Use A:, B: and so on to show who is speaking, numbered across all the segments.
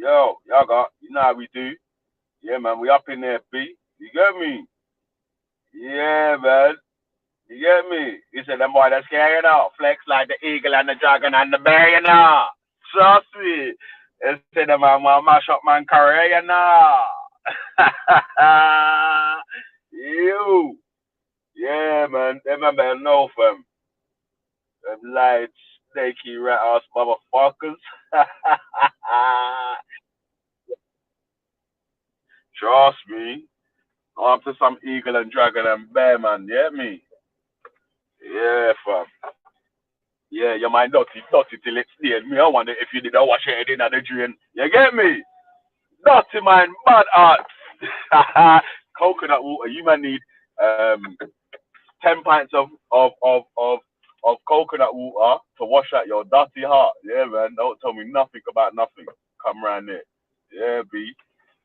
A: Yo, y'all got, you know how we do. Yeah, man, we up in there, B. You get me? Yeah, man. You get me? You said them boy that's scary, you know. Flex like the eagle and the dragon and the bear, you know. Trust me. Instead of my mash up man career, you know. You. Yeah, man. Them man know fam. Them light, snaky, rat ass motherfuckers. Trust me. Go up to some eagle and dragon and bear, man. You get me? Yeah, fam. Yeah, your mind dirty till it's stained. Me, I wonder if you didn't wash your head in the drain. You get me? Dirty man, bad art. Coconut water. You man need 10 pints of coconut water to wash out your dirty heart. Yeah, man. Don't tell me nothing about nothing. Come round there. Yeah, B.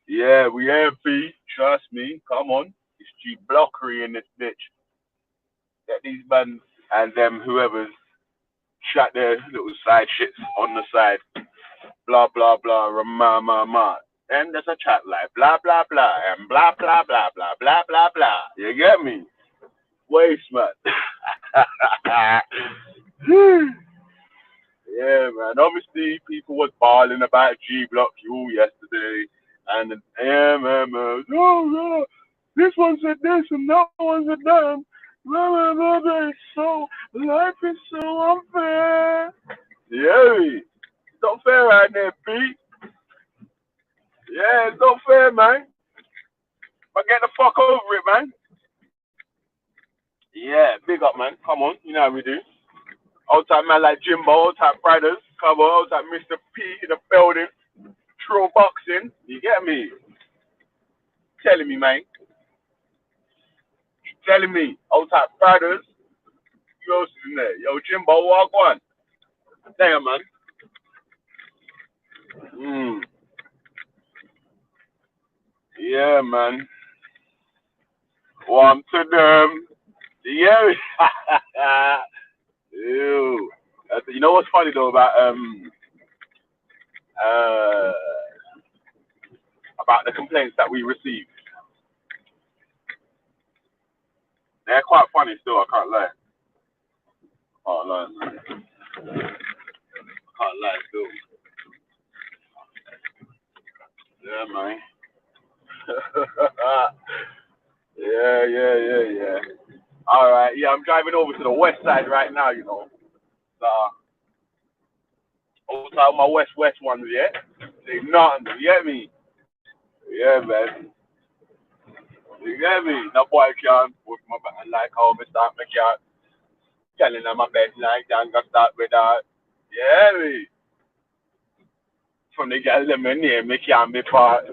A: Yeah, we have B. Trust me. Come on. It's G blockery in this bitch. Get these man and them whoever's chat their little side shits on the side. Blah blah blah. Ma. And there's a chat like blah blah blah and blah blah blah blah blah blah blah. You get me? Waste man. Yeah, man. Obviously, people was balling about G Block U yesterday, and yeah, man. Oh, this one said this and that one said that. Blah blah blah blah. It's so life is so unfair. Yeah, it's not fair right there, Pete. Yeah, it's not fair, man. But get the fuck over it, man. Yeah, big up, man. Come on, you know how we do. Old time man like Jimbo, old time Brothers, come on, old time Mr. P in the building, true boxing. You get me? Telling me, man. Telling me, old time Brothers. You else is in there? Yo, Jimbo, walk on. Damn, man. Mm. Yeah, man. One to them. Yeah. Ew. You know what's funny though uh about the complaints that we receive? They're quite funny still. I can't lie. Can't lie. Can't lie still. Yeah, man. Yeah. All right. Yeah, I'm driving over to the west side right now. You know. So, outside my west ones. Yeah. They nothing. You get me? Yeah, man. You get me? That boy can't put my back like how me start my car. Getting on my bed like that. Gonna start with that. Yeah, me. From the girl them me name me can't be part.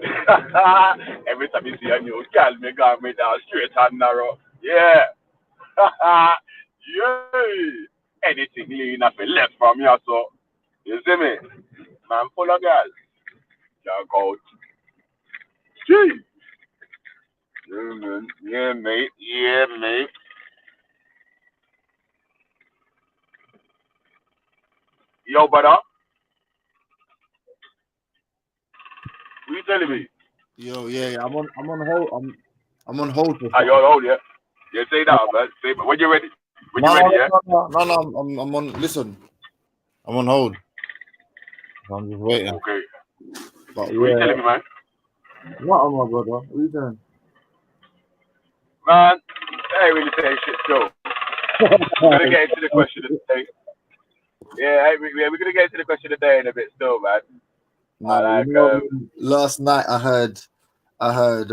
A: Every time you see a new girl, me got me down straight and narrow. Yeah. Yeah. Anything lean up and left from you, so you see me? Man full of girls. Can't go out. Gee. Yeah, man. Yeah, mate. Yeah, mate. Yo, brother, what you telling me?
B: Yo, yeah, I'm on hold. I'm on hold for
A: Yo,
B: something.
A: hold yeah. Yeah, say that, man. Say, when you ready? When you
B: No,
A: ready, yeah?
B: no. I'm on. Listen, I'm on hold. I'm just waiting.
A: Okay.
B: But
A: What you
B: yeah,
A: telling me, man?
B: what on my brother? What are you doing?
A: Man, I ain't really saying shit still. We're gonna get into the question of the day. Yeah, we're gonna get into the question of the day in a bit still, man. I
B: No,
A: like
B: last night I heard, I heard.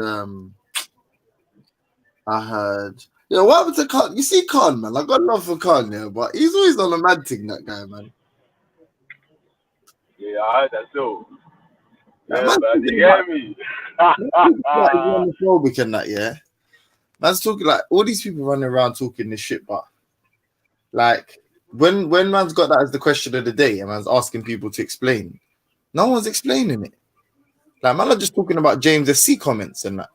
B: Yeah, what happened to Khan? You see Khan, man. I got love for Khan, yeah, but he's always on a mad thing. That guy, man.
A: yeah, I heard that still.
B: That
A: Yeah,
B: man's
A: man, you
B: talking
A: get
B: about,
A: me?
B: like Islamophobic and that, yeah. Man's talking like all these people running around talking this shit, but like when man's got that as the question of the day and man's asking people to explain, no one's explaining it. Like man are just talking about James FC comments and that.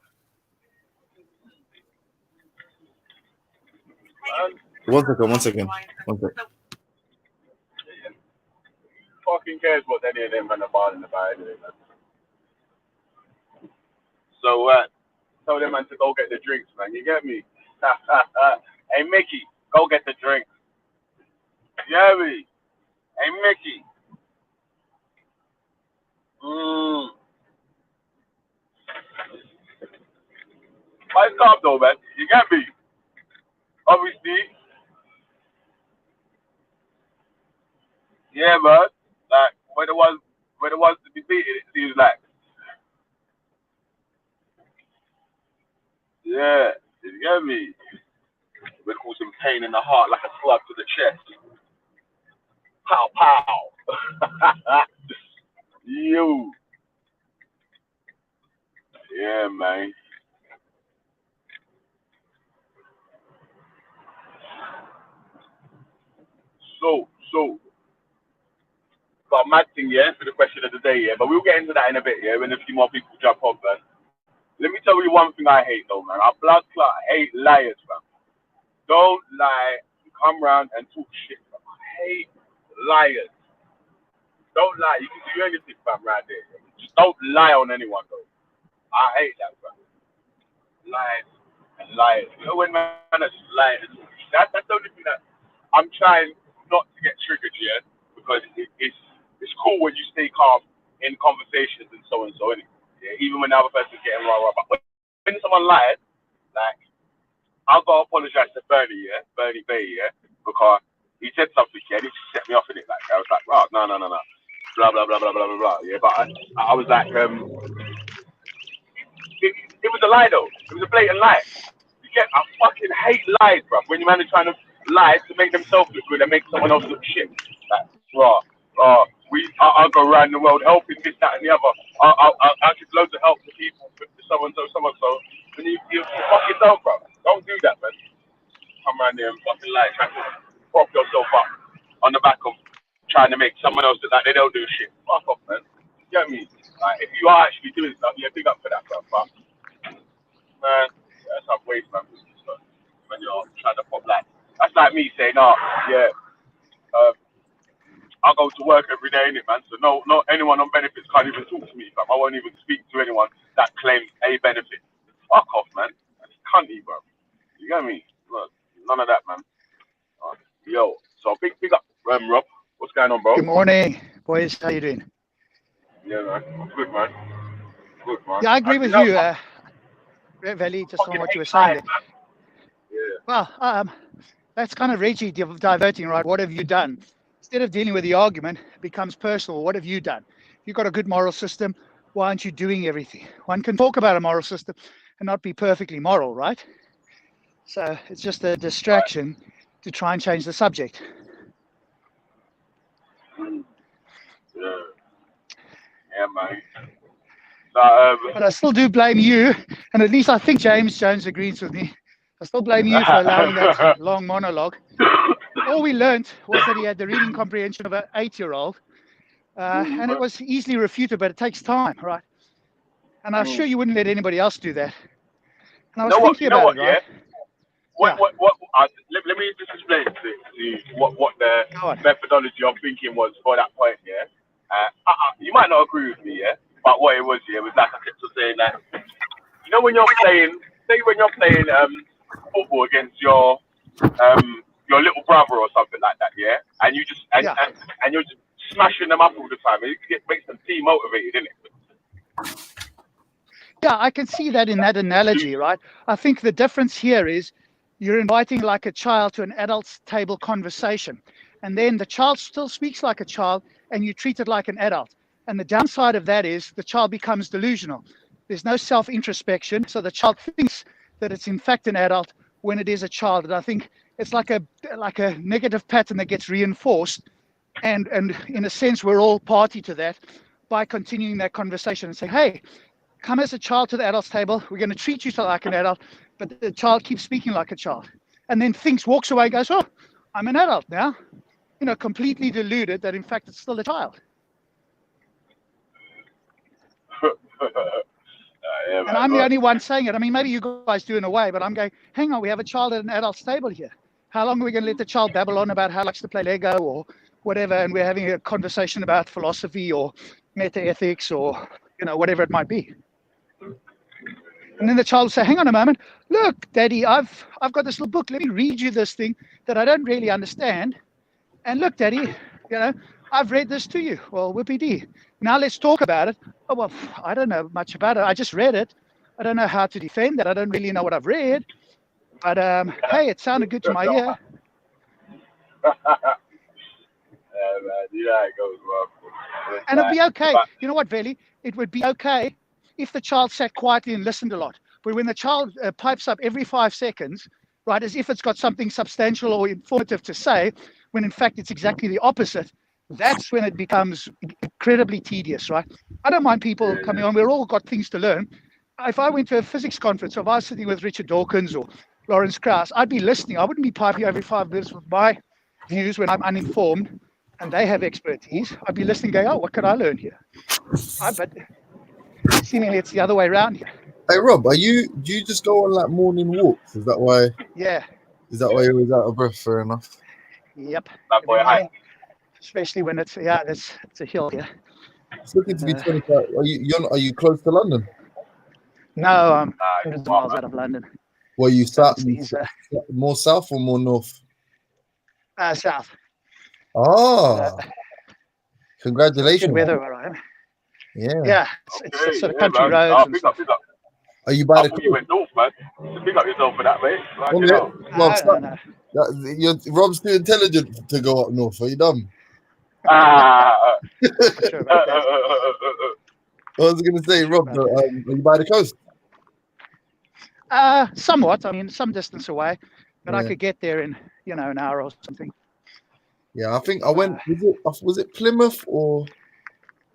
A: Man,
B: One second.
A: fucking cares what any of them man are balling about anyway, man. So tell them man to go get the drinks, man. You get me? Hey Mickey, go get the drinks. You get me? Hey Mickey. Mm. But it's tough though, man. You get me? Obviously, yeah, man. Like when it was to be beaten, it seems like, yeah. You get me? We cause some pain in the heart like a slug to the chest. Pow pow. You. Yeah, man. So, got a mad thing, yeah, for the question of the day, yeah. But we'll get into that in a bit, yeah, when a few more people jump on, man. Let me tell you one thing I hate, though, man. I blood clot hate liars, man. Don't lie. Come round and talk shit, man. I hate liars. Don't lie. You can do anything, fam, right there. Just don't lie on anyone, though. I hate that, fam. Lies and liars. You know when man are just lying and talking shit. That's the only thing that I'm trying not to get triggered, yeah, because it's cool when you stay calm in conversations and so and so, innit? Yeah, even when the other person's getting rah rah. But when someone lies, like I'll go apologize to Bernie, yeah, Bernie Bay, yeah, because he said something, yeah, and he just set me off in it. Like I was like, oh, no, blah blah blah blah blah blah blah, yeah. But I was like, it was a lie though. It was a blatant lie. You get, I fucking hate lies, bro. When your man is trying to lie to make themselves look good and make someone else look shit. Like, bro, I'll go around the world helping this, that, and the other. I'll give loads of help to people, to someone so, someone so. And you fuck yourself, bro. Don't do that, man. Come around there and fucking lie, try to prop yourself up on the back of trying to make someone else look like they don't do shit. Fuck off, man. You get me? Like, if you are actually doing stuff, yeah, big up for that, bro. But man, that's some waste, man. When you're trying to pop like, that's like me saying, oh, yeah, um, I go to work every day, innit, man. So no, anyone on benefits can't even talk to me, fam. I won't even speak to anyone that claims a benefit. Fuck off, man. That's cunty, bro. You get me? Look, none of that, man. Yo, so big up, Rob. What's going on, bro?
C: Good morning, boys. How you doing?
A: Yeah, man. Good, man. Good, man.
C: Yeah, I agree with you, Valley, just on
A: Fucking
C: what you were
A: hate
C: saying
A: lies,
C: there.
A: man. Yeah.
C: Well, that's kind of Reggie diverting, right? What have you done? Instead of dealing with the argument, it becomes personal. What have you done? If you've got a good moral system, why aren't you doing everything? One can talk about a moral system and not be perfectly moral, right? So it's just a
A: Right.
C: distraction to try and change the subject.
A: Yeah. Yeah, man. So,
C: But I still do blame you, and at least I think James Jones agrees with me. I still blame you for allowing that long monologue. All we learned was that he had the reading comprehension of an 8-year-old, and it was easily refuted, but it takes time, right? And I'm sure you wouldn't let anybody else do that. And I was thinking
A: you know
C: about
A: what,
C: it, right?
A: yeah?
C: Yeah,
A: Let me just explain to you what the
C: go on.
A: methodology of thinking was for that point, yeah? You might not agree with me, yeah? But what it was, yeah, was like I kept on saying that, you know, when you're playing, say when you're playing football against your little brother or something like that, yeah? And you just,
C: Yeah,
A: and you're just smashing them up all the time. It makes them demotivated, isn't it?
C: yeah, I can see that in that analogy, right? I think the difference here is you're inviting like a child to an adult's table conversation, and then the child still speaks like a child, and you treat it like an adult. And the downside of that is the child becomes delusional. There's no self-introspection, so the child thinks that it's in fact an adult when it is a child. And I think it's like a negative pattern that gets reinforced, and in a sense we're all party to that by continuing that conversation and saying, hey, come as a child to the adult's table, we're going to treat you like an adult, but the child keeps speaking like a child, and then thinks, walks away, goes, oh, I'm an adult now, completely deluded that in fact it's still a child.
A: Yeah,
C: And
A: man.
C: I'm the
A: Look.
C: only one saying it. I mean, maybe you guys do in a way, but I'm going, hang on, we have a child at an adult's table here. How long are we going to let the child babble on about how he likes to play Lego or whatever, and we're having a conversation about philosophy or meta ethics or whatever it might be? And then the child will say, hang on a moment, look, Daddy, I've got this little book. Let me read you this thing that I don't really understand. And look, Daddy, I've read this to you. Well, whoopee-dee. Now let's talk about it. Oh, well, I don't know much about it. I just read it. I don't know how to defend it. I don't really know what I've read. But, hey, it sounded good to my ear.
A: Man, you know how it goes, bro.
C: And it'd be okay. You know what, Veli? It would be okay if the child sat quietly and listened a lot. But when the child pipes up every 5 seconds, right, as if it's got something substantial or informative to say, when in fact it's exactly the opposite, that's when it becomes incredibly tedious, right? I don't mind people coming on. We've all got things to learn. If I went to a physics conference, or if I was sitting with Richard Dawkins or Lawrence Krauss, I'd be listening. I wouldn't be piping every 5 minutes with my views when I'm uninformed and they have expertise. I'd be listening going, oh, what could I learn here? But seemingly it's the other way around here.
B: Hey Rob, do you just go on like morning walks? Is that why?
C: Yeah.
B: Is that why you're always out of breath? Fair enough.
C: Yep.
A: That boy
C: morning, especially when it's a hill here.
B: It's looking to be 25. Are you close to London?
C: No, I'm hundreds of miles out of London.
B: Well, you south, more south or more north?
C: South.
B: Oh, congratulations!
C: Good weather where I am.
B: Yeah.
C: It's sort of country roads.
A: Pick up.
B: Are you by the?
A: I thought you went north, man. Pick up yourself for that, mate.
C: No.
B: Rob's too intelligent to go up north. Are you dumb?
C: Sure about that.
B: I was going to say, Rob, are you by the coast?
C: Somewhat. I mean, some distance away, but I could get there in an hour or something.
B: Yeah, I think I went. Was it Plymouth or?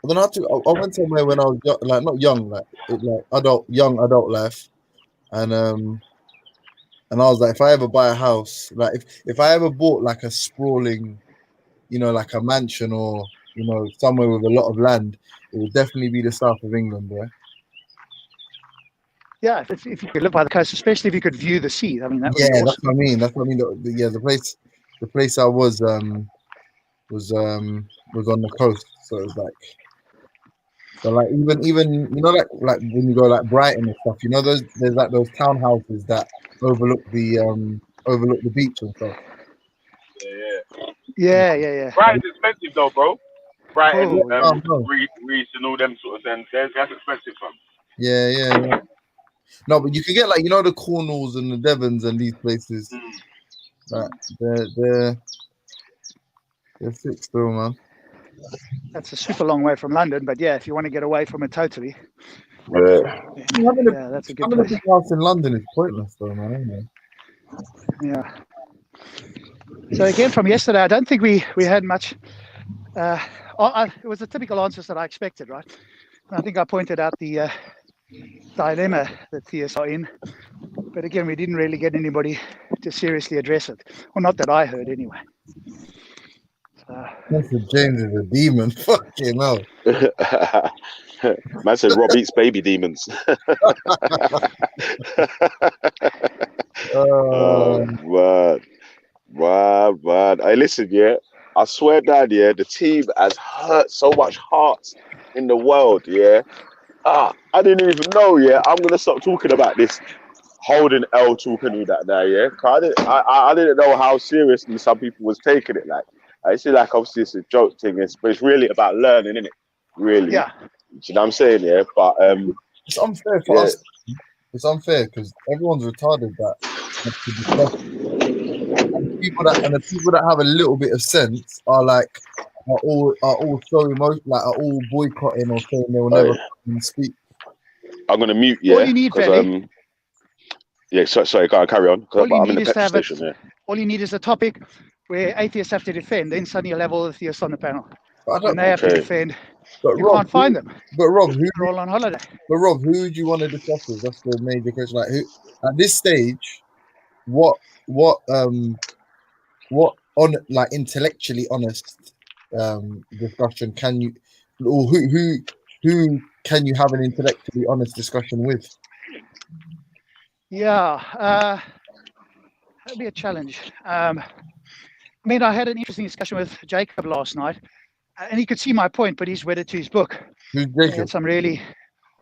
B: I don't know how to. I went somewhere when I was not young, like young adult life, and I was like, if I ever buy a house, like if I ever bought like a sprawling, like a mansion or somewhere with a lot of land, it would definitely be the south of England, yeah.
C: Yeah, if you could live by the coast, especially if you could view the sea. I mean, that would be awesome.
B: That's what I mean. That's what I mean. The place I was on the coast, so it was like. So like even like when you go like Brighton and stuff, there's like those townhouses that overlook the beach and stuff.
C: Yeah.
A: Brighton's expensive though, bro. Brighton,
C: no.
A: Reese and all them sort of things. That's expensive, fam.
B: Yeah. No, but you can get like the Cornwalls and the Devons and these places. Like they're sick still, man.
C: That's a super long way from London, but yeah, if you want to get away from it totally.
B: Yeah,
C: that's a good
B: place. Having a big house in London is pointless though, man, isn't it?
C: Yeah. So again, from yesterday, I don't think we had much. It was the typical answers that I expected, right? And I think I pointed out the dilemma that theists are in, but again, we didn't really get anybody to seriously address it, or not that I heard anyway.
B: James is a demon. Fucking hell.
D: Man said Rob eats baby demons. Man. Hey, listen, yeah. I swear down, yeah, the team has hurt so much hearts in the world, yeah. I didn't even know, yeah. I'm gonna stop talking about this holding L talking with that now, yeah. I didn't know how seriously some people was taking it. Like, I see, like, obviously it's a joke thing, but it's really about learning, isn't it? Really. Yeah. Do you know what I'm saying? Yeah. But
B: it's unfair for us. It's unfair because everyone's retarded that. And the people that have a little bit of sense are all so emotional, like are all boycotting or saying they will never speak.
D: I'm gonna mute. Yeah.
C: All you need, Benny.
D: Yeah. Sorry. Go on, carry on.
C: All you need is to have it. All you need is a topic where atheists have to defend. Then suddenly you have all the theists on the panel, and they have to defend. But you can't find them.
B: But Rob,
C: they're all on holiday.
B: But Rob, who would you want to discuss with? That's the major question. Like, who at this stage, what on like intellectually honest discussion can you, or who can you have an intellectually honest discussion with?
C: Yeah, that'd be a challenge. I mean, I had an interesting discussion with Jacob last night, and he could see my point, but he's wedded to his book.
B: Who's Jacob?
C: He had some really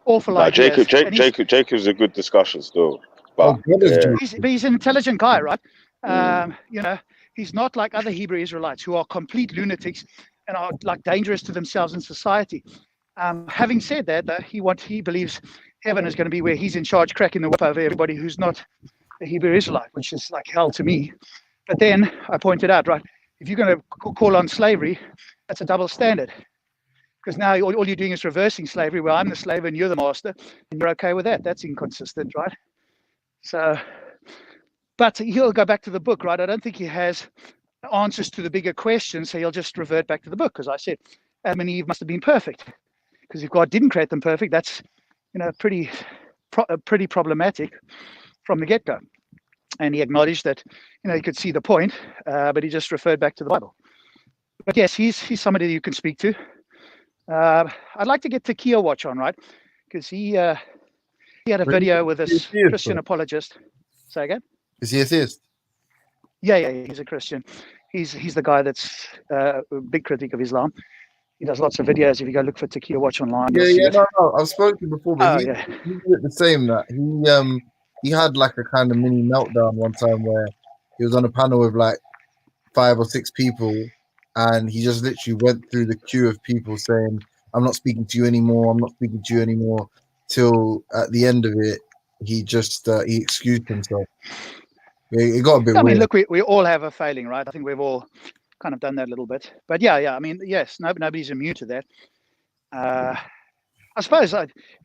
C: Awful
D: No,
C: ideas, and
D: Jacob's a good discussion still,
B: Oh,
D: but
B: brothers,
D: yeah.
B: Joe.
C: he's an intelligent guy, right?
D: Mm.
C: He's not like other Hebrew Israelites who are complete lunatics and are like dangerous to themselves in society. Having said that, he believes heaven is going to be where he's in charge, cracking the whip over everybody who's not a Hebrew Israelite, which is like hell to me. But then I pointed out, right, if you're going to call on slavery, that's a double standard. Because now all you're doing is reversing slavery, where I'm the slave and you're the master, and you're okay with that. That's inconsistent, right? So, but he'll go back to the book, right? I don't think he has answers to the bigger questions, so he'll just revert back to the book. Because I said, Adam and Eve must have been perfect. Because if God didn't create them perfect, that's pretty problematic from the get-go. And he acknowledged that he could see the point, but he just referred back to the Bible. But yes, he's somebody that you can speak to. I'd like to get Takia Watch on, right? Because he had a video with this Christian apologist. Say again?
B: Is he a theist?
C: Yeah, he's a Christian. He's the guy that's a big critic of Islam. He does lots of videos. If you go look for Takia Watch online, you'll see it.
B: No. I've spoken before, but he did the same. That he had like a kind of mini meltdown one time where he was on a panel with like 5 or 6 people, and he just literally went through the queue of people saying, "I'm not speaking to you anymore. I'm not speaking to you anymore." Till at the end of it, he just he excused himself. It got a bit weird.
C: I mean, look, we all have a failing, right? I think we've all kind of done that a little bit. But yeah. I mean, yes, nobody's immune to that. I suppose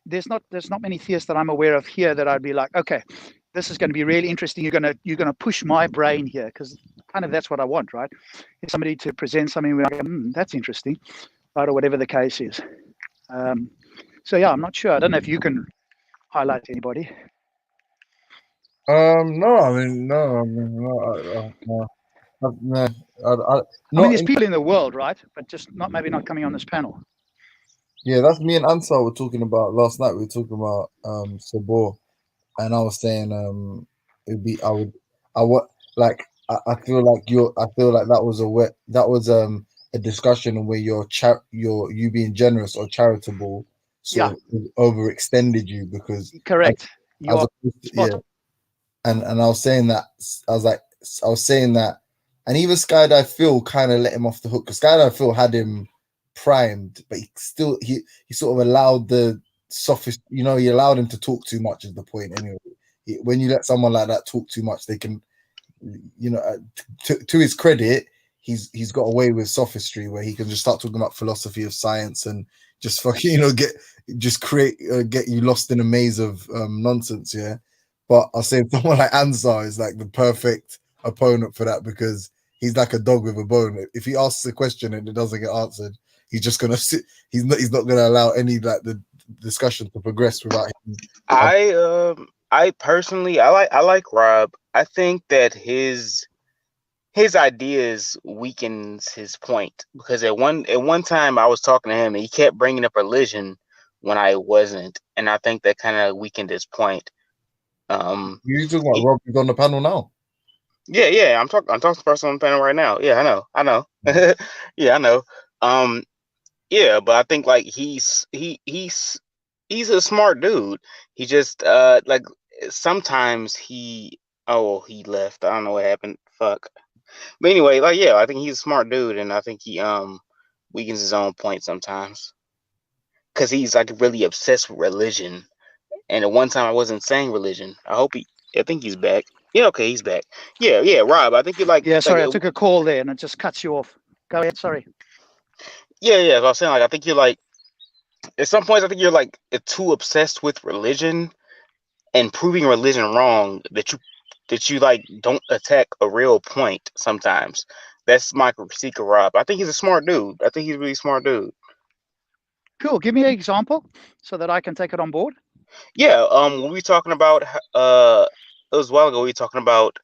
C: there's not many theists that I'm aware of here that I'd be like, okay, this is going to be really interesting. You're gonna push my brain here, because kind of that's what I want, right? If somebody to present something where I go, that's interesting, right, or whatever the case is. So yeah, I'm not sure. I don't know if you can highlight anybody.
B: No, I mean, no.
C: I mean, there's people in the world, right? But just maybe not coming on this panel.
B: Yeah, that's me and Ansar were talking about last night. We were talking about Sabor, and I was saying it'd be I feel like that was a discussion where you being generous or charitable sort of overextended you, because
C: correct. You are
B: yeah. And I was saying that and even Skydive Phil kind of let him off the hook, because Skydive Phil had him primed, but he sort of allowed the sophist, he allowed him to talk too much is the point anyway. When you let someone like that talk too much, they can, to his credit, he's got away with sophistry, where he can just start talking about philosophy of science and just fucking get you lost in a maze of nonsense. Yeah. But I'll say someone like Ansar is like the perfect opponent for that, because he's like a dog with a bone. If he asks a question and it doesn't get answered, he's just gonna sit. He's not gonna allow any like the discussion to progress without him.
E: I personally I like Rob. I think that his ideas weakens his point, because at one time I was talking to him and he kept bringing up religion when I wasn't, and I think that kind of weakened his point.
B: You talking about Rob, who's on the panel now?
E: Yeah. I'm talking to the person on the panel right now. Yeah, I know. Yeah, I know. Yeah, but I think like he's a smart dude. He just like sometimes he left. I don't know what happened. Fuck. But anyway, like yeah, I think he's a smart dude, and I think he weakens his own point sometimes, because he's like really obsessed with religion. And at one time I wasn't saying religion. I think he's back. Yeah, okay, he's back. Yeah, Rob, I think you like.
C: Yeah, sorry, I took a call there and it just cuts you off. Go ahead, sorry.
E: Yeah. I was saying, like, I think you're like, at some points, I think you're like too obsessed with religion and proving religion wrong that you like don't attack a real point sometimes. That's my critique of Rob. I think he's a smart dude. I think he's a really smart dude.
C: Cool. Give me an example so that I can take it on board.
E: Yeah. When we talking about it was a while ago, we were talking about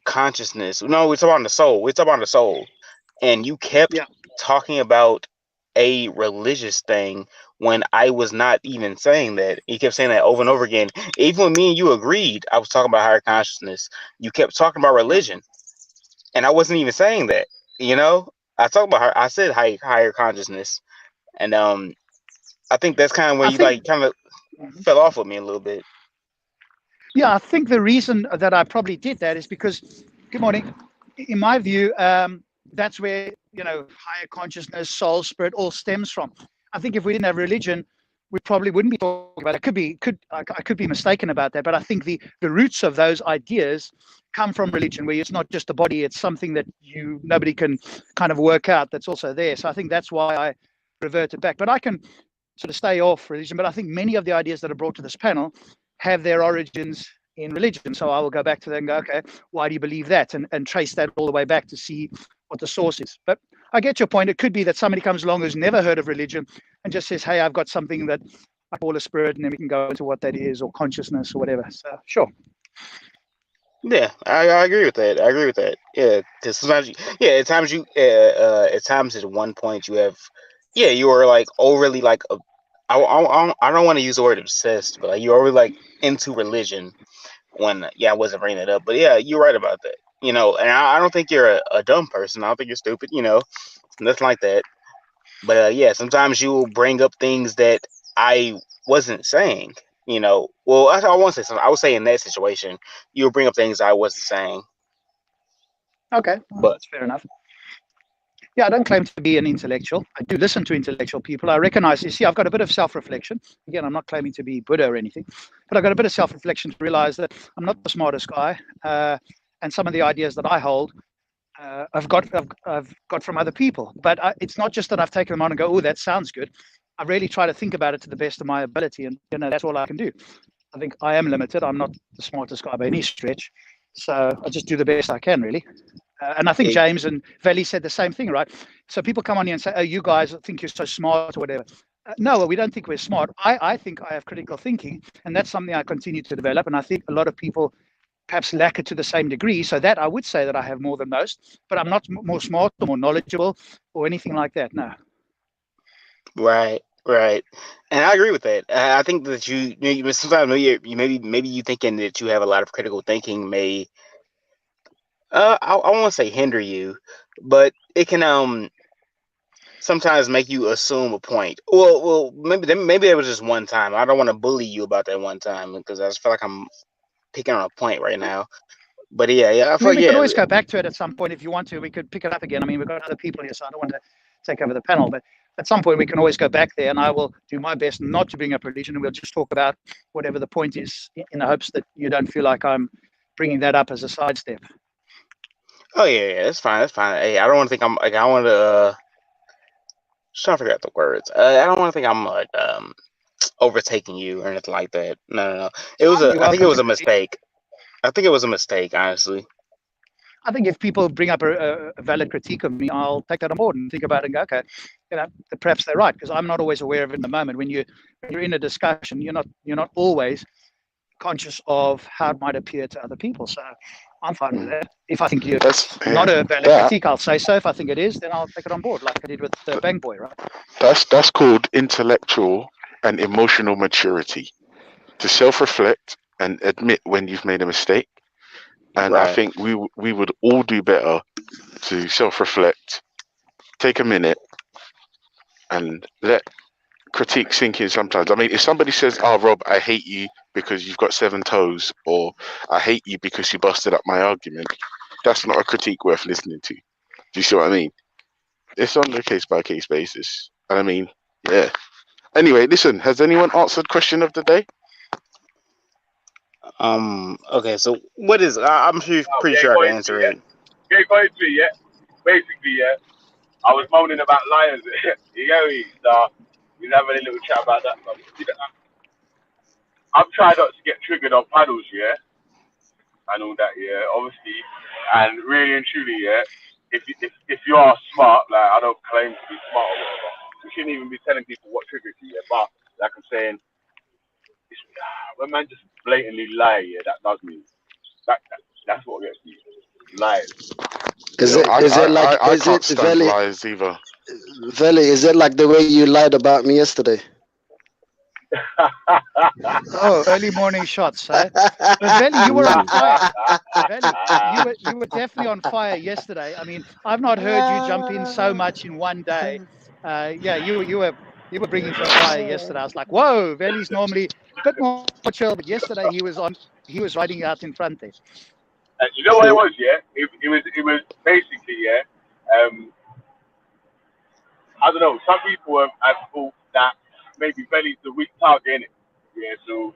E: consciousness. No, we're talking about the soul. We're talking about the soul. And you kept talking about a religious thing when I was not even saying that. You kept saying that over and over again. Even when me and you agreed, I was talking about higher consciousness. You kept talking about religion, and I wasn't even saying that. I talked about I said higher consciousness, and I think that's kind of where
C: I
E: you
C: think-
E: like kind of fell off with me a little bit.
C: Yeah, I think the reason that I probably did that is because, good morning, in my view, that's where, higher consciousness, soul, spirit all stems from. I think if we didn't have religion, we probably wouldn't be talking about it. I could be mistaken about that, but I think the roots of those ideas come from religion, where it's not just a body, it's something that nobody can kind of work out that's also there. So I think that's why I reverted back. But I can sort of stay off religion, but I think many of the ideas that are brought to this panel have their origins in religion. So I will go back to that and go, okay, why do you believe that? And trace that all the way back to see what the source is. But I get your point. It could be that somebody comes along who's never heard of religion and just says, hey, I've got something that I call a spirit, and then we can go into what that is, or consciousness, or whatever. So sure.
E: Yeah, I agree with that. I agree with that. Yeah, because sometimes, at times at one point you have, you are like overly like, I don't want to use the word obsessed, but like you're overly like into religion. When I wasn't bringing it up, but yeah, you're right about that. And I don't think you're a dumb person. I don't think you're stupid. Nothing like that. But sometimes you will bring up things that I wasn't saying. Well, I won't say something. I would say in that situation, you'll bring up things I wasn't saying.
C: Okay, well, that's fair enough. Yeah, I don't claim to be an intellectual. I do listen to intellectual people. I recognize, you see, I've got a bit of self-reflection. Again, I'm not claiming to be Buddha or anything, but I've got a bit of self-reflection to realize that I'm not the smartest guy. And some of the ideas that I hold, I've got from other people. But it's not just that I've taken them on and go, oh, that sounds good. I really try to think about it to the best of my ability. And, that's all I can do. I think I am limited. I'm not the smartest guy by any stretch. So I just do the best I can, really. And I think James and Valley said the same thing, right? So people come on here and say, oh, you guys think you're so smart or whatever. No, we don't think we're smart. I think I have critical thinking, and that's something I continue to develop. And I think a lot of people perhaps lack it to the same degree. So that I would say that I have more than most, but I'm not more smart or more knowledgeable or anything like that. No.
E: Right. And I agree with that. I think that you sometimes maybe you thinking that you have a lot of critical thinking may I won't say hinder you, but it can sometimes make you assume a point. Well, maybe it was just one time. I don't want to bully you about that one time because I just feel like I'm picking on a point right now. But I feel
C: we could always go back to it at some point if you want to. We could pick it up again. I mean, we've got other people here, so I don't want to take over the panel, but at some point we can always go back there, and I will do my best not to bring up religion, and we'll just talk about whatever the point is, in the hopes that you don't feel like I'm bringing that up as a sidestep.
E: Oh yeah, that's fine. Hey, I don't want to think I'm like I want to. Trying to figure out the words. I don't want to think I'm like overtaking you or anything like that. No. I think it was a mistake. I think it was a mistake, honestly.
C: I think if people bring up a valid critique of me, I'll take that on board and think about it and go, okay, perhaps they're right, because I'm not always aware of it in the moment. When you're in a discussion, you're not always conscious of how it might appear to other people. So I'm fine with that. If I think you're not a valid critique, I'll say so. If I think it is, then I'll take it on board, like I did with Bang Boy, right?
D: That's called intellectual and emotional maturity. To self-reflect and admit when you've made a mistake. And I think we would all do better to self-reflect, take a minute, and let critique sink in sometimes. I mean, if somebody says, "Oh, Rob, I hate you because you've got 7 toes," or "I hate you because you busted up my argument," that's not a critique worth listening to. Do you see what I mean? It's on a case-by-case basis. And I mean, yeah. Anyway, listen, has anyone answered question of the day?
E: Okay, so what is I'm sure pretty sure I can answer it.
A: Basically, I was moaning about lions. You know me, so we're having a little chat about that. I've tried not to get triggered on panels, and all that, obviously, and really and truly, if you are smart, like I don't claim to be smart or whatever, you shouldn't even be telling people what triggers you, but like I'm saying, when man just blatantly lie, that does me. That's what gets me. Lies.
D: I can't stand lies either.
F: Veli, is it like the way you lied about me yesterday?
C: Oh, early morning shots, eh? But Veli, you were on fire. Veli, you were definitely on fire yesterday. I mean, I've not heard you jump in so much in one day. You were You were bringing fire yesterday. I was like, whoa, Valley's normally a bit more chill, but yesterday he was riding out in front there.
A: And you know what it
D: So
A: was, yeah? It was basically, yeah. I don't know. Some people have thought that maybe Veli's the weak target, innit? Yeah. So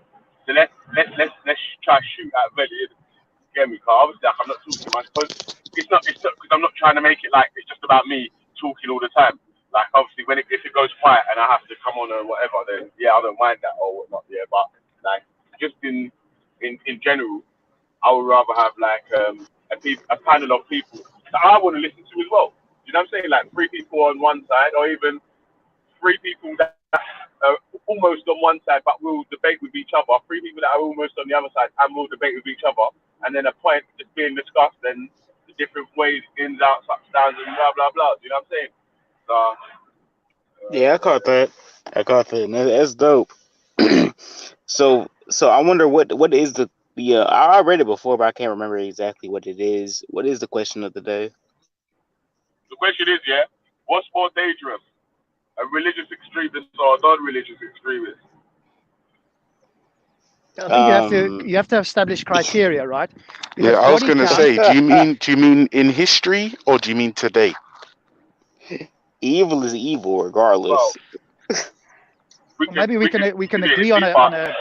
A: let's try to shoot at Veli. Get me? Cause obviously, like, I'm not talking much because it's not because I'm not trying to make it like it's just about me talking all the time. Like obviously, if it goes quiet and I have to come on or whatever, then yeah, I don't mind that or whatnot. Yeah, but like just in general, I would rather have like a panel of people that I want to listen to as well. You know what I'm saying? Like three people on one side, or even three people that are almost on one side but will debate with each other. Three people that are almost on the other side and will debate with each other, and then a point just being discussed and the different ways, ins, outs, ups, downs, and blah blah blah. You know what I'm saying? So
E: Yeah, I caught that. I caught that. And that's dope. So I wonder what is the I read it before, but I can't remember exactly what it is. What is the question of the day?
A: the question is, yeah, what's more dangerous, a religious extremist or a non-religious extremist?
C: I think
E: Um,
C: you have to establish criteria, right? If
G: Yeah,
C: it's
G: I was
C: body
G: gonna
C: count,
G: say, do you mean in history or do you mean today?
E: evil is evil
A: Well,
E: regardless.
A: we
C: or
A: can
C: maybe
A: we can
C: we can
A: split it in
C: agree on
A: deeper.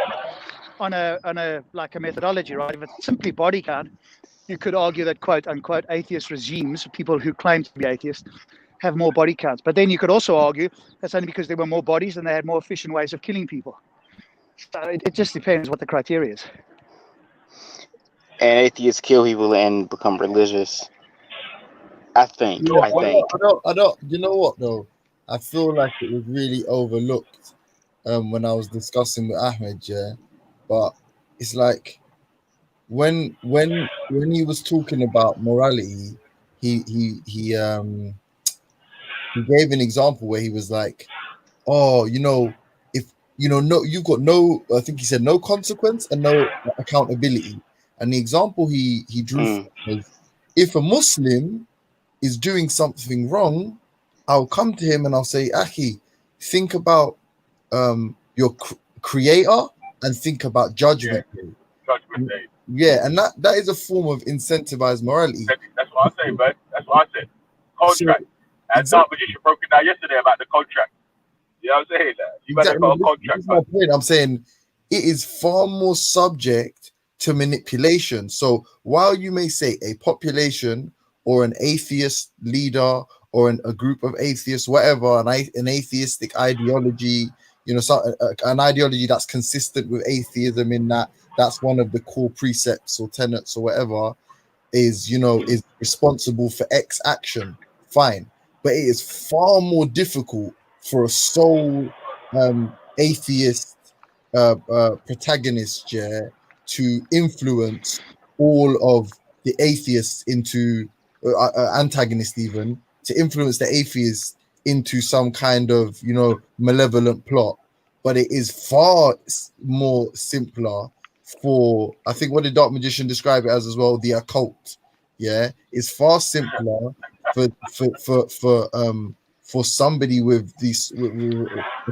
C: a like a methodology, right? If it's simply body count, you could argue that quote unquote atheist regimes, people who claim to be atheists, have more body counts. But then you could also argue that's only because there were more bodies and they had more efficient ways of killing people. So it just depends what the criteria is.
E: And atheists kill people and become religious. I think.
B: Yeah,
E: I think.
B: I don't. You know what though? I feel like it was really overlooked when I was discussing with Ahmed. Yeah, but it's like when he was talking about morality, he gave an example where he was like, oh, if no, you've got no, I think he said no consequence and no accountability. And the example he drew
E: Mm.
B: from was if a Muslim is doing something wrong, I'll come to him and I'll say, Aki, think about your creator and think about
A: Yeah,
B: judgment day.
A: judgment day.
B: Yeah, and that is a form of incentivized morality.
A: That's what I say, man. That's what I said.
B: So
A: Contract. And
B: exactly.
A: Dark Magician broke it down yesterday about the contract. You know what I'm saying? You better
B: Exactly.
A: got a
B: This
A: contract,
B: is my
A: man.
B: point. I'm saying it is far more subject to manipulation. So while you may say a population or an atheist leader or a group of atheists, whatever, an atheistic ideology, an ideology that's consistent with atheism in that's one of the core precepts or tenets or whatever is responsible for X action, fine. But it is far more difficult for a sole atheist protagonist, yeah, to influence all of the atheists into antagonist, even to influence the atheists into some kind of malevolent plot. But it is far more simpler for, I think, what did Dark Magician describe it as well, the occult. Yeah, it's far simpler for somebody with these with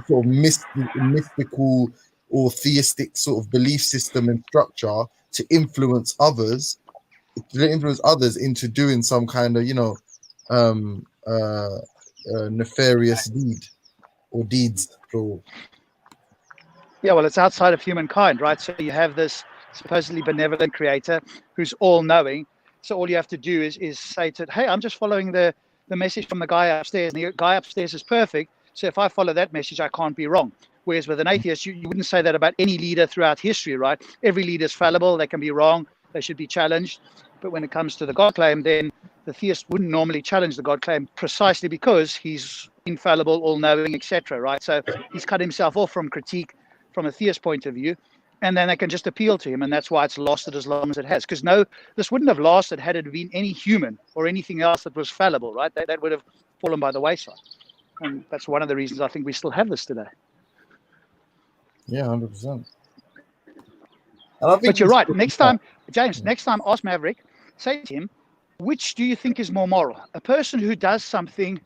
B: sort of mystical or theistic sort of belief system and structure to influence others into doing some kind of um nefarious deed or deeds plural.
C: Yeah, well, it's outside of humankind, right? So you have this supposedly benevolent creator who's all knowing. So all you have to do is say to it, hey, I'm just following the message from the guy upstairs. And the guy upstairs is perfect. So if I follow that message, I can't be wrong. Whereas with an atheist, you wouldn't say that about any leader throughout history, right? Every leader is fallible. They can be wrong. They should be challenged. But when it comes to the God claim, then the theist wouldn't normally challenge the God claim precisely because he's infallible, all-knowing, etc. Right? So he's cut himself off from critique from a theist point of view, and then they can just appeal to him, and that's why it's lasted as long as it has. Because this wouldn't have lasted had it been any human or anything else that was fallible, right? That would have fallen by the wayside, and that's one of the reasons I think we still have this today.
B: Yeah, 100%. And I think
C: But you're right. Next time, James, next time ask Maverick, say to him, which do you think is more moral? A person who does something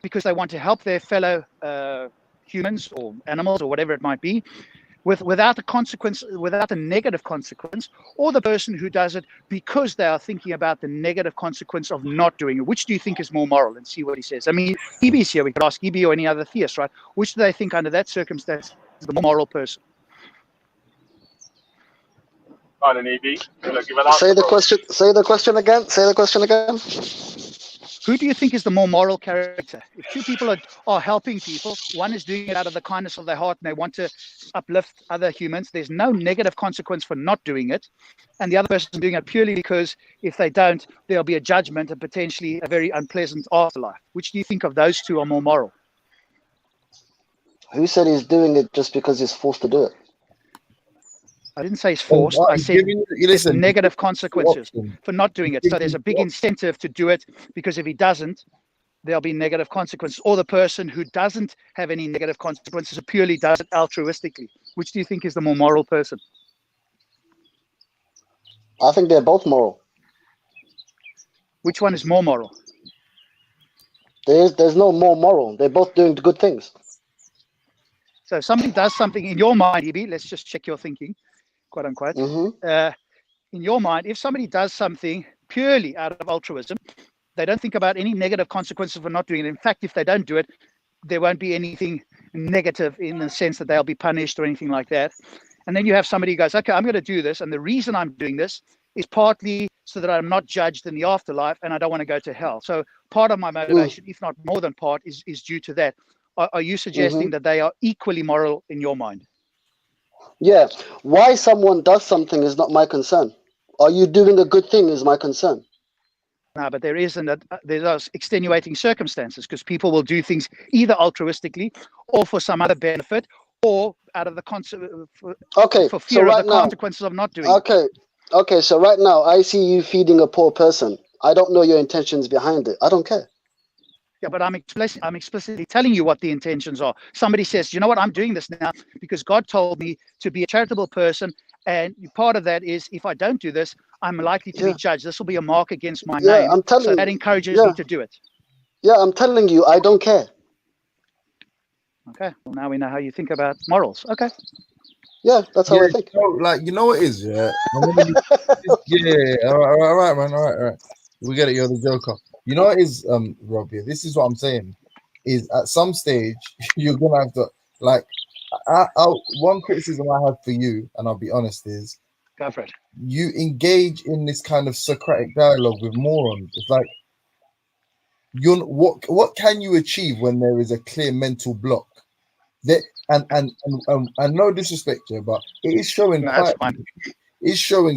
C: because they want to help their fellow humans or animals or whatever it might be, without a consequence, without a negative consequence, or the person who does it because they are thinking about the negative consequence of not doing it? Which do you think is more moral? And see what he says. I mean, EB's here. We could ask EB or any other theist, right? Which do they think under that circumstance is the more moral person?
A: On an EB, give an answer,
F: Say the
A: bro.
F: question. Say the question again. Say the question again.
C: Who do you think is the more moral character? If two people are helping people, one is doing it out of the kindness of their heart and they want to uplift other humans, there's no negative consequence for not doing it. And the other person is doing it purely because if they don't, there'll be a judgment and potentially a very unpleasant afterlife. Which do you think of those two are more moral?
F: Who said he's doing it just because he's forced to do it?
C: I didn't say it's forced. I said there's negative consequences for not doing it. So there's a big incentive to do it, because if he doesn't, there'll be negative consequences. Or the person who doesn't have any negative consequences, purely does it altruistically. Which do you think is the more moral person?
F: I think they're both moral.
C: Which one is more moral?
F: There's no more moral. They're both doing good things.
C: So if somebody does something in your mind, EB, let's just check your thinking, quote unquote. In your mind, if somebody does something purely out of altruism, they don't think about any negative consequences for not doing it. In fact, if they don't do it, there won't be anything negative in the sense that they'll be punished or anything like that. And then you have somebody who goes, okay, I'm going to do this. And the reason I'm doing this is partly so that I'm not judged in the afterlife and I don't want to go to hell. So part of my motivation, if not more than part, is due to that. Are you suggesting that they are equally moral in your mind?
F: Yeah. Why someone does something is not my concern. Are you doing a good thing is my concern.
C: No, but there's those extenuating circumstances, because people will do things either altruistically or for some other benefit, or out of the for fear of the consequences of not doing it.
F: Okay, so right now I see you feeding a poor person. I don't know your intentions behind it. I don't care.
C: Yeah, but I'm explicitly telling you what the intentions are. Somebody says, you know what, I'm doing this now because God told me to be a charitable person, and part of that is if I don't do this, I'm likely to be judged. This will be a mark against my name. So that encourages me to do it.
F: Yeah, I'm telling you, I don't care.
C: Okay, well, now we know how you think about morals. Okay.
F: Yeah, that's how I think.
B: You know what it is, yeah? All right, man. All right. We get it, you're the Joker. You know what it is, Rob, here? This is what I'm saying. Is at some stage, you're going to have to, one criticism I have for you, and I'll be honest, is
C: go for it.
B: You engage in this kind of Socratic dialogue with morons. It's like, what can you achieve when there is a clear mental block? And no disrespect here, but it is showing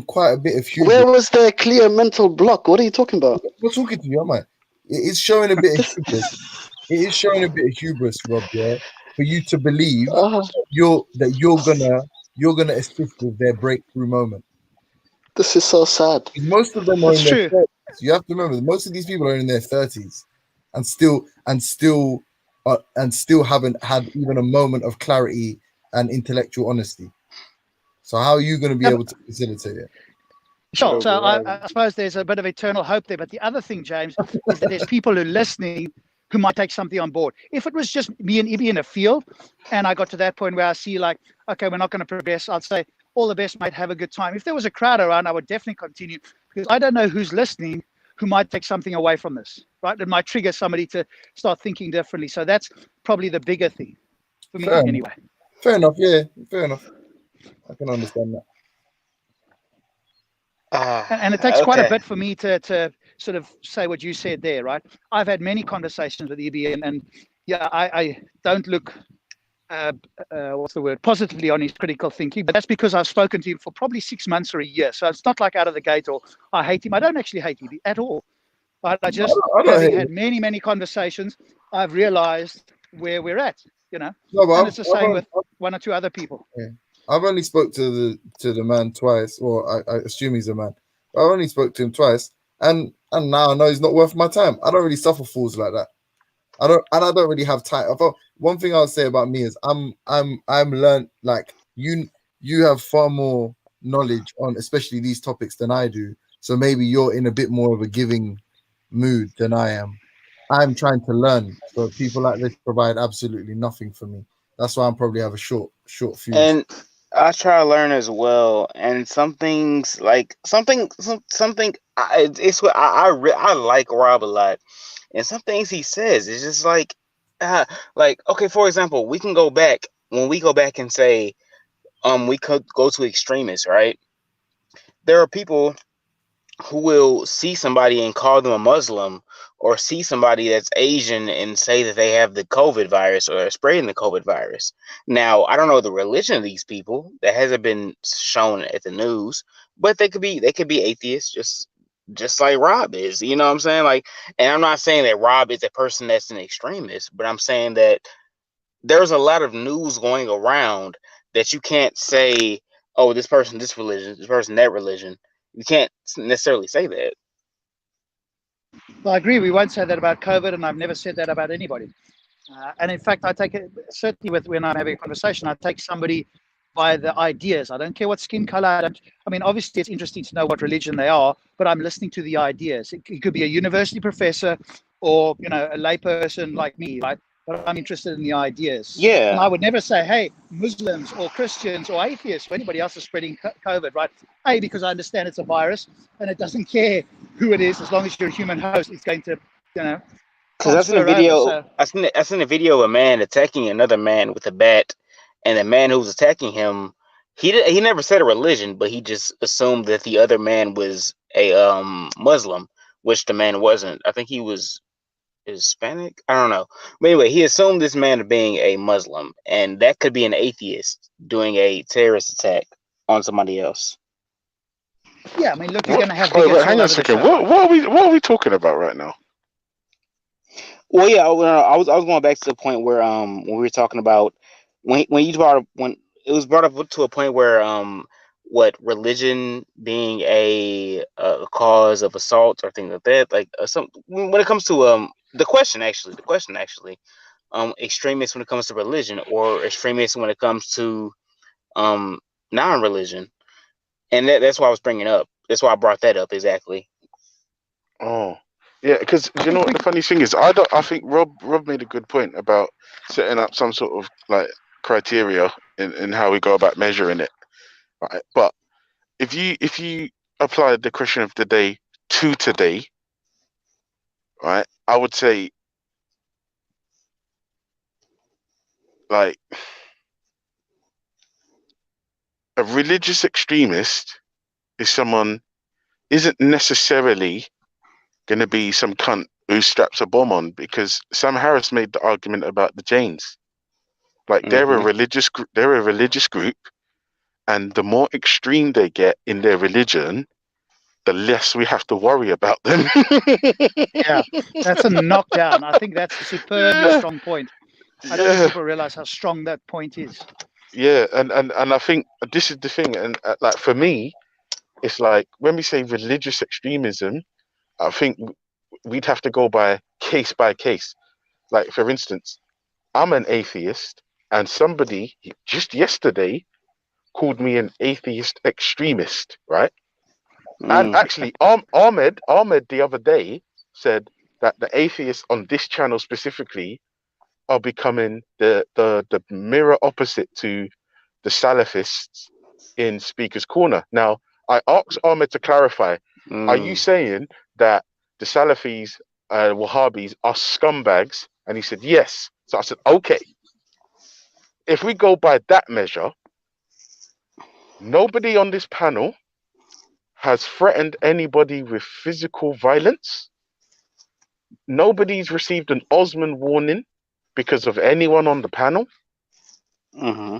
B: quite a bit of hubris.
F: Where was the clear mental block? What are you talking about?
B: We're talking to you, am I? It is showing a bit of hubris. It is showing a bit of hubris, Rob, yeah, for you to believe you're gonna assist with their breakthrough moment.
F: This is so sad.
B: Most of them are in their 30s. You have to remember, most of these people are in their 30s and still haven't had even a moment of clarity and intellectual honesty. So how are you going to be able to facilitate it?
C: Sure. So I suppose there's a bit of eternal hope there. But the other thing, James, is that there's people who are listening who might take something on board. If it was just me and Ibi in a field and I got to that point where I see like, okay, we're not going to progress, I'd say, all the best, mate, have a good time. If there was a crowd around, I would definitely continue, because I don't know who's listening who might take something away from this, right? It might trigger somebody to start thinking differently. So that's probably the bigger thing for me anyway.
B: Fair enough. Yeah, fair enough. I can understand
C: that. And it takes quite a bit for me to sort of say what you said there, right? I've had many conversations with EB, and yeah, I don't look, positively on his critical thinking, but that's because I've spoken to him for probably 6 months or a year. So it's not like out of the gate or I hate him. I don't actually hate EB at all. But having had many conversations, I've realized where we're at, and it's the same with one or two other people.
B: Yeah. I've only spoke to the man twice. Well, I assume he's a man. But I only spoke to him twice, and now I know he's not worth my time. I don't really suffer fools like that. I don't really have time. One thing I'll say about me is I'm learned, like you have far more knowledge on especially these topics than I do. So maybe you're in a bit more of a giving mood than I am. I'm trying to learn. So people like this provide absolutely nothing for me. That's why I probably have a short fuse.
E: And I try to learn as well. And some things like something. It's what I like Rob a lot. And some things he says is just like okay, for example, we can go back when we go back and say we could go to extremists, right? There are people who will see somebody and call them a Muslim, or see somebody that's Asian and say that they have the COVID virus or are spreading the COVID virus. Now, I don't know the religion of these people. That hasn't been shown at the news, but they could be atheists, just like Rob is. You know what I'm saying? Like, and I'm not saying that Rob is a person that's an extremist, but I'm saying that there's a lot of news going around that you can't say, oh, this person this religion, this person that religion. You can't necessarily say that.
C: Well, I agree. We won't say that about COVID, and I've never said that about anybody. And in fact, I take it certainly with when I'm having a conversation, I take somebody by the ideas. I don't care what skin color. I mean, obviously, it's interesting to know what religion they are, but I'm listening to the ideas. It could be a university professor, or a layperson like me, right? But I'm interested in the ideas. And I
E: Yeah,
C: would never say, hey, Muslims or Christians or atheists or anybody else is spreading COVID, right? A, because I understand it's a virus and it doesn't care who it is, as long as you're a human host, it's going to,
E: because I seen a
C: transfer over.
E: video.
C: So
E: I seen a video of a man attacking another man with a bat, and the man who was attacking him, he never said a religion, but he just assumed that the other man was a Muslim, which the man wasn't. I think he was Hispanic. I don't know. But anyway, he assumed this man being a Muslim, and that could be an atheist doing a terrorist attack on somebody else.
C: yeah, I mean, look, you're
G: What?
C: going to have
G: Wait,
C: bigots
G: hang
C: all
G: on a
C: over the
G: second.
C: show, right?
G: What are we talking about right now?
E: Well, yeah, I was going back to the point where when we were talking about when you brought up when it was brought up to a point where what religion being a cause of assault or things like that, like some when it comes to the question actually extremists when it comes to religion, or extremists when it comes to um non-religion. And that's why I was bringing up, that's why I brought that up exactly.
G: Oh, yeah. Because you know what the funny thing is, I think Rob made a good point about setting up some sort of like criteria in how we go about measuring it, right? But if you apply the question of the day to today, right? I would say like a religious extremist is someone isn't necessarily going to be some cunt who straps a bomb on, because Sam Harris made the argument about the Jains. Like
E: Hmm.
G: they're a religious group, and the more extreme they get in their religion, the less we have to worry about them.
C: Yeah, that's a knockdown. I think that's a superbly
G: yeah,
C: strong point. I don't think
G: yeah,
C: people realize how strong that point is.
G: yeah, and I think this is the thing, and like for me, it's like when we say religious extremism, I think we'd have to go by case. Like for instance, I'm an atheist, and somebody just yesterday called me an atheist extremist, right? And
E: Mm.
G: actually, Ahmed the other day said that the atheists on this channel specifically are becoming the mirror opposite to the Salafists in Speaker's Corner. Now, I asked Ahmed to clarify: are you
E: Mm.
G: saying that the Salafis, Wahhabis, are scumbags? And he said yes. So I said, okay. If we go by that measure, nobody on this panel has threatened anybody with physical violence. Nobody's received an Osman warning because of anyone on the panel.
E: Hmm.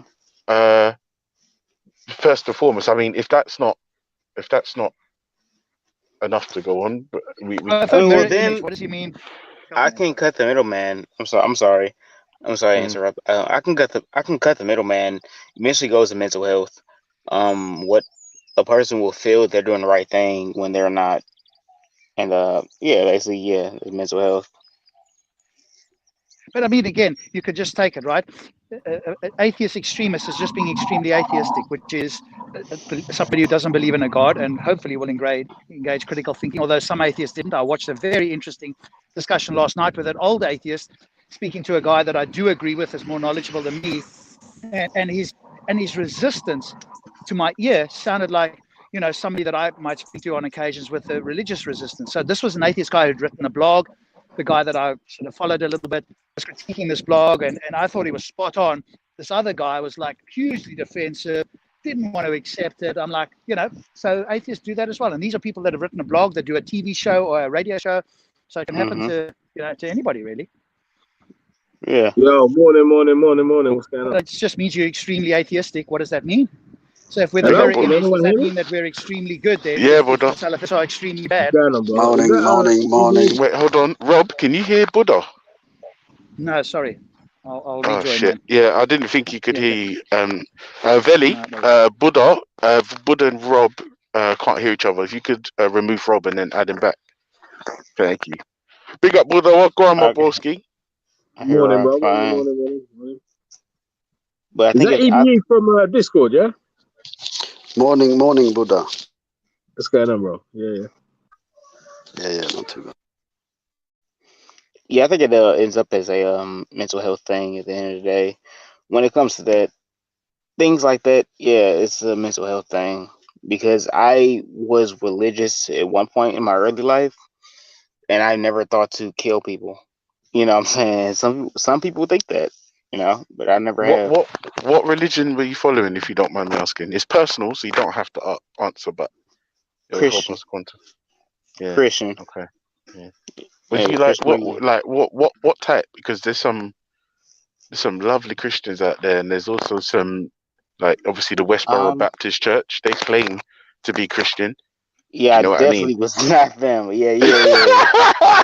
G: Uh, First and foremost, I mean, if that's not enough to go on, but we
C: I
E: I
C: thought
E: mean, well
C: mirror image.
E: then
C: What does he mean?
E: I can cut the middleman. I'm sorry to
G: mm,
E: interrupt. I can cut the middleman. Eventually goes to mental health. What a person will feel they're doing the right thing when they're not, and yeah, basically, yeah, it's mental health.
C: But I mean, again, you could just take it, right? Atheist extremist is just being extremely atheistic, which is somebody who doesn't believe in a God and hopefully will engage critical thinking. Although some atheists didn't. I watched a very interesting discussion last night with an old atheist, speaking to a guy that I do agree with is more knowledgeable than me, and his resistance to my ear sounded like, you know, somebody that I might speak to on occasions with a religious resistance. So this was an atheist guy who'd written a blog. The guy that I sort of followed a little bit was critiquing this blog, and I thought he was spot on. This other guy was like hugely defensive, didn't want to accept it. I'm like, you know, so atheists do that as well. And these are people that have written a blog, that do a TV show or a radio show. So it can happen to, you know, to anybody really.
E: Yeah.
H: Yo, morning. What's going on?
C: It just means you're extremely atheistic. What does that mean? So if we're the
G: Hello,
C: very
G: bro.
C: image, does
H: Anyone
C: that
H: hear me?
C: mean that we're extremely good then?
G: Yeah,
C: If the
G: Buddha.
C: Salafists are extremely
H: What's
C: bad?
H: going on, bro?
F: Morning,
H: Is that,
F: morning.
G: Wait, hold on. Rob, can you hear Buddha?
C: No, sorry. I'll
G: Oh,
C: rejoin,
G: shit.
C: man.
G: Yeah, I didn't think he could
C: Yeah,
G: hear you. Veli,
C: no,
G: Buddha, Buddha and Rob can't hear each other. If you could remove Rob and then add him back. Thank you. Big up, Buddha. What go on, my
E: Okay.
G: broski?
E: I hear
H: morning,
E: Rob
H: bro.
E: fine.
H: Morning.
E: But I
H: Is
E: think
H: that
E: it's
H: EBE from Discord, yeah?
F: Morning, Buddha.
H: What's going on, bro? Yeah.
F: Yeah, not too bad.
E: yeah, I think it ends up as a mental health thing at the end of the day. When it comes to that, things like that, yeah, it's a mental health thing. Because I was religious at one point in my early life, and I never thought to kill people. You know what I'm saying? Some people think that, you know, but I never have.
G: What religion were you following, if you don't mind me asking? It's personal, so you don't have to answer, but it'll help
E: Christian.
G: us quantify. Yeah.
E: Christian.
G: Okay. Yeah.
E: Yeah,
G: Was you
E: Christian.
G: what type? Because there's some lovely Christians out there, and there's also some, like, obviously the Westboro Baptist Church. They claim to be Christian.
E: Yeah,
G: You
E: I
G: know what I mean?
E: definitely was not them. Yeah.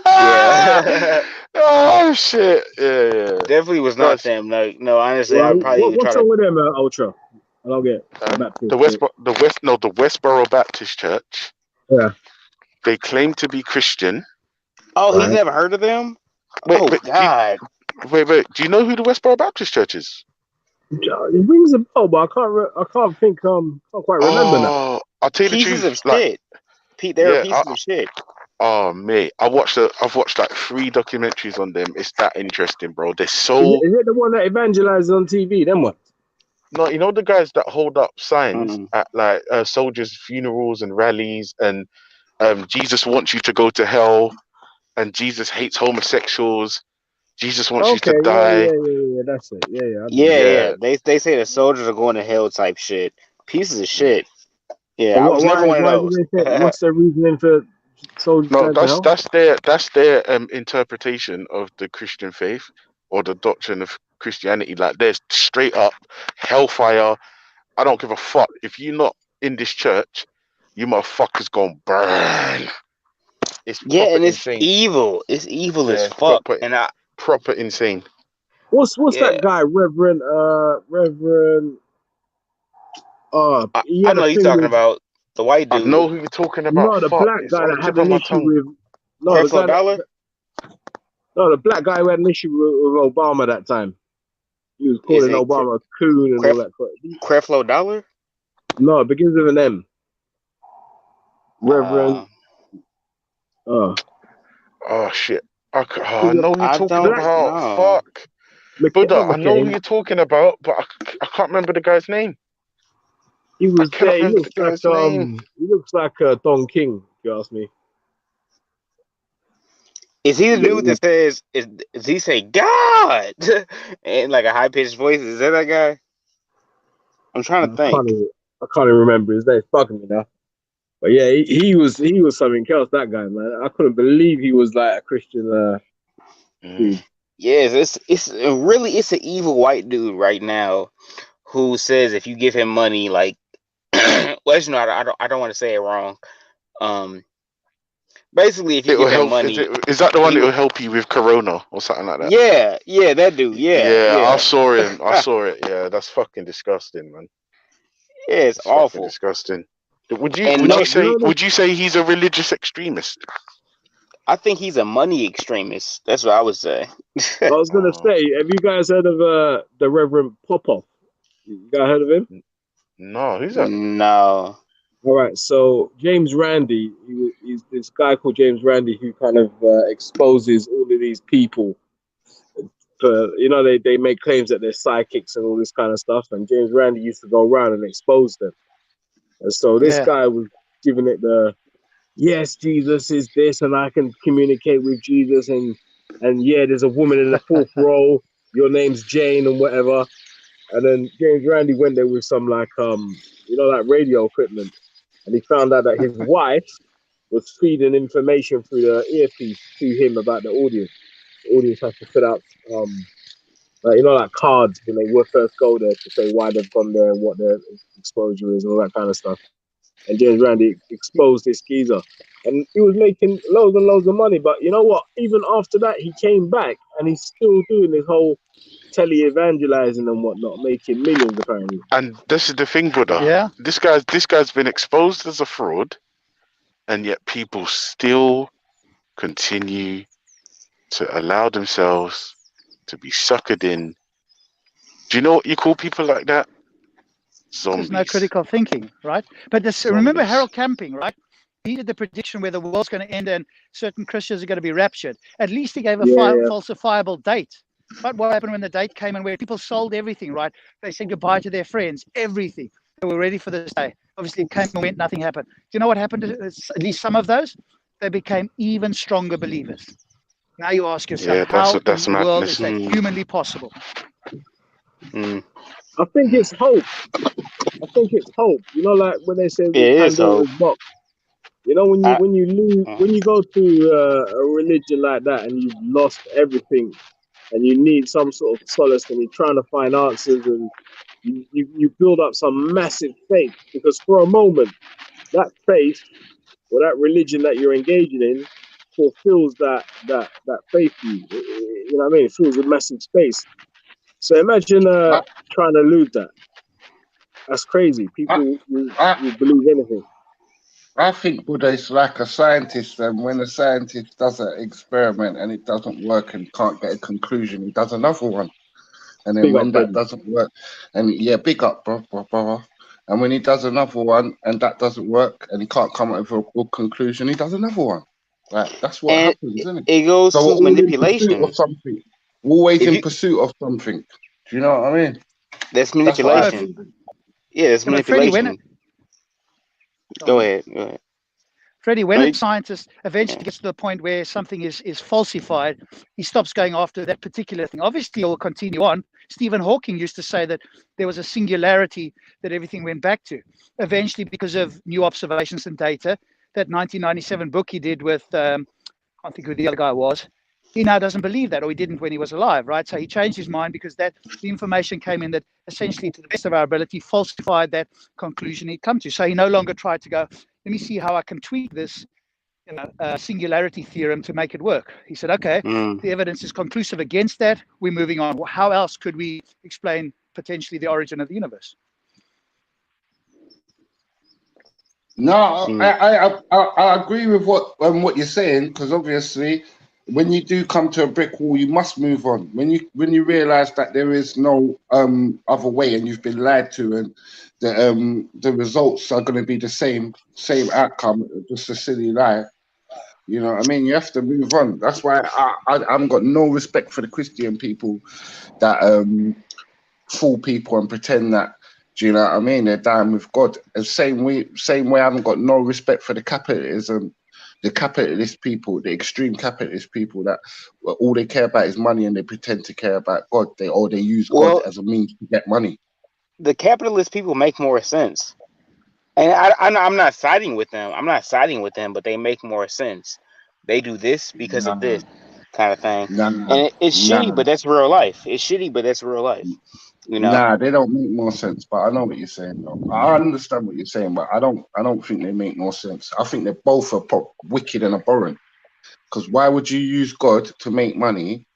E: Yeah.
G: Oh shit! Yeah.
E: Definitely was not
G: That's
E: them. No, honestly, I
H: Well,
E: would probably even try
H: what's
E: to.
H: wrong with them, Ultra? I don't get the Baptist.
G: the Westboro Baptist Church.
H: Yeah.
G: They claim to be Christian.
E: Oh, he's
H: Right.
E: never heard of them?
G: Wait,
E: Oh,
G: but
E: God.
G: wait. Do you know who the Westboro Baptist Church is?
H: It rings a bell, but I can't think. Can't quite remember now.
G: Oh, I'll tell you the
E: Pieces of
G: truth. Like,
E: shit. They were
G: yeah.
E: pieces of shit.
G: Oh mate, I've watched like 3 documentaries on them. It's that interesting, bro. They're so
H: Is it the one that evangelizes on TV? Them one?
G: no, you know the guys that hold up signs
E: Mm.
G: at like soldiers' funerals and rallies, and Jesus wants you to go to hell, and Jesus hates homosexuals. Jesus wants you
H: Okay.
G: to die.
H: Yeah. That's it. Yeah. I know.
E: Yeah.
G: Yeah.
E: They say the soldiers are going to hell type shit. Pieces of shit. Yeah,
H: But
E: I was never one of
H: why do
E: those.
H: they say? What's their reasoning for soldiers
G: No,
H: going to hell?
G: that's their interpretation of the Christian faith or the doctrine of Christianity. Like, there's straight up hellfire. I don't give a fuck if you're not in this church. You motherfuckers gonna burn. It's
E: Yeah,
G: proper
E: and it's
G: insane.
E: evil. It's evil as
G: Yeah,
E: fuck. And
G: proper insane.
H: What's
E: yeah,
H: that guy, Reverend? He
E: I
H: had a
E: know you're
H: thing
E: talking
H: with
E: about the white
G: I
E: dude,
G: know who you're talking about.
H: no the
G: Fuck,
H: black
G: it's
H: guy
G: on the
H: that
G: tip
H: had
G: of
H: an
G: my
H: issue
G: tongue.
H: with the
E: Creflo
H: guy
E: Dollar.
H: the black guy who had an issue with Obama that time. He was
E: Is
H: calling
E: it
H: Obama a coon and all that.
E: Creflo Dollar?
H: No, it begins with an M. Reverend.
G: Oh shit. I know who you're
E: I
G: talking
E: don't
H: Black
G: about.
E: know.
G: Fuck. Buddha, I know who
H: McCain.
G: you're talking about, but I can't remember the guy's name.
H: He
G: I
H: was
G: cannot
H: there. He
G: remember the
H: looks like
G: guy's name.
H: Don King, if you ask me.
E: Is he the dude that says is he say God in like a high pitched voice? Is that guy? I'm trying to think.
H: I can't even remember his name. Fucking me now. But yeah, he was something else. That guy, man, I couldn't believe he was like a Christian dude.
E: Yes, it's an evil white dude right now who says if you give him money, like, well, you know, I don't want to say it wrong. Basically, if you
G: It will
E: give him
G: help.
E: money,
G: Is that the one that will help you with Corona or something like that?
E: yeah, that dude,
G: Yeah, I
E: yeah,
G: saw him. I saw it. Yeah, that's fucking disgusting, man.
E: yeah, it's
G: It's fucking
E: awful.
G: disgusting. Would
E: And
G: you say he's a religious extremist?
E: I think he's a money extremist. That's what I would say.
H: I was gonna say, have you guys heard of the Reverend Popoff? You guys heard of him?
G: No, who's that?
E: No.
H: All right, so James Randi, he's this guy called James Randi who kind of exposes all of these people they make claims that they're psychics and all this kind of stuff. And James Randi used to go around and expose them. And so this
C: Yeah.
H: guy was giving it the, yes, Jesus is this, and I can communicate with Jesus, and yeah, there's a woman in the fourth row. Your name's Jane and whatever. And then James Randi went there with some like like radio equipment, and he found out that his wife was feeding information through the earpiece to him about the audience. The audience has to fill out like cards when they first go there to say why they've gone there and what their exposure is and all that kind of stuff. And James Randi exposed this geezer, and he was making loads and loads of money. But you know what? Even after that, he came back and he's still doing his whole tele-evangelizing and whatnot, making millions apparently.
G: And this is the thing, brother.
C: Yeah.
G: This guy's been exposed as a fraud, and yet people still continue to allow themselves to be suckered in. Do you know what you call people like that? Zombies.
C: There's no critical thinking, right? But remember Harold Camping, right? He did the prediction where the world's going to end and certain Christians are going to be raptured. At least he gave a falsifiable date. But what happened when the date came and where people sold everything, right? They said goodbye to their friends, everything. They were ready for this day. Obviously, it came and went, nothing happened. Do you know what happened to at least some of those? They became even stronger believers. Now you ask yourself, how in the world is that humanly possible?
H: I think it's hope. You know, like when they say Pandora's box. You know, when you go to a religion like that and you've lost everything, and you need some sort of solace, and you're trying to find answers, and you build up some massive faith, because for a moment, that faith or that religion that you're engaging in fulfills that faith for you. You know what I mean? It fills a massive space. So imagine trying to lose that. That's crazy. People will believe anything.
I: I think Buddha is like a scientist, and when a scientist does an experiment and it doesn't work and can't get a conclusion, he does another one. And then when that doesn't work, and big up, bro. And when he does another one and that doesn't work and he can't come up with a good conclusion, he does another one. Like, that's what happens, isn't it?
E: It goes to manipulation.
I: Of something. We're always in pursuit of something. Do you know what I mean?
E: That's manipulation. It's manipulation. Go ahead.
C: Freddie, when a scientist eventually gets to the point where something is falsified, he stops going after that particular thing. Obviously, it will continue on. Stephen Hawking used to say that there was a singularity that everything went back to. Eventually, because of new observations and data, that 1997 book he did with, I can't think who the other guy was, he now doesn't believe that, or he didn't when he was alive, right? So he changed his mind because the information came in that essentially, to the best of our ability, falsified that conclusion he'd come to. So he no longer tried to go, let me see how I can tweak this singularity theorem to make it work. He said, okay, the evidence is conclusive against that. We're moving on. How else could we explain potentially the origin of the universe?
I: No, I agree with what you're saying, because obviously, when you do come to a brick wall, you must move on. When you realise that there is no other way, and you've been lied to, and the results are going to be the same outcome, just a silly lie. You know what I mean? You have to move on. That's why I've got no respect for the Christian people that fool people and pretend that. Do you know what I mean? They're down with God. The same way I haven't got no respect for the capitalism, the capitalist people, the extreme capitalist people that all they care about is money and they pretend to care about God. They use God as a means to get money.
E: The capitalist people make more sense. And I'm not siding with them. But they make more sense. They do this because of this kind of thing. And it's shitty, but that's real life. You know?
I: Nah, they don't make more sense. But I know what you're saying, though. I understand what you're saying, but I don't think they make more sense. I think they're both wicked and abhorrent. Because why would you use God to make money,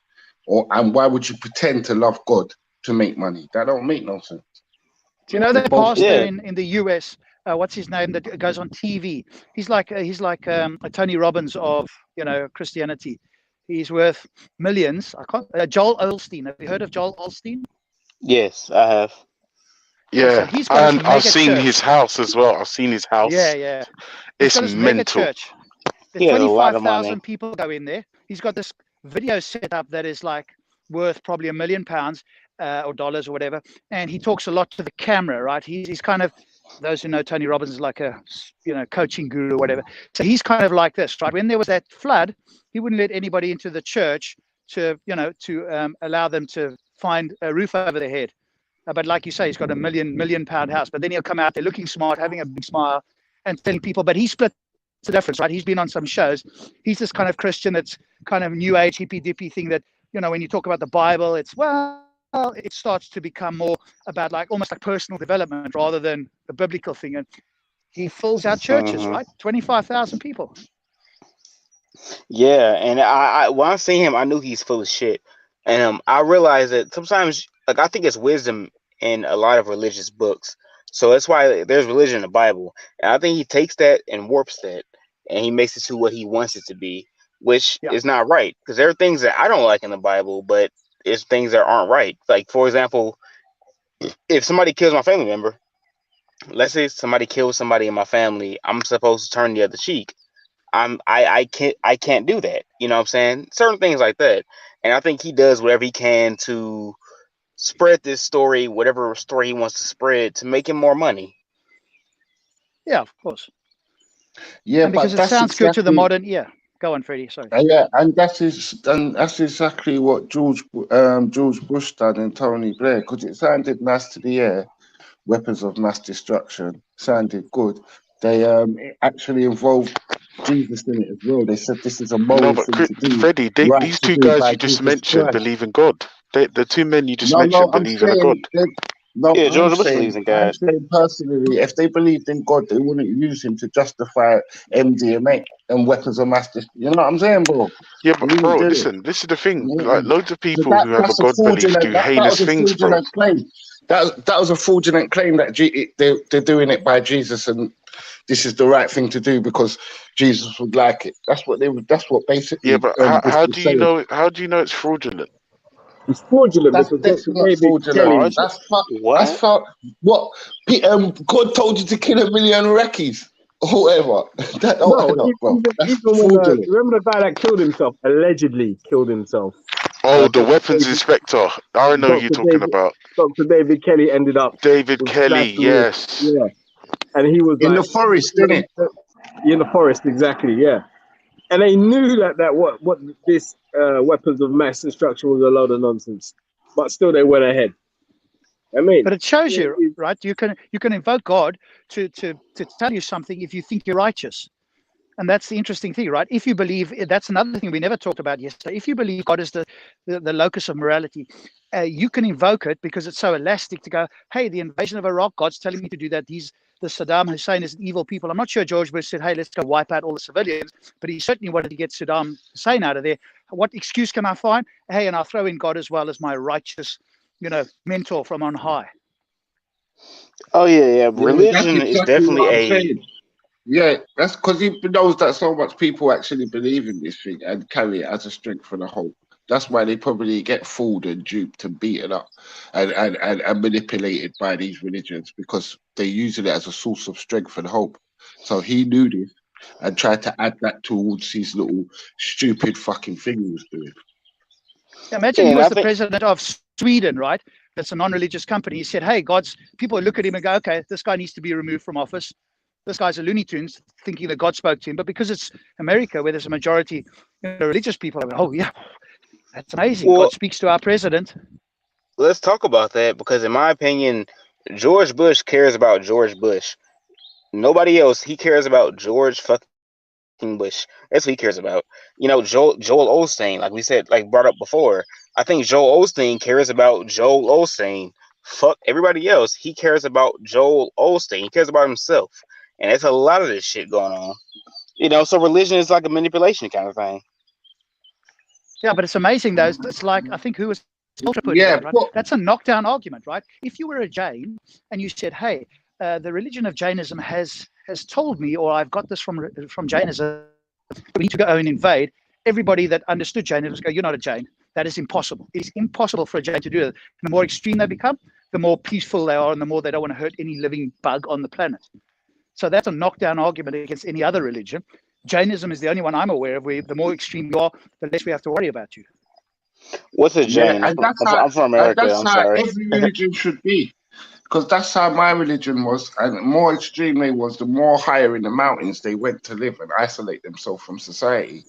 I: and why would you pretend to love God to make money? That don't make no sense.
C: Do you know that pastor in the US? What's his name that goes on TV? He's like a Tony Robbins of Christianity. He's worth millions. Joel Osteen. Have you heard of Joel Osteen?
E: Yes, I have.
G: Yeah,
C: so
G: and I've seen his house as well. I've seen his house.
C: Yeah.
G: It's mental.
C: Church. There's 25,000 people go in there. He's got this video set up that is like worth probably £1 million or dollars or whatever, and he talks a lot to the camera, right? He's kind of, those who know Tony Robbins is like a coaching guru or whatever. So he's kind of like this, right? When there was that flood, he wouldn't let anybody into the church to allow them to find a roof over their head. But like you say, he's got £1 million house. But then he'll come out there looking smart, having a big smile, and telling people. But he split the difference, right? He's been on some shows. He's this kind of Christian that's kind of new age hippy dippy thing that, when you talk about the Bible, it starts to become more about like almost like personal development rather than the biblical thing. And he fills out churches, right? 25,000 people.
E: Yeah, and I when I see him, I knew he's full of shit. And I realized that sometimes, like, I think it's wisdom in a lot of religious books. So that's why there's religion in the Bible. And I think he takes that and warps that, and he makes it to what he wants it to be, which is not right. Because there are things that I don't like in the Bible, but it's things that aren't right. Like, for example, if somebody kills my family member, let's say somebody kills somebody in my family, I'm supposed to turn the other cheek. I can't do that. You know what I'm saying? Certain things like that. And I think he does whatever he can to spread this story, whatever story he wants to spread, to make him more money.
C: Yeah, of course.
I: Yeah,
C: and because
I: but
C: it
I: that's
C: sounds good to the
I: exactly.
C: modern. Yeah, go on, Freddie. Sorry.
I: Yeah, and that's exactly what George Bush done and Tony Blair, because it sounded nice to the air. Weapons of mass destruction sounded good. They it actually involved Jesus in it as well. They said this is a
G: No,
I: moral
G: but
I: thing to do,
G: Freddie,
I: right
G: these
I: to
G: two
I: do
G: guys
I: by
G: you just
I: Jesus
G: mentioned
I: Christ.
G: believe in God. The two men you just
I: No,
G: mentioned
I: I'm
G: believe in a God.
I: saying that. No,
E: Yeah, George Bush believes in
I: I'm
E: God.
I: saying personally, if they believed in God, they wouldn't use him to justify MDMA and weapons of mass destruction. You know what I'm saying, bro?
G: Yeah,
I: They
G: but
I: wouldn't
G: bro,
I: do it.
G: listen, this is the thing. Like
I: Mm.
G: loads of
I: So
G: people who have a
I: that's a
G: God belief
I: fraudulent.
G: do
I: That
G: heinous
I: was a
G: things, bro.
I: fraudulent claim. That was a fraudulent claim that they're doing it by Jesus and this is the right thing to do because Jesus would like it. That's what they would. That's what
G: Yeah,
I: basically
G: but
I: Bush
G: how
I: was
G: do you
I: saying.
G: know? How do you know it's fraudulent?
H: It's fraudulent
I: That's
H: because Dr.
I: definitely not
H: David
I: fraudulent.
H: Kelly.
E: What?
I: That's
E: What?
I: what God told you to kill 1 million Iraqis or whatever. That don't
H: No,
I: add up, bro. That's
H: even when
I: fraudulent.
H: remember the guy that killed himself, allegedly killed himself.
G: Oh, the
H: Dr.
G: weapons
H: David,
G: inspector. I know who you're
H: Dr.
G: talking
H: David,
G: about.
H: Dr. David Kelly ended up
G: David
H: with
G: Kelly,
H: slashed with,
G: yes.
H: yeah, and he was
I: In
H: like,
I: the forest, innit?
H: in the forest, exactly, yeah. And they knew that what this weapons of mass destruction was a load of nonsense, but still they went ahead. I mean,
C: But it shows you, right? You can invoke God to tell you something if you think you're righteous. And that's the interesting thing, right? If you believe, that's another thing we never talked about yesterday. If you believe God is the locus of morality, you can invoke it because it's so elastic to go, hey, the invasion of Iraq, God's telling me to do that. The Saddam Hussein is evil people. I'm not sure George Bush said, hey, let's go wipe out all the civilians, but he certainly wanted to get Saddam Hussein out of there. What excuse can I find? Hey, and I'll throw in God as well as my righteous, mentor from on high.
E: Oh yeah.
I: Yeah, that's
E: Religion is
I: exactly
E: definitely
I: what I'm
E: a
I: saying. Yeah, that's because he knows that so much people actually believe in this thing and carry it as a strength and a hope. That's why they probably get fooled and duped and beaten up and manipulated by these religions because they're using it as a source of strength and hope. So he knew this and tried to add that towards his little stupid fucking thing he was doing.
C: Imagine
E: yeah.
C: he
E: And
C: was
E: I
C: the
E: think
C: president of Sweden, right? That's a non-religious company. He said, hey, people look at him and go, okay, this guy needs to be removed from office. This guy's a Looney Tunes, thinking that God spoke to him. But because it's America, where there's a majority religious people, oh, yeah, that's amazing.
E: well,
C: God speaks to our president.
E: let's talk about that because in my opinion, George Bush cares about George Bush. Nobody else. He cares about George fucking Bush. That's what he cares about. Joel Osteen, like we said, like brought up before. I think Joel Osteen cares about Joel Osteen. Fuck everybody else. He cares about Joel Osteen. He cares about himself. And there's a lot of this shit going on. So religion is like a manipulation kind of thing.
C: Yeah, but it's amazing, though. It's like, I think who was put it
I: Yeah,
C: out, right?
I: but
C: That's a knockdown argument, right? If you were a Jain and you said, hey, the religion of Jainism has told me, or I've got this from Jainism, we need to go and invade. Everybody that understood Jainism go, you're not a Jain. That is impossible. It is impossible for a Jain to do it. The more extreme they become, the more peaceful they are, and the more they don't want to hurt any living bug on the planet. So that's a knockdown argument against any other religion. Jainism is the only one I'm aware of where the more extreme you are, the less we have to worry about you.
E: What's a
I: Yeah,
E: Jain?
I: and
E: I'm from America.
I: that's
E: I'm
I: how
E: sorry.
I: every religion should be. Because that's how my religion was, and the more extreme they was, the more higher in the mountains they went to live and isolate themselves from society.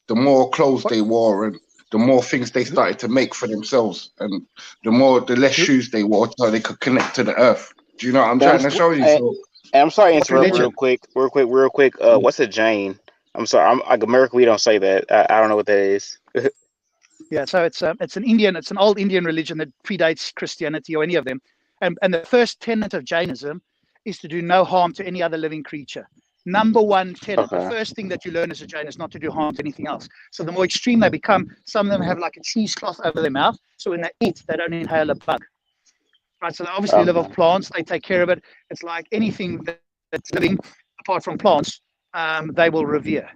I: The more clothes
C: What?
I: they wore, and the more things they started to make for themselves, and the less
C: Who-
I: shoes they wore, so they could connect to the earth. Do you know what I'm
E: And
I: trying to show you?
E: I,
I: So
E: and I'm sorry to
C: What
E: interrupt
C: religion?
E: real quick. What's a Jain? I'm sorry. I'm like America. We don't say that. I don't know what that is.
C: Yeah, so it's an old Indian religion that predates Christianity or any of them, and the first tenet of Jainism is to do no harm to any other living creature. Number one tenet. The
E: Okay.
C: first thing that you learn as a Jain is not to do harm to anything else. So the more extreme they become, some of them have like a cheesecloth over their mouth, so when they eat, they don't inhale a bug. Right. So they obviously live off
E: Okay.
C: plants. They take care of it. It's like anything that's living apart from plants, they will revere.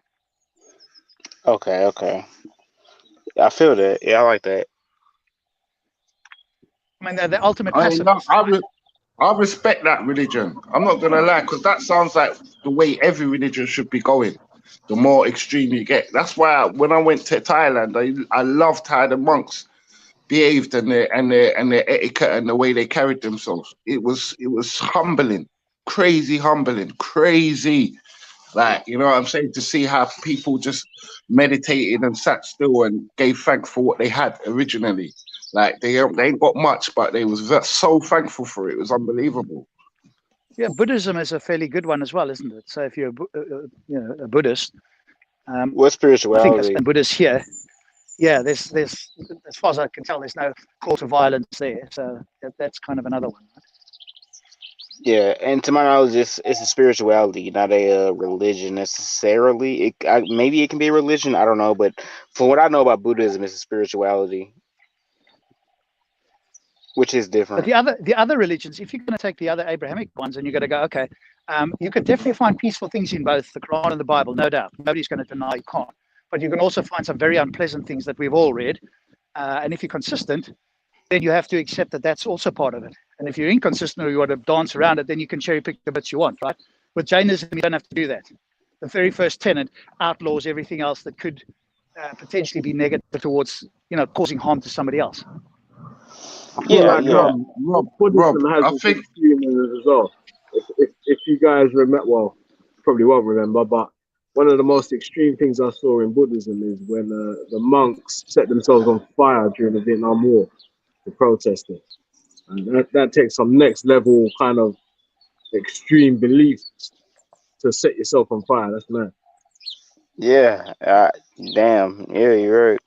E: Okay. Okay. I feel that. Yeah, I like that.
C: I mean, they're the ultimate
I: I know
C: pacifists, right?
I: I respect that religion. I'm not gonna lie, because that sounds like the way every religion should be going. The more extreme you get. That's why when I went to Thailand, I loved how the monks behaved and their etiquette and the way they carried themselves. It was humbling, crazy humbling, crazy. Like, you know what I'm saying? To see how people just meditated and sat still and gave thanks for what they had originally. Like they ain't got much, but they was so thankful for it. It was unbelievable.
C: Yeah, Buddhism is a fairly good one as well, isn't it? So if you're a Buddhist,
E: What
C: I think as
E: spirituality?
C: and Buddhists here, yeah, there's as far as I can tell, there's no call to violence there. So that's kind of another one. Right?
E: Yeah, and to my knowledge, it's a spirituality, not a religion necessarily. Maybe it can be a religion. I don't know, but from what I know about Buddhism, it's a spirituality, which is
C: But
E: different.
C: the other religions, if you're going to take the other Abrahamic ones and you're going to go, okay, you could definitely find peaceful things in both the Quran and the Bible, no doubt. Nobody's going to deny you can't. But you can also find some very unpleasant things that we've all read. And if you're consistent, then you have to accept that that's also part of it. And if you're inconsistent or you want to dance around it, then you can cherry pick the bits you want, right? With Jainism, you don't have to do that. The very first tenet outlaws everything else that could potentially be negative towards, causing harm to somebody else.
H: I feel
E: Yeah,
H: like
E: yeah.
I: Rob,
H: Buddhism has
I: I
H: its
I: think
H: extremism as well. If you guys remember, well, probably won't remember, but one of the most extreme things I saw in Buddhism is when the monks set themselves on fire during the Vietnam War to protest it. And that takes some next level kind of extreme beliefs to set yourself on fire. That's mad.
E: Yeah. Damn. Yeah, you're right.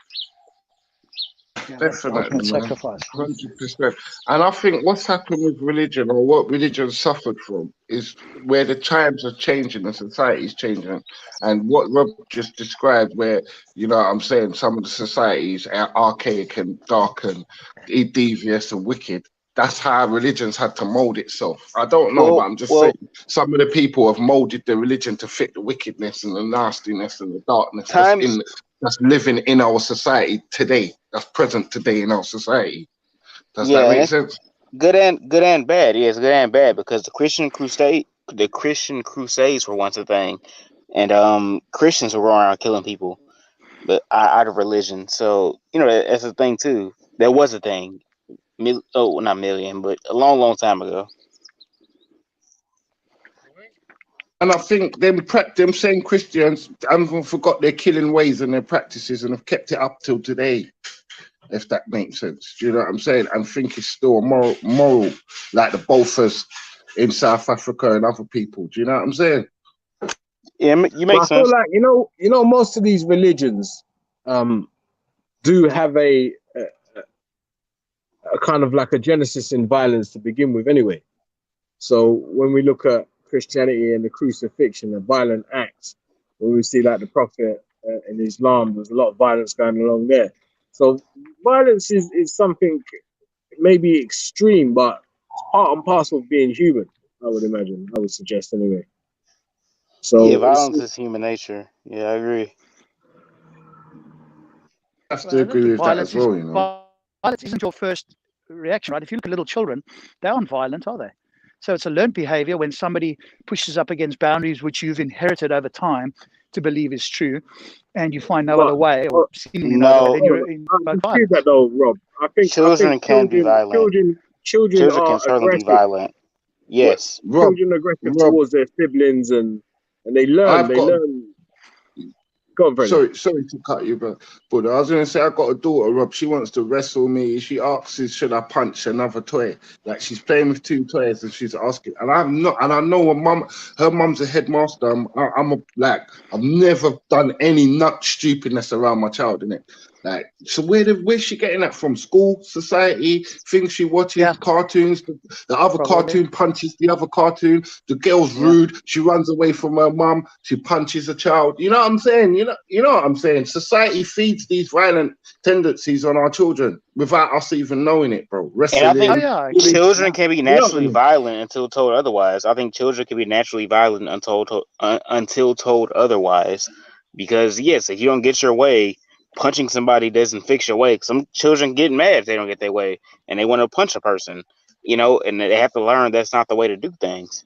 C: Yeah, that's the
I: definitely,
C: ultimate
I: man.
C: sacrifice.
I: 100%. And I think what's happened with religion, or what religion suffered from, is where the times are changing and society is changing. And what Rob just described, where, you know what I'm saying, some of the societies are archaic and dark and devious and wicked. That's how religions had to mold itself. I don't know, but
E: Well,
I: I'm just saying
E: well,
I: some of the people have molded the religion to fit the wickedness and the nastiness and the darkness
E: times.
I: that's living in our society today, that's present today in our society. Does that
E: Yeah, and
I: make
E: it's
I: sense?
E: good and bad. Yeah, it's good and bad because the Christian Crusades were once a thing, and Christians were going around killing people, but out of religion. So that's a thing too. That was a thing. Not million, but a long, long time ago.
I: And I think them same Christians haven't forgot their killing ways and their practices and have kept it up till today, if that makes sense. Do you know what I'm saying? And think it's still moral, like the Bofors in South Africa and other people. Do you know what I'm saying?
E: Yeah, you
H: But
E: make
H: I feel
E: sense.
H: like most of these religions do have a kind of like a genesis in violence to begin with, anyway. So when we look at Christianity and the crucifixion, the violent acts, when we see like the Prophet in Islam, there's a lot of violence going along there. So violence is something maybe extreme, but it's part and parcel of being human. I would imagine. I would suggest anyway.
E: Yeah,
H: So it's
E: violence is human nature. Yeah, I agree.
I: I have
C: Well,
I: to
C: I don't
I: agree
C: think
I: with that as well, you know.
C: violence isn't your first reaction, right? If you look at little children, they aren't violent, are they? So it's a learned behavior when somebody pushes up against boundaries which you've inherited over time. to believe is true, and you find no
H: But
C: other way,
H: uh,
C: or seemingly no other way, then
E: No,
C: you're
H: I
C: invoke
H: see that
C: violence.
H: though, Rob. I think
E: children can be violent.
H: children
E: Children
H: are
E: can certainly be
H: aggressive.
E: violent.
H: What
E: Yes.
I: Rob,
H: children are aggressive
I: Rob,
H: towards their siblings, and they learn.
I: I've
H: They
I: got
H: learn. Go on, Freddie.
I: sorry to cut you, but I was gonna say I got a daughter, Rob. She wants to wrestle me. She asks, "Should I punch another toy?" Like she's playing with two toys, and she's asking. And I'm not. And I know her mum's a headmaster. I've never done any nut stupidness around my child, innit? Like, so where's she getting that from? School, society, things she watches,
C: Yeah,
I: cartoons. The other
C: probably.
I: cartoon punches the other cartoon. The girl's
C: Yeah.
I: rude. She runs away from her mum. She punches a child. You know what I'm saying? You know what I'm saying? Society feeds these violent tendencies on our children without us even knowing it, bro.
E: And I
C: Oh
E: think
I: Wrestling,
C: yeah,
I: bullying.
E: children
C: yeah.
E: can be
I: You know what I
E: naturally
I: mean?
E: violent until told otherwise. I think children can be naturally violent until told otherwise. Because yes, if you don't get your way, punching somebody doesn't fix your way. Some children get mad if they don't get their way, and they want to punch a person. And they have to learn that's not the way to do things.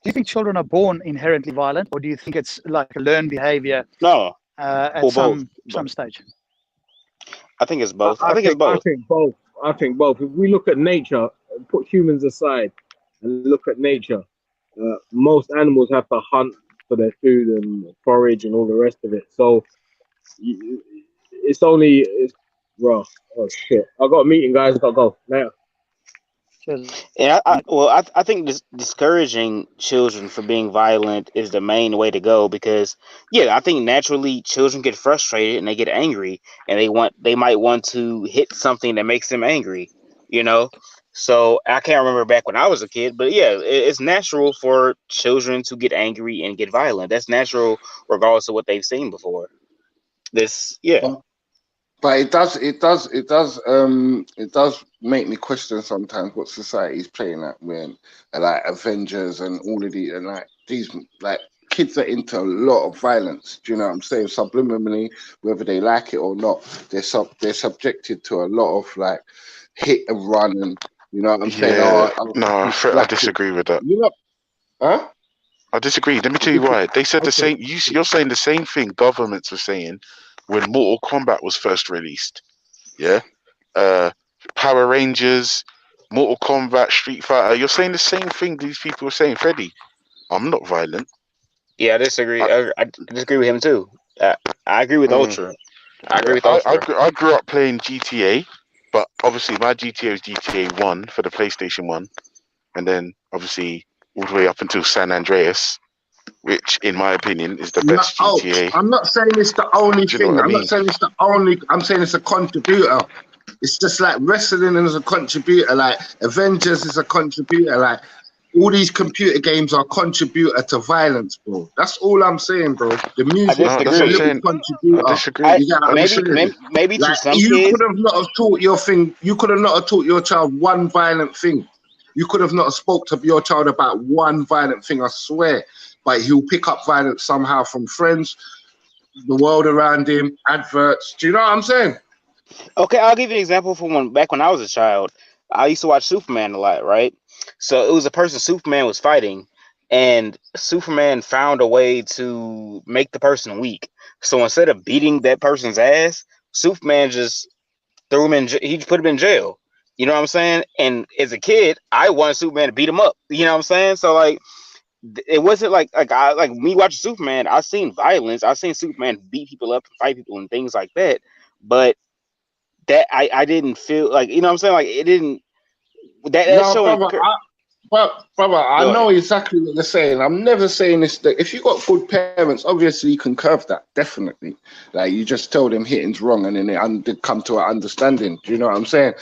C: Do you think children are born inherently violent, or do you think it's like a learned behavior
E: No,
C: at
E: or both.
C: some stage?
E: I think it's
H: I,
E: both. I
H: I
E: think it's
H: think I
E: both.
H: think both. I think both. If we look at nature, put humans aside, and look at nature, most animals have to hunt for their food and forage and all the rest of it. So it's raw. Oh shit! I got a meeting, guys. Gotta go now.
C: Cheers.
E: And I think discouraging children from being violent is the main way to go because, yeah, I think naturally children get frustrated and they get angry and they might want to hit something that makes them angry, you know. So I can't remember back when I was a kid, but yeah, it's natural for children to get angry and get violent. That's natural, regardless of what they've seen before. Yeah.
I: But it does make me question sometimes what society's playing at when like Avengers and all of these and like these like kids are into a lot of violence. Do you know what I'm saying? Subliminally, whether they like it or not, they're subjected to a lot of like hit and run and you know what I'm saying?
G: Yeah,
I: Oh,
G: no, I
I: slap it.
G: disagree with that.
I: You know, huh?
G: I disagree. Let me
I: You
G: tell you
I: dis-
G: why. They said the
I: Okay.
G: same. You're saying the same thing governments were saying when Mortal Kombat was first released. Yeah. Uh, Power Rangers, Mortal Kombat, Street Fighter. You're saying the same thing these people are saying, Freddy. I'm not violent.
E: Yeah, I disagree.
G: I,
E: I disagree with him too. I agree with
G: mm,
E: Ultra. I agree with
G: I,
E: Ultra.
G: I grew up playing GTA, but obviously my GTA was GTA 1 for the PlayStation 1, and then obviously all the way up until San Andreas, which in my opinion is the
I: No,
G: best GTA.
I: I'm not saying it's the only
G: Do you know
I: thing.
G: what I
I: I'm not
G: mean?
I: saying it's the only. I'm saying it's a contributor. It's just like wrestling is a contributor. Like Avengers is a contributor. Like all these computer games are a contributor to violence, bro. That's all I'm saying, bro. The
E: I
I: music
G: No,
I: is
G: that's
I: a
G: what I'm
E: disagree.
I: little
G: saying. I
I: contributor.
G: disagree.
E: I
I: You get what I'm
E: maybe
I: saying?
E: maybe to
I: Like
E: some
I: you
E: kids.
I: could have not have taught your thing. You could have not have taught your child one violent thing. You could have not have spoke to your child about one violent thing. I swear. But he'll pick up violence somehow from friends, the world around him, adverts. Do you know what I'm saying?
E: Okay, I'll give you an example from when I was a child. I used to watch Superman a lot, right? So it was a person Superman was fighting, and Superman found a way to make the person weak. So instead of beating that person's ass, Superman just threw him in. He put him in jail. You know what I'm saying? And as a kid, I wanted Superman to beat him up. You know what I'm saying? So like, it wasn't like me watching Superman. I seen violence. I seen Superman beat people up, fight people, and things like that. But that I didn't feel like, you know what I'm saying, like it didn't that
I: No,
E: showing.
I: brother. Brother, I
E: Go
I: know
E: ahead.
I: exactly what you're saying. I'm never saying this. That if you got good parents, obviously you can curve that. Definitely, like you just tell them hitting's wrong, and then they come to an understanding. Do you know what I'm saying?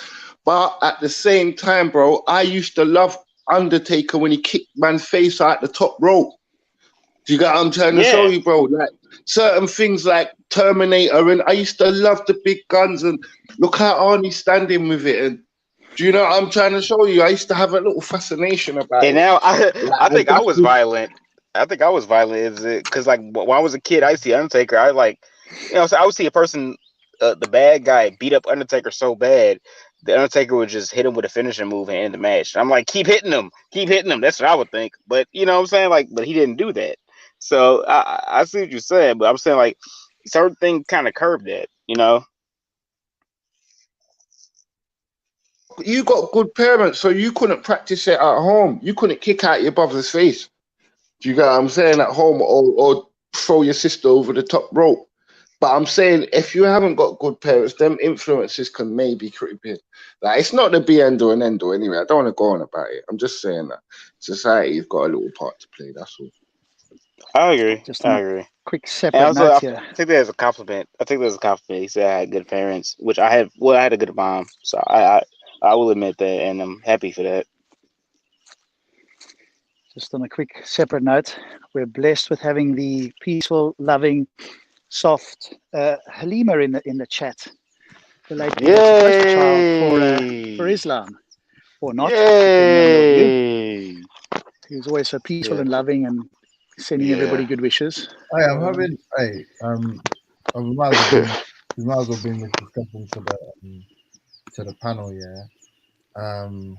I: But at the same time, bro, I used to love Undertaker when he kicked man's face out the top rope. Do you get what I'm trying to show
E: Yeah,
I: you, bro? Like certain things like Terminator, and I used to love the big guns and look how Arnie's standing with it. And do you know what I'm trying to show you? I used to have a little fascination about
E: and
I: it.
E: now I
I: Like,
E: I
I: and
E: think I
I: that's
E: was
I: the-
E: violent. I think I was violent. Is it because like when I was a kid, I see Undertaker. I like, so I would see a person, the bad guy, beat up Undertaker so bad, the Undertaker would just hit him with a finishing move and end the match. I'm like, keep hitting him, keep hitting him. That's what I would think. But you know what I'm saying? Like, but he didn't do that. So I see what you're saying, but I'm saying like certain things kind of curb that, you know.
I: You got good parents, so you couldn't practice it at home. You couldn't kick out your brother's face. Do you get what I'm saying? At home, or throw your sister over the top rope. But I'm saying if you haven't got good parents, them influences can maybe creep in. Like it's not the be end or an end or anyway. I don't want to go on about it. I'm just saying that society's got a little part to play. That's all.
E: I agree.
C: Just on
E: I
C: a
E: agree.
C: quick
E: And
C: separate
E: also,
C: note
E: I
C: here.
E: think there's a compliment. I think there's a compliment. He said I had good parents, which I have. Well, I had a good mom, so I will admit that, and I'm happy for that.
C: Just on a quick separate note, we're blessed with having the peaceful, loving, soft Halima in the chat. The lady that's a poster child for
G: Yay!
C: Islam, or not, depending on your view.
G: Yay!
C: He was always so peaceful
G: Yeah,
C: and loving and sending everybody
G: yeah.
C: good wishes.
B: Hey, I'm having. Hey, we might as well bring this discussion to the panel. Yeah. Um,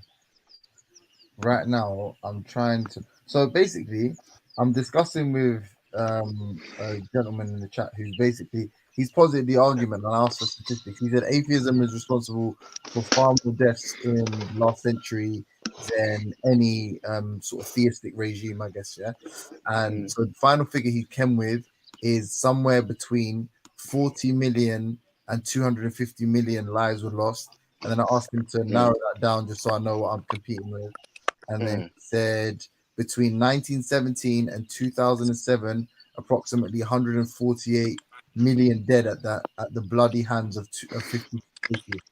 B: right now I'm trying to. So basically, I'm discussing with a gentleman in the chat who's basically he's posited the argument and asked for statistics. He said atheism is responsible for far more deaths in the last century than any sort of theistic regime, I guess. Yeah, and so the final figure he came with is somewhere between 40 million and 250 million lives were lost. And then I asked him to narrow that down just so I know what I'm competing with. And then he said between 1917 and 2007, approximately 148 million dead at the bloody hands of 50 atheists.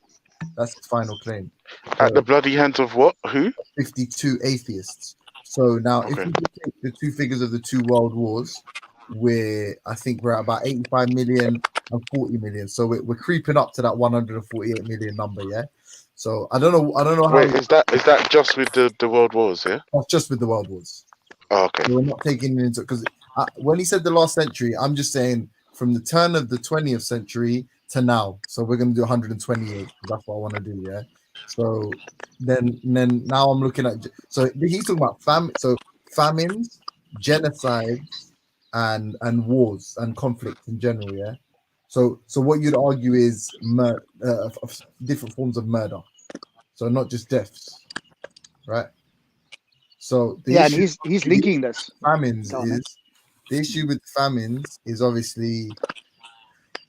B: That's his final claim.
G: At the
B: So
G: bloody hands of what? Who?
B: 52 atheists. So now, if
G: Okay.
B: you take the two figures of the two world wars, I think we're at about 85 million and 40 million. So we're creeping up to that 148 million number. Yeah. So I don't know how
G: Wait, is that just with the world wars? Yeah.
B: that's just with the world wars.
G: Oh, okay.
B: We're not taking it into because when he said the last century, I'm just saying from the turn of the 20th century to now. So we're going to do 128. That's what I want to do. Yeah. So then now I'm looking at so he's talking about famines, genocides, and wars and conflicts in general. Yeah. So what you'd argue is different forms of murder. So not just deaths, right? So the
C: Yeah, and
B: issue
C: he's linking this.
B: famines
C: Go on, man.
B: is the issue with famines is obviously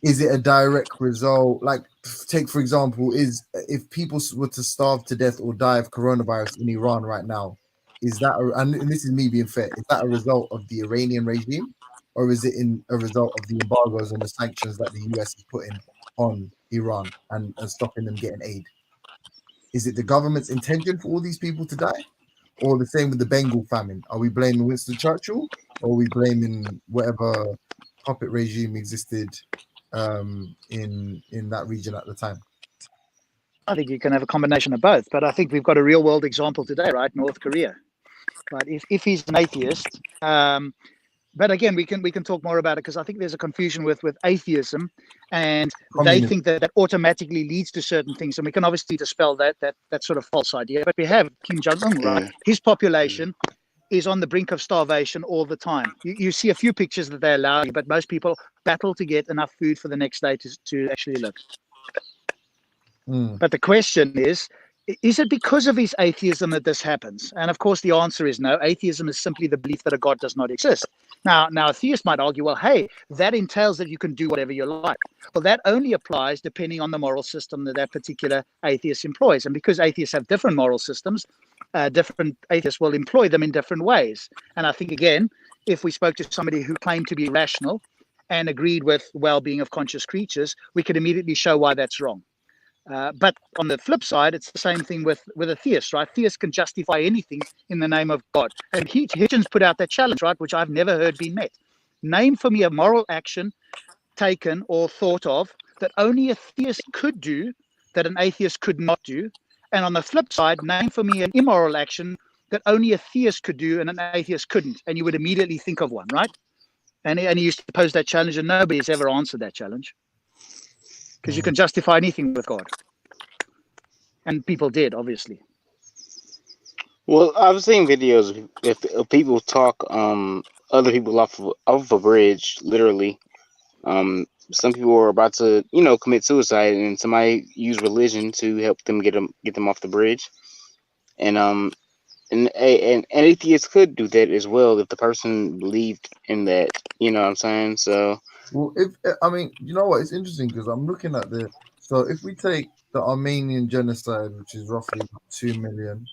B: is it a direct result like take for example is if people were to starve to death or die of coronavirus in Iran right now, is that and this is me being fair, is that a result of the Iranian regime or is it in a result of the embargoes and the sanctions that the US is putting on Iran and stopping them getting aid? Is it the government's intention for all these people to die? Or the same with the Bengal famine? Are we blaming Winston Churchill or are we blaming whatever puppet regime existed in that region at the time?
C: I think you can have a combination of both, but I think we've got a real world example today, right? North Korea, right? If he's an atheist, but again, we can talk more about it because I think there's a confusion with atheism, and they
B: Communism.
C: think that automatically leads to certain things, and we can obviously dispel that sort of false idea. But we have Kim Jong Un, right? His population is on the brink of starvation all the time. You see a few pictures that they allow you, but most people battle to get enough food for the next day to actually live. But the question is it because of his atheism that this happens? And of course, the answer is no. Atheism is simply the belief that a God does not exist. Now, a theist might argue, well, hey, that entails that you can do whatever you like. Well, that only applies depending on the moral system that particular atheist employs. And because atheists have different moral systems, different atheists will employ them in different ways. And I think, again, if we spoke to somebody who claimed to be rational and agreed with well-being of conscious creatures, we could immediately show why that's wrong. But on the flip side, it's the same thing with a theist, right? Theists can justify anything in the name of God. And Hitchens put out that challenge, right, which I've never heard being met. Name for me a moral action taken or thought of that only a theist could do that an atheist could not do. And on the flip side, name for me an immoral action that only a theist could do and an atheist couldn't. And you would immediately think of one, right? And he used to pose that challenge, and nobody's ever answered that challenge. Because you can justify anything with God. And people did, obviously.
E: Well, I've seen videos if people talk other people off a bridge, literally. Some people are about to, commit suicide, and somebody use religion to help them get them off the bridge. And an atheist could do that as well if the person believed in that. You know what I'm saying? So
B: Well, if I mean, you know what? It's interesting because I'm looking at the. So if we take the Armenian genocide, which is roughly about 2 million,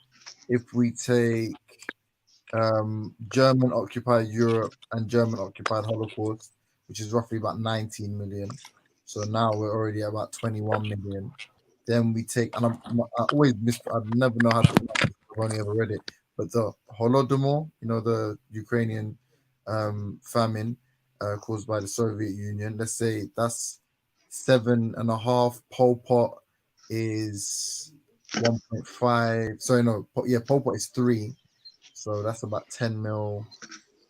B: if we take German occupied Europe and German occupied Holocaust, which is roughly about 19 million. So now we're already at about 21 million. Then we take, and I always miss, I never know how to pronounce it, I've only ever read it, but the Holodomor, the Ukrainian famine caused by the Soviet Union, let's say that's 7.5. Pol Pot is 1.5. Sorry, no, yeah, Pol Pot is 3. So that's about 10 mil.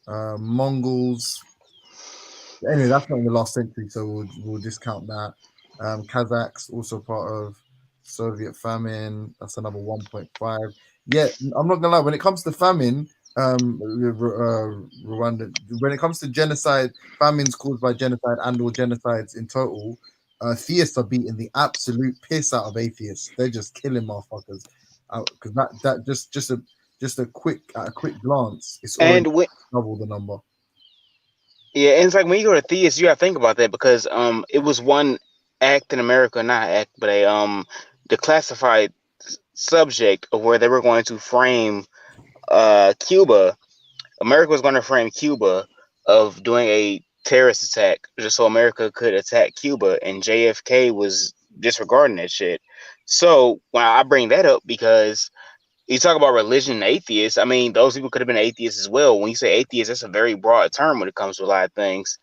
B: Mongols. Anyway, that's not in the last century, so we'll discount that. Kazakhs also part of Soviet famine. That's another 1.5. Yeah, I'm not gonna lie. When it comes to famine, Rwanda. When it comes to genocide, famines caused by genocide and/or genocides in total, theists are beating the absolute piss out of atheists. They're just killing motherfuckers. Because that just a quick glance, it's already
E: and when
B: double the number.
E: yeah, and it's like when you go to theists, you got to think about that because it was one act in America, not act, but a the classified subject of where they were going to frame Cuba. America was going to frame Cuba of doing a terrorist attack just so America could attack Cuba, and JFK was disregarding that shit. So when I bring that up because you talk about religion and atheists, I mean those people could have been atheists as well. When you say atheist, that's a very broad term when it comes to a lot of things.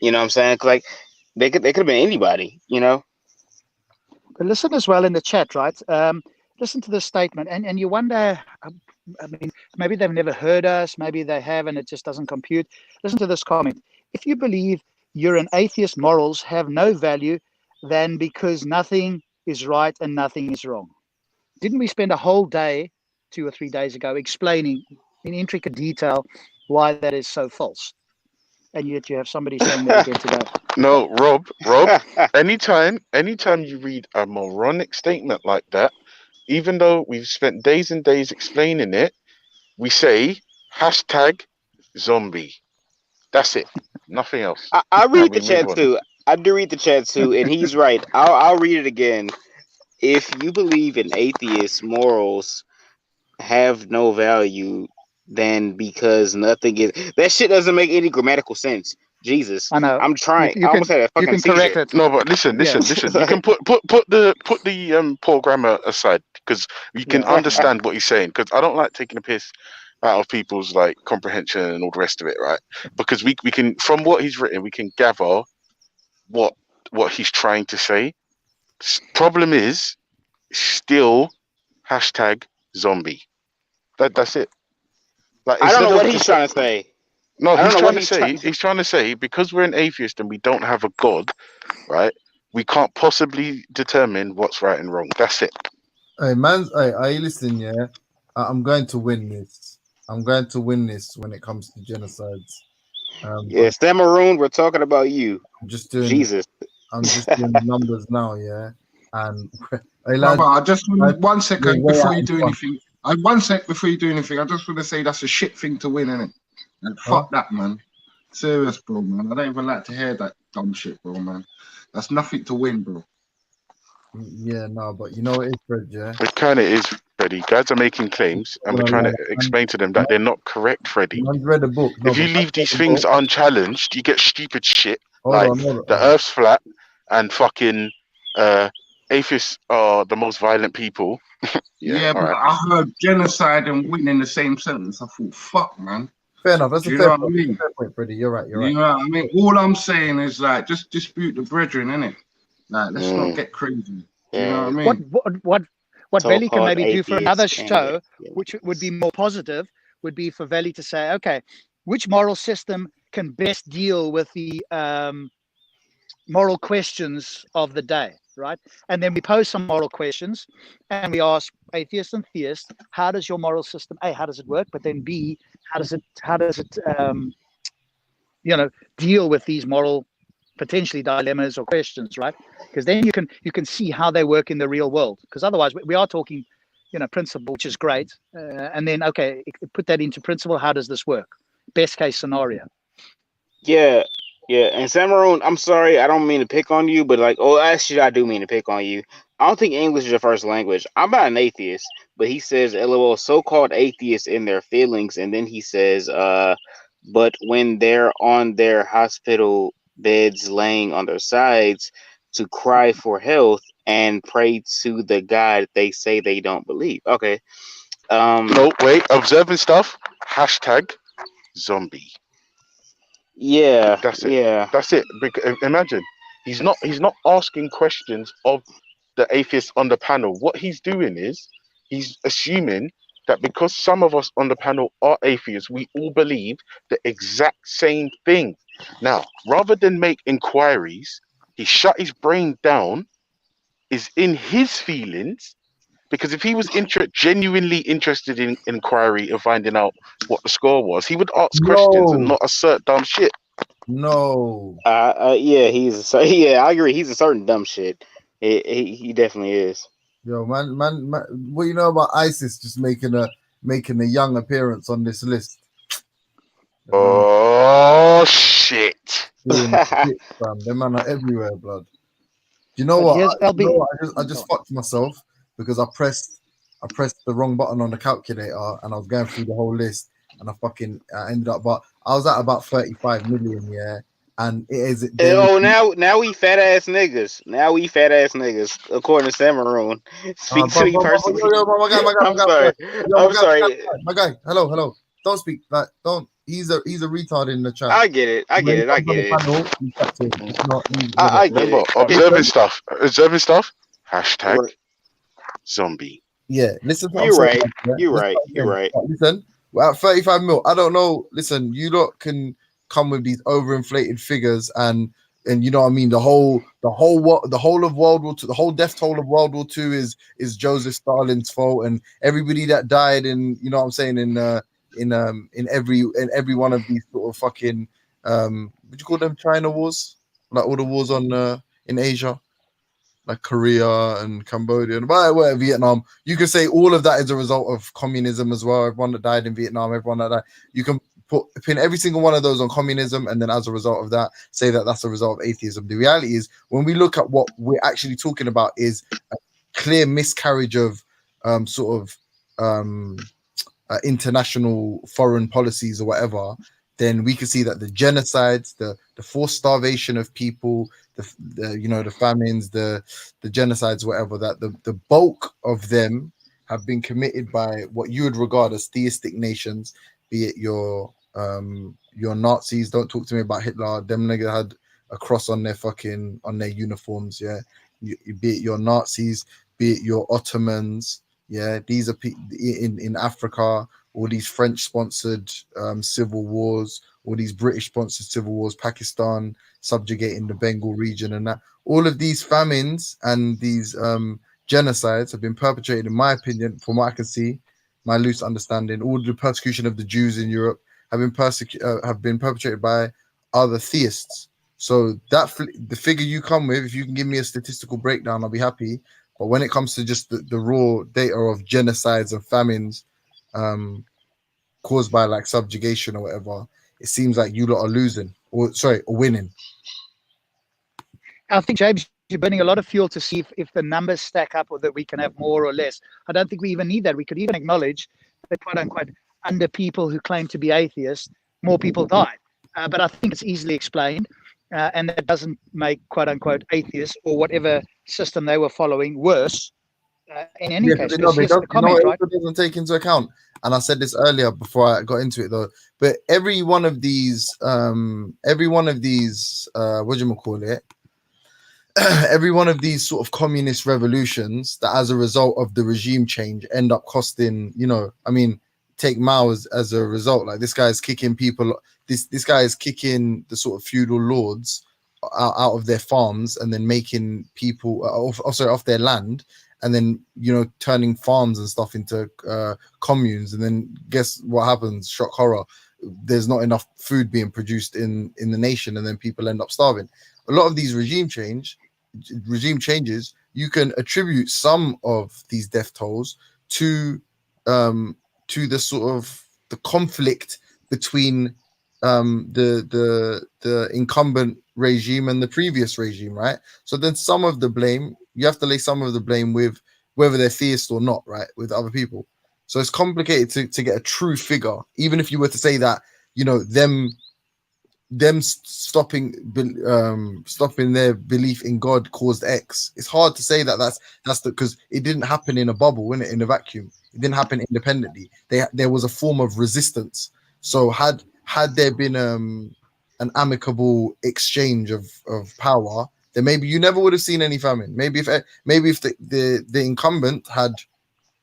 E: You know what I'm saying? 'Cause, like they could have been anybody.
C: But listen as well in the chat, right? Listen to this statement, and you wonder. I mean, maybe they've never heard us, maybe they have, and it just doesn't compute. Listen to this comment: if you believe you're an atheist, morals have no value, then because nothing is right and nothing is wrong. Didn't we spend a whole day, 2 or 3 days ago, explaining in intricate detail why that is so false? And yet you have somebody saying that again today.
G: No, Rob, anytime you read a moronic statement like that, even though we've spent days and days explaining it, we say hashtag zombie. That's it. Nothing else.
E: I
G: And
E: read
G: we
E: the
G: move
E: chat
G: on.
E: too. I do read the chat too, and he's right. I'll read it again. If you believe in atheist morals have no value, then because nothing is that shit doesn't make any grammatical sense. Jesus,
C: I know
E: I'm
C: you,
E: trying.
C: you
E: I
C: can
E: almost had a
C: you
E: fucking
C: can correct
E: seizure.
C: it.
G: No, but listen.
C: Yeah,
G: You can
E: Like,
G: put the poor grammar aside because you can
C: yeah.
G: understand what he's saying. Because I don't like taking a piss out of people's like comprehension and all the rest of it, right? Because we can from what he's written, we can gather what what he's trying to say. Problem is still hashtag zombie. That's it. Like
E: I don't know
G: instead
E: what
G: of
E: he's trying to say.
G: no,
E: I don't
G: he's
E: know
G: trying
E: what
G: to
E: he's trying.
G: say because we're an atheist and we don't have a god, right? We can't possibly determine what's right and wrong. That's it.
B: Hey, man, hey, listen, yeah. I'm going to win this. I'm going to win this when it comes to genocides.
E: Yeah, Maroon, we're talking about you.
B: I'm just doing
E: Jesus.
B: I'm just doing numbers now, yeah. And hey, lads,
I: Brother, I just
B: lads,
I: want one
B: you're
I: second
B: way
I: before
B: out
I: you
B: in
I: do
B: front,
I: anything. One sec before you do anything. I just want to say that's a shit thing to win, innit? And
B: huh?
I: fuck that, man. Serious, bro, man. I don't even like to hear that dumb shit, bro, man. That's nothing to win, bro.
B: Yeah, no, but you know what it is, Fred, yeah.
G: It kind of is, Freddie. Guys are making
B: I'm
G: claims,
B: not
G: and we're
B: gonna
G: trying
B: lie,
G: to explain to them that they're not correct, Freddie.
B: man's read a book. No,
G: If
B: but
G: you
B: man's
G: leave
B: read
G: these
B: a
G: things
B: book.
G: unchallenged, you get stupid shit
B: Hold
G: like
B: on, hold
G: the
B: on.
G: Earth's flat and fucking atheists are the most violent people. Yeah,
I: Yeah,
G: all
I: but
G: right.
I: I heard genocide and win in the same sentence. I thought, fuck, man.
B: Fair enough. That's
I: Do
B: a
I: you
B: fair
I: know what I
B: point. That's a
I: mean?
B: fair point, Freddie. You're right. You're right.
I: You know what I mean? All I'm saying is like, just dispute the brethren, innit? Like, let's not
E: Mm,
I: get crazy. You know what I
E: yeah,
C: What
I: mean?
C: Valley can
E: so-called
C: maybe do for
E: atheists
C: another
E: and
C: show, which would be more positive, would be for Valley to say, okay, which moral system can best deal with the moral questions of the day? right? And then we pose some moral questions, and we ask atheists and theists, how does your moral system, A, how does it work? But then B, how does it deal with these moral potentially dilemmas or questions, right? Because then you can see how they work in the real world. Because otherwise, we are talking, principle, which is great, and then okay, put that into principle. How does this work? Best case scenario.
E: Yeah, yeah. And Samaroon, I'm sorry, I don't mean to pick on you, but like, oh, actually, I do mean to pick on you. I don't think English is your first language. I'm not an atheist, but he says, "LOL, so-called atheists in their feelings," and then he says, but when they're on their hospital beds, laying on their sides, to cry for health and pray to the God they say they don't believe. Okay.
G: No, wait. Observing stuff. Hashtag zombie.
E: Yeah,
G: That's it.
E: yeah.
G: That's it. Imagine he's not asking questions of the atheists on the panel. What he's doing is he's assuming that because some of us on the panel are atheists, we all believe the exact same thing. Now, rather than make inquiries, he shut his brain down, is in his feelings, because if he was genuinely interested in inquiry and finding out what the score was, he would ask questions and
B: No,
G: not assert dumb shit.
B: no.
E: Yeah, yeah, I agree. He's a certain dumb shit. He definitely is.
B: Yo, man, what you know about ISIS just making a young appearance on this list? The man
G: Oh shit!
B: doing shit, fam. Them man are everywhere, blood. Do you know
C: But
B: what?
C: here's LB.
B: I just fucked myself because I pressed the wrong button on the calculator and I was going through the whole list and I ended up, but I was at about 35 million, yeah. And it is there is
E: Oh, now we fat ass niggas. Now we fat ass niggas, according to Samaroon. Speak to me personally. I'm sorry. I'm sorry.
B: my guy. Hello. Don't speak. Like, don't. He's a retard in the chat.
E: I get it. I
B: When
E: get
B: he
E: it. I
B: comes on
E: get
B: the
E: it.
B: panel, you chat to him. If not,
E: I
B: whatever.
E: get
G: Remember,
E: it.
G: observing
B: Listen,
G: stuff. Observing stuff. Hashtag
E: Right.
G: zombie.
B: yeah, listen to what I'm
E: You're
B: saying.
E: right.
B: Yeah?
E: You're
B: Listen to
E: right.
B: what I'm
E: You're
B: saying.
E: right.
B: Listen, we're at 35 mil. I don't know. Listen, you lot can come with these overinflated figures and you know what I mean. The whole of World War II, the whole death toll of World War II is Joseph Stalin's fault, and everybody that died in, you know what I'm saying, in every one of these sort of fucking what do you call them, China wars, like all the wars on in Asia, like Korea and Cambodia and whatever, Vietnam. You can say all of that is a result of communism as well. Everyone that died in Vietnam, everyone that died, you can pin every single one of those on communism, and then as a result of that, say that that's a result of atheism. The reality is, when we look at what we're actually talking about, is a clear miscarriage of sort of international foreign policies or whatever, then we can see that the genocides, the forced starvation of people, the famines, the genocides, whatever, that the bulk of them have been committed by what you would regard as theistic nations, be it your Nazis. Don't talk to me about Hitler. Them niggas had a cross on their uniforms. Yeah, be it your Nazis, be it your Ottomans. Yeah, these are in Africa, all these French sponsored civil wars, all these British sponsored civil wars, Pakistan subjugating the Bengal region, and that all of these famines and these genocides have been perpetrated, in my opinion, from what I can see, my loose understanding. All the persecution of the Jews in Europe have been perpetrated by other theists. So the figure you come with, if you can give me a statistical breakdown, I'll be happy. But when it comes to just the raw data of genocides and famines caused by like subjugation or whatever, it seems like you lot are losing, or winning.
C: I think, James, you're burning a lot of fuel to see if the numbers stack up or that we can have more or less. I don't think we even need that. We could even acknowledge that, quote unquote, under people who claim to be atheists, more people died. But I think it's easily explained. And that doesn't make, quote unquote, atheists or whatever system they were following worse in any
B: Yeah,
C: case.
B: but
C: Because here's the comment, right?
B: it doesn't take into account, and I said this earlier before I got into it though, but every one of these what do you call it, every one of these sort of communist revolutions that as a result of the regime change end up costing, take Mao as a result. Like, this guy is kicking people, this guy is kicking the sort of feudal lords out of their farms and then making people off their land, and then turning farms and stuff into communes, and then guess what happens? Shock horror. There's not enough food being produced in the nation, and then people end up starving. A lot of these regime changes, you can attribute some of these death tolls to the sort of the conflict between the incumbent regime and the previous regime, right? So then some of the blame, you have to lay some of the blame with whether they're theists or not, right, with other people. So it's complicated to get a true figure, even if you were to say that them stopping their belief in God caused X. It's hard to say that's because it didn't happen in a bubble, in a vacuum. It didn't happen independently. There was a form of resistance. So had there been an amicable exchange of power, then maybe you never would have seen any famine. Maybe if the incumbent had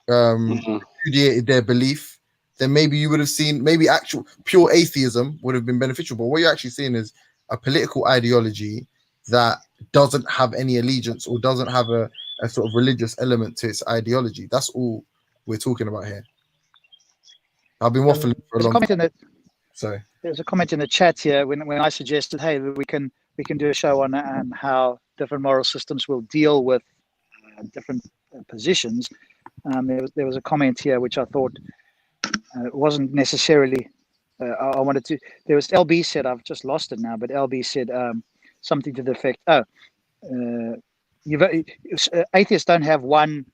B: repudiated their belief, then maybe you would have seen, maybe actual pure atheism would have been beneficial. But what you're actually seeing is a political ideology that doesn't have any allegiance or doesn't have a sort of religious element to its ideology. That's all we're talking about here. I've been waffling for a long time. Sorry.
C: There's a comment in the chat here when I suggested, hey, we can do a show on how different moral systems will deal with different positions. There was a comment here which I thought wasn't necessarily. I wanted to. There was LB said, I've just lost it now, but LB said something to the effect, atheists don't have one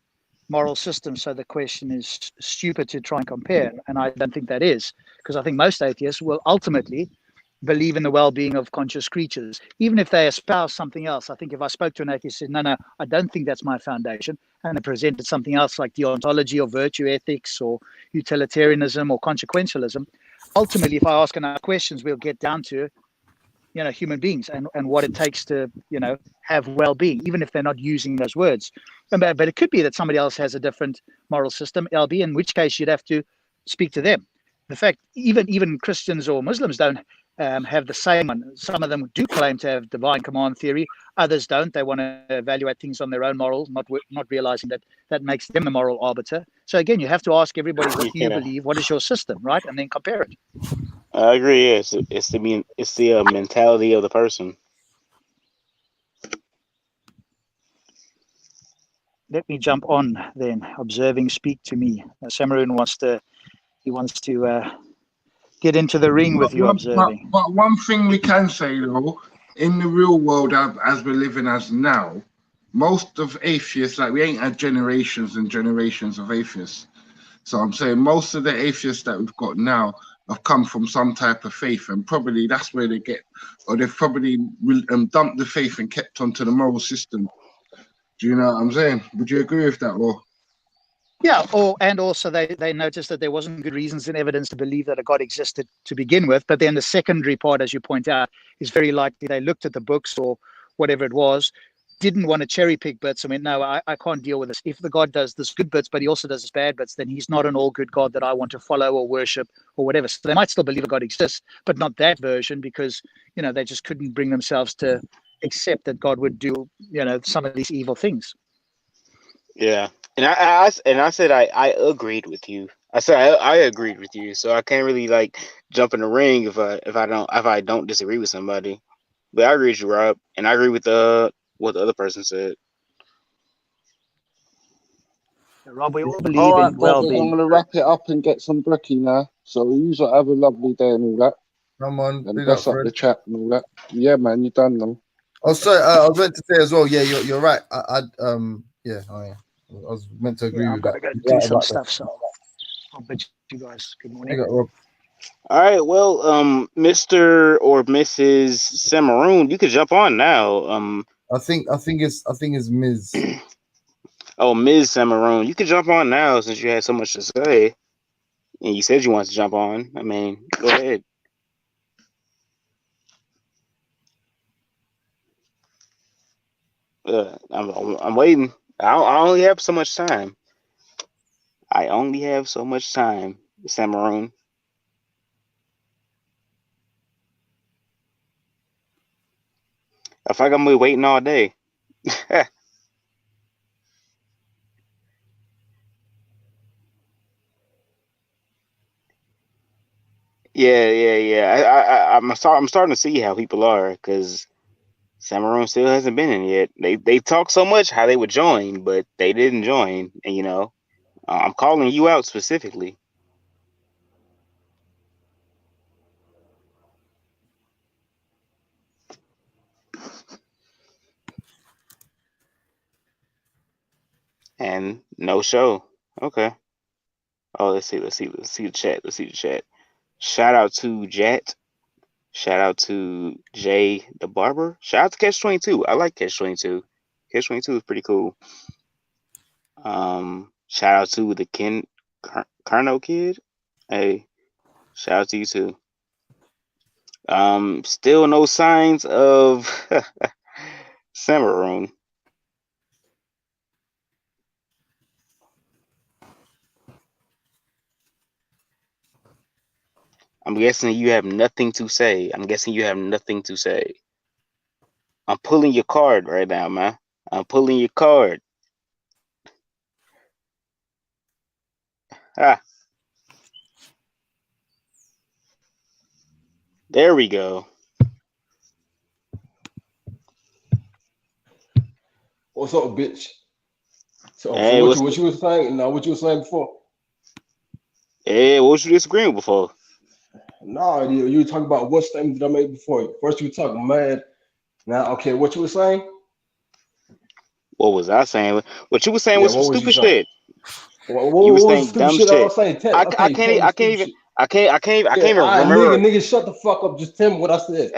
C: moral system, so the question is stupid to try and compare, and I don't think that is, because I think most atheists will ultimately believe in the well-being of conscious creatures, even if they espouse something else. I think if I spoke to an atheist and said, no, I don't think that's my foundation, and they presented something else like deontology or virtue ethics or utilitarianism or consequentialism, ultimately, if I ask enough questions, we'll get down to human beings and what it takes to have well-being, even if they're not using those words. But it could be that somebody else has a different moral system, LB, in which case you'd have to speak to them. The fact even Christians or Muslims don't have the same one. Some of them do claim to have divine command theory, others don't. They want to evaluate things on their own morals, not realizing that makes them the moral arbiter. So again, you have to ask everybody, what do you believe? What is your system, right? And then compare it.
E: I agree. Yeah, it's the mentality of the person.
C: Let me jump on then. Observing, speak to me. Samaroon wants to get into the ring with you, observing.
I: But one thing we can say though, in the real world as we're living as now, most of atheists, like we ain't had generations and generations of atheists. So I'm saying most of the atheists that we've got now have come from some type of faith, and probably that's where they get, or they've probably dumped the faith and kept onto the moral system. Do you know what I'm saying? Would you agree with that, or?
C: Yeah, and also they noticed that there wasn't good reasons and evidence to believe that a God existed to begin with. But then the secondary part, as you point out, is very likely they looked at the books or whatever it was, didn't want to cherry pick bits. I mean, no, I can't deal with this. If the God does this good bits, but he also does this bad bits, then he's not an all good God that I want to follow or worship or whatever. So they might still believe a God exists, but not that version, because they just couldn't bring themselves to accept that God would do some of these evil things.
E: Yeah, and I said I agreed with you. I said I agreed with you, so I can't really jump in the ring if I don't disagree with somebody. But I agree with you, Rob, and I agree with what the other person said.
C: Rob, we all believe
F: All right,
C: in
F: brothers,
C: well-being.
F: I'm going to wrap it up and get some brekkie now. So you have a lovely day and all that.
B: Come on,
F: And
B: big
F: bless
B: up,
F: up
B: Fred.
F: the chat and all that. Yeah, man, you done them.
B: Oh, sorry, I was meant to say as well. Yeah, you're right. I was meant to agree with
C: I've got
B: that.
C: to go do some stuff, so I'll bid you guys good morning.
B: Big up, Rob.
E: All right, well, Mr. or Mrs. Samaroon, you could jump on now.
B: I think it's Ms.
E: Oh, Ms. Samaroon, you could jump on now since you had so much to say, and you said you wanted to jump on. I mean, go ahead. I'm waiting. I only have so much time. Samaroon. I feel like I'm gonna be waiting all day. Yeah. I'm starting to see how people are because Samaroon still hasn't been in yet. They talk so much how they would join, but they didn't join. And I'm calling you out specifically. And no show. Okay. Oh, let's see the chat. Let's see the chat. Shout out to Jet. Shout out to Jay the Barber. Shout out to Catch 22. I like Catch 22. Catch 22 is pretty cool. Shout out to the Carno kid. Hey, shout out to you too. Still no signs of Samaroon. I'm guessing you have nothing to say. I'm pulling your card right now, man. I'm pulling your card. Ah. There we go.
H: What's up, bitch? So,
E: Hey,
H: what you were saying? Now, what you were saying before?
E: Hey, what was you disagreeing with before?
H: No, you were talking about what statement did I make before? First, you were talking mad. Now, okay, what you were saying?
E: What was I saying? What you were saying was some stupid shit.
H: What
E: you were
H: was
E: saying
H: stupid
E: dumb
H: shit?
E: shit.
H: I was saying,
E: I can't even remember.
H: Nigga, shut the fuck up. Just tell me what I said.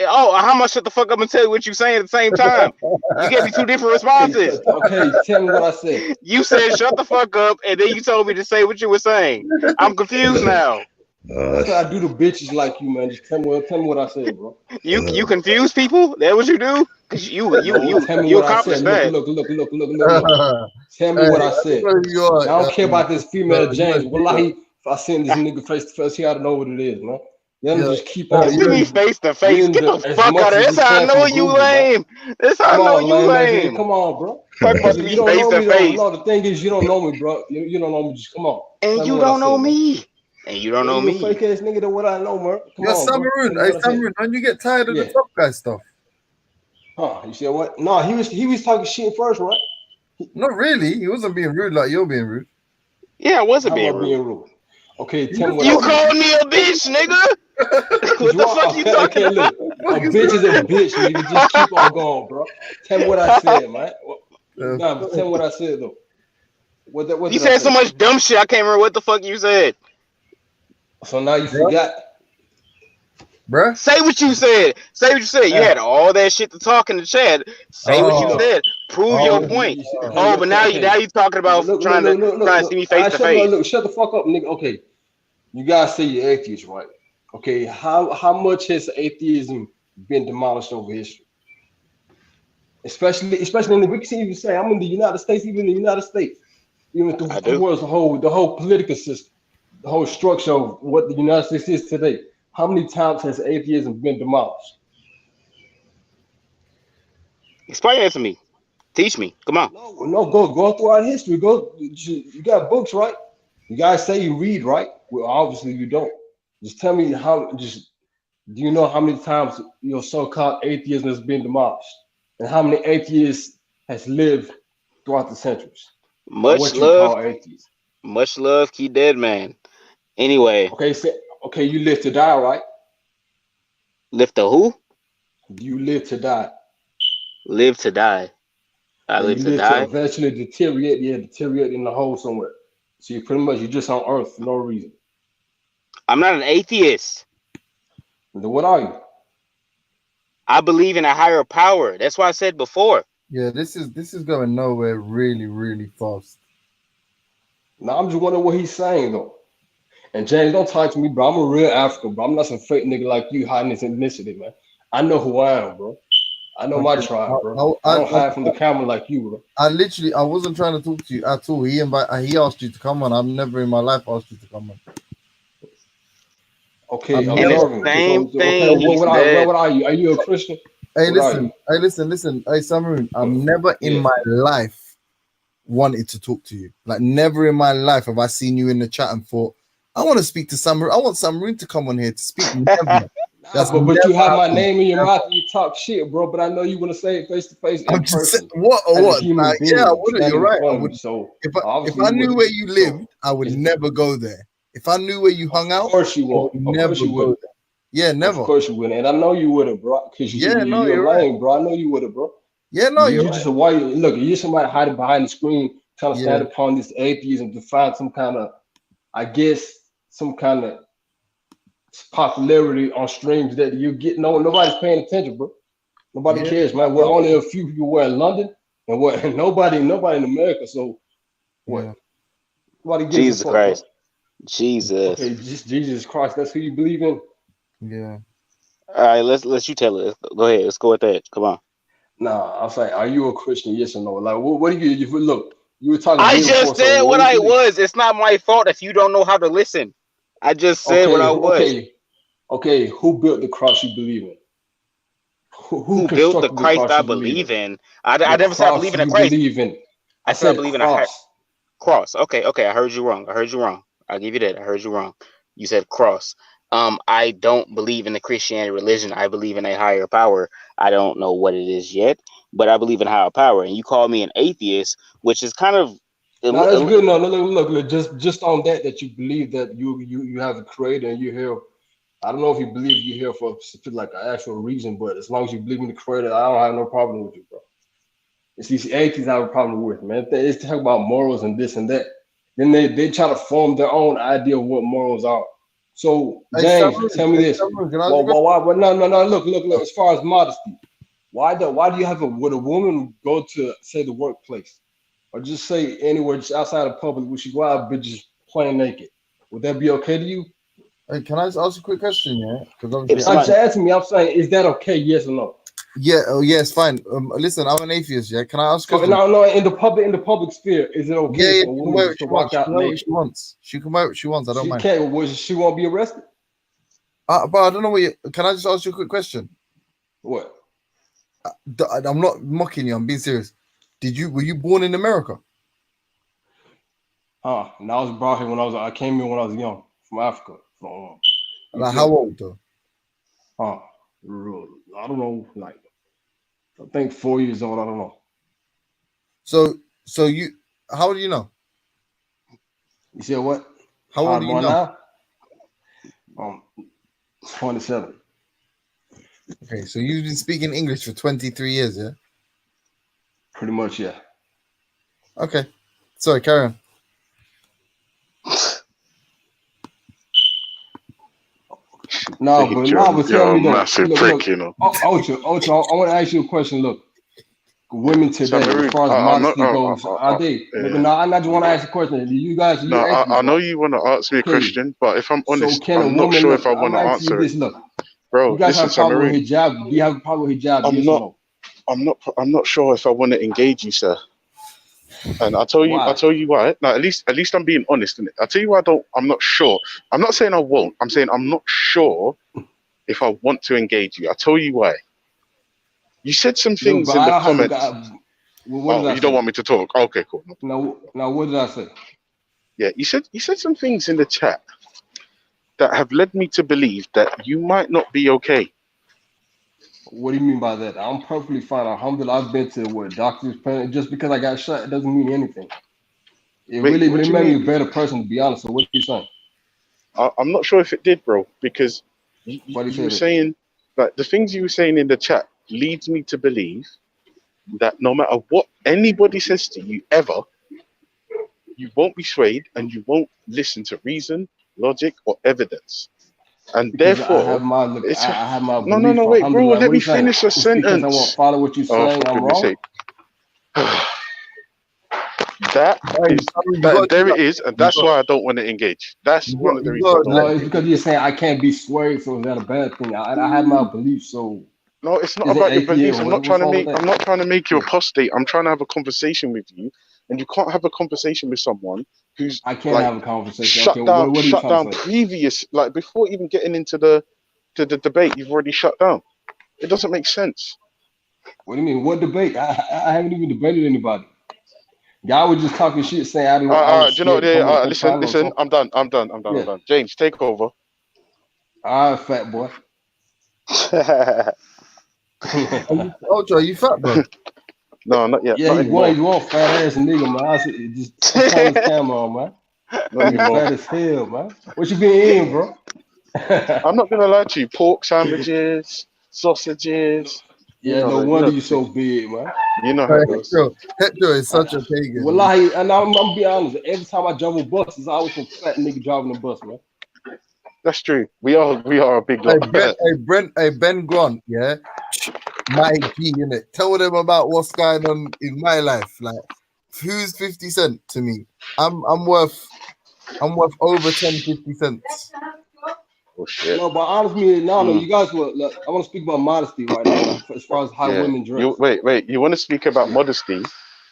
E: How much shut the fuck up and tell you what you saying at the same time? You gave me two different responses.
H: Okay, tell me what I said.
E: You said shut the fuck up, and then you told me to say what you were saying. I'm confused now.
H: That's how I do the bitches like you, man. Just tell me what I said, bro.
E: You confuse people? That what you do? Cause you accomplished that.
H: Look. Tell me what I said. I don't care about this female James. Wallahi, if I send this nigga face to face, he ought to know what it is, man. Just keep on.
E: See me face to face. Get the fuck out of here. That's how I know you lame. That's how I know you lame.
H: Come on, bro.
E: Talk about me face to face.
H: No, the thing is, you don't know me, bro. You don't know me. Just come on.
E: And you don't know me. And you don't know me.
H: Fake ass nigga to what I know, man.
B: You're Samaroon. Hey, Samaroon, when you get tired of the top guy stuff.
H: Huh? You said what? No, he was talking shit first, right?
B: Not really. He wasn't being rude like you're being rude.
E: Yeah, I wasn't being rude.
H: Okay, tell me what
E: you called me a bitch, nigga. What the fuck you talking about?
H: A bitch is a bitch, nigga. Just keep on going, bro. Tell me what I said, man. Nah, tell me what I said though. What
E: you said so much dumb shit. I can't remember what the fuck you said.
H: So now you forgot.
B: Bruh.
E: Say what you said. You had all that shit to talk in the chat. Say what you said. Prove your point. But now you talking about trying to see me face to face.
H: Look, shut the fuck up, nigga. Okay, you guys say you're atheist, right? Okay, how much has atheism been demolished over history? Especially in the, we can even say I'm in the United States, even the world's the whole political system, the whole structure of what the United States is today. How many times has atheism been demolished?
E: Explain that to me. Teach me. Come on.
H: No, go throughout history. You got books, right? You guys say you read, right? Well, obviously you don't. Just tell me do you know how many times your so-called atheism has been demolished? And how many atheists has lived throughout the centuries?
E: Much love, key dead man. Anyway.
H: Okay, you live to die, right?
E: Live to who?
H: You live to die.
E: Live to die. I live to die.
H: To eventually deteriorate in the hole somewhere. So you're just on Earth for no reason.
E: I'm not an atheist.
H: Then what are you?
E: I believe in a higher power. That's why I said before.
B: Yeah, this is going nowhere really, really fast.
H: Now I'm just wondering what he's saying though. And James, don't talk to me, bro. I'm a real African, bro. I'm not some fake nigga like you hiding this ethnicity, man. I know who I am, bro. I know my tribe, bro. I don't hide from the camera like you, bro.
B: I wasn't trying to talk to you at all. He asked you to come on. I've never in my life asked you to come on.
H: Okay, I'm observing.
E: Same thing.
H: What are you? Are you a Christian?
B: Hey,
I: What are
B: listen.
I: you?
B: Hey, listen. Hey, Samaroon, I've never in
I: Yeah.
B: my life wanted to talk to you. Like, never in my life have I seen you in the chat and thought, I want to speak to Samaroon. I want Samaroon to come on here to speak. Never. That's
I: But you
B: never
I: have my
B: happened.
I: name in your
B: Never.
I: mouth and you talk shit, bro. But I know you want to say it face to face in
B: I'm just saying,
I: person
B: what or
I: as a
B: what?
I: human
B: Like,
I: being
B: yeah, I would.
I: standing
B: You're
I: in
B: right. I
I: front of
B: would.
I: me. So
B: If
I: obviously
B: I
I: you
B: knew
I: would.
B: where you
I: So
B: lived, I would
I: it's,
B: never go there. If I knew where you
I: of
B: hung out,
I: course you
B: I would
I: won't. Of
B: never
I: course you
B: go
I: wouldn't.
B: there. Yeah,
I: Of
B: never.
I: course you wouldn't. And I know you wouldn't, bro. Because
B: Yeah, no,
I: you're
B: you're right.
I: lame, bro. I know you wouldn't, bro.
B: Yeah, no,
I: You
B: you're
I: just
B: right.
I: why you look. You're somebody hiding behind the screen, trying to stand
B: Yeah,
I: upon this atheism to find some kind of, I guess, some kind of popularity on streams that you get. No, nobody's paying attention, bro. Nobody
B: yeah,
I: cares, man. We're
B: you're
I: only
B: right.
I: a few people were in London, and what? Nobody in America. So
B: Yeah,
I: what? Nobody gives a
E: Jesus
I: fuck, bro.
E: Christ. Jesus.
I: Okay, just Jesus Christ. That's who you believe in.
B: yeah.
E: All right, let's you tell it. Go ahead. Let's go with that. Come on.
I: Nah, I'm saying, are you a Christian? Yes or no? Like, what do you look? You were talking
E: I
I: day before,
E: just
I: so
E: said
I: what
E: what
I: do you
E: I
I: believe?
E: was. It's not my fault if you don't know how to listen. I just said what
I: Okay,
E: I was.
I: okay. Who built the cross you believe in? Who
E: Who built the
I: constructed the
E: Christ
I: cross
E: I
I: you believe in?
E: believe in? I
I: The
E: never said I believe
I: cross
E: in a
I: you
E: Christ.
I: believe in.
E: I
I: I
E: said I
I: said
E: believe in a
I: cross.
E: cross. Okay. I heard you wrong. I'll give you that. I heard you wrong. You said cross. I don't believe in the Christianity religion. I believe in a higher power. I don't know what it is yet, but I believe in higher power. And you call me an atheist, which is kind of
I: No, that's good. No, look. Just on that you believe that you have a creator and you're here. I don't know if you believe you're here for like an actual reason, but as long as you believe in the creator, I don't have no problem with you, bro. It's these atheists I have a problem with, man. It's talk about morals and this and that. Then they try to form their own idea of what morals are. So
B: Hey,
I: James,
B: Samaroon,
I: tell me this.
B: Can I ask you a
I: Well,
B: question?
I: why? No. Look. As far as modesty, why do you have would a woman go to say the workplace or just say anywhere just outside of public? We should go out, but just plain naked. Would that be okay to you?
B: Hey, can I just ask a quick question? Yeah, because
E: if
B: obviously
I: Not just
E: somebody.
I: asking me. I'm saying, is that okay? Yes or no?
B: yeah, oh yeah, it's fine. Listen, I'm an atheist. Yeah, can I ask a
I: So
B: question?
I: no, in the public sphere, is it
B: Yeah,
I: okay
B: yeah,
I: for a
B: she can
I: woman
B: wear
I: just
B: what
I: to
B: she wants.
I: walk
B: She can
I: out
B: wear what
I: naked?
B: she wants. She can wear what she wants. I don't
I: She
B: mind.
I: can't. She won't be arrested.
B: But I don't know what you. Can I just ask you a quick question?
I: What?
B: I'm not mocking you. I'm being serious. Were you born in America?
I: And I was brought here when I came here when I was young from Africa, from
B: Like how
I: Ethiopia.
B: old though?
I: I don't know, like I think 4 years old. I don't know.
B: So you, how do you know?
I: You said what?
B: How
I: How
B: old
I: I'm
B: do you
I: born
B: know?
I: now? 27.
B: Okay, so you've been speaking English for 23 years, yeah?
I: Pretty much, yeah.
B: Okay. Sorry, carry on.
I: No, but tell
G: You're a
I: me though.
G: massive
I: Look.
G: prick, you know.
I: Ocho, I want to ask you a question. Look, women today, as
G: Samaroon,
I: far as
G: I'm not.
I: modesty goes, are they? Look,
G: Yeah.
I: no, I just want to ask a question.
G: No,
I: You asked
G: I know
I: before.
G: you want to ask me a
I: Okay,
G: question, but if I'm
I: so
G: honest,
I: can a
G: I'm not
I: woman
G: sure
I: look?
G: if I
I: I'm
G: want to
I: asking you
G: answer it,
I: this. Look, you
G: bro.
I: guys
G: Listen,
I: have a problem with
G: Samaroon,
I: hijab? Do you have a problem with hijab?
G: I'm
I: Yes or
G: not.
I: no?
G: I'm not sure if I want to engage you, sir. And I'll
I: Why?
G: tell you why. Now, at least I'm being honest in it. I'll tell you why I'm not sure. I'm not saying I won't. I'm saying I'm not sure if I want to engage you. I'll tell you why. You said some
I: Look,
G: things
I: but
G: in
I: I
G: the
I: don't have. Look,
G: comments.
I: what did
G: Oh,
I: I
G: you don't
I: say?
G: want me to talk? Okay, cool.
I: Now, what did I say?
G: Yeah, you said some things in the chat that have led me to believe that you might not be okay.
I: What do you mean by that? I'm perfectly fine. Alhamdulillah, I've been to doctors. Just because I got shot, it doesn't mean anything.
G: Wait, what
I: It
G: do you
I: made me
G: mean?
I: a better person, to be honest. So what are you saying?
G: I'm not sure if it did, bro, because
I: Why do you
G: you
I: say
G: were
I: that?
G: saying like the things you were saying in the chat leads me to believe that no matter what anybody says to you ever, you won't be swayed and you won't listen to reason, logic, or evidence. And
I: Because I have
G: therefore,
I: my look,
G: it's
I: I have my
G: no,
I: belief.
G: wait, bro,
I: Alhamdulillah.
G: let
I: What are
G: me
I: you saying?
G: finish a
I: It's because I won't
G: sentence.
I: follow what you're
G: Oh, for
I: saying. I'm
G: goodness
I: wrong.
G: sake. That
B: Hey,
G: is
B: Samaroon, you
G: that
B: got
G: there it is, and that's why I don't want to engage. That's one of the
B: you
G: reasons I
B: got
G: don't
I: No,
G: want to
I: it's
B: let
I: because
G: engage.
I: you're saying I can't be swayed. So is that a bad thing? I have my belief. So
G: No, it's not
I: is it
G: about your
I: atheist
G: beliefs.
I: or what's wrong with that?
G: I'm not trying to make you
I: Yeah,
G: apostate. I'm trying to have a conversation with you, and you can't have a conversation with someone who's
I: I can't
G: like
I: have a conversation. Okay, what are you
G: shut
I: trying to
G: down
I: say?
G: previous, like before even getting into the debate. You've already shut down. It doesn't make sense.
J: What do you mean? What debate? I haven't even debated anybody. Y'all was just talking shit, saying I was
G: Do you know what?
J: scared to come on
G: Listen,
J: panel or
G: listen.
J: something.
G: I'm done. I'm done.
J: Yeah.
G: James, take over.
J: All right, fat boy.
B: Ultra, are you fat, bro?
G: No, not yet.
J: Yeah,
G: Not anymore.
J: he's one fat ass nigga, man. I said, just turn his camera on, man.
G: Not
J: Nigga
G: anymore.
J: fat as hell, man. What you been eating, bro?
G: I'm not gonna lie to you. Pork sandwiches, sausages.
J: Yeah, no
G: You know
J: wonder
G: the
J: you so
G: thing.
J: big, man.
G: You know how it goes.
B: Hetero is such a pagan.
J: Wallahi, and I'm gonna be honest. Every time I jump on bus, it's always some fat nigga driving the bus, man.
G: That's true. We are a big
B: Hey,
G: lot.
B: Ben Grant, yeah, my G, innit? Tell them about what's going on in my life. Like, who's 50 Cent to me? I'm worth over 50 cents.
G: Oh shit.
J: No, but honestly, no, you guys were. Look, I want to speak about modesty right now, man. As far as how women dress.
G: You wait. You want to speak about modesty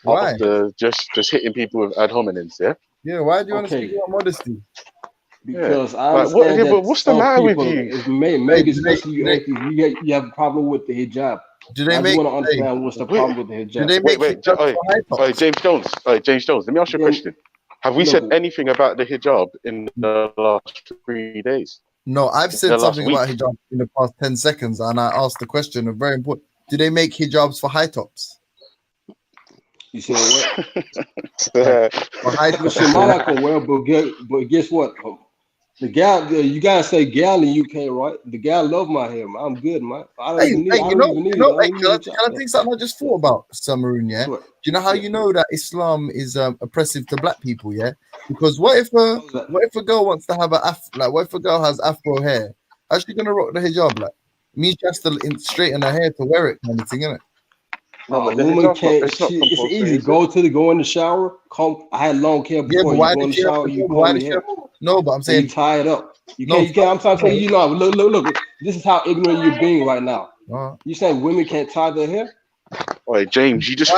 B: Why?
G: after just hitting people with ad hominems, yeah?
B: Yeah, why do you want to speak about modesty?
J: Because I
G: Like,
J: understand that
G: but what's the
J: some
G: matter with
J: people,
G: you?
J: maybe especially you atheists, you have a problem with the hijab.
B: Do they
J: I
B: make?
J: just want to understand what's the problem with the hijab.
B: Do they make
G: James Jones. James Jones. Let me ask you a question. Have we said anything about the hijab in the last 3 days?
B: No, I've said something
G: week?
B: about hijab in the past 10 seconds, and I asked the question, a very important. Do they make hijabs for high tops?
J: You said what?
B: For high tops.
J: Mine not gonna wear, but guess what? The gal, you gotta say gal in UK, right? The gal love my hair, man. I'm good, man. I don't even need it.
B: Can I tell you something I just thought about, Samaroon, yeah?
J: What?
B: Do you know how you know that Islam is oppressive to black people, yeah? Because what if a girl wants to have what if a girl has afro hair? How's she gonna rock the hijab? Like, me just to straighten her hair to wear it, kind of thing, innit?
J: No, a woman can't. It's easy. Go in the shower. Comb. I had long hair before.
B: Yeah,
J: you go in the shower. You comb your hair.
B: No, but I'm saying
J: you tie it up. You can't. I'm trying to tell you. Look. This is how ignorant you're being right now. You saying women can't tie their hair?
G: All right, James, you just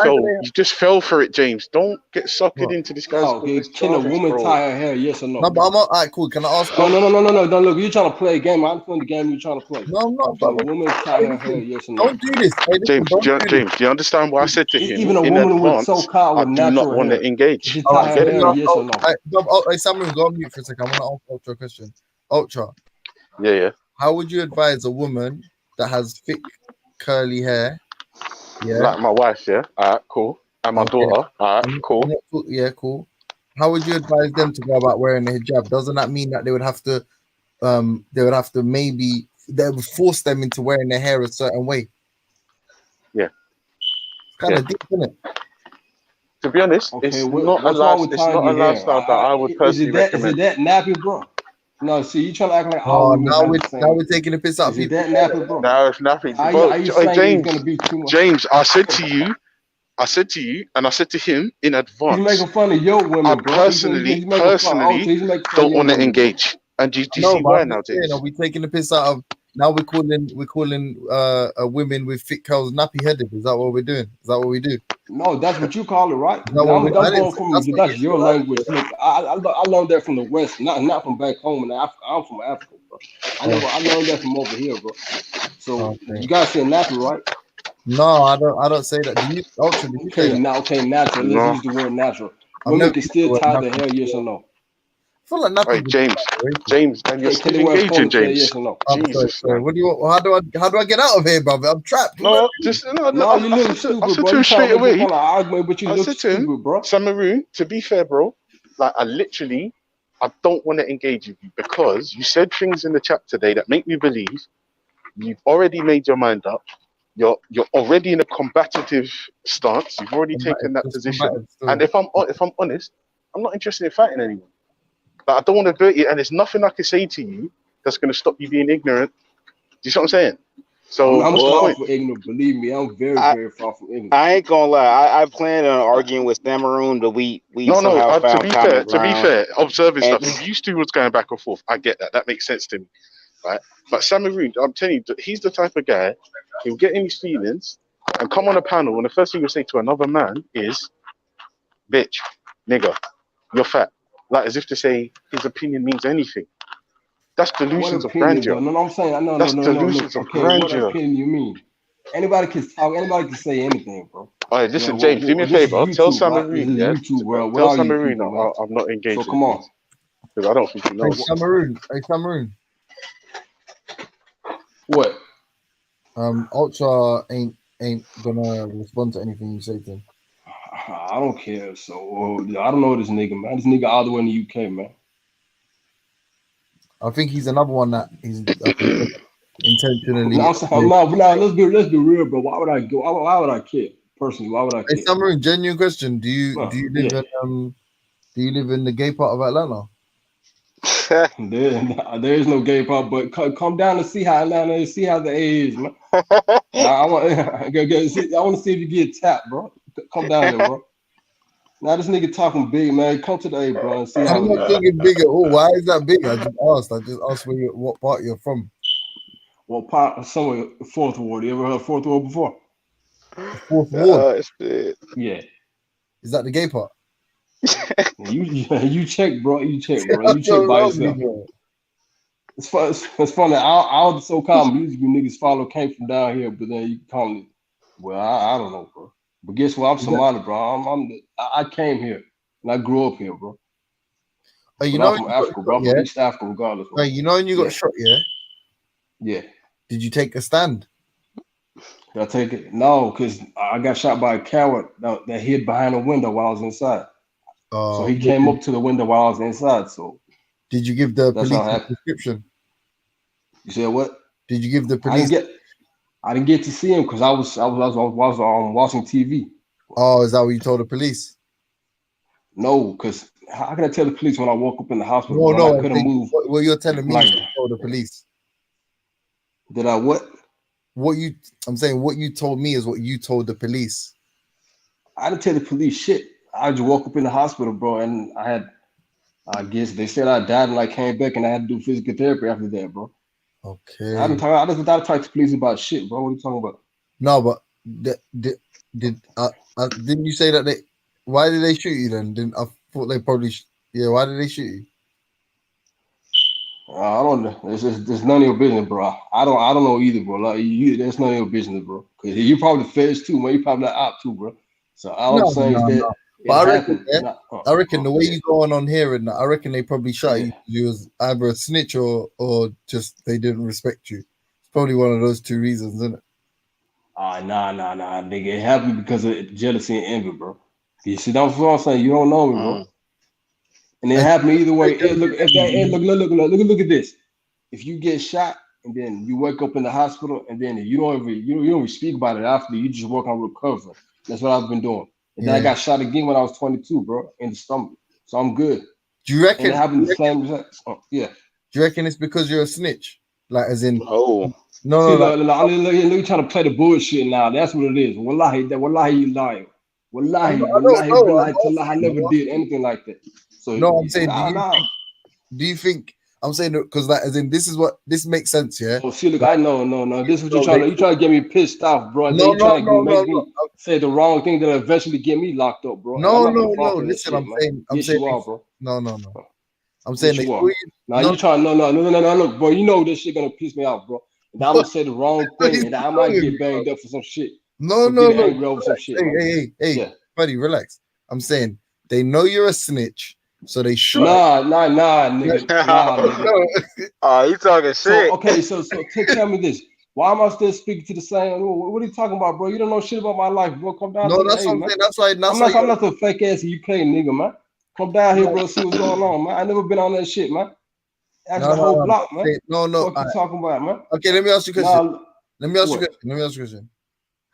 G: fell for it, James. Don't get suckered into this guy's.
J: Can a woman tie her hair? Yes or no?
B: No, but I'm not. All right, cool. Can I ask?
J: No. Don't look. You're trying to play a game. I'm playing the game you're trying to play.
B: No, I'm not.
J: Can a woman tie her hair? Yes or no?
B: Don't do this,
G: James. Do you understand what I said to him?
J: Even a woman with so-called
G: I do not want to engage.
J: She tie her hair? Yes or no?
B: Hey, Samuel, go on mute for a second. I want to ask Ultra a question. Ultra.
G: Yeah.
B: How would you advise a woman that has thick, curly hair? Yeah.
G: Like my wife, yeah. All right, cool. And my daughter. All right, cool.
B: Yeah, cool. How would you advise them to go about wearing a hijab? Doesn't that mean that they would have to they would force them into wearing their hair a certain way?
G: Yeah.
B: It's kind of deep, isn't it?
G: To be honest, it's not a lifestyle that I would personally recommend.
J: Is it that nappy, bro? No, see, you trying to act like
B: now we're taking a piss out of people.
J: Is it that nappy, bro?
G: No, it's nothing. James, I said to you, and I said to him in advance.
J: He's making fun of your women,
G: I
J: bro.
G: personally don't want to engage. And do you see why now, James?
B: Are we taking the piss out of? Now we're calling women with thick curls nappy headed. Is that what we're doing? Is that what we do?
J: No, that's what you call it, right? That's your language. Look, I learned that from the West, not from back home. I'm from Africa, bro. I learned that from over here, bro. So you guys say natural, right?
B: No, I don't say that. Do you, Ultra? Do you say
J: that? Natural. Let's use the word natural. Women can still tie their hair, yes or no?
B: I feel like nothing.
G: James, and you're still engaging, James.
J: Yes or no?
B: Jesus, sorry. What do you? How do I get out of here, brother? I'm trapped.
G: No,
J: you look stupid, bro. I said to him straight away. I said to him, bro.
G: Samaroon, to be fair, bro, like I don't want to engage with you because you said things in the chat today that make me believe you've already made your mind up. You're already in a combative stance. You've already taken that position. And if I'm honest, I'm not interested in fighting anyone. Like, I don't want to do it, and there's nothing I can say to you that's going to stop you being ignorant. Do you see what I'm saying? So
J: I'm far from ignorant. Believe me, I'm very far from ignorant.
E: I ain't gonna lie. I plan on arguing with Samaroon, but we somehow found
G: to be fair, observing stuff. If you two was going back and forth, I get that. That makes sense to me, right? But Samaroon, I'm telling you, he's the type of guy who'll get in his feelings and come on a panel, and the first thing he'll say to another man is, "Bitch, nigga, you're fat." Like as if to say his opinion means anything. That's delusions of grandeur.
J: No, I'm saying,
G: That's delusions of grandeur.
J: What opinion you mean? Anybody can talk. Anybody can say anything, bro.
G: All right, listen, James, do me a
J: This is
G: favor. Tell
J: YouTube, right? This
G: Samarin,
J: is
G: yeah.
J: YouTube, bro. What
G: Tell
J: are you
G: Samarin
J: people, man?
G: I'm not
J: So
G: engaging,
J: come on.
G: please, because I don't think he
B: Hey,
G: knows.
B: Samaroon. Hey, Samaroon.
J: What?
B: Ultra ain't gonna respond to anything you say to him.
J: I don't care. So I don't know this nigga, man. This nigga all the way in the UK, man.
B: I think he's another one that he's intentionally.
J: No, I'm saying, no, let's be real, bro. Why would I go? Why would I care? Personally, why would I
B: Hey,
J: care?
B: Samaroon, genuine question. Do you live
J: Yeah.
B: in the gay part of Atlanta?
J: There is no gay part, but come down to see how Atlanta is, see how the A is, man. I want to see if you get tapped, bro. Come down there, bro. Now this nigga talking big, man. Come to the A, bro, and see how
B: I'm
J: it
B: not
J: is.
B: thinking big at all. Why is that big? I just asked what part you're from.
J: What part? Somewhere Fourth Ward. You ever heard of Fourth Ward before?
B: The Fourth Ward.
J: Yeah.
B: Is that the gay part?
J: You check, bro. You check, bro. You
B: That's so
J: check by
B: wrong,
J: yourself.
B: nigga.
J: It's funny. All the so-called music you niggas follow came from down here, but then you call me. Well, I don't know, bro. But guess what? I'm Somali, bro. I came here and I grew up here, bro.
B: Hey, you
J: But
B: know
J: I'm from Africa, bro. I'm from East Africa, regardless. Bro.
B: Hey, you know when you got shot, yeah?
J: Yeah.
B: Did you take a stand?
J: Did I take it? No, because I got shot by a coward that hid behind the window while I was inside. So he came up to the window while I was inside. So
B: did you give the
J: that's
B: police
J: how it
B: a
J: happened.
B: prescription?
J: You said what?
B: Did you give the police?
J: I didn't get to see him because I was watching TV.
B: Oh, is that what you told the police?
J: No, because how can I tell the police when I woke up in the hospital?
B: No,
J: I couldn't move.
B: What you're telling me
J: like,
B: is you told the police.
J: Did I what?
B: I'm saying what you told me is what you told the police.
J: I didn't tell the police shit. I just woke up in the hospital, bro, and I guess they said I died and I came back and I had to do physical therapy after that, bro.
B: Okay.
J: I didn't talk to the police about shit, bro. What are you talking about?
B: No, but didn't you say that they? Why did they shoot you then? I thought they probably. Why did they shoot you?
J: I don't know. It's none of your business, bro. I don't know either, bro. Like that's none of your business, bro. Cause you probably feds too, man. You probably not op too, bro. So all I'm saying is that
B: But
J: it
B: I reckon the way you going on here and I reckon they probably shot you. You was either a snitch or just they didn't respect you. It's probably one of those two reasons, isn't it?
J: Nah, nigga. It happened because of jealousy and envy, bro. You see, that's what I'm saying. You don't know me, bro. And it happened either way. Look at this. If you get shot and then you wake up in the hospital and then you don't even speak about it after, you just work on recovery. That's what I've been doing. And then I got shot again when I was 22, bro, in the stomach. So I'm good.
B: Do you reckon?
J: And it happened the same exact. Yeah.
B: Do you reckon it's because you're a snitch? Like, as in?
J: No.
B: No.
J: Look, you trying to play the bullshit now. That's what it is. Wallahi, you lying. Wallahi, I never did anything like that. So
B: no, I'm saying, do you think? I'm saying because like as in this makes sense, yeah.
J: Oh, see, look, I know. This is what you trying to get me pissed off, bro. You trying to make me say the wrong thing that eventually get me locked up, bro.
B: No. Listen, I'm saying,
J: bro.
B: No. I'm saying
J: you trying no. Look, bro, you know this shit gonna piss me off, bro. And I'm gonna say the wrong thing, and I might get banged up for some shit.
B: No.
J: Angry over some shit.
B: Hey, buddy, relax. I'm saying they know you're a snitch. So they shoot.
J: Nah, nigga.
E: You talking shit.
J: So tell me this. Why am I still speaking to the same? What are you talking about, bro? You don't know shit about my life, bro. Come down.
B: No, that's what I'm saying. That's why.
J: I'm not the fake ass UK nigga, man. Come down here, bro. See what's going on, man. I never been on that shit, man. That's the whole block, man.
B: No.
J: What you talking about, man?
B: Okay, let me ask you a question. Let me ask you a question.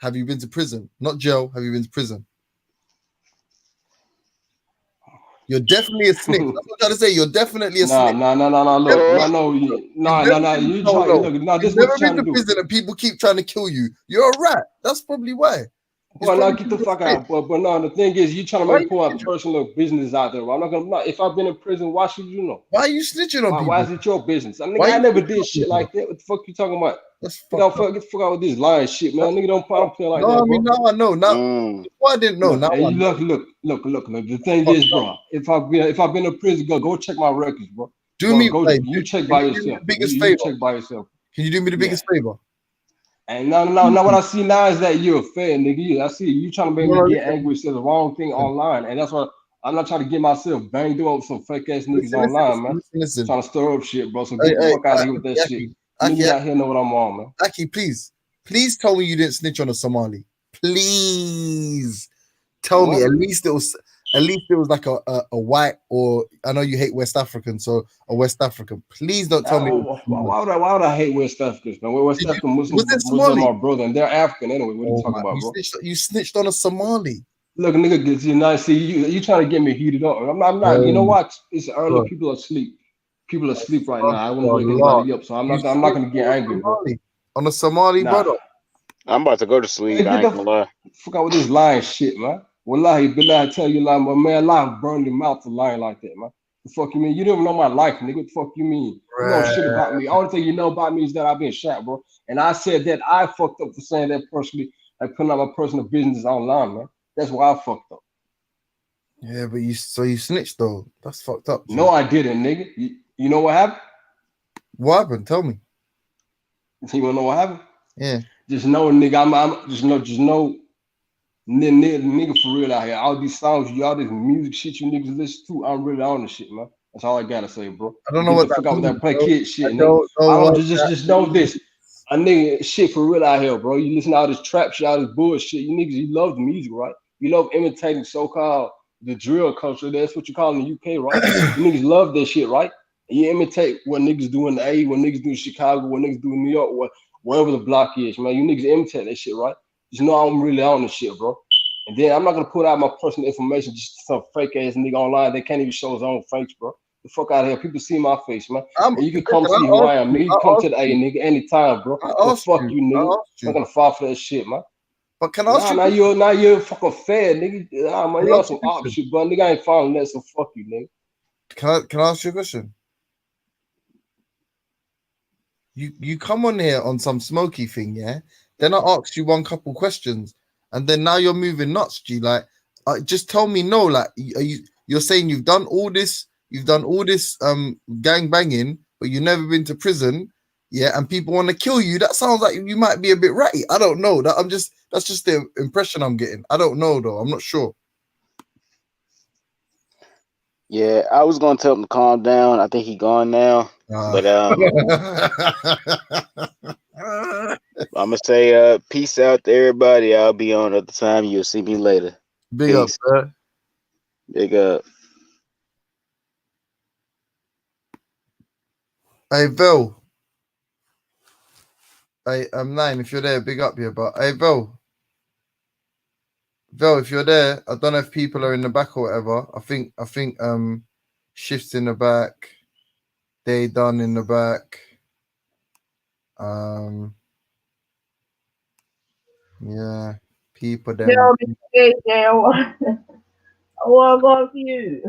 B: Have you been to prison? Not jail. Have you been to prison? You're definitely a snitch. That's what I'm trying to say. You're definitely a snitch.
J: No. You try. Look, no. This is what you're trying to do.
B: Prison and people keep trying to kill you. You're a rat. That's probably why.
J: Well, now get the fuck out. But no, the thing is, you trying to make personal business out there. I'm not gonna. If I've been in prison, why should you know?
B: Why are you snitching on people?
J: Why is it your business? I never did shit like that. What the fuck you talking about? Get the fuck out with this lying shit, man. Nigga don't play like that, bro.
B: I mean, now I know. Now I didn't know. Now
J: hey, look. The thing is, bro. If I've been in prison, go check my records, bro.
B: Do me,
J: you check by yourself.
B: Biggest favor.
J: Check by yourself.
B: Can you do me the biggest favor?
J: And now what I see now is that you're a fan, nigga. I see you trying to make me get angry, say the wrong thing online, and that's what I'm not trying to get myself banged up with some fake ass niggas online, man.
B: Listen.
J: Trying to stir up shit, bro. So get the fuck out of here with that shit. Niggas out here know what I'm on, man.
B: Aki, please tell me you didn't snitch on a Somali. Please tell me. At least it was like a white, or I know you hate West African, so a West African. Please don't tell me.
J: Why would I hate West Africans, man? West African Muslims are my brother, and they're African anyway. What are you talking about, bro?
B: You snitched on a Somali.
J: Look, nigga, you trying to get me heated up. I'm not. You know what? It's early. People are asleep. People are asleep right now. I wouldn't wake anybody up, so I'm not gonna get angry, bro.
B: On a Somali, brother.
E: I'm about to go to sleep. I ain't gonna lie.
J: Fuck out with this lying shit, man. Wallahi, billahi, I tell you, lying, but man, lie burn your mouth for lying like that, man. The fuck you mean? You don't even know my life, nigga. What the fuck you mean? You know shit about me. All the thing you know about me is that I've been shot, bro. And I said that I fucked up for saying that personally, like putting out my personal business online, man. That's why I fucked up.
B: Yeah, but you snitched though. That's fucked up.
J: No, I didn't, nigga. You know what happened?
B: What happened? Tell me.
J: You wanna know what happened?
B: Yeah.
J: Just know, nigga. I'm just know. Nigga for real out here. All these songs, all this music shit you niggas listen to, I'm really on this shit, man. That's all I gotta say, bro.
B: I don't know what
J: fuck out with that play kid shit,
B: nigga.
J: I don't just know this. A nigga shit for real out here, bro. You listen to all this trap shit, all this bullshit. You niggas, you love the music, right? You love imitating so-called the drill culture. That's what you call in the UK, right? You niggas love that shit, right? And you imitate what niggas do in the A, what niggas do in Chicago, what niggas do in New York, wherever the block is, man. You niggas imitate that shit, right? Just know I'm really on this shit, bro. And then I'm not gonna put out my personal information just to some fake ass nigga online. They can't even show his own face, bro. The fuck out of here. People see my face, man. And you can come see who I am, nigga. You can come to the A, nigga, anytime, bro. But fuck you, nigga. I'm not gonna fall for that shit, man.
B: But can I ask you?
J: Now you're a fucking fan, nigga. Nah, man, you're some op shit, bro. Nigga, I ain't following that, so fuck you, nigga.
B: Can I ask you a question? You come on here on some smoky thing, yeah? Then I asked you one couple questions, and then now you're moving nuts, G. Like, just tell me no. Like, you're saying you've done all this gang banging, but you've never been to prison, yeah? And people want to kill you. That sounds like you might be a bit ratty. I don't know. That's just the impression I'm getting. I don't know though. I'm not sure.
E: Yeah, I was gonna tell him to calm down. I think he gone now. But I'm gonna say peace out to everybody. I'll be on at the time. You'll see me later.
B: Big
E: peace.
B: Up, bro.
E: Big up.
B: Hey, Vel. Hey, I'm 9. If you're there, big up here. But hey, Vel, if you're there, I don't know if people are in the back or whatever. I think Shifts in the back. They done in the back. Yeah, people them.
K: What about you?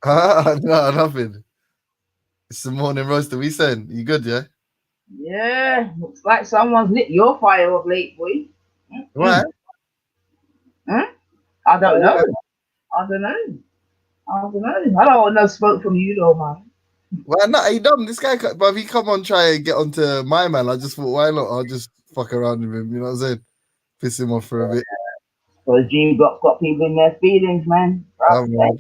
B: No, nothing. It's the morning roaster. We saying you good, yeah?
K: Yeah, looks like someone's lit your fire up late, boy.
B: Why?
K: I don't know. I don't know. I don't want no smoke from you, though, man.
B: Well, no, he dumb. This guy, but if he come on, try and get onto my man, I just thought, why not? I'll just fuck around with him. You know what I'm saying? Piss him off for a bit.
K: So Gene got people in their feelings, man.
B: Come on.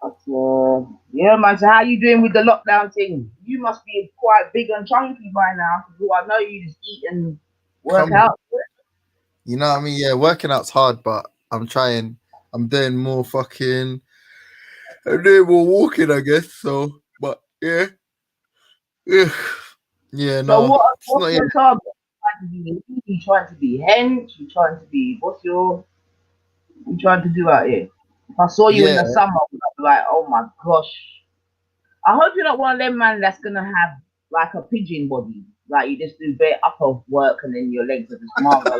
K: But, yeah, man. So how you doing with the lockdown thing? You must be quite big and chunky by now. I know you just eat and work out.
B: You know what I mean? Yeah, working out's hard, but I'm trying. I'm doing more fucking. I'm doing more walking, I guess. So, but yeah. No.
K: So what's your target? You trying to be hench? You trying to be? You trying to do out here? If I saw you in the summer, I'd be like, oh my gosh. I hope you're not one of them man that's gonna have like a pigeon body. Like you just do bare upper work and then your legs are just smaller.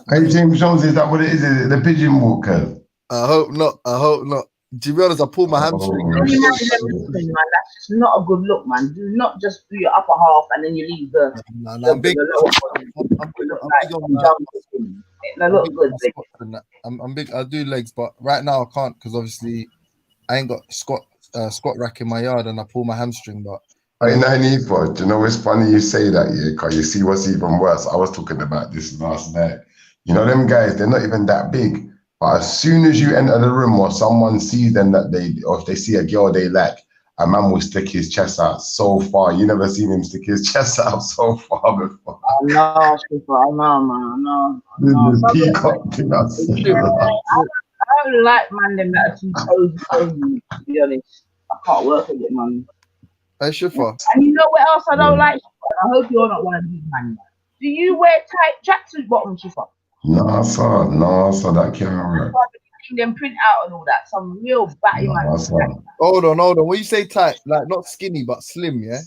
I: Hey James Jones, is that what it is? Is it the pigeon walker?
B: I hope not. To be honest, I pulled my hamstring.
K: Man, that's just not a good look, man. Do not just do your upper half and then you leave the.
B: I'm big. I'm big. I do legs, but right now I can't because obviously I ain't got squat rack in my yard and I pull my hamstring. But
L: I know, but do you know it's funny you say that, yeah? Because you see what's even worse. I was talking about this last night. You know, them guys, they're not even that big. But as soon as you enter the room or someone sees them or if they see a girl they like, a man will stick his chest out so far. You never seen him stick his chest out so far before.
K: I know, Shifra, I know, man. I know.
L: The peacock thing, I
K: I don't like man them that are too cozy, to be honest. I can't work with it, man.
B: Hey, Shifa.
K: And you know what else I don't like, Shifra? I hope you're not one of these man. Do you wear tight tracksuit bottoms, Shifra?
L: No, sir, that can't work.
K: Them print out and all that. Some real batty man.
B: Hold on. When you say tight, like not skinny but slim, yeah?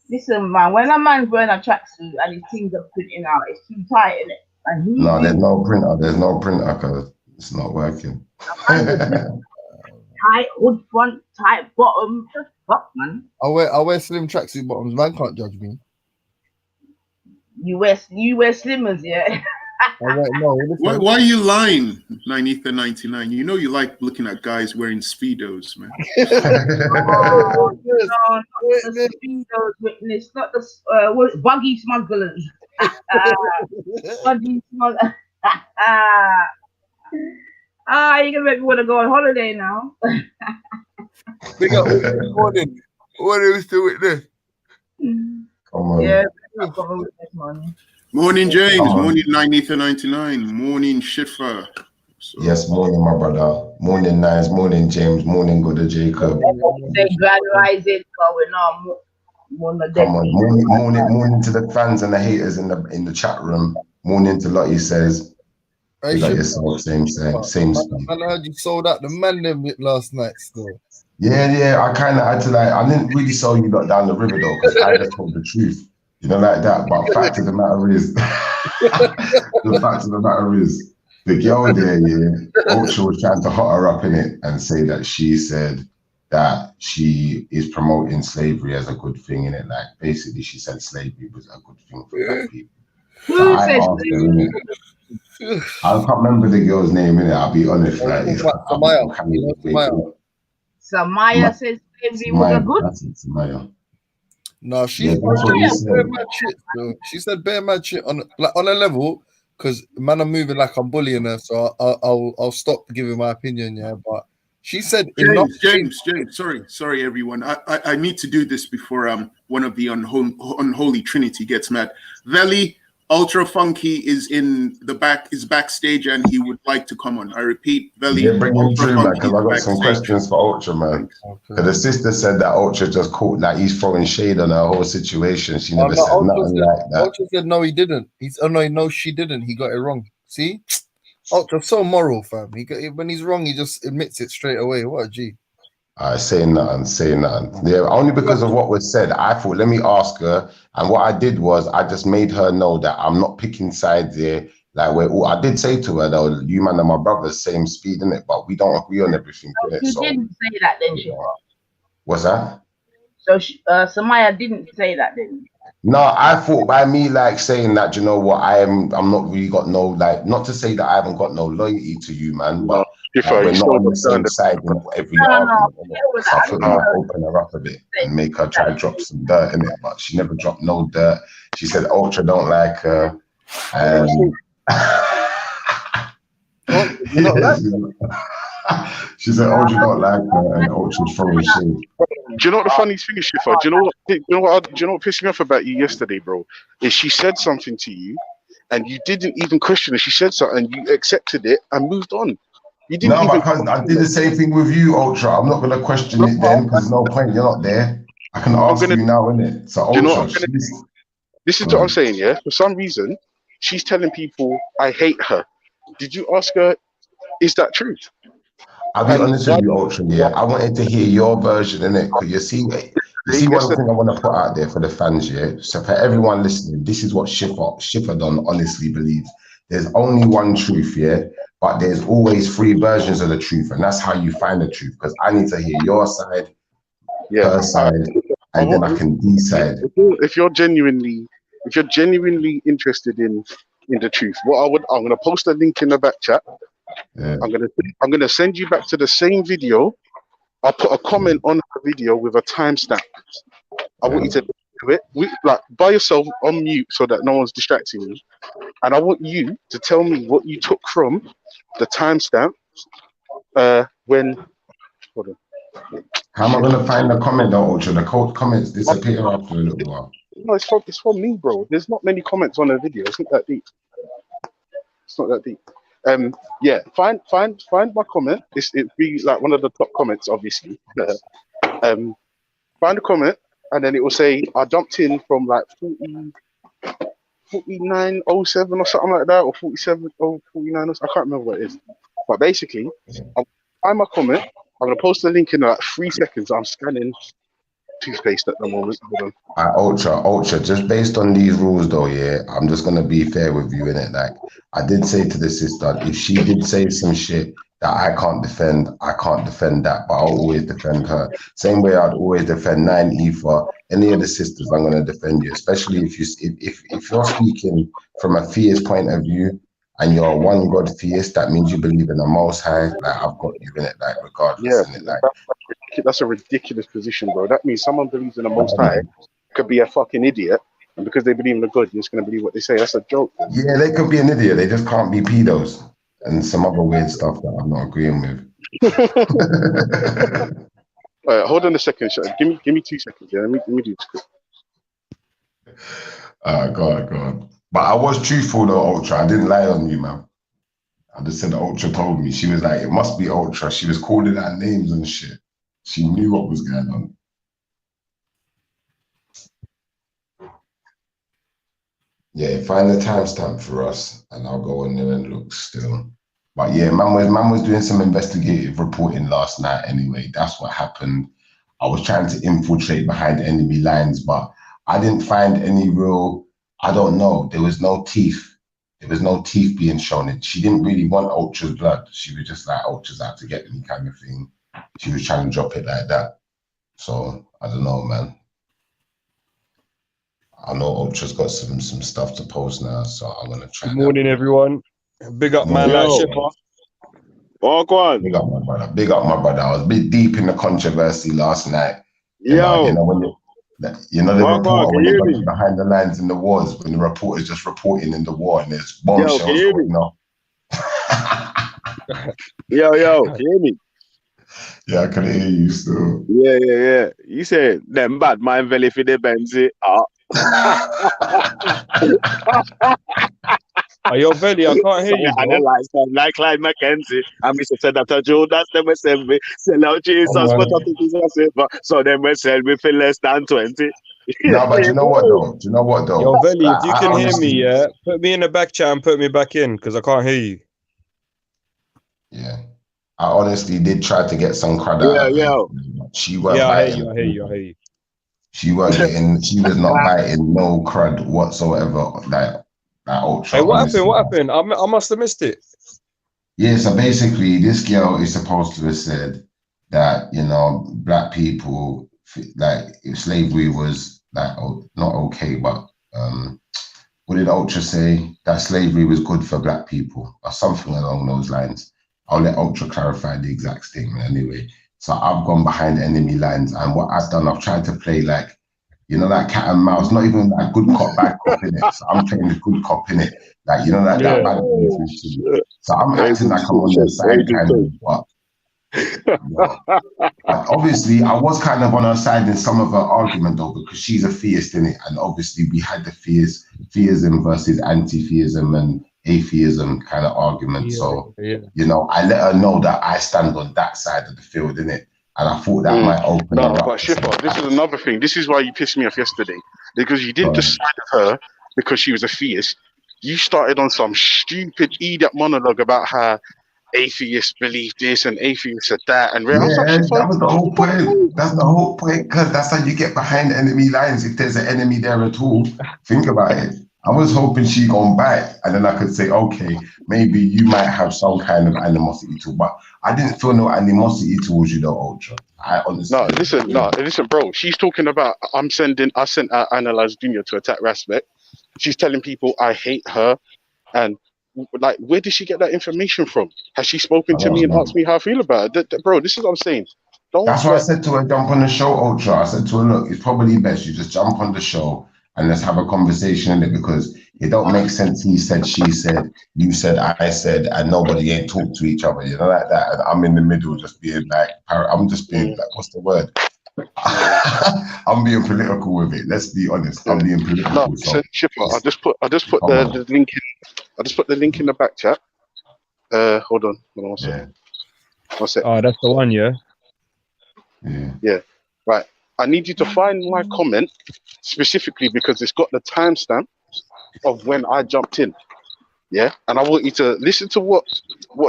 K: Listen, man, when a man's wearing a tracksuit and his things are printing out, it's too tight, isn't it? And
L: no, there's no printer because it's not working.
K: Tight hood front, tight bottom. The fuck, man.
B: I wear slim tracksuit bottoms. Man can't judge me.
K: You wear slimmers, yeah.
M: Why are you lying, 90th99? You know you like looking at guys wearing Speedos, man.
K: Oh, no, not the Speedos, witness, not the buggy smugglers. Buggy smugglers. You're gonna make me want to go on holiday now.
B: Big up morning. What is the witness?
L: Come on.
K: Yeah, I've got a witness, man.
M: Morning, James. Morning, 90th99. Morning, Shifa. So.
L: Yes, morning, my brother. Morning, Nines. Morning, James. Morning, Good Jacob.
K: Say grand rising, but we're not
L: Come on. Morning to the fans and the haters in the chat room. Morning to Lottie says. You got yourself, same speed.
B: I heard you sold out the man them bit last night still.
L: Yeah. I kind of had to I didn't really sell you lot down the river though, because I just told the truth. You know, like that. But fact of the matter is, the girl there, yeah, Ultra was trying to hot her up in it and say that she said that she is promoting slavery as a good thing in it. Like basically, she said slavery was a good thing for black people. So I asked her, innit? I can't remember the girl's name in it. I'll be honest. Like,
K: Samaya says slavery was a good.
L: Samaya.
B: No, she said bare mad shit. Though. She said bare mad shit on a level because man, I'm moving like I'm bullying her, so I'll stop giving my opinion. Yeah, but she said
M: James. Sorry, everyone. I need to do this before one of the unholy trinity gets mad. Veli Ultra Funky is backstage and he would like to come on. I repeat, Veli.
L: Yeah, bring him through, man, because I got some questions for Ultra, man. Because the sister said that Ultra just caught, like he's throwing shade on her whole situation. She never said nothing like that.
B: Ultra said no, he didn't. No, she didn't. He got it wrong. See, Ultra's so moral, fam. When he's wrong, he just admits it straight away. What a G.
L: Saying nothing. Yeah, only because of what was said, I thought, let me ask her. And what I did was, I just made her know that I'm not picking sides here. Like, I did say to her, though, you man and my brother's same speed, innit? But we don't agree on everything.
K: So you didn't say that then, Shifa?
L: What's that?
K: So Samaya didn't say that then?
L: No, I thought by me like saying that, you know what, I'm not really got no, like, not to say that I haven't got no loyalty to you, man, but we're not on the same side in every argument. So I thought I'd open her up a bit and make her try to drop some dirt in it, but she never dropped no dirt. She said Ultra don't like her. She said Ultra don't like her and Ultra's throwing shade.
G: Do you know what the funniest thing is, Shifa? Do you know what pissed me off about you yesterday, bro? Is she said something to you and you didn't even question it. She said something and you accepted it and moved on. You didn't
L: because I did the same thing with you, Ultra. I'm not gonna question it then because no point, you're not there. I can ask you now, innit? So Ultra,
G: this is what I'm saying, yeah? For some reason, she's telling people I hate her. Did you ask her, is that true?
L: I'll be honest with you, Ultra, yeah. I wanted to hear your version, innit? Because you see one thing I want to put out there for the fans, yeah? So for everyone listening, this is what Shifa Don honestly believes. There's only one truth, yeah? But there's always 3 versions of the truth, and that's how you find the truth. Because I need to hear your side, her side, and then I can decide.
G: If you're genuinely interested in the truth, I'm gonna post a link in the back chat.
L: Yeah.
G: I'm gonna send you back to the same video. I'll put a comment on the video with a timestamp. I want you to do it like by yourself on mute so that no one's distracting you. And I want you to tell me what you took from the timestamp when. Hold on.
L: How am I gonna find the comment though, Ultra? The comments disappear after a little while.
G: No, it's from me, bro. There's not many comments on the video. It's not that deep. It's not that deep. Yeah, find my comment. It'd be like one of the top comments, obviously. Find a comment, and then it will say I jumped in from like 4907 or something like that, or 4749. I can't remember what it is. But basically, I'll find my comment. I'm gonna post the link in like 3 seconds. I'm scanning toothpaste at the moment. Hold on.
L: Ultra, just based on these rules though, yeah, I'm just gonna be fair with you in it. Like I did say to the sister, if she did say some shit that I can't defend that, but I'll always defend her. Same way I'd always defend 9E for any of the sisters. I'm gonna defend you, especially if you're speaking from a theist point of view and you're a one God theist, that means you believe in the Most High. Like I've got you in it, like regardless, in it, like.
G: That's a ridiculous position, bro. That means someone believes in the Most High could be a fucking idiot, and because they believe in the God, you're just going to believe what they say. That's a joke.
L: Yeah, they could be an idiot. They just can't be pedos and some other weird stuff that I'm not agreeing with.
G: All right, hold on a second. Give me 2 seconds. Yeah, let me do this.
L: Go on. But I was truthful though, Ultra. I didn't lie on you, man. I just said Ultra told me. She was like, it must be Ultra. She was calling out names and shit. She knew what was going on. Yeah, find the timestamp for us and I'll go on there and look still. But yeah, man was doing some investigative reporting last night anyway. That's what happened. I was trying to infiltrate behind enemy lines, but I didn't find any real, I don't know, there was no teeth. There was no teeth being shown. And she didn't really want Ultra's blood. She was just like, Ultra's out to get me kind of thing. She was trying to drop it like that. So I don't know, man. I know Ultra's got some stuff to post now, so I'm gonna try.
H: Good morning, everyone. Big up, man. Like Shipper.
D: Oh, go on.
L: Big up, my brother. Big up, my brother. I was a bit deep in the controversy last night.
D: Yo.
L: You know the reporter when you got behind the lines in the wars, when the reporter's just reporting in the war and there's bombshells going off.
D: Yo, can you hear me?
L: Yeah, I can hear you still.
D: Yeah. You said them bad mind belly for the Benzi.
H: Yo, Belly, I can't hear you, bro.
D: Like Clyde Mackenzie. And Mr. said that Judas, them will send me. Sell out Jesus, but I think he's a saver. So them will sell me for less than 20.
L: No, but you know what though?
H: Yo, Belly, if you can hear me, yeah, put me in the back chat and put me back in, because I can't hear you.
L: Yeah. I honestly did try to get some crud out of her. She weren't biting.
H: I hear you.
L: She weren't getting, she was not biting no crud whatsoever. Like Ultra.
H: Hey, what happened? I must have missed it.
L: Yeah, so basically this girl is supposed to have said that, you know, black people, like if slavery was like not okay, but what did Ultra say? That slavery was good for black people or something along those lines. I'll let Ultra clarify the exact statement anyway. So I've gone behind enemy lines, and what I've done, I've tried to play like, you know, that cat and mouse, not even like good cop, bad cop in it. So I'm playing the good cop in it, like, you know, that bad cop. So I'm acting like I'm on their side kind of, but obviously I was kind of on her side in some of her argument though, because she's a theist in it, and obviously we had the theism versus anti-theism and atheism kind of argument. You know, I let her know that I stand on that side of the field, innit? And I thought that might open her up.
G: But Shipper, this is another thing. This is why you pissed me off yesterday, because you didn't just side of her because she was a theist. You started on some stupid idiot monologue about how atheists believe this and atheists said that, and
L: that was the whole point. That's the whole point, because that's how you get behind enemy lines. If there's an enemy there at all, think about it. I was hoping she gone back, and then I could say, okay, maybe you might have some kind of animosity to, but I didn't feel no animosity towards you, though, Ultra. I honestly.
G: Listen, bro. She's talking about I sent Analyze Junior to attack Respect. She's telling people I hate her, and like, where did she get that information from? Has she spoken to me and asked me how I feel about it? Bro, this is what I'm saying.
E: Don't
L: That's why I
E: let.
L: said to her, jump on the show, Ultra. I said to her, look, it's probably best you just jump on the show and let's have a conversation in it, because it don't make sense. He said, she said, you said, I said, and nobody ain't talked to each other, you know, like that. And I'm in the middle, just being like, I'm just being like, what's the word? I'm being political with it. Let's be honest. I'm being political.
G: No,
L: So
G: Shipper, I just put the link in. I just put the link in the back chat. Hold on one second. One sec.
N: Oh, that's the one, yeah.
G: Yeah. Right. I need you to find my comment specifically because it's got the timestamp of when I jumped in. Yeah. And I want you to listen to what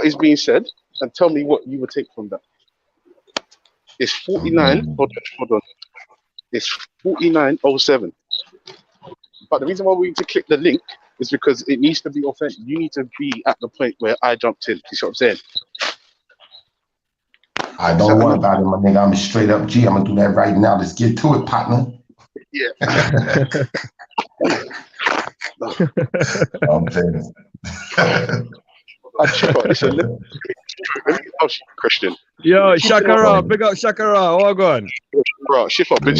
G: is being said and tell me what you would take from that. It's 49. Hold on. It's 49:07. But the reason why we need to click the link is because it needs to be authentic. You need to be at the point where I jumped in. You see what I'm saying?
L: I don't worry about it, my nigga. I'm straight up G. I'm gonna do that right now. Let's get to it, partner.
G: Yeah.
L: I'm saying
G: Listen, let me ask you a question.
N: Yo, Shakara, big up Shakara. What going?
G: Bro, Shifra, but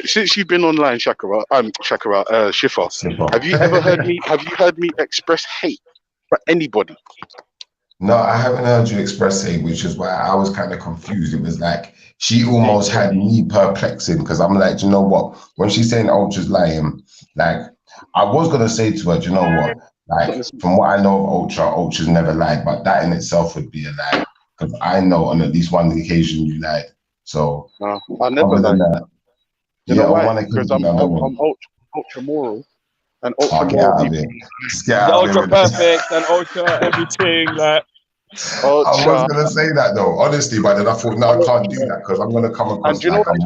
G: since you've been online, Shakara, Shifra, have you ever heard me express hate for anybody?
L: No, I haven't heard you express hate, which is why I was kind of confused. It was like she almost had me perplexing because I'm like, you know what? When she's saying Ultra's lying, like I was gonna say to her, you know what? Like from what I know of Ultra's never lied, but that in itself would be a lie because I know on at least one occasion you lied. So
G: I never lied. You know why? Because I'm ultra moral and ultra moral people.
N: Ultra perfect and ultra everything, like.
L: I was gonna say that though, honestly, but then I thought, no, I can't do that because I'm gonna come across like I'm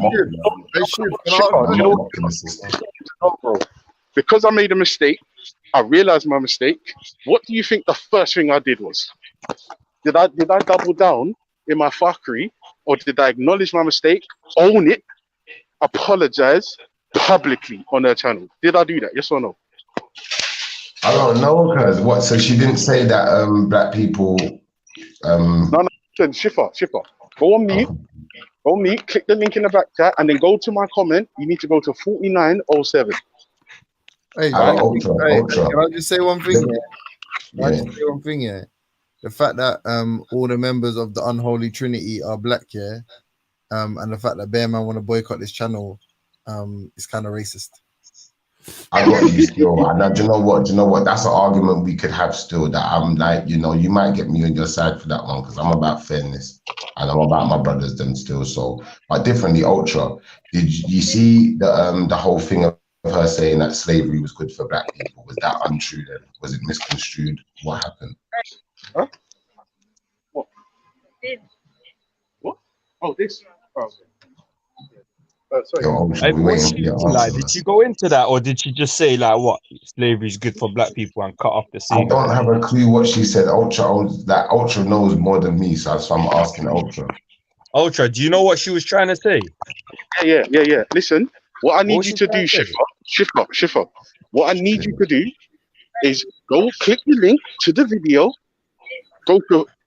L: mocking the system.
G: Because I made a mistake, I realized my mistake. What do you think the first thing I did was? Did I double down in my fuckery, or did I acknowledge my mistake, own it, apologize publicly on her channel? Did I do that? Yes or no?
L: I don't know, because what? So she didn't say that black people.
G: No, Shifra. Go on mute. Click the link in the back chat, and then go to my comment. You need to go to 49:07.
B: Hey,
L: Ultra.
B: Can I just say one thing? The fact that all the members of the Unholy Trinity are black, and the fact that Bear Man want to boycott this channel, is kind of racist.
L: I got you still. And do you know what? That's an argument we could have still. That I'm like, you might get me on your side for that one because I'm about fairness and I'm about my brothers them still. So, but differently, Ultra. Did you see the whole thing of her saying that slavery was good for black people? Was that untrue then? Was it misconstrued? What happened?
G: Huh? What? Oh, this. Oh. Sorry.
N: Did she go into that, or did she just say like what slavery is good for black people and cut off the scene?
L: I don't have a clue what she said. Ultra knows more than me, so I'm asking Ultra.
N: Ultra, do you know what she was trying to say?
G: Yeah. Listen, what I need you to do, Shifra. What I need you to do is go click the link to the video.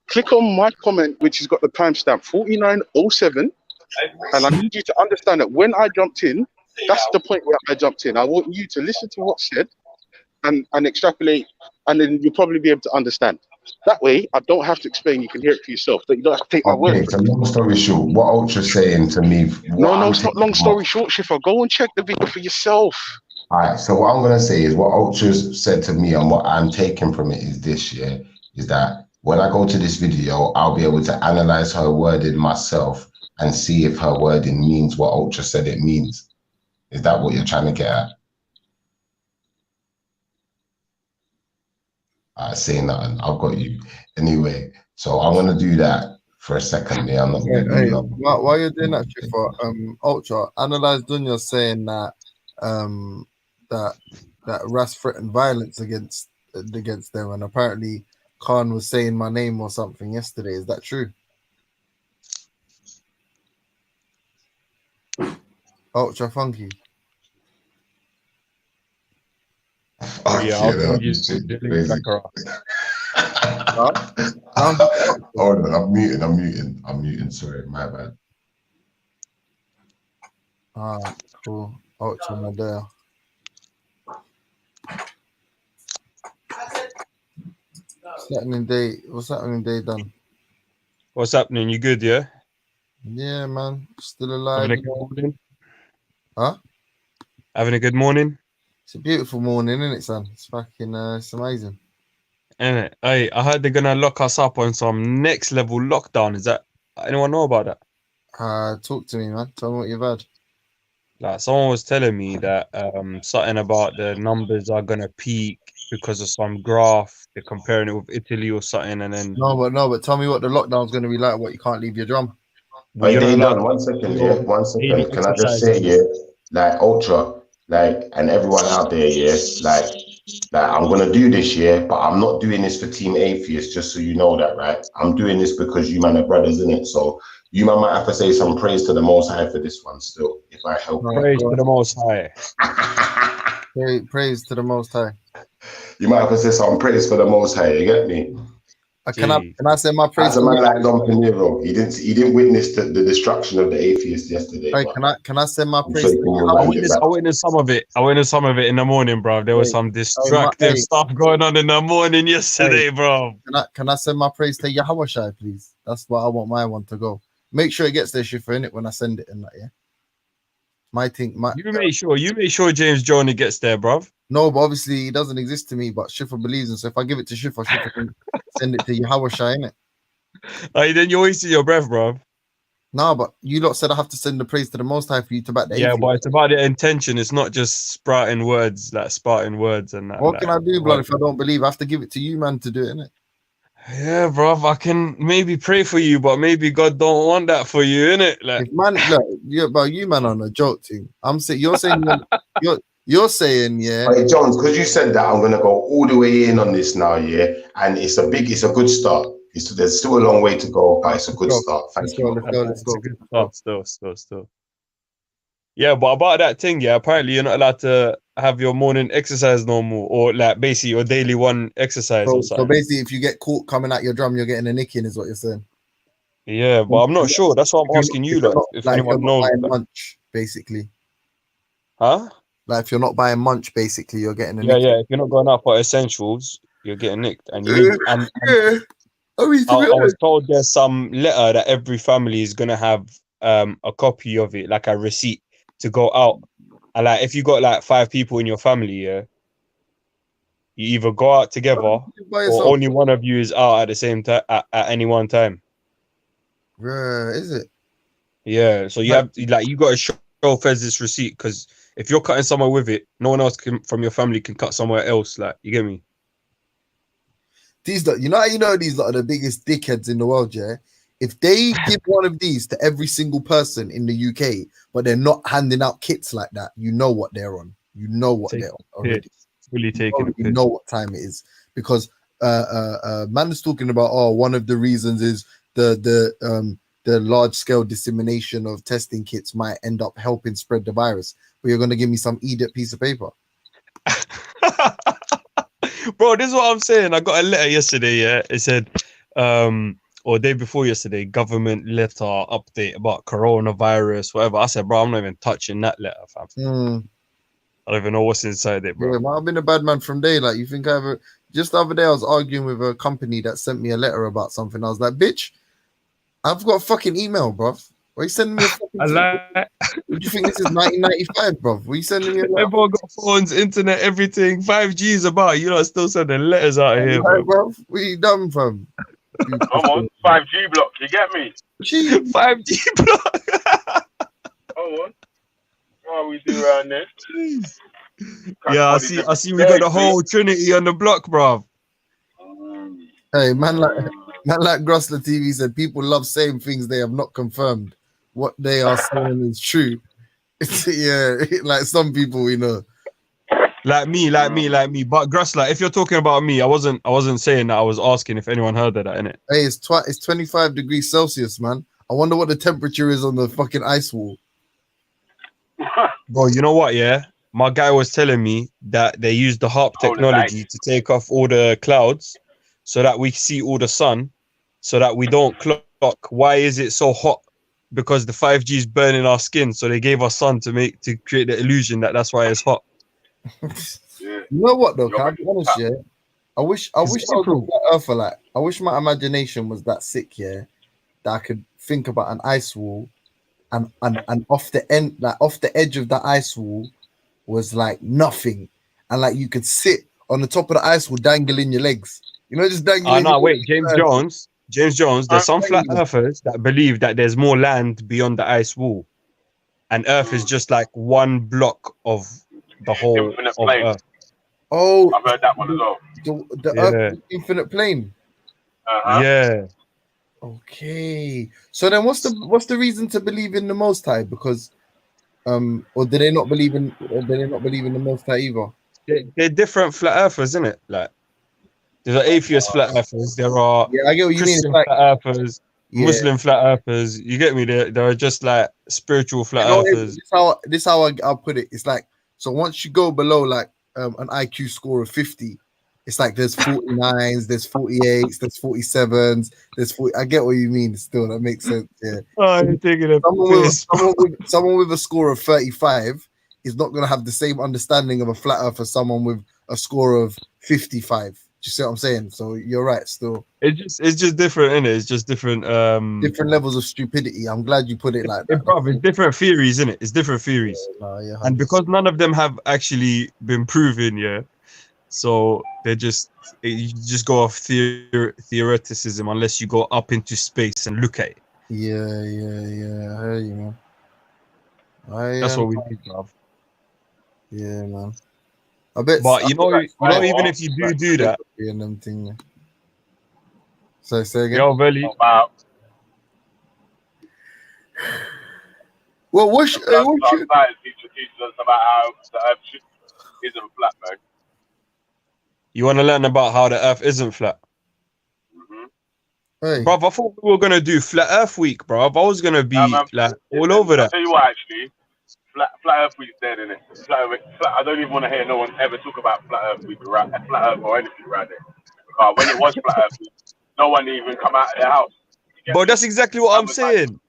G: Click on my comment, which has got the timestamp 49:07. And I need you to understand that when I jumped in, that's the point where I jumped in. I want you to listen to what's said and extrapolate, and then you'll probably be able to understand. That way, I don't have to explain. You can hear it for yourself. But you don't have to take my word.
L: Okay, so long story short, what Ultra's saying to me...
G: No, it's not long story short, Shifra. Go and check the video for yourself.
L: All right, so what I'm going to say is what Ultra's said to me and what I'm taking from it is this, is that when I go to this video, I'll be able to analyze her wording myself and see if her wording means what Ultra said it means. Is that what you're trying to get at? I say nothing. I've got you. Anyway, so I'm gonna do that for a second. Yeah, I'm not gonna do that.
B: While you're doing that, for Ultra, analyze Dunya saying that that Ras threatened violence against them, and apparently Khan was saying my name or something yesterday. Is that true? Ultra Funky.
N: Yeah, I'll send you the link back around.
L: Hold on, I'm muting. Sorry, my bad.
B: Alright, cool. Ultra Madea. What's happening day done?
N: What's happening? You good, yeah?
B: Yeah, man. Still alive.
N: Having a good morning?
B: Huh?
N: Having a good morning?
B: It's a beautiful morning, isn't it, son? It's fucking, it's amazing.
N: Innit? Hey, I heard they're gonna lock us up on some next level lockdown. Is that anyone know about that?
B: Talk to me, man. Tell me what you've heard.
N: Like someone was telling me that something about the numbers are gonna peak because of some graph. They're comparing it with Italy or something, and then
B: No, but tell me what the lockdown's gonna be like. What, you can't leave your drum?
L: Hey,
N: you're not
L: they
N: allowed
L: done.
N: to
L: 1 second,
N: do
L: yeah.
N: your
L: 1
N: daily
L: second. Can I just
N: exercise
L: say,
N: and that.
L: yeah, like Ultra, like, and everyone out there, yeah, like I'm gonna do this, yeah, but I'm not doing this for Team Atheist, just so you know that, right? I'm doing this because you man are brothers, innit? So you man might have to say some praise to the Most High for this one still, if I help you.
N: Praise to the Most High.
B: Praise to the Most High.
L: You might have to say some praise for the Most High, you get me?
B: Can I say my praise?
L: As a man like Don Pinero, he didn't witness the destruction of the atheist yesterday.
B: Hey,
L: but
B: can I send my
L: I'm
B: praise?
L: sure he can rewind it back.
N: I witnessed some of it. I witnessed some of it in the morning, bro. There was some distractive stuff going on in the morning yesterday, bro.
B: Can I send my praise to Yahweh Shai, please? That's what I want my one to go. Make sure it gets there, Shifa, in it when I send it and that, yeah.
N: You make sure James Johnny gets there, bro.
B: No, but obviously he doesn't exist to me, but Shifa believes in. So if I give it to Shifa, Shifa can send it to Yahweh Shai, innit?
N: Then you're wasting your breath, bro.
B: No, but you lot said I have to send the praise to the Most High for you to back the
N: Yeah,
B: atheist.
N: but it's about the intention. It's not just sprouting words, and that.
B: What can I do, blood, if I don't believe? I have to give it to you, man, to do it, innit?
N: Yeah, bro. I can maybe pray for you, but maybe God don't want that for you, innit? Like,
B: if man, look, you man on a joke thing. You're saying, you're saying, yeah.
L: Hey, Jones, because you said that, I'm gonna go all the way in on this now, yeah. And it's a good start. There's still a long way to go, but it's a good start. Thank you.
N: It's a good start, still. Yeah, but about that thing, yeah, apparently you're not allowed to have your morning exercise no more, or like basically your daily one exercise or something.
B: So basically, if you get caught coming at your drum, you're getting a nicking, is what you're saying.
N: Yeah, but I'm not sure. That's why I'm asking you, if anyone knows.
B: Munch, basically.
N: Huh?
B: Like if you're not buying munch, basically, you're getting a
N: yeah,
B: nick.
N: yeah. If you're not going out for essentials, you're getting nicked, and you need. And
B: I
N: was told there's some letter that every family is gonna have a copy of it, like a receipt to go out. And like if you got like 5 people in your family, yeah, you either go out together or only one of you is out at the same time at any one time.
B: Is it?
N: Yeah, so you have like you got to show Fez this receipt, because if you're cutting somewhere with it, no one else from your family can cut somewhere else. Like, you get me?
B: These, you know, these are the biggest dickheads in the world. Yeah, if they give one of these to every single person in the UK, but they're not handing out kits like that, you know what they're on. You know what they're on already.
N: Fully taking a piss.
B: You know what time it is, because man is talking about one of the reasons is the large scale dissemination of testing kits might end up helping spread the virus. But you're gonna give me some idiot piece of paper.
N: Bro, this is what I'm saying. I got a letter yesterday, yeah. It said, or day before yesterday, government letter update about coronavirus, whatever. I said, bro, I'm not even touching that letter, fam. I don't even know what's inside it, bro.
B: Yeah, I've been a bad man from day. Like, you think I ever? Just the other day, I was arguing with a company that sent me a letter about something. I was like, bitch, I've got a fucking email, bro. Why are you sending me a fucking What do you think this is 1995, bro? What are you sending me a letter?
N: Everyone got phones, internet, everything. 5G is about. You know, still sending letters out of here, bro.
B: What are you done from?
A: I'm on 5G block. You get me?
N: 5G block.
A: Come on. What we do around there?
N: Yeah, I see. We got the whole Trinity on the block, bro.
B: Hey, man like Grossler TV said, people love saying things they have not confirmed. What they are saying is true. Yeah, like some people we know.
N: Like me. But Grossler, if you're talking about me, I wasn't saying that. I was asking if anyone heard of that, innit?
B: Hey, it's 25 degrees Celsius, man. I wonder what the temperature is on the fucking ice wall.
N: Bro, you know what, yeah? My guy was telling me that they use the HARP technology to take off all the clouds. so that we see all the sun, so that we don't clock. Why is it so hot? Because the 5G is burning our skin, so they gave us sun to create the illusion that that's why it's hot.
B: You know what though? Can I be honest? Yeah, I wish I was a flat earther. Like, I wish my imagination was that sick. Yeah, that I could think about an ice wall, and off the end, like off the edge of the ice wall, was like nothing, and like you could sit on the top of the ice wall, dangling your legs. You know, just dangling.
N: No, wait, James Jones. There's some flat earthers that believe that there's more land beyond the ice wall, and Earth is just like one block of the whole
A: Infinite
N: of
A: plane.
N: Earth.
B: Oh,
A: I've heard that one as well.
B: The Earth is infinite plane.
N: Yeah.
B: Okay. So then, what's the reason to believe in the Most High? Because, or do they not believe in? Or do they not believe in the Most High either?
N: They're different flat earthers, isn't it? Like, there's atheist flat earthers. There are
B: I get what you
N: Christian
B: mean.
N: flat earthers, Muslim flat earthers. You get me? There are just like spiritual flat earthers.
B: This how I'll put it. It's like, so once you go below like an IQ score of 50, it's like there's 49s, there's 48s, there's 47s, there's 40. I get what you mean. Still, that makes sense. Yeah.
N: Oh, you're taking a
B: someone with a score of 35 is not going to have the same understanding of a flat earth as someone with a score of 55. Do you see what I'm saying? So you're right. Still,
N: it's just different, isn't it? It's just different
B: different levels of stupidity. I'm glad you put it like that.
N: It's different theories, isn't it? It's different theories. And because none of them have actually been proven, yeah. So you just go off theoreticism unless you go up into space and look at it.
B: Yeah. I hear you, man.
N: That's what we need, bruv.
B: Yeah, man. I bet.
N: But you know, even if you do that,
B: so say again.
N: Yo, Veli.
B: Well, what's
A: science teacher teaches us about how the Earth isn't flat, man.
N: You want to learn about how the Earth isn't flat?
B: Hey.
N: Bruv, I thought we were gonna do Flat Earth Week, bruv. I was gonna be like all over that.
A: I'll tell you what, actually, Flat Earth Week's dead, innit? I don't even want to hear no one ever talk about Flat Earth Week, Flat Earth or anything right there. Because when it was Flat Earth Week, no one even come out of their house.
N: But that's exactly what I'm saying.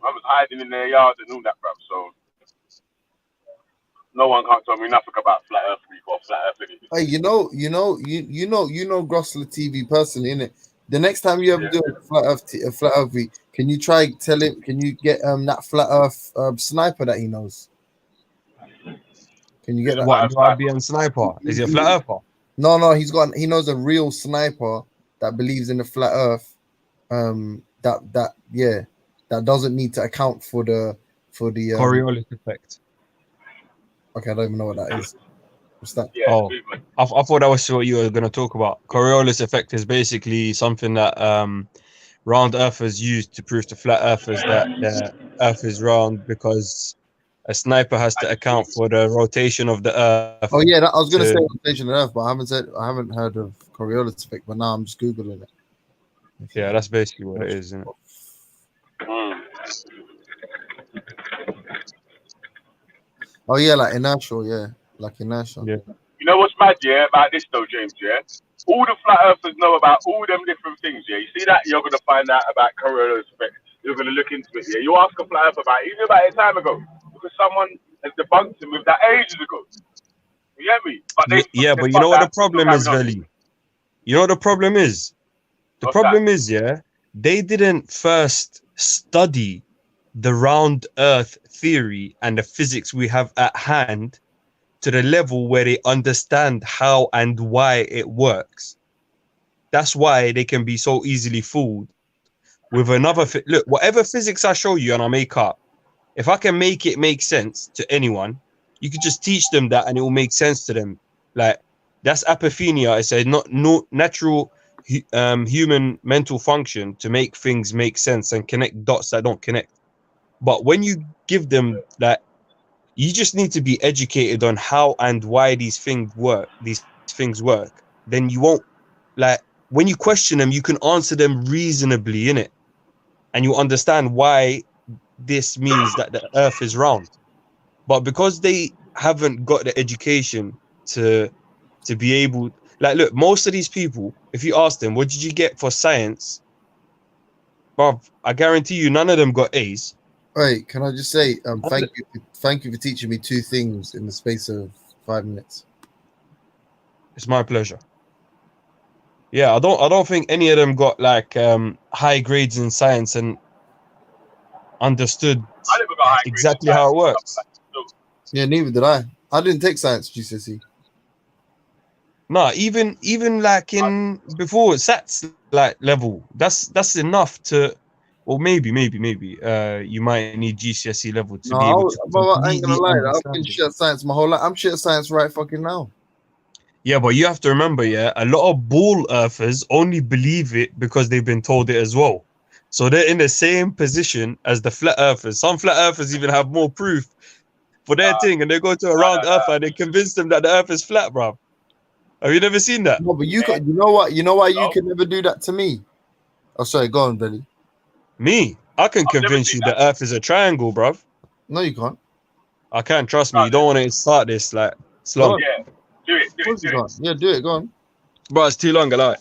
A: I was hiding in their yard and all that, bruv. So no one can't tell me nothing about Flat Earth Week or Flat Earth anything.
B: Hey, you know Grossler TV personally, innit? The next time you ever do a Flat Earth Week, can you try tell him? Can you get that Flat Earth sniper that he knows? Can you get that?
N: What IBM sniper? Is he a Flat Earther?
B: No, he knows a real sniper that believes in the Flat Earth. That doesn't need to account for the
N: Coriolis effect.
B: Okay, I don't even know what that is. What's that?
N: Oh, I thought that was what you were going to talk about. Coriolis effect is basically something that round earthers use to prove to flat earthers that the Earth is round, because a sniper has to account for the rotation of the Earth.
B: Oh yeah, I was going to say rotation of Earth, but I haven't heard of Coriolis effect. But now I'm just googling it.
N: Yeah, that's basically what it is, isn't it?
B: Oh yeah, like inertial, yeah.
N: Yeah.
A: You know what's mad, yeah, about this though, James, yeah? All the flat earthers know about all them different things, yeah? You see that? You're going to find out about Coriolis effect. You're going to look into it, yeah? You ask a flat earth about it, even about a time ago, because someone has debunked him with that ages ago. You get me? But
N: but you know what the problem is, Veli? You know what the problem is? The problem is, yeah, they didn't first study the round earth theory and the physics we have at hand to the level where they understand how and why it works. That's why they can be so easily fooled with another look, whatever physics I show you and I make up, if I can make it make sense to anyone, you could just teach them that and it will make sense to them. Like, that's apophenia. It's a natural human mental function to make things make sense and connect dots that don't connect. But when you give them that, you just need to be educated on how and why these things work. Then you won't, like, when you question them, you can answer them reasonably, innit? And you understand why this means that the Earth is round. But because they haven't got the education to be able, like, look, most of these people, if you ask them, what did you get for science? Bruv, I guarantee you, none of them got A's.
B: Wait, can I just say, thank you for teaching me 2 things in the space of 5 minutes.
N: It's my pleasure. Yeah, I don't think any of them got like high grades in science and understood
A: I never got high grades
N: exactly
A: in
N: how it
A: science,
N: works.
B: Yeah, neither did I. I didn't take science GCSE.
N: Nah, even like in before SATs like level, that's enough to, or maybe you might need GCSE level to be able to
B: I ain't gonna
N: completely
B: lie. I've
N: understand
B: been
N: it.
B: shit at science my whole life. I'm shit at science right fucking now.
N: Yeah, but you have to remember, yeah, a lot of ball earthers only believe it because they've been told it as well. So they're in the same position as the flat earthers. Some flat earthers even have more proof for their thing, and they go to a round earther and they convince them that the earth is flat, bro. Have you never seen that?
B: No, but you know what? You know why you can never do that to me? Oh, sorry, go on, Billy.
N: Me? I can convince you the earth is a triangle, bro.
B: No, you can't.
N: I can't, trust me. You don't want to start this like it's long.
A: Yeah, do it.
B: Yeah, do it. Go on.
N: Bro, it's too long, I like.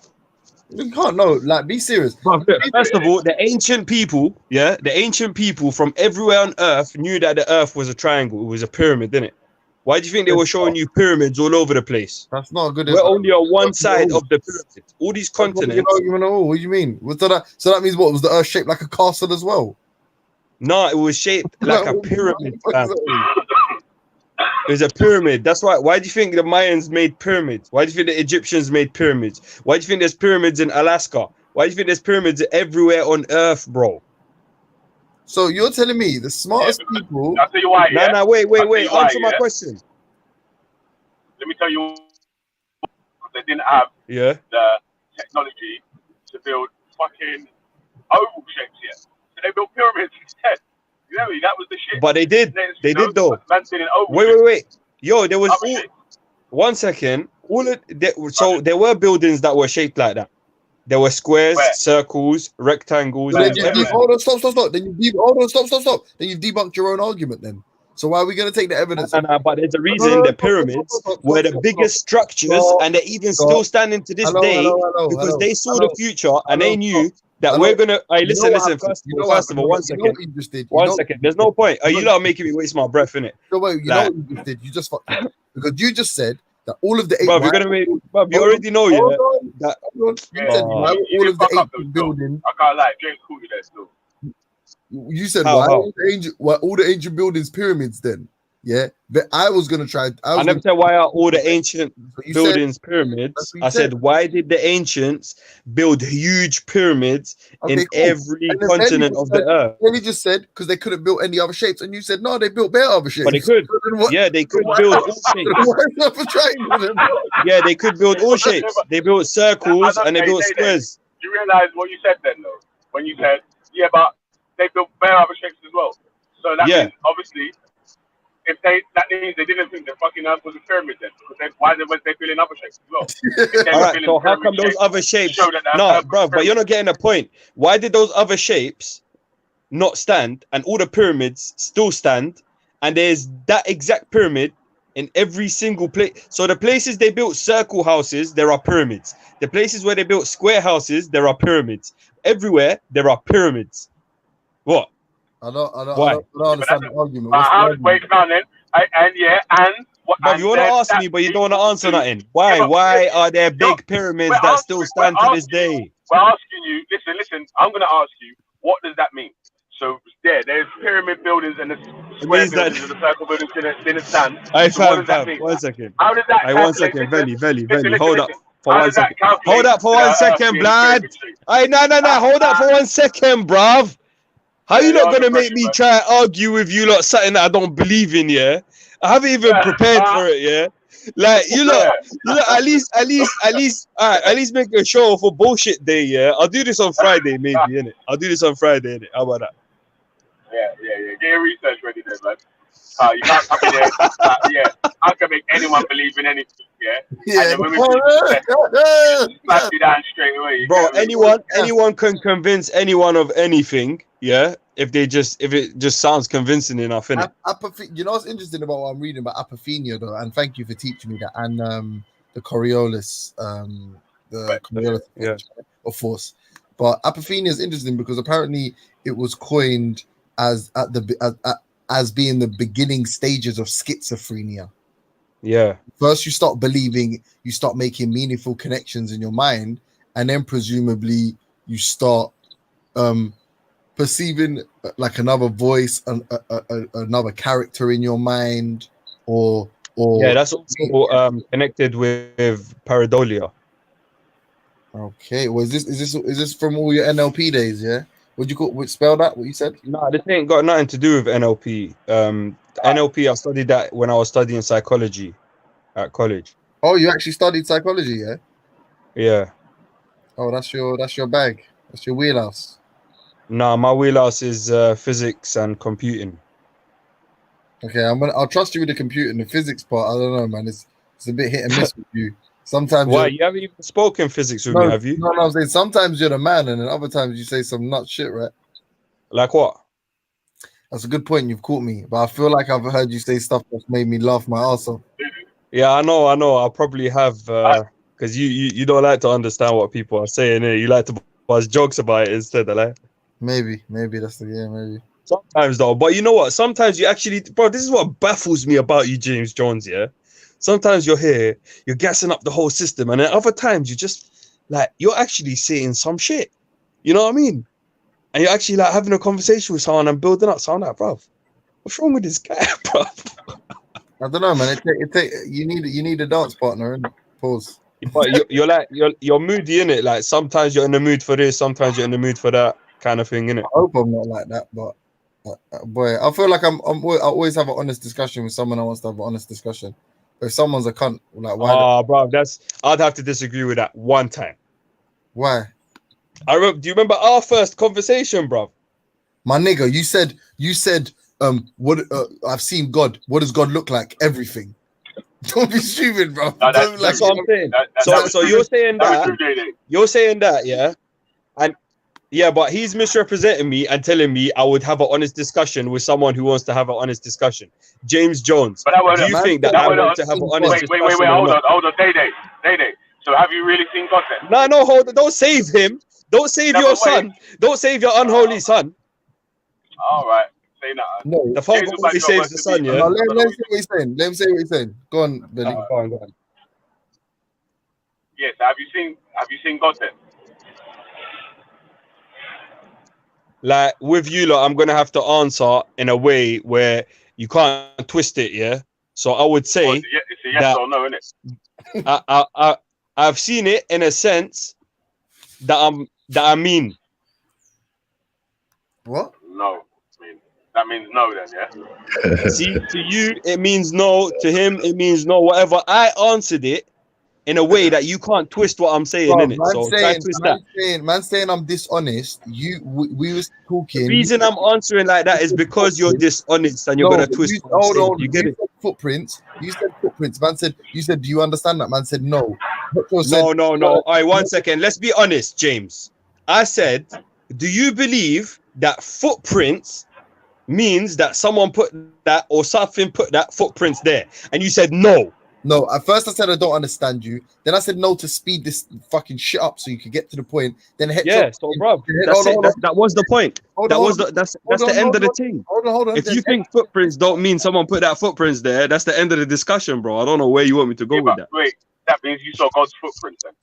B: You can't. No, like, be serious.
N: Bro, first of all, the ancient people, yeah, the ancient people from everywhere on earth knew that the earth was a triangle. It was a pyramid, didn't it? Why do you think they were showing you pyramids all over the place?
B: That's not a good.
N: We're only on one side of the pyramid. All these continents.
B: What do you mean? So that means what? Was the earth shaped like a castle as well?
N: No, it was shaped like a pyramid. It was a pyramid. That's why. Why do you think the Mayans made pyramids? Why do you think the Egyptians made pyramids? Why do you think there's pyramids in Alaska? Why do you think there's pyramids everywhere on Earth, bro?
B: So you're telling me the smartest people?
A: I'll tell you why. Yeah?
N: No, wait. Answer my question.
A: Let me tell you, they didn't have the technology to build fucking oval shapes yet. So they built pyramids instead. You know, that was the shit.
N: But they did. They did though. Wait. Yo, there was one second. So there were buildings that were shaped like that. There were squares, circles, rectangles.
B: Hold on, stop. Then stop. Then you've debunked your own argument. Then, so why are we going to take the evidence?
N: No, but there's a reason the pyramids were the biggest structures, and they're even still standing to this day because they saw the future and they knew that we're gonna. Listen. First of all, 1 second. 1 second. There's no point. You lot are making me waste my breath, innit?
B: No, wait. You know what you just did? You just fucked up because you just said that all of the 8.
N: Bro, you're gonna make. Bro, you already know, yeah. That,
B: you said why all of the 8 buildings.
A: I can't lie. James called you there still.
B: You said why all the ancient buildings pyramids then? Yeah, but I was gonna try.
N: I never said why are all the ancient buildings pyramids. I said why did the ancients build huge pyramids in every continent of the earth?
B: Then he just said because they couldn't build any other shapes, and you said no, they built bare other shapes.
N: But they could. Yeah, they could build all shapes. Yeah, they could build all shapes. They built circles and they built squares.
A: You realize what you said then, though, when you said but they built bare other shapes as well. So that means obviously. That means they didn't think the fucking earth was a pyramid then. Why was they building other shapes as well?
N: All right, so how come those other shapes? No, bro, but you're not getting the point. Why did those other shapes not stand and all the pyramids still stand? And there's that exact pyramid in every single place. So the places they built circle houses, there are pyramids. The places where they built square houses, there are pyramids. Everywhere, there are pyramids. What?
B: I don't understand the argument.
A: Wait, then.
N: But you want to ask me, but you don't want to answer nothing. Why are there big pyramids that still stand to this day?
A: We're asking you. Listen. I'm going to ask you. What does that mean? So there's pyramid buildings and the square buildings and the circle buildings didn't stand.
N: Fam, 1 second.
A: How does that?
N: 1 second, Veli. Hold up for 1 second. Hold up for 1 second, blood. No. Hold up for 1 second, bruv. How you not gonna make me try and argue with you lot something that I don't believe in, yeah? I haven't even prepared for it, yeah? Like you lot at least make a show for bullshit day, yeah? I'll do this on Friday, maybe, innit? How about that?
A: Yeah. Get your research ready then, man. You can't come in there. I can make anyone believe in anything, yeah? And then when we slap you down straight away.
N: Bro, anyone can convince anyone of anything, yeah? If it just sounds convincing enough, innit?
B: You know what's interesting about what I'm reading about apophenia, though, and thank you for teaching me that, and the Coriolis the coriolis effect, of force. But apophenia is interesting because apparently it was coined as as being the beginning stages of schizophrenia.
N: Yeah.
B: First, you start believing, you start making meaningful connections in your mind, and then presumably you start perceiving like another voice, another character in your mind, or
N: yeah, that's also connected with pareidolia.
B: Okay, well, is this from all your NLP days? Yeah, would you spell that? What you said?
N: No, this ain't got nothing to do with NLP. NLP, I studied that when I was studying psychology at college.
B: Oh, you actually studied psychology, yeah?
N: Yeah.
B: Oh, that's your bag. That's your wheelhouse.
N: Nah, my wheelhouse is physics and computing.
B: Okay, I'll trust you with the computer and the physics part. I don't know, man. It's a bit hit and miss with you. Sometimes
N: why you haven't even spoken physics with me, have you?
B: No, I'm saying sometimes you're the man, and then other times you say some nut shit, right?
N: Like what?
B: That's a good point. You've caught me, but I feel like I've heard you say stuff that's made me laugh my ass off.
N: Yeah, I know. I probably have because you don't like to understand what people are saying. You like to buzz jokes about it instead of like.
B: Maybe that's maybe.
N: Sometimes though, but you know what? Sometimes you actually, bro. This is what baffles me about you, James Jones. Yeah. Sometimes you're here, you're gassing up the whole system, and then other times you just like you're actually saying some shit. You know what I mean? And you're actually like having a conversation with someone and building up. So I'm like, bro, what's wrong with this guy, bro?
B: I don't know, man. You need a dance partner. And pause.
N: But you're like you're moody in it. Like sometimes you're in the mood for this, sometimes you're in the mood for that kind of thing, innit?
B: I hope I'm not like that, but boy, I feel like I always have an honest discussion with someone who wants to have an honest discussion. But if someone's a cunt, like why?
N: Oh, bro, I'd have to disagree with that one time.
B: Why?
N: Do you remember our first conversation, bro?
B: My nigga, you said what I've seen God. What does God look like? Everything. Don't be stupid, bro.
N: No, that's what I'm saying. So you're saying that. You're saying that, yeah? And yeah, but he's misrepresenting me and telling me I would have an honest discussion with someone who wants to have an honest discussion. James Jones, do you think that I want to have an honest discussion?
A: Wait, hold on, Day. So have you really seen God then?
N: No, hold on. Don't save him. Don't save your son. Don't save your unholy son.
A: All right. Say that.
B: No,
N: the father only saves the son, yeah?
B: No, let him say what he's saying. Let him say what he's saying. Go on, Billy.
N: Go on.
A: Yes, have you seen God then?
N: Like with you lot, I'm gonna have to answer in a way where you can't twist it, yeah. So I would say
A: it's a yes or no, isn't
N: it? I've seen it in a sense that I mean.
B: What?
A: No, that means no then, yeah.
N: See, to you it means no. To him it means no. Whatever. I answered it in a way that you can't twist what I'm saying, innit? So try to twist that.
B: Man saying I'm dishonest. We was talking.
N: The reason I'm answering like that is because you're dishonest and you're gonna twist.
B: Hold.
N: You get it?
B: Footprints. You said footprints. Man said. You said. Do you understand that? Man said no.
N: No. All right, 1 second. Let's be honest, James. I said, do you believe that footprints means that someone put that or something put that footprints there? And you said no.
B: No, at first I said I don't understand you. Then I said no to speed this fucking shit up so you could get to the point. Then
N: so bro, that was the point. That's the end of the thing.
B: Hold on.
N: If you think footprints don't mean someone put that footprints there, that's the end of the discussion, bro. I don't know where you want me to go with that.
A: Wait, that means you saw God's footprints then.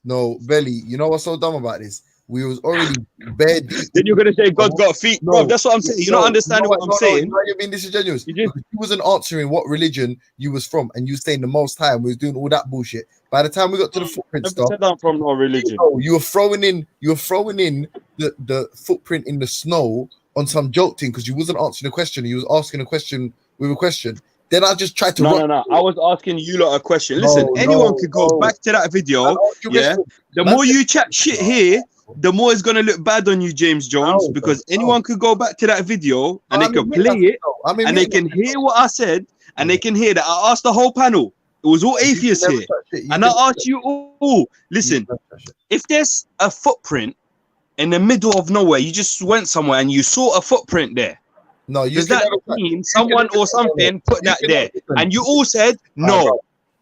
B: No, Belly, you know what's so dumb about this? We was already bare deep.
N: Then you're gonna say God's got feet, bro. That's what I'm saying. You're not understanding what I'm saying.
B: You're being disingenuous. You wasn't answering what religion you was from, and you was saying the most high. We was doing all that bullshit. By the time we got to the footprint stuff,
N: said I'm from no religion.
B: You were throwing in the footprint in the snow on some joke thing because you wasn't answering the question. You was asking a question with a question. Then I just tried to.
N: No. I was asking you lot a question. Listen, anyone could go back to that video. Yeah. The more you chat shit here, the more it's gonna look bad on you, James Jones, because anyone could go back to that video and they can play it, and they can hear what I said, and they can hear that I asked the whole panel. It was all atheists here, and I asked you all. Listen, if there's a footprint in the middle of nowhere, you just went somewhere and you saw a footprint there.
B: No,
N: does that mean someone or something put that there? And you all said no.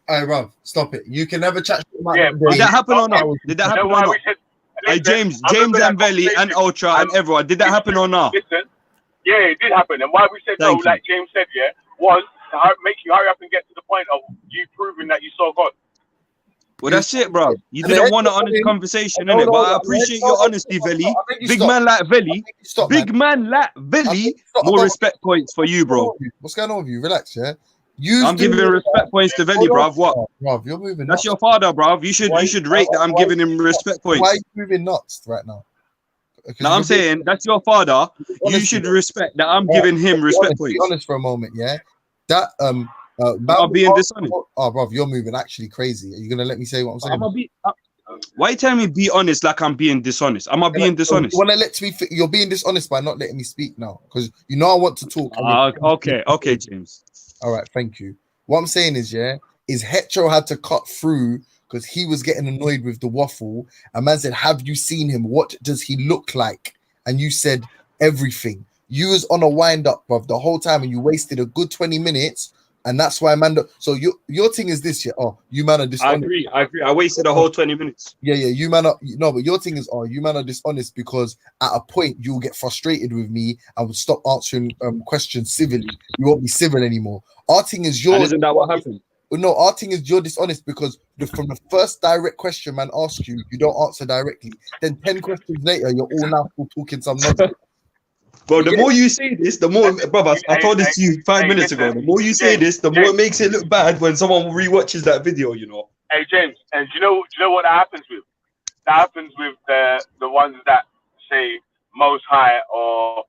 B: All right, bro, stop it. You can never chat shit about
A: Yeah,
B: that
A: but
N: Did
B: day.
N: that happen or not?
A: okay.
N: Did that
A: You know
N: happen or
A: why
N: not?
A: we said?
N: Hey,
A: Listen,
N: James
A: I remember that
N: and Veli and
A: conversation.
N: Ultra and everyone. Did that happen or not?
A: Listen, yeah, it did happen. And why we said no,
N: Thank you.
A: like James said, yeah, was to make you hurry up and get to the point of you proving that you saw God.
N: Well, that's it, bro. You
B: And the
N: didn't
B: head
N: want an
B: of
N: honest
B: him,
N: conversation,
B: hold
N: innit? But
B: on,
N: I
B: the head,
N: appreciate
B: no,
N: your
B: no,
N: honesty,
B: stop,
N: Veli.
B: I think you
N: Big
B: stop.
N: man like
B: I
N: Veli.
B: think you stop, man.
N: Big man like
B: I
N: Veli.
B: think you stop.
N: More
B: Bro,
N: respect points for you, bro.
B: what's going on with you? Relax, yeah. You's
N: I'm
B: doing
N: giving
B: it.
N: respect points to Veli,
B: Hold on,
N: bruv. What?
B: bruv. You're moving
N: That's
B: nuts.
N: your father, bruv. You
B: Why,
N: should rate that I'm
B: why,
N: giving him respect
B: why are
N: points.
B: you moving nuts right now? Because
N: Now I'm saying that's your father. You
B: honestly,
N: should respect that I'm
B: all right,
N: giving him respect
B: be
N: points.
B: honest for a moment, yeah. That
N: Am I being dishonest?
B: oh, bro, you're moving actually crazy. Are you gonna let me say what I'm saying?
N: Why you telling me be honest like I'm being dishonest? Am I being dishonest?
B: You wanna let me? You're being dishonest by not letting me speak now, because you know I want to talk.
N: Okay, James.
B: All right, thank you. What I'm saying is, yeah, is Hetero had to cut through because he was getting annoyed with the waffle. A man said, "Have you seen him? What does he look like?" And you said everything. You was on a wind up, bruv, the whole time, and you wasted a good 20 minutes. And that's why man. So your thing is this, yeah. Oh, you man are dishonest.
N: I agree. I wasted a whole 20 minutes.
B: Yeah, you man are no, but your thing is, oh, you man are dishonest because at a point you'll get frustrated with me and will stop answering questions civilly. You won't be civil anymore. Our thing is yours.
N: And isn't that what happened?
B: No, our thing is you're dishonest because from the first direct question man asks you, you don't answer directly. Then 10 questions later, you're all now talking some nonsense.
N: Bro, the more you say this, the more, brother, I told this to you 5 minutes ago. The more you say this, the more it makes it look bad when someone rewatches that video, you know.
A: Hey James, and do you know what that happens with? That happens with the ones that say Most High or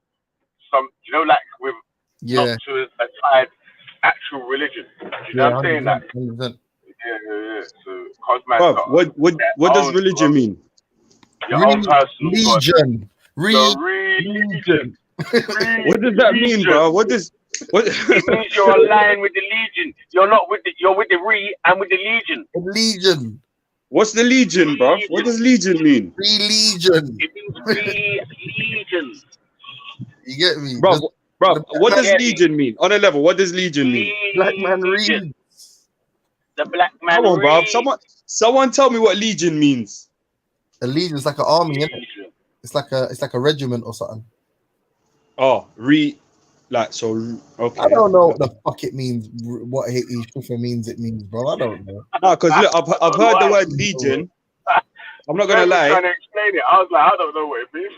A: some, like with not to a tied actual religion. You know what I'm saying? That.
B: 100%.
A: Yeah. So, Cosman
N: got what does religion mean?
A: Your own personal
B: religion.
A: Religion.
N: What does that mean, bro? What?
A: It means you're aligned with the legion. You're not with you're with the and with the legion.
B: Legion.
N: What's the legion, bro? What does legion mean?
B: Religion.
A: It means legion.
B: You get me,
N: bro? What does legion mean? On a level, what does legion mean?
B: Black man reads.
A: The black man.
N: Come on, bro. Someone tell me what legion means.
B: A legion is like an army, isn't it? It's like a regiment or something.
N: Oh, okay.
B: I don't know what the fuck it means. What Shufa means, it means, bro. I don't know.
N: No, because look, I've heard the word legion. I'm not gonna lie.
A: Trying to explain it, I was like, I don't know what it means.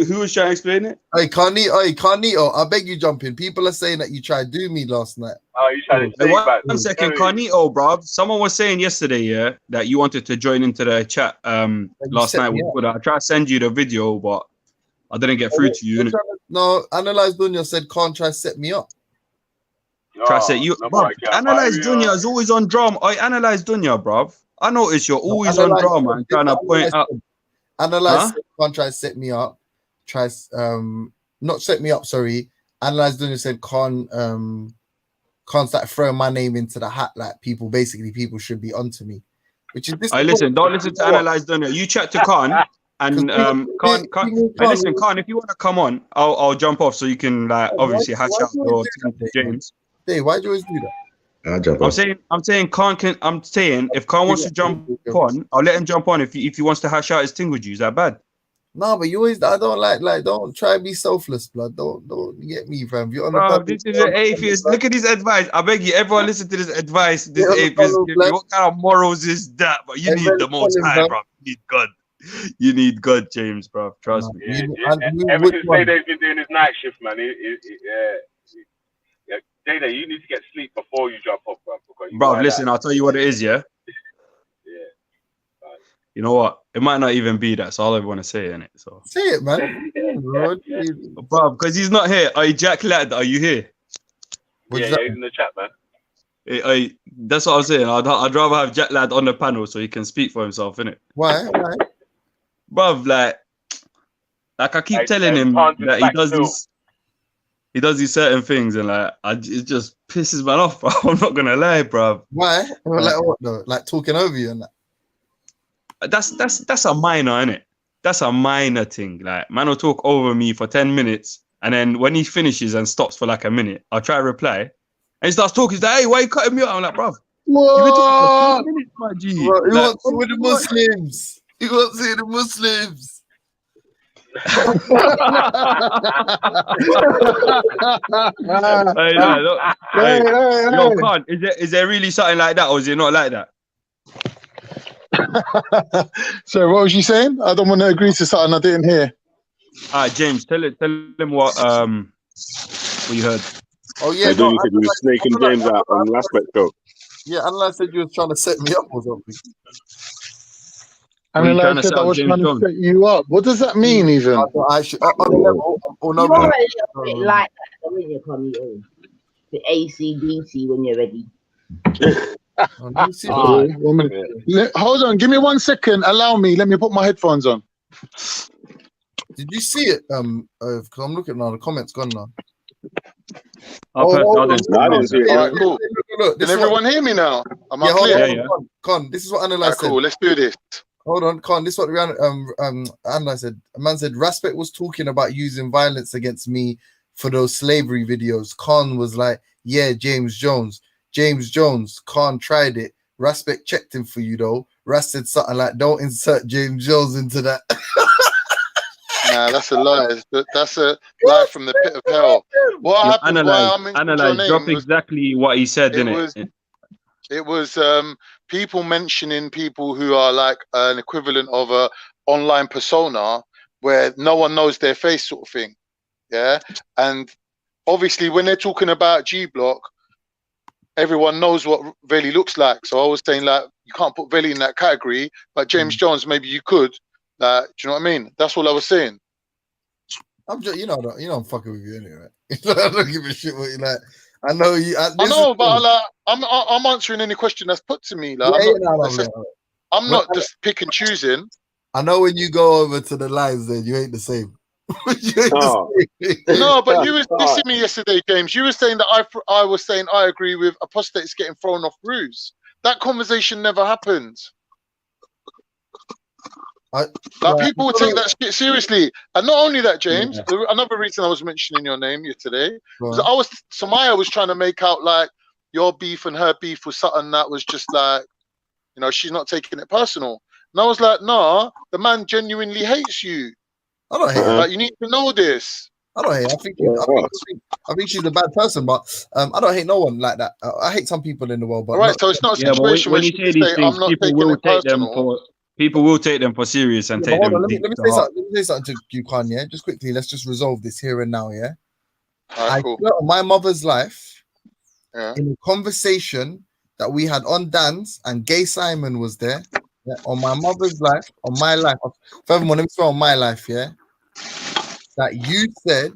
N: Who was trying to explain it?
B: Hey, Carnito, I beg you jump in. People are saying that you tried to do me last night.
A: Oh, you trying to say
N: one second, Carnito, bro. Someone was saying yesterday, yeah, that you wanted to join into the chat last night. I tried to send you the video, but I didn't get through to you.
B: No, Analyze Dunya said can't try to set me up.
N: Try to set you up. Analyze Dunya is always on drama. I Analyze Dunya, bro. I notice you're always on drama and trying to point out.
B: Analyze can't try to set me up. Try not set me up, sorry. Analyze Dunya said can't start throwing my name into the hat like people should be onto me. Which is this.
N: Don't listen to Analyze Dunya. You chat to Khan. And Khan, listen, Khan, if you want to come on, I'll jump off so you can obviously hash out your team to James.
B: Hey, why do you always do that?
N: I'm saying Khan can. I'm saying if Khan wants to jump on, I'll let him jump on. If he wants to hash out his thing with you, is that bad?
B: No, but you always. I don't like. Don't try and be selfless, blood. Don't get me, fam. You're on
N: this is an atheist. Look at his advice. I beg you, everyone listen to this advice. This atheist. What kind of morals is that? But you need the Most High, bro. You need God. You need God, James, bro. Trust me.
A: Ever since Day's been doing his night shift, man. Day, you need to get sleep before you jump off, bro.
N: Bro, listen, I'll tell you what it is, yeah? You know what? It might not even be that. That's all I want to say, innit? So
B: say it, man.
N: Bro, because he's not here. Are you Jack Lad? Are you here?
A: He's in the chat, man.
N: That's what I'm saying. I'd rather have Jack Lad on the panel so he can speak for himself, innit?
B: Why?
N: Bruv, like I keep telling him that he does these certain things, and it just pisses man off, bro. I'm not gonna lie, bro.
B: Why? Like what though? Like talking over you and that.
N: That's a minor, innit? That's a minor thing. Like man will talk over me for 10 minutes, and then when he finishes and stops for like a minute, I'll try to reply, And he starts talking. He's like, "Hey, why you cutting me out?" I'm like, "Bruv, you've been talking for 10 minutes, my G."
B: He
N: Like,
B: wants to with the Muslims. He wants to see the Muslims.
N: Hey, nah, look, hey, yo, Khan, is there really something like that, or is it not like that?
O: So what was you saying? I don't want to agree to something I didn't hear.
N: James, tell him what you heard.
B: Oh yeah,
D: I you said you were snaking James out on the aspect show.
B: Yeah, Analyze said you was trying to set me up or something.
O: And then I said I was trying to set you up. What does that mean, even?
B: I should, on the level,
K: You're a little bit like that, when you're coming the AC/DC when you're ready.
O: Right, 1 minute. Hold on, give me 1 second. Allow me. Let me put my headphones on.
B: Did you see it? Because I'm looking now. The comments gone now.
O: I didn't see it. All right, cool.
B: Look,
O: Can everyone hear me now? Am I
B: hold
O: clear?
B: on, Con, this is what Analyze said.
O: Cool. Let's do this.
B: Hold on, Con. This is what Analyze said. A man said Raspek was talking about using violence against me for those slavery videos. Con was like, "Yeah, James Jones. Khan tried it. Raspek checked him for you though." Ras said something like, "Don't insert James Jones into that."
O: Nah, that's a lie. That's a lie from the pit of hell. What happened?
N: Analyze. Drop exactly what he said, didn't it?
O: It was people mentioning people who are like an equivalent of a online persona where no one knows their face, sort of thing. Yeah, and obviously when they're talking about G Block, everyone knows what Veli looks like. So I was saying, like, you can't put Veli in that category, but James Jones, maybe you could. Do you know what I mean? That's all I was saying.
B: I'm just, I'm fucking with you anyway. I don't give a shit what you like. I know you.
O: I know, but like, I'm answering any question that's put to me. Like, I'm not just pick and choosing.
B: I know when you go over to the lines, then you ain't the same.
O: No, but you was dissing me yesterday, James. You were saying that I was saying I agree with apostates getting thrown off roofs. That conversation never happened. People will take that shit seriously, and not only that, James. Yeah. Another reason I was mentioning your name yesterday was Samaya was trying to make out like your beef and her beef was something that was just like, she's not taking it personal. And I was like, nah, the man genuinely hates you.
B: I don't hate her.
O: Like, you need to know this.
B: I don't hate her. I think she's a bad person, but I don't hate no one like that. I hate some people in the world, but
O: right. So it's not a situation
N: when you say these things, people will take them for serious and take them.
B: Let me say something to you, Khan. Yeah, just quickly. Let's just resolve this here and now. Yeah.
O: Cool.
B: On my mother's life, in a conversation that we had on Dan's, and Gay Simon was there. Yeah, on my mother's life, on my life. Furthermore, let me swear on my life. Yeah. That you said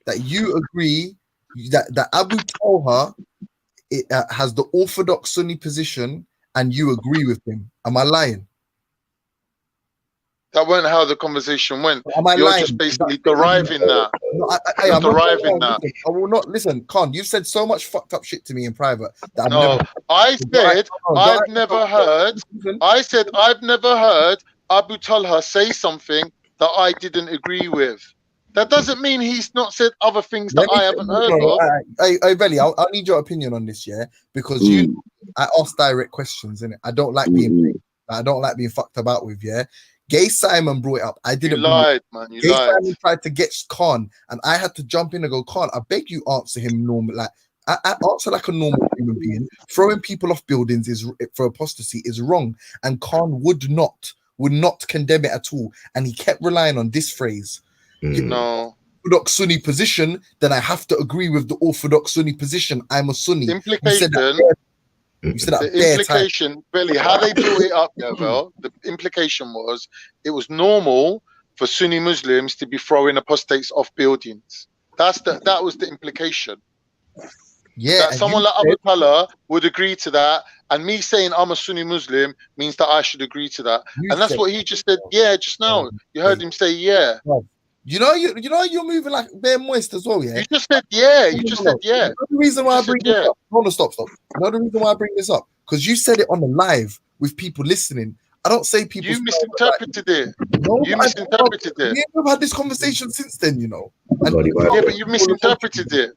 B: that you agree that Abu Talha has the Orthodox Sunni position, and you agree with him. Am I lying?
O: That wasn't how the conversation went.
B: You're
O: lying? Just basically deriving that.
B: No, I'm deriving that. I will not listen, Khan. You've said so much fucked up shit to me in private. That
O: I said I've never heard Abu Talha say something that I didn't agree with. That doesn't mean he's not said other things that I haven't heard of.
B: Hey, Belly, I need your opinion on this, yeah? Because I ask direct questions, innit? I don't like being fucked about with, yeah? Gay Simon brought it up. I didn't.
O: You lied, man. You
B: Gay
O: lied.
B: Simon tried to get Khan, and I had to jump in and go, Khan, I beg you answer him normal. Like, I answer like a normal human being. Throwing people off buildings for apostasy is wrong. And Khan would not condemn it at all. And he kept relying on this phrase.
O: No.
B: Orthodox Sunni position, then I have to agree with the Orthodox Sunni position. I'm a Sunni.
O: Implication. Billy, how they built it up there, Vel, the implication was it was normal for Sunni Muslims to be throwing apostates off buildings. That was the implication.
B: Yeah.
O: That someone like Abu Talha would agree to that, and me saying I'm a Sunni Muslim means that I should agree to that. And that's what he just said, just now. You heard him say,
B: You know you're moving like bare moist as well, yeah?
O: You just said, You just said,
B: You know the reason why I bring this up. Hold on, stop. You know the reason why I bring this up? Because you said it on the live with people listening. I don't say people.
O: You misinterpreted it. You misinterpreted it.
B: We've had this conversation since then, you know.
O: But you misinterpreted it.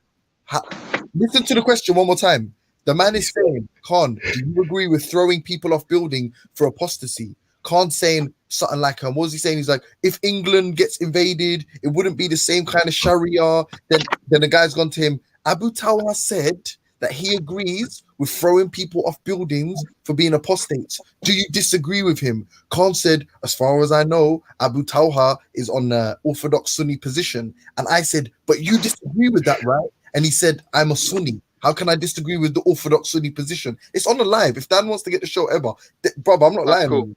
P: Listen to the question one more time. The man is saying, Khan, do you agree with throwing people off building for apostasy? Khan saying something like, what was he saying? He's like, if England gets invaded, it wouldn't be the same kind of Sharia. Then the guy's gone to him. Abu Tawha said that he agrees with throwing people off buildings for being apostates. Do you disagree with him? Khan said, as far as I know, Abu Tawha is on the Orthodox Sunni position. And I said, but you disagree with that, right? And he said, I'm a Sunni. How can I disagree with the Orthodox Sunni position? It's on the live. If Dan wants to get the show ever, brother, I'm not lying.
O: Cool.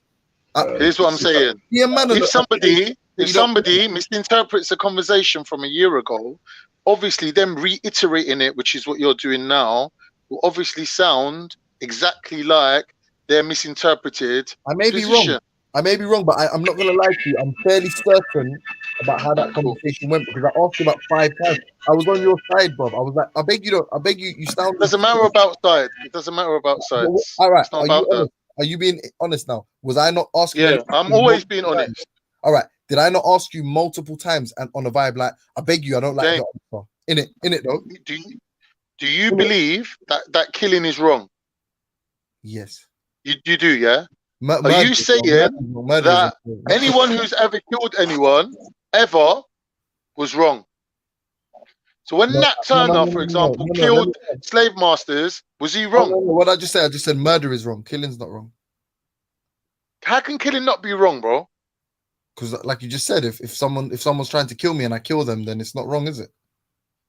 O: Here's what I'm saying.
P: Yeah, man.
O: If somebody misinterprets a conversation from a year ago, obviously them reiterating it, which is what you're doing now, will obviously sound exactly like their misinterpreted
P: I may be
O: position.
P: wrong. I may be wrong, but I'm not going to lie to you. I'm fairly certain about how that conversation went because I asked you about 5 times. I was on your side, Bob. I was like, I beg you, you sound.
O: It doesn't matter about sides. It doesn't matter about sides.
P: All right.
O: It's not about that.
P: Are you being honest now? Was I not asking?
O: Yeah, I'm always being honest.
P: All right. Did I not ask you multiple times and on a vibe like, I beg you, I don't like the answer. In it though.
O: Do you believe that killing is wrong?
P: Yes.
O: You do, yeah? Are you saying that anyone who's ever killed anyone ever was wrong? So when Nat Turner, for example, killed slave masters, was he wrong?
P: What I just said murder is wrong. Killing's not wrong.
O: How can killing not be wrong, bro?
P: Because like you just said, if someone's trying to kill me and I kill them, then it's not wrong, is it?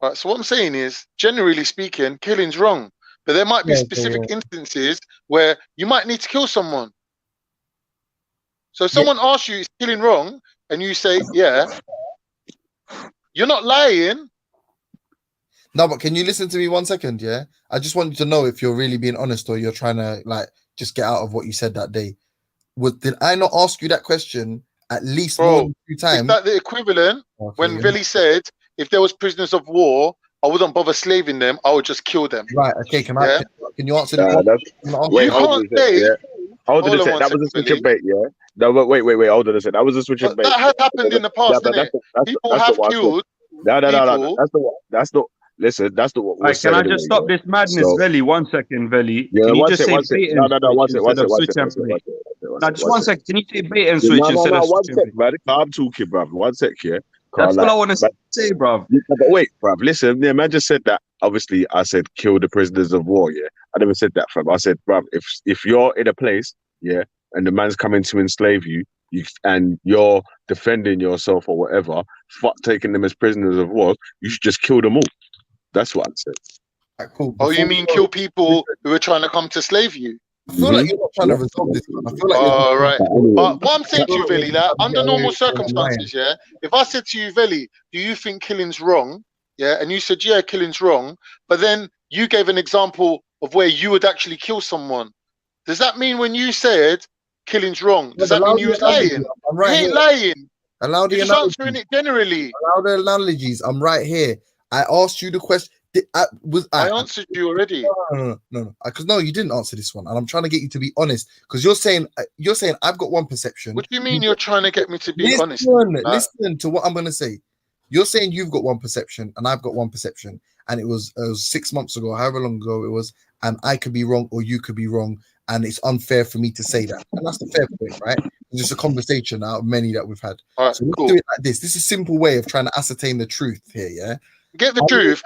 O: All right, so what I'm saying is, generally speaking, killing's wrong. But there might be specific instances where you might need to kill someone. So if someone asks you, is killing wrong? And you say, yeah, you're not lying.
P: No, but can you listen to me 1 second? Yeah, I just want you to know if you're really being honest or you're trying to like just get out of what you said that day. Did I not ask you that question at least more than 2 times?
O: Is that the equivalent when Veli said, if there was prisoners of war, I wouldn't bother slaving them. I would just kill them.
P: Right. Okay. Can you answer the question?
D: Wait, hold on a second. Hold on a second. That was a switch of bait, yeah? No, but wait. Hold on a second. That was a switch of bait.
O: That has happened in the past, innit? People have killed.
D: No. That's not. Listen, that's not what we're saying.
N: Can I just stop this madness, Veli? 1 second, Veli.
D: Yeah,
N: can you
D: one
N: just
D: sec,
N: say bait
D: no,
N: and
D: one sec.
N: Now, just 1 second. Can you say bait and switch instead of
D: one sec, man. I'm talking, bruv. 1 sec, yeah.
N: That's all I want to say, bruv.
D: But wait, bruv. Listen, yeah, man just said that. Obviously, I said kill the prisoners of war, yeah. I never said that, fam. I said, bruv, if you're in a place, yeah, and the man's coming to enslave you, and you're defending yourself or whatever, fuck taking them as prisoners of war, you should just kill them all. That's what I said.
P: Right, cool.
O: Oh, you mean kill people who are trying to come to slave you?
P: I feel like you're not trying to resolve this. I feel like
O: right. But what I'm saying to you, Veli, like, under normal circumstances, yeah, if I said to you, Veli, do you think killing's wrong? Yeah, and you said, yeah, killing's wrong. But then you gave an example of where you would actually kill someone. Does that mean when you said killing's wrong, does that mean you was lying? You ain't lying.
P: Allow the
O: You're just answering it generally.
P: Allow the analogies. I'm right here. I asked you the question. I
O: answered you already.
P: No. Because no, you didn't answer this one, and I'm trying to get you to be honest. Because you're saying I've got one perception.
O: What do you mean you're trying to get me to be honest?
P: Listen to what I'm going to say. You're saying you've got one perception, and I've got one perception, and it was 6 months ago, however long ago it was, and I could be wrong or you could be wrong, and it's unfair for me to say that, and that's the fair point, right? It's just a conversation out of many that we've had.
O: All right,
P: so let's do it like this. This is a simple way of trying to ascertain the truth here, yeah.
O: Get the truth.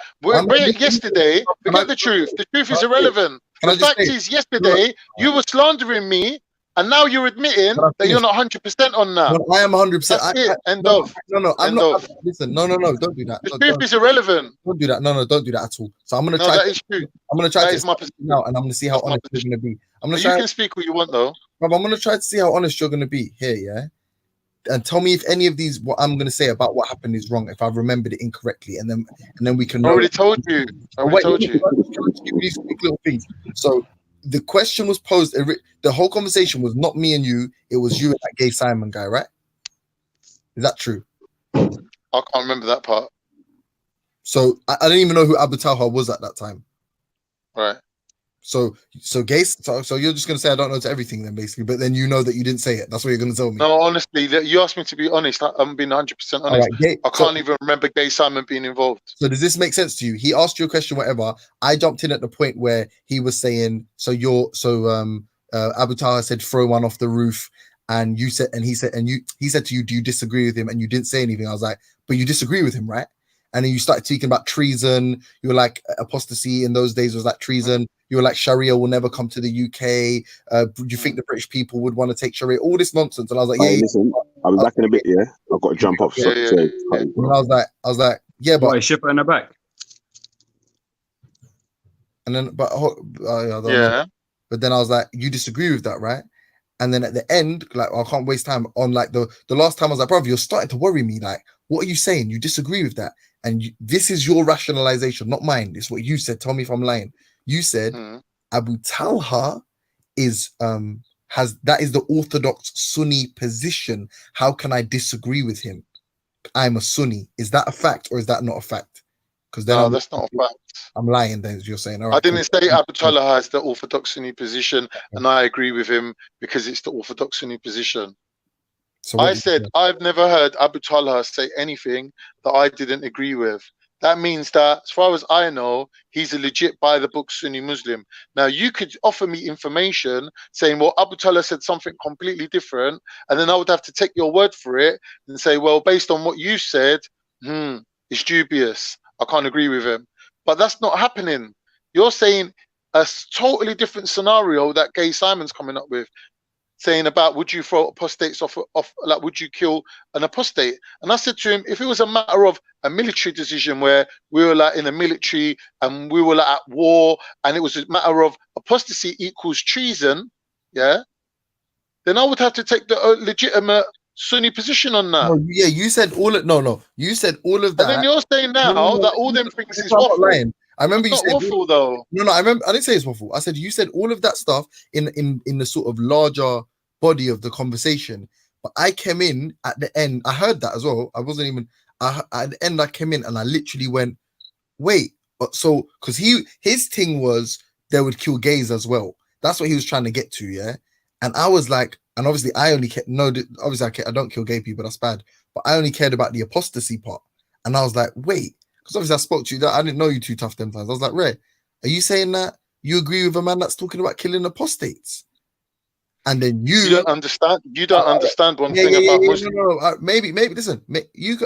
O: Yesterday, forget the truth. The truth is irrelevant. The fact is, yesterday, you were slandering me, and now you're admitting that you're not 100% on that.
P: No, I am 100%.
O: That's it. End of.
P: No, I'm not. Listen, no, don't do that.
O: The truth is irrelevant.
P: Don't do that. No, don't do that at all. So I'm going to try.
O: That is true.
P: I'm going to try to now, and I'm going to see how honest you're going to be.
O: You can speak what you want, though.
P: I'm going to try to see how honest you're going to be here, yeah? And tell me if any of these what I'm going to say about what happened is wrong, if I've remembered it incorrectly, and then we can.
O: I already told you.
P: These little things. So the question was posed. The whole conversation was not me and you. It was you and that gay Simon guy, right? Is that true?
O: I can't remember that part.
P: So I didn't even know who Abu Talha was at that time.
O: Right.
P: So Gase, so you're just gonna say I don't know to everything then, basically, but then you know that you didn't say it. That's what you're gonna tell me.
O: No, honestly, you asked me to be honest. I'm being 100%
P: All
O: honest.
P: right,
O: I can't even remember Gay Simon being involved.
P: So does this make sense to you? He asked you a question, whatever. I jumped in at the point where he was saying, Abu Talha said throw one off the roof, and you said, and he said, and he said to you, do you disagree with him? And you didn't say anything. I was like, but you disagree with him, right? And then you started speaking about treason. You were like, apostasy in those days was like treason. You were like, Sharia will never come to the UK. Do you think the British people would want to take Sharia? All this nonsense. And I was like,
D: Hey, listen, I'll be back in a bit. Yeah, I've got to jump off.
P: And I was like, yeah, but
N: ship in the back.
P: And then, but
O: yeah.
P: But then I was like, you disagree with that, right? And then at the end, like, I can't waste time on like the last time I was like, brother, you're starting to worry me. Like, what are you saying? You disagree with that, and this is your rationalization, not mine. It's what you said. Tell me if I'm lying. You said Abu Talha is that is the orthodox Sunni position. How can I disagree with him? I'm a Sunni. Is that a fact or is that not a fact? Because then
O: that's not a fact.
P: I'm lying. Then you're saying, all right.
O: I didn't say Abu Talha has the orthodox Sunni position, and I agree with him because it's the orthodox Sunni position.
P: So
O: I said I've never heard Abu Talha say anything that I didn't agree with. That means that, as far as I know, he's a legit by the book Sunni Muslim. Now, you could offer me information saying, well, Abu Talha said something completely different, and then I would have to take your word for it and say, well, based on what you said, it's dubious. I can't agree with him. But that's not happening. You're saying a totally different scenario that Gay Simon's coming up with, saying about would you throw apostates off, like would you kill an apostate? And I said to him, if it was a matter of a military decision where we were like in the military and we were like at war and it was a matter of apostasy equals treason, yeah, then I would have to take the legitimate Sunni position on that.
P: No, yeah, you said all of you said all of that.
O: And then you're saying now that all them things is waffle.
P: I remember you said
O: waffle though.
P: No, I remember I didn't say it's waffle. I said you said all of that stuff in the sort of larger body of the conversation. But I came in at the end. I heard that as well. I wasn't even at the end. I came in and I literally went, wait. So because his thing was they would kill gays as well. That's what he was trying to get to, yeah. And I was like, and obviously I only obviously I don't kill gay people. That's bad. But I only cared about the apostasy part. And I was like, wait, because obviously I spoke to you. That I didn't know you too tough them times. I was like, Ray, are you saying that you agree with a man that's talking about killing apostates? And then you
O: don't understand. You don't understand one thing about Muslims.
P: No, maybe. Listen,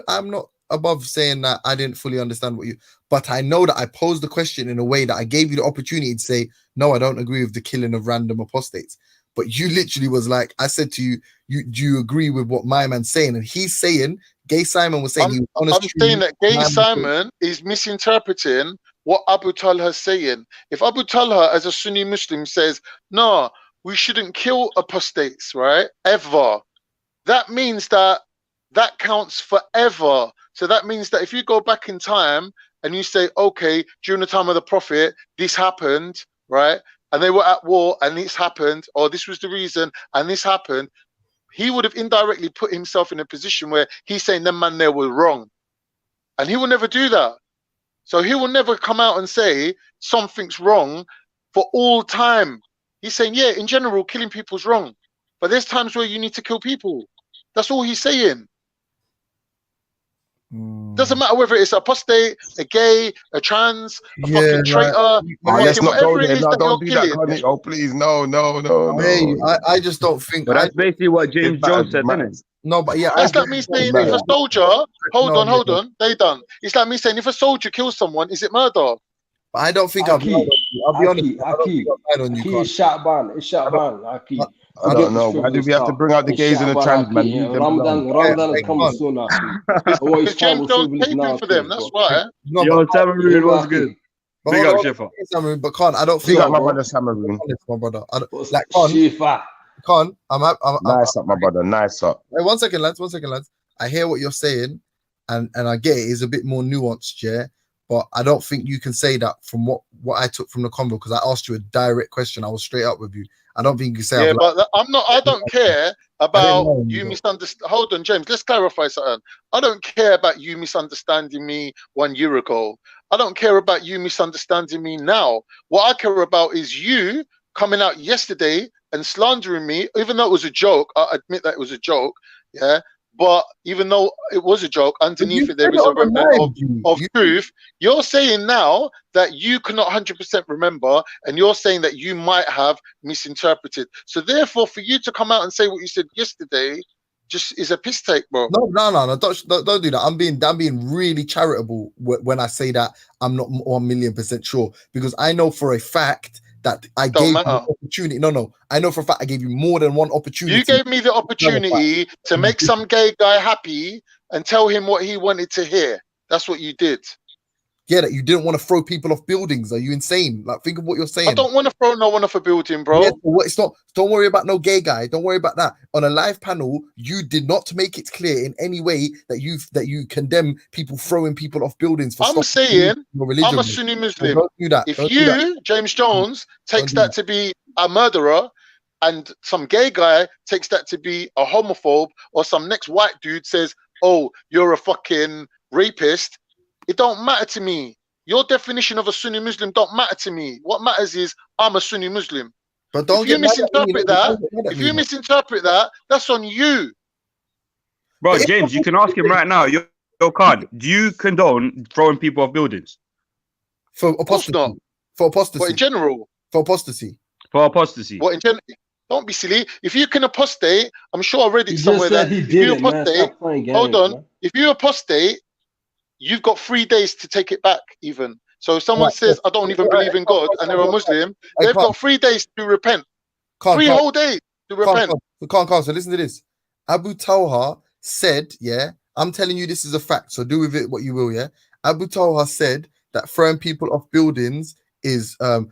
P: I'm not above saying that I didn't fully understand what you, but I know that I posed the question in a way that I gave you the opportunity to say, no, I don't agree with the killing of random apostates. But you literally was like, I said to you, do you agree with what my man's saying? And he's saying, Gay Simon was saying,
O: I'm saying that Gay Simon is misinterpreting what Abu Talha is saying. If Abu Talha, as a Sunni Muslim, says, no, we shouldn't kill apostates, right? Ever. That means that counts forever. So that means that if you go back in time and you say, okay, during the time of the Prophet, this happened, right? And they were at war and this happened, or this was the reason and this happened, he would have indirectly put himself in a position where he's saying them man there were wrong. And he will never do that. So he will never come out and say something's wrong for all time. He's saying, yeah, in general, killing people's wrong. But there's times where you need to kill people. That's all he's saying. Doesn't matter whether it's apostate, a gay, a trans, a fucking traitor,
L: let's not go there. No,
O: that
L: don't do that,
O: killing.
L: Oh, please, no.
P: I just don't think.
N: But that's basically what James Jones said, isn't it?
P: No, but yeah,
O: that's like me saying if a soldier, hold on, they done. It's like me saying if a soldier kills someone, is it murder?
P: But I don't think I'll be honest.
J: It's Sha'ban. It's Sha'ban.
L: I don't know. Why do we have to bring out the gays and the trans man?
J: Ramadan is coming soon.
O: Because James Jones taping for them. That's why.
N: Yo, Samaroon was good. Big up, Shifa.
P: Samaroon, but Con, I don't think
L: my brother Samaroon.
P: My brother, like Con, I'm
L: nice up, my brother. Nice up.
P: Hey, one second, lads. I hear what you're saying, and I get it. It's a bit more nuanced, yeah. but I don't think you can say that from what I took from the convo, because I asked you a direct question. I was straight up with you. I don't think you can say.
O: Yeah,
P: I've
O: but I'm not. I don't care
P: I didn't
O: about
P: know
O: you
P: though.
O: misunderstand. Hold on, James. Let's clarify something. I don't care about you misunderstanding me 1 year ago. I don't care about you misunderstanding me now. What I care about is you coming out yesterday and slandering me, even though it was a joke. I admit that it was a joke. Yeah. But even though it was a joke,
P: But you
O: underneath it
P: said
O: there
P: it
O: is a
P: on the
O: remnant
P: live, G.
O: of truth. You're saying now that you cannot 100% remember, and you're saying that you might have misinterpreted. So therefore, for you to come out and say what you said yesterday, just is a piss take, bro.
P: No, don't do that. I'm being really charitable when I say that I'm not 1,000,000% sure, because I know for a fact that I
O: Don't
P: gave you
O: matter.
P: the opportunity. No, I know for a fact I gave you more than one opportunity.
O: You gave me the opportunity to make some gay guy happy and tell him what he wanted to hear. That's what you did.
P: Yeah, that you didn't want to throw people off buildings. Are you insane? Like, think of what you're saying.
O: I don't want to throw no one off a building, bro.
P: Yeah, but it's not. Don't worry about no gay guy. Don't worry about that. On a live panel, you did not make it clear in any way that you condemn people throwing people off buildings for
O: I'm
P: stopping
O: saying
P: your religion.
O: I'm a Sunni
P: So
O: Muslim.
P: don't do that.
O: If
P: Don't do that.
O: you, James Jones, takes
P: do
O: that to be a murderer, and some gay guy takes that to be a homophobe, or some next white dude says, "Oh, you're a fucking rapist," it don't matter to me. Your definition of a Sunni Muslim don't matter to me. What matters is I'm a Sunni Muslim.
P: But don't
O: If you
P: get mad at me.
O: misinterpret that, if you misinterpret that, that's on you.
N: Bro, James, you can ask him right now. Your card. Do you condone throwing people off buildings?
P: For
O: apostasy.
P: not. For apostasy.
O: But in general.
P: For apostasy.
N: For apostasy.
O: What in general? Don't be silly. If you can apostate, I'm sure I read it
J: He
O: somewhere
J: just said
O: that
J: he
O: if
J: did
O: you
J: it, man.
O: apostate,
J: Stop playing games,
O: hold on.
J: man.
O: If you apostate, you've got 3 days to take it back, even. So if someone
P: Right,
O: says, I don't even believe in God, and they're a Muslim, they've got 3 days to repent. 3 whole days to repent.
P: Can't. So listen to this. Abu Talha said, yeah, I'm telling you this is a fact, so do with it what you will, yeah. Abu Talha said that throwing people off buildings is that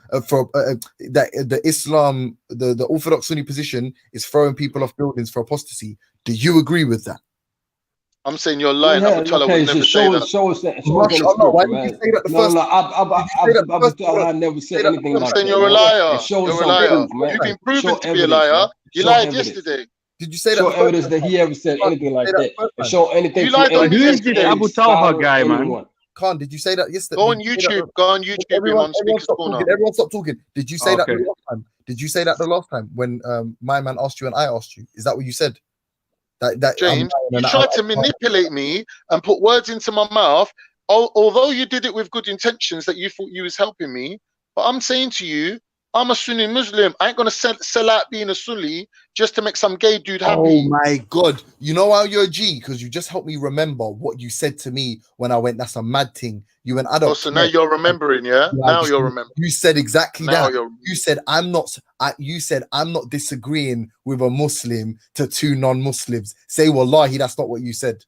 P: the Islam, the Orthodox Sunni position is throwing people off buildings for apostasy. Do you agree with that?
O: I'm saying you're lying.
J: Yeah,
O: Abu Talha
J: okay,
O: would
J: so
O: never
J: show
O: say
J: us,
O: that.
J: show us that
P: Why
J: scripture,
P: did
J: man.
P: you say that the
J: No,
P: first
J: no,
P: time?
J: Abu Talha never said anything
O: I'm
J: like
O: saying
J: that.
O: you're a
J: Man.
O: liar.
J: And show us
O: You're a
J: some
O: liar.
J: proof, man.
O: You've been
J: Show
O: proven to be a
J: evidence,
O: liar.
J: man.
O: You
J: Show
O: lied
J: evidence.
O: yesterday.
P: Did you say that
J: Show
P: the first
J: evidence
P: time?
J: that he ever said anything like that. And show anything
O: You
J: from
O: lied on me
J: any
N: Who's this
O: yesterday.
N: Abu Talha
J: scholar,
N: guy, man?
J: anyone.
P: Khan, did you say that yesterday?
O: Go on YouTube. Go on YouTube him on Speaker's
P: stop
O: Corner.
P: talking. Everyone stop talking. Did you say that
N: Okay.
P: the last time? Did you say that the last time when my man asked you and I asked you? Is that what you said? That
O: James, you tried to manipulate me and put words into my mouth. Although you did it with good intentions, that you thought you was helping me, but I'm saying to you, I'm a Sunni Muslim. I ain't gonna sell out being a Sunni just to make some gay dude happy.
P: Oh my God! You know how you're a G because you just helped me remember what you said to me when I went. That's a mad thing. You and I don't.
O: Oh, so now you're remembering, yeah? Now you're remembering.
P: You said exactly
O: Now
P: that. You said I'm not. You said I'm not disagreeing with a Muslim to two non-Muslims. Say wallahi, that's not what you said.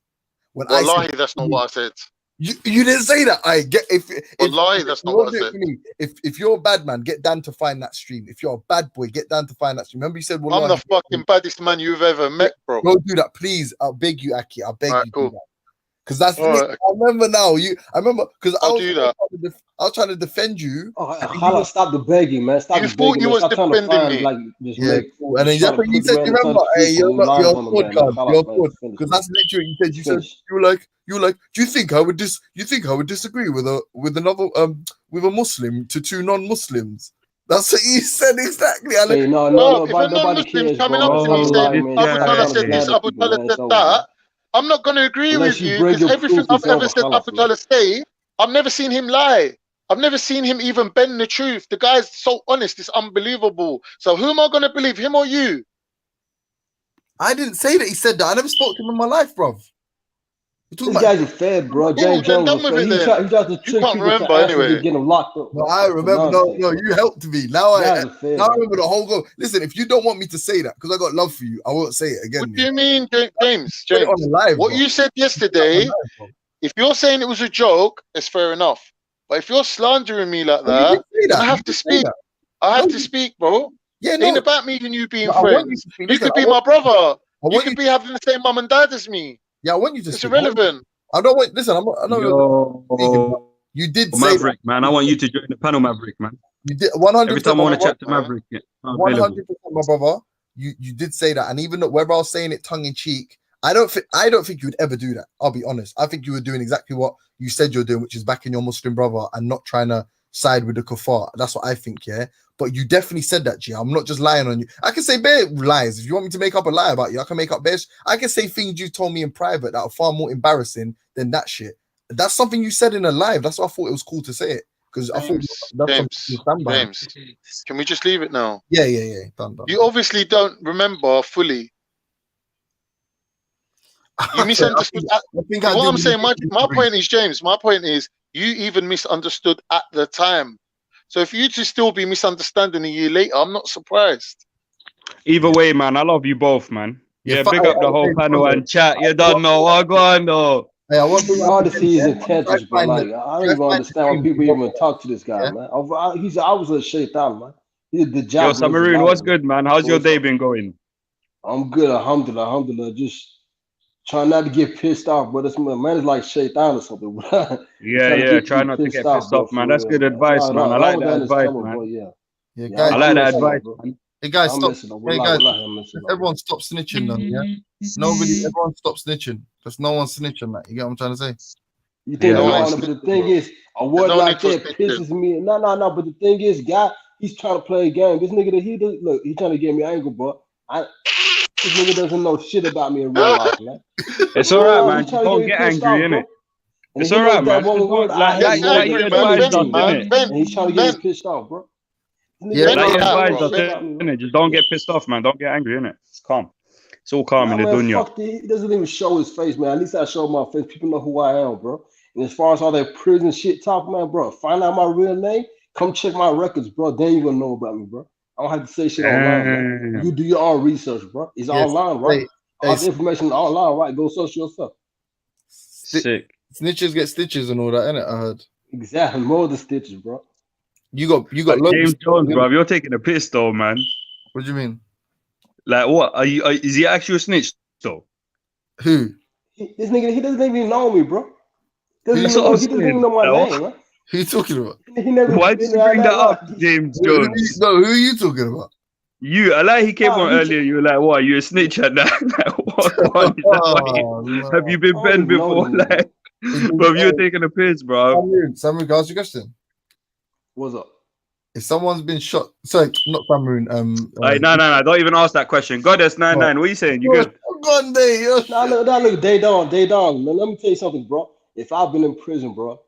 P: When
O: Wallahi, that's not what I said.
P: You didn't say that. I get if
O: Wallahi, that's not what I said.
P: If you're a bad man, get down to find that stream. If you're a bad boy, get down to find that stream. Remember you said wallahi.
O: I'm the fucking baddest man you've ever met, bro.
P: Don't do that, please. I'll beg you, Aki. I'll beg you.
O: Cool.
P: Because that's
O: right.
P: I remember now. I remember because I was trying to defend you.
J: Oh, stop the begging, man. Stop
O: you
J: the
O: thought
J: begging.
O: you
J: Man.
O: was
J: Stop trying to
O: defending
J: find
O: me.
J: like just
P: Yeah,
J: make.
P: cool. And then that's what you said. You remember? Hey, you're sword card. You're sword. Because that's literally what you said. You were like. Do you think I would disagree with another with a Muslim to two non-Muslims? That's what you said exactly.
J: Hey, no,
O: if a non-Muslim's coming up to me saying Abu Talha said this, Abu Talha said that, I'm not going to agree with you because everything I've ever said Abu Talha say, I've never seen him lie. I've never seen him even bend the truth. The guy's so honest, it's unbelievable. So who am I going to believe, him or you?
P: I didn't say that he said that. I never spoke to him in my life, bro.
J: This guy's a fed, bro. James Jones was fair. He tries to trick people to actually get him locked up.
P: No, I remember. No, you helped me. Now I remember the whole goal. Listen, if you don't want me to say that, because I got love for you, I won't say it again.
O: What do you mean, James? What you said yesterday, if you're saying it was a joke, it's fair enough. But if you're slandering me like that, then I have to speak. I have to speak, bro. Yeah, it ain't about me and you being friends. You could be my brother. You could be having the same mum and dad as me.
P: Yeah, I want you to.
O: It's irrelevant.
P: I don't want. Listen, I know you're speaking. You did
N: Or
P: say
N: Maverick, man. I want you to join the panel, Maverick, man.
P: you did 100%.
N: Every time I want to chat to Maverick, yeah, I'm available.
P: 100%, my brother. You did say that, and even though whether I was saying it tongue in cheek, I don't think you would ever do that. I'll be honest. I think you were doing exactly what you said you're doing, which is backing your Muslim brother and not trying to side with the kuffar. That's what I think, yeah. But you definitely said that, G. I'm not just lying on you. I can say bare lies. If you want me to make up a lie about you, I can make up bare. I can say things you told me in private that are far more embarrassing than that shit. That's something you said in a live. That's why I thought it was cool to say it. Because I thought that's something you stand by.
O: James, can we just leave it now?
P: Yeah. Done.
O: You obviously don't remember fully. You misunderstood. What I'm saying, my point is, James, my point is, you even misunderstood at the time. So if you to still be misunderstanding a year later, I'm not surprised.
N: Either way, man, I love you both, man. Yeah,
P: Yeah,
N: big up the whole panel and chat. You don't know what going on.
P: Hey, I want
J: It's hard to see his intentions, but like I don't even understand why people even talk to this guy, man. He's obviously a shaitan, man. He's the job.
N: Yo, Samaroon, what's good, man? How's your day been going?
J: I'm good, alhamdulillah. Just trying not to get pissed off, but this man is like shaitan or something.
N: Yeah. Try not to get pissed off, man. That's good advice, man. I like that advice, man.
P: Yeah, guys,
N: I like that advice, man.
P: Hey guys, stop. Hey guys, everyone stop snitching, though. Yeah, everyone stop snitching. There's no one snitching. That you get what I'm trying to say.
J: You think but the thing is, a word like that pisses me. No. But the thing is, guy, he's trying to play a game. This nigga that he does, look, he's trying to get me angry, but this nigga doesn't know shit about me in real life, man.
N: It's all right, man. Don't get angry, innit? It's all right, man. Like you advised us, innit?
J: And he's trying to get me pissed off, bro.
N: Yeah, like you advised us, innit? Just don't get pissed off, man. Don't get angry, innit? It's calm. It's all calm in the dunya.
J: He doesn't even show his face, man. At least I show my face. People know who I am, bro. And as far as all that prison shit talk, man, bro, find out my real name. Come check my records, bro. Then you gonna know about me, bro. I don't have to say shit online, man. You do your own research, bro. It's online, right? All the information online, right? Go search yourself.
N: Sick.
P: Snitches get stitches and all that, innit? I heard.
J: Exactly. More the stitches, bro.
P: You got
N: James Jones, bro. You're taking a piss, though, man.
P: What do you mean?
N: Like what? Is he actually a snitch, though?
P: Who?
J: This nigga, he doesn't even know me, bro. He doesn't even know my name, man.
P: Who you talking about?
N: Why did you bring that up, James Jones?
P: Who are you talking about?
N: You, I like he came on earlier. You were like, "What? You a snitch at that? What? Have you been banned before? Like, bro, you're taking a piss, bro."
P: Samroon, ask your question.
J: What's up?
P: If someone's been shot, sorry, not Samroon.
N: No, don't even ask that question. Goddess 99, what are you saying? You good?
P: Gone day.
J: Look, day down. Let me tell you something, bro. If I've been in prison, bro,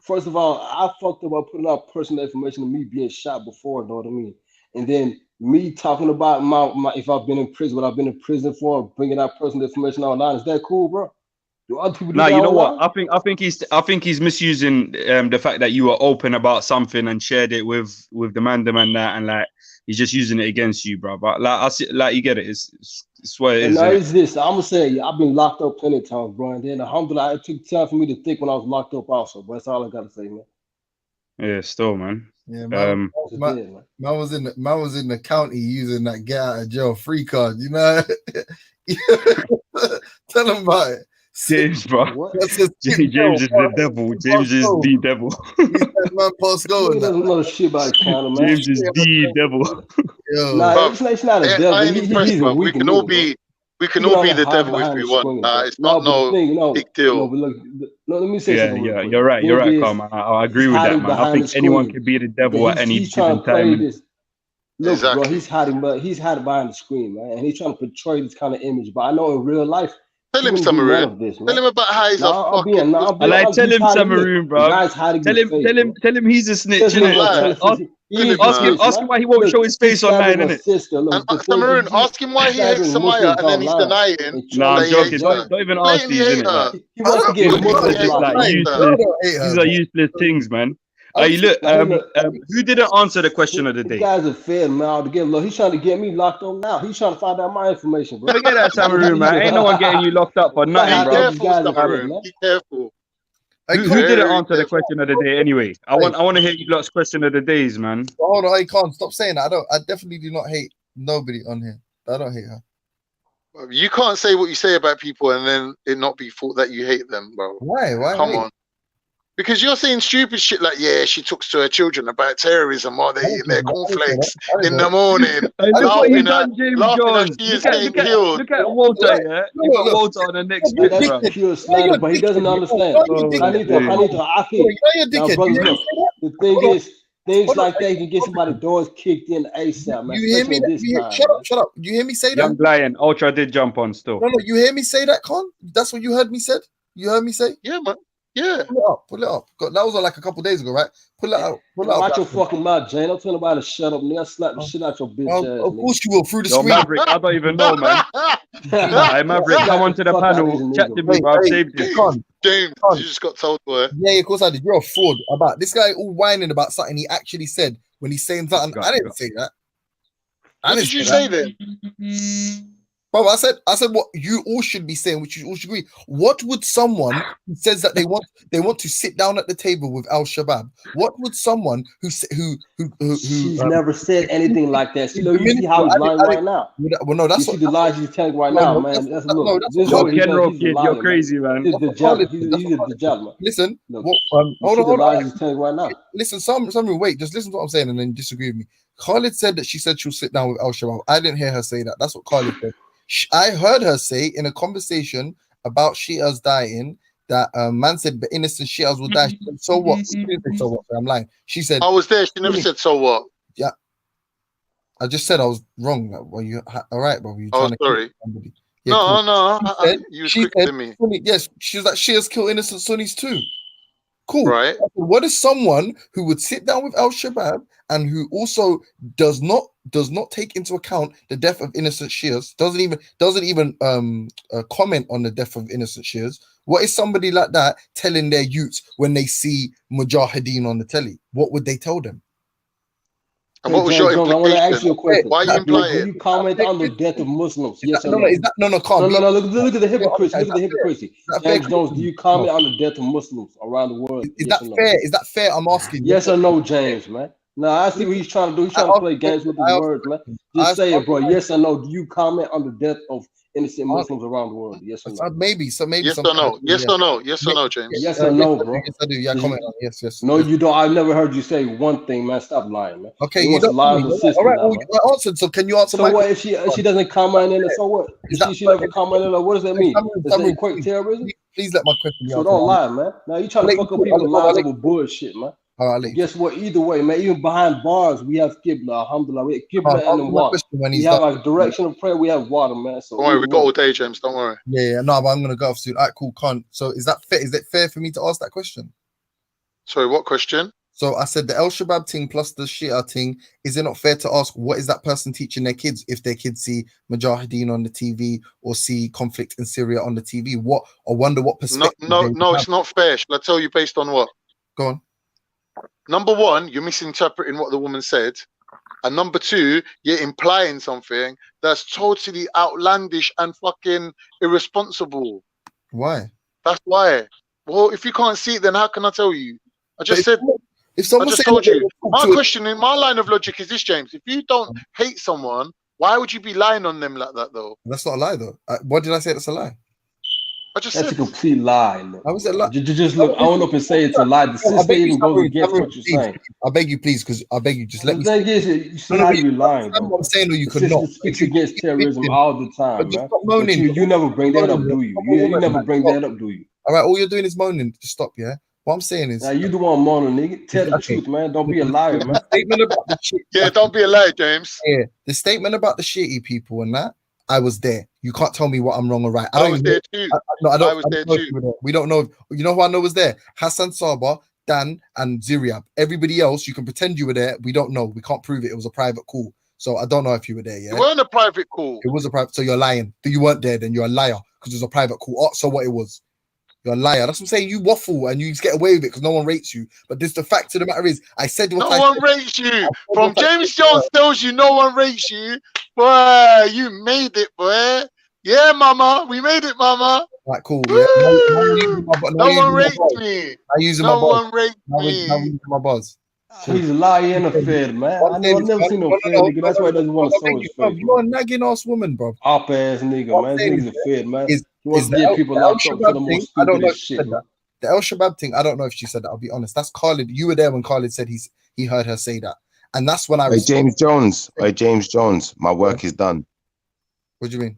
J: first of all, I fucked up by putting out personal information of me being shot before, know what I mean? And then me talking about my if I've been in prison, what I've been in prison for, bringing out personal information online. Is that cool, bro? Do other people do that
N: you know
J: online?
N: what? I think he's misusing the fact that you were open about something and shared it with the man and that, and like he's just using it against you, bro. But like I see, like you get it. It's what it is.
J: No, it's this. I'm gonna say I've been locked up plenty of times, bro. And then alhamdulillah, it took time for me to think when I was locked up also. But that's all I gotta say, man.
N: Yeah, still, man.
P: Yeah, man was in the county using that get out of jail free card. You know, tell him about it.
N: James, bro. James is the devil. James is the devil.
P: Man, post go.
J: He doesn't know shit about the counter, man.
N: James is the devil.
J: Nah, it's not a devil.
O: I ain't impressed, bro. We can all be the devil if we want. It's not no big deal.
J: Look, let me say something.
N: Yeah, you're right. You're right, Carl, man. I agree with that, man. I think anyone can be the devil at any given time.
J: Look, exactly. Bro, he's hiding behind the screen, man, and he's trying to portray this kind of image. But I know in real life,
O: tell him Samaroon. Tell him about how he's a fucking.
N: Tell him Samaroon, bro. Tell him he's a snitch. Ask him why he won't show his face online, innit?
O: Samaroon, ask him why he hates Samaya, and then he's denying.
N: No, I'm joking. Don't even ask these, innit?
J: He wants to get
N: These are useless things, man. Look, who didn't answer the question of the day?
J: You guys are fair, man. He's trying to get me locked up now. He's trying to find out my information, bro.
N: Forget that, Samaroon, man. Ain't no one getting you locked up for nothing, bro.
O: Be careful, Samaroon. Be careful.
N: Who didn't answer the question of the day anyway? I want to hear you lot's question of the days, man.
P: Hold on, I can't stop saying that. I definitely do not hate nobody on here. I don't hate her.
O: You can't say what you say about people and then it not be thought that you hate them, bro.
P: Why?
O: Come on. Because you're saying stupid shit like, yeah, she talks to her children about terrorism while they're eating their cornflakes in the morning,
Q: Hey, look what he
O: laughing
Q: done, James
O: at
Q: Jones.
O: she is getting killed.
Q: Look at Walter, yeah. You got Walter on the next
F: Now,
Q: bit,
F: that's
Q: bro.
F: pure slander, but he doesn't understand. I think, now, brothers, look, the thing is, things like that can get somebody doors kicked in ASAP, man.
P: You hear me? Shut up. You hear me say that?
Q: Young Lion, Ultra did jump on still.
P: No, you hear me say that, Con? That's what you heard me said? You heard me say?
O: Yeah, man. Yeah.
P: Pull it up. That was like a couple days ago, right? Pull it out.
F: Watch your fucking mouth, Jane. I'm telling nobody to shut up, nigga. Slap the shit out your bitch ass.
P: Of course you will, through the
Q: Yo,
P: screen.
Q: Maverick, I don't even know, man. Hey, Maverick, come onto the panel. Chat to me, bro. I've saved you.
O: James, you just got told, boy.
P: Yeah, of course I did. You're a fraud. About this guy all whining about something he actually said when he's saying something. I didn't say that.
O: What did you say then?
P: Bro, I said what you all should be saying, which you all should agree. What would someone who says that they want to sit down at the table with Al Shabaab? What would someone who
F: she's never said anything like that? You know, you see how he's lying right now.
P: Well, no, that's
F: you see the lies he's telling right now, man. That's look.
Q: General kid, you're crazy, man.
F: He's the job. He's the job, man.
P: Listen,
F: hold on. He's telling right now.
P: Listen, some wait. Just listen to what I'm saying and then disagree with me. Khalid said that she said she'll sit down with Al Shabaab. I didn't hear her say that. That's what Khalid said. I heard her say in a conversation about Shias dying that man said the innocent Shias will die. She said, so what? She didn't say so what? I'm lying. She said
O: I was there. She never said so what.
P: Yeah, I just said I was wrong. Well, you all right, bro? You
O: trying to kill
P: somebody?
O: Yeah, no. You was quicker than me.
P: Yes, she was like Shias kill innocent Sunnis too. Cool.
O: Right.
P: What is someone who would sit down with Al Shabaab and who also does not take into account the death of innocent Shias, doesn't even comment on the death of innocent Shias? What is somebody like that telling their youths when they see Mujahideen on the telly? What would they tell them?
O: And what was your implication?
F: I want to ask you a question.
O: Why you implying?
F: Do you comment on the death of Muslims? Yes or no?
P: Calm.
F: No. Look at the hypocrisy. Look at the hypocrisy. James Jones, do you comment on the death of Muslims around the world?
P: Is that fair? Is that fair? I'm asking.
F: Yes or no, James, man. No, I see what he's trying to do. He's trying to play games with the words, man. Just say it, bro. Yes or no? Do you comment on the death of innocent Muslims around the world? Yes or no?
P: Maybe.
O: Yes or no? Yes or no? Yes or no, James?
F: Yes or no, bro?
P: Yes, I do. Yeah, comment on yes.
F: No, you don't. I've never heard you say one thing, man. Stop lying, man.
P: Okay, you don't lie. All right, I answered. So can you answer?
F: So what if she doesn't comment in it? So what? If she never comment in it, what does that mean? Does that equate terrorism?
P: Please let my question.
F: So don't lie, man. Now you trying to fuck up people's lives over bullshit, man. Guess what? Either way, man, even behind bars, we have Qibla, alhamdulillah. We have Qibla and water. We have our direction of prayer, we have water, man. So
O: don't worry, we got all day, James. Don't worry.
P: Yeah, no, but I'm gonna go off soon. All right, cool, can't. So is that fair? Is it fair for me to ask that question?
O: Sorry, what question?
P: So I said the El Shabaab thing plus the Shia thing. Is it not fair to ask what is that person teaching their kids if their kids see Mujahideen on the TV or see conflict in Syria on the TV? What I wonder what perspective.
O: No, it's not fair. Shall I tell you based on what?
P: Go on.
O: Number one, you're misinterpreting what the woman said. And number two, you're implying something that's totally outlandish and fucking irresponsible.
P: Why?
O: That's why. Well, if you can't see it, then how can I tell you? I just said,
P: if someone
O: I just told you. My question in my line of logic is this, James. If you don't hate someone, why would you be lying on them like that, though?
P: That's not a lie, though. What did I say? That's a lie.
F: That's a complete lie. Look.
P: How is it a lie?
F: Just look. I went up and say it's a lie. The sister even goes against what you're saying.
P: I beg you, please, because I beg you, just let me.
F: The thing is, you see how you're lying.
P: What I'm saying, or you could not.
F: Speaks against terrorism all the time, man. But you never bring that up, do you? You never bring that up, do you?
P: All right, all you're doing is moaning. Just stop, yeah. What I'm saying is,
F: now you the one moaning, nigga. Tell the truth, man. Don't be a liar, man.
P: Statement about the shit.
O: Yeah, don't be a liar, James.
P: Yeah, the statement about the shitty people and that. I was there. You can't tell me what I'm wrong or right.
O: I was there too. I was there too.
P: We don't know. You know who I know was there? Hassan Saba, Dan, and Ziriab. Everybody else, you can pretend you were there. We don't know. We can't prove it. It was a private call. So I don't know if you were there. Yeah,
O: it wasn't a private call.
P: It was a private. So you're lying. You weren't there. Then you're a liar because it was a private call. Oh, so what it was? You're a liar. That's what I'm saying. You waffle and you just get away with it because no one rates you. But this, the fact of the matter is, I said what
O: no one rates you. From James Jones tells you no one rates you. Boy, you made it, boy. Yeah, mama. We made it, mama.
P: Right, cool. Yeah.
O: No one rates me. No one rates me.
P: I'm using my buzz.
F: He's lying a fed, man. I've never seen no fed nigga. That's why he doesn't want to show his face.
P: You're a nagging ass woman, bro.
F: Op ass nigga, man. This nigga's a fed, man. He wants to get people locked up for the most stupidest shit, man.
P: The El Shabab thing, I don't know if she said that. I'll be honest. That's Khalid. You were there when Khalid said he heard her say that, and that's when I was.
L: James Jones. James Jones. My work is done.
P: What do you mean?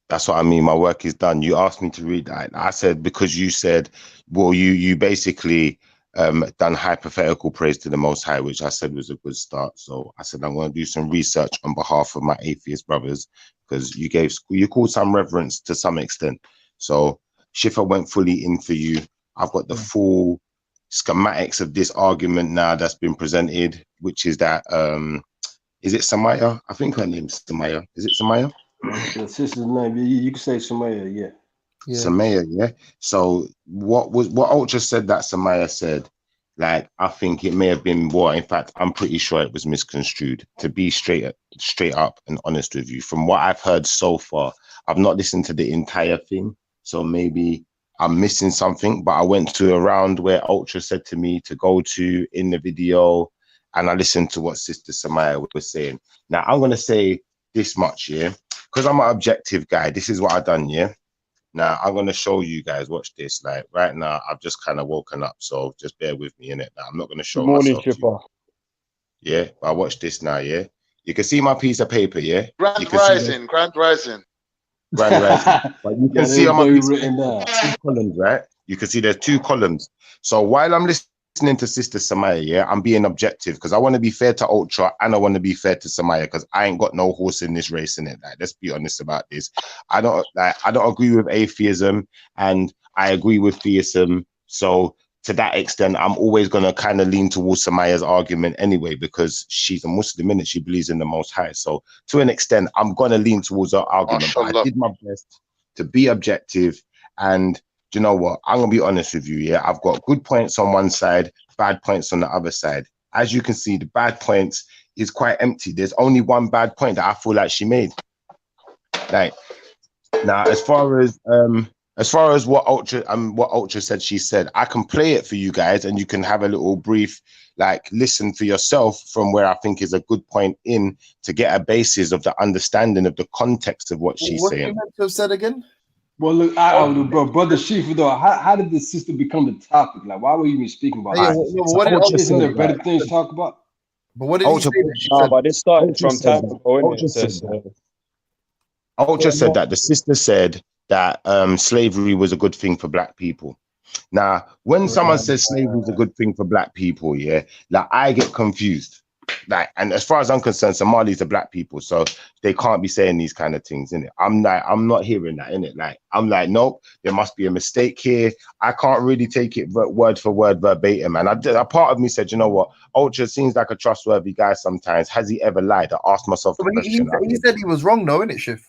L: That's what I mean. My work is done. You asked me to read that. I said because you said, well, you basically done hypothetical praise to the Most High, which I said was a good start. So I said I'm going to do some research on behalf of my atheist brothers because you called some reverence to some extent. So Shifa went fully in for you. I've got the full schematics of this argument now that's been presented, which is that is it Samaya? I think her name's Samaya. Is it Samaya?
J: The sister's name. You can say Samaya, yeah.
L: Samaya, yeah. So what Ultra said that Samaya said, like I think it may have been in fact, I'm pretty sure it was misconstrued. To be straight up and honest with you, from what I've heard so far, I've not listened to the entire thing, so maybe I'm missing something. But I went to a round where Ultra said to me to go to in the video, and I listened to what Sister Samaya was saying. Now I'm gonna say this much, yeah, because I'm an objective guy. This is what I've done, yeah. Now I'm gonna show you guys. Watch this. Like right now, I've just kind of woken up, so just bear with me in it. Now I'm not gonna show
H: Good morning,
L: myself to you.
H: Shifa.
L: Yeah, but watch this now. Yeah, you can see my piece of paper. Yeah, you
O: Grand
L: can see
O: Rising, Grand Rising.
L: Grand Rising. But you can
J: Got
L: see on my
J: everything
L: piece of
J: written
L: paper,
J: down.
L: 2 columns, right? You can see there's 2 columns. So while I'm listening to Sister Samaya, yeah, I'm being objective because I want to be fair to Ultra and I want to be fair to Samaya because I ain't got no horse in this race, in it. Like, let's be honest about this. I don't agree with atheism and I agree with theism. So to that extent, I'm always going to kind of lean towards Samaya's argument anyway, because she's a Muslim and she believes in the Most High. So to an extent, I'm going to lean towards her argument, but I did my best to be objective. And do you know what? I'm going to be honest with you. Yeah, I've got good points on one side, bad points on the other side. As you can see, the bad points is quite empty. There's only one bad point that I feel like she made. Like now, as far as what Ultra said, she said, I can play it for you guys and you can have a little brief, like listen for yourself from where I think is a good point in to get a basis of the understanding of the context of what she's saying.
P: What you meant to have said again?
J: Well, look, brother Shifa, though, how did this sister become the topic? Like, why were you even speaking about this? Isn't there better things to talk about?
P: But what did he say?
Q: No, but this started from time ago, innit?
L: Ultra said that the sister said that slavery was a good thing for black people. Now, when someone says slavery is a good thing for black people, yeah, like I get confused. Like, and as far as I'm concerned, Somalis are black people, so they can't be saying these kind of things, innit? I'm not hearing that, innit? Like, I'm like, nope, there must be a mistake here. I can't really take it word for word verbatim. And a part of me said, you know what, Ultra seems like a trustworthy guy sometimes. Has he ever lied? I asked myself the question.
P: He said he was wrong, though, innit, Shiv?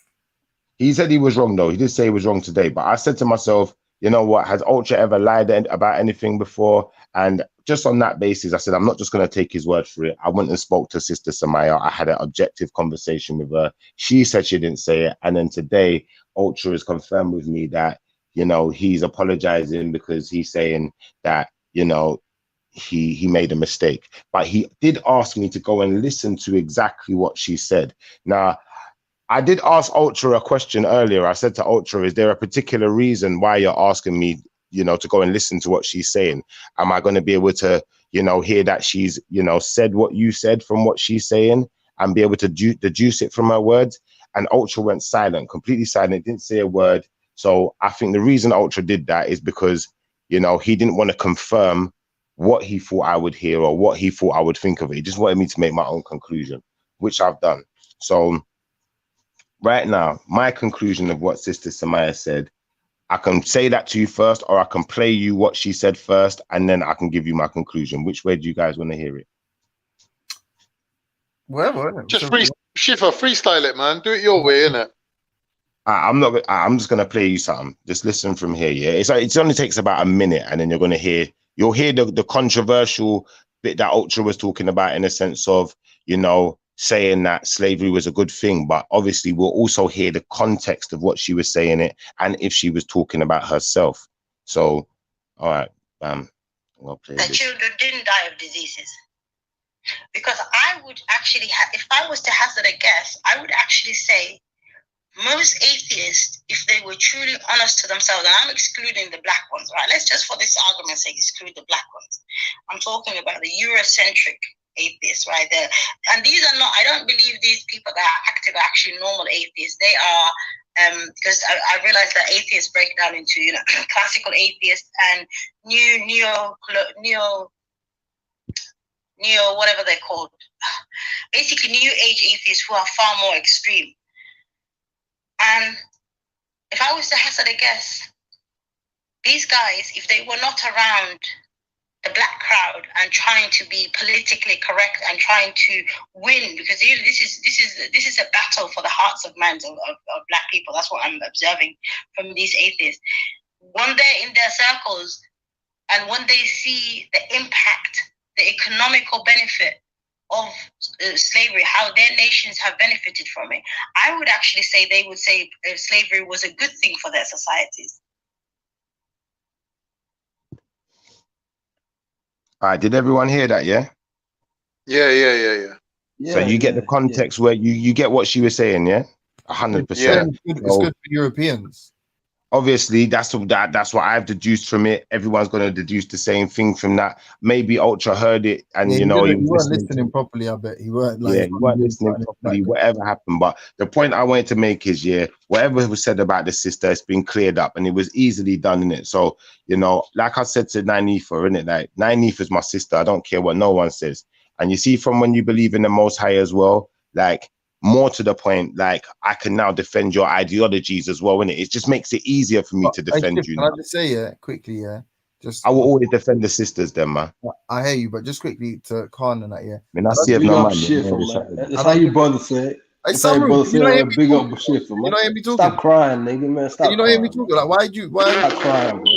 L: He said he was wrong, though. He did say he was wrong today. But I said to myself, you know what? Has Ultra ever lied about anything before? And just on that basis, I said, I'm not just going to take his word for it. I went and spoke to Sister Samaya. I had an objective conversation with her. She said she didn't say it. And then today, Ultra has confirmed with me that, you know, he's apologizing because he's saying that, you know, he made a mistake. But he did ask me to go and listen to exactly what she said. Now, I did ask Ultra a question earlier. I said to Ultra, is there a particular reason why you're asking me, you know, to go and listen to what she's saying? Am I going to be able to, you know, hear that she's, you know, said what you said from what she's saying and be able to deduce it from her words? And Ultra went silent, completely silent, didn't say a word. So I think the reason Ultra did that is because, you know, he didn't want to confirm what he thought I would hear or what he thought I would think of it. He just wanted me to make my own conclusion, which I've done. So right now, my conclusion of what Sister Samaya said, I can say that to you first, or I can play you what she said first, and then I can give you my conclusion. Which way do you guys want to hear it?
P: Whatever.
O: Just Shifa, freestyle it, man. Do it your way, innit?
L: I'm just gonna play you something. Just listen from here. Yeah, it only takes about a minute, and then you'll hear the controversial bit that Ultra was talking about, in a sense of, you know, saying that slavery was a good thing, but obviously we'll also hear the context of what she was saying it and if she was talking about herself. So, all right, I'll play
R: the
L: this.
R: children didn't die of diseases. Because I would actually, if I was to hazard a guess, I would actually say most atheists, if they were truly honest to themselves, and I'm excluding the black ones, right? Let's just, for this argument's sake, exclude the black ones. I'm talking about the Eurocentric atheists, right? And these are not, I don't believe these people that are active are actually normal atheists. They are, because I realize that atheists break down into, you know, classical atheists and neo, whatever they're called. Basically, new age atheists who are far more extreme. And if I was to hazard a guess, these guys, if they were not around the black crowd and trying to be politically correct and trying to win, because this is a battle for the hearts of minds of black people. That's what I'm observing from these atheists. When they're in their circles and when they see the impact, the economical benefit of slavery, how their nations have benefited from it, I would actually say they would say slavery was a good thing for their societies.
L: All right, did everyone hear that? Yeah.
O: Yeah.
L: So you get the context where you get what she was saying, yeah, 100%.
P: It's good for Europeans.
L: Obviously, that's what I've deduced from it. Everyone's going to deduce the same thing from that. Maybe Ultra heard it, and you know,
P: he weren't listening properly. I bet he weren't. Like,
L: yeah, he weren't listening properly. Whatever happened, but the point I wanted to make is, yeah, whatever was said about the sister, it's been cleared up, and it was easily done, in it. So, you know, like I said to Nynefa, innit, like Nynefa is my sister. I don't care what no one says. And you see, from when you believe in the Most High as well, like, more to the point, like, I can now defend your ideologies as well, innit? It just makes it easier for me to defend you.
P: Can I just say, quickly,
L: I will always defend the sisters, then, man.
P: I hear you, but just quickly to Khan and that,
L: I mean, I see if no man.
J: That's how you brother say it. That's how you brother say it. Big up Shifa, man.
P: You know, hear me talking.
J: Stop crying, nigga, man. Stop.
P: You know, hear me talking. Like, why?
J: Stop crying, bro.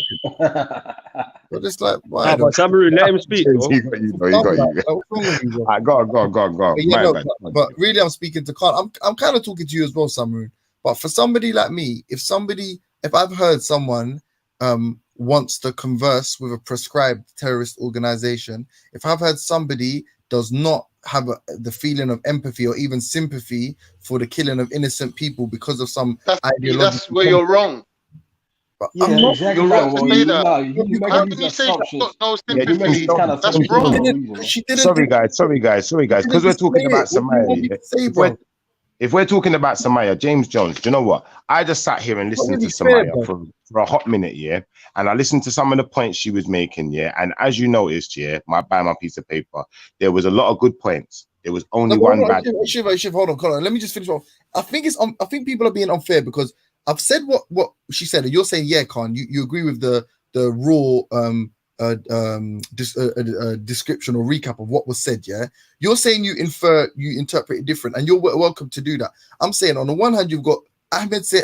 P: But it's like, why?
N: But Samaru, let him speak.
L: He got you. Go on.
P: Yeah, no, but really, I'm speaking to Khan. I'm kind of talking to you as well, Samaru. But for somebody like me, if I've heard someone wants to converse with a prescribed terrorist organization, if I've heard somebody does not have the feeling of empathy or even sympathy for the killing of innocent people because of some ideology,
O: that's where you're wrong.
J: Yeah,
O: I'm not,
J: exactly.
O: you're wrong to say that.
J: How can you say she's got
O: no sympathy? That's wrong.
L: Sorry, guys. Because we're talking about Samaya. If we're talking about Samaya, James Jones, do you know what? I just sat here and listened to Samaya for a hot minute, yeah? And I listened to some of the points she was making, yeah? And as you noticed, yeah, by my piece of paper, there was a lot of good points. There was only one bad.
P: Shiv, hold on. Let me just finish off. I think people are being unfair because I've said what she said, and you're saying, yeah, Khan, you agree with the raw description or recap of what was said. Yeah, you're saying you interpret it different, and you're welcome to do that. I'm saying on the one hand, you've got Ahmed say,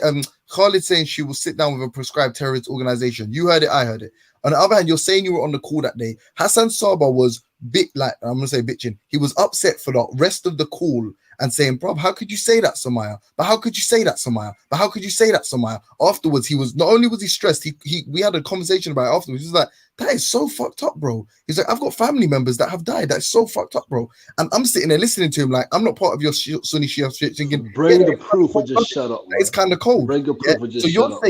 P: Khalid saying she will sit down with a prescribed terrorist organization. You heard it, I heard it. On the other hand, you're saying you were on the call that day. Hassan Saba was I'm gonna say bitching. He was upset for the rest of the call and saying, bro, how could you say that, Samaya? But how could you say that, Samaya? But how could you say that, Samaya? Afterwards, he was not only was he stressed, we had a conversation about it afterwards. He was like, that is so fucked up, bro. He's like, I've got family members that have died. That's so fucked up, bro. And I'm sitting there listening to him like, I'm not part of your Sunni Shia shit, thinking,
J: bring the proof or just shut up.
P: It's kind of cold.
J: Bring the proof or just
P: so
J: shut up.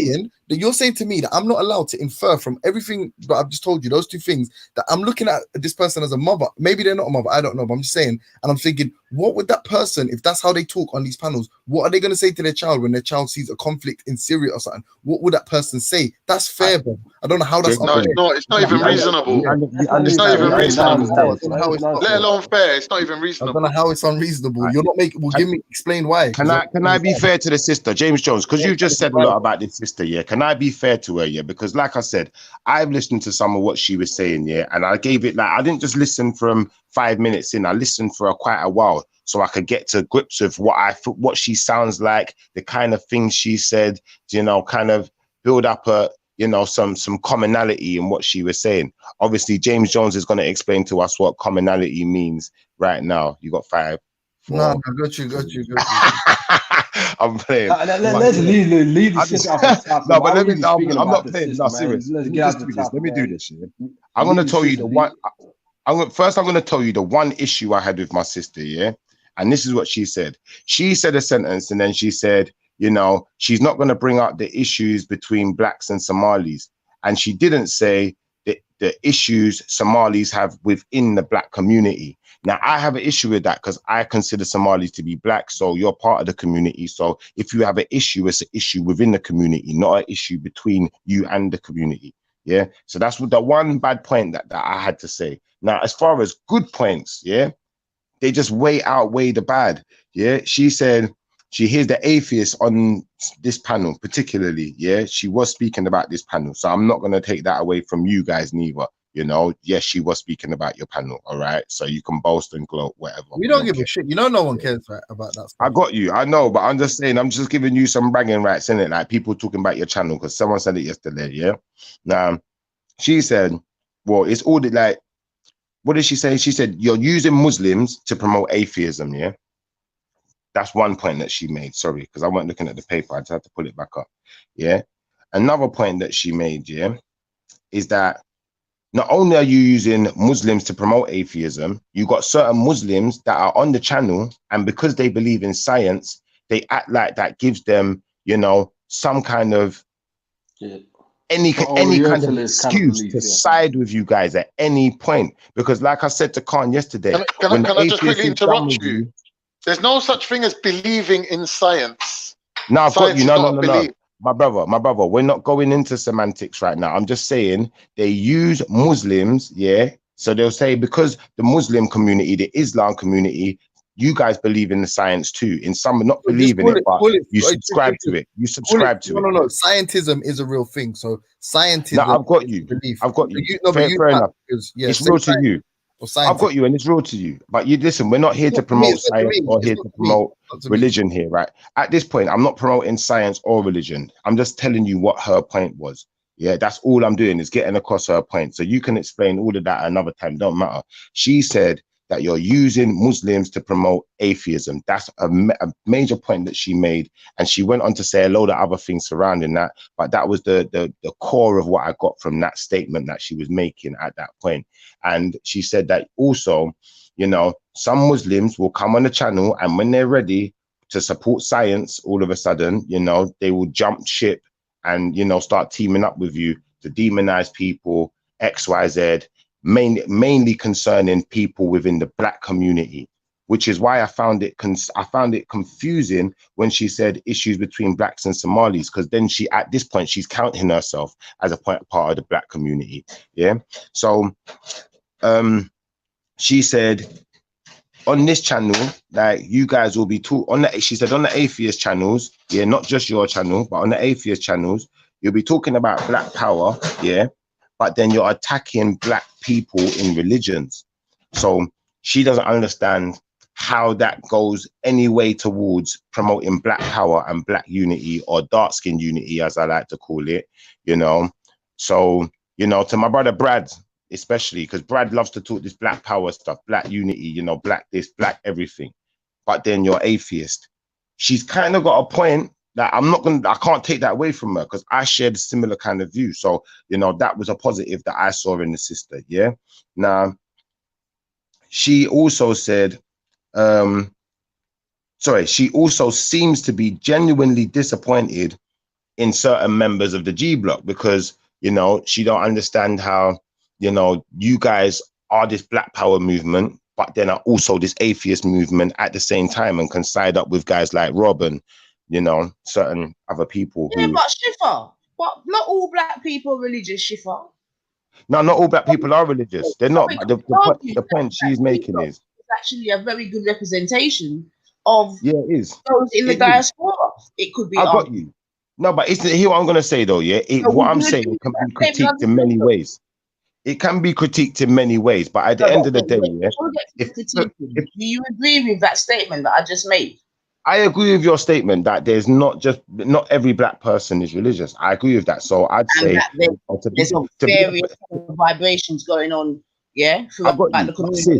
P: You're saying to me that I'm not allowed to infer from everything that I've just told you, those two things, that I'm looking at this person as a mother. Maybe they're not a mother, I don't know, but I'm just saying, and I'm thinking, what would that person, if that's how they talk on these panels, what are they going to say to their child when their child sees a conflict in Syria or something? What would that person say? That's fair, bro. I don't know how that's
O: no, it's not even reasonable. It's not even reasonable. Let alone fair. It's not even reasonable.
P: I don't know how it's unreasonable. You're not making. Well, explain why.
L: Can I be fair to the sister, James Jones? Because you just said a lot about this sister, yeah. Can I be fair to her, yeah? Because like I said, I've listened to some of what she was saying, yeah, and I gave it I didn't just listen from 5 minutes in. I listened for quite a while, so I could get to grips with what she sounds like, the kind of things she said, you know, kind of build up some commonality in what she was saying. Obviously, James Jones is going to explain to us what commonality means right now. You got 5. 4.
P: No, got you.
L: I'm playing.
J: Let's leave the shit off the top.
L: No, but I'm not playing. No, serious. Let me do this. I'm going to tell you the one. First, I'm going to tell you the one issue I had with my sister, yeah? And this is what she said. She said a sentence, and then she said, you know, she's not going to bring up the issues between blacks and Somalis. And she didn't say the issues Somalis have within the black community. Now, I have an issue with that because I consider Somalis to be black. So you're part of the community. So if you have an issue, it's an issue within the community, not an issue between you and the community. Yeah. So that's what the one bad point that I had to say. Now, as far as good points, yeah, they just outweigh the bad. Yeah. She said she hears the atheists on this panel, particularly. Yeah. She was speaking about this panel. So I'm not going to take that away from you guys neither. You know, yes, she was speaking about your panel. All right. So you can boast and gloat, whatever.
P: We don't give a shit. You know, no one cares about that stuff.
L: I got you. I know, but I'm just saying, I'm just giving you some bragging rights, innit? Like people talking about your channel because someone said it yesterday. Yeah. Now, she said, well, it's all the like, what did she say? She said, you're using Muslims to promote atheism. Yeah. That's one point that she made. Sorry, because I wasn't looking at the paper. I just had to pull it back up. Yeah. Another point that she made, yeah, is that not only are you using Muslims to promote atheism, you got certain Muslims that are on the channel, and because they believe in science, they act like that gives them, you know, some kind of any kind of excuse to side with you guys at any point. Because like I said to Khan yesterday,
O: can I just quickly interrupt you? There's no such thing as believing in science.
L: No, I've got you. No. My brother, we're not going into semantics right now. I'm just saying they use Muslims, yeah. So they'll say because the Muslim community, the Islam community, you guys believe in the science too. In some not believing it, but you subscribe to it. You subscribe to it.
P: No. Scientism is a real thing. So scientism.
L: No, I've got you. I've got you. Fair enough. It's real to you. I've got you, and it's real to you. But you listen, we're not here to promote science or here to promote religion here, right? At this point, I'm not promoting science or religion. I'm just telling you what her point was. Yeah, that's all I'm doing is getting across her point. So you can explain all of that another time. Don't matter. She said that you're using Muslims to promote atheism. That's a major point that she made. And she went on to say a load of other things surrounding that. But that was the core of what I got from that statement that she was making at that point. And she said that also, you know, some Muslims will come on the channel and when they're ready to support science, all of a sudden, you know, they will jump ship and, you know, start teaming up with you to demonize people, X, Y, Z, mainly concerning people within the black community, which is why I found it confusing when she said issues between blacks and Somalis, because then she, at this point, she's counting herself as a part of the black community. Yeah. So she said on this channel, like you guys will be taught on the, she said on the atheist channels, yeah, not just your channel, but on the atheist channels, you'll be talking about black power, yeah, but then you're attacking black people in religions. So she doesn't understand how that goes any way towards promoting black power and black unity, or dark skin unity, as I like to call it, you know. So, you know, to my brother Brad, especially, because Brad loves to talk this black power stuff, black unity, you know, black this, black everything. But then you're atheist. She's kind of got a point that I can't take that away from her because I shared a similar kind of view. So, you know, that was a positive that I saw in the sister. Yeah. Now, she also said, she also seems to be genuinely disappointed in certain members of the G Block because, you know, she don't understand how, you know, you guys are this black power movement, but then are also this atheist movement at the same time and can side up with guys like Rob and, you know, certain other people.
K: Yeah, but Shifa, but not all black people are religious, Shifa.
L: No, not all black people are religious. They're not. The point she's making is
K: it's actually a very good representation of
L: it is
K: those in the diaspora. It could be.
L: I got you. No, but isn't here what I'm gonna say though? Yeah, what I'm saying can be critiqued in many ways. It can be critiqued in many ways, but at the end of the day,
K: do you agree with that statement that I just made?
L: I agree with your statement that there's not every black person is religious. I agree with that. So I'd say
K: there's various vibrations going on, yeah, throughout the community.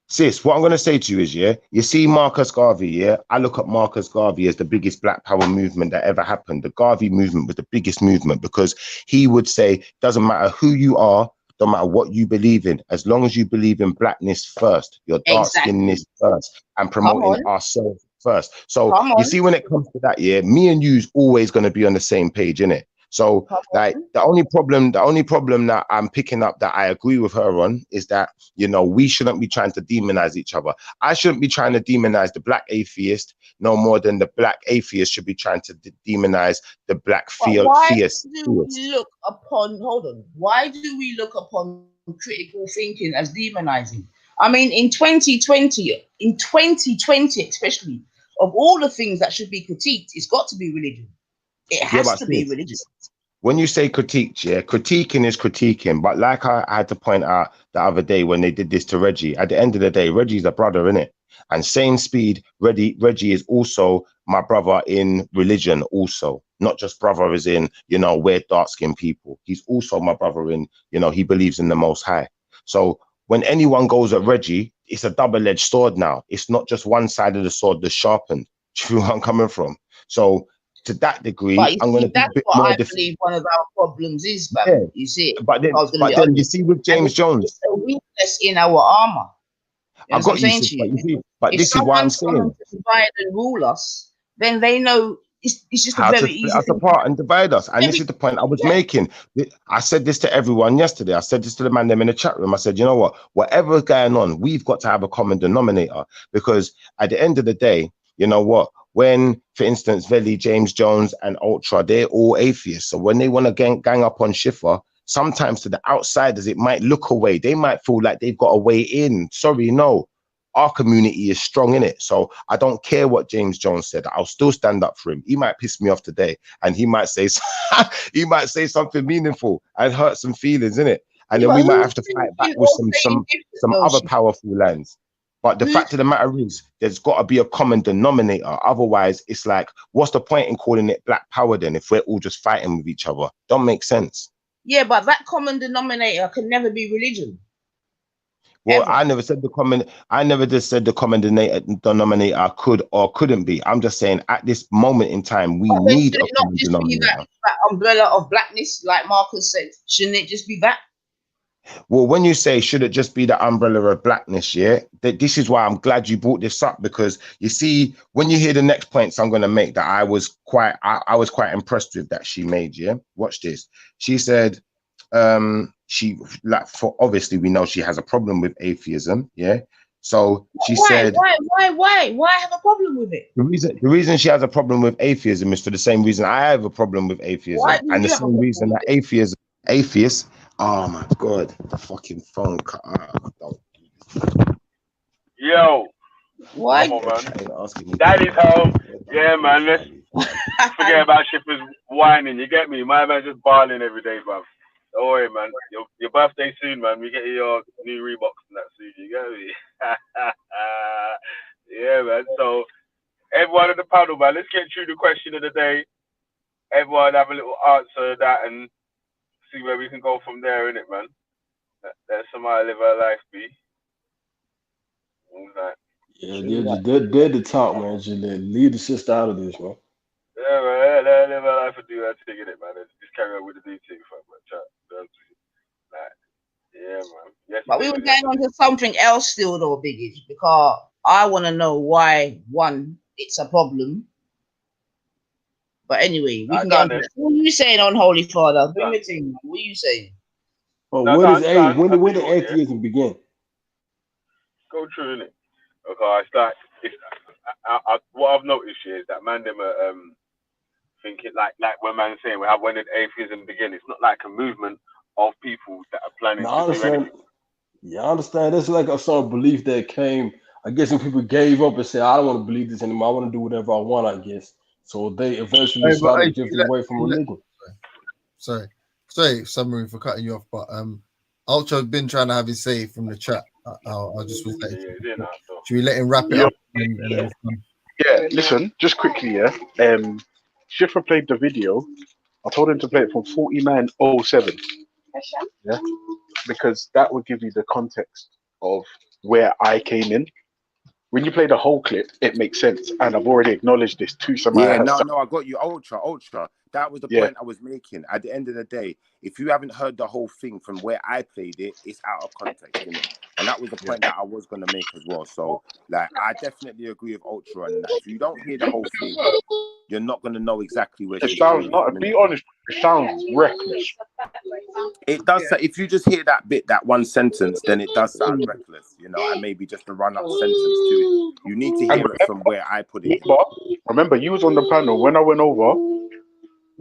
L: Sis, what I'm going to say to you is, yeah, you see Marcus Garvey, yeah? I look at Marcus Garvey as the biggest black power movement that ever happened. The Garvey movement was the biggest movement because he would say, doesn't matter who you are, don't matter what you believe in, as long as you believe in blackness first, your dark skinness first, and promoting ourselves first. So you see, when it comes to that, yeah, me and you's always going to be on the same page, innit? So like the only problem that I'm picking up that I agree with her on is that, you know, we shouldn't be trying to demonize each other. I shouldn't be trying to demonize the black atheist no more than the black atheist should be trying to demonize the black theist.
K: We look upon, hold on, why do we look upon critical thinking as demonizing? I mean, in 2020 especially, of all the things that should be critiqued, it's got to be religion. It has to be religion.
L: When you say critique, yeah, critiquing is critiquing. But like I had to point out the other day when they did this to Reggie, at the end of the day, Reggie's a brother, innit? And same speed, Reggie is also my brother in religion also. Not just brother as in, you know, we're dark-skinned people. He's also my brother in, you know, he believes in the Most High. So when anyone goes at Reggie, it's a double-edged sword now. It's not just one side of the sword that's sharpened. Do you know where I'm coming from? So to that degree, I'm going to be a bit more
K: I believe one of our problems is, man. You see,
L: but then you see with James Jones,
K: it's a weakness in our armor.
L: I got you, sis, but you see, but this is why I'm saying
K: to divide and rule us, then they know it's just
L: how
K: a
L: to
K: very
L: split
K: easy
L: us
K: thing.
L: apart and divide us. And this is the point I was making. I said this to everyone yesterday. I said this to the man them in the chat room. I said, you know what? Whatever's going on, we've got to have a common denominator, because at the end of the day, you know what? When, for instance, Veli, James Jones, and Ultra, they're all atheists. So when they want to gang up on Schiffer, sometimes to the outsiders, it might look away. They might feel like they've got a way in. Sorry, no. Our community is strong in it. So I don't care what James Jones said. I'll still stand up for him. He might piss me off today, and he might say he might say something meaningful and hurt some feelings in it. And then we might have to fight back with some other powerful lines. But the fact of the matter is, there's got to be a common denominator. Otherwise, it's like, what's the point in calling it black power then if we're all just fighting with each other? Don't make sense.
K: Yeah, but that common denominator can never be religion.
L: Well, I never said the common. I never just said the common denominator could or couldn't be. I'm just saying at this moment in time, we need a common denominator.
K: That umbrella of blackness, like Marcus said, shouldn't it just be that?
L: Well, when you say should it just be the umbrella of blackness, yeah, this is why I'm glad you brought this up, because you see, when you hear the next points I'm going to make, that I was quite impressed with that she made. Yeah, watch this. She said, she, like, for obviously we know she has a problem with atheism. Yeah, so she said,
K: why have a problem with it?
L: The reason she has a problem with atheism is for the same reason I have a problem with atheism, and the same reason that atheists. Oh my God, the fucking phone cut out.
A: Yo,
K: what?
A: Come on, man. Daddy's home. Yeah, man. Let's forget about Schiffer's whining. You get me? My man just barling every day, bruv. Don't worry, man. Your birthday soon, man. We get your new Reeboks and that soon. You get me? Yeah, man. So everyone at the panel, man. Let's get through the question of the day. Everyone have a little answer to that and see where we can go from there, innit, man? Let somebody live her life, be.
F: Yeah, they're the top, man. Just leave the sister out of this, man.
A: Yeah, man. Let her live her life and do her thing, innit, man? Just carry on with the new thing, fam. Yeah, man. Yes,
K: but we were going on to something else still, though, Biggie, because I want to know why, one, it's a problem. But anyway, we can get on to that. What are you saying, Unholy Father? Bring it in. What are you saying?
F: Well, when did atheism begin?
A: Go through, innit? Okay, what I've noticed here is that man, them are thinking like when man's saying when did atheism begin? It's not like a movement of people that are planning to do anything.
F: Yeah, I understand. That's like a sort of belief that came, I guess, when people gave up and said, I don't want to believe this anymore. I want to do whatever I want, I guess. So they eventually started drifting away from religion.
P: Sorry, Submarine, for cutting you off, but Ultra's been trying to have his say from the chat. I'll just let him. Should we let him wrap it up?
G: Yeah, listen, just quickly, yeah. Schiffer played the video. I told him to play it from 49:07. Yeah, because that would give you the context of where I came in. when you play the whole clip, it makes sense. And I've already acknowledged this to somebody.
S: Yeah, no, I got you. Ultra. That was the point I was making. At the end of the day, if you haven't heard the whole thing from where I played it, it's out of context, isn't it? And that was the point that I was going to make as well. So, like, I definitely agree with Ultra on that. If you don't hear the whole thing, you're not going to know exactly where she's
G: sounds
S: coming from.
G: Be honest, it sounds reckless.
S: It does. If you just hear that bit, that one sentence, then it does sound reckless, you know, and maybe just a run-up sentence to it. You need to hear it from where I put it.
G: Remember, you was on the panel when I went over.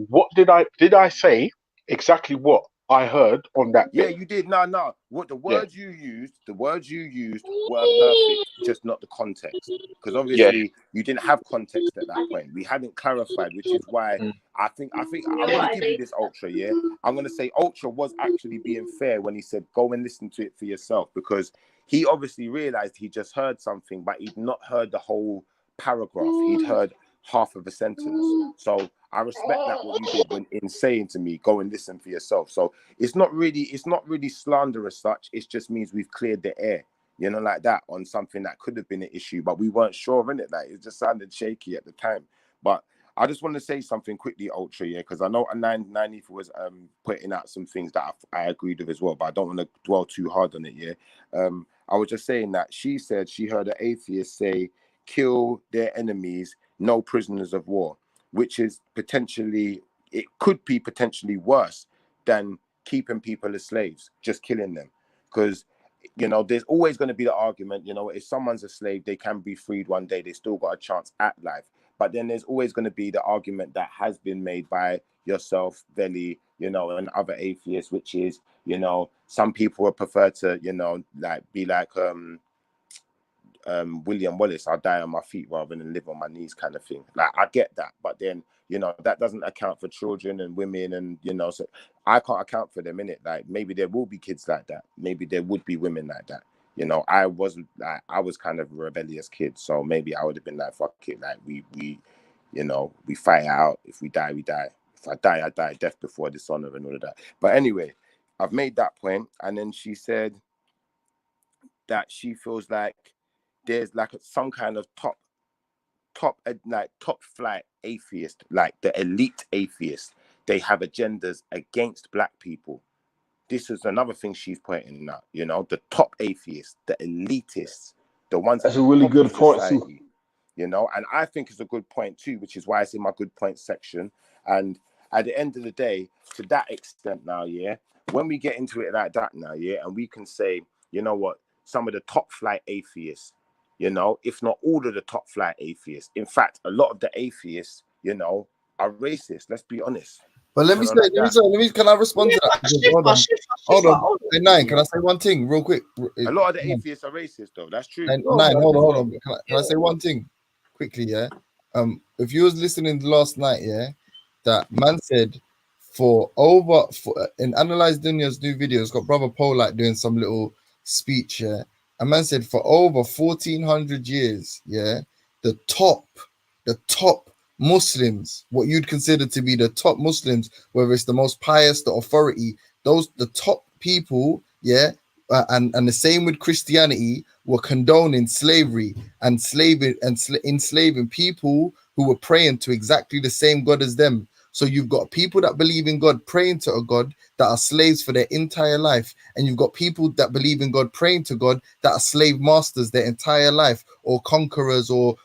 G: What did I say exactly what I heard on that
S: Yeah,
G: bit?
S: you did. No. What the words you used were perfect, just not the context. Because obviously you didn't have context at that point. We hadn't clarified, which is why I think I'm gonna give you this Ultra, yeah. I'm gonna say Ultra was actually being fair when he said go and listen to it for yourself, because he obviously realized he just heard something, but he'd not heard the whole paragraph. He'd heard half of a sentence. So I respect that what you did when in saying to me, go and listen for yourself. So it's not really slander as such. It just means we've cleared the air, you know, like that, on something that could have been an issue, but we weren't sure of it. Like, it just sounded shaky at the time. But I just want to say something quickly, Ultra, yeah, because I know Nine was putting out some things that I agreed with as well, but I don't want to dwell too hard on it, yeah. I was just saying that she said she heard an atheist say, kill their enemies, no prisoners of war, which is it could be potentially worse than keeping people as slaves, just killing them. Because, you know, there's always going to be the argument, you know, if someone's a slave, they can be freed one day, they still got a chance at life. But then there's always going to be the argument that has been made by yourself, Veli, you know, and other atheists, which is, you know, some people would prefer to, you know, like be like William Wallace, I'll die on my feet rather than live on my knees, kind of thing. Like, I get that, but then, you know, that doesn't account for children and women, and, you know, so I can't account for them, innit? Like, maybe there will be kids like that, maybe there would be women like that, you know. I was kind of a rebellious kid, so maybe I would have been like, fuck it, like we you know, we fight out. If we die, we die. If I die, I die. Death before dishonor and all of that. But anyway, I've made that point. And then she said that she feels like there's like some kind of top flight atheist, like the elite atheist. They have agendas against black people. This is another thing she's pointing out, you know, the top atheists, the elitists, the ones
F: that's a really good point too.
S: You know, and I think it's a good point too, which is why it's in my good points section. And at the end of the day, to that extent now, yeah, when we get into it like that now, yeah, and we can say, you know what, some of the top flight atheists, you know, if not all of the top flight atheists, in fact, a lot of the atheists, you know, are racist. Let's be honest.
P: But let me can I respond to that? Hold on. Hey, Nine, can I say one thing real quick?
S: A lot of the atheists are racist, though. That's true.
P: Nine, hold on. Can I say one thing quickly? Yeah. If you was listening last night, yeah, that man said in Analyze Dunya's new video, it's got Brother Polite doing some little speech, yeah. A man said for over 1400 years, yeah, the top Muslims, what you'd consider to be the top Muslims, whether it's the most pious, the authority, the top people, yeah, and the same with Christianity, were condoning slavery and enslaving people who were praying to exactly the same God as them. So you've got people that believe in God praying to a God that are slaves for their entire life, and you've got people that believe in God praying to God that are slave masters their entire life, or conquerors, or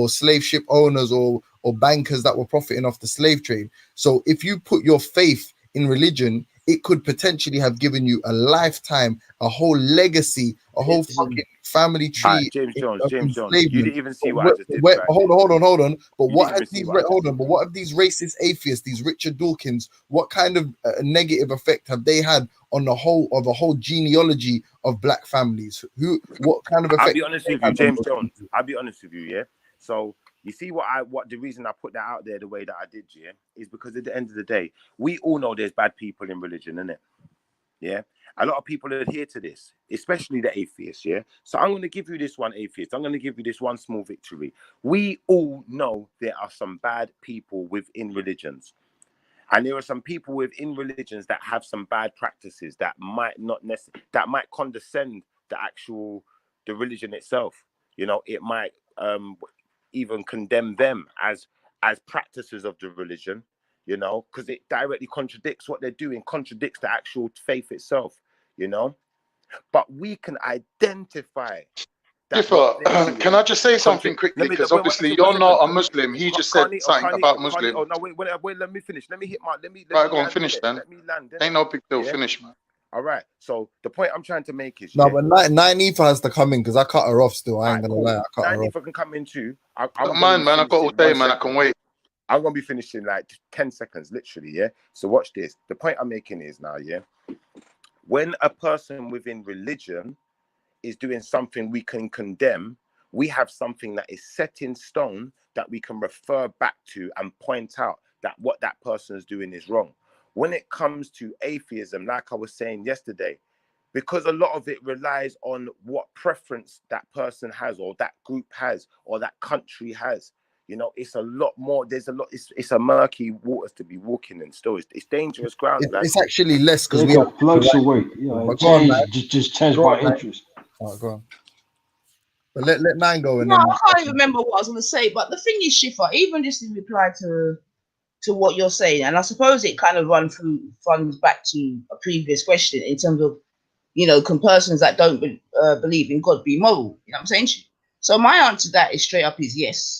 P: slave ship owners, or bankers that were profiting off the slave trade. So if you put your faith in religion, it could potentially have given you a lifetime, a whole legacy, a whole fucking family tree.
S: James Jones, you didn't even see what I just did.
P: Hold on. But what have these racist atheists, these Richard Dawkins, what kind of negative effect have they had on the whole genealogy of black families? What kind of effect?
S: I'll be honest with you, James Jones. I'll be honest with you, yeah. So you see what the reason I put that out there the way that I did, yeah, is because at the end of the day, we all know there's bad people in religion, innit? Yeah. A lot of people adhere to this, especially the atheists, yeah? So I'm going to give you this one atheist. I'm going to give you this one small victory. We all know there are some bad people within religions. And there are some people within religions that have some bad practices that might not necessarily, that might condescend the religion itself. you know, it might even condemn them as practices of the religion, you know, because it directly contradicts what they're doing, contradicts the actual faith itself, you know. But we can identify that what they're
O: Differ.
S: doing.
O: Can I just say something quickly? Because obviously you're not a Muslim. He just said something about Muslim.
S: Oh no, wait, let me finish. Let me
O: Right, go on,
S: land,
O: finish
S: innit?
O: then.
S: Let me land, innit?
O: Ain't no big deal.
S: Yeah?
O: Finish, man.
S: All right. So the point I'm trying to make is,
P: No,
S: yeah,
P: but Nine has to come in because I cut her off still. I ain't gonna lie, I cut her off.
S: if I can come in too, I'm
O: Don't
S: gonna
O: mind,
S: be
O: man. I've got all
S: finished in
O: day,
S: 1
O: man. I
S: second.
O: can wait.
S: I'm gonna be finished in like 10 seconds, literally, yeah. So watch this. The point I'm making is now, yeah, when a person within religion is doing something we can condemn, we have something that is set in stone that we can refer back to and point out that what that person is doing is wrong. When it comes to atheism, like I was saying yesterday, because a lot of it relies on what preference that person has or that group has or that country has, you know, it's a lot more. There's a lot. It's a murky waters to be walking in. Still, it's dangerous ground.
P: It's actually less because
J: It
P: we
J: can
P: have
J: fluctuate. Yeah, and change just change by interest.
P: Oh, go on. But let Nine go and
K: No,
P: then.
K: I can't even remember what I was going to say. But the thing is, Shifa, even just in reply to what you're saying, and I suppose it kind of runs back to a previous question in terms of, you know, can persons that don't believe in God be moral? You know what I'm saying? So my answer to that is straight up is yes.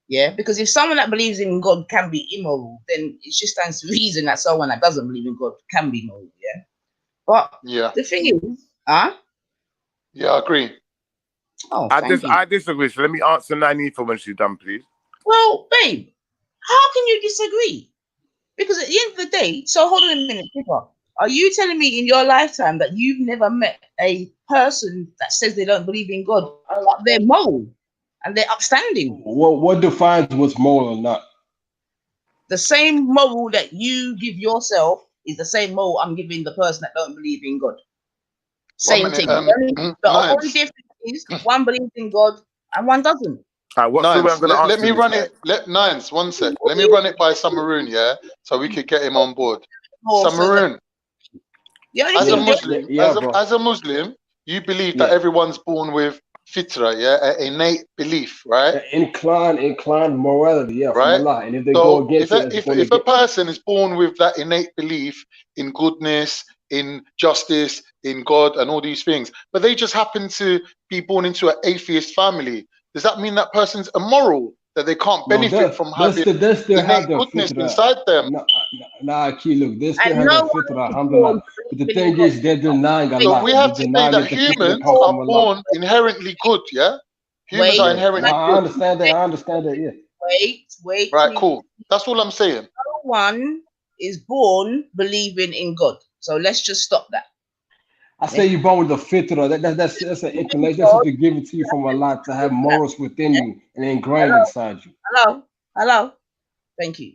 K: Yeah, because if someone that believes in God can be immoral, then it just stands to reason that someone that doesn't believe in God can be moral. Yeah, but the thing is,
O: Yeah, I agree.
K: Oh,
S: I disagree. So let me answer Nanifa when she's done, please.
K: Well, babe, how can you disagree? Because at the end of the day, so hold on a minute, Pippa. Are you telling me in your lifetime that you've never met a person that says they don't believe in God, but they're moral and they're upstanding?
J: What defines what's moral or not?
K: The same moral that you give yourself is the same moral I'm giving the person that don't believe in God. Same thing. The only difference is one believes in God and one doesn't.
O: Nines, let me run it. Nines, 1 sec. Let me run it by Samaroon, yeah, so we could get him on board. Samaroon, as a Muslim, as a Muslim, you believe that everyone's born with fitra, yeah, an innate belief, right?
J: Inclined morality, yeah,
O: right?
J: from Allah. And if they go against it,
O: if a person is born with that innate belief in goodness, in justice, in God, and all these things, but they just happen to be born into an atheist family, does that mean that person's immoral? That they can't benefit from having innate goodness inside them?
J: Nah, Key, look, they still have that fitra, alhamdulillah. But the thing is, they're denying Allah.
O: So we have to say that humans are born inherently good, yeah? Humans are inherently good.
J: I understand that, yeah.
K: Wait.
O: Right, cool. That's all I'm saying.
K: No one is born believing in God. So let's just stop that.
J: I say you're born with the fitra. That's an inclination. That's something given to you from Allah to have morals within you and ingrained inside you.
K: Hello. Thank you.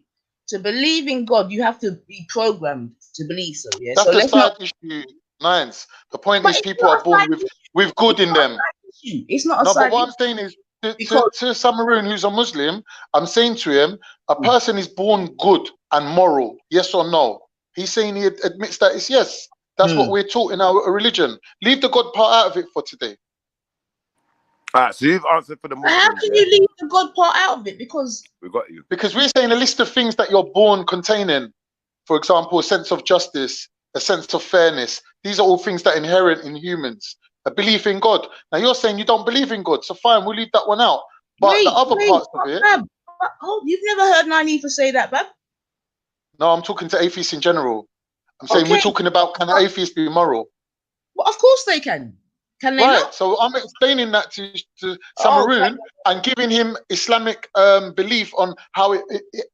K: To believe in God, you have to be programmed to believe so. Yeah.
O: That's the side issue, Nines. The point is, people are born with good in them.
K: It's not a side
O: issue. But what I'm saying is, to Samaroon, who's a Muslim, I'm saying to him, a person is born good and moral. Yes or no? He's saying he admits that it's yes. That's what we're taught in our religion. Leave the God part out of it for today.
S: All right, so you've answered for the Muslims.
K: How can you leave the God part out of it? Because
S: we got you.
O: Because we're saying a list of things that you're born containing. For example, a sense of justice, a sense of fairness. These are all things that are inherent in humans. A belief in God. Now you're saying you don't believe in God, so fine, we'll leave that one out. But the other parts of it.
K: You've never heard Nanifa say that, Bab?
O: No, I'm talking to atheists in general. I'm saying we're talking about, can an atheist be moral?
K: Well, of course they can. Can they not?
O: So I'm explaining that to Samaroon and giving him Islamic belief on how it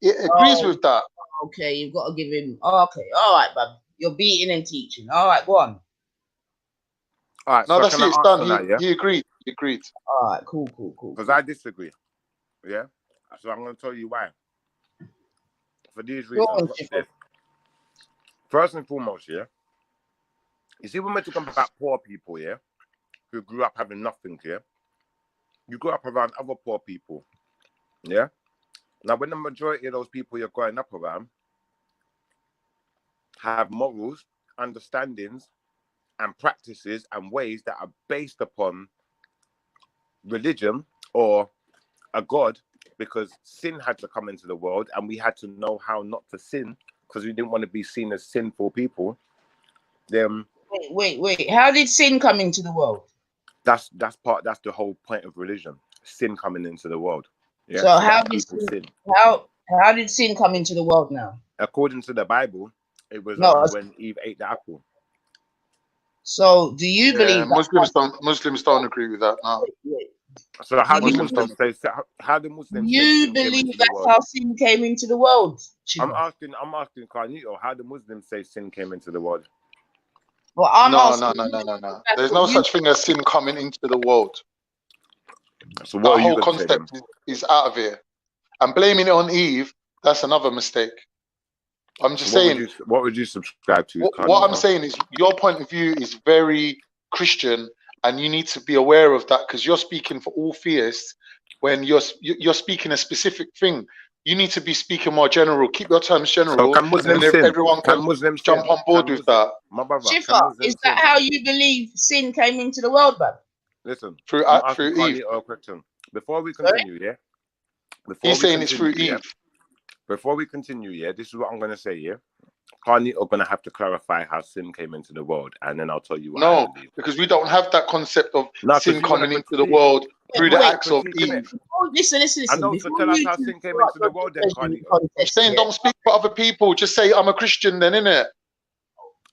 O: agrees with that.
K: Okay, you've got to give him. Okay, all right, Bab. You're beating and teaching. All right, go on.
S: All right,
O: no,
S: so
O: that's
S: can
O: it. It's
S: I
O: done.
S: answer that, yeah?
O: He agreed. He agreed.
K: All right, cool.
S: Because I disagree. Yeah. So I'm going to tell you why. For these reasons. First and foremost, yeah. You see, when we're talking about poor people, yeah, who grew up having nothing, yeah. You grew up around other poor people, yeah. Now, when the majority of those people you're growing up around have morals, understandings, and practices and ways that are based upon religion or a God, because sin had to come into the world, and we had to know how not to sin because we didn't want to be seen as sinful people. Then
K: wait. How did sin come into the world?
S: That's the whole point of religion. Sin coming into the world. Yeah.
K: So how did sin come into the world now?
S: According to the Bible, it was when Eve ate the apple.
K: So do you believe that
O: Muslims don't agree with that now?
S: So how do Muslims say sin
K: that's how sin came into the world?
S: I'm asking Carnito, how do Muslims say sin came into the world?
K: Well, I'm
O: no. There's no such thing as sin coming into the world.
S: So what
O: that whole concept is out of here. And blaming it on Eve, that's another mistake. I'm just saying.
S: What would you subscribe to?
O: What I'm saying is your point of view is very Christian, and you need to be aware of that because you're speaking for all theists. When you're speaking a specific thing, you need to be speaking more general. Keep your terms general,
S: so
O: and everyone can jump on board with that.
S: My brother,
K: Shifa, is that how you believe sin came into the world, man?
S: Listen,
O: through Eve.
S: A question. Before we continue,
O: He's saying it's through Eve.
S: Before we continue, this is what I'm going to say, Carney are going to have to clarify how sin came into the world, and then I'll tell you what I believe.
O: Because we don't have that concept of sin coming into the world through the acts of Eve.
K: Listen.
S: I know, so tell us how sin came into the world then, Carney.
O: I'm saying don't speak for other people, just say I'm a Christian then, innit?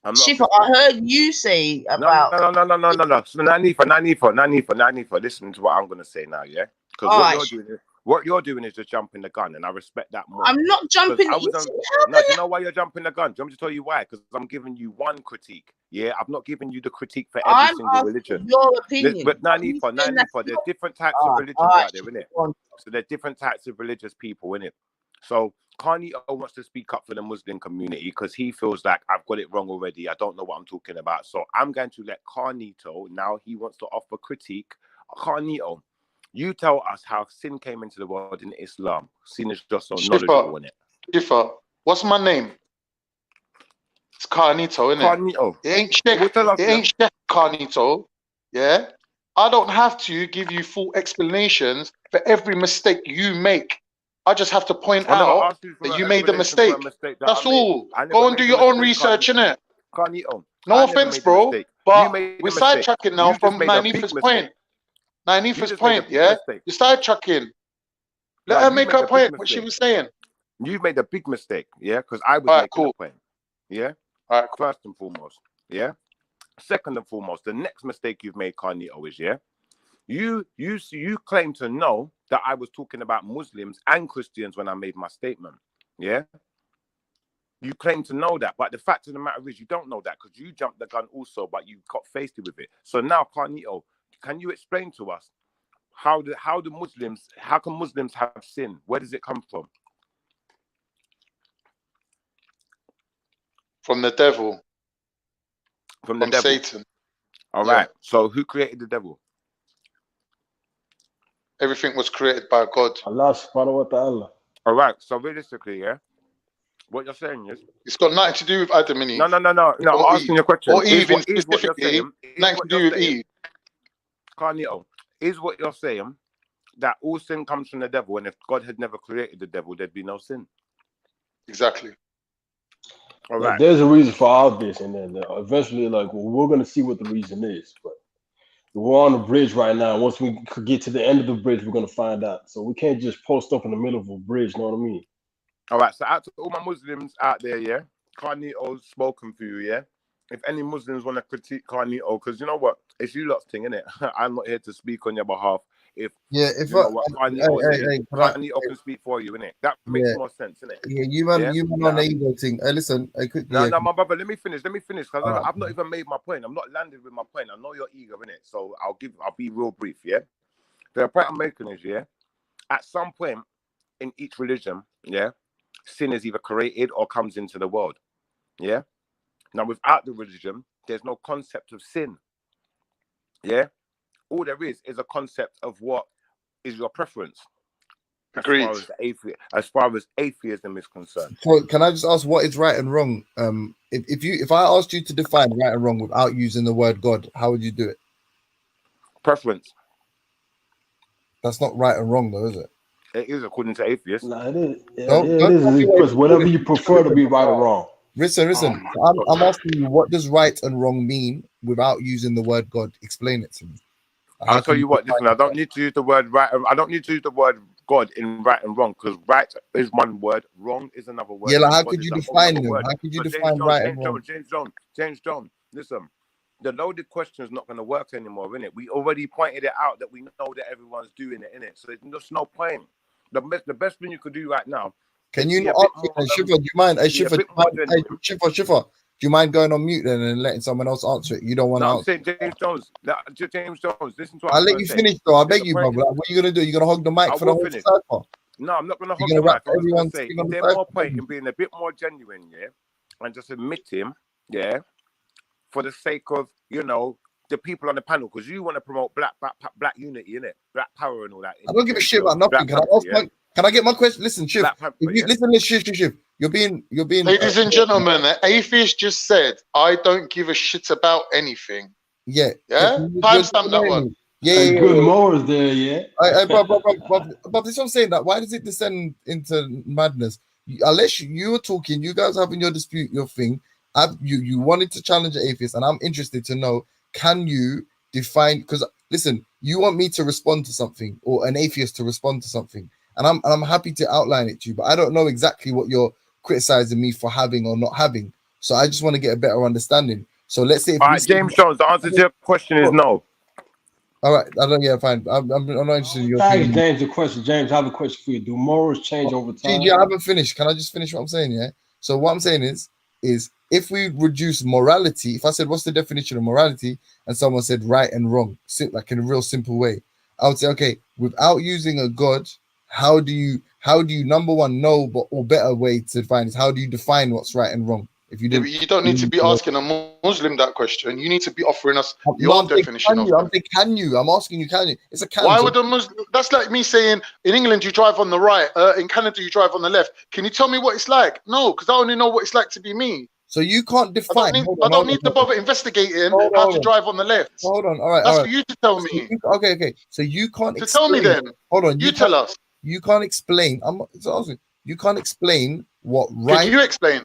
K: Shifa, I heard you say about...
S: No. So, Nanifa, listen to what I'm going to say now, Because what you're doing is just jumping the gun, and I respect that more.
K: I'm not jumping.
S: No, do you know why you're jumping the gun? Do you want me to tell you why? Because I'm giving you one critique. I've not given you the critique for every single religion.
K: Your opinion.
S: But Nanifa, there's different types of religions out there, innit? So there's different types of religious people, innit? So Carnito wants to speak up for the Muslim community because he feels like I've got it wrong already. I don't know what I'm talking about. So I'm going to let Carnito, now he wants to offer critique. Carnito, you tell us how sin came into the world in Islam. Sin is just so knowledgeable in it.
O: Shifa, what's my name? It's Carnito, isn't it?
S: Carnito.
O: It ain't Sheikh Carnito. Yeah? I don't have to give you full explanations for every mistake you make. I just have to point out that you made the mistake. That's all. Go and do your own research, innit?
S: Carnito.
O: No offense, bro. But we're sidetracking now from Nanifa's point. Nanifa's point, yeah? You sidetracking. Let her make her point, what she was saying.
S: You've made a big mistake, because I was making a point. Yeah?
O: All right,
S: First and foremost, Second and foremost, the next mistake you've made, Carnito, is, you claim to know that I was talking about Muslims and Christians when I made my statement. Yeah? You claim to know that, but the fact of the matter is you don't know that because you jumped the gun also, but you got faced with it. So now, Carnito, can you explain to us how can Muslims have sin? Where does it come from?
O: From the devil.
S: From the devil.
O: Satan.
S: All right. So who created the devil?
O: Everything was created by God.
F: Allah subhanahu wa ta'ala.
S: All right. So realistically, what you're saying is
O: it's got nothing to do with Adam and Eve.
S: No. I'm asking you a question.
O: Or Eve specifically, nothing to do with Eve.
S: Carnito, is what you're saying that all sin comes from the devil, and if God had never created the devil, there'd be no sin?
O: Exactly.
S: All right.
F: There's a reason for all this, and then eventually, we're gonna see what the reason is. But we're on the bridge right now. Once we get to the end of the bridge, we're gonna find out. So we can't just post up in the middle of a bridge. Know what I mean?
S: All right. So out to all my Muslims out there, Carnito's spoken for you, If any Muslims want to critique Carnito, because you know what, it's you lot's thing, innit? I'm not here to speak on your behalf. Carnito can speak for you, innit? That makes more sense, innit?
P: You man on the ego thing. Listen,
S: No, my brother, let me finish, because I've not even made my point. I'm not landed with my point. I know your ego, innit? So I'll be real brief, The point I'm making is, at some point in each religion, sin is either created or comes into the world, Now, without the religion, there's no concept of sin. All there is a concept of what is your preference.
O: Agreed.
S: As far as atheism is concerned.
P: So, can I just ask what is right and wrong? If I asked you to define right and wrong without using the word God, how would you do it?
S: Preference.
P: That's not right and wrong, though, is it?
A: It is according to atheists.
J: Nah, it is. Yeah,
P: Don't
J: it is.
P: tell me
J: Because whatever you prefer to be right or wrong.
P: Listen. I'm asking you, what does right and wrong mean without using the word God? Explain it to me.
A: I'll tell you what. Listen, I don't need to use the word right. I don't need to use the word God in right and wrong, because right is one word, wrong is another word.
P: Yeah, like how
A: God
P: could
A: is
P: you
A: a whole
P: define
A: other
P: them?
A: word.
P: How could you
A: So
P: define right and wrong?
A: James Jones. Listen, the loaded question is not going to work anymore, innit? We already pointed it out that we know that everyone's doing it, innit? So there's just no point. The best thing you could do right now.
P: Can you not answer that? Shifa, do you mind? Hey, Shifa, Shifa, do you mind going on mute then and letting someone else answer it? You don't want to
A: I'm
P: answer.
A: saying James Jones. James Jones, listen to what
P: I'll
A: I'm
P: let
A: trying
P: you
A: to say.
P: finish, though. I beg you, brother. Like, what are you gonna do? You're gonna hog the mic
A: I
P: for the
A: will
P: whole
A: finish.
P: cypher?
A: No, I'm not going to hog
P: You're
A: the
P: gonna
A: mic.
P: rap
A: I'm just going
P: everyone
A: to say,
P: speaking
A: is
P: on the
A: there
P: cypher?
A: more point in being a bit more genuine, yeah, and just admit him, yeah, for the sake of, you know, the people on the panel, because you want to promote black unity, innit? Black power and all that.
P: I don't give a shit about nothing. Can I get my question? Listen, Shiv. Listen, Shiv. You're being.
O: Ladies and gentlemen, the atheist just said, "I don't give a shit about anything."
P: Yeah.
O: Yeah. Timestamp that one.
P: Yeah.
J: Good morals there, yeah.
P: But this is what I'm saying. That why does it descend into madness? Unless you were talking, you guys having your dispute, your thing. You wanted to challenge an atheist, and I'm interested to know: can you define? Because listen, you want me to respond to something, or an atheist to respond to something, and I'm happy to outline it to you, but I don't know exactly what you're criticizing me for having or not having. So I just want to get a better understanding. So let's say,
A: All right, James Jones. The answer to your question is no.
P: All right, I don't. Yeah, fine. I'm not interested in your
J: Thanks,
P: opinion.
J: James. A question, James. I have a question for you. Do morals change over time?
P: I haven't finished. Can I just finish what I'm saying? Yeah. So what I'm saying is if we reduce morality, if I said what's the definition of morality, and someone said right and wrong, like in a real simple way, I would say, okay, without using a god, how do you number one know, or better way to define is how do you define what's right and wrong? If you
O: Yeah,
P: didn't,
O: but you don't need to be asking a Muslim that question. You need to be offering us your definition of
P: I'm saying, can you? I'm asking you, can you? It's a can.
O: Why would a Muslim? That's like me saying in England you drive on the right, in Canada you drive on the left. Can you tell me what it's like? No, because I only know what it's like to be me.
P: So you can't define.
O: I don't need to bother investigating how to drive on the left.
P: Hold on, all right.
O: That's for you to tell me.
P: Okay. So you can't.
O: So tell me then.
P: Hold on.
O: You tell us.
P: You can't explain. You can't explain what right.
O: Can you explain?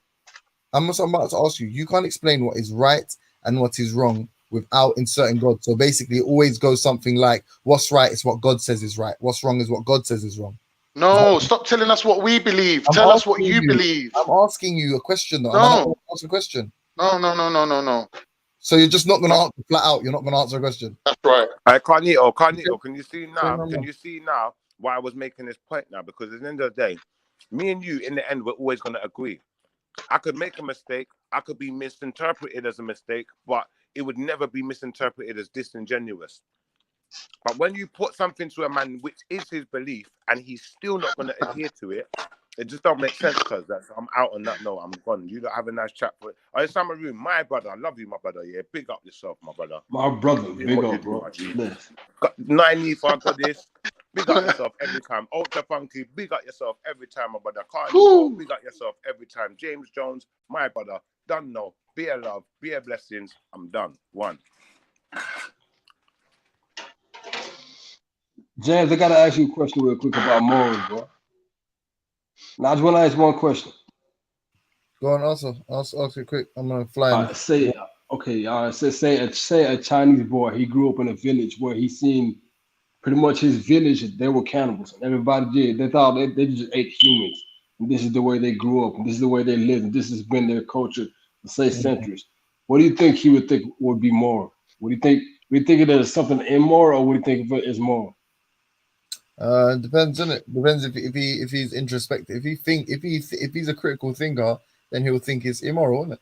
P: I'm about to ask you. You can't explain what is right and what is wrong without inserting God. So basically, it always goes something like, "What's right is what God says is right. What's wrong is what God says is wrong."
O: No, stop telling us what we believe. Tell us what you believe.
P: I'm asking you a question, though.
O: No.
P: Ask a question.
O: No.
P: So you're just not going to answer flat out. You're not going to answer a question.
O: That's right.
A: Carnito, can you see now? Can you see now why I was making this point now? Because at the end of the day, me and you, in the end, we're always going to agree. I could make a mistake. I could be misinterpreted as a mistake, but it would never be misinterpreted as disingenuous. But when you put something to a man which is his belief and he's still not going to adhere to it, it just don't make sense. Because I'm out on that note. I'm gone. You don't have a nice chat for it. Oh, it's Samaroon, my brother. I love you, my brother. Yeah, big up yourself, my brother.
J: My brother, big up, bro.
A: Got 90 for this. Big up yourself every time. Ultra Funky, big up yourself every time, my brother. Carney, big up yourself every time. James Jones, my brother. Done no. Be a love, be a blessings. I'm done. One.
J: James, I gotta ask you a question real quick about morals, bro. Now I just want to ask one question.
P: Go on, ask it quick. I'm gonna fly.
J: Say a Chinese boy. He grew up in a village where he seen pretty much his village. They were cannibals, and everybody did. They thought they just ate humans. And this is the way they grew up, and this is the way they lived, and this has been their culture for centuries. What do you think he would think would be moral? Would you think it as something immoral, or would you think of it as moral?
P: Depends, isn't it? Depends if he's introspective. If he's a critical thinker, then he'll think it's immoral, isn't it?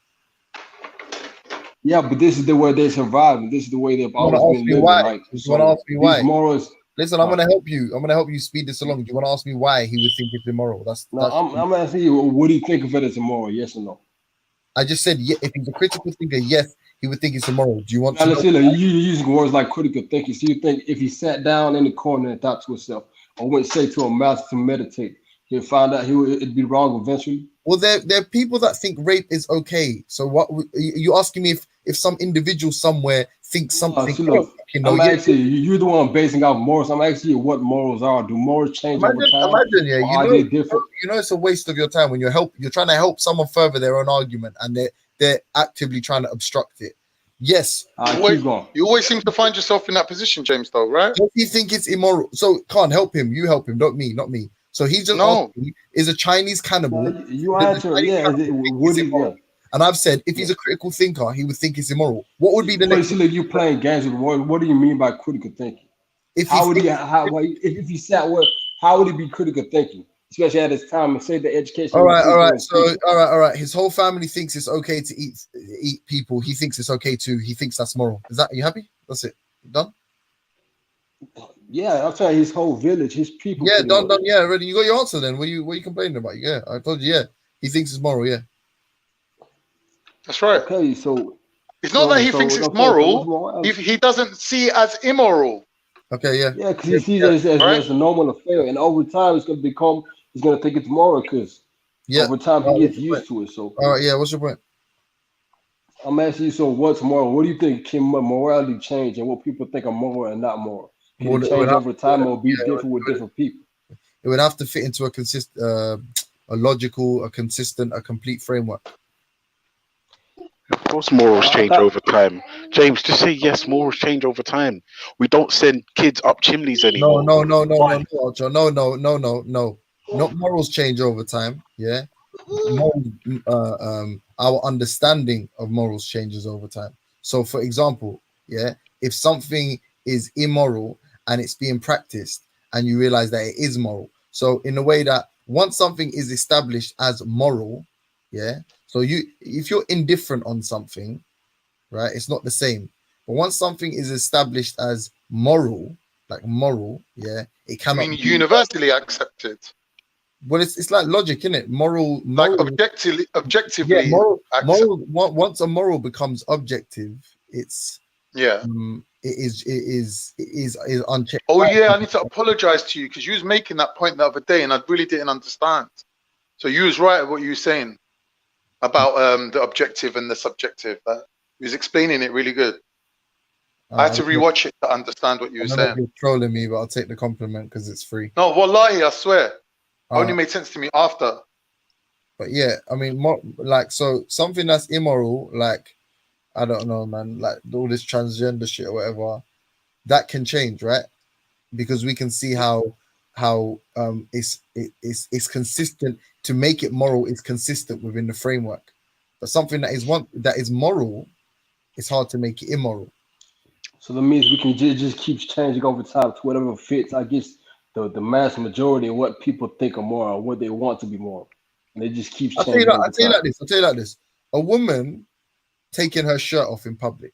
J: Yeah, but this is the way they survive, and this is the way they've always been living. Like,
P: you want to ask me why?
J: Morals.
P: Listen, I'm going to help you. I'm going to help you speed this along. Do you want to ask me why he would think it's immoral?
J: I'm asking you. What do you think of it as immoral? Yes or no?
P: I just said, yeah, if he's a critical thinker, yes, he would think it's immoral. Do you want to?
J: You're using words like critical thinking. So you think if he sat down in the corner and thought to himself, or went say to a master to meditate, He'll find out it'd be wrong eventually.
P: Well, there are people that think rape is okay. So what you asking me if some individual somewhere thinks something?
J: See, look, I'm asking you, you're the one basing out morals. I'm asking you what morals are. Do morals change over time?
P: Imagine, yeah,
J: or are they different?
P: you know, it's a waste of your time when you're trying to help someone further their own argument, and they're actively trying to obstruct it. Yes,
J: keep going.
O: You always seem to find yourself in that position, James. Though, right?
P: Does he think it's immoral? So can't help him. You help him, not me, not me. So he's just asking, is a Chinese cannibal?
J: You answer, yeah. Would he? Yeah.
P: And I've said if he's a critical thinker, he would think it's immoral. What would be the next?
J: Like you playing games with words. What do you mean by critical thinking? If he sat with, how would he be critical thinking? Especially at his time and say the education.
P: All right. So all right. His whole family thinks it's okay to eat people. He thinks it's okay too. He thinks that's moral. Are you happy? That's it. Done.
J: Yeah, I'm saying his whole village, his people.
P: Yeah, done. Yeah, ready. You got your answer then. What are you complaining about? Yeah, I told you. Yeah, he thinks it's moral. Yeah,
O: that's right.
J: Okay, so
O: it's not that he thinks it's moral. If he doesn't see it as immoral.
P: Okay, yeah.
J: Yeah, because he sees it as a normal affair, and over time he's going to think it's moral because over time he gets used to it. So,
P: all right, yeah. What's your point?
J: I'm asking you. So, what's moral? What do you think can morality change, and what people think are moral and not moral? Can it change over time or be different with different people?
P: It would have to fit into a logical, a consistent, a complete framework.
G: Of course, morals change over time. James, just say yes. Morals change over time. We don't send kids up chimneys anymore.
P: No. Not morals change over time. Yeah, our understanding of morals changes over time. So, for example, yeah, if something is immoral and it's being practiced, and you realize that it is moral. So, in a way that once something is established as moral, yeah. So if you're indifferent on something, right, it's not the same. But once something is established as moral, yeah, it cannot.
O: I mean, universally accepted.
P: Well, it's like logic, isn't it? Moral,
O: like objectively.
P: Yeah, moral. Once a moral becomes objective, it's it is unchecked.
O: Oh yeah, I need to apologize to you because you was making that point the other day, and I really didn't understand. So you was right at what you were saying about the objective and the subjective. He was explaining it really good. I had to rewatch it to understand what you were saying.
P: You're trolling me, but I'll take the compliment because it's free.
O: No, wallahi, I swear. Only made sense to me after.
P: But yeah, I mean, so something that's immoral, like, I don't know, man, like all this transgender shit or whatever, that can change, right? Because we can see how it's consistent. To make it moral is consistent within the framework. But something that is moral, it's hard to make it immoral.
J: So that means we can just keep changing over time to whatever fits, I guess, the mass majority of what people think are moral, what they want to be moral. And it just keeps changing.
P: I'll tell you like this. A woman taking her shirt off in public.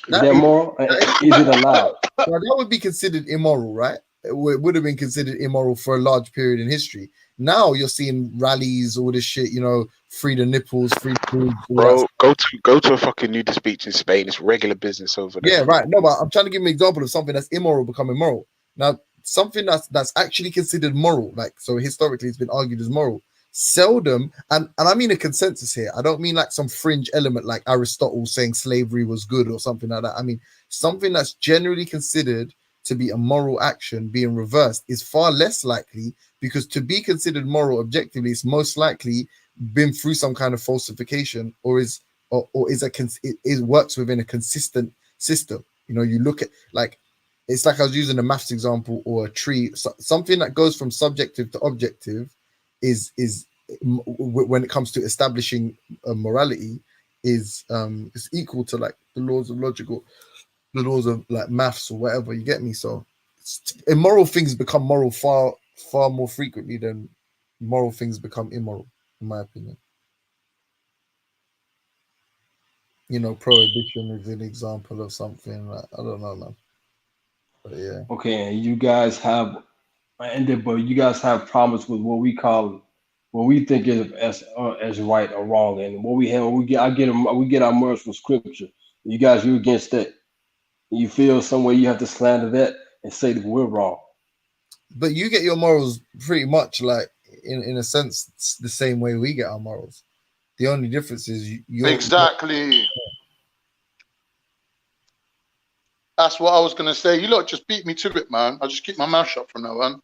J: Is that moral? Is it allowed?
P: Well, that would be considered immoral, right? It would have been considered immoral for a large period in history. Now you're seeing rallies, all this shit, free the nipples, free food.
G: Bro, go to a fucking nudist beach in Spain. It's regular business over there.
P: Yeah, right. No, but I'm trying to give an example of something that's immoral becoming moral. Now, something that's actually considered moral, so historically it's been argued as moral, seldom, and I mean a consensus here. I don't mean like some fringe element like Aristotle saying slavery was good or something like that. I mean something that's generally considered to be a moral action being reversed is far less likely, because to be considered moral objectively, it's most likely been through some kind of falsification or it works within a consistent system. You look at it's like I was using a maths example or a tree. Something that goes from subjective to objective is when it comes to establishing morality is equal to like the laws of like maths or whatever. You get me? So immoral things become moral far more frequently than moral things become immoral, in my opinion. Prohibition is an example of something like, I don't know, man. But yeah.
J: Okay, and you guys have problems with what we think is as right or wrong, and what we get our morals from scripture. You're against that. You feel some way you have to slander that and say that we're wrong.
P: But you get your morals pretty much like in a sense it's the same way we get our morals. The only difference is you're
O: exactly. That's what I was gonna say. You lot just beat me to it, man. I'll just keep my mouth shut from now on.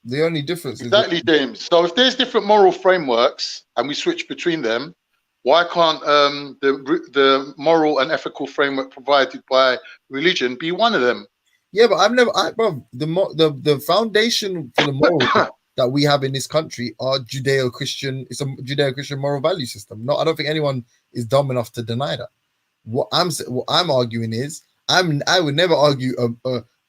P: The only difference
O: exactly, James. So if there's different moral frameworks and we switch between them, why can't the moral and ethical framework provided by religion be one of them?
P: Yeah, but bro, the foundation for the moral that we have in this country are Judeo-Christian. It's a Judeo-Christian moral value system. No, I don't think anyone is dumb enough to deny that. What I'm arguing is I would never argue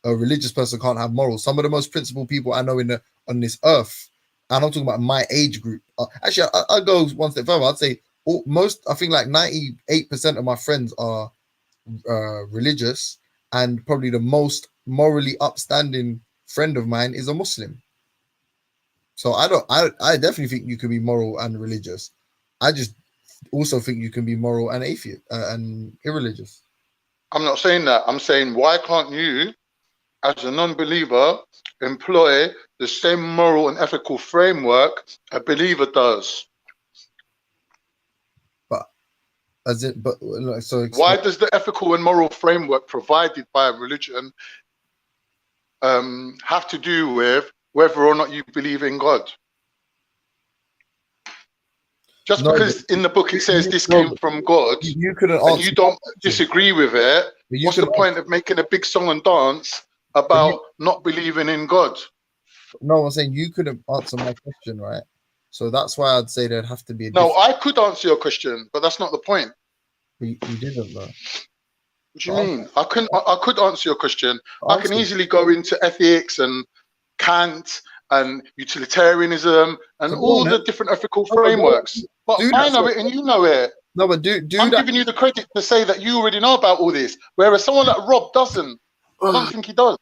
P: a religious person can't have morals. Some of the most principled people I know on this earth, and I'm talking about my age group. Actually, I'll go one step further. I'd say I think like 98% of my friends are religious, and probably the most morally upstanding friend of mine is a Muslim. So I definitely think you can be moral and religious. I just also think you can be moral and atheist and irreligious.
O: I'm not saying that. I'm saying, why can't you, as a non-believer, employ the same moral and ethical framework a believer does? Why does the ethical and moral framework provided by religion have to do with whether or not you believe in God? Just because in the book it says this came from God, and you don't disagree with it, what's the point of making a big song and dance about not believing in God?
P: No, I'm saying you couldn't answer my question, right? So that's why I'd say there'd have to be a
O: No, I could answer your question, but that's not the point.
P: You didn't, though.
O: What do you mean? I could answer your question. I can easily go into ethics and Kant and utilitarianism and all the different ethical frameworks. But I know it and you know it.
P: No, but
O: I'm giving you the credit to say that you already know about all this, whereas someone like Rob doesn't. I don't think he does.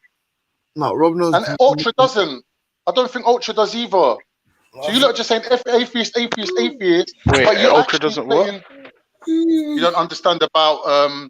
P: No, Rob knows.
O: And Ultra doesn't. I don't think Ultra does either. So you lot just saying atheist.
G: Wait,
O: but you
G: Ultra doesn't what?
O: You don't understand about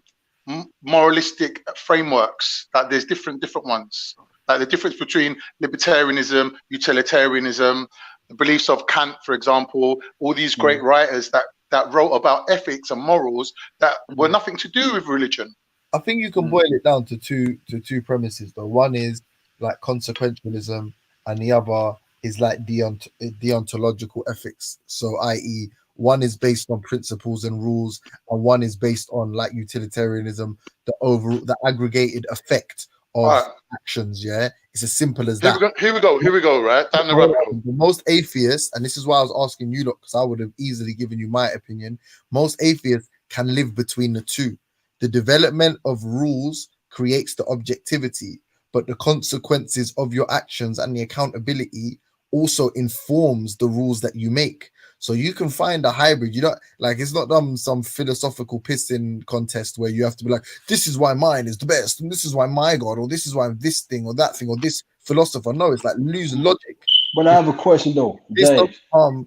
O: moralistic frameworks. That there's different ones. Like the difference between libertarianism, utilitarianism, the beliefs of Kant, for example, all these great writers that wrote about ethics and morals that were nothing to do with religion.
P: I think you can boil it down to two premises, though. One is like consequentialism, and the other is like deontological ethics. So, i.e., one is based on principles and rules, and one is based on like utilitarianism, the aggregated effect of actions. Yeah, it's as simple as that.
O: Here we go. Right down the rabbit hole.
P: Most atheists, and this is why I was asking you, look, because I would have easily given you my opinion. Most atheists can live between the two. The development of rules creates the objectivity, but the consequences of your actions and the accountability also informs the rules that you make. So you can find a hybrid. You don't like it's not some philosophical pissing contest where you have to be like, this is why mine is the best, and this is why my God, or this is why this thing or that thing or this philosopher. No, it's like lose logic.
J: But I have a question though.
P: But hold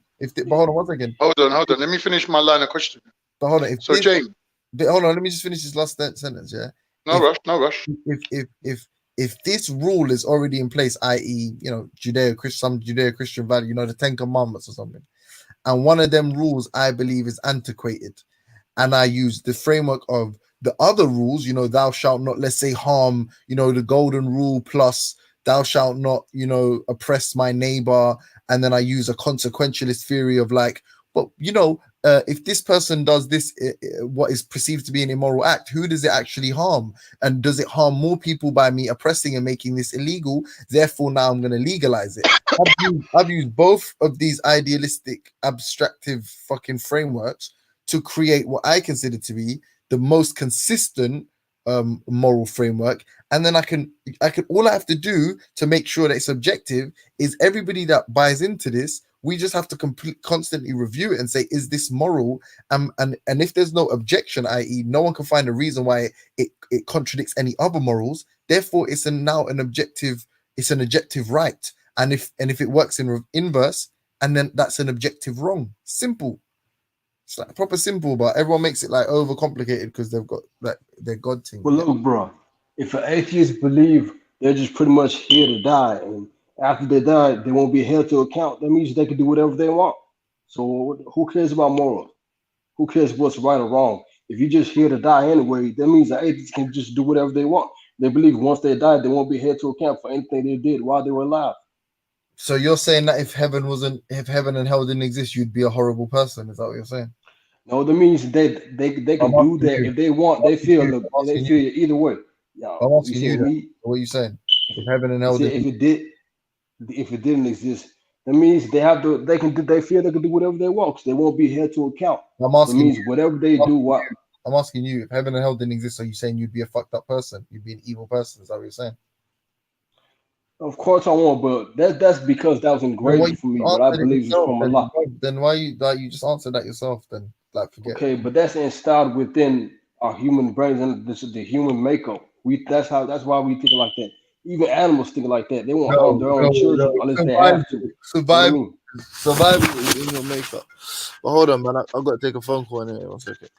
P: on one second.
O: Hold on. Let me finish my line of questioning.
P: But hold on.
O: James.
P: Hold on, let me just finish this last sentence. Yeah.
O: No rush.
P: If this rule is already in place, i.e., some Judeo-Christian value, the 10 Commandments or something, and one of them rules I believe is antiquated, and I use the framework of the other rules, thou shalt not, let's say, harm, the golden rule plus thou shalt not, oppress my neighbor, and then I use a consequentialist theory of like, but if this person does this, what is perceived to be an immoral act, who does it actually harm? And does it harm more people by me oppressing and making this illegal? Therefore, now I'm going to legalize it. I've used both of these idealistic, abstractive fucking frameworks to create what I consider to be the most consistent moral framework. And then I can all I have to do to make sure that it's objective is everybody that buys into this. We just have to constantly review it and say, is this moral? And if there's no objection, i.e., no one can find a reason why it contradicts any other morals. Therefore, it's now an objective. It's an objective right. And if it works in inverse, and then that's an objective wrong. Simple. It's like proper simple, but everyone makes it like overcomplicated because they've got like their God thing.
J: Well, look, bro. If an atheist believe They're just pretty much here to die, and after they die, they won't be held to account. That means they can do whatever they want. So who cares about morals? Who cares what's right or wrong? If you're just here to die anyway, that means the atheists can just do whatever they want. They believe once they die, they won't be held to account for anything they did while they were alive.
P: So you're saying that if heaven and hell didn't exist, you'd be a horrible person? Is that what you're saying?
J: No, that means they can do that if they want. They feel either way.
P: I'm asking you.
J: Me?
P: What are you saying? If heaven and
J: You
P: hell
J: said if it didn't exist, that means they feel they can do whatever they want because they won't be held to account.
P: I'm asking
J: It means
P: you.
J: whatever they do, what?
P: I'm asking you, if heaven and hell didn't exist, are you saying you'd be a fucked up person? You'd be an evil person? Is that what you're saying?
J: Of course I won't, but that's because that was engraved for me. But I believe it's from Allah.
P: Then why you just answered that yourself? Then forget.
J: Okay, but that's installed within our human brains and the human makeup. That's why we think like that. Even animals think like that. They won't harm their own children unless they have to.
P: Survival is in your makeup. But hold on, man. I've got to take a phone call anyway. 1 second.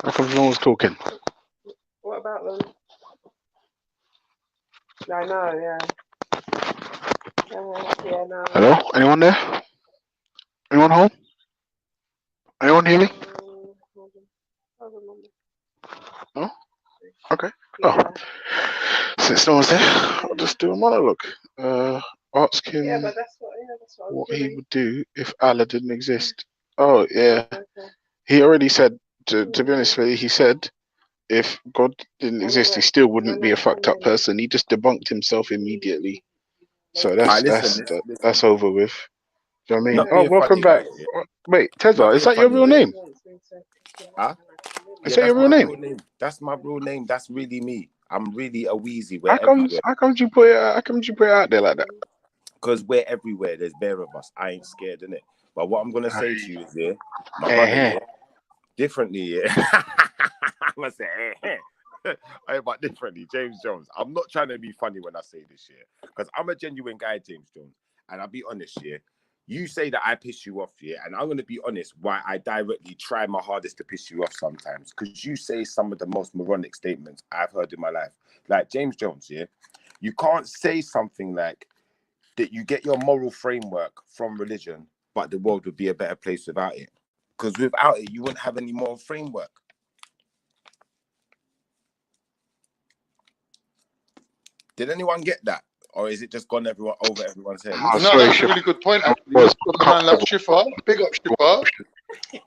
G: How come no one's talking?
T: What about them? I know, yeah. Yeah, no.
G: Hello? Anyone there? Anyone home? Anyone hear me? No? Okay. Oh. Since no one's there, I'll just do a monologue. Ask him what he would do if Allah didn't exist. Oh, yeah. He already said, to be honest with you, he said if God didn't exist, he still wouldn't be a fucked up person. He just debunked himself immediately. So that's over with. Do you know what I mean?
S: Not
G: Oh,
S: being
G: welcome
S: funny,
G: back.
S: like,
G: Wait, Tezza,
S: not
G: is
S: being
G: that your
S: funny,
G: real
S: yeah.
G: name?
S: Huh?
G: Is
S: Yeah,
G: that your
S: that's
G: real
S: my
G: name?
S: real name. That's my real name. That's really me. I'm really a Wheezy.
G: How
S: We're
G: come
S: everywhere.
G: you put it? How come you put it out there like that?
S: Because we're everywhere. There's bare of us. I ain't scared, innit? But what I'm gonna say to you is, yeah, my brother, yeah, differently, yeah. I'm gonna say, but differently, James Jones. I'm not trying to be funny when I say this, yeah, because I'm a genuine guy, James Jones, and I'll be honest, yeah. You say that I piss you off, yeah, and I'm gonna be honest why I directly try my hardest to piss you off sometimes, because you say some of the most moronic statements I've heard in my life. Like James Jones, yeah, you can't say something like that you get your moral framework from religion, but the world would be a better place without it. Because without it, you wouldn't have any moral framework. Did anyone get that? Or is it just gone over everyone's head?
O: No, that's a really good point, actually. From a man like Schiffer. Big up, Schiffer.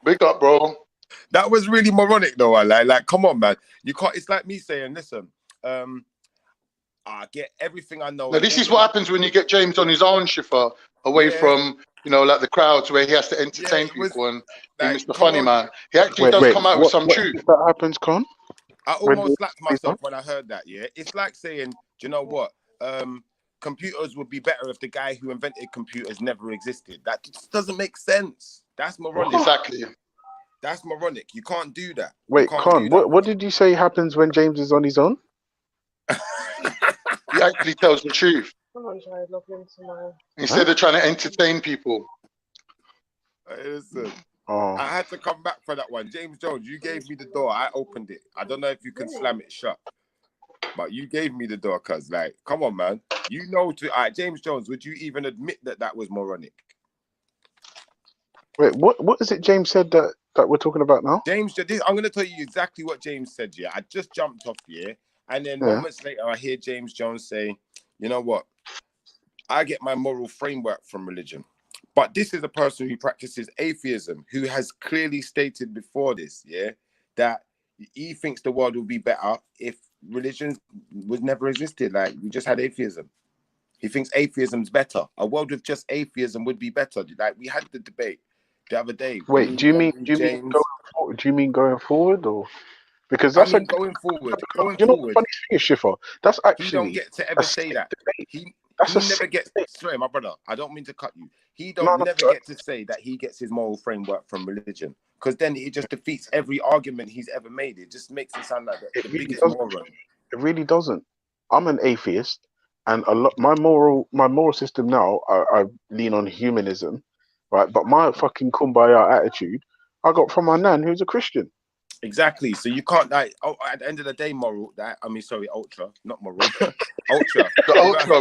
O: Big up, bro.
S: That was really moronic, though. Like, come on, man. You can't. It's like me saying, listen, I get everything I know.
O: Now, this is what happens when you get James on his own, Schiffer, away from, like the crowds where he has to entertain people and be Mr. Funny Man. He actually does come out with some truth.
G: That happens, Con?
S: I almost slapped myself when I heard that, yeah. It's like saying, do you know what? Computers would be better if the guy who invented computers never existed. That just doesn't make sense. That's moronic.
O: Exactly.
S: That's moronic. You can't do that.
G: Wait, Con, what did you say happens when James is on his own?
O: He actually tells the truth.
T: Someone tried logging into my...
O: Instead of trying to entertain people.
S: Listen, I had to come back for that one. James Jones, you gave me the door. I opened it. I don't know if you can slam it shut, but you gave me the door, cuz, like, come on, man. You know, James Jones, would you even admit that that was moronic?
G: Wait, what is it James said that we're talking about now?
S: James, I'm going to tell you exactly what James said, yeah. I just jumped off, yeah. And then moments later, I hear James Jones say, you know what? I get my moral framework from religion. But this is a person who practices atheism, who has clearly stated before this, yeah, that he thinks the world will be better if religion was never existed. Like, we just had atheism. He thinks atheism's better. A world with just atheism would be better. Like, we had the debate the other day.
G: Wait, do you mean going forward, or because that's
S: going forward? Going
G: you know,
S: forward.
G: The funny thing is, Schiffer, that's actually
S: he don't get to ever say that. He never gets. Sorry, my brother. I don't mean to cut you. He don't never get to say that he gets his moral framework from religion, because then it just defeats every argument he's ever made. It just makes him sound like the
G: really
S: biggest
G: doesn't.
S: moron.
G: It really doesn't. I'm an atheist, and a lot my moral system now, I lean on humanism, right? But my fucking kumbaya attitude I got from my nan, who's a Christian.
S: Exactly. So you can't like. Oh, at the end of the day, ultra, not moral, ultra.
O: The ultra,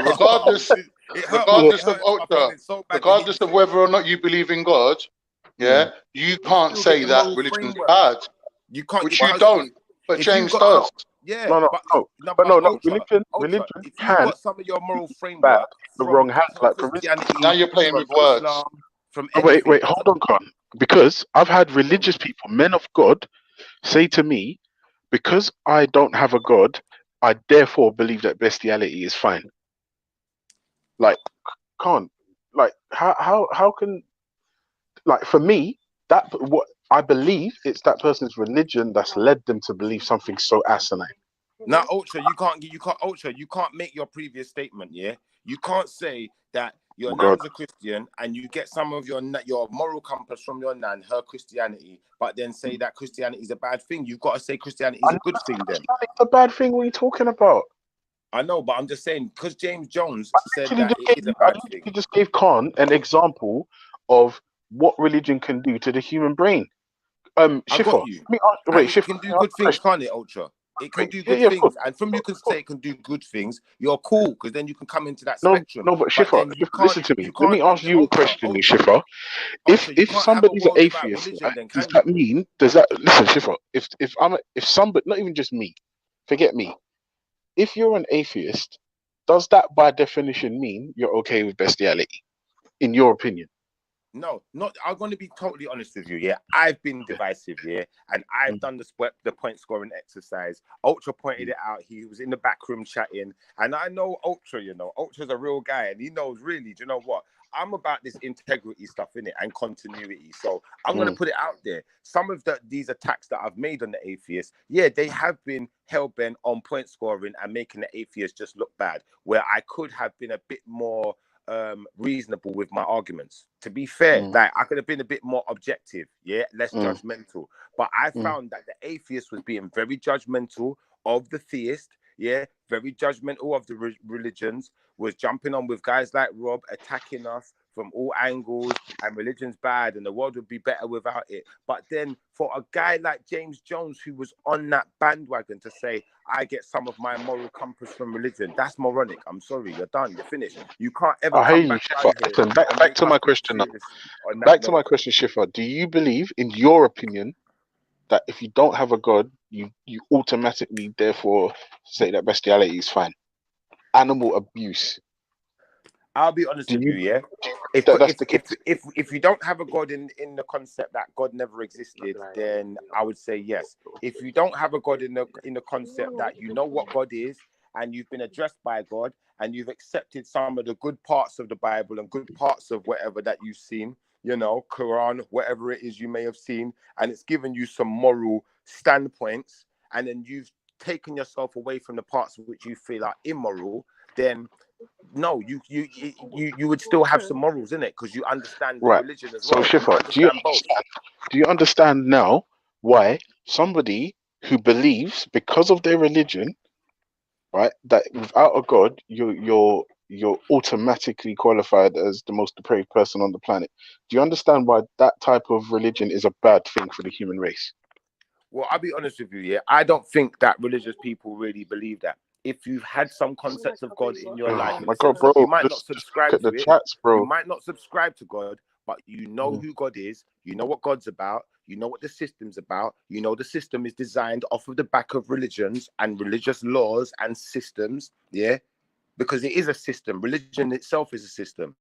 O: regardless of whether or not you believe in God, you can't say that religion's bad.
S: You can't,
O: which you don't. But James does.
S: Yeah.
G: No. Religion
S: if
G: can
S: you've got some of your moral framework
G: the wrong hand, like
S: Christianity,
O: now you're playing with words.
S: Islam, from
G: wait, hold on, Khan. Because I've had religious people, men of God, say to me, because I don't have a God, I therefore believe that bestiality is fine. Like, Khan, like how can, like, for me, that what I believe, it's that person's religion that's led them to believe something so asinine.
S: Now, ultra, you can't make your previous statement. Yeah, you can't say that your nan's a Christian and you get some of your moral compass from your nan, her Christianity, but then say that Christianity is a bad thing. You've got to say Christianity is a good thing. Then
G: it's a bad thing. What are you talking about?
S: I know, but I'm just saying because James Jones said
G: that
S: it is a bad thing.
G: You just gave Khan an example of what religion can do to the human brain. Schiffer,
S: It can do good things, can't it, Ultra? It can do good things, and from you can say it can do good things, you're cool because then you can come into that spectrum.
G: No, but Schiffer, listen to me. Let me ask you a question, Schiffer. If somebody's an atheist, does that mean? Listen, Schiffer? If somebody, not even just me, forget me. If you're an atheist, does that by definition mean you're okay with bestiality, in your opinion?
S: No, not. I'm going to be totally honest with you. Yeah, I've been divisive. Yeah, and I've done the point scoring exercise. Ultra pointed it out. He was in the back room chatting, and I know Ultra. You know, Ultra's a real guy, and he knows really. Do you know what? I'm about this integrity stuff in it and continuity. So I'm going to put it out there. Some of these attacks that I've made on the atheists, yeah, they have been hell bent on point scoring and making the atheists just look bad. Where I could have been a bit more reasonable with my arguments. To be fair, like I could have been a bit more objective, less judgmental. But I found that the atheist was being very judgmental of the theist, very judgmental of the religions, was jumping on with guys like Rob, attacking us from all angles, and religion's bad and the world would be better without it. But then for a guy like James Jones, who was on that bandwagon to say, I get some of my moral compass from religion, that's moronic. I'm sorry, you're done, you're finished. You can't ever come back down here.
G: Listen, back to my question now. Back to my question, Schiffer. Do you believe, in your opinion, that if you don't have a God, you automatically therefore say that bestiality is fine? Animal abuse.
S: I'll be honest with you, if you don't have a God in the concept that God never existed, then I would say yes. If you don't have a God in the concept that you know what God is and you've been addressed by God and you've accepted some of the good parts of the Bible and good parts of whatever that you've seen, you know, Quran, whatever it is you may have seen, and it's given you some moral standpoints, and then you've taken yourself away from the parts which you feel are immoral, then no, you would still have some morals in it because you understand the religion as well.
G: So Schiffer, do you understand now why somebody who believes because of their religion, right, that without a God you're automatically qualified as the most depraved person on the planet? Do you understand why that type of religion is a bad thing for the human race?
S: Well, I'll be honest with you, I don't think that religious people really believe that. If you've had some concepts of God in your life, you might not subscribe to it. You might not subscribe to God, but you know who God is. You know what God's about. You know what the system's about. You know the system is designed off of the back of religions and religious laws and systems. Because it is a system. Religion itself is a system.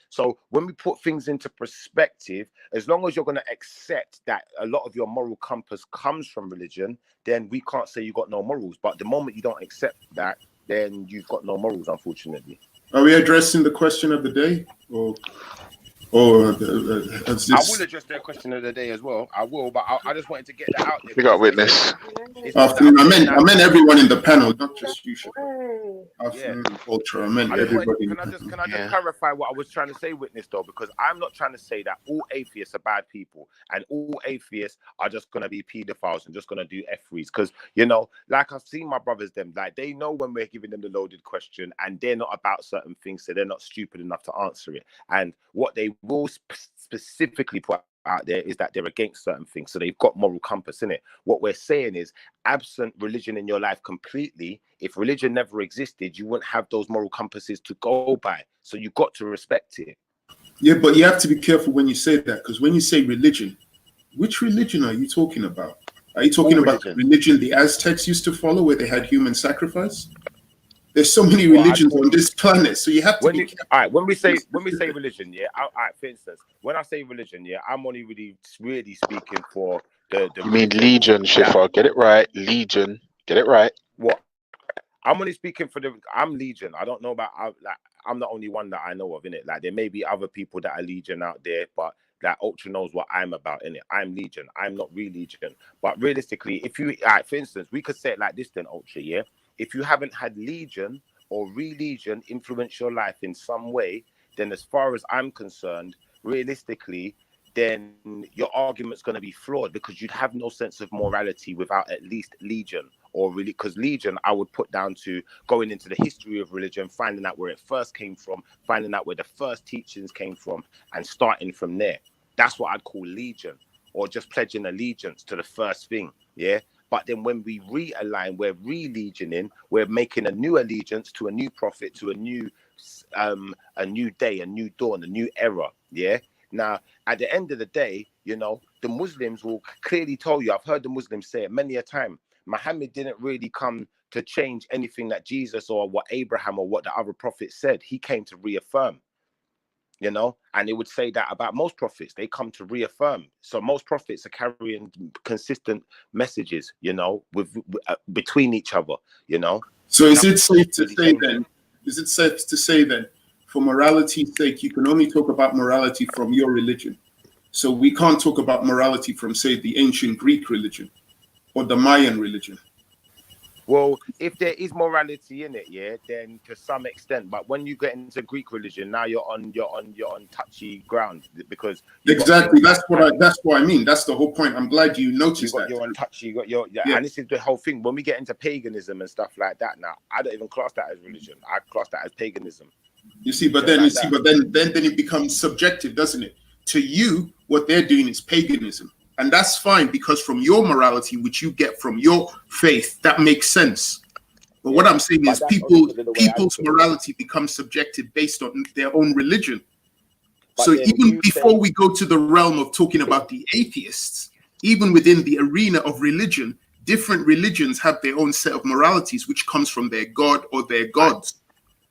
S: So when we put things into perspective, as long as you're going to accept that a lot of your moral compass comes from religion, then we can't say you got no morals. But the moment you don't accept that, then you've got no morals, unfortunately.
M: Are we addressing the question of the day, or I will
S: address their question of the day as well. I will, but I just wanted to get that out there.
G: We got a witness.
M: I meant everyone in the panel, not just you. Ultra. I meant
D: I just wanted,
M: everybody.
D: can I just clarify what I was trying to say, Witness, though, because I'm not trying to say that all atheists are bad people and all atheists are just gonna be pedophiles and just gonna do F-reads. Because like I've seen my brothers, them like they know when we're giving them the loaded question and they're not about certain things, so they're not stupid enough to answer it. And what they will specifically put out there is that they're against certain things, so they've got moral compass in it. What we're saying is, absent religion in your life completely, if religion never existed, you wouldn't have those moral compasses to go by, so you got to respect it.
M: Yeah, but you have to be careful when you say that, because when you say religion, which religion are you talking about? Are you talking about the religion the Aztecs used to follow, where they had human sacrifice? There's so many religions on this planet, so you have to be careful.
D: All right, when we say religion, yeah. All right, for instance, when I say religion, yeah, I'm only really speaking for the.
G: You mean legion, Shifra? Get it right, legion. Get it right.
D: What? I'm only speaking for I'm legion. I don't know about I'm the only one that I know of in it. Like there may be other people that are legion out there, but that Ultra knows what I'm about in it. I'm legion. I'm not religion. But realistically, if you, for instance, we could say it like this then, Ultra, yeah. If you haven't had legion or religion influence your life in some way, then as far as I'm concerned, realistically, then your argument's going to be flawed, because you'd have no sense of morality without at least legion. Or really, because legion I would put down to going into the history of religion, finding out where it first came from, finding out where the first teachings came from, and starting from there. That's what I'd call legion, or just pledging allegiance to the first thing. Yeah. But then when we realign, we're religioning, we're making a new allegiance to a new prophet, to a new day, a new dawn, a new era. Yeah. Now, at the end of the day, the Muslims will clearly tell you, I've heard the Muslims say it many a time, Muhammad didn't really come to change anything that Jesus or what Abraham or what the other prophets said. He came to reaffirm. And it would say that about most prophets, they come to reaffirm. So most prophets are carrying consistent messages, with between each other,
M: So is it safe to say then? Is it safe to say then, for morality's sake, you can only talk about morality from your religion? So we can't talk about morality from, say, the ancient Greek religion or the Mayan religion.
D: Well, if there is morality in it, yeah, then to some extent. But when you get into Greek religion, now you're on touchy ground, because
M: exactly that's what I mean. That's the whole point. I'm glad you noticed that.
D: You're on touchy. And this is the whole thing. When we get into paganism and stuff like that, now I don't even class that as religion. I class that as paganism.
M: You see, but then it becomes subjective, doesn't it? To you, what they're doing is paganism. And that's fine, because from your morality, which you get from your faith, that makes sense. But what I'm saying is people's morality becomes subjective based on their own religion. So even before we go to the realm of talking about the atheists, even within the arena of religion, different religions have their own set of moralities, which comes from their god or their gods.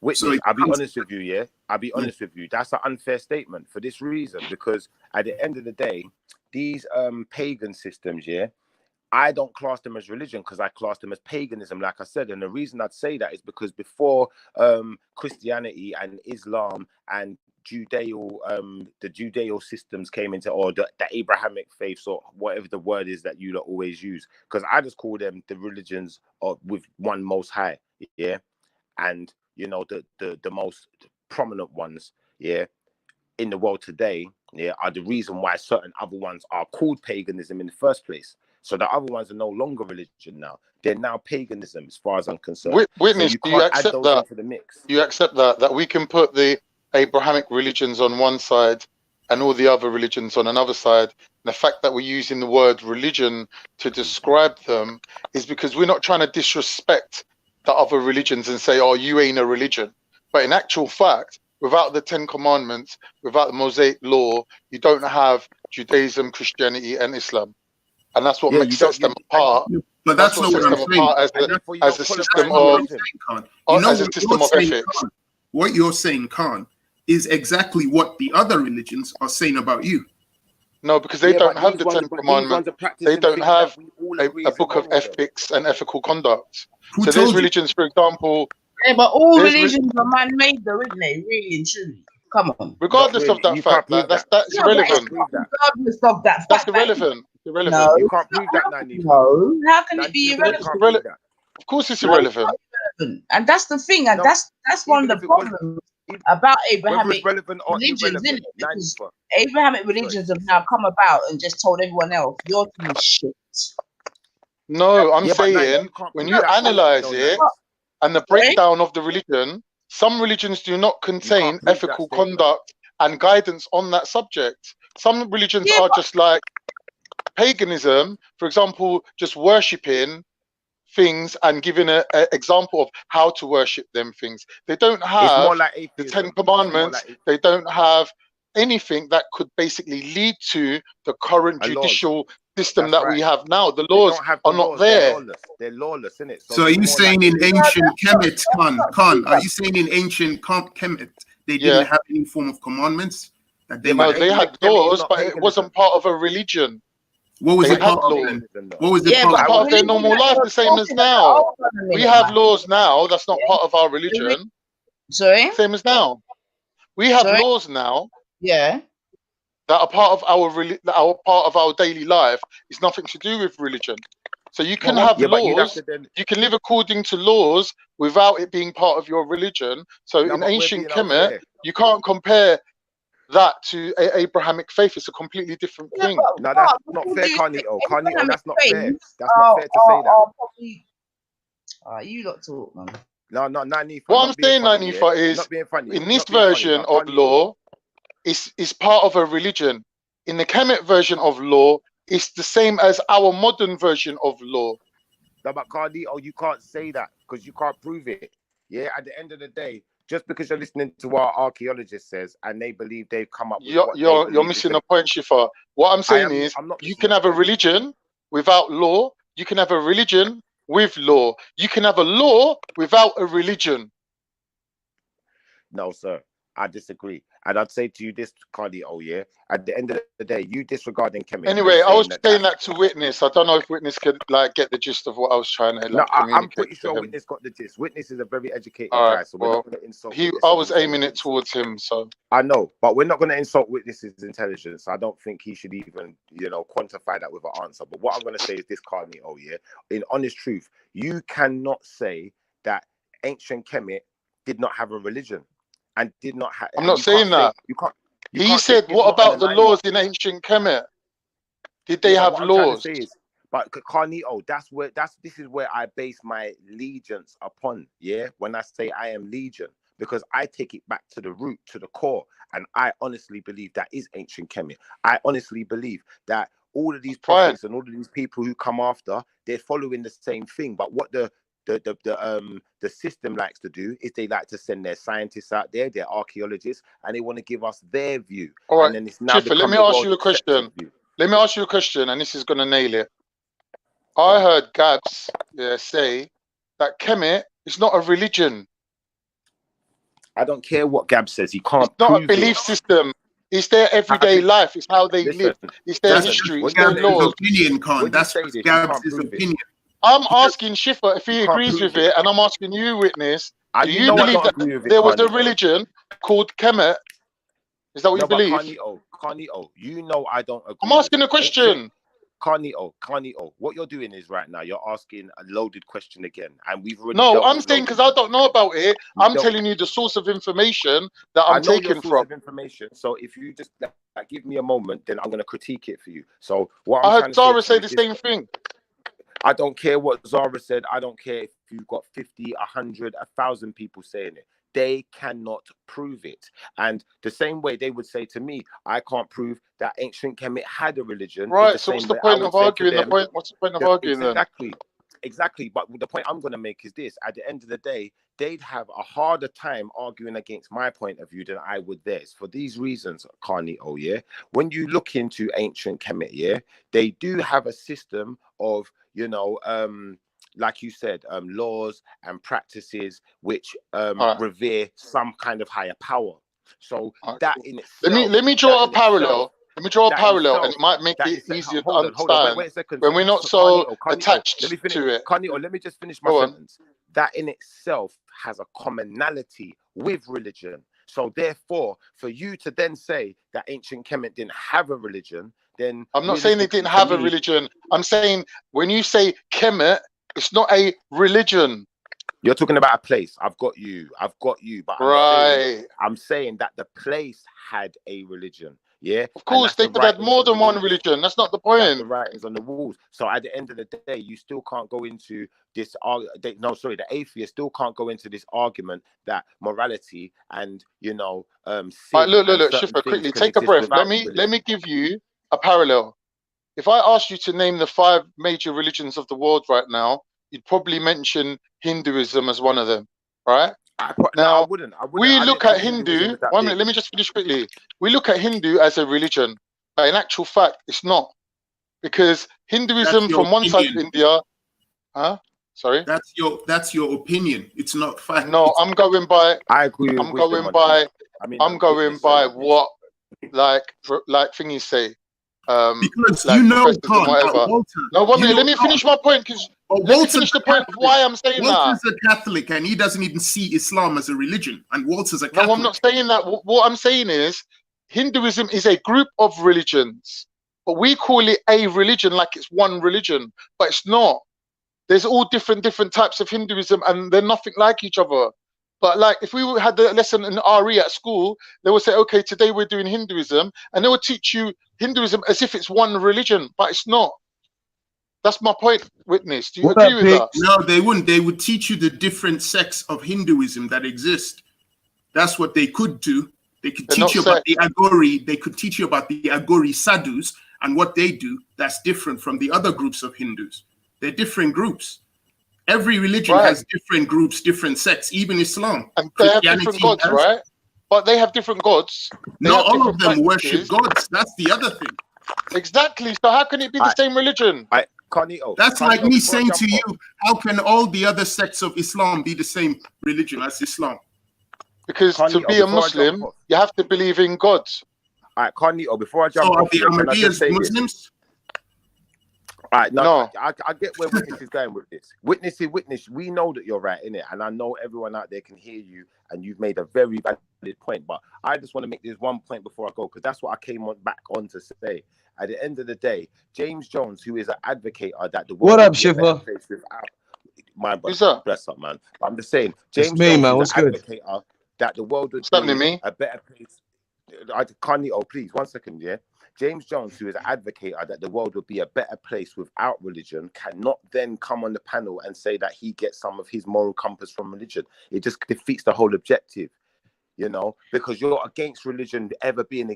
D: Witness, I'll be honest with you, yeah? I'll be honest with you. That's an unfair statement for this reason, because at the end of the day, these pagan systems, yeah, I don't class them as religion, because I class them as paganism, like I said. And the reason I'd say that is because before Christianity and Islam and the Judeo systems came into, or the Abrahamic faiths, or whatever the word is that you always use, because I just call them the religions with one most high, yeah, and the most prominent ones, yeah, in the world today, yeah, are the reason why certain other ones are called paganism in the first place. So the other ones are no longer religion now; they're now paganism, as far as I'm concerned.
O: Witness,
D: so you
O: do you
D: can't add
O: accept
D: those
O: that?
D: into the mix.
O: Do you accept that we can put the Abrahamic religions on one side and all the other religions on another side? And the fact that we're using the word religion to describe them is because we're not trying to disrespect the other religions and say, "Oh, you ain't a religion." But in actual fact, without the Ten Commandments, without the Mosaic Law, you don't have Judaism, Christianity, and Islam. And that's what sets them apart.
M: But that's not what I'm saying.
O: As a system of ethics.
M: What you're saying, Khan, is exactly what the other religions are saying about you.
O: No, because they don't have the Ten Commandments. They don't have a book of ethics and ethical conduct. So there's religions, for example.
K: Yeah, but all religions are man-made, though, isn't they? Really and truly. Come on.
O: Regardless of that fact, that's irrelevant.
K: Regardless of that fact.
O: That's irrelevant. Irrelevant.
K: No,
D: you can't prove that, Nani.
K: No, how can it be irrelevant?
O: Of course it's irrelevant.
K: relevant, and that's the thing, and
S: No,
K: that's one of
S: even
K: the
S: if it was,
K: problems
S: even,
K: about
S: whether it's
K: Abrahamic
S: relevant or
K: religions, isn't
S: irrelevant,
K: it? Because
S: 94.
K: Abrahamic
S: Sorry.
K: religions have now come about and just told everyone else, "Your thing is shit."
O: No, I'm
S: Yeah, but now
O: saying
S: you can't
O: when
S: prove
O: you
S: that from
O: analyze
S: no
O: it
S: 90s.
O: and the breakdown of the religion, some religions do not
S: You
O: contain
S: can't prove that
O: ethical
S: statement.
O: conduct and guidance on that subject. Some religions
K: Yeah,
O: are
K: but
O: just like paganism, for example, just worshipping things and giving an example of how to worship them things. They don't
S: It's more
O: have
S: like
O: the Ten
S: atheism. It's more
O: Commandments.
S: like
O: They don't have anything that could basically lead to the current
S: a laws.
O: judicial system
S: That's
O: that we
S: right.
O: have now. The
S: They
O: laws
S: don't have the
O: are not
S: laws. They're
O: there.
S: lawless. They're lawless, isn't it? So
M: So are
S: it's
M: you
S: more like
M: saying in
K: no,
M: ancient
K: that's not
M: Kemet, Khan, are
K: true.
M: you saying in ancient Kemet they
O: Yeah.
M: didn't have any form of commandments that they
S: yeah,
M: were?
S: but
O: No, they
S: ancient
O: had
S: Kemet is
O: laws,
S: not
O: but it
S: paganism.
O: wasn't part of a religion.
M: What was
O: They
M: it
S: But it's
O: had
M: part
S: not
M: of
O: laws.
M: then?
S: paganism though.
M: What was it
O: Yeah,
K: Yeah,
M: part
O: but
K: but
M: of?
O: part
K: the
O: of their
K: religion
O: normal
K: that
O: life,
K: you're
O: the same as
K: talking about,
O: now.
K: hold on a
O: We
K: minute,
O: have
K: man.
O: laws now. That's not
K: Yeah,
O: part of our
K: the re-
O: religion.
K: sorry,
O: Same as now. We have
K: sorry,
O: laws now
K: yeah.
O: that are part of our daily life. It's nothing to do with religion. So you can have
S: Yeah, but you'd have
O: laws.
S: to then.
O: You can live according to laws without it being part of your religion. So
S: No,
O: in
S: but we're
O: ancient
S: being
O: Kemet,
S: unfair.
O: you can't compare that to Abrahamic faith. It's a completely different
K: Yeah,
O: thing.
K: but
S: No, that's
K: with
S: not
K: all
S: fair,
K: due respect,
S: Carnito. Carnito,
K: Abrahamic
S: that's not fair.
K: faiths
S: That's not fair to say that.
K: are probably. You lot talk, man.
S: No, no, Nanifa,
O: What I'm
S: not being
O: saying,
S: funny, yeah?
O: Nanifa, is
S: Not being funny.
O: in this
S: Not being funny,
O: version
S: but
O: of
S: Carnito.
O: law, is part of a religion. In the Kemet version of law, it's the same as our modern version of law.
S: No, but Carnito, you can't say that because you can't prove it. Yeah, at the end of the day, just because you're listening to what archaeologist says and they believe they've come up with what they
O: You're
S: believe is
O: missing
S: the.
O: the point, Shifa. What I'm saying is,
S: I'm not
O: you
S: missing
O: can
S: the
O: have a
S: point.
O: religion without law. You can have a religion with law. You can have a law without a religion.
S: No, sir. I disagree. And I'd say to you this, Carnito, yeah, at the end of the day, you disregarding Kemet and
O: Anyway, I was
S: saying
O: saying that to Witness. I don't know if Witness could like get the gist of what I was trying to
S: No,
O: like
S: I'm
O: communicate
S: pretty
O: to
S: sure
O: him.
S: Witness got the gist. Witness is a very educated
O: All right.
S: guy, so we're
O: Well,
S: not going to insult
O: I
S: Witness's
O: was aiming it
S: intelligence.
O: towards him. So
S: I know, but we're not going to insult Witness's intelligence. I don't think he should even, quantify that with an answer. But what I'm going to say is this, Carnito, yeah, in honest truth, you cannot say that ancient Kemet did not have a religion and did not have.
O: I'm not
S: You can't
O: saying
S: say
O: that.
S: you can't. You
O: He
S: can't say
O: said,
S: it's
O: "What
S: not an
O: about the
S: alignment."
O: laws in ancient Kemet? Did they
S: Yeah, but
O: have
S: what I'm trying to
O: laws?"
S: say is, but Carnito, this is where I base my allegiance upon. Yeah, when I say I am legion, because I take it back to the root, to the core, and I honestly believe that is ancient Kemet. I honestly believe that all of these prophets and all of these people who come after, they're following the same thing. But what the system likes to do is they like to send their scientists out there, their archaeologists, and they want to give us their view.
O: All right,
S: And then it's now
O: Chiffer, let
S: become
O: me
S: the
O: ask
S: world
O: you a
S: accepted
O: question.
S: view.
O: Let me ask you a question, and this is going to nail it. I heard Gabs say that Kemet is not a religion.
S: I don't care what Gab says. He can't
O: It's not a
S: prove
O: belief
S: it.
O: system. It's their everyday life. It's how they live. It's their
M: That's
O: history. It's
S: when you
O: their
S: say
M: Gab's
S: this,
O: laws.
M: opinion, Khan.
S: when you
M: That's
S: say
M: just
S: this, you can't
M: Gab's
S: prove it.
M: opinion.
O: I'm asking Schiffer if
S: You
O: he
S: can't
O: agrees
S: prove
O: with
S: it.
O: it, and I'm asking you, Witness, do
S: You
O: you
S: know I
O: believe
S: don't
O: that
S: agree with it,
O: there was a
S: Carnito.
O: religion called Kemet? Is that what
S: No,
O: you
S: but
O: believe?
S: Carnito, you know I don't agree.
O: I'm asking a question.
S: Carnito, what you're doing is right now, you're asking a loaded question again, and we've already
O: No,
S: dealt
O: I'm
S: with
O: saying
S: loaded.
O: because I don't know about it.
S: We've
O: I'm
S: dealt.
O: telling you the source of information that
S: I
O: I'm
S: know your
O: taking
S: source
O: from.
S: of information, so if you just give me a moment, then I'm going to critique it for you. So what
O: I
S: I'm
O: heard
S: trying to say
O: Zara
S: to
O: say
S: you
O: the
S: is this.
O: same thing.
S: I don't care what Zara said. I don't care if you've got 50, 100, 1,000 people saying it. They cannot prove it. And the same way they would say to me, I can't prove that ancient Kemet had a religion.
O: Right.
S: The
O: So what's
S: same
O: the
S: way I
O: point
S: would
O: of
S: say to
O: arguing?
S: them,
O: What's the point of arguing then?
S: Exactly. But the point I'm going to make is this. At the end of the day, they'd have a harder time arguing against my point of view than I would theirs. For these reasons, Carnito, yeah? When you look into ancient Kemet, yeah, they do have a system of, like you said, laws and practices which revere some kind of higher power. So that in itself,
O: Let me draw a parallel. Let me draw a parallel, and it might make it easier to
S: hold on,
O: understand
S: wait a second.
O: when we're not
S: So,
O: so
S: Carnito,
O: attached
S: let me finish.
O: to it.
S: Carnito, let me just finish my sentence. That in itself has a commonality with religion. So therefore, for you to then say that ancient Kemet didn't have a religion, then
O: I'm not saying they didn't have a religion. I'm saying when you say Kemet, it's not a religion.
S: You're talking about a place. I've got you. But I'm saying that the place had a religion. Yeah.
O: Of course, they could have more than one religion. That's not the point.
S: That's the writings on the walls. So at the end of the day, you still can't go into this. The atheist still can't go into this argument that morality and sin.
O: Right, look, Shifa, quickly take a breath. Let me give you a parallel. If I asked you to name the 5 major religions of the world right now, you'd probably mention Hinduism as one of them, right?
S: I wouldn't.
O: We look at Hindu. 1 minute, let me just finish quickly. We look at Hindu as a religion, but in actual fact, it's not, because Hinduism from one side of India, Sorry.
M: That's your opinion. It's not fact.
O: No, I'm going by.
S: I agree.
O: I'm going by. I'm going by what like thingies say.
M: Because
O: like
M: you know,
O: Walter, no, 1 minute. Let me finish my point. Because let me finish the point of why I'm saying that.
M: Walter's a Catholic and he doesn't even see Islam as a religion. And Walter's a Catholic.
O: No, I'm not saying that. What I'm saying is Hinduism is a group of religions, but we call it a religion like it's one religion, but it's not. There's all different types of Hinduism, and they're nothing like each other. But like, if we had the lesson in RE at school, they would say, okay, today we're doing Hinduism, and they would teach you Hinduism as if it's one religion, but it's not. That's my point, Witness. Do you agree with that?
M: No, they wouldn't. They would teach you the different sects of Hinduism that exist. That's what they could do. They could teach you about the Agori. They could teach you about the Agori Sadhus and what they do. That's different from the other groups of Hindus. They're different groups. Every religion has different groups, different sects, even Islam.
O: And they have different gods, right? But they have different gods.
M: Not all of them worship gods. That's the other thing.
O: Exactly. So how can it be the same religion?
M: That's like me saying to you, how can all the other sects of Islam be the same religion as Islam?
O: Because to be a Muslim, you have to believe in God.
S: All right, Carnito, before I jump
M: off,
S: are the
M: Ahmadiyas Muslims?
S: All right, no. I get where Witness is going with this. Witness, we know that you're right in it, and I know everyone out there can hear you, and you've made a very valid point. But I just want to make this one point before I go, because that's what I came back on to say. At the end of the day, James Jones, who is an advocate that the world
C: what up, Shiva?
S: My brother, bless up, man. But I'm just saying, James
C: it's me,
S: Jones
C: man.
S: is
C: What's
S: an
C: good?
S: advocate that the world would
O: be
S: a better place. I can't. Oh, please, 1 second, yeah. James Jones, who is an advocate that the world would be a better place without religion, cannot then come on the panel and say that he gets some of his moral compass from religion. It just defeats the whole objective, because you're against religion ever being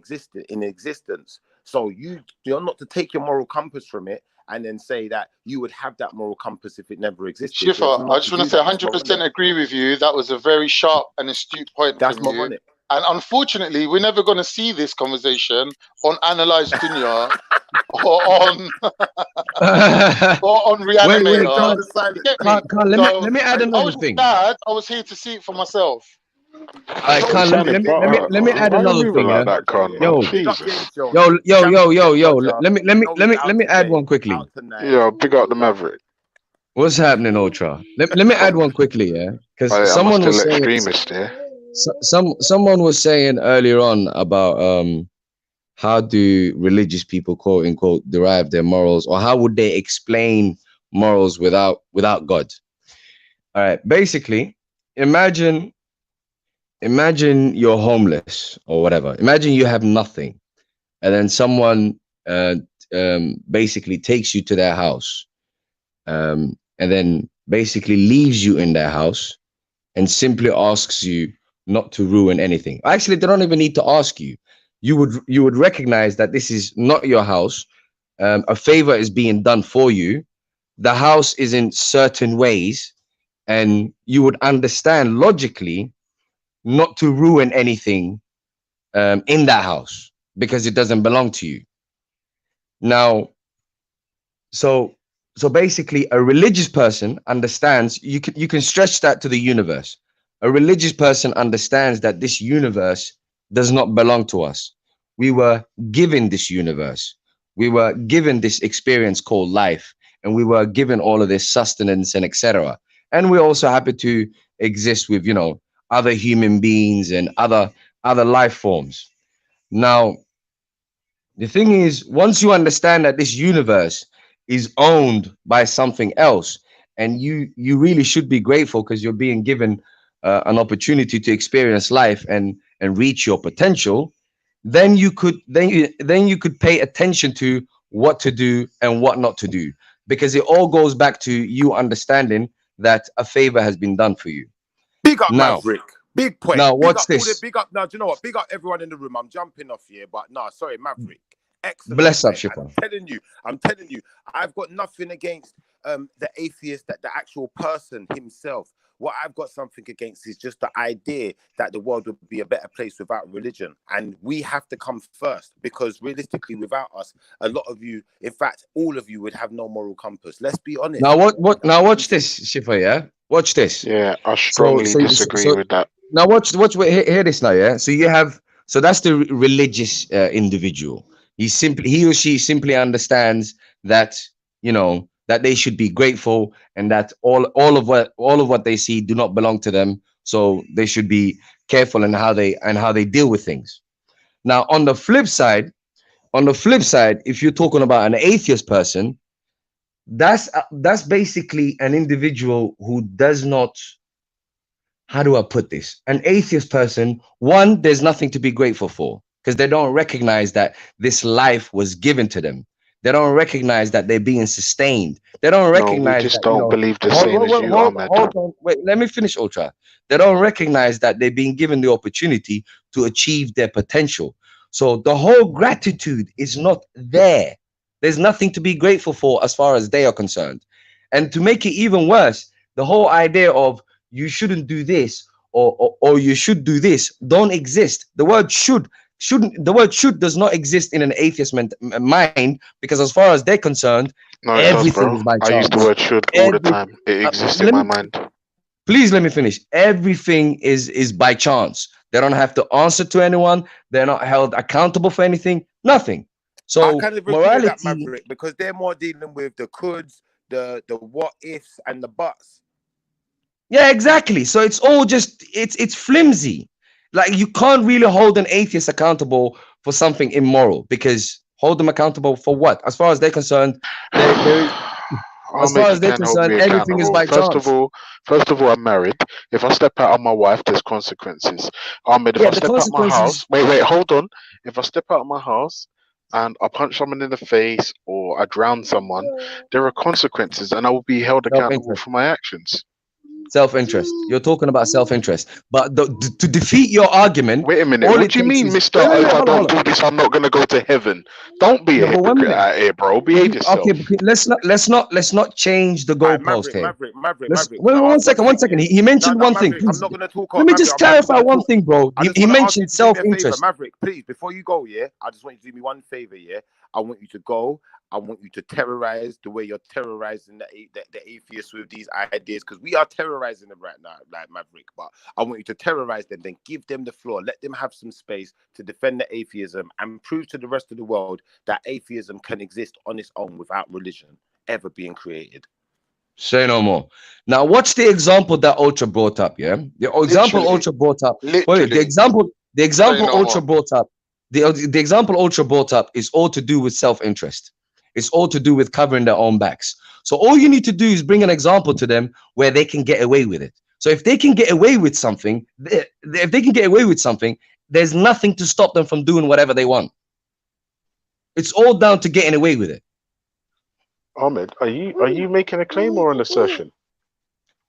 S: in existence. So you're not to take your moral compass from it and then say that you would have that moral compass if it never existed.
O: Shifa, I just want to say 100% agree with you. That was a very sharp and astute point from you. And unfortunately, we're never going to see this conversation on Analyze Dunya or on Reanimator.
C: Let me add another thing.
O: I was here to see it for myself.
C: Let me add another thing. Let me add one quickly.
G: Yo, big up the Maverick.
C: What's happening, Ultra? Let me add one quickly, yeah, because someone was saying
G: extremist, yeah.
C: Someone was saying earlier on about how do religious people quote unquote derive their morals, or how would they explain morals without God? All right, basically, imagine you're homeless or whatever. Imagine you have nothing, and then someone basically takes you to their house, and then basically leaves you in their house and simply asks you not to ruin anything. Actually, they don't even need to ask you. You would recognize that this is not your house. A favor is being done for you. The house is in certain ways, and you would understand logically not to ruin anything in that house because it doesn't belong to you. Now, so basically, a religious person understands. You can stretch that to the universe. A religious person understands that this universe does not belong to us. We were given this universe. We were given this experience called life, and we were given all of this sustenance and etc. And we're also happy to exist with, other human beings and other life forms. Now, the thing is, once you understand that this universe is owned by something else,
U: and you really should be grateful because you're being given an opportunity to experience life and reach your potential, then you could pay attention to what to do and what not to do, because it all goes back to you understanding that a favor has been done for you.
S: Big up
U: Now,
S: Maverick. Big point.
U: now
S: Big
U: watch
S: up all the
U: this.
S: big up. Now, do you know what? Big up everyone in the room. I'm jumping off here, but no, sorry, Maverick. Excellent
U: Bless up,
S: point.
U: Shipper.
S: I'm telling you, I've got nothing against the atheist, that the actual person himself. What I've got something against is just the idea that the world would be a better place without religion. And we have to come first, because realistically, without us, a lot of you, in fact, all of you would have no moral compass. Let's be honest.
U: Now watch this, Shipper, yeah? Watch this.
G: Yeah, I strongly disagree with that.
U: Now hear this now, yeah? So that's the religious individual. He or she simply understands that, you know, that they should be grateful, and that all of what they see do not belong to them. So they should be careful in how they deal with things. Now, on the flip side, if you're talking about an atheist person, that's basically an individual who does not, how do I put this? An atheist person, one, there's nothing to be grateful for, because they don't recognize that this life was given to them. They don't recognize that they're being sustained. They don't
G: No, we
U: recognize
G: just
U: that,
G: don't believe the same as you, Ahmed.
U: hold on, wait, let me finish, Ultra. They don't recognize that they're being given the opportunity to achieve their potential. So the whole gratitude is not there. There's nothing to be grateful for as far as they are concerned. And to make it even worse, the whole idea of you shouldn't do this or you should do this don't exist. The word should does not exist in an atheist mind, because as far as they're concerned,
G: No, it does,
U: everything
G: bro.
U: is by
G: I use the
U: chance.
G: word should all the time. It exists in my mind.
U: Please let me finish. Everything is by chance. They don't have to answer to anyone. They're not held accountable for anything. Nothing. So
S: I kind of agree with that, Maverick, because they're more dealing with the coulds, the what ifs, and the buts.
U: Yeah, exactly. So it's all just it's flimsy. Like, you can't really hold an atheist accountable for something immoral, because hold them accountable for what? As far as they're concerned, as far as they're concerned, everything is by chance.
G: First of all, I'm married. If I step out on my wife, there's consequences. Ahmed, if I step out my house, wait, hold on. If I step out of my house and I punch someone in the face or I drown someone, there are consequences, and I will be held accountable for my actions.
U: Self-interest. You're talking about self-interest, but to defeat your argument.
G: Wait a minute. What do you mean, Mister? If I don't do this, I'm not going to go to heaven. Don't be a hypocrite out here, bro. Behave yourself.
U: Okay, let's not change the goalpost here.
S: Maverick.
U: Wait, one second. He mentioned one thing. Please,
S: I'm not going to talk.
U: Let me just clarify one thing, bro. He mentioned self-interest.
S: Maverick, please, before you go, yeah, I just want you to do me one favor, yeah. I want you to go. I want you to terrorize the way you're terrorizing the atheists with these ideas, because we are terrorizing them right now, like Maverick. But I want you to terrorize them, then give them the floor, let them have some space to defend the atheism and prove to the rest of the world that atheism can exist on its own without religion ever being created.
U: Say no more. Now, what's the example that Ultra brought up? Yeah, the example Ultra brought up. Wait, the example Ultra brought up. The example Ultra brought up is all to do with self-interest. It's all to do with covering their own backs. So all you need to do is bring an example to them where they can get away with it. So if they can get away with something, there's nothing to stop them from doing whatever they want. It's all down to getting away with it.
G: Ahmed, are you making a claim or an assertion?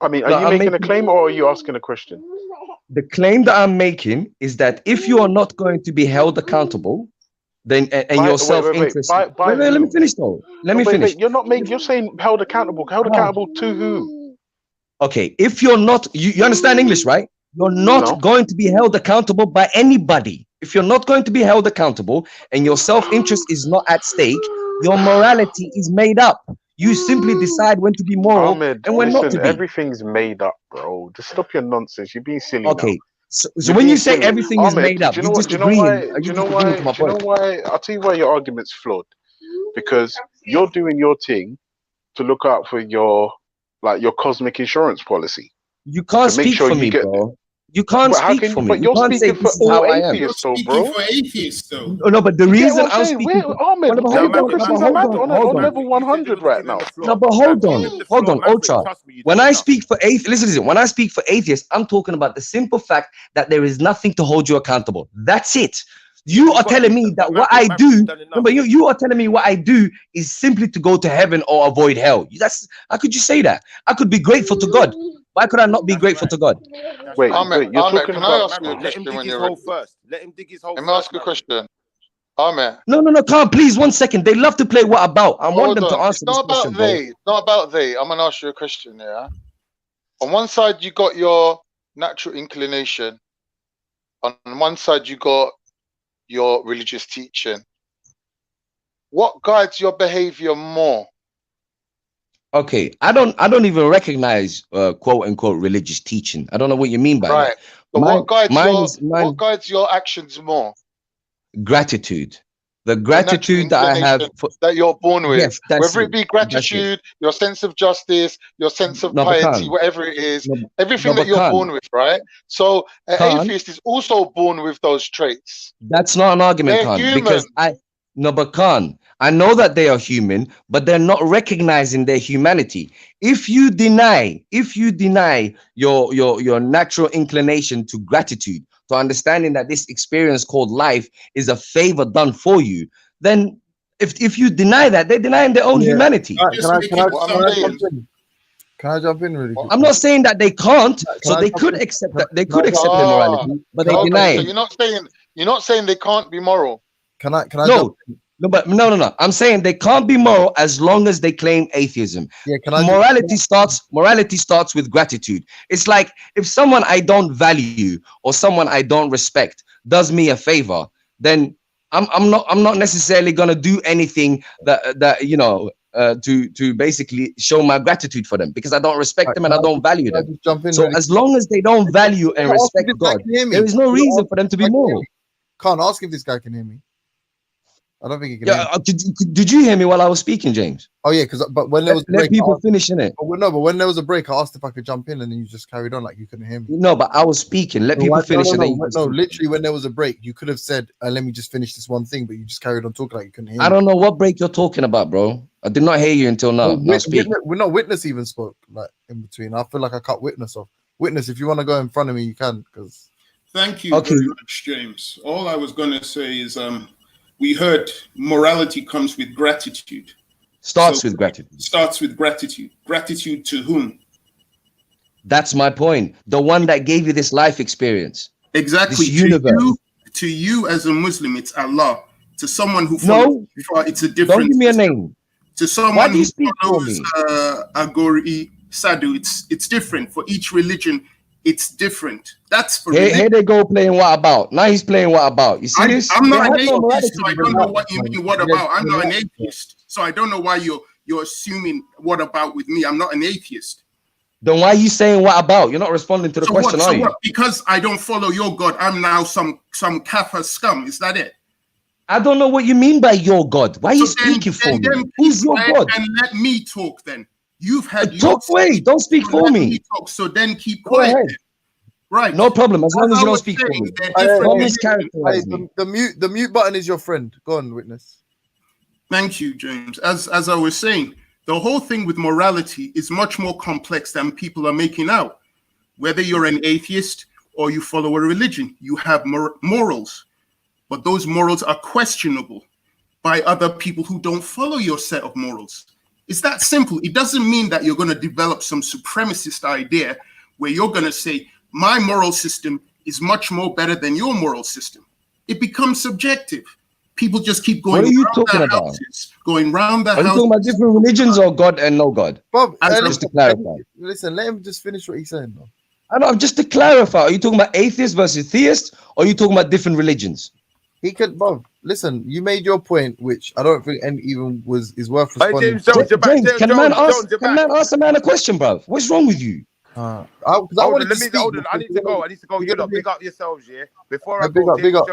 G: I mean, are you making a claim or are you asking a question?
U: The claim that I'm making is that if you are not going to be held accountable, then and your self-interest. Let me finish though. Let me finish.
G: You're saying held accountable. Held accountable to who?
U: Okay, if you're not, you understand English, right? You're not going to be held accountable by anybody. If you're not going to be held accountable and your self-interest is not at stake, your morality is made up. You simply decide when to be moral
G: Ahmed,
U: and when not to be.
G: Everything's made up, bro. Just stop your nonsense. You're being silly now.
U: So when you say everything is made up, you're just agreeing.
G: Do you know why? I'll tell you why your argument's flawed. Because you're doing your thing to look out for your cosmic insurance policy.
U: You can't speak for me, bro. You can't
D: But how
U: speak
D: can
U: for
D: you?
U: me.
D: But
U: You
D: you're
U: can't say
D: speaking for
U: this is
D: all
U: how I am.
M: You're
D: atheists, though,
M: speaking
D: bro.
M: for atheists, though.
U: No, but the
D: You get
U: reason
D: what I'm
U: I'm
D: saying?
U: speaking
D: We're
U: for
D: Ahmed.
U: no, but
D: Take
U: hold
D: your
U: on, no, but
D: questions,
U: hold
D: Ahmed,
U: on,
D: on
U: hold on.
D: level
S: You said you're
D: 100
S: gonna
D: right
S: give him
D: now.
S: the floor.
U: No, but
S: Fam,
U: hold
S: give
U: on,
S: him the
U: hold
S: floor,
U: on,
S: Maverick.
U: Ultra.
S: Trust me, you
U: When
S: done
U: I
S: enough.
U: speak for listen. When I speak for atheists, I'm talking about the simple fact that there is nothing to hold you accountable. That's it.
S: Yeah,
U: You
S: but you
U: are
S: got
U: telling
S: you,
U: me
S: but
U: that what
S: Maverick,
U: I
S: Maverick, you've
U: do,
S: done
U: no,
S: enough.
U: but you are telling me what I do is simply to go to heaven or avoid hell. That's how could you say that? I could be grateful to God. Why could I not be
S: That's
U: grateful
S: right.
U: to God?
S: That's
D: Wait,
S: right.
O: Ahmed,
D: you're
O: Ahmed,
D: talking
O: can I
S: Maverick,
D: about.
O: ask you a
S: Maverick, let him
O: question
S: dig
O: when
S: his
O: you're
S: hole
O: ready?
S: first. Let him dig his hole
O: Let me
S: first,
O: ask you a
S: Maverick.
O: question. Ahmed,
U: No, can't. Please, 1 second. They love to play what about. I want
O: hold
U: them to
O: on. It's
U: answer this
O: not
U: question,
O: about
U: bro.
O: they. It's not about they. I'm gonna ask you a question, yeah? On one side you got your natural inclination. On one side you got your religious teaching. What guides your behavior more?
U: Okay, I don't even recognize quote unquote religious teaching. I don't know what you mean by
O: Right.
U: that.
O: So what
U: Mine
O: guides your actions more?
U: gratitude. The
O: Your natural
U: gratitude that I have
O: inclination
U: for
O: that you're born with.
U: yes, that's
O: Whether it
U: it.
O: be
U: That's it.
O: gratitude, your sense of justice, your sense of
U: No, but
O: piety,
U: Khan.
O: whatever it is,
U: No,
O: everything
U: no,
O: that
U: but
O: you're
U: Khan.
O: born with, right? So an
U: Khan.
O: atheist is also born with those traits.
U: That's not an argument,
O: They're
U: Khan,
O: human.
U: because no, but Khan, I know that they are human, but they're not recognizing their humanity. If you deny your natural inclination to gratitude, to understanding that this experience called life is a favor done for you, then if you deny that, they're denying their own
P: Yeah.
U: humanity.
M: Just making
O: What I'm saying,
P: jump in? Can I jump in really quick?
U: I'm not saying that they can't,
P: Can
U: so
P: I
U: they
P: jump
U: could
P: in?
U: accept that
P: Can
U: they could
P: I jump
U: accept their
P: in?
U: morality, but
P: Can
U: they
P: I jump
U: deny
O: okay, so
U: it.
O: you're not saying they can't be moral.
P: Can I jump
U: No,
P: in?
U: no, but no. I'm saying they can't be moral as long as they claim atheism.
P: Yeah, can I just
U: Morality starts with gratitude. It's like if someone I don't value or someone I don't respect does me a favor, then I'm not necessarily gonna do anything that to basically show my gratitude for them because I don't respect them and I don't value
P: can I
U: them.
P: just jump in
U: So
P: really
U: as
P: quick?
U: long as they don't value
P: I'm
U: and
P: gonna ask if
U: respect
P: this guy
U: God,
P: can hear
U: there
P: me.
U: is no
P: I'm gonna
U: reason
P: ask
U: for
P: if
U: them
P: this
U: to
P: guy
U: be
P: can hear
U: moral.
P: me. Can't ask if this guy can hear me. I don't think he can hear
U: Yeah,
P: me.
U: did you hear me while I was speaking, James?
P: Oh yeah, but when there was a
U: Let
P: break,
U: people finish in it.
P: but when there was a break, I asked if I could jump in, and then you just carried on like you couldn't hear me.
U: No, but I was speaking. Let people finish, and then you
P: No. Literally, when there was a break, you could have said, "Let me just finish this one thing," but you just carried on talking like you couldn't hear me.
U: I don't know what break you're talking about, bro. I did not hear you until now. Now speak.
P: We're not witness even spoke like in between. I feel like I cut witness off. Witness, if you want to go in front of me, you can. Because
M: thank you very much, James. All I was gonna say is we heard morality comes with gratitude.
U: Starts with gratitude.
M: Starts with gratitude. Gratitude to whom?
U: That's my point. The one that gave you this life experience.
M: Exactly.
U: This universe.
M: To you as a Muslim, it's Allah. To someone who follows it's a different.
U: Don't give me a name.
M: To someone
U: Why do you
M: who
U: speak
M: follows
U: for me?
M: Agori Sadu, it's different. For each religion, it's different. That's for
U: Here they go playing what about. Now he's playing what about. You see this?
M: I'm
U: They
M: not
U: have
M: an
U: no
M: atheist,
U: morality
M: so I don't know what you mean. What about? I'm not an atheist, so I don't know why you're assuming what about with me. I'm not an atheist.
U: Then why are you saying what about? You're not responding to the question, are you?
M: What? Because I don't follow your God, I'm now some kafir scum. Is that it?
U: I don't know what you mean by your God. Why are you speaking for me? Who's your God?
M: And let me talk then. You've had
U: talk away. Don't speak for me.
M: Talk, so then keep
U: Go
M: quiet.
U: ahead.
M: Right.
U: No problem. As long as you don't speak for me. Don't mischaracterize me.
P: The mute button is your friend. Go on, witness.
M: Thank you, James. As I was saying, the whole thing with morality is much more complex than people are making out. Whether you're an atheist or you follow a religion, you have morals, but those morals are questionable by other people who don't follow your set of morals. It's that simple. It doesn't mean that you're going to develop some supremacist idea where you're going to say, my moral system is much more better than your moral system. It becomes subjective. People just keep going
U: what are you
M: around
U: talking
M: their
U: about?
M: houses, going around their
U: houses. Are you talking about different religions or God and no God?
P: Bob,
U: just to clarify.
P: Listen, let him just finish what he's saying, though.
U: I know, just to clarify, are you talking about atheists versus theists, or are you talking about different religions?
P: He could, Bob. Listen, you made your point, which I don't think any even is worth responding.
U: James, can a man ask a man a question, bro? What's wrong with you?
S: Hold on, I need to go. You lot big up yourselves, yeah. Before I go, James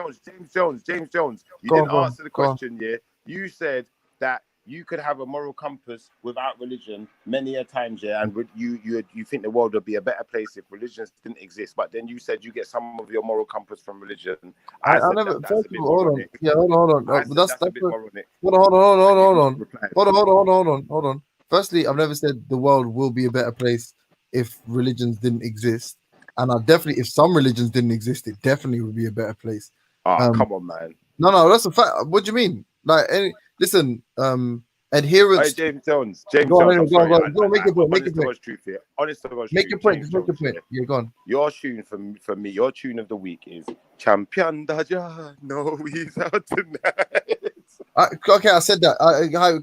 S: Jones. You didn't answer the question, yeah. You said that you could have a moral compass without religion many a times, yeah, and you think the world would be a better place if religions didn't exist. But then you said you get some of your moral compass from religion. I
P: I
S: said
P: never.
S: that's
P: First
S: a
P: of
S: bit
P: all, hold on.
S: moronic.
P: Yeah, hold on.
S: I
P: But
S: said
P: that's
S: that's a bit
P: a,
S: moronic.
P: hold on.
S: Replied.
P: Hold on. Firstly, I've never said the world will be a better place if religions didn't exist, and I definitely, if some religions didn't exist, it definitely would be a better place.
S: Oh, come on, man.
P: No, that's a fact. What do you mean? Like, listen, adherence.
S: Hey, James Jones. James
P: Go on,
S: Jones. I'm
P: go on,
S: sorry.
P: go on. Go on, make your point. Make your
S: Honest to
P: point.
S: God's truth here. Honest to God's
P: Make
S: truth.
P: your point.
S: James
P: Just make your
S: Jones,
P: point.
S: yeah.
P: Yeah, go on.
S: Your tune for me, your tune of the week is Champion Daja. No, he's out tonight.
P: Okay, I said that.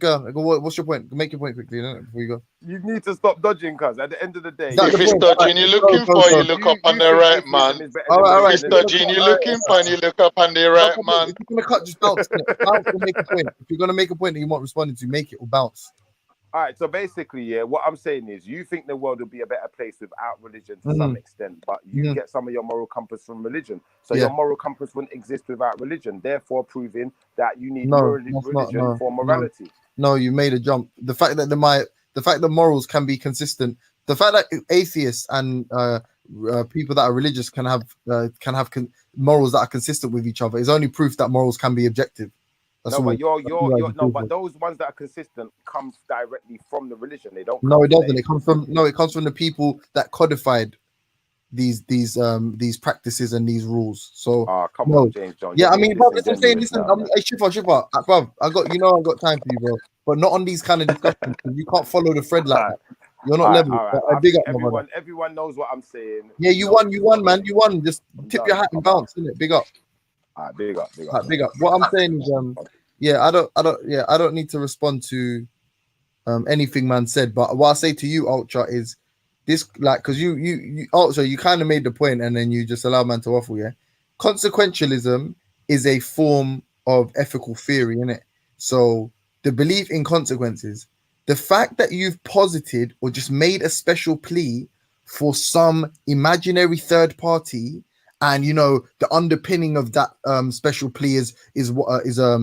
P: Go. What's your point? Make your point quickly, before you go.
S: You need to stop dodging, cuz at the end of the day,
O: If it's dodging you're looking for, you look up on the right man. If it's dodging you're looking for, you look up on the right man.
P: If you're gonna cut, just bounce. Bounce and make a point. If you're gonna make a point that you want responding to, make it or bounce.
S: All right, so basically, yeah, what I'm saying is you think the world would be a better place without religion to some extent, but you get some of your moral compass from religion. So your moral compass wouldn't exist without religion, therefore proving that you need religion for morality.
P: No, you made a jump. The fact that morals can be consistent, the fact that atheists and people that are religious can have morals that are consistent with each other is only proof that morals can be objective. That's
S: no,
P: all.
S: but those ones that are consistent comes directly from the religion. They don't.
P: No, it doesn't. It comes from the people that codified these practices and these rules. So
S: come on, James John.
P: Yeah, I mean, bro, I'm saying, listen, Shipper, bro, I got I've got time for you, bro, but not on these kind of discussions. You can't follow the thread like that. You're not level.
S: I
P: big up,
S: everyone knows what I'm saying.
P: Yeah, you won, man. You won. Just tip your hat and bounce, innit? Big up.
S: Big up.
P: Big up. What I'm saying is, I don't need to respond to anything man said, but what I say to you, Ultra, is this, like, because you Ultra, you kind of made the point and then you just allow man to waffle. Yeah, consequentialism is a form of ethical theory, innit? So the belief in consequences, the fact that you've posited or just made a special plea for some imaginary third party, and the underpinning of that special plea is a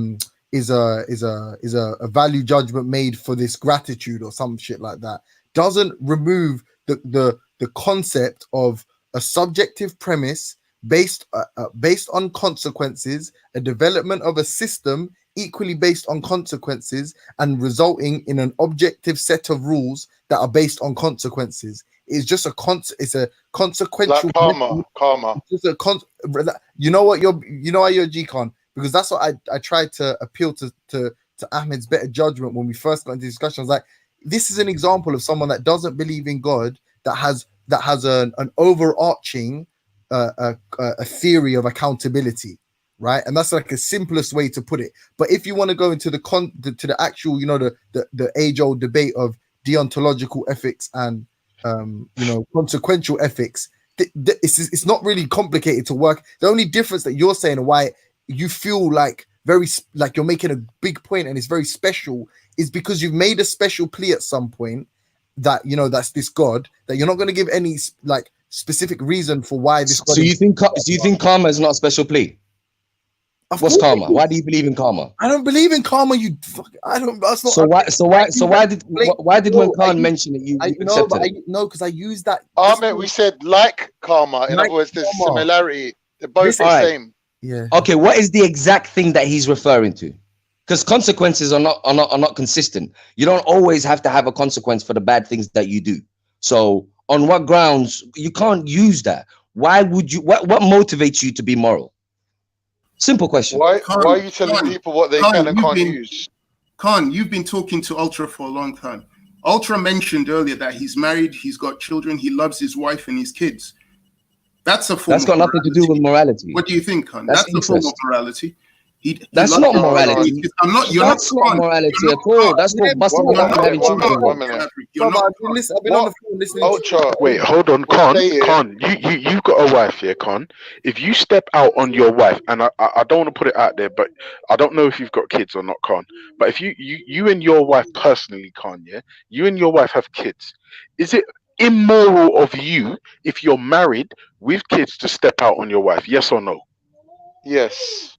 P: value judgment made for this gratitude or some shit like that, doesn't remove the concept of a subjective premise based on consequences, a development of a system equally based on consequences, and resulting in an objective set of rules that are based on consequences. It's just it's a consequential
O: like karma.
P: It's just you know what you're G-Con, because that's what I tried to appeal to Ahmed's better judgment when we first got into discussions. Like, this is an example of someone that doesn't believe in God, that has an overarching a theory of accountability, right? And that's like a simplest way to put it. But if you want to go into the actual, the age-old debate of deontological ethics and consequential ethics, it's not really complicated to work. The only difference that you're saying, why you feel like you're making a big point and it's very special, is because you've made a special plea at some point that that's this God, that you're not going to give any like specific reason for why this.
U: So you think karma is not a special plea? What's karma? Why do you believe in karma?
P: I don't believe in karma. I don't. That's not.
U: Why did when Khan mention it, you accepted it?
P: Because I use that.
O: We said like karma. In other words, there's similarity. They're both the same.
P: Yeah.
U: Okay. What is the exact thing that he's referring to? Because consequences are not consistent. You don't always have to have a consequence for the bad things that you do. So on what grounds you can't use that? Why would you? What motivates you to be moral? Simple question.
O: Why are you telling people what they can and can't use?
M: Khan, you've been talking to Ultra for a long time. Ultra mentioned earlier that he's married, he's got children, he loves his wife and his kids. That's a form.
U: That's got nothing to do with morality.
M: What do you think, Khan? That's a form of morality.
U: That's not morality.
M: That's
U: not morality at all. That's not busting it up and having children.
P: I've been on the phone listening.
G: Wait, hold on, Con. You got a wife, yeah, Con. If you step out on your wife, and I don't want to put it out there, but I don't know if you've got kids or not, Con. But if you and your wife personally, Con, yeah, you and your wife have kids. Is it immoral of you, if you're married with kids, to step out on your wife? Yes or no?
O: Yes.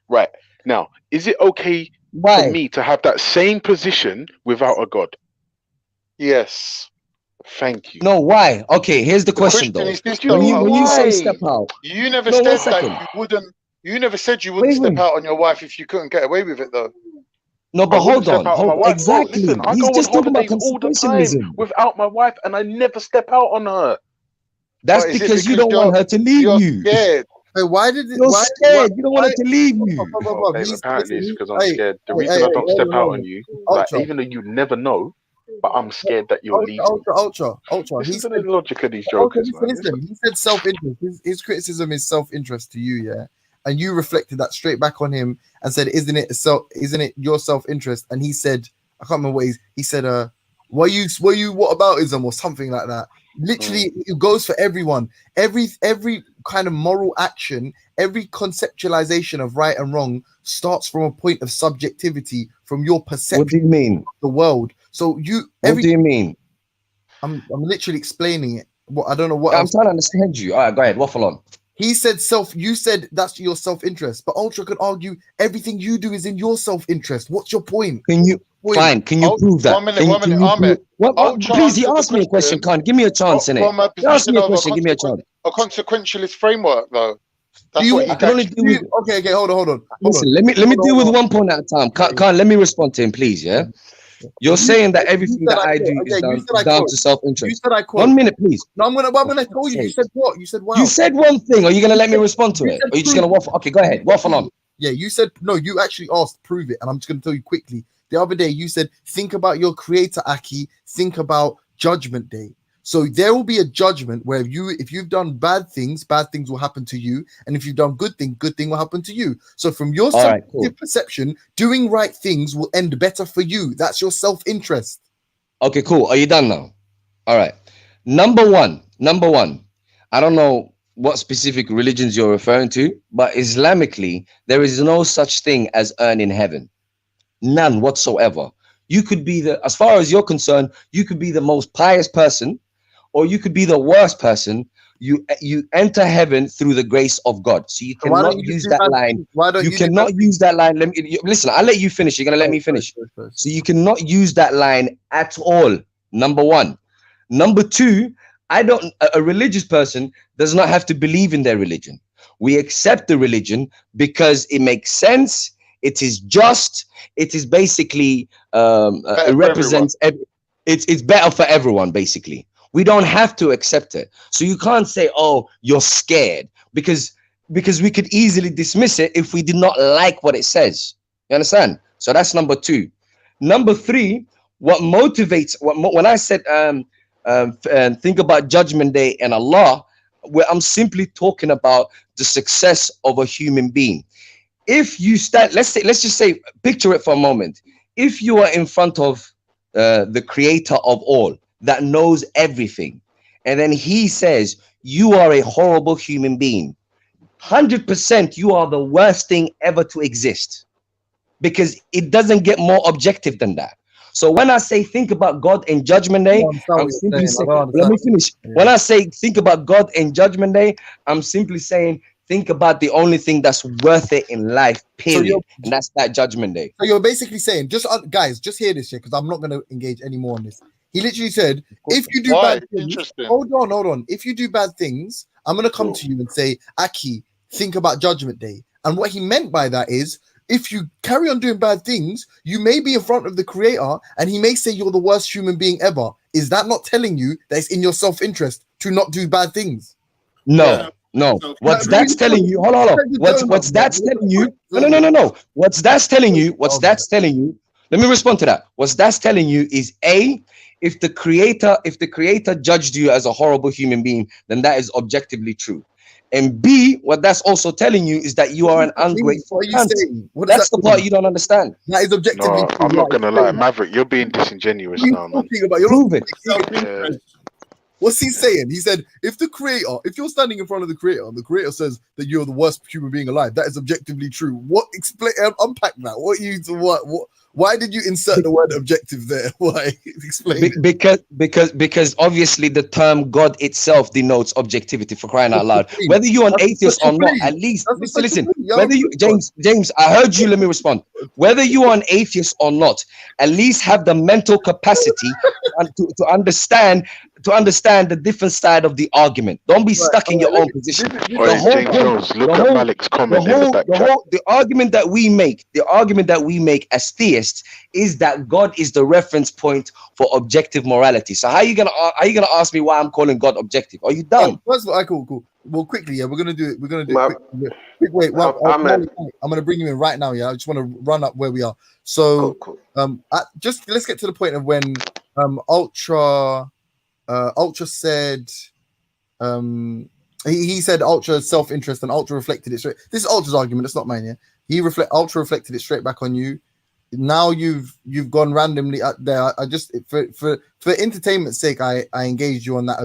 G: Right. Now, is it okay
U: Why?
G: for me to have that same position without a God.
O: Yes.
G: Thank you.
U: No, why? Okay, here's the
O: The
U: question
O: question
U: though.
O: is this
G: Did you
O: though,
G: see
U: When you say
G: why?
U: step out,
O: you never
U: no, one
O: said that
U: second.
O: you wouldn't. You never said you wouldn't
U: Wait,
O: step
U: wait.
O: out on your wife if you couldn't get away with it, though.
U: No,
G: I
U: but
G: wouldn't
U: hold
G: step
U: on,
G: out on my
U: hold
G: wife, bro.
U: exactly.
G: Listen, I
U: He's
G: go on
U: just talking about
G: holidays all the time
U: consequentialism.
G: without my wife, and I never step out on her.
U: That's
O: But is it
U: because you
O: because
U: don't want her to leave
O: you're
U: you.
O: scared?
P: Hey, why did it?
U: You're
P: Why?
U: scared. You don't want her to leave you.
G: Oh, babe,
P: He's
G: apparently
P: listen.
G: it's because I'm
P: Hey,
G: scared. The
P: hey,
G: reason
P: hey,
G: I don't step
P: hold
G: out
P: on.
G: on you, like,
P: Ultra,
G: even though you never know, but I'm scared that you'll leave me.
P: ultra. He
G: Listen to
P: said,
G: the logic of these
P: ultra.
G: jokers, man.
P: Listen. He said self-interest. His criticism is self-interest to you, yeah. And you reflected that straight back on him and said, "Isn't it your self-interest?" And he said, "I can't remember what he said. What aboutism or something like that." Literally, it goes for everyone. Every kind of moral action, every conceptualization of right and wrong starts from a point of subjectivity, from your perception.
U: What do you mean?
P: Of the world. So
U: What do you mean?
P: I'm literally explaining it. What I don't know what
U: I'm
P: else.
U: trying to understand you. All right, go ahead. Waffle on.
P: He said you said that's your self-interest, but Ultra could argue everything you do is in your self-interest. What's your point?
U: Can you fine? Can you prove that?
O: 1 minute,
U: Can you
O: Ahmed.
U: prove, what,
O: Ultra
U: please, he
O: answered the
U: asked me a question,
O: question
U: Khan. Give me a chance, innit?
O: from a
U: He asked
O: position
U: me a
O: of
U: question, give me a chance.
O: a consequentialist framework, though. That's
P: Do
O: what
P: you,
O: he
U: I can only deal with
P: okay, hold on.
U: Listen, let me deal with one point at a time. Khan, let me respond to him, please, yeah? You're saying that everything that I do is down to
P: You
U: self-interest.
P: said I quote.
U: 1 minute, please.
P: No, I'm gonna tell you. You said what? You said wow.
U: You said one thing. Are you gonna let me respond to it? Or are you just gonna waffle? Okay, go ahead. Waffle on.
P: Yeah, you said no. You actually asked, prove it, and I'm just gonna tell you quickly. The other day, you said, think about your creator, Aki. Think about Judgment Day. So there will be a judgment where if you've done bad things will happen to you, and if you've done good thing will happen to you. So from your subjective perception, doing right things will end better for you. That's your self-interest.
U: Okay, cool. Are you done now? All right. Number one. I don't know what specific religions you're referring to, but Islamically, there is no such thing as earning heaven. None whatsoever. You could be as far as you're concerned, you could be the most pious person, or you could be the worst person. You enter heaven through the grace of God. So you cannot use that line. You cannot use that line. Listen, I'll let you finish. You're gonna let me finish. So you cannot use that line at all. Number one. Number two, a religious person does not have to believe in their religion. We accept the religion because it makes sense. It is just. It is basically it represents. It's better for everyone. Basically, we don't have to accept it. So you can't say, "Oh, you're scared," because we could easily dismiss it if we did not like what it says. You understand? So that's number two. Number three, what motivates when I said and think about Judgment Day and Allah, where I'm simply talking about the success of a human being. If you stand, let's just say, picture it for a moment. If you are in front of the creator of all that knows everything, and then he says, you are a horrible human being, 100% you are the worst thing ever to exist, because it doesn't get more objective than that. So when I say think about God and Judgment Day, I'm simply saying, let me finish. When I say think about God and Judgment Day, I'm simply saying think about the only thing that's worth it in life, period. And that's that Judgment Day.
P: So you're basically saying, guys, just hear this here, because I'm not going to engage any more on this. He literally said, if you do bad things, hold on. If you do bad things, I'm going to come to you and say, Aki, think about Judgment Day. And what he meant by that is, if you carry on doing bad things, you may be in front of the creator and he may say you're the worst human being ever. Is that not telling you that it's in your self-interest to not do bad things?
U: No. What's that's telling you? Hold on. What's that's telling you? No. What's that's telling you? Let me respond to that. What's that's telling you is A, if the creator judged you as a horrible human being, then that is objectively true. And B, what that's also telling you is that you are an ungrateful cunt. That's the part you don't understand.
P: That is objectively
G: true. I'm not gonna lie, Maverick, you're being disingenuous now, man.
U: Prove it.
P: What's he saying? He said, if you're standing in front of the creator and the creator says that you're the worst human being alive, that is objectively true. Unpack that? Why did you insert the word objective there? Why? Explain.
U: Because obviously the term God itself denotes objectivity, for crying out loud. Whether you're an atheist or not, at least listen. Whether you James, I heard you. Let me respond. Whether you are an atheist or not, at least have the mental capacity to understand the different side of the argument. Don't be stuck in your own position.
G: James Jones, look at Malik's comment in the back chat.
U: The argument that we make as theists is that God is the reference point for objective morality. So how are you gonna ask me why I'm calling God objective? Are you dumb?
P: First of all, cool. Well, quickly, yeah, we're gonna do it. Quick. Wait, I'm gonna bring you in right now. Yeah, I just want to run up where we are. So, just let's get to the point of when Ultra said, he said Ultra self-interest and Ultra reflected it straight. This is Ultra's argument. It's not mine. Yeah, Ultra reflected it straight back on you. Now you've gone randomly out there. I just for entertainment's sake, I engaged you on that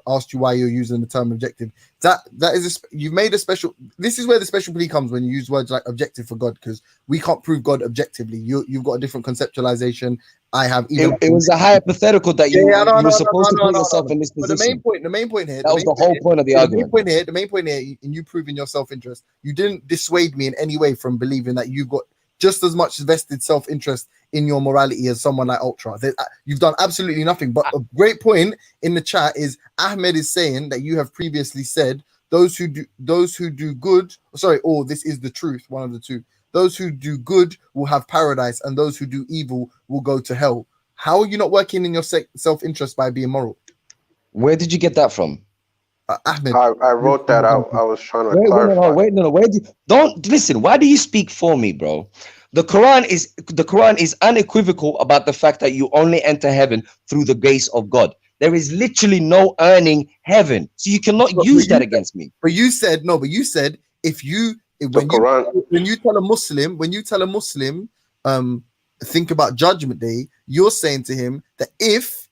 P: asked you why you're using the term objective. That is you've made a special. This is where the special plea comes when you use words like objective for God, because we can't prove God objectively. You've got a different conceptualization. I have even.
U: It was a hypothetical that you were supposed to put yourself in this position.
P: The main point here.
U: That was the whole point of the argument.
P: The main point here, in you proving your self-interest, you didn't dissuade me in any way from believing that you've got just as much vested self-interest in your morality as someone like Ultra. You've done absolutely nothing. But a great point in the chat is Ahmed is saying that you have previously said those who do good. Sorry, or this is the truth. One of the two. Those who do good will have paradise, and those who do evil will go to hell. How are you not working in your self-interest by being moral?
U: Where did you get that from?
P: Ahmed.
I: I wrote that out. I was trying to clarify.
U: Don't listen. Why do you speak for me, bro? The Quran is unequivocal about the fact that you only enter heaven through the grace of God. There is literally no earning heaven, so you cannot use that against me.
P: But you said no. But you said when you tell a Muslim, think about Judgment Day, you're saying to him that if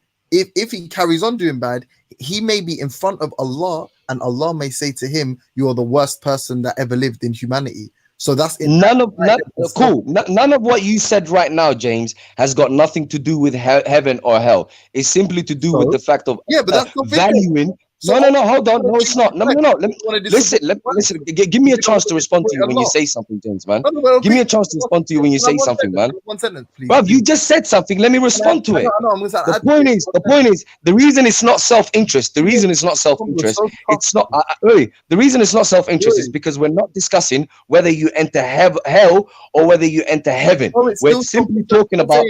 P: he carries on doing bad, he may be in front of Allah, and Allah may say to him, "You are the worst person that ever lived in humanity." So that's
U: none of what you said right now, James, has got nothing to do with heaven or hell. It's simply to do with the fact of valuing. No, hold on. No, it's not. No. Listen. Give me a chance to respond to you when you say something, James, man. Give me a chance to respond to you when you say something, man.
P: One sentence, please.
U: Bruv, you just said something. Let me respond to it. The point is, the reason it's not self-interest. The reason it's not self-interest. It's not. The reason it's not self-interest is because we're not discussing whether you enter hell or whether you enter heaven. We're simply talking about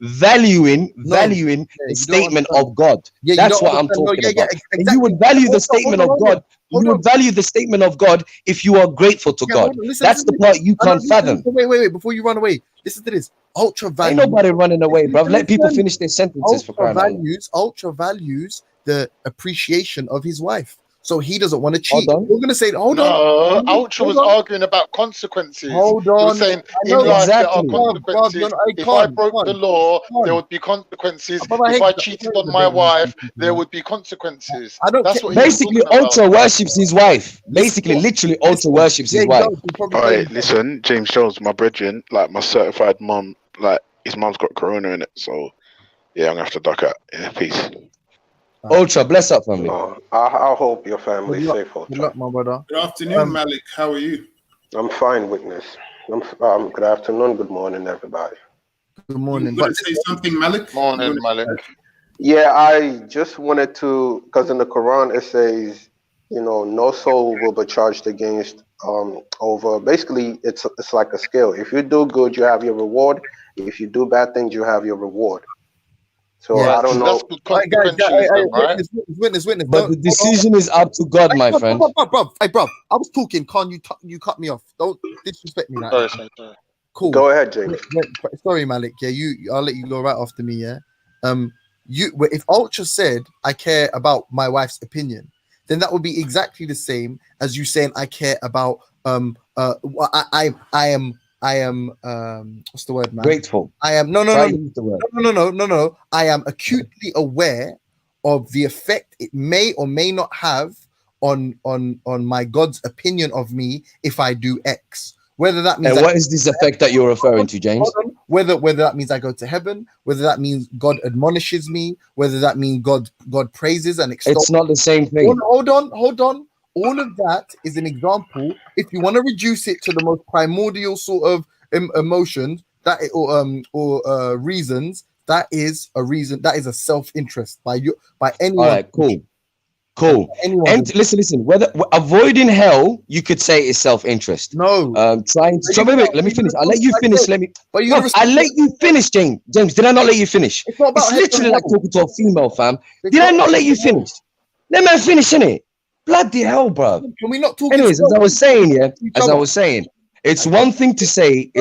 U: valuing the statement of God. That's what I'm talking about. Exactly. And you would value the statement of God. You would value the statement of God if you are grateful to God. That's the part you can't fathom.
P: Wait, before you run away, listen to this. Ultra values.
U: Ain't nobody running away, bro. Let people finish their sentences for crying out loud.
P: Ultra values the appreciation of his wife. So he doesn't want to cheat. We're going to say, hold on.
O: Ultra was arguing about consequences.
P: Hold on.
O: He was saying, in life there are consequences. If I broke the law, there would be consequences. If I cheated on my wife, there would be consequences. That's what
U: basically, Ultra worships his wife. Literally, Ultra worships his wife.
G: All right, listen, James Jones, my brethren, like my certified mum, like his mum's got corona in it. So, yeah, I'm going to have to duck out. Yeah, peace.
U: Ultra, bless up family.
I: I hope your family is safe.
P: Good luck, my brother.
M: Good afternoon, Malik. How are you?
I: I'm fine, witness. Good afternoon, good morning, everybody.
P: Good morning.
M: You want to say something, Malik?
O: Morning, Malik.
I: Yeah, I just wanted to, because in the Quran it says, no soul will be charged against over. Basically, it's like a scale. If you do good, you have your reward. If you do bad things, you have your reward. So I don't know.
P: Witness.
U: But the decision is up to God, my friend.
P: Bro, I was talking. You cut me off. Don't disrespect me.
O: Sorry.
P: Cool.
I: Go ahead, James.
P: Sorry, Malik. Yeah, I'll let you go right after me. Yeah. If Ultra said I care about my wife's opinion, then that would be exactly the same as you saying I care about I am what's the word, man?
U: Grateful.
P: I am no. I am acutely aware of the effect it may or may not have on my God's opinion of me if I do X. Whether that means
U: And what is this effect that you're referring to, James?
P: Whether that means I go to heaven, whether that means God admonishes me, whether that means God praises and extols.
U: It's not the same thing.
P: Hold on. All of that is an example. If you want to reduce it to the most primordial sort of emotions that or reasons, that is a reason. That is a self-interest by anyone.
U: All right, cool. And listen. Whether avoiding hell, you could say is self-interest.
P: No.
U: Trying to. Wait, let me finish. I'll let you finish. I'll let you finish, James. James, did I not let you finish? It's literally like talking to a female, fam. Did I not let you finish? Let me finish, innit? Bloody hell, bro.
P: Can we not talk?
U: Anyways, as I was saying, it's one thing to say.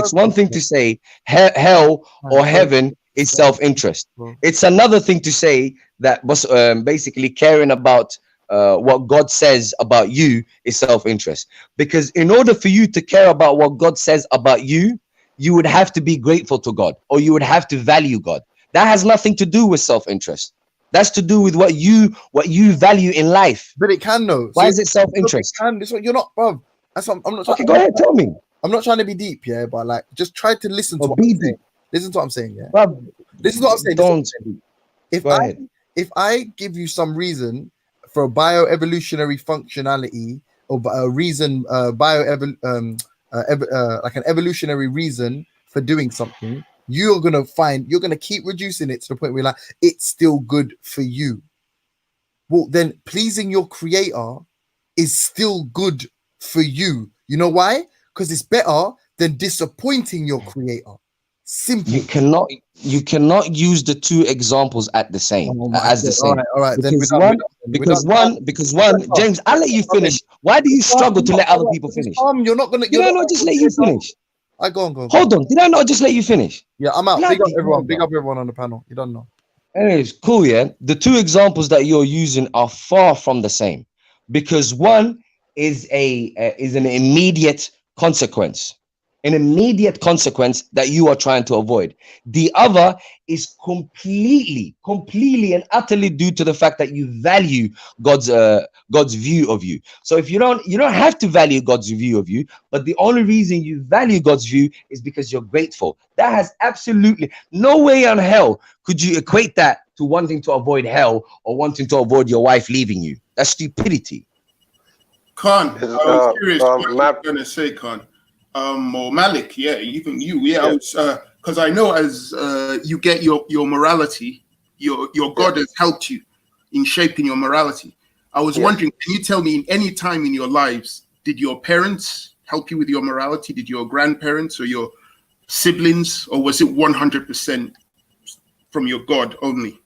U: Hell or heaven is self-interest. It's another thing to say that was basically caring about what God says about you is self-interest. Because in order for you to care about what God says about you, you would have to be grateful to God, or you would have to value God. That has nothing to do with self-interest. That's to do with what you value in life.
P: But it can though.
U: Why is it self-interest?
P: This one, you're not, bro. That's what I'm not.
U: Okay, go ahead, tell me.
P: I'm not trying to be deep, yeah, but like, just try to listen to what I'm saying. Listen to what I'm saying, yeah.
U: Bruv,
P: this is what I'm saying.
U: Don't.
P: If I give you some reason for a bioevolutionary functionality or a reason, like an evolutionary reason for doing something, you're gonna keep reducing it to the point where like it's still good for you. Well, then pleasing your creator is still good for you. You know why? Because it's better than disappointing your creator. Simple.
U: You cannot use the two examples at the same as the same.
P: All right.
U: Because one, James, I'll let you finish. Why do you struggle to let other people finish?
P: You're not gonna.
U: Did I not just let you finish?
P: Go on.
U: Hold on. Did I not just let you finish?
P: Yeah, I'm out. Big up everyone on the panel. You don't know.
U: Anyways, cool, yeah. The two examples that you're using are far from the same, because one is an immediate consequence. An immediate consequence that you are trying to avoid. The other is completely and utterly due to the fact that you value God's view of you. So if you don't have to value God's view of you, but the only reason you value God's view is because you're grateful. That has absolutely no way on hell could you equate that to wanting to avoid hell or wanting to avoid your wife leaving you. That's stupidity.
M: Khan, I was curious what you were gonna say, Khan. Or Malik, yeah, even you, yeah. I was because I know as you get your morality, your God has helped you in shaping your morality. I was wondering, can you tell me in any time in your lives, did your parents help you with your morality? Did your grandparents or your siblings, or was it 100% from your God only?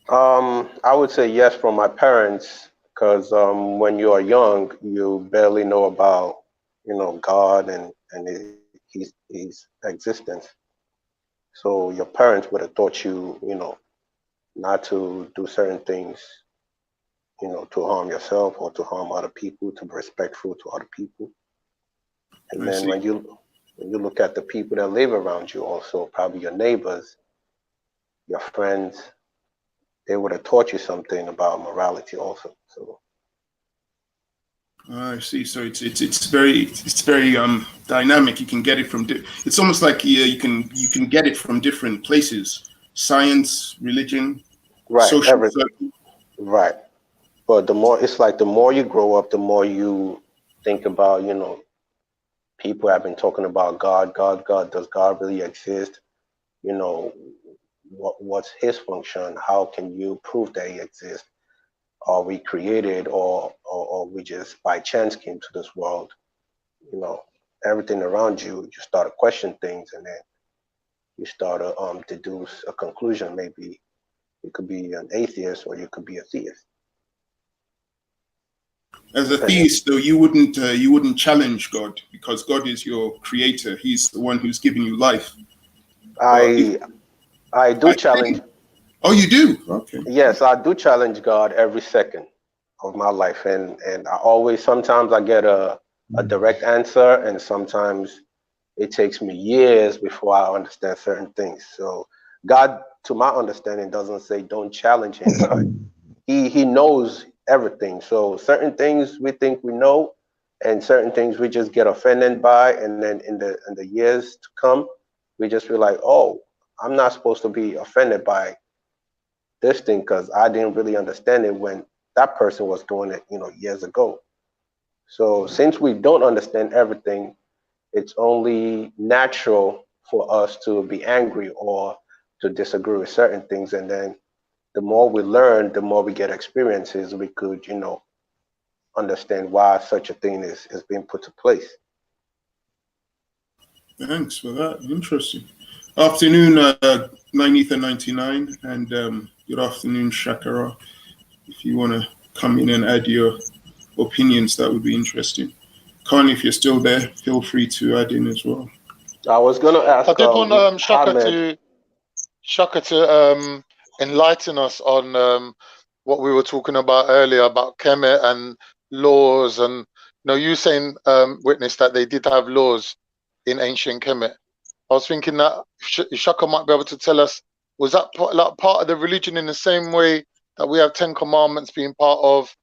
I: I would say yes from my parents, because when you are young, you barely know about God and his existence. So your parents would have taught you, not to do certain things, to harm yourself or to harm other people, to be respectful to other people. And then when you look at the people that live around you, also probably your neighbors, your friends, they would have taught you something about morality also. So
M: I see. So it's very dynamic. You can get it from. It's almost like you can get it from different places. Science, religion, social
I: everything. Right. But the more you grow up, the more you think about, people have been talking about God. Does God really exist? What's his function? How can you prove that he exists? Are we created or we just by chance came to this world? Everything around you, you start to question things, and then you start to deduce a conclusion. Maybe you could be an atheist or you could be a theist.
M: As a theist, though, you wouldn't challenge God, because God is your creator. He's the one who's given you life.
I: I do challenge.
M: Oh, you do? Okay.
I: Yes, I do challenge God every second of my life, and sometimes I get a direct answer, and sometimes it takes me years before I understand certain things. So God, to my understanding, doesn't say don't challenge him. He knows everything. So certain things we think we know, and certain things we just get offended by, and then in the years to come, we just feel like, oh, I'm not supposed to be offended by this thing because I didn't really understand it when that person was doing it, years ago. So since we don't understand everything, it's only natural for us to be angry or to disagree with certain things. And then the more we learn, the more we get experiences, we could, understand why such a thing is being put to place.
M: Thanks for that. Interesting. Afternoon, 90th and 99, and good afternoon, Shakara. If you want to come in and add your opinions, that would be interesting. Khan, if you're still there, feel free to add in as well.
I: I was going to ask.
O: I did want
I: Ahmed.
O: Shaka to enlighten us on what we were talking about earlier about Kemet and laws, and you saying, Witness, that they did have laws in ancient Kemet. I was thinking that Shaka might be able to tell us, was that part of the religion in the same way that we have 10 commandments being part of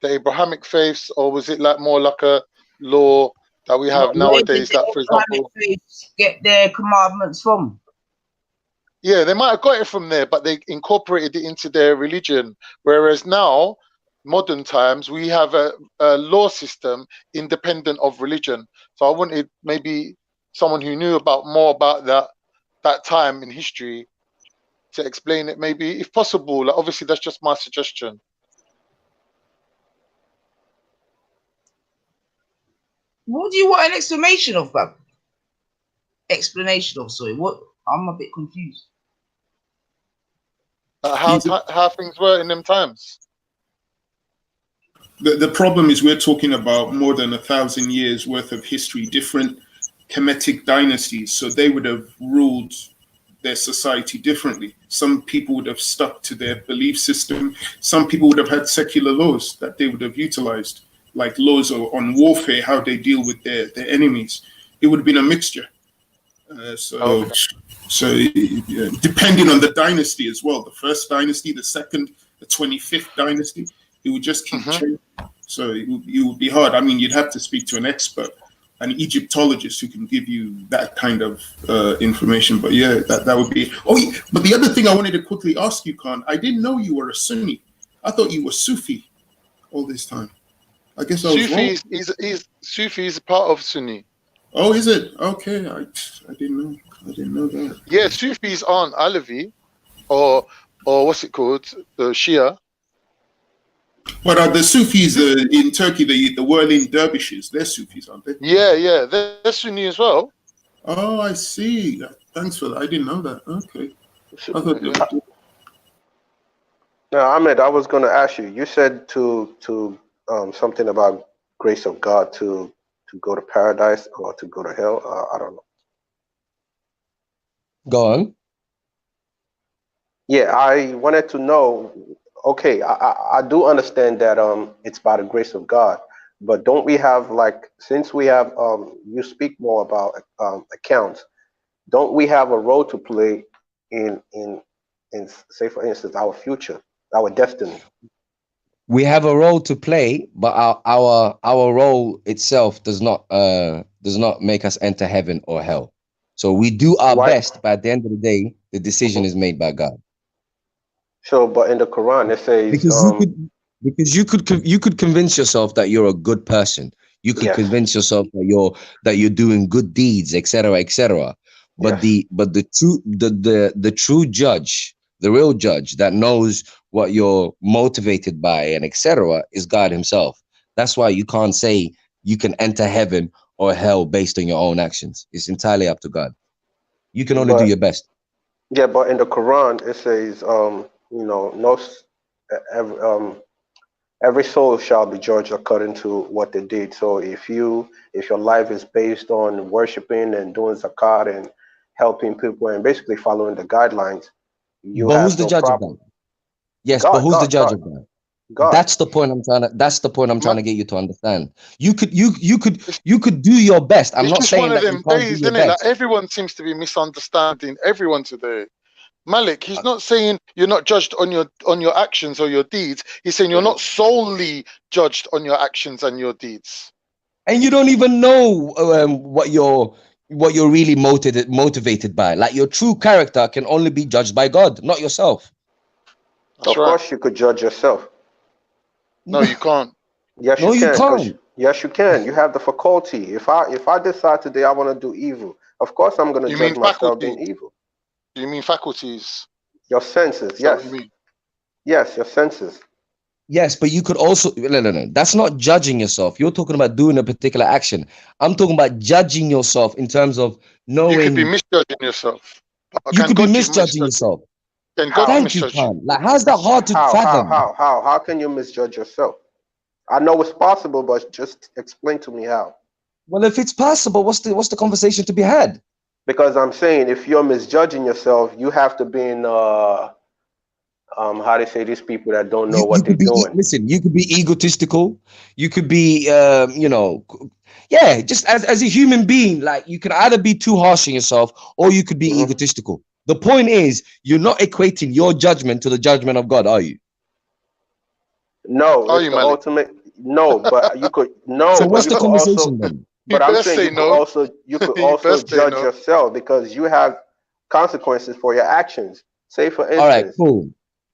O: the Abrahamic faiths, or was it more like a law that we have nowadays that, for example,
K: get their commandments from?
O: Yeah, they might have got it from there, but they incorporated it into their religion. Whereas now, modern times, we have a law system independent of religion. So I wanted maybe someone who knew more about that time in history to explain it, maybe, if possible. Obviously, that's just my suggestion.
K: What do you want an explanation of, Bab? Explanation of, sorry. What? I'm a bit confused.
O: How things were in them times.
M: The problem is we're talking about more than 1,000 years worth of history, different Kemetic dynasties. So they would have ruled their society differently. Some people would have stuck to their belief system. Some people would have had secular laws that they would have utilized, like laws on warfare, how they deal with their enemies. It would have been a mixture. So depending on the dynasty as well, the first dynasty, the second, the 25th dynasty, it would just keep changing. So it would be hard. I mean, you'd have to speak to an expert, an Egyptologist who can give you that kind of information. But yeah, that would be. Oh, but the other thing I wanted to quickly ask you, Khan, I didn't know you were a Sunni. I thought you were Sufi all this time. I guess I was wrong.
O: Sufi is a part of Sunni.
M: Oh, is it? Okay, I didn't know. I didn't know that.
O: Yeah, Sufis aren't Alavi, or what's it called, the Shia.
M: But are the Sufis in Turkey, the whirling dervishes, they're Sufis, aren't they?
O: Yeah, they're Sunni as well.
M: Oh, I see. Thanks for that. I didn't know that. Okay.
I: Now, Ahmed, I was going to ask you. You said to something about grace of God to go to paradise or to go to hell. I don't know.
U: Go on.
I: Yeah, I wanted to know. Okay, I do understand that it's by the grace of God, but don't we have, since we have you speak more about accounts, don't we have a role to play in say, for instance, our future, our destiny?
U: We have a role to play, but our role itself does not make us enter heaven or hell. So we do our best, but at the end of the day, the decision is made by God.
I: So, but in the Quran it says
U: because you could convince yourself that you're a good person. You could convince yourself that you're doing good deeds, etc., etc. But the true judge, the real judge that knows what you're motivated by and etc. is God Himself. That's why you can't say you can enter heaven or hell based on your own actions. It's entirely up to God. You can only do your best.
I: Yeah, but in the Quran it says, every soul shall be judged according to what they did. So if your life is based on worshiping and doing zakat and helping people and basically following the guidelines,
U: but who's the judge of that? Yes, but who's the judge of that? God. That's the point I'm trying to get you to understand. You could do your best. I'm not saying that you can't do your best.
O: Everyone seems to be misunderstanding everyone today. Malik, he's not saying you're not judged on your actions or your deeds. He's saying you're not solely judged on your actions and your deeds.
U: and you don't even know what you're really motivated by. Like your true character can only be judged by God, not yourself.
I: Of course, you could judge yourself.
O: No, you can't.
I: Yes,
U: No,
I: you
U: you
I: can.
U: can't.
I: Yes, you can. You have the faculty. If I decide today I want to do evil, of course I'm going to
O: You
I: judge
O: mean
I: myself
O: faculty?
I: doing evil.
O: Do you mean faculties?
I: Your senses,
O: Is that what
I: yes.
O: you mean?
I: Yes, your senses.
U: Yes, but you could also no. That's not judging yourself. You're talking about doing a particular action. I'm talking about judging yourself in terms of
O: You could be
U: knowing.
O: misjudging yourself.
U: You
O: Can
U: could be
O: God
U: misjudging
O: misjudge you?
U: yourself.
O: Can God
I: How?
U: Thank you,
O: misjudge you?
U: Khan. Like, how's that hard to fathom?
I: How can you misjudge yourself? I know it's possible, but just explain to me how.
U: Well, if it's possible, what's the conversation to be had?
I: Because I'm saying if you're misjudging yourself, you have to be in how they say these people that don't know
U: You
I: what they're
U: could be
I: doing.
U: listen. You could be egotistical. You could be yeah. Just as a human being, like you can either be too harsh on yourself or you could be egotistical. The point is, you're not equating your judgment to the judgment of God, are you?
I: No,
O: Are
I: it's
O: you,
I: the
O: Malik?
I: ultimate. No, but you could
U: So
I: but
U: what's
I: you
U: the
I: could also.
U: conversation then?
O: You
I: But I'm
O: best
I: saying
O: say no.
I: you could
O: You
I: also
O: best say
I: judge
O: no.
I: yourself because you have consequences for your actions. Say for
U: All right,
I: instance,
U: cool.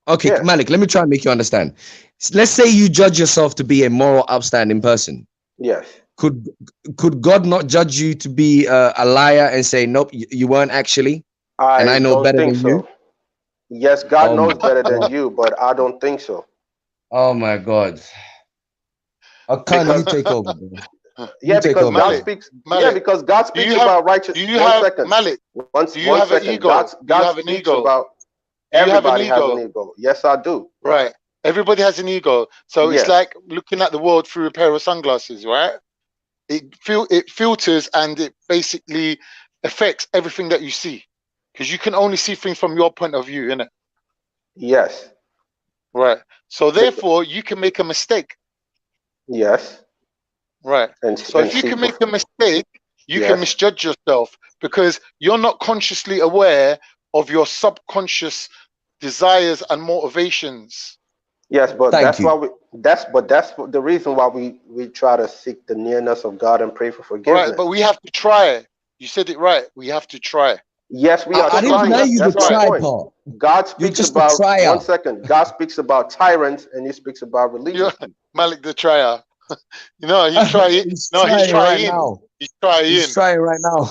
U: Okay,
I: yeah,
U: Malik, let me try and make you understand. Let's say you judge yourself to be a moral, upstanding person.
I: yes.
U: Could God not judge you to be a liar and say, nope, you weren't actually, and
I: I
U: I know
I: don't
U: better
I: think
U: than you?
I: so. Yes, God
U: Oh my
I: knows better than
U: God.
I: you, but I don't think so.
U: Oh my God. Khan, you
I: Because
U: take over, bro. You
I: yeah,
U: take
I: because
U: over,
I: God
O: Malik,
U: bro.
I: speaks. Yeah,
O: Malik,
I: because God
O: do
I: speaks
O: you have
I: about righteous.
O: do you
I: One
O: have
I: second.
O: Malik? Do you
I: One
O: have an
I: second.
O: ego? Do you
I: God
O: have an
I: speaks
O: ego?
I: about
O: Do you have an
I: everybody has an
O: ego?
I: ego. Yes, I do.
O: Right. Everybody has an ego. So it's
I: Yes.
O: like looking at the world through a pair of sunglasses, right? It filters and it basically affects everything that you see. Because you can only see things from your point of view, innit?
I: Yes.
O: Right. So
I: Bec-
O: therefore you can make a mistake.
I: yes.
O: Right.
I: And
O: So if you
I: see.
O: can make a mistake, you can
I: Yes.
O: misjudge yourself because you're not consciously aware of your subconscious desires and motivations.
I: Yes, but
U: Thank
I: that's why
U: you.
I: that's the reason why we try to seek the nearness of God and pray for
O: Right.
I: forgiveness.
O: But we have to try. You said it right. We have to try.
I: Yes, we are
U: I didn't
O: Sometimes we
U: deny
O: have
I: trying.
O: to
U: you the
I: That's my
O: try.
U: try
I: point.
U: part.
I: God
U: You're
I: speaks
U: just a
I: about
U: trier.
I: 1 second. God speaks about tyrants and he speaks about
O: You're
I: religious people.
O: Malik the trier. You know, he's trying.
U: He's
O: No, he's
U: trying right
O: trying.
U: now.
O: He's
U: He's
O: trying.
U: trying right now.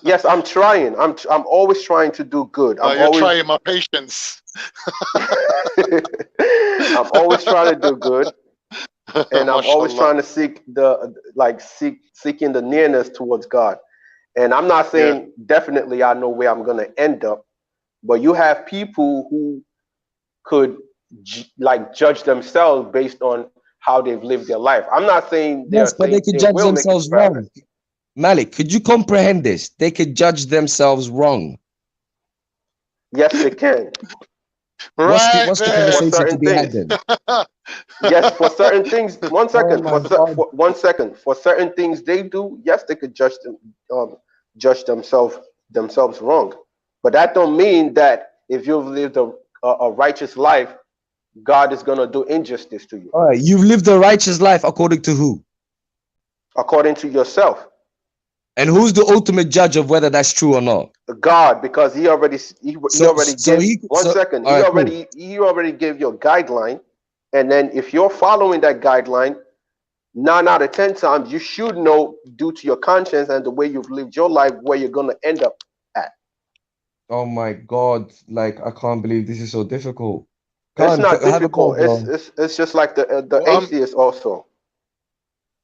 I: Yes, I'm trying. I'm always trying to do good.
O: No,
I: I'm
O: you're
I: always
O: trying my patience.
I: I'm always trying to do good. And I'm always
O: Mashallah.
I: trying to seeking the nearness towards God. And I'm not
O: Yeah.
I: saying definitely I know where I'm gonna end up, but you have people who could judge themselves based on how they've lived their life. I'm not saying
U: Yes, but they could
I: they
U: judge
I: will make it to
U: themselves
I: paradise.
U: wrong. Malik, could you comprehend this? They could judge themselves wrong.
I: Yes, they can.
O: Right
U: What's the
O: there.
I: For
U: conversation to
I: certain
U: be had
I: things.
U: then?
I: Yes, for certain things. One
U: Oh
I: second.
U: my God.
I: For 1 second. For certain things they do, yes, they could judge themselves wrong. But that don't mean that if you've lived a righteous life, God is gonna do injustice to you,
U: All right, you've lived a righteous life according to who?
I: according to yourself.
U: And who's the ultimate judge of whether that's true or not?
I: God, because he already
U: So
I: gave
U: he
I: 1 second.
U: all right, cool.
I: He already gave you a guideline, and then if you're following that guideline, 9 out of 10 times you should know due to your conscience and the way you've lived your life where you're gonna end up at.
U: Oh my God, like I can't believe this is so difficult.
I: It's
U: Can't
I: not
U: have a go,
I: difficult.
U: bro.
I: It's just like the
O: What I'm
I: atheist also.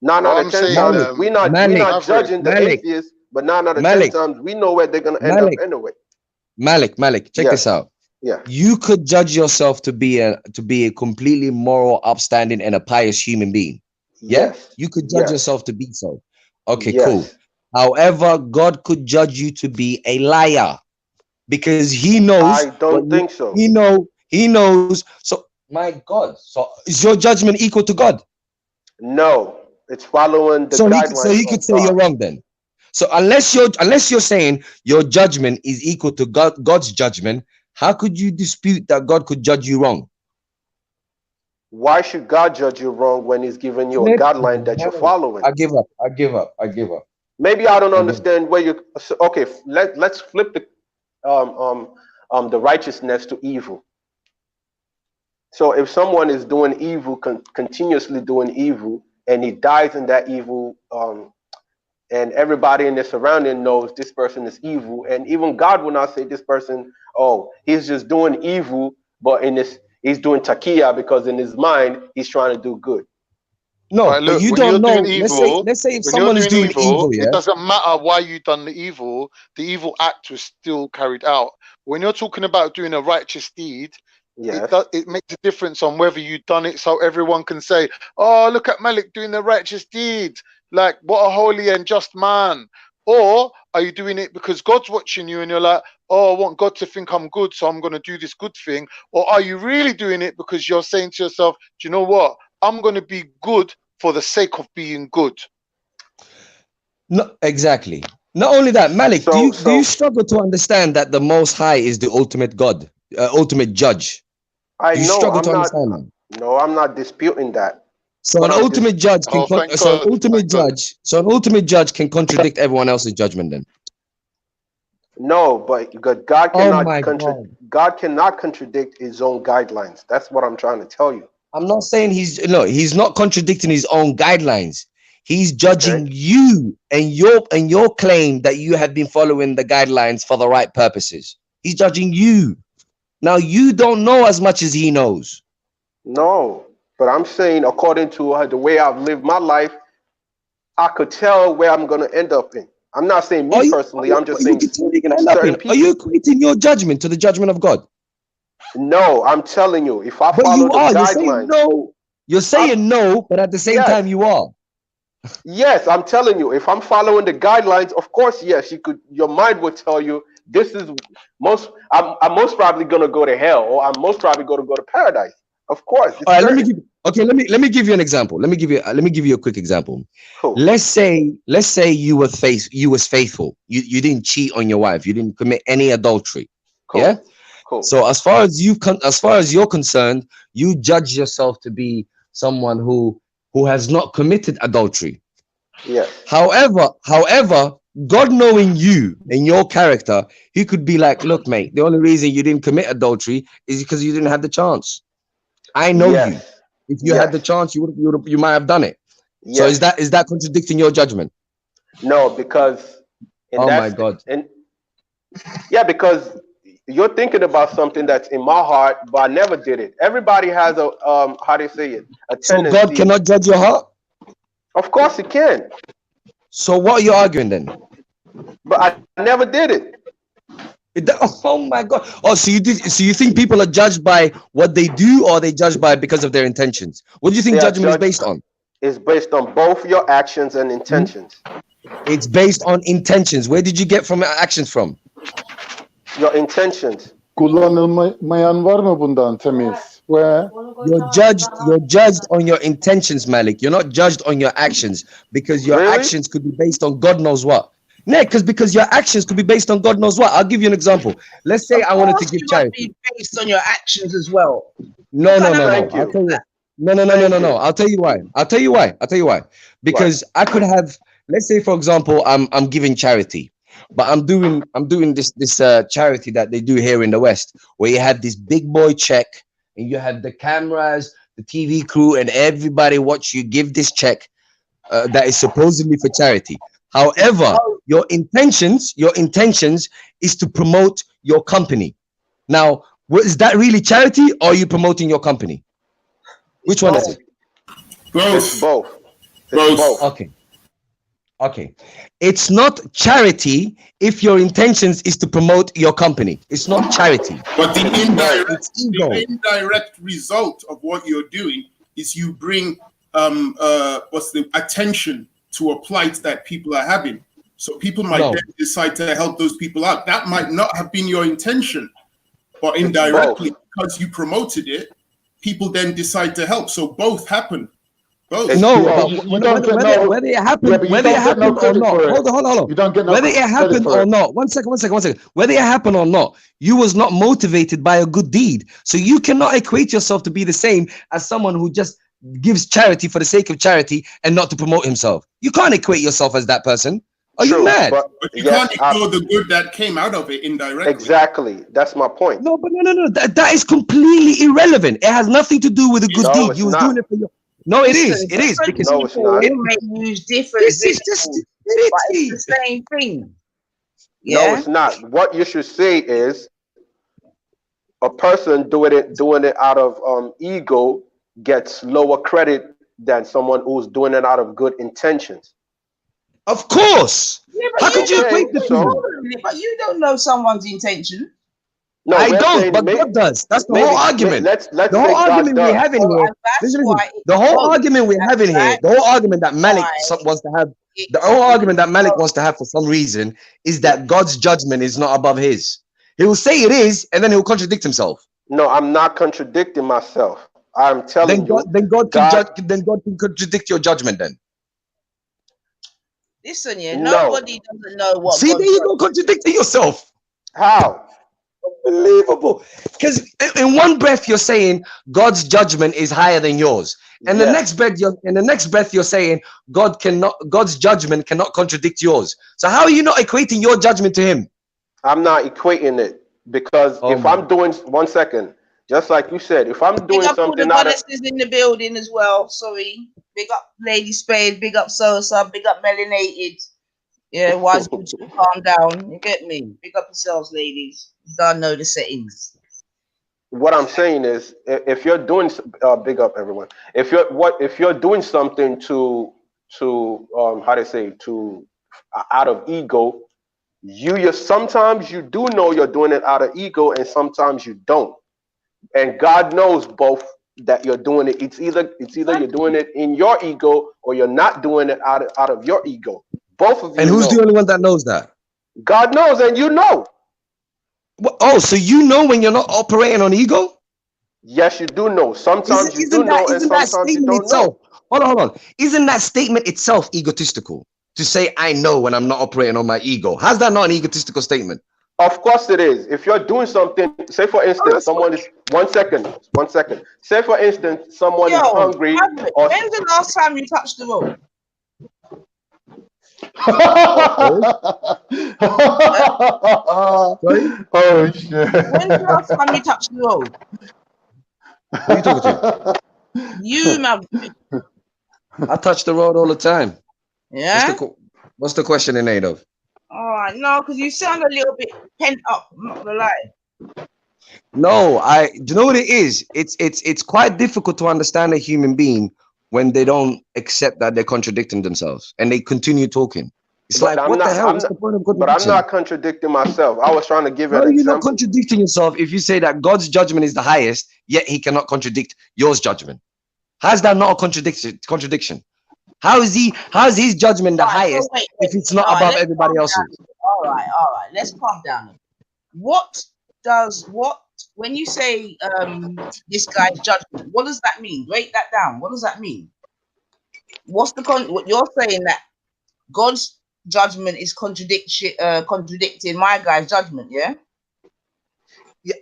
I: Nine
O: what
I: out of
O: I'm
I: ten
O: saying,
I: times
U: Malik,
I: we're
U: Malik,
I: not
O: Maverick.
I: judging the
U: Malik,
I: atheist, but 9 out of 10
U: Malik,
I: times we know where they're gonna end up
U: Malik,
I: anyway.
U: Malik. Check this
I: Yes.
U: out.
I: Yeah.
U: You could judge yourself to be a completely moral, upstanding, and a pious human being. Yeah,
I: Yes.
U: you could judge
I: Yes.
U: yourself to be so. Okay, cool.
I: Yes.
U: However, God could judge you to be a liar because He knows
I: I
U: what
I: don't
U: you.
I: think so.
U: He knows. So, my God. So, is your judgment equal to God?
I: No. It's following the
U: So
I: guidelines
U: he could
I: of
U: say you're
I: God.
U: wrong then. So unless you're saying your judgment is equal to God's judgment, how could you dispute that God could judge you wrong?
I: Why should God judge you wrong when He's giving you a guideline that you're following?
U: I give up. I give up. I give up.
I: Maybe I don't understand where you. Okay, let's flip the righteousness to evil. So if someone is doing evil, continuously doing evil, and he dies in that evil, and everybody in the surrounding knows this person is evil, and even God will not say this person, oh, he's just doing evil, but he's doing takia because in his mind he's trying to do good.
U: No,
O: right, look,
U: but you
O: when
U: don't
O: you're
U: know.
O: doing evil,
U: Let's say if
O: when you're
U: someone is doing evil,
O: it
U: yeah.
O: doesn't matter why you done the evil act was still carried out. When you're talking about doing a righteous deed,
I: Yes.
O: it makes a difference on whether you've done it so everyone can say, oh, look at Malik doing the righteous deed. Like, what a holy and just man. Or are you doing it because God's watching you and you're like, oh, I want God to think I'm good, so I'm going to do this good thing? Or are you really doing it because you're saying to yourself, do you know what? I'm going to be good for the sake of being good.
U: No, exactly. Not only that, Malik, do you struggle to understand that the Most High is the ultimate God, ultimate judge?
I: I
U: Do you
I: know.
U: struggle to understand that?
I: No, I'm not disputing that.
U: So an ultimate judge can so an ultimate judge can contradict everyone else's judgment then.
I: No, but God
U: Oh
I: cannot
U: my God.
I: God cannot contradict His own guidelines. That's what I'm trying to tell you.
U: I'm not saying he's not contradicting his own guidelines. He's judging you and your claim that you have been following the guidelines for the right purposes. He's judging you. Now you don't know as much as he knows.
I: No, but I'm saying according to the way I've lived my life, I could tell where I'm going to end up in. I'm not saying me personally. I'm just saying certain people.
U: Are you equating your judgment to the judgment of God?
I: No, I'm telling you, if I
U: But
I: follow
U: you
I: the
U: are.
I: guidelines,
U: You're saying no, but at the same time you are.
I: Yes, I'm telling you, if I'm following the guidelines, of course, yes, your mind would tell you this is I'm most probably gonna go to hell, or I'm most probably gonna go to paradise. Of course.
U: All right, let me give you an example. Let me give you a quick example.
I: Cool.
U: Let's say you was faithful. You didn't cheat on your wife. You didn't commit any adultery.
I: Cool.
U: Yeah.
I: Cool.
U: So as far as you're concerned, you judge yourself to be someone who has not committed adultery.
I: Yes.
U: However, God knowing you and your character, He could be like, look, mate, the only reason you didn't commit adultery is because you didn't have the chance. I know you. If you had the chance, you might have done it.
I: Yes.
U: So is that contradicting your judgment?
I: No, because
U: my God.
I: Because you're thinking about something that's in my heart, but I never did it. Everybody has a how do you say it? A tendency.
U: So God cannot judge your heart?
I: Of course He can.
U: So what are you arguing then?
I: But I never did it.
U: Oh my God! Oh, so you think people are judged by what they do, or they judged by because of their intentions? What do you think judgment is based on?
I: It's based on both your actions and intentions.
U: It's based on intentions. Where did you get from actions from?
I: Your intentions.
E: Kullanılmayan var mı bundan temiz? Where?
U: You're judged on your intentions, Malik. You're not judged on your actions, because your actions could be based on God knows what. No, because your actions could be based on God knows what. I'll give you an example. Let's say I wanted to give charity.
K: Be based on your actions as well.
U: No. I'll tell you. No. I'll tell you why. Because I could have, let's say, for example, I'm giving charity, but I'm doing this charity that they do here in the West, where you have this big boy check, and you have the cameras, the TV crew, and everybody watch you give this check that is supposedly for charity. However, your intentions is to promote your company. Now, is that really charity, or are you promoting your company? Which one is it?
I: Both.
U: Okay. It's not charity if your intentions is to promote your company. It's not charity.
M: But the indirect result of what you're doing is you bring attention to a plight that people are having. So people might then decide to help those people out. That might not have been your intention, but indirectly, because you promoted it, people then decide to help. So both happen.
U: No,
E: Yeah,
U: but
E: but you don't get
U: whether it
E: yeah,
U: happened,
E: but you
U: whether it
E: don't get no
U: happened or
E: credit
U: not.
E: for it.
U: Hold on.
E: You don't get no
U: Whether it
E: credit
U: happened
E: for
U: or
E: it.
U: not. One second. Whether it happened or not, you was not motivated by a good deed. So you cannot equate yourself to be the same as someone who just gives charity for the sake of charity and not to promote himself. You can't equate yourself as that person. Are you mad?
M: But you can't ignore the good that came out of it indirectly.
I: Exactly. That's my point.
U: No, but no. That is completely irrelevant. It has nothing to do with a good
I: No,
U: deed.
I: it's
U: You was
I: not.
U: doing it for your. No, it
K: Listen,
U: is. It is
K: different
U: because
I: No, it's
K: people
I: not.
K: may use different
U: this is just
K: visuals, but it's
U: stupidity.
K: the same thing.
I: No,
K: Yeah.
I: it's not. What you should say is a person doing it out of ego gets lower credit than someone who's doing it out of good intentions.
U: Of course.
K: Yeah, but
U: How
K: you
U: could you
K: don't.
U: equate the two?
K: But you don't know someone's intention.
I: No,
U: I
I: we're
U: don't,
I: saying
U: but God does. That's the whole
I: maybe
U: argument.
I: let's
U: The
I: say
U: whole
I: God
U: argument we're
I: does.
U: having here.
K: And that's
U: Listen.
K: why
U: The
K: it's
U: whole
K: wrong.
U: argument we're having here, the whole argument that Malik wants to have, the whole argument that Malik wants to have for some reason is that God's judgment is not above his. He will say it is, and then he'll contradict himself.
I: No, I'm not contradicting myself. I'm telling you.
U: Then God can contradict your judgment then.
K: Listen, yeah,
I: No.
K: nobody doesn't know what.
U: See, there you go, contradicting yourself.
I: How?
U: Unbelievable. Because in one breath you're saying God's judgment is higher than yours, and the next breath you're saying God's judgment cannot contradict yours. So how are you not equating your judgment to Him?
I: I'm not equating it because if I'm doing 1 second, just like you said, if I'm doing
K: Big up all the
I: something out of
K: goddesses in the building as well. Sorry, big up Lady Spade, big up Sosa, big up Melanated. Yeah, wise good to calm down. You get me? Big up yourselves, ladies. You don't know the settings.
I: what I'm saying is, if you're doing big up everyone. If you're doing something to how to say to out of ego, you sometimes you do know you're doing it out of ego, and sometimes you don't. And God knows both that you're doing it. It's either you're doing it in your ego or you're not doing it out of your ego. Both of you.
U: And who's the only one that knows that?
I: God knows, and you know.
U: Oh, so you know when you're not operating on ego?
I: Yes, you do know. Sometimes you do know, and sometimes you don't know.
U: Hold on. Isn't that statement itself egotistical? To say I know when I'm not operating on my ego. How's that not an egotistical statement?
I: Of course it is. If you're doing something, say for instance, someone is 1 second. Say for instance, someone is hungry.
K: When's the last time you touched the road?
E: Oh shit!
K: When's the last time you touched the road?
U: Who are you talking to?
K: You, man.
U: I touch the road all the time.
K: Yeah.
U: What's the question in aid of?
K: All right, no, because you sound a little bit pent up. I'm not gonna lie.
U: No, do you know what it is? It's quite difficult to understand a human being when they don't accept that they're contradicting themselves and they continue talking. It's
I: But
U: like, what the hell? What's the point of
I: but I'm not contradicting myself. I was trying to give
U: How
I: an
U: are you not
I: example.
U: contradicting yourself if you say that God's judgment is the highest, yet He cannot contradict yours judgment? How's that not a contradiction? How is His judgment the highest if it's not above everybody else's?
K: All right. Let's calm down. When you say this guy's judgment, what does that mean? Break that down. What does that mean? What you're saying that God's judgment is contradicting my guy's judgment, yeah?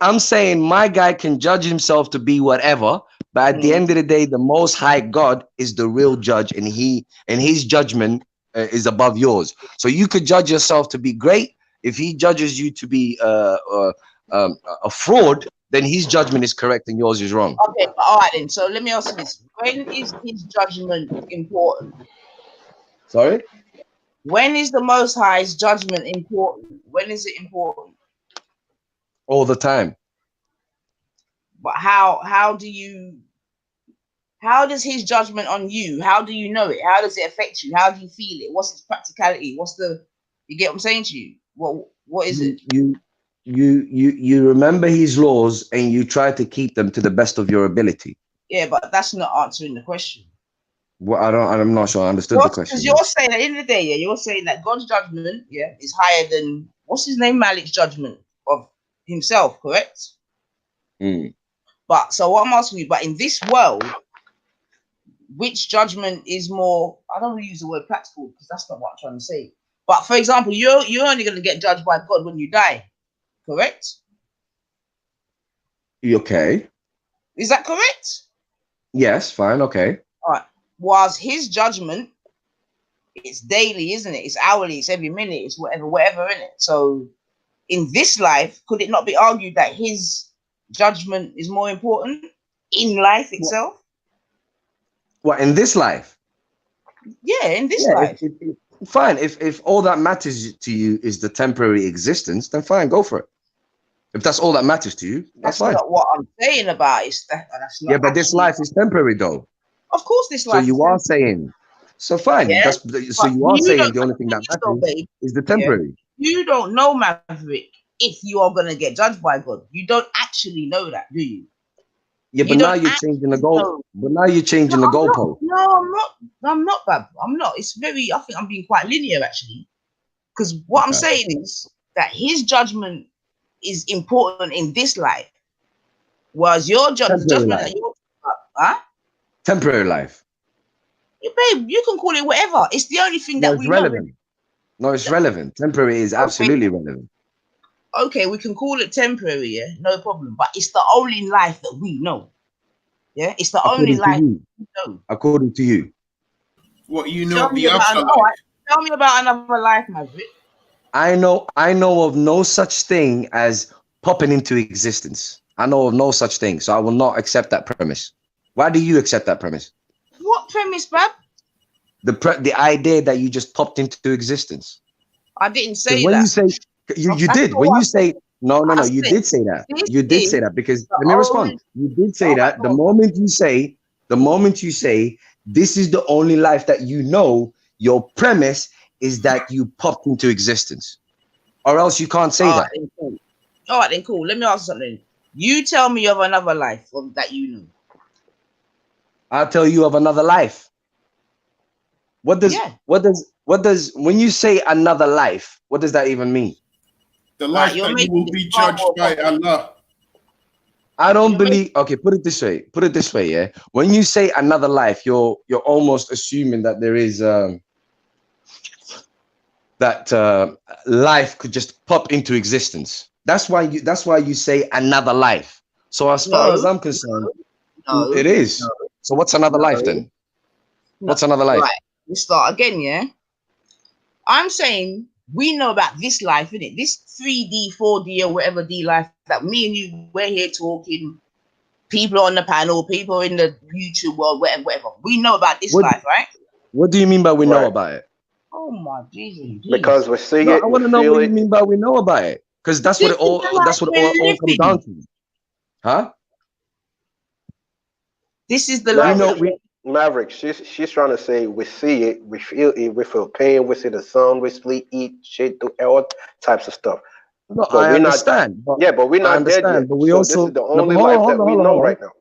U: I'm saying my guy can judge himself to be whatever, but at the end of the day, the Most High God is the real judge, and His judgment is above yours. So you could judge yourself to be great. If He judges you to be a fraud, then His judgment is correct and yours is wrong.
K: Okay, all right then. So let me ask you this: when is His judgment important?
U: Sorry?
K: When is the Most High's judgment important? When is it important?
U: All the time.
K: But how does His judgment on you? How do you know it? How does it affect you? How do you feel it? What's its practicality? You get what I'm saying to you? What is it?
U: You remember His laws and you try to keep them to the best of your ability.
K: Yeah, but that's not answering the question.
U: Well, I'm not sure I understood the question.
K: Because you're saying at the end of the day, you're saying that God's judgment, is higher than what's his name, Malik's judgment of himself, correct?
U: Mm.
K: But so what I'm asking you, but in this world, which judgment is more? I don't want to use the word practical because that's not what I'm trying to say. But for example, you're only going to get judged by God when you die, correct?
U: Okay.
K: Is that correct?
U: Yes, fine, okay.
K: All right. Whilst his judgment, it's daily, isn't it? It's hourly, it's every minute, it's whatever in it. So in this life, could it not be argued that his judgment is more important in life itself?
U: What, in this life?
K: Yeah, in this
U: Yeah,
K: life.
U: Fine. If all that matters to you is the temporary existence, then fine, go for it. If that's all that matters to you, that's fine.
K: Not what I'm saying about it. That's not.
U: Yeah, but this life is temporary, though.
K: Of course, this
U: So
K: life.
U: you are saying, so fine.
K: Yeah,
U: So you are saying the only thing that matters
K: babe,
U: is the temporary.
K: You don't know, Maverick, if you are gonna get judged by God. You don't actually know that, do you?
U: Yeah, but now you're changing the goal. But now you're changing the goalpost.
K: No, I'm not. I'm not, Bab. I'm not. It's very. I think I'm being quite linear actually, because what I'm saying is that his judgment is important in this life, whereas your judgment that you're,
U: temporary life.
K: Yeah, babe, you can call it whatever. It's the only thing that we
U: relevant. No, it's relevant. Temporary is absolutely relevant.
K: Okay, we can call it temporary, yeah, no problem. But it's the only life that we know. Yeah, it's the only life we know.
U: According to you.
M: What you
K: Tell
M: know,
K: me
M: the
K: about
M: afterlife.
K: tell me about another life, Maverick.
U: I know of no such thing as popping into existence. I know of no such thing, so I will not accept that premise. Why do you accept that premise?
K: What premise, Bab?
U: The idea that you just popped into existence.
K: I didn't say
U: when
K: that.
U: you say you did when you say no, you did say that. You did say that because let me respond. You did say that the moment you say this is the only life that you know, your premise is that you popped into existence, or else you can't say that.
K: All right, then cool. Let me ask you something. You tell me of another life that you know.
U: I'll tell you of another life. What does when you say another life, what does that even mean?
M: The life that you will be judged by Allah.
U: I don't believe. Okay, put it this way. Yeah, when you say another life, you're almost assuming that there is life could just pop into existence. That's why you say another life. So as far as I'm concerned, it is. So what's another life then? What's another life?
K: Right. Let's start again, yeah? I'm saying we know about this life, innit? This 3D, 4D, or whatever D life that me and you, we're here talking, people on the panel, people in the YouTube world, whatever. We know about this life, right?
U: What do you mean by we know about it?
K: Oh my Jesus.
I: Because we see it,
U: I want to know what you mean by we know about it. Because that's what it all comes down to. Huh?
K: This is the life.
I: Maverick, she's trying to say we see it, we feel it, we feel pain, we see the sun, we sleep, eat, shit, do all types of stuff.
U: No, I understand.
I: But we're not dead yet.
U: But we
I: this is the only life that we know right now.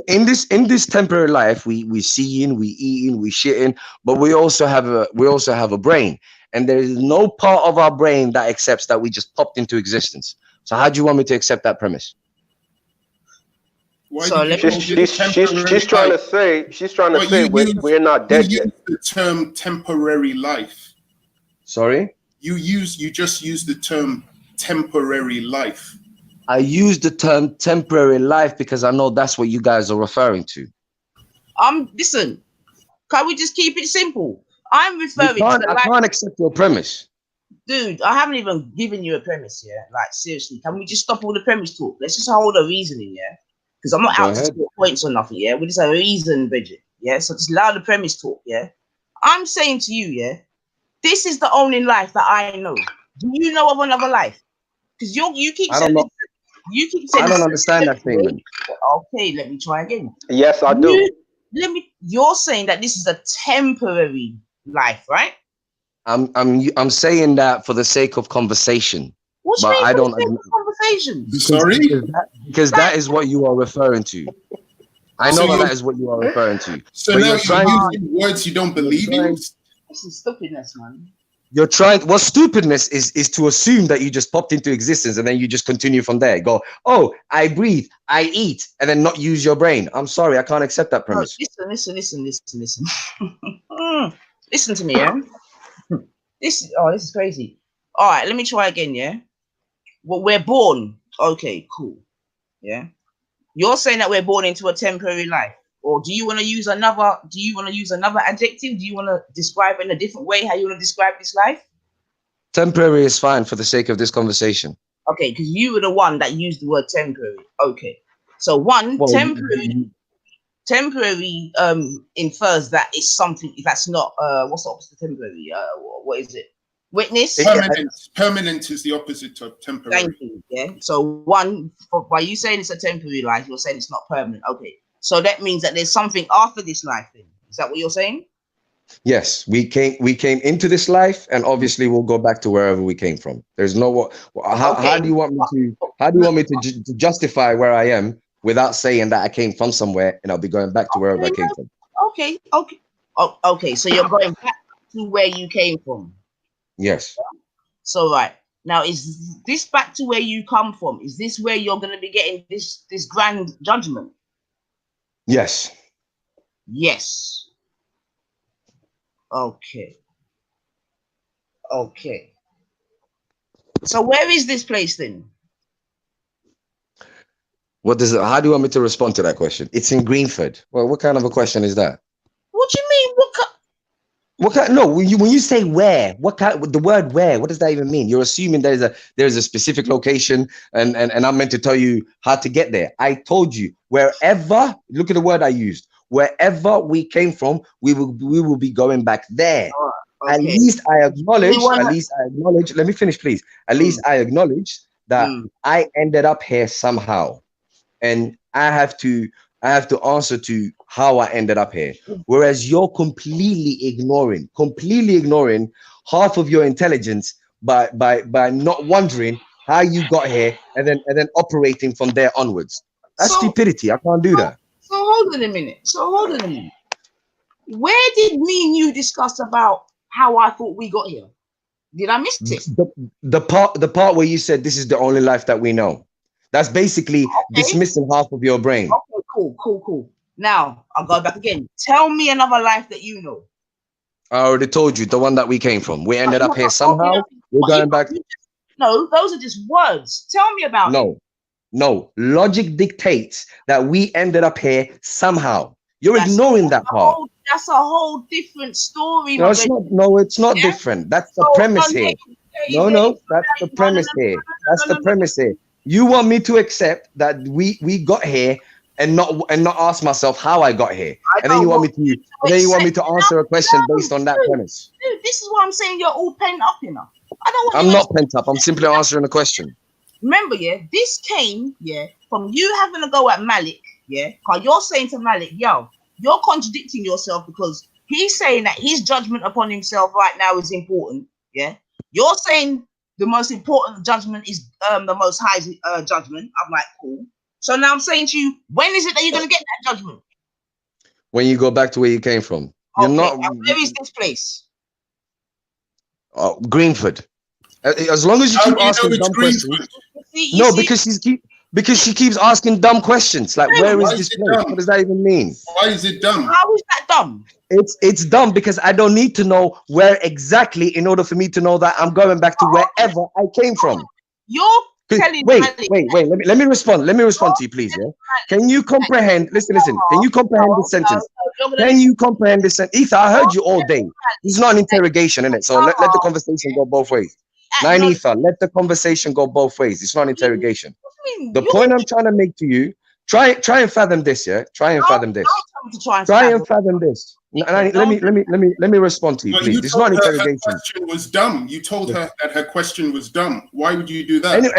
U: In this temporary life, we seeing, we eating, we shitting, but we also have a brain, and there is no part of our brain that accepts that we just popped into existence. So how do you want me to accept that premise?
I: She's trying to say we're not dead yet.
M: The term temporary life.
U: Sorry?
M: You just used the term temporary life.
U: I use the term temporary life because I know that's what you guys are referring to.
K: Listen, can we just keep it simple? I'm referring to the life.
U: I can't accept your premise.
K: Dude, I haven't even given you a premise, yeah? Like, seriously, can we just stop all the premise talk? Let's just hold a reasoning, yeah? Because I'm not out to score points or nothing, yeah? We just have a reason, Bridget, yeah? So just allow the premise talk, yeah? I'm saying to you, yeah? This is the only life that I know. Do you know of another life? Because you keep saying this. You keep saying
U: I don't understand that statement.
K: Okay, let me try again.
I: Yes, I do.
K: You're saying that this is a temporary life, right?
U: I'm saying that for the sake of conversation.
K: What do you mean for the sake of conversation?
U: Sorry? Because that is what you are referring to. I know that is what you are referring to.
M: So now you're using words you don't believe in?
K: This is stupidness, man.
U: You're trying. Well, stupidness is to assume that you just popped into existence and then you just continue from there. Go, oh, I breathe, I eat, and then not use your brain. I'm sorry, I can't accept that
K: No,
U: premise.
K: listen. Listen to me, yeah. This is crazy. All right, let me try again, yeah. Well, we're born. Okay, cool. Yeah. You're saying that we're born into a temporary life, or do you want to use another? Do you want to use another adjective? Do you want to describe it in a different way? How you want to describe this life?
U: Temporary is fine for the sake of this conversation.
K: Okay, because you were the one that used the word temporary. Okay, so temporary infers that it's something that's not what's the opposite of temporary? What is it? Witness.
M: Permanent is the opposite of temporary.
K: Thank you. Yeah. So by you saying it's a temporary life, you're saying it's not permanent. Okay. So that means that there's something after this life. Then is that what you're saying?
U: Yes, we came into this life, and obviously we'll go back to wherever we came from. There's no how do you want me to justify where I am without saying that I came from somewhere and I'll be going back to wherever I came from?
K: Okay. Okay. So you're going back to where you came from.
U: Yes.
K: So right now, is this back to where you come from? Is this where you're going to be getting this grand judgment?
U: Yes.
K: Yes. Okay. So where is this place then?
U: How do you want me to respond to that question? It's in Greenford. Well, what kind of a question is that?
K: What do you mean?
U: No, when you say where, the word where, what does that even mean? You're assuming there's a specific location and I'm meant to tell you how to get there. I told you wherever, look at the word I used, wherever we came from, we will be going back there.
K: Okay.
U: At least I acknowledge, let me finish, please. At least I acknowledge that I ended up here somehow. And I have to answer to how I ended up here. Whereas you're completely ignoring half of your intelligence by not wondering how you got here and then operating from there onwards. That's stupidity. I can't do that.
K: So hold on a minute. Where did me and you discuss about how I thought we got here? Did I miss it?
U: The part where you said this is the only life that we know. That's basically dismissing half of your brain.
K: Okay, cool. Now, I'll go back again. Tell me another life that you know.
U: I already told you, the one that we came from. We ended up here somehow. We're going back.
K: No, those are just words. Tell me about it.
U: No. Logic dictates that we ended up here somehow. You're ignoring that part.
K: That's a whole different story.
U: No, it's not different. That's the premise here. No, that's the premise here. That's the premise here. You want me to accept that we got here and not ask myself how I got here, and then you want me to answer a question based on that premise.
K: Dude, this is what I'm saying. You're all pent up enough.
U: I'm not pent up. I'm simply answering a question.
K: Remember, this came, from you having a go at Malik, because you're saying to Malik, yo, you're contradicting yourself because he's saying that his judgment upon himself right now is important, You're saying the most important judgment is the most high judgment. I'm like, cool. So now I'm saying to you, when is it that you're going to get that judgment?
U: When you go back to where you came from. You're not.
K: Where is this place?
U: Greenford. As long as you keep asking dumb questions. No, because she keeps asking dumb questions. Like, where is this place? What does that even mean?
M: Why is it dumb?
K: How is that dumb?
U: It's dumb because I don't need to know where exactly in order for me to know that I'm going back to wherever I came from.
K: You're telling
U: wait. Let me respond to you, please. Yeah. Can you comprehend? Listen. Can you comprehend this sentence? Can you comprehend this sentence? Ether, I heard you all day. It's not an interrogation, innit? So let the conversation go both ways. Ether, let the conversation go both ways. It's not an interrogation. The point I'm trying to make to you, try and fathom this, yeah? Try and fathom this. Let me respond to you, please. It's not an interrogation.
M: Her question was dumb. You told her that her question was dumb. Why would you do that?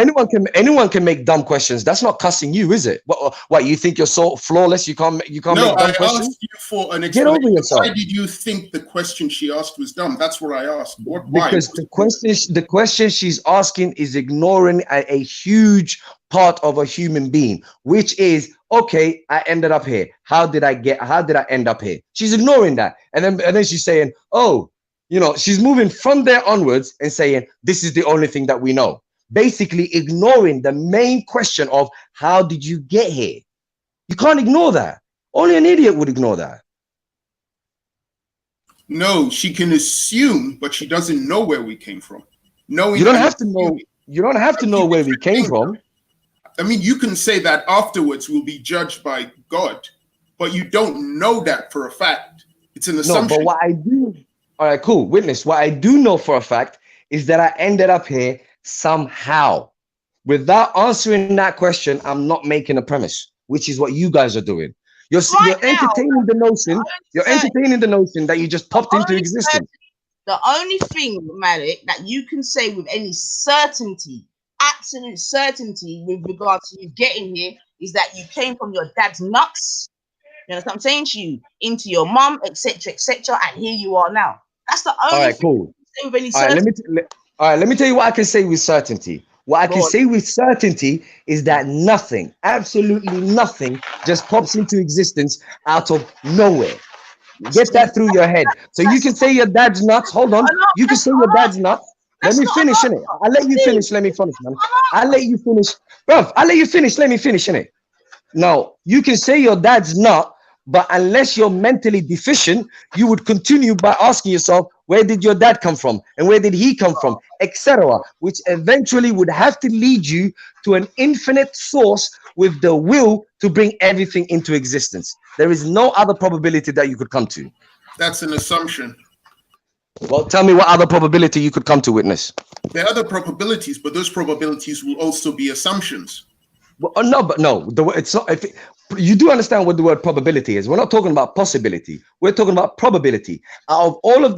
U: Anyone can make dumb questions. That's not cussing you, is it? What you think you're so flawless? You can't make dumb questions?
M: No, I asked you for an explanation.
U: Get over yourself.
M: Why did you think the question she asked was dumb? That's what I asked. Why?
U: Because the question she's asking is ignoring a huge part of a human being, which is, okay, I ended up here. How did I end up here? She's ignoring that. And then she's saying, oh, You know, she's moving from there onwards and saying, this is the only thing that we know. Basically ignoring the main question of how did you get here? You can't ignore that. Only an idiot would ignore that.
M: No, she can assume, but she doesn't know where we came from. Knowing
U: You don't
M: and
U: have to know. You don't have to know where we came from.
M: I mean, you can say that afterwards we'll be judged by God, but you don't know that for a fact. It's an assumption.
U: No, but what I do, all right, cool, witness. What I do know for a fact is that I ended up here somehow. Without answering that question, I'm not making a premise, which is what you guys are doing. You're entertaining the notion. You're entertaining the notion that you just popped into existence.
K: The only thing, Malik, that you can say with any certainty, absolute certainty, with regards to you getting here, is that you came from your dad's nuts. You know what I'm saying to you, into your mum, etc., and here you are now. That's the only thing you can say with any certainty.
U: All right, let me tell you what I can say with certainty. What I can say with certainty is that nothing, absolutely nothing, just pops into existence out of nowhere. Get that through your head. So you can say your dad's nuts. Hold on. You can say your dad's nuts. Let me finish, innit? I'll let you finish. Let me finish, man. I'll let you finish. Bruv, I'll let you finish. Let me finish, innit? Now, you can say your dad's nut, but unless you're mentally deficient, you would continue by asking yourself, where did your dad come from? And where did he come from? Etc. Which eventually would have to lead you to an infinite source with the will to bring everything into existence. There is no other probability that you could come to.
M: That's an assumption.
U: Well, tell me what other probability you could come to, witness.
M: There are other probabilities, but those probabilities will also be assumptions.
U: Well, no. It's not. You do understand what the word probability is. We're not talking about possibility. We're talking about probability. Out of all of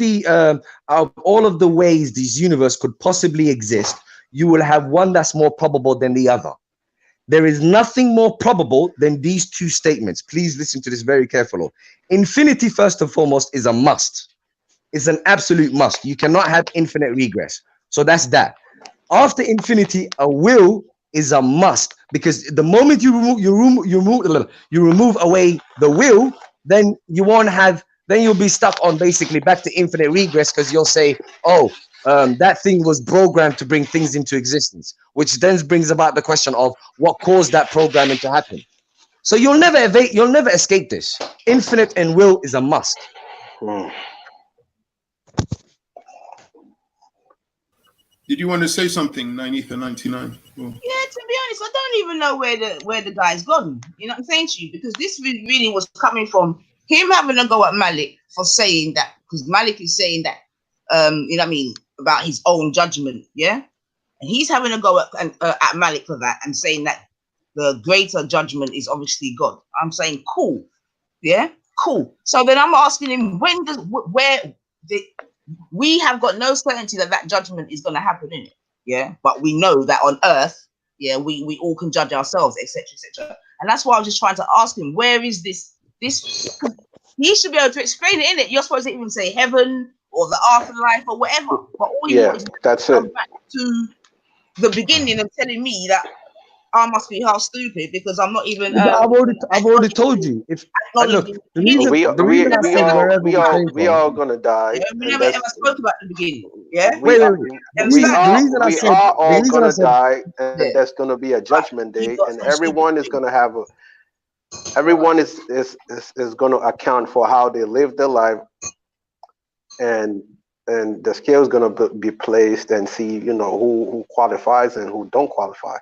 U: the ways this universe could possibly exist, you will have one that's more probable than the other. There is nothing more probable than these two statements. Please listen to this very carefully. Infinity, first and foremost, is a must. It's an absolute must. You cannot have infinite regress. So that's that. After infinity, a will is a must, because the moment you remove away the will, then you won't have. Then you'll be stuck on basically back to infinite regress, because you'll say, oh, that thing was programmed to bring things into existence, which then brings about the question of what caused that programming to happen. So you'll never escape this. Infinite and will is a must.
M: Did you want to say something, 90th or 99? Oh.
K: Yeah, to be honest, I don't even know where the guy's gone. You know what I'm saying to you? Because this really was coming from him having a go at Malik for saying that, because Malik is saying that, you know what I mean, about his own judgment, yeah? And he's having a go at Malik for that and saying that the greater judgment is obviously God. I'm saying, cool, yeah? Cool. So then I'm asking him, we have got no certainty that judgment is going to happen, in it, yeah. But we know that on Earth, yeah, we all can judge ourselves, etc., etc. And that's why I was just trying to ask him, where is this? He should be able to explain it, in it. You're supposed to even say heaven or the afterlife or whatever. But all you want is to come back to the beginning and telling me that I must be half stupid because I'm not even.
U: I've already told you. If look,
I: we all gonna die.
K: Yeah, we never ever spoke about the beginning. Yeah.
I: We are all gonna die, and there's gonna be a judgment day, and everyone is gonna have everyone is gonna account for how they live their life, and the scale is gonna be placed and see, you know, who qualifies and who don't qualify.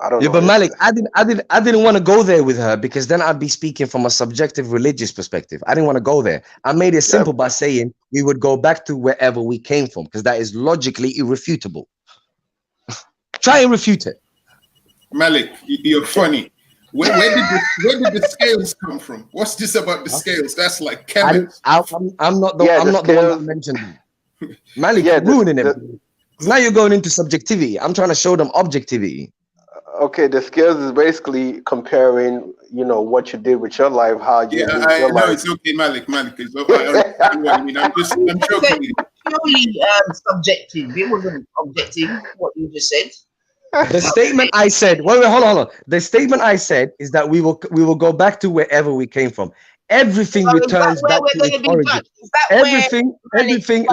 I: I don't know.
U: But Malik, I didn't want to go there with her, because then I'd be speaking from a subjective religious perspective. I didn't want to go there. I made it simple by saying we would go back to wherever we came from, because that is logically irrefutable. Try and refute it.
M: Malik, you're funny. Where did the scales come from? What's this about the scales? That's like chemists.
U: I'm not the one that mentioned it. Malik, ruining it. Now you're going into subjectivity. I'm trying to show them objectivity.
I: Okay, the scales is basically comparing, you know, what you did with your life, how you live your life.
M: It's okay, Malik. It's okay. I understand what you mean. I'm joking.
K: Purely subjective. It wasn't objective. What you just said.
U: The statement I said. Wait, hold on. The statement I said is that we will go back to wherever we came from. everything
K: So is that
U: returns
K: where
U: back
K: we're
U: to
K: going
U: its
K: to be
U: origin.
K: judged? Is that where Malik?
U: Everything. Let me finish.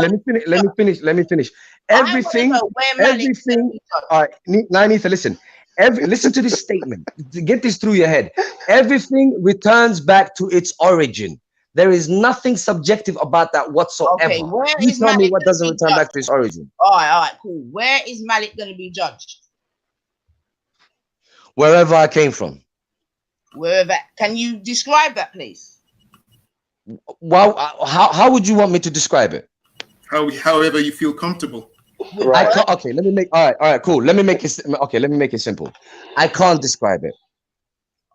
K: I want to
U: Everything,
K: know where Malik's going to
U: everything.
K: be judged.
U: All right, Nanitha, listen. Listen to this statement. Get this through your head. Everything returns back to its origin. There is nothing subjective about that whatsoever.
K: Okay, where
U: You
K: is
U: tell me
K: Malik
U: what
K: going to
U: doesn't
K: be
U: return
K: judged?
U: back to its origin.
K: All right, cool. Where is Malik going to be judged?
U: Wherever I came from.
K: Wherever. Can you describe that place?
U: Well, how would you want me to describe it?
M: However you feel comfortable.
U: I can't. Okay, let me make. All right, cool. Let me make it. Okay, let me make it simple. I can't describe it.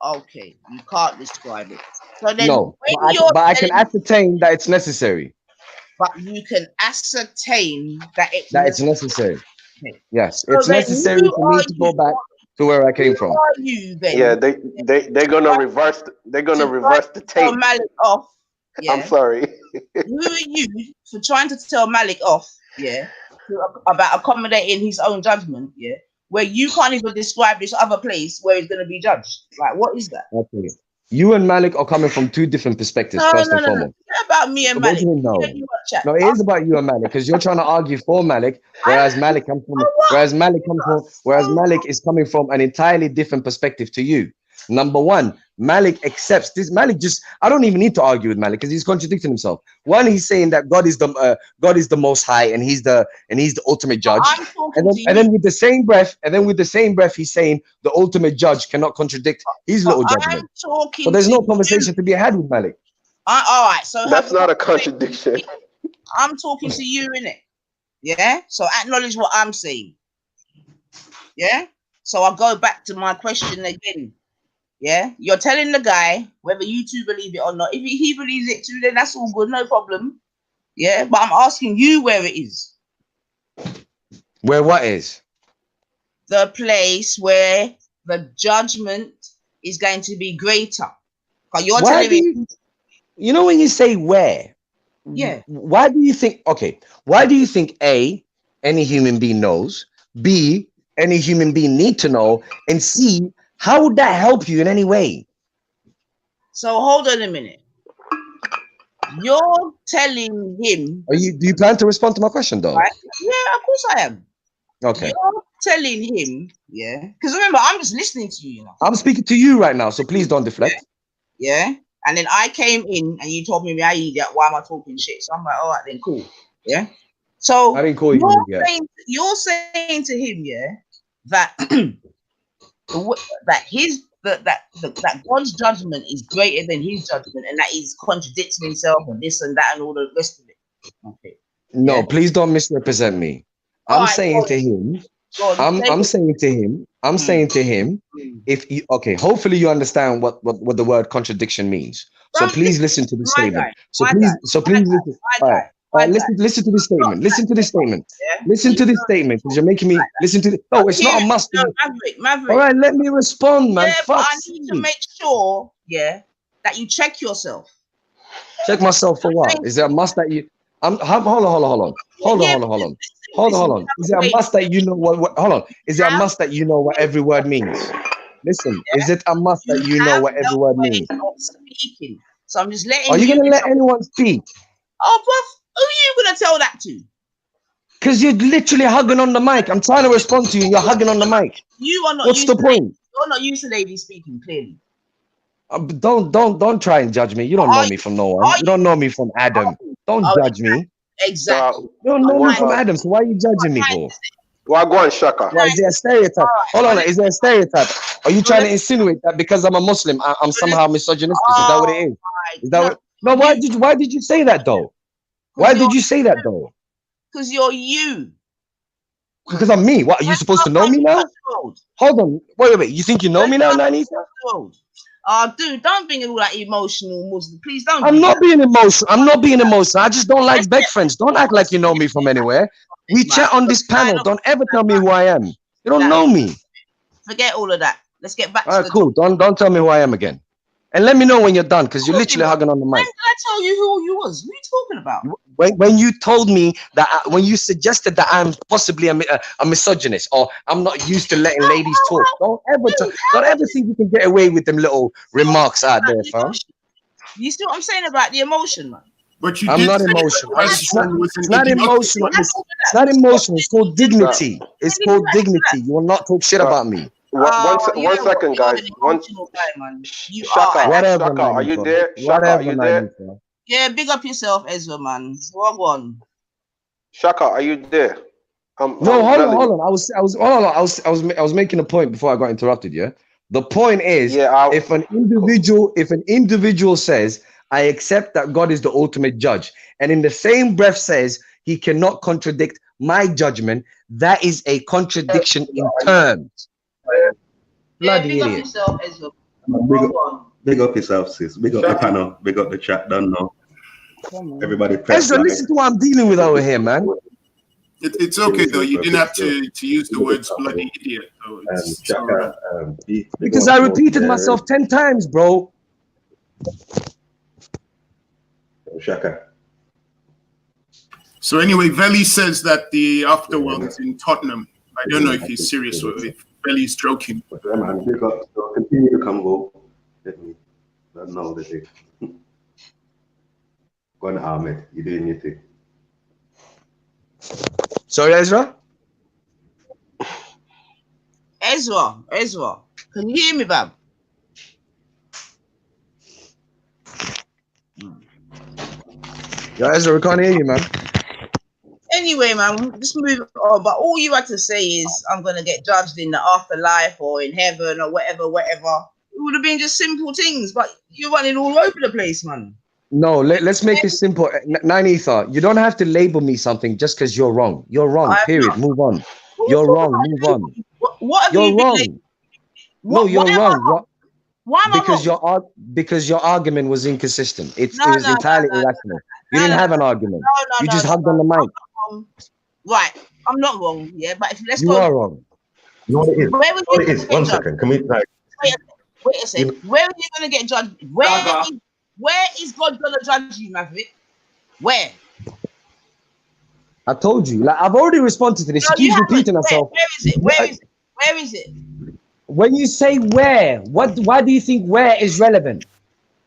K: Okay, you can't describe it. So then,
U: No,
K: when
U: but I can ascertain that it's necessary.
K: but you can ascertain that it's
U: That it's
K: necessary.
U: necessary.
K: Okay.
U: Yes,
K: So
U: it's
K: then,
U: necessary
K: who
U: for me
K: are
U: to
K: you?
U: go back to where I came
K: Who
U: from.
K: are you then?
I: Yeah, they're gonna reverse. They're gonna reverse the
K: Tell
I: tape.
K: Malik off. Yeah.
I: I'm sorry.
K: Who are you for trying to tell Malik off? Yeah. About accommodating his own judgment. Yeah. Where you can't even describe this other place where he's going to be judged. Like, what is that?
U: Okay. You and Malik are coming from two different perspectives,
K: No.
U: first and
K: Forget
U: foremost.
K: about me and
U: So what
K: Malik.
U: do you know?
K: Me and you want to chat.
U: No, it is about you and Malik because you're trying to argue for Malik, whereas Malik comes from, whereas Malik is coming from an entirely different perspective to you. Number one, Malik accepts this. Malik just, I don't even need to argue with Malik because he's contradicting himself. One, he's saying that God is the most high and he's the ultimate judge. And then with the same breath, he's saying the ultimate judge cannot contradict his little judgment. So there's no conversation to be had with Malik.
K: All right, so
I: that's not a contradiction.
K: I'm talking to you, innit? Yeah. So acknowledge what I'm saying. Yeah. So I'll go back to my question again. Yeah. You're telling the guy whether you two believe it or not. If he believes it too, then that's all good, no problem. Yeah. But I'm asking you where it is.
U: Where what is?
K: The place where the judgment is going to be greater. Because you're telling me.
U: You know when you say where?
K: Yeah.
U: Why do you think? Okay. Why do you think A, any human being knows? B, any human being need to know? And C, how would that help you in any way?
K: So hold on a minute. You're telling him.
U: Do you plan to respond to my question though?
K: Right? Yeah, of course I am.
U: Okay.
K: You're telling him, yeah. Because remember, I'm just listening to you, you know.
U: I'm speaking to you right now, so please don't deflect.
K: Yeah. And then I came in and you told me, I idiot, why am I talking shit? So I'm like, all right, then cool. Yeah. So
U: I didn't call you an idiot.
K: You're saying to him, yeah, that that God's judgment is greater than his judgment, and that he's contradicting himself and this and that and all the rest of it. Okay.
U: No, please don't misrepresent me. I'm saying to him, if you, okay, hopefully you understand what the word contradiction means. So please listen to the statement. Listen to this statement. Listen to this statement. Listen to this statement because you're making me listen to. No, it's not a must.
K: Maverick.
U: All right, let me respond, man.
K: Yeah,
U: Fuck.
K: but I need to make sure, yeah, that you check yourself.
U: Check myself for what? Is there a must that you? Hold on. Is it a must that you know what? Hold on. Is it a must that you know what every word means? Listen, is it a must that you know what every word means?
K: Speaking. So I'm just letting.
U: Are you gonna let anyone speak?
K: Oh, bruv, who are you gonna tell that to?
U: Because you're literally hugging on the mic. I'm trying to respond to you. You're hugging on the mic.
K: You are not.
U: What's the point?
K: You're not used to ladies speaking, clearly.
U: Don't try and judge me. You don't know me from no one. You don't know me from Adam. Don't judge me.
K: Exactly.
U: You don't know me from Adam, so why are you judging me for?
I: Well, go on, Shaka.
U: Why, is there a stereotype? Hold on, is there a stereotype? Are you trying to insinuate that because I'm a Muslim, I'm somehow misogynistic? Is that what it is? Is that what? No, why did you say that though? Why did you say that though?
K: Because you're you.
U: Because I'm me. What, are you supposed to know me now? Hold on. Wait. You think you know me now, Nanisa?
K: Oh, dude, don't bring all that emotional Muslim. Please don't.
U: I'm not being emotional. I just don't like beg friends. Don't act like you know me from anywhere. We chat on this panel. Don't ever tell me who I am. You don't know me.
K: Forget all of that. Let's get back to
U: all right, cool. Don't tell me who I am again. And let me know when you're done, because you're literally hugging on the mic.
K: When did I tell you who you was? What are you talking about?
U: When you told me that, when you suggested that I'm possibly a misogynist, or I'm not used to letting ladies talk, don't ever think you can get away with them little remarks out there, fam.
K: You see what I'm saying about the emotion, man?
M: But you
U: I'm
M: did
U: not
M: say
U: emotional.
M: that
U: It's not,
M: question was
U: it's
M: an
U: not
M: idiotic
U: emotional.
M: one.
U: It's not emotional. It's called dignity. It's called dignity. You will not talk shit about me.
I: One second, guys. One
K: guy, man. You
I: Shaka,
K: are.
U: Whatever,
I: Shaka, are you
U: Manifa.
I: there? Shaka, are
U: Whatever,
I: you there?
U: Manifa.
K: Yeah, big up yourself, Ezra, man. Walk on.
I: Shaka, are you there?
U: No, hold
I: Veli.
U: on. I was making a point before I got interrupted. Yeah. The point is, if an individual says, "I accept that God is the ultimate judge," and in the same breath says he cannot contradict my judgment, that is a contradiction in terms. Bloody
K: big up
U: idiot.
K: yourself, Ezra.
B: Big up yourself, sis. Big up the panel. Big up the chat. Don't know. Everybody press
U: Ezra,
B: like.
U: listen to what I'm dealing with over here, man.
M: It's okay though. You didn't have to use the words bloody idiot. So it's all right.
U: Because I repeated myself 10 times, bro.
B: Shaka.
M: So anyway, Veli says that the afterworld is in Tottenham. I don't know if he's serious or if Veli's joking.
B: Yeah, man. Big up. So continue to come go. Let me. Don't know the thing. Go on, Ahmed. You're doing your thing.
U: Sorry, Ezra?
K: Ezra. Can you hear me, Bab?
U: Yeah, Ezra, we can't hear you, man.
K: Anyway, man, just move on. But all you had to say is, I'm going to get judged in the afterlife or in heaven or whatever. It would have been just simple things, but you're running all over the place, man.
U: No, let's make it simple. Nine Ether, you don't have to label me something just because you're wrong. You're wrong, period. Move on. You're wrong, move on.
K: What have
U: you're
K: you been
U: wrong. No, you're wrong.
K: Why am I
U: wrong? Because your argument was inconsistent. It was entirely irrational. You didn't have an argument. You just hugged on the mic.
K: Right, I'm not wrong, yeah, but let's go.
U: You are wrong.
B: You know what it is? 1 second. Can we like?
K: Wait a second. Where are you gonna get judged? Where is God gonna judge you, Maverick? Where?
U: I told you. Like I've already responded to this.
K: No,
U: She keeps repeating herself.
K: Where is it?
U: When you say where, why do you think where is relevant?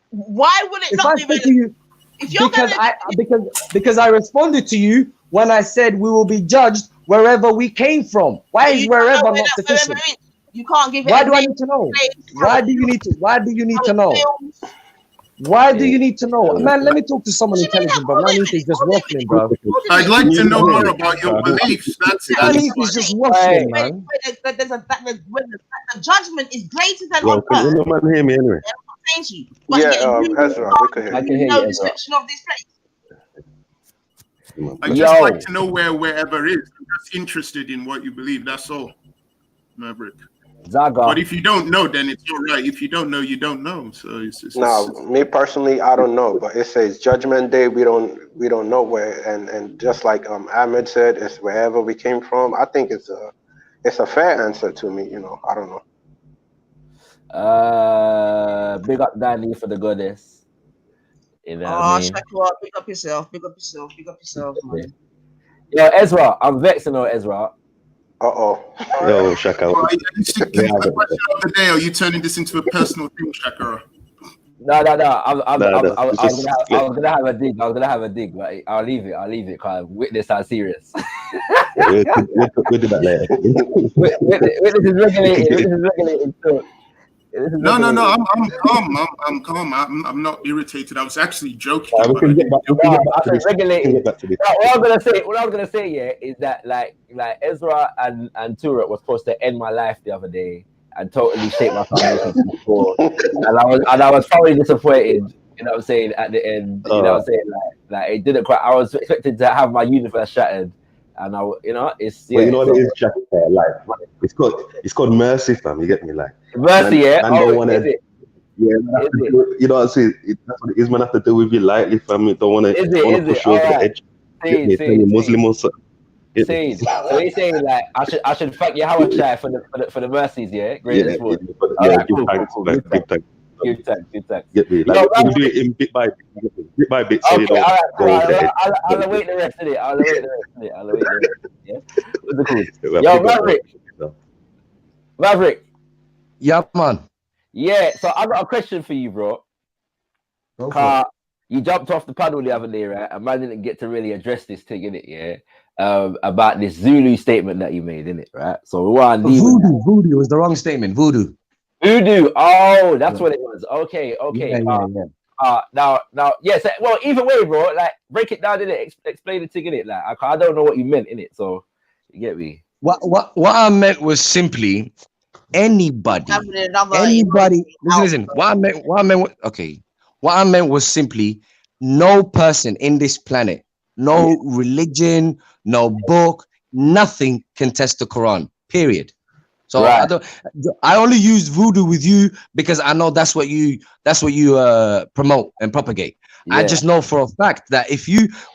K: Why would it not be relevant?
U: Because I responded to you when I said we will be judged wherever we came from. Why is wherever not sufficient?
K: You can't give it.
U: Why do I need to know? Why do you need to know? Why do you need to know? Man, let me talk to someone intelligent, bro. Man, is just waffling, bro.
M: I'd like to know more about your beliefs.
U: Man, is just waffling, man.
K: The judgment is greater than
B: Well, can you man hear me anyway?
I: Ezra, we can hear you.
K: I can hear you, Ezra. Of this place.
M: I just like to know wherever is. I'm just interested in what you believe. That's all, Maverick.
V: Zaga.
M: But if you don't know, then it's all right. If you don't know, you don't know. So it's
I: me personally, I don't know. But it says Judgment Day. We don't know where. And just like Ahmed said, it's wherever we came from. I think it's a fair answer to me. I don't know.
V: Big up Danny for the goddess. You know what I mean?
K: Big up yourself, man.
V: Yo, Ezra, I'm vexed to know Ezra.
B: Yo, Shaka.
M: The question of the day, are you turning this into a personal thing, Shaka?
V: No. I was gonna have a dig. But I'll leave it because witness are serious.
B: We'll do that later.
V: Witness is regulated. So.
M: No. I'm calm. I'm not irritated. I was actually joking.
V: What I was gonna say, yeah, is that like Ezra and Turek was supposed to end my life the other day and totally shape my foundation and I was thoroughly disappointed. You know what I'm saying? At the end, you know what I'm saying? Like it didn't quite. I was expecting to have my universe shattered. And it's
B: Well, you know what it is, Jack? Like it's called mercy, fam. You get me? Like
V: mercy,
B: man don't want to. Yeah, you know what I'm saying? That's what it is. Man have to do with you lightly, fam. You don't want to push you over the edge. Muslim or something.
V: So he's saying like I should thank Yahweh for the mercies, yeah. Greatest one.
B: Big thanks.
V: Good thanks.
B: Get me? Like we do it in bit by bit, so you don't go over the edge.
V: I'll await the rest of it. Yeah. Yo, Maverick.
U: Yeah, man.
V: Yeah. So I got a question for you, bro.
U: for it.
V: You jumped off the paddle the other day, right? And man didn't get to really address this thing, innit? Yeah. About this Zulu statement that you made, innit? Right. So we want to
U: Voodoo was the wrong statement. Voodoo.
V: Voodoo. Oh, that's what it was. Okay.
U: Yeah.
V: Now, yes. Well, either way, bro. Like, break it down, innit? Explain the thing, innit? Like, I don't know what you meant, innit? So, you get me?
U: What I meant was simply anybody. Listen. What I meant was simply no person in this planet, no religion, no book, nothing can test the Quran. Period. So I only use voodoo with you because I know that's what you promote and propagate.
V: Yeah.
U: I just know for a fact that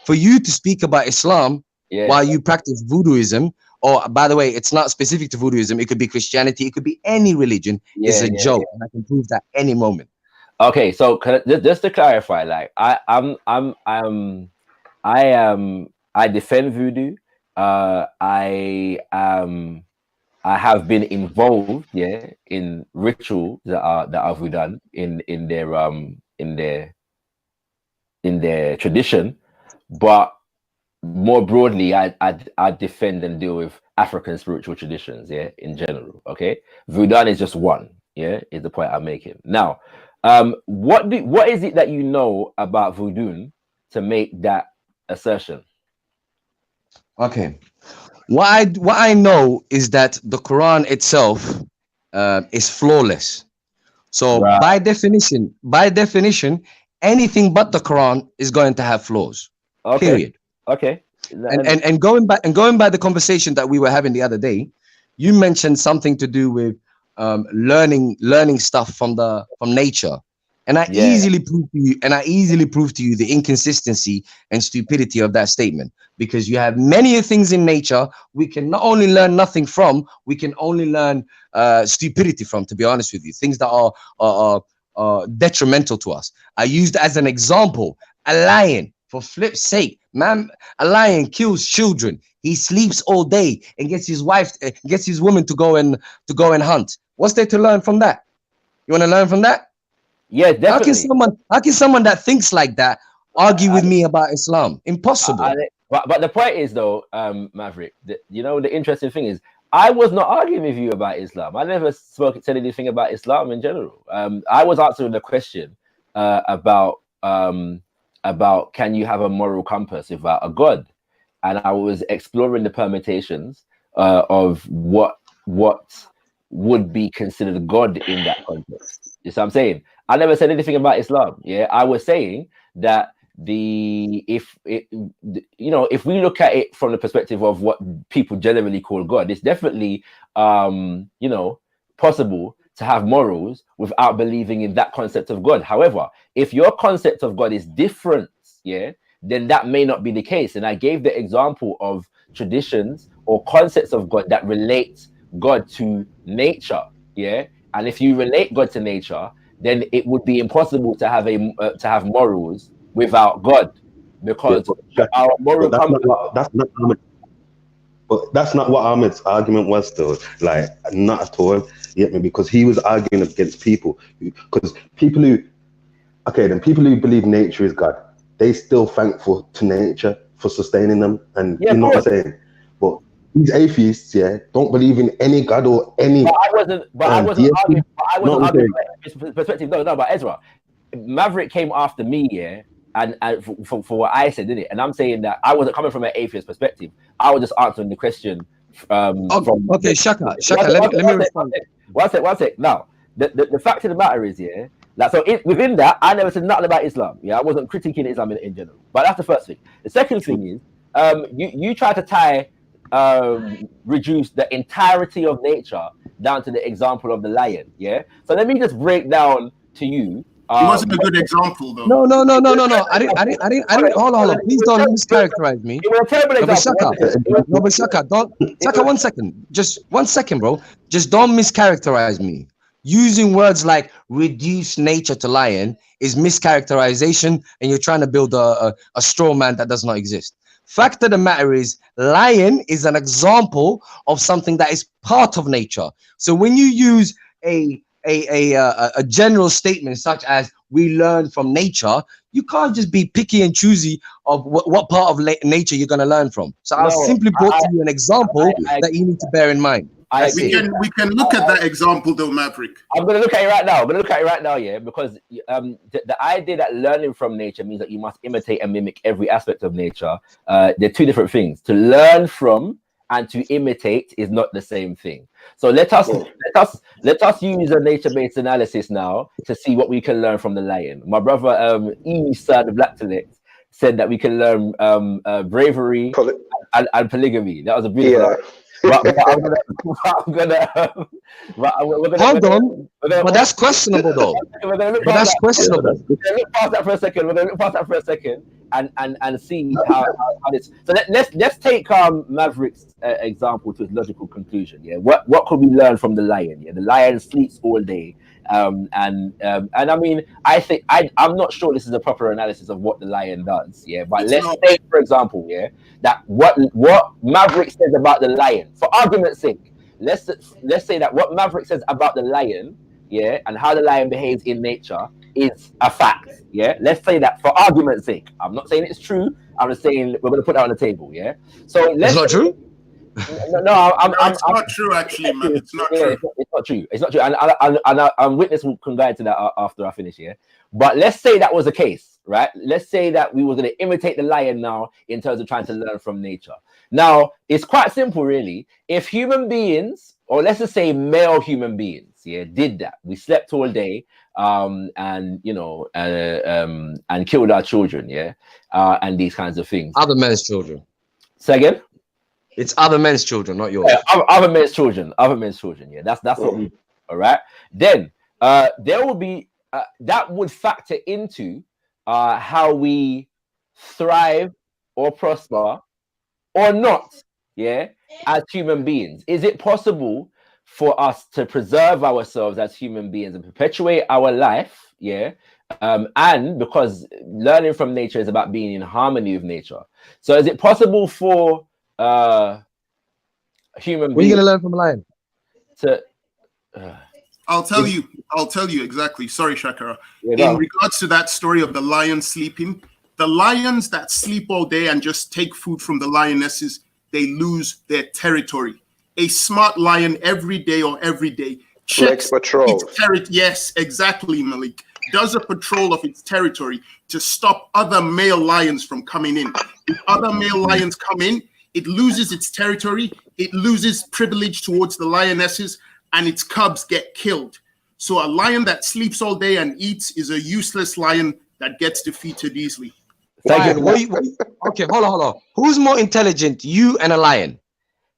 U: for you to speak about Islam while you practice voodooism, or by the way, it's not specific to voodooism, it could be Christianity, it could be any religion, is a joke. And I can prove that any moment.
V: Okay, so just to clarify, like I defend voodoo. I have been involved, in rituals that are done in their tradition, but more broadly, I defend and deal with African spiritual traditions, in general. Okay, voodoo is just one, is the point I'm making. Now, what is it that you know about voodoo to make that assertion?
U: Okay. What I know is that the Quran itself is flawless. So by definition, anything but the Quran is going to have flaws.
V: Okay.
U: Period.
V: Okay.
U: And going by the conversation that we were having the other day, you mentioned something to do with learning stuff from nature. And I easily prove to you the inconsistency and stupidity of that statement, because you have many things in nature we can not only learn nothing from, we can only learn stupidity from, to be honest with you, things that are detrimental to us. I used as an example a lion, for flip's sake, man. A lion kills children. He sleeps all day and gets his woman to go and hunt. What's there to learn from that? You want to learn from that?
V: Yeah, definitely.
U: How can someone that thinks like that argue with me about Islam? Impossible.
V: But the point is, though, Maverick, the interesting thing is, I was not arguing with you about Islam. I never said anything about Islam in general. I was answering the question about can you have a moral compass without a God, and I was exploring the permutations of what would be considered God in that context. You see what I'm saying? I never said anything about Islam. Yeah, I was saying that if we look at it from the perspective of what people generally call God, it's definitely possible to have morals without believing in that concept of God. However, if your concept of God is different, then that may not be the case. And I gave the example of traditions or concepts of God that relate God to nature. And if you relate God to nature, then it would be impossible to have morals without God, because our moral
B: But that's not what Ahmed's argument was, though. Like, not at all. You get me? Because he was arguing against people people who believe nature is God, they still thankful to nature for sustaining them, and you know what I'm saying. But these atheists, don't believe in any God or any.
V: But I wasn't arguing from a perspective. No, but Ezra, Maverick came after me, and for what I said, didn't it? And I'm saying that I wasn't coming from an atheist perspective. I was just answering the question.
U: Okay, Shaka. Let me respond.
V: One sec. Now, the fact of the matter is, within that, I never said nothing about Islam. I wasn't critiquing Islam in general. But that's the first thing. The second thing is, you try to reduce the entirety of nature down to the example of the lion. So let me just break down to you.
M: It wasn't a good example, though.
U: No. I didn't. Hold on. Please don't mischaracterize me.
V: It was a terrible example.
U: But Shaka, Shaka, 1 second. Just 1 second, bro. Just don't mischaracterize me. Using words like reduce nature to lion is mischaracterization, and you're trying to build a straw man that does not exist. Fact of the matter is, lion is an example of something that is part of nature. So when you use a general statement such as we learn from nature, you can't just be picky and choosy of what part of nature you're going to learn from. So I simply brought to you an example that you need to bear in mind.
M: We can look at that example though, Maverick.
V: I'm gonna look at it right now. Yeah, because the idea that learning from nature means that you must imitate and mimic every aspect of nature. They're two different things. To learn from and to imitate is not the same thing. So let us use a nature-based analysis now to see what we can learn from the lion. My brother Isa the Black Select said that we can learn bravery and polygamy. That was a beautiful. But
U: Hold on. But that's questionable though. But that's questionable.
V: We're gonna look past that for a second. And see how this. So let's take Maverick's example to its logical conclusion. Yeah, what could we learn from the lion? Yeah, the lion sleeps all day. And I mean, I think I'm not sure this is a proper analysis of what the lion does. Yeah, but let's say, for example, yeah, that what Maverick says about the lion, for argument's sake, let's say that what Maverick says about the lion, yeah, and how the lion behaves in nature is a fact. Yeah, let's say that for argument's sake. I'm not saying it's true. I'm just saying we're going to put that on the table. Yeah. So
U: it's not true.
V: No,
M: it's not true. Actually, man, it's not true.
V: It's not true. It's not true. And witness can go into that after I finish here. But let's say that was the case, right? Let's say that we were going to imitate the lion now in terms of trying to learn from nature. Now, it's quite simple, really. If human beings, or let's just say male human beings, yeah, did that, we slept all day, and killed our children, yeah, and these kinds of things.
U: Other men's children.
V: Say again.
U: It's other men's children, not yours.
V: Yeah, other men's children. Yeah, that's what we do. All right. Then there will be that would factor into how we thrive or prosper or not. Yeah, as human beings, is it possible for us to preserve ourselves as human beings and perpetuate our life? Yeah. And because learning from nature is about being in harmony with nature. So is it possible for human beings?
U: What are you gonna learn from a lion?
M: I'll tell you exactly. Sorry, Shakara. In regards to that story of the lion sleeping, the lions that sleep all day and just take food from the lionesses, they lose their territory. A smart lion every day checks its territory. Yes, exactly, Malik. Does a patrol of its territory to stop other male lions from coming in. If other male lions come in, it loses its territory, it loses privilege towards the lionesses, and its cubs get killed. So a lion that sleeps all day and eats is a useless lion that gets defeated easily.
U: Okay, hold on. Who's more intelligent, you and a lion?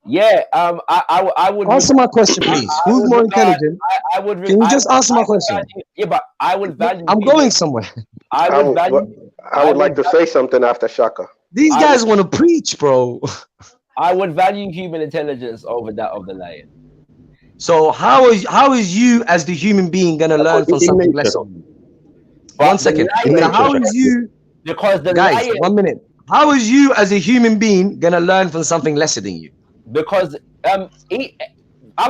V: Yeah, I would
U: answer my question, please. Who's more intelligent?
V: I would.
U: Can you just answer my question?
V: Yeah, but I would value.
U: I'm going somewhere.
I: I would like to say something after Shaka.
U: These guys want to preach, bro.
V: I would value human intelligence over that of the lion.
U: So how is you as the human being gonna learn from something less? 1 second. How is you?
V: Because the
U: guys,
V: lion,
U: 1 minute. How is you as a human being gonna learn from something lesser than you?
V: Because I've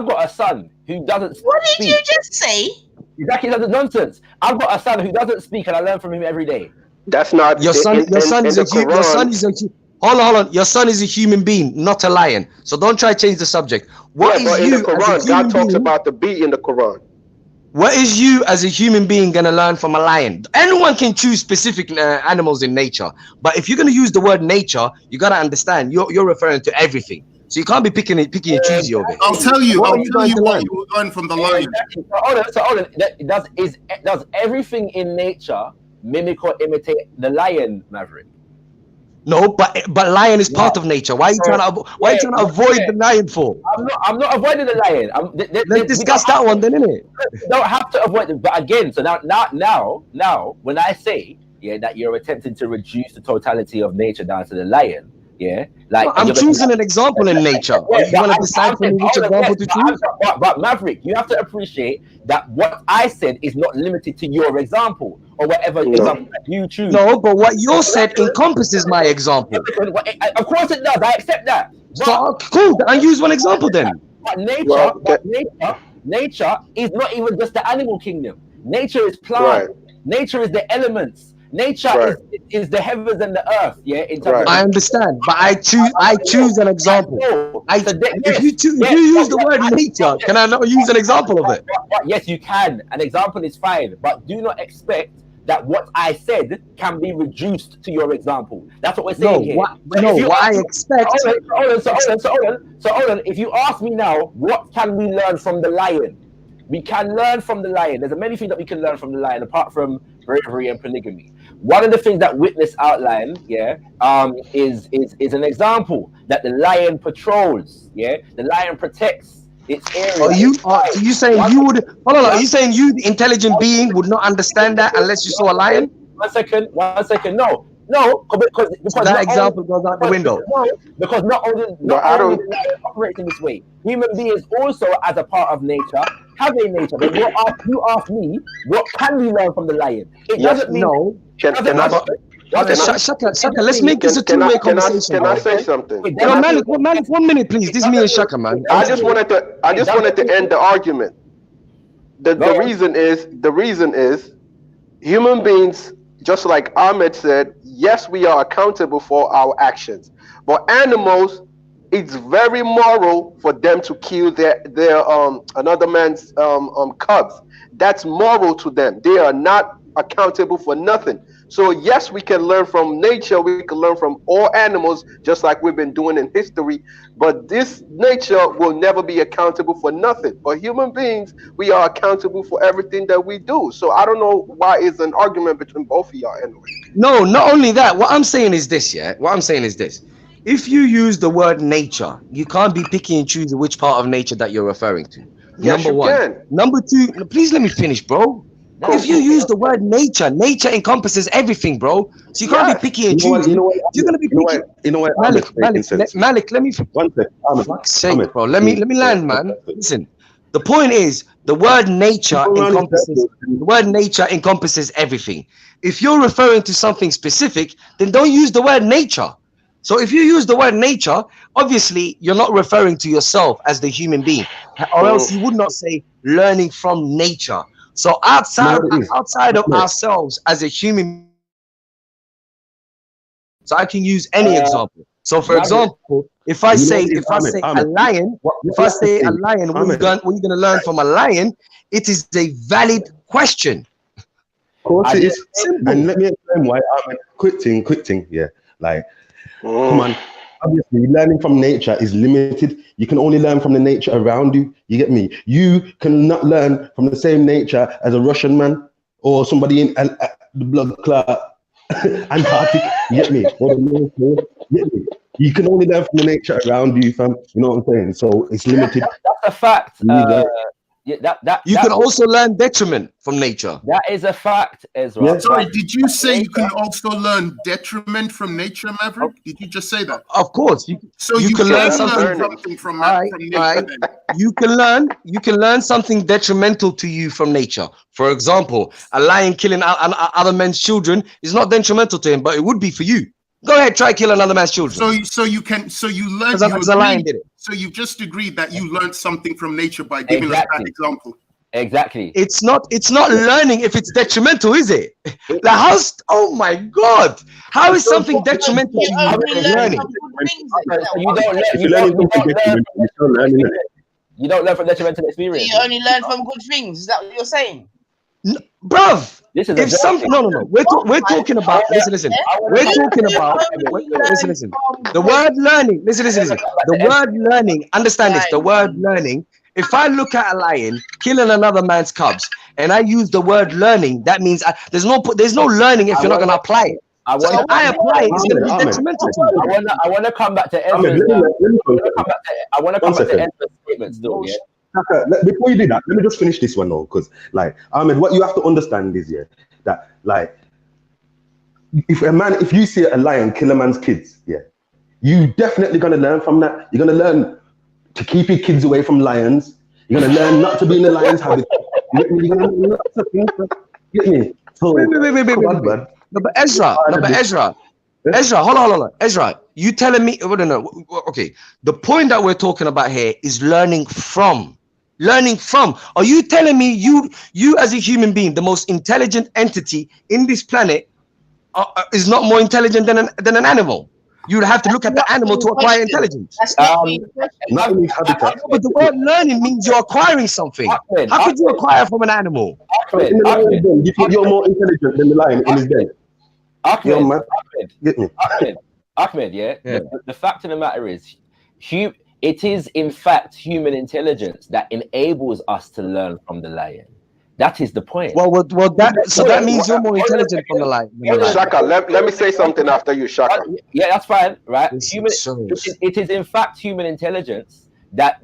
V: got a son who doesn't.
R: What did you just say?
V: Exactly, that's nonsense. I've got a son who doesn't speak, and I learn from him every day.
I: That's not
U: your son. Your son is a hold on. Your son is a human being, not a lion. So don't try to change the subject. What is
I: in
U: you
I: the Quran? God talks about the bee in the Quran.
U: What is you as a human being gonna learn from a lion? Anyone can choose specific animals in nature, but if you're gonna use the word nature, you gotta understand you're referring to everything. So you can't be picking and choosy over it.
M: I'll tell you what you learn from the lion.
V: Does everything in nature mimic or imitate the lion, Maverick?
U: No, but lion is part of nature. Why are you trying to avoid the lion for?
V: I'm not avoiding the lion.
U: Let's discuss that one then, innit?
V: You don't have to avoid it. But again, so now, when I say that you're attempting to reduce the totality of nature down to the lion, like
U: I'm choosing an example in nature. You want to decide for me which example to choose?
V: But Maverick, you have to appreciate that what I said is not limited to your example or whatever example that you choose.
U: No, but what you said encompasses my example.
V: Of course it does. I accept that.
U: So cool. I use one example then.
V: But nature is not even just the animal kingdom. Nature is plant. Nature is the elements. Nature is the heavens and the earth. Yeah, in terms of
U: I understand, but I choose an example. If you use the word nature, can I not use an example of it?
V: Yes, you can. An example is fine, but do not expect that what I said can be reduced to your example. That's what we're saying here.
U: What I expect.
V: Hold on. If you ask me now, what can we learn from the lion? We can learn from the lion. There's many things that we can learn from the lion, apart from bravery and polygamy. One of the things that Witness outlined, is an example that the lion patrols. Yeah, the lion protects its area.
U: Are you saying you would? Hold on. Are you saying you, the intelligent being, would not understand that unless you saw a lion?
V: 1 second. No, because
U: that example goes out the window.
V: No, because not only the lion operates in this way, human beings also, as a part of nature, have a nature. But you ask me, what can we learn from the lion? It doesn't mean
U: Shaka, let's make this a two-way conversation.
I: Can I say something?
U: Malik, 1 minute, please. This is me and Shaka, man.
I: I just wanted to end the argument. The reason is human beings, just like Ahmed said, yes, we are accountable for our actions. But animals, it's very moral for them to kill their another man's cubs. That's moral to them. They are not accountable for nothing. So yes, we can learn from nature. We can learn from all animals, just like we've been doing in history. But this nature will never be accountable for nothing. But human beings, we are accountable for everything that we do. So I don't know why it's an argument between both of y'all anyway.
U: No, not only that. What I'm saying is this, If you use the word nature, you can't be picky and choosing which part of nature that you're referring to.
I: Yes,
U: Number one.
I: Can.
U: Number two, please let me finish, bro. If you use the word nature encompasses everything, bro. So you can't be picky and choosing. You're gonna be picky. Malik, let me.
B: 1 second.
U: Fuck's sake, bro. Let me land, man. Listen. The point is, the word nature encompasses everything. If you're referring to something specific, then don't use the word nature. So if you use the word nature, obviously you're not referring to yourself as the human being, or else you would not say learning from nature. So outside of ourselves as a human, so I can use any example. So for example, if I say a lion, what you're gonna learn from a lion, it is a valid question.
B: Of course it is. Simple. And let me explain why. Quick thing. Yeah, like, come on. Obviously, learning from nature is limited. You can only learn from the nature around you. You get me? You cannot learn from the same nature as a Russian man or somebody in the blood clot Antarctic. You get me? Or the North Pole. You get me? You can only learn from the nature around you, fam. You know what I'm saying? So it's limited.
V: That's a fact.
U: You can also learn detriment from nature.
V: That is a fact, Ezra.
M: Yeah. Sorry, did you say you can also learn detriment from nature, Maverick? Did you just say that?
U: Of course. You can learn something
M: from nature.
U: You can learn something detrimental to you from nature. For example, a lion killing other men's children is not detrimental to him, but it would be for you. Go ahead, try kill another man's children.
M: So you learned.
U: Because a lion did it.
M: So you just agreed that you learned something from nature by giving us that example.
V: Exactly.
U: It's not learning if it's detrimental, is it? Oh my God! How is something detrimental to you learning?
V: You don't learn from detrimental experience.
K: You only learn from good things. Is that what you're saying?
U: Bruv, if something, no, we're talking about, listen, we're talking about, listen, the word learning, listen, the word learning, understand this, the word learning, if I look at a lion killing another man's cubs, and I use the word learning, that means there's no learning if you're not going to apply it. So if I apply it, it's going to be detrimental to me.
V: I want to come back to Ezra's. I want to come back to Ezra's statement still, yeah?
B: Before you do that, let me just finish this one though, because like Ahmed, what you have to understand is that like if you see a lion kill a man's kids, you definitely gonna learn from that. You're gonna learn to keep your kids away from lions. You're gonna learn not to be in the lion's habit. You're gonna learn lots of things. Get me? So,
U: wait. No, but Ezra, hold on. Ezra, you telling me? No. Okay, the point that we're talking about here is learning from. learning from? Are you telling me you as a human being, the most intelligent entity in this planet, is not more intelligent than an animal? You would have to look at the animal to acquire intelligence.
K: That's not being questioned.
B: Not in his habitat.
U: But the word learning means you're acquiring something. How could you acquire from an animal?
B: So in the lion's den, you think you're more intelligent than the lion in his den? You're mad. Get me?
V: Ahmed, yeah. The fact of the matter is, it is in fact human intelligence that enables us to learn from the lion. That is the point.
U: Well, that means you're more intelligent from the lion.
I: Shaka, let me say something after you, Shaka.
V: Yeah, that's fine, right? It is in fact human intelligence that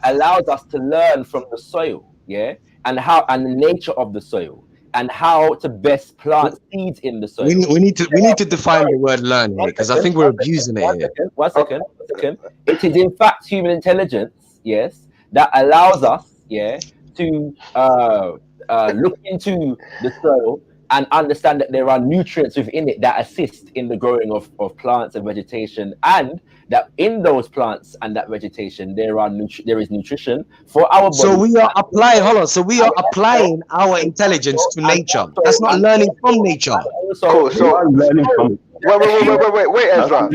V: allows us to learn from the soil, yeah, and the nature of the soil, and how to best plant seeds in the soil.
U: We need to define the word learn here, because I think we're abusing it here.
V: One second. It is in fact human intelligence, yes, that allows us, yeah, to look into the soil and understand that there are nutrients within it that assist in the growing of plants and vegetation, and that in those plants and that vegetation there is nutrition for our body.
U: So we are applying. Hold on. So we are applying our intelligence to nature. That's not learning from nature.
I: So I'm learning from. Wait, Ezra.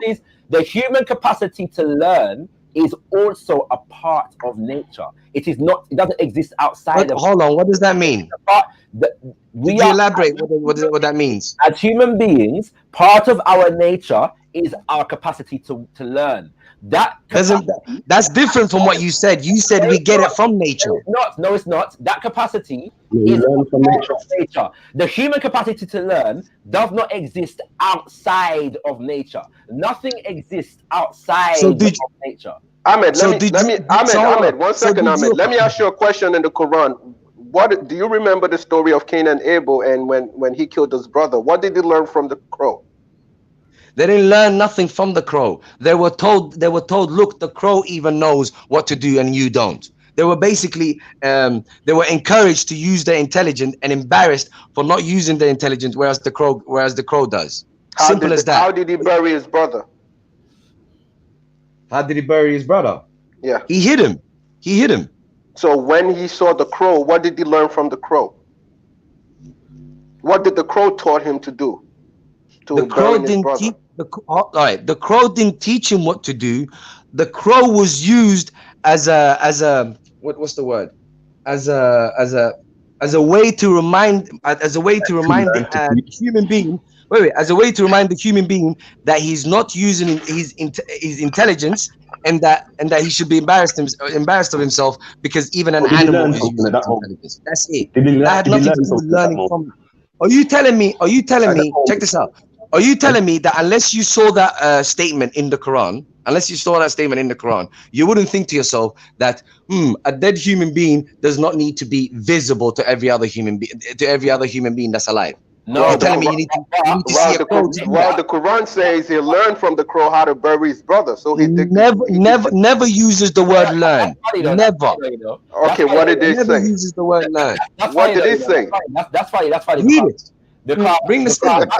V: Please. The human capacity to learn is also a part of nature. It is not. It doesn't exist outside of.
U: Hold on. What does that mean?
V: We
U: elaborate what that means.
V: As human beings, part of our nature is our capacity to learn.
U: That's different from what you said. You said we get it from nature.
V: No, it's not. That capacity is from nature. The human capacity to learn does not exist outside of nature. Nothing exists outside of nature.
I: Ahmed, Ahmed, 1 second, Ahmed. Let me ask you a question in the Quran. What do you remember the story of Cain and Abel, and when he killed his brother? What did he learn from the crow?
U: They didn't learn nothing from the crow. They were told, look, the crow even knows what to do and you don't. They were basically, they were encouraged to use their intelligence and embarrassed for not using their intelligence, whereas the crow does. Simple as that.
I: How did he bury his brother?
U: How did he bury his brother?
I: Yeah.
U: He hid him.
I: So when he saw the crow, what did he learn from the crow? What did the crow taught him to do?
U: The crow didn't teach him what to do. The crow was used as a what's the word? As a way to remind the human being. As a way to remind the human being that he's not using his intelligence, and that he should be embarrassed of himself, because even an animal is using intelligence. That's it. That had nothing to do with learning from. Are you telling me? Check this out. Are you telling me that unless you saw that statement in the Quran, you wouldn't think to yourself that a dead human being does not need to be visible to every other human being that's alive? No, you're telling me you need to see a crow.
I: The Quran says he learned from the crow how to bury his brother. So he
U: never uses the word learn. Never.
I: Okay, what did they say?
U: Never uses the word learn.
I: What did he say?
V: That's funny.
U: Read it. Bring the statement.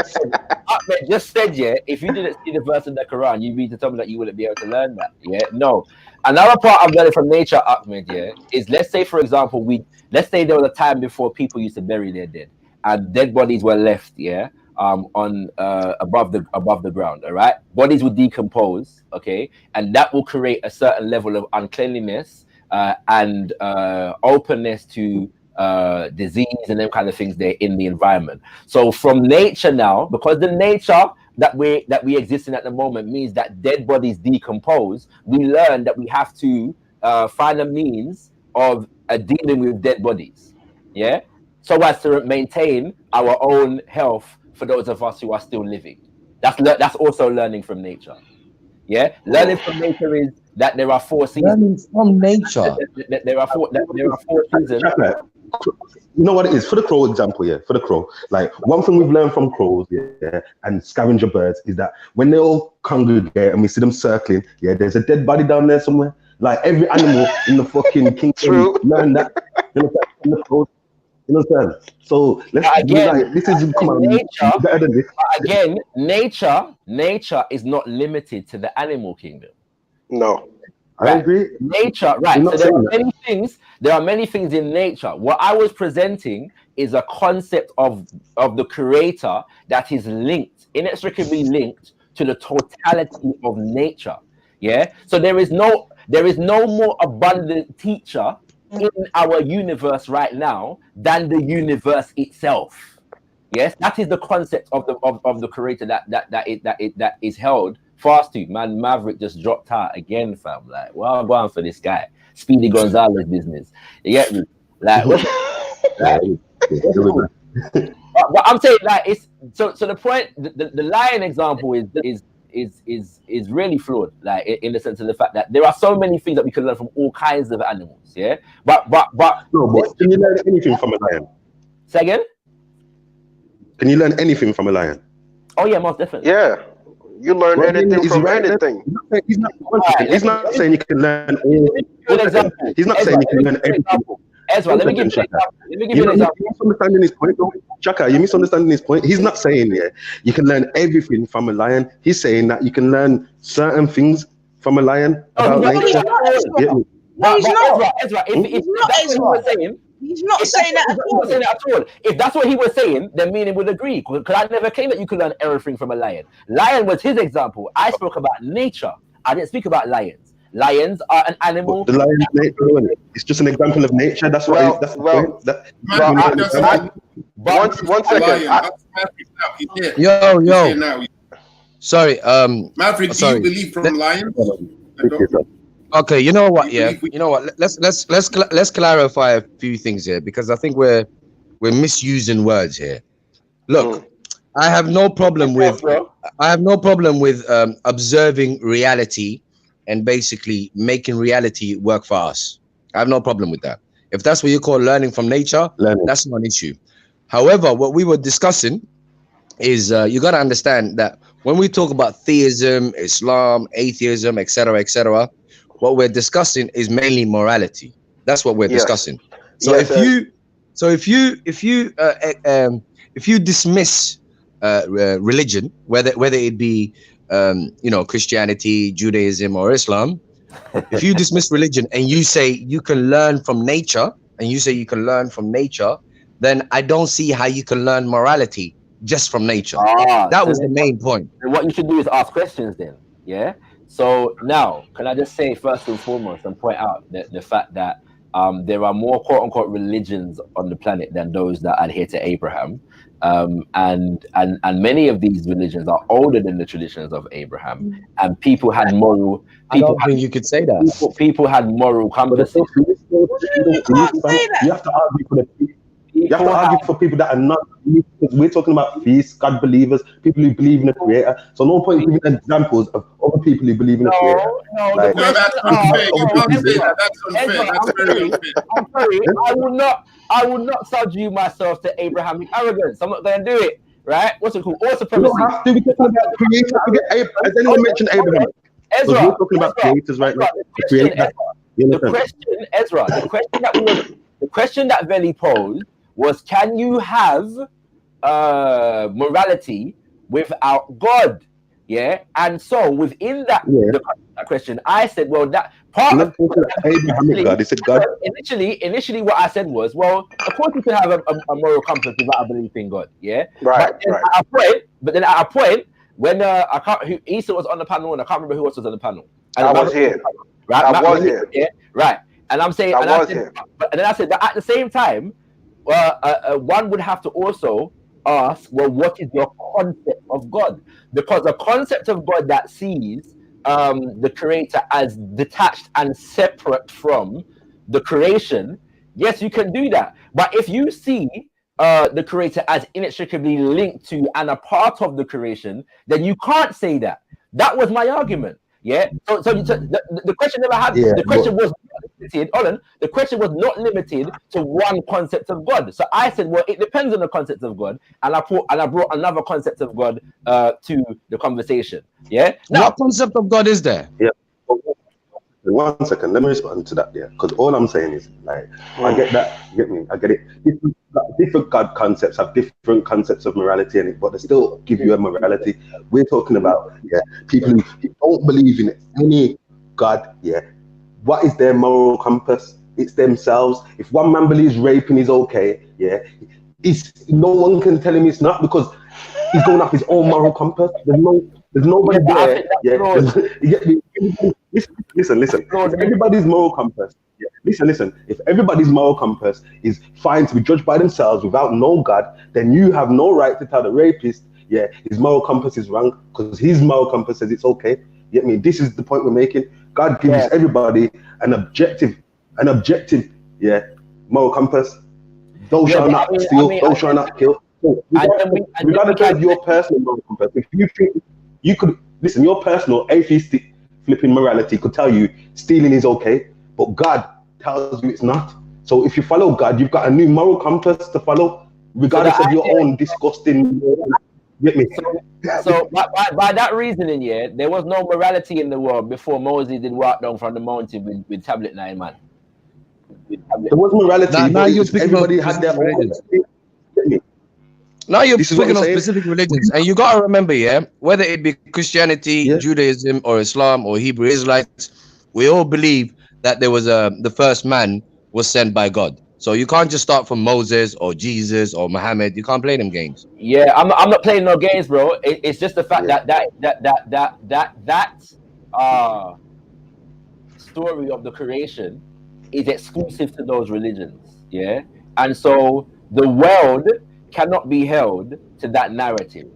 V: Ahmed just said, yeah, if you didn't see the verse in the Quran, you mean to tell me that you wouldn't be able to learn that? Yeah, no. Another part of learning from nature, Ahmed, yeah, is let's say, for example, let's say there was a time before people used to bury their dead, and dead bodies were left, yeah, on above the ground. All right, bodies would decompose, okay, and that will create a certain level of uncleanliness and openness to disease and them kind of things there in the environment. So from nature now, because the nature that we exist in at the moment means that dead bodies decompose, we learn that we have to find a means of dealing with dead bodies, yeah, so as to maintain our own health for those of us who are still living. That's also learning from nature. Yeah, learning from nature is that there are 4 seasons.
U: Learning from nature.
V: There are 4 seasons.
B: You know what it is? For the crow example, yeah, for the crow, like one thing we've learned from crows, yeah, and scavenger birds is that when they all congregate and we see them circling, yeah, there's a dead body down there somewhere. Like every animal in the fucking kingdom learn that. You know, from the crows. You know what I'm saying? So let's
V: again,
B: this is come on,
V: nature,
B: better than this.
V: Again, nature is not limited to the animal kingdom.
I: No.
B: I agree.
V: Nature, right? So there are many things. There are many things in nature. What I was presenting is a concept of the creator that is linked, inextricably linked to the totality of nature. Yeah. So there is no more abundant teacher in our universe right now than the universe itself. Yes, that is the concept of the creator that is held fast to. Man, Maverick just dropped out again, fam. Like, well, I'm going for this guy. Speedy Gonzalez business. You get me? Like, what's but I'm saying, like, it's so the point. The lion example is really flawed. Like, in the sense of the fact that there are so many things that we can learn from all kinds of animals. Yeah, but
B: no, but can you learn anything from a lion?
V: Say again?
B: Can you learn anything from a lion?
V: Oh yeah, most definitely.
I: Yeah, you learn anything from anything.
B: He's not saying you can learn all. He's not saying you can learn everything.
V: Ezra, let me give you an example.
B: You're misunderstanding his point, though. Chaka, you're misunderstanding his point. He's not saying you can learn everything from a lion. He's saying that you can learn certain things from a lion about nature.
V: No, he's not. Ezra, if that's what he was saying,
K: he's not saying that at all.
V: If that's what he was saying, then me and him would agree. Because I never claimed that you could learn everything from a lion. Lion was his example. I spoke about nature. I didn't speak about lions. Lions are an animal.
B: The lion is nature. It's just an example of nature. That's what.
I: One second.
U: Yo. Sorry.
M: Maverick, do you believe from lions?
U: Okay, you know what? Yeah, you know what? Let's clarify a few things here, because I think we're misusing words here. Look, I have no problem with observing reality and basically making reality work for us. I have no problem with that. If that's what you call learning from nature, that's not an issue. However, what we were discussing is you got to understand that when we talk about theism, Islam, atheism, etc., what we're discussing is mainly morality. That's what we're discussing. So if you dismiss religion, whether it be Christianity, Judaism, or Islam, if you dismiss religion and you say you can learn from nature, then I don't see how you can learn morality just from nature. That was the main point.
V: And what you should do is ask questions then. Yeah. So now, can I just say first and foremost and point out the fact that there are more quote unquote religions on the planet than those that adhere to Abraham. And many of these religions are older than the traditions of Abraham, and people had moral.
U: I don't think you could say that.
V: People had moral compasses.
B: You have to argue for the people. You have to argue for people that are not, because we're talking about theists, God believers, people who believe in a creator. So no point giving examples of other people who believe in a creator.
M: That's unfair. You can't say that. That's unfair. That's very unfair.
V: I'm sorry. I will not subdue myself to Abrahamic arrogance. I'm not going to do it. Right? What's it called? Or supremacy.
B: You don't have to be talking about creators. Has anyone mentioned Abraham?
V: Ezra,
B: we're talking about creators right now.
V: The question that Veli posed was, can you have morality without God? Yeah, and so within that question, I said, well, that part of
B: Abrahamic God, is it God?
V: Initially, what I said was, well, of course you can have a moral compass without a belief in God. Yeah, But then at a point, when Issa was on the panel, and I can't remember who else was on the panel.
I: And I was here.
V: Right,
I: I was here.
V: Yeah, right. And I'm saying, and then I said that at the same time, one would have to also ask, well, what is your concept of God? Because the concept of God that sees the creator as detached and separate from the creation, yes, you can do that. But if you see the creator as inextricably linked to and a part of the creation, then you can't say that. That was my argument. Yeah. So the question never had. The question was not limited. Hold on. The question was not limited to one concept of God. So I said, well, it depends on the concept of God, and I brought another concept of God to the conversation. Yeah.
U: Now, what concept of God is there?
B: Yeah. 1 second. Let me respond to that. Yeah. Because all I'm saying is, like, I get that. You get me? I get it. Different God concepts have different concepts of morality in it, but they still give you a morality. We're talking about people who don't believe in any God, what is their moral compass? It's themselves. If one man believes raping is okay, yeah, it's no one can tell him it's not, because he's going off his own moral compass. There's nobody there. Yeah, listen. If everybody's moral compass, listen. If everybody's moral compass is fine to be judged by themselves without no God, then you have no right to tell the rapist, yeah, his moral compass is wrong, because his moral compass says it's okay. You get me? This is the point we're making. God gives everybody an objective, yeah, moral compass. Thou shalt not steal, thou shalt not kill. So, regardless of your personal moral compass, if you think you could listen, your personal atheistic flipping morality could tell you stealing is okay, but God tells you it's not. So if you follow God, you've got a new moral compass to follow, regardless of your own disgusting. Get me?
V: So by that reasoning, yeah, there was no morality in the world before Moses did walk down from the mountain with tablet 9, man.
B: There was morality,
U: now you're
B: but everybody had their own.
U: Now you're speaking of specific religions, and you gotta remember, yeah, whether it be Christianity, Judaism, or Islam, or Hebrew Israelites, we all believe that there was the first man was sent by God. So you can't just start from Moses or Jesus or Muhammad. You can't play them games.
V: Yeah, I'm not playing no games, bro. It's just the fact that story of the creation is exclusive to those religions. Yeah, and so the world cannot be held to that narrative.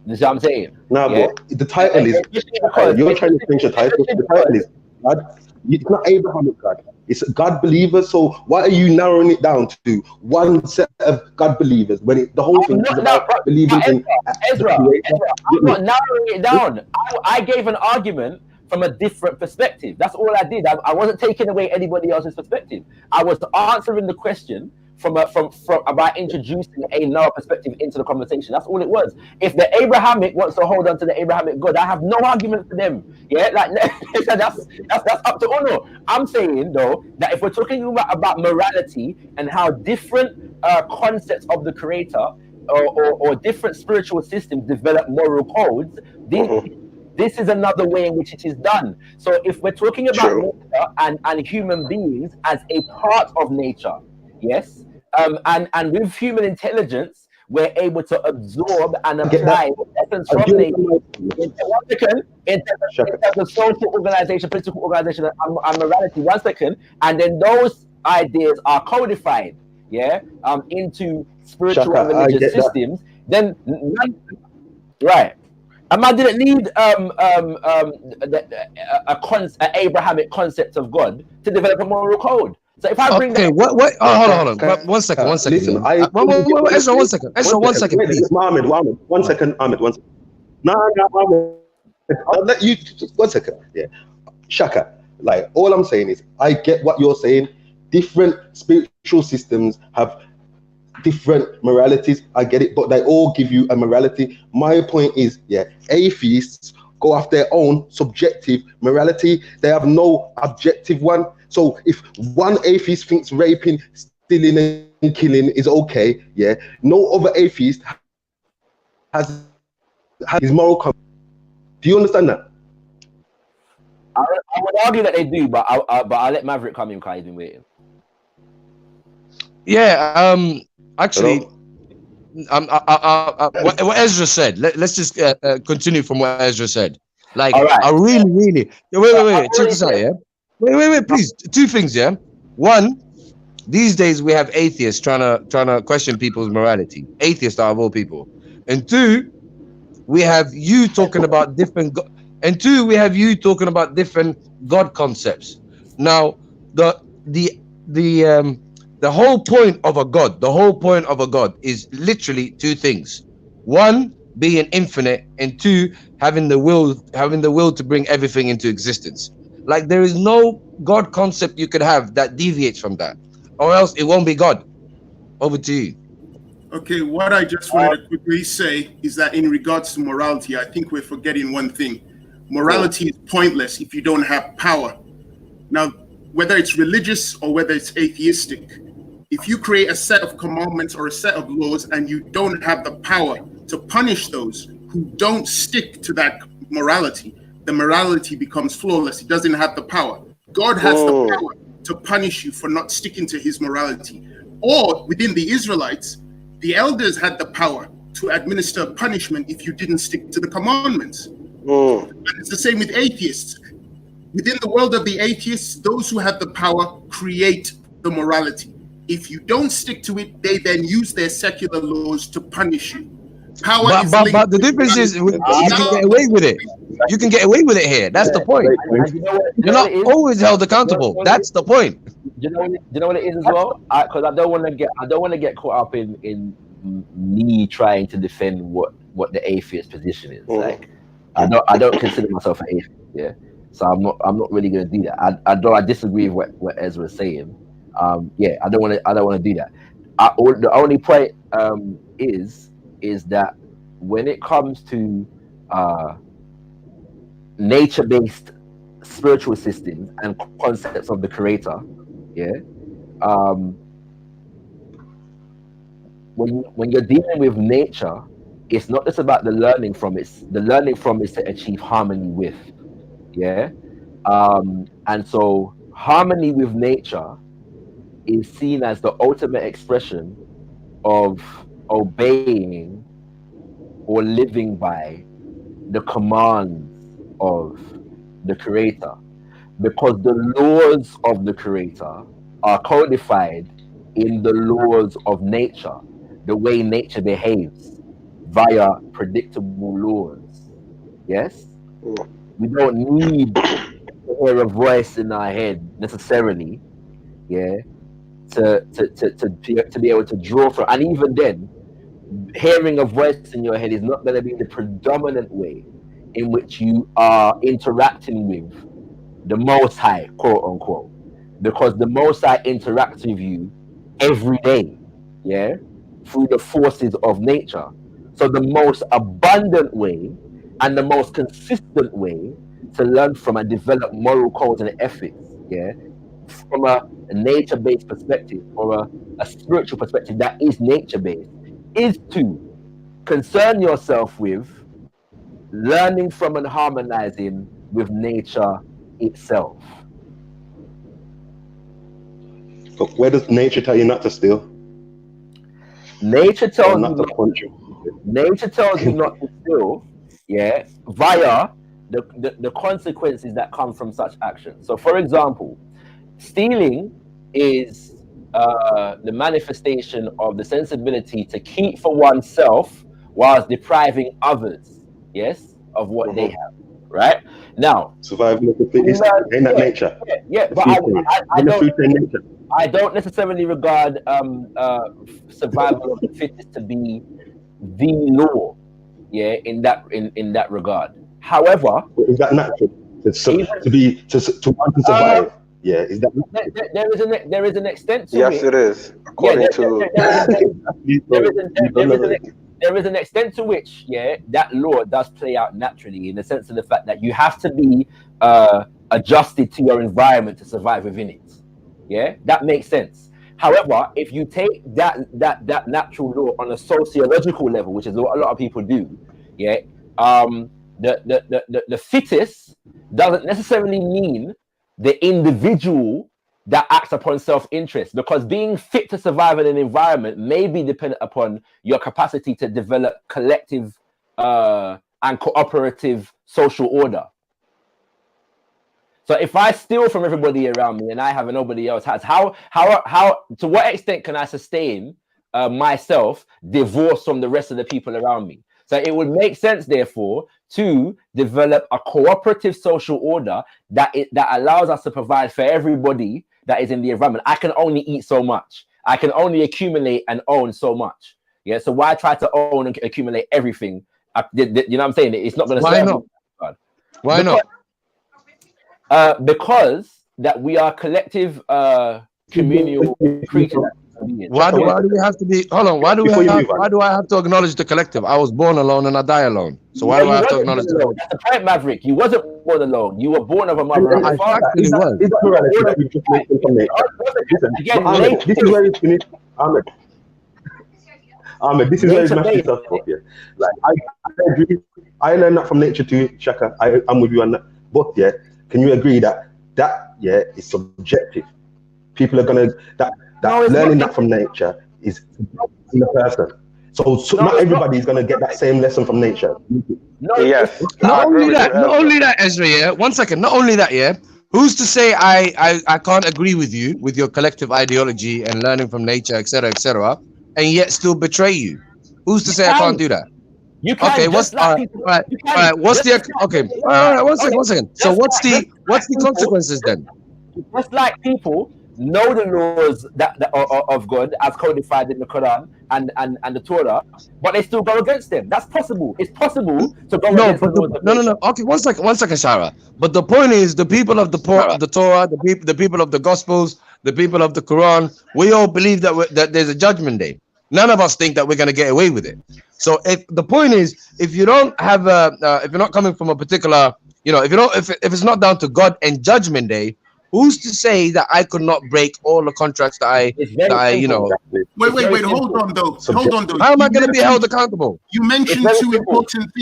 V: You see what I'm saying?
B: No, but the title is you're trying to change the title. The title is God. It's not Abrahamic God. It's God believers. So why are you narrowing it down to one set of God believers when the whole thing is about believing in
V: Ezra, I'm not narrowing it down. I gave an argument from a different perspective. That's all I did. I wasn't taking away anybody else's perspective. I was answering the question from about introducing another perspective into the conversation. That's all it was. If the Abrahamic wants to hold on to the Abrahamic God, I have no argument for them. Yeah, like that's up to Ono. I'm saying though that if we're talking about morality and how different concepts of the Creator or different spiritual systems develop moral codes, this is another way in which it is done. So if we're talking about nature and human beings as a part of nature, yes, and with human intelligence, we're able to absorb and apply lessons from nature in terms of social organization, political organization, and morality. 1 second, and then those ideas are codified, into spiritual and religious systems. Then, right. And man didn't need an Abrahamic concept of God to develop a moral code. So if I bring
U: what? Oh, hold on. One second. Listen, Ezra, 1 second. Ezra, 1 second, please.
B: Ahmed, 1 second. Ahmed, 1 second. No, Ahmed. I'll let you. 1 second. Yeah, Shaka. Like all I'm saying is, I get what you're saying. Different spiritual systems have different moralities. I get it, but they all give you a morality. My point is, atheists go off their own subjective morality. They have no objective one. So if one atheist thinks raping, stealing, and killing is okay, no other atheist has his moral compass. Do you understand that?
V: I would argue that they do, but I'll let Maverick come in because he's been waiting.
U: Yeah, actually, what Ezra said. Let's just continue from what Ezra said. Like, I really, wait. Check this out, yeah. Wait, please. 2 things, yeah. 1, these days we have atheists trying to question people's morality. Atheists out of all people. And 2, we have you talking about different. We have you talking about different God concepts. Now, the whole point of a God, is literally 2 things. 1, being infinite, and 2, having the will to bring everything into existence. Like, there is no God concept you could have that deviates from that, or else it won't be God. Over to you.
M: Okay, what I just wanted to quickly say is that in regards to morality, I think we're forgetting one thing. Morality is pointless if you don't have power. Now, whether it's religious or whether it's atheistic, if you create a set of commandments or a set of laws and you don't have the power to punish those who don't stick to that morality, the morality becomes flawless. It doesn't have the power. God has the power to punish you for not sticking to his morality. Or within the Israelites, the elders had the power to administer punishment if you didn't stick to the commandments. And it's the same with atheists. Within the world of the atheists, those who have the power create the morality. If you don't stick to it, they then use their secular laws to punish you. Power
U: But the difference is you can get away with it. You can get away with it here. That's the point. You're not always held accountable. That's the point.
V: You know what it is as well? Because I don't want to get caught up in me trying to defend what the atheist position is. Like, I don't consider myself an atheist. Yeah, so I'm not really going to do that. I disagree with what Ezra's saying. Yeah, I don't want to do that. The only point is that when it comes to nature-based spiritual systems and concepts of the creator, yeah, when you're dealing with nature, it's not just about the learning from it. The learning from is to achieve harmony with, yeah, and so harmony with nature is seen as the ultimate expression of obeying or living by the commands of the creator, because the laws of the creator are codified in the laws of nature, the way nature behaves via predictable laws. Yes, we don't need to hear a voice in our head necessarily, yeah, to be able to draw from. And even then, hearing a voice in your head is not going to be the predominant way in which you are interacting with the Most High, quote unquote, because the Most High interacts with you every day, yeah, through the forces of nature. So the most abundant way and the most consistent way to learn from and develop moral codes and ethics, yeah, from a nature-based perspective or a spiritual perspective that is nature-based, is to concern yourself with learning from and harmonizing with nature itself.
B: But where does nature tell you not to steal?
V: Nature tells you
B: not to punch you.
V: Nature tells you not to steal, yeah, via the consequences that come from such action. So, for example, stealing is the manifestation of the sensibility to keep for oneself whilst depriving others, yes, of what they have. Right now,
B: survival of the fittest. Ain't that nature?
V: Yeah, but I don't necessarily regard survival of the fittest to be the law, yeah, in that regard. However,
B: is that natural to want to survive? Yeah, is that
V: there is an extent to
I: yes, it is. According to
V: there is an extent to which, yeah, that law does play out naturally, in the sense of the fact that you have to be adjusted to your environment to survive within it. Yeah, that makes sense. However, if you take that natural law on a sociological level, which is what a lot of people do, yeah, the fittest doesn't necessarily mean the individual that acts upon self-interest, because being fit to survive in an environment may be dependent upon your capacity to develop collective and cooperative social order. So if I steal from everybody around me and I have and nobody else has, how to what extent can I sustain myself divorced from the rest of the people around me? So it would make sense, therefore, to develop a cooperative social order that allows us to provide for everybody that is in the environment. I can only eat so much. I can only accumulate and own so much. Yeah. So why try to own and accumulate everything? You know what I'm saying? It's not going to serve me.
U: Why not?
V: Because that we are collective communal creatures.
U: Why do we have to be? Hold on. Why do I have to acknowledge the collective? I was born alone and I die alone. So why do I have to acknowledge the collective?
V: That's the point, Maverick. You wasn't born alone. You were born of a mother and a father.
B: This is where it's finished, Ahmed. Ahmed, this is where it's messed up here. Like I agree. I learned that from nature too, Shaka. I'm with you on that. But yeah, can you agree that that is subjective. People are gonna
V: No, it's
B: learning
V: not.
B: that from nature is in the person. So
V: No,
B: not
V: it's
B: everybody
V: not.
B: is gonna get that same lesson from nature.
V: No,
I: Yes,
U: Not
I: I agree
U: only
I: with you,
U: that, not
I: Ezra.
U: only that, Ezra. Yeah, 1 second. Not only that, yeah. Who's to say I can't agree with you with your collective ideology and learning from nature, etc., and yet still betray you? Who's to
V: You
U: say I can't
V: can.
U: do that?
V: You can
U: Okay,
V: just like people. You
U: all
V: can
U: right. What's
V: just
U: the
V: like
U: okay?
V: people.
U: All right, 1 second,
V: Okay,
U: 1 second. So
V: just
U: what's
V: like
U: the
V: people.
U: consequences then?
V: Just like people know the laws of God as codified in the Quran and the Torah, but they still go against them. That's possible. It's possible to go
U: No,
V: against the
U: but
V: laws of
U: no,
V: nature.
U: Okay, 1 second, Sarah. But the point is, the people of the Torah, the people of the Gospels, the people of the Quran, we all believe that there's a judgment day. None of us think that we're gonna get away with it. So if the point is, if you don't have if you're not coming from a particular, if you don't, if it's not down to God and judgment day, who's to say that I could not break all the contracts that
V: It's very
U: I,
V: simple.
M: Wait. Hold on, though. Hold on, though.
U: How am I going to be held accountable?
M: You
V: It's
M: mentioned
V: very
M: two
V: simple.
M: important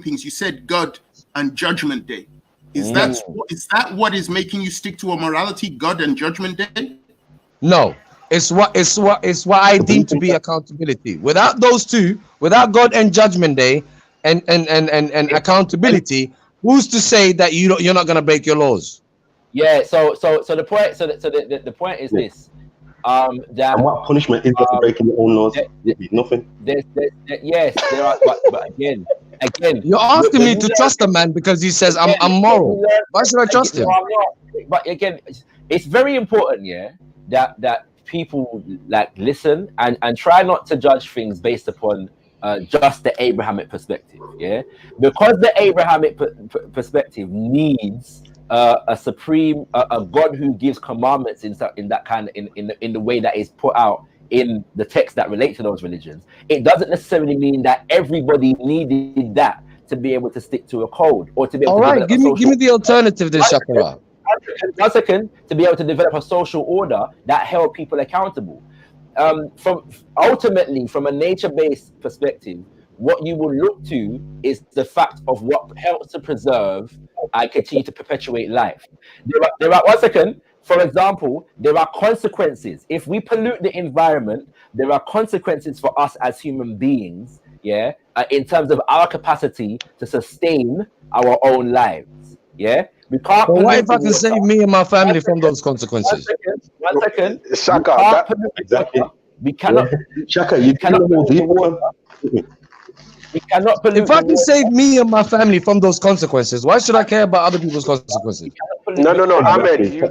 M: things. You said God and Judgment Day. Is that what is making you stick to a morality? God and Judgment Day?
U: No. It's what I deem to be accountability. Without those two, without God and Judgment Day, and accountability, who's to say that you're not going to break your laws?
V: Yeah. So the point. The point is this. That
B: And what punishment is there for breaking your own laws? Nothing.
V: Yes, there are, but again,
U: you're asking
V: when
U: me
V: you
U: to
V: learn,
U: trust a man because he says
V: again,
U: I'm
V: when
U: moral.
V: you learn,
U: Why should I trust him?
V: no, I'm not. But again, it's very important, that people like listen and try not to judge things based upon just the Abrahamic perspective, because the Abrahamic perspective needs a supreme a God who gives commandments in that kind of in the way that is put out in the text that relate to those religions. It doesn't necessarily mean that everybody needed that to be able to stick to a code or to be able
U: All
V: to
U: right,
V: develop a social.
U: give me the alternative, then, Shakara.
V: 1 second, to be able to develop a social order that held people accountable. From a nature-based perspective, what you will look to is the fact of what helps to preserve and continue to perpetuate life. There are 1 second. For example, there are consequences. If we pollute the environment, there are consequences for us as human beings, in terms of our capacity to sustain our own lives. We can't
U: But what
V: pollute
U: if I
V: the
U: can
V: water.
U: save me and my family from those consequences?
V: 1 second.
I: Shaka,
V: We can't pollute the water. We cannot.
B: Shaka,
V: we cannot pollute the water. We cannot pollute
U: If I
V: the
U: can
V: water.
U: save me and my family from those consequences, why should I care about other people's consequences?
I: No, Ahmed.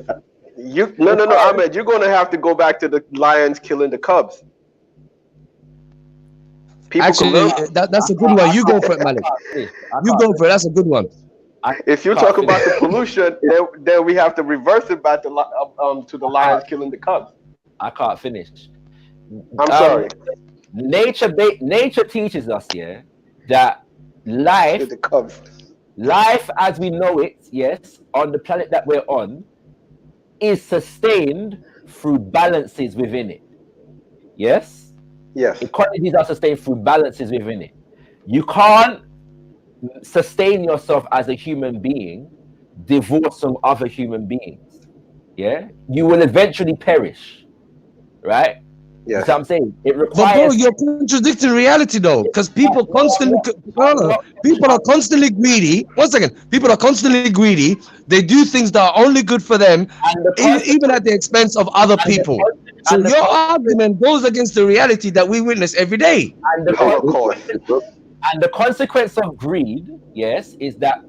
I: Ahmed. You're gonna have to go back to the lions killing the cubs. People
U: Actually, that's a good one. You go for it, Malik. You go for it. That's a good one.
I: If you talk about the pollution, then we have to reverse it back to the lions killing the cubs.
V: I can't finish.
I: I'm sorry.
V: Nature teaches us, that life as we know it, on the planet that we're on, is sustained through balances within it. Yes. Ecologies are sustained through balances within it. You can't sustain yourself as a human being divorced from other human beings. You will eventually perish, right? That's what I'm saying. It requires.
U: But bro, you're contradicting reality though, because people are constantly greedy. 1 second, people are constantly greedy. They do things that are only good for them, even at the expense of other people. So your argument goes against the reality that we witness every day.
V: And the consequence of greed, is that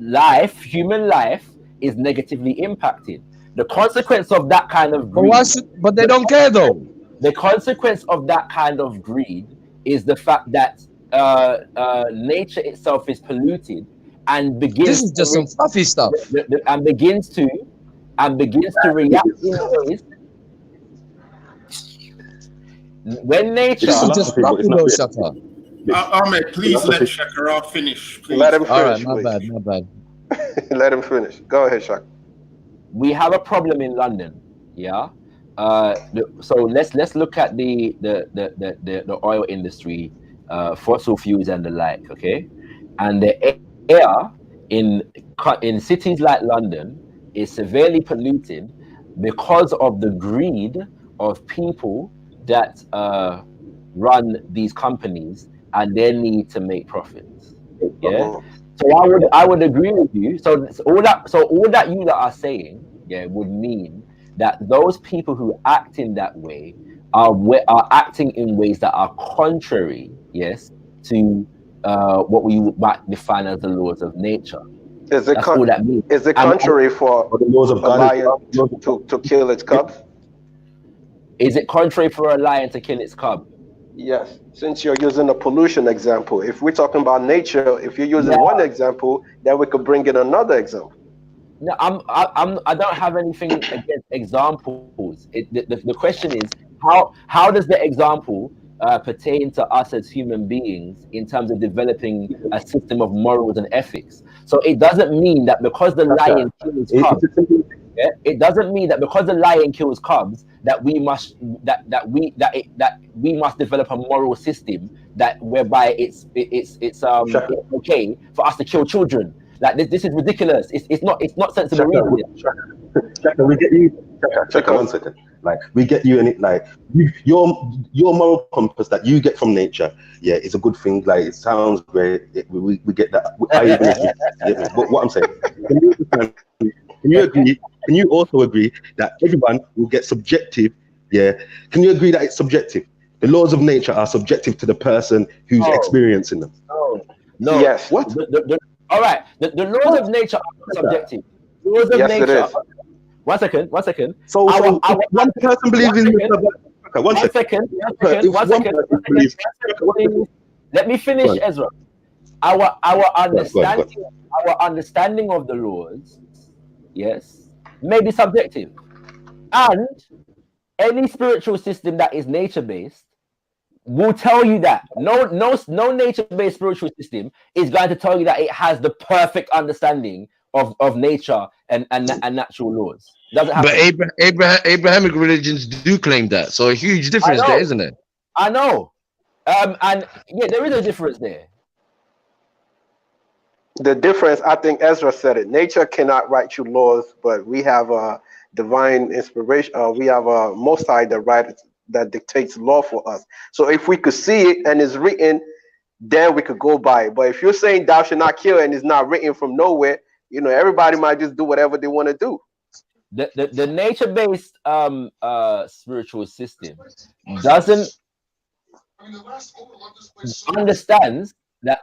V: human life, is negatively impacted. The consequence of that kind of greed.
U: But they don't care though.
V: The consequence of that kind of greed is the fact that nature itself is polluted and begins.
U: This is just some fluffy stuff.
V: And begins to react in ways. When nature.
U: This is just fluffy though, Shaka.
M: Ahmed, please let Shakara finish. Please.
I: Let him finish.
U: All right, my bad.
I: Let him finish. Go ahead, Shaka.
V: We have a problem in London. So let's look at the oil industry, fossil fuels and the like, okay? And the air in cities like London is severely polluted because of the greed of people that run these companies and their need to make profits. Yeah. So I would agree with you. So all that you that are saying, yeah, would mean that those people who act in that way are acting in ways that are contrary, yes, to what we might define as the laws of nature.
I: Is it
V: That's all that means.
I: is it contrary for
B: the laws of
I: a
B: God
I: lion to kill its cubs?
V: Is it contrary for a lion to kill its cub?
I: Yes, since you're using a pollution example. If we're talking about nature, if you're using one example, then we could bring in another example.
V: No, I don't have anything against examples. The question is how does the example pertain to us as human beings in terms of developing a system of morals and ethics? So it doesn't mean that because the lion kills cubs, yeah, it doesn't mean that because the lion kills cubs that we must we must develop a moral system that whereby it's okay for us to kill children. Like this is ridiculous. It's not sensible reasoning.
B: Shaka, we get you. Shaka, 1 second. Like we get you in it. Like your moral compass that you get from nature, yeah, it's a good thing. Like it sounds great. We get that. I agree with you. Yeah, but what I'm saying, can you agree? Can you also agree that everyone will get subjective? Yeah. Can you agree that it's subjective? The laws of nature are subjective to the person who's experiencing them.
V: No.
I: Yes.
B: What?
V: All right. The laws of nature are subjective. Laws of
I: Yes,
V: nature.
I: it is.
V: 1 second. 1 second.
B: So if one person believes in the
V: One second. Let me finish, Ezra. Our understanding of the laws, yes, may be subjective, and any spiritual system that is nature based will tell you that no nature based spiritual system is going to tell you that it has the perfect understanding of nature and natural laws. Doesn't happen.
U: But Abrahamic religions do claim that, so a huge difference there, isn't it?
V: I know. And yeah, there is a difference there.
I: The difference, I think Ezra said it. Nature cannot write you laws, but we have a divine inspiration. We have a Most High that dictates law for us. So if we could see it and it's written, then we could go by it. But if you're saying thou shalt not kill and it's not written from nowhere, everybody might just do whatever they want to do.
V: The nature-based spiritual system doesn't understands that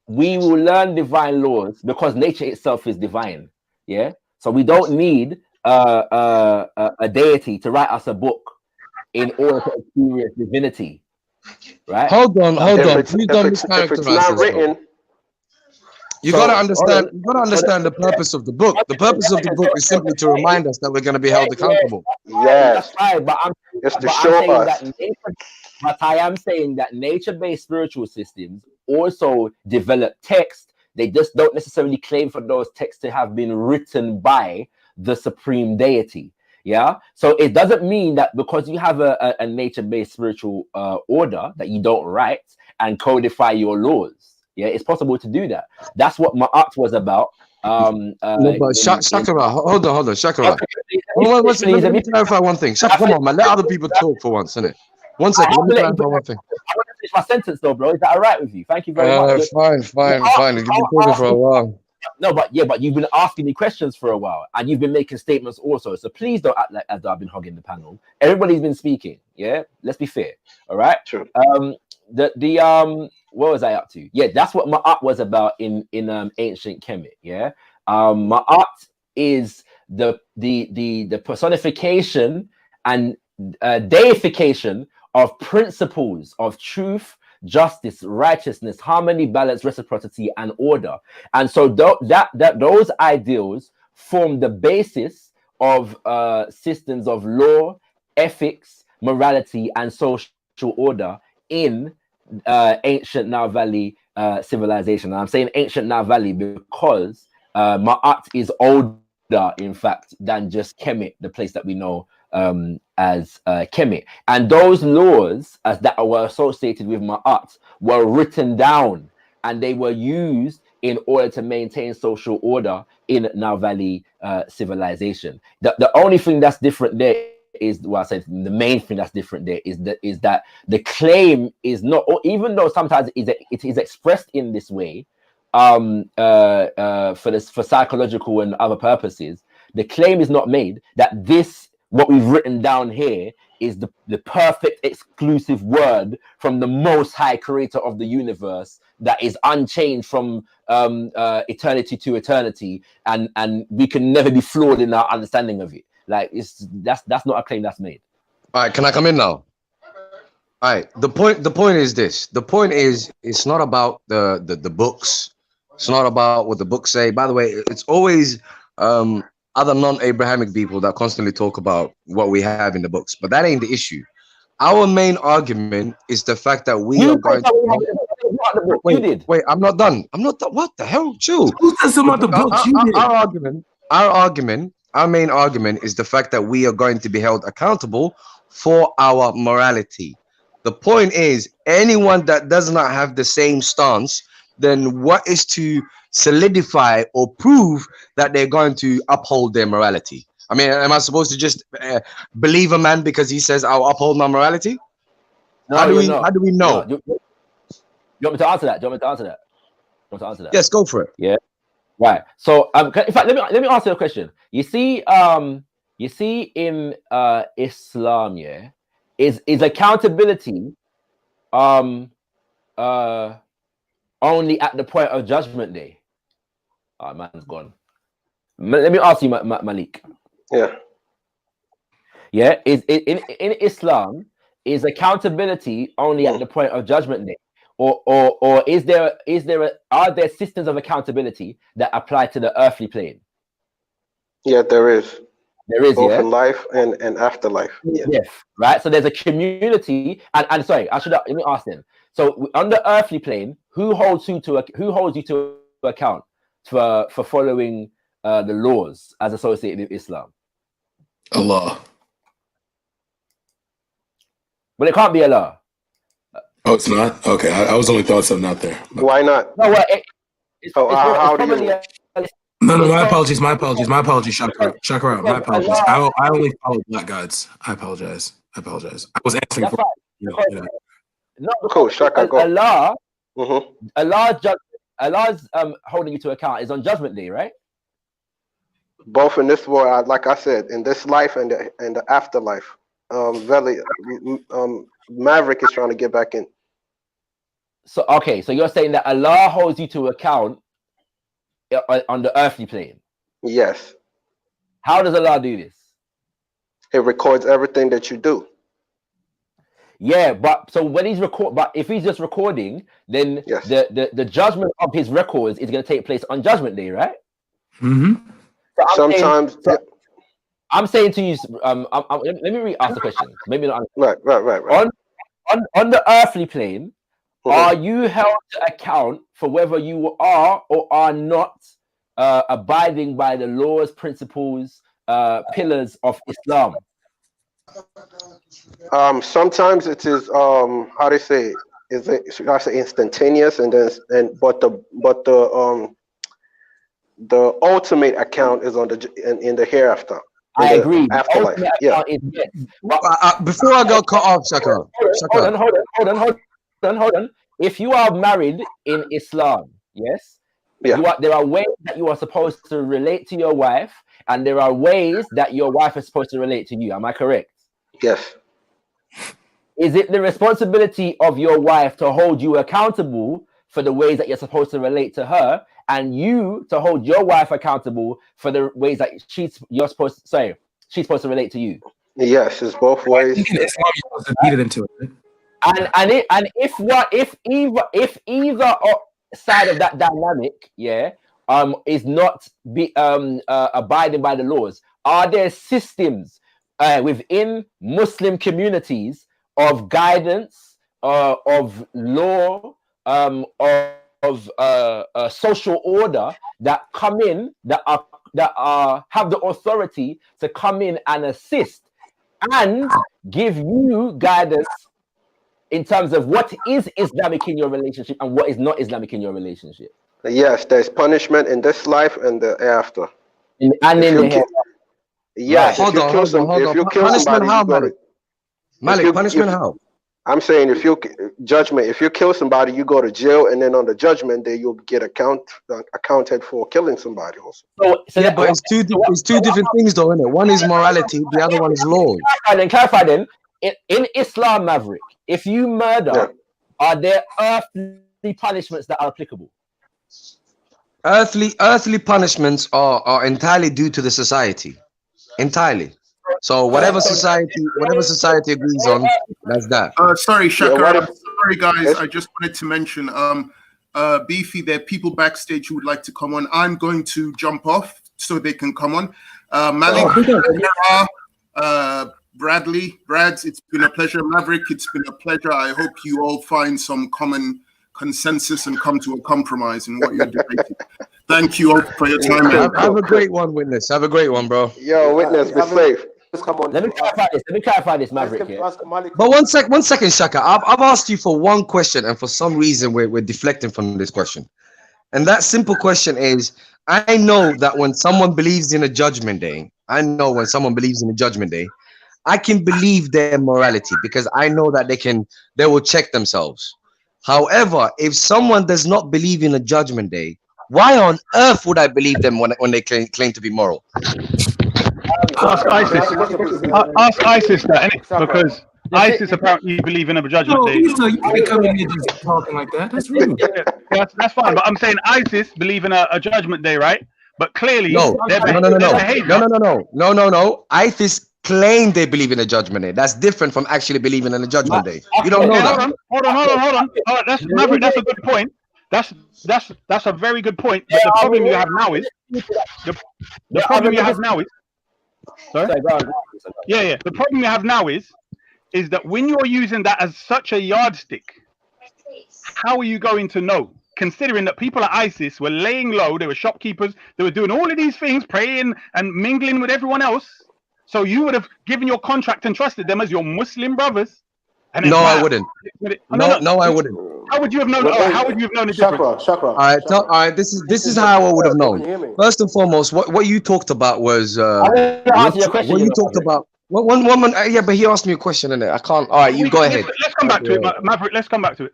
V: we will learn divine laws because nature itself is divine. Yeah, so we don't need a deity to write us a book in order to experience divinity. Right?
U: Hold on. Please don't
I: if it's not written.
U: You gotta understand. You gotta understand the purpose of the book. The purpose of the book is simply to remind us that we're going to be held accountable.
I: Yes,
V: that's right. But
I: it's to show us.
V: But I am saying that nature-based spiritual systems also develop text. They just don't necessarily claim for those texts to have been written by the supreme deity. Yeah. So it doesn't mean that because you have a nature-based spiritual order that you don't write and codify your laws. Yeah, it's possible to do that. That's what my art was about.
U: No, but Shakara, hold on, Shakara. Let me clarify one thing. Shakara, come on, man. Let other people talk for once, innit? 1 second. Let me clarify one thing.
V: I want to finish my sentence, though, bro. Is that all right with you? Thank you very much.
U: Fine. You've been talking for a while.
V: No, but you've been asking me questions for a while, and you've been making statements also. So please don't act like as I've been hogging the panel. Everybody's been speaking. Yeah, let's be fair. All right.
I: True.
V: What was I up to? Yeah, that's what my art was about in ancient Kemet. Yeah, my art is the personification and deification of principles of truth, justice, righteousness, harmony, balance, reciprocity, and order. And so those ideals form the basis of systems of law, ethics, morality, and social order in ancient Nile Valley civilization. And I'm saying ancient Nile Valley because Ma'at is older, in fact, than just Kemet, the place that we know as Kemet. And those laws that were associated with Ma'at were written down and they were used in order to maintain social order in Nile Valley civilization. The only thing that's different there is, well, I said the main thing that's different there is that the claim is not, or even though sometimes it is expressed in this way, for psychological and other purposes, the claim is not made that this, what we've written down here, is the perfect exclusive word from the most high creator of the universe that is unchanged from eternity to eternity, and we can never be flawed in our understanding of it. Like, that's not a claim that's made.
U: All right, can I come in now? All right. The point is this. The point is, it's not about the books. It's not about what the books say. By the way, it's always other non-Abrahamic people that constantly talk about what we have in the books, but that ain't the issue. Our main argument is the fact that we are going to wait. I'm not done. What the hell? Chill.
H: Who says about the books?
U: Our main argument is the fact that we are going to be held accountable for our morality. The point is, anyone that does not have the same stance, then what is to solidify or prove that they're going to uphold their morality? I mean, am I supposed to just believe a man because he says I'll uphold my morality?
V: No,
U: how do we know?
V: No, you want me to answer that?
U: Yes, go for it.
V: Yeah. Right. So, in fact, let me answer the question. You see in Islam, yeah, is accountability only at the point of judgment day? Oh, man's gone. Let me ask you, Malik.
I: Yeah.
V: Yeah. Is in Islam, is accountability only at the point of judgment day? Or are there systems of accountability that apply to the earthly plane?
I: Yeah, there is.
V: There is,
I: both
V: yeah,
I: in life and afterlife. Yeah.
V: yes, right. So there's a community, and sorry, let me ask them. So on the earthly plane, who holds you to account for following the laws as associated with Islam?
H: Allah.
V: But it can't be Allah.
H: Oh, it's not? Okay, I was only throwing something out there.
I: Why not?
V: No, well, it's
I: probably
H: No, my apologies, Shakra, my apologies. I only follow black gods. I apologize. I was answering for
V: No,
I: cool, Shaka, go.
V: Allah,
I: Mm-hmm.
V: Allah's holding you to account is on Judgment Day, right?
I: Both in this world, like I said, in this life and the afterlife. Maverick is trying to get back in.
V: So okay, so you're saying that Allah holds you to account on the earthly plane?
I: Yes.
V: How does Allah do this?
I: It records everything that you do.
V: Yeah, but so when if he's just recording, then
I: yes.
V: the judgment of his records is going to take place on Judgment Day, right?
H: Mm-hmm.
V: So
I: sometimes.
V: I'm saying to you, let me re-ask the question. Maybe not.
I: Right.
V: On the earthly plane, are you held to account for whether you are or are not abiding by the laws, principles, pillars of Islam?
I: Sometimes it is how they say should I say instantaneous, but the ultimate account is in the hereafter.
V: I agree.
I: Afterlife. Yeah.
U: Before I go cut off, Shaka.
V: Hold on. If you are married in Islam, yes, there are ways that you are supposed to relate to your wife, and there are ways that your wife is supposed to relate to you. Am I correct?
I: Yes.
V: Is it the responsibility of your wife to hold you accountable for the ways that you're supposed to relate to her, and you to hold your wife accountable for the ways that she's supposed to relate to you?
I: Yes, it's both ways.
H: In Islam, you're supposed to beat it into it.
V: If either side of that dynamic, is not abiding by the laws, are there systems within Muslim communities of guidance, of law, of social order that come in that have the authority to come in and assist and give you guidance in terms of what is Islamic in your relationship and what is not Islamic in your relationship?
I: Yes, there's punishment in this life and the after.
V: And in the head.
I: Yes,
V: Right.
I: if you kill
U: Punishment
I: somebody,
U: how,
I: you go
U: Malik?
I: to.
U: Malik, punishment how?
I: I'm saying judgment, if you kill somebody, you go to jail, and then on the judgment day, you'll get accounted for killing somebody also.
U: Yeah, but it's two different things, though, isn't it? One is morality, the other one is law.
V: Clarify then. In Islam, Maverick, if you murder, are there earthly punishments that are applicable?
U: Earthly punishments are entirely due to the society, entirely. So whatever society agrees on, that's that.
M: Sorry, Shaka.
U: Yeah,
M: sorry, guys. I just wanted to mention, Beefy, there are people backstage who would like to come on. I'm going to jump off so they can come on. Malik, Brads, it's been a pleasure. Maverick, it's been a pleasure. I hope you all find some common consensus and come to a compromise in what you're debating. Thank you all for your time.
U: Have a great one, Witness. Have a great one, bro.
I: Yo, Witness, be safe.
V: Come on. Let me clarify this, Maverick.
U: But one second, Shaka. I've asked you for one question, and for some reason we're deflecting from this question. And that simple question is: I know that when someone believes in a judgment day, I can believe their morality because I know that they will check themselves. However, if someone does not believe in a judgment day, why on earth would I believe them when they claim to be moral?
N: Ask ISIS that, innit? Because ISIS apparently believe in a judgment day.
H: So you can't come in here just talking like that. That's rude.
N: Yeah, that's fine. But I'm saying ISIS believe in a judgment day, right? But clearly,
U: No. ISIS claim they believe in a judgment day. That's different from actually believing in a judgment day. You don't know that.
N: Hold on. That's Maverick. That's a good point. That's a very good point. But the problem you have now is the problem you have now is. Sorry? Yeah. The problem you have now is that when you're using that as such a yardstick, how are you going to know? Considering that people at ISIS were laying low, they were shopkeepers, they were doing all of these things, praying and mingling with everyone else. So you would have given your contract and trusted them as your Muslim brothers. And
U: No, I wouldn't. No, I wouldn't.
N: How would you have known? How would you have known the difference?
U: All right. This is how I would have known. First and foremost, what you talked about was what you talked about. One, yeah, but he asked me a question, and I can't. All right, you go ahead.
N: Let's come back to it, Maverick. Let's come back to it.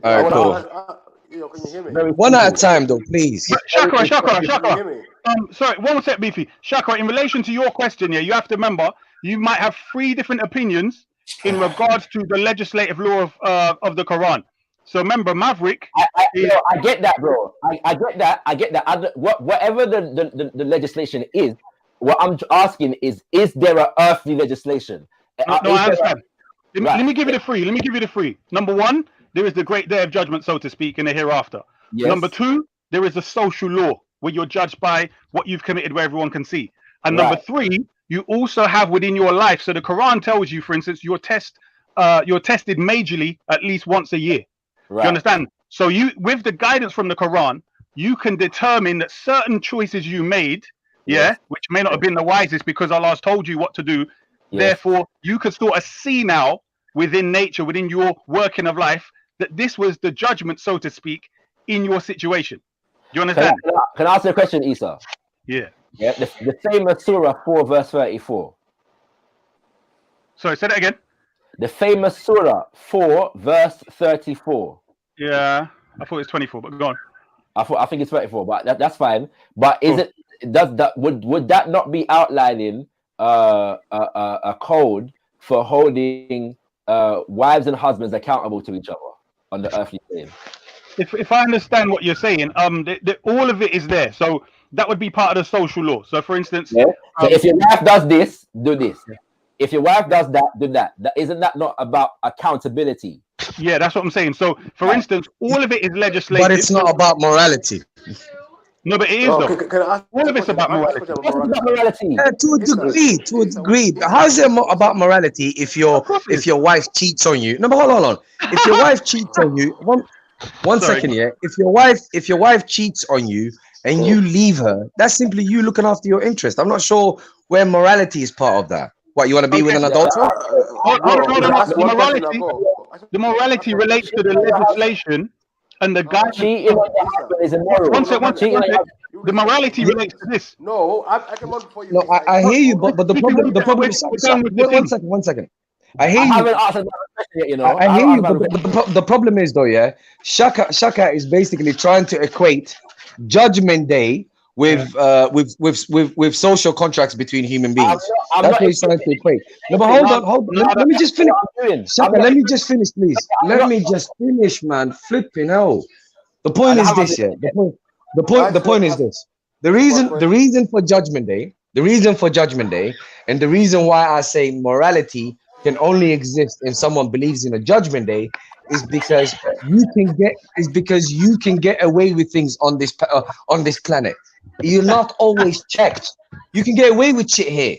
U: All right, cool.
J: Can you hear me?
U: One at a time, though, please.
N: Shakra. Sorry, one sec, Beefy. Shakra, in relation to your question, yeah, you have to remember you might have 3 different opinions in regards to the legislative law of the Quran. So remember, Maverick.
V: I get that, bro. I get that. Whatever the legislation is, what I'm asking is there an earthly legislation?
N: No, I understand. Let me give you the 3. Number 1, there is the great day of judgment, so to speak, in the hereafter.
V: Yes.
N: Number 2, there is a social law where you're judged by what you've committed, where everyone can see. And number 3, you also have within your life. So the Quran tells you, for instance, you're tested majorly at least once a year.
V: Right.
N: Do you understand? So you, with the guidance from the Quran, you can determine that certain choices you made, which may not have been the wisest because Allah's told you what to do. Yes. Therefore, you can sort of see now within nature, within your working of life, that this was the judgment, so to speak, in your situation. Do you understand?
V: Can I ask you a question, Isa?
N: Yeah.
V: Yeah. The famous Surah 4, verse 34.
N: Sorry, say that again.
V: The famous Surah 4, verse 34.
N: Yeah, I thought it was 24, but go on.
V: I think it's 34, but that's fine. But would that not be outlining a code for holding wives and husbands accountable to each other on the earthly plane?
N: If I understand what you're saying, all of it is there. So that would be part of the social law. So for instance,
V: so if your wife does this, do this. If your wife does that, do that. Isn't that not about accountability?
N: Yeah, that's what I'm saying. So for instance, all of it is legislative.
U: But it's not about morality.
N: No, but it is though. All of it's about morality.
U: To a degree. How is it about morality if your wife cheats on you? No, but hold on. If your wife cheats on you, one second, yeah. If your wife cheats on you and you leave her, that's simply you looking after your interest. I'm not sure where morality is part of that. What, you want to be with an adulterer?
N: The morality relates to the legislation And the guy
V: cheating on your husband is immoral.
N: One sec. The morality relates to this.
L: No, I came on before you.
B: No, I hear you, but the problem, one second. I hear
V: I
B: you.
V: haven't answered that question yet, you know.
B: I hear you, but the problem is though, yeah, Shaka is basically trying to equate Judgment Day with social contracts between human beings. That's what he's trying to equate. No, but hold on. Let me just finish. Shaka, let me just finish, please. Let me just finish, man. Flipping hell. The point is this, yeah. The point is this. The reason for Judgment Day, and the reason why I say morality can only exist if someone believes in a Judgment Day is because you can get away with things on this planet. You're not always checked. You can get away with shit here.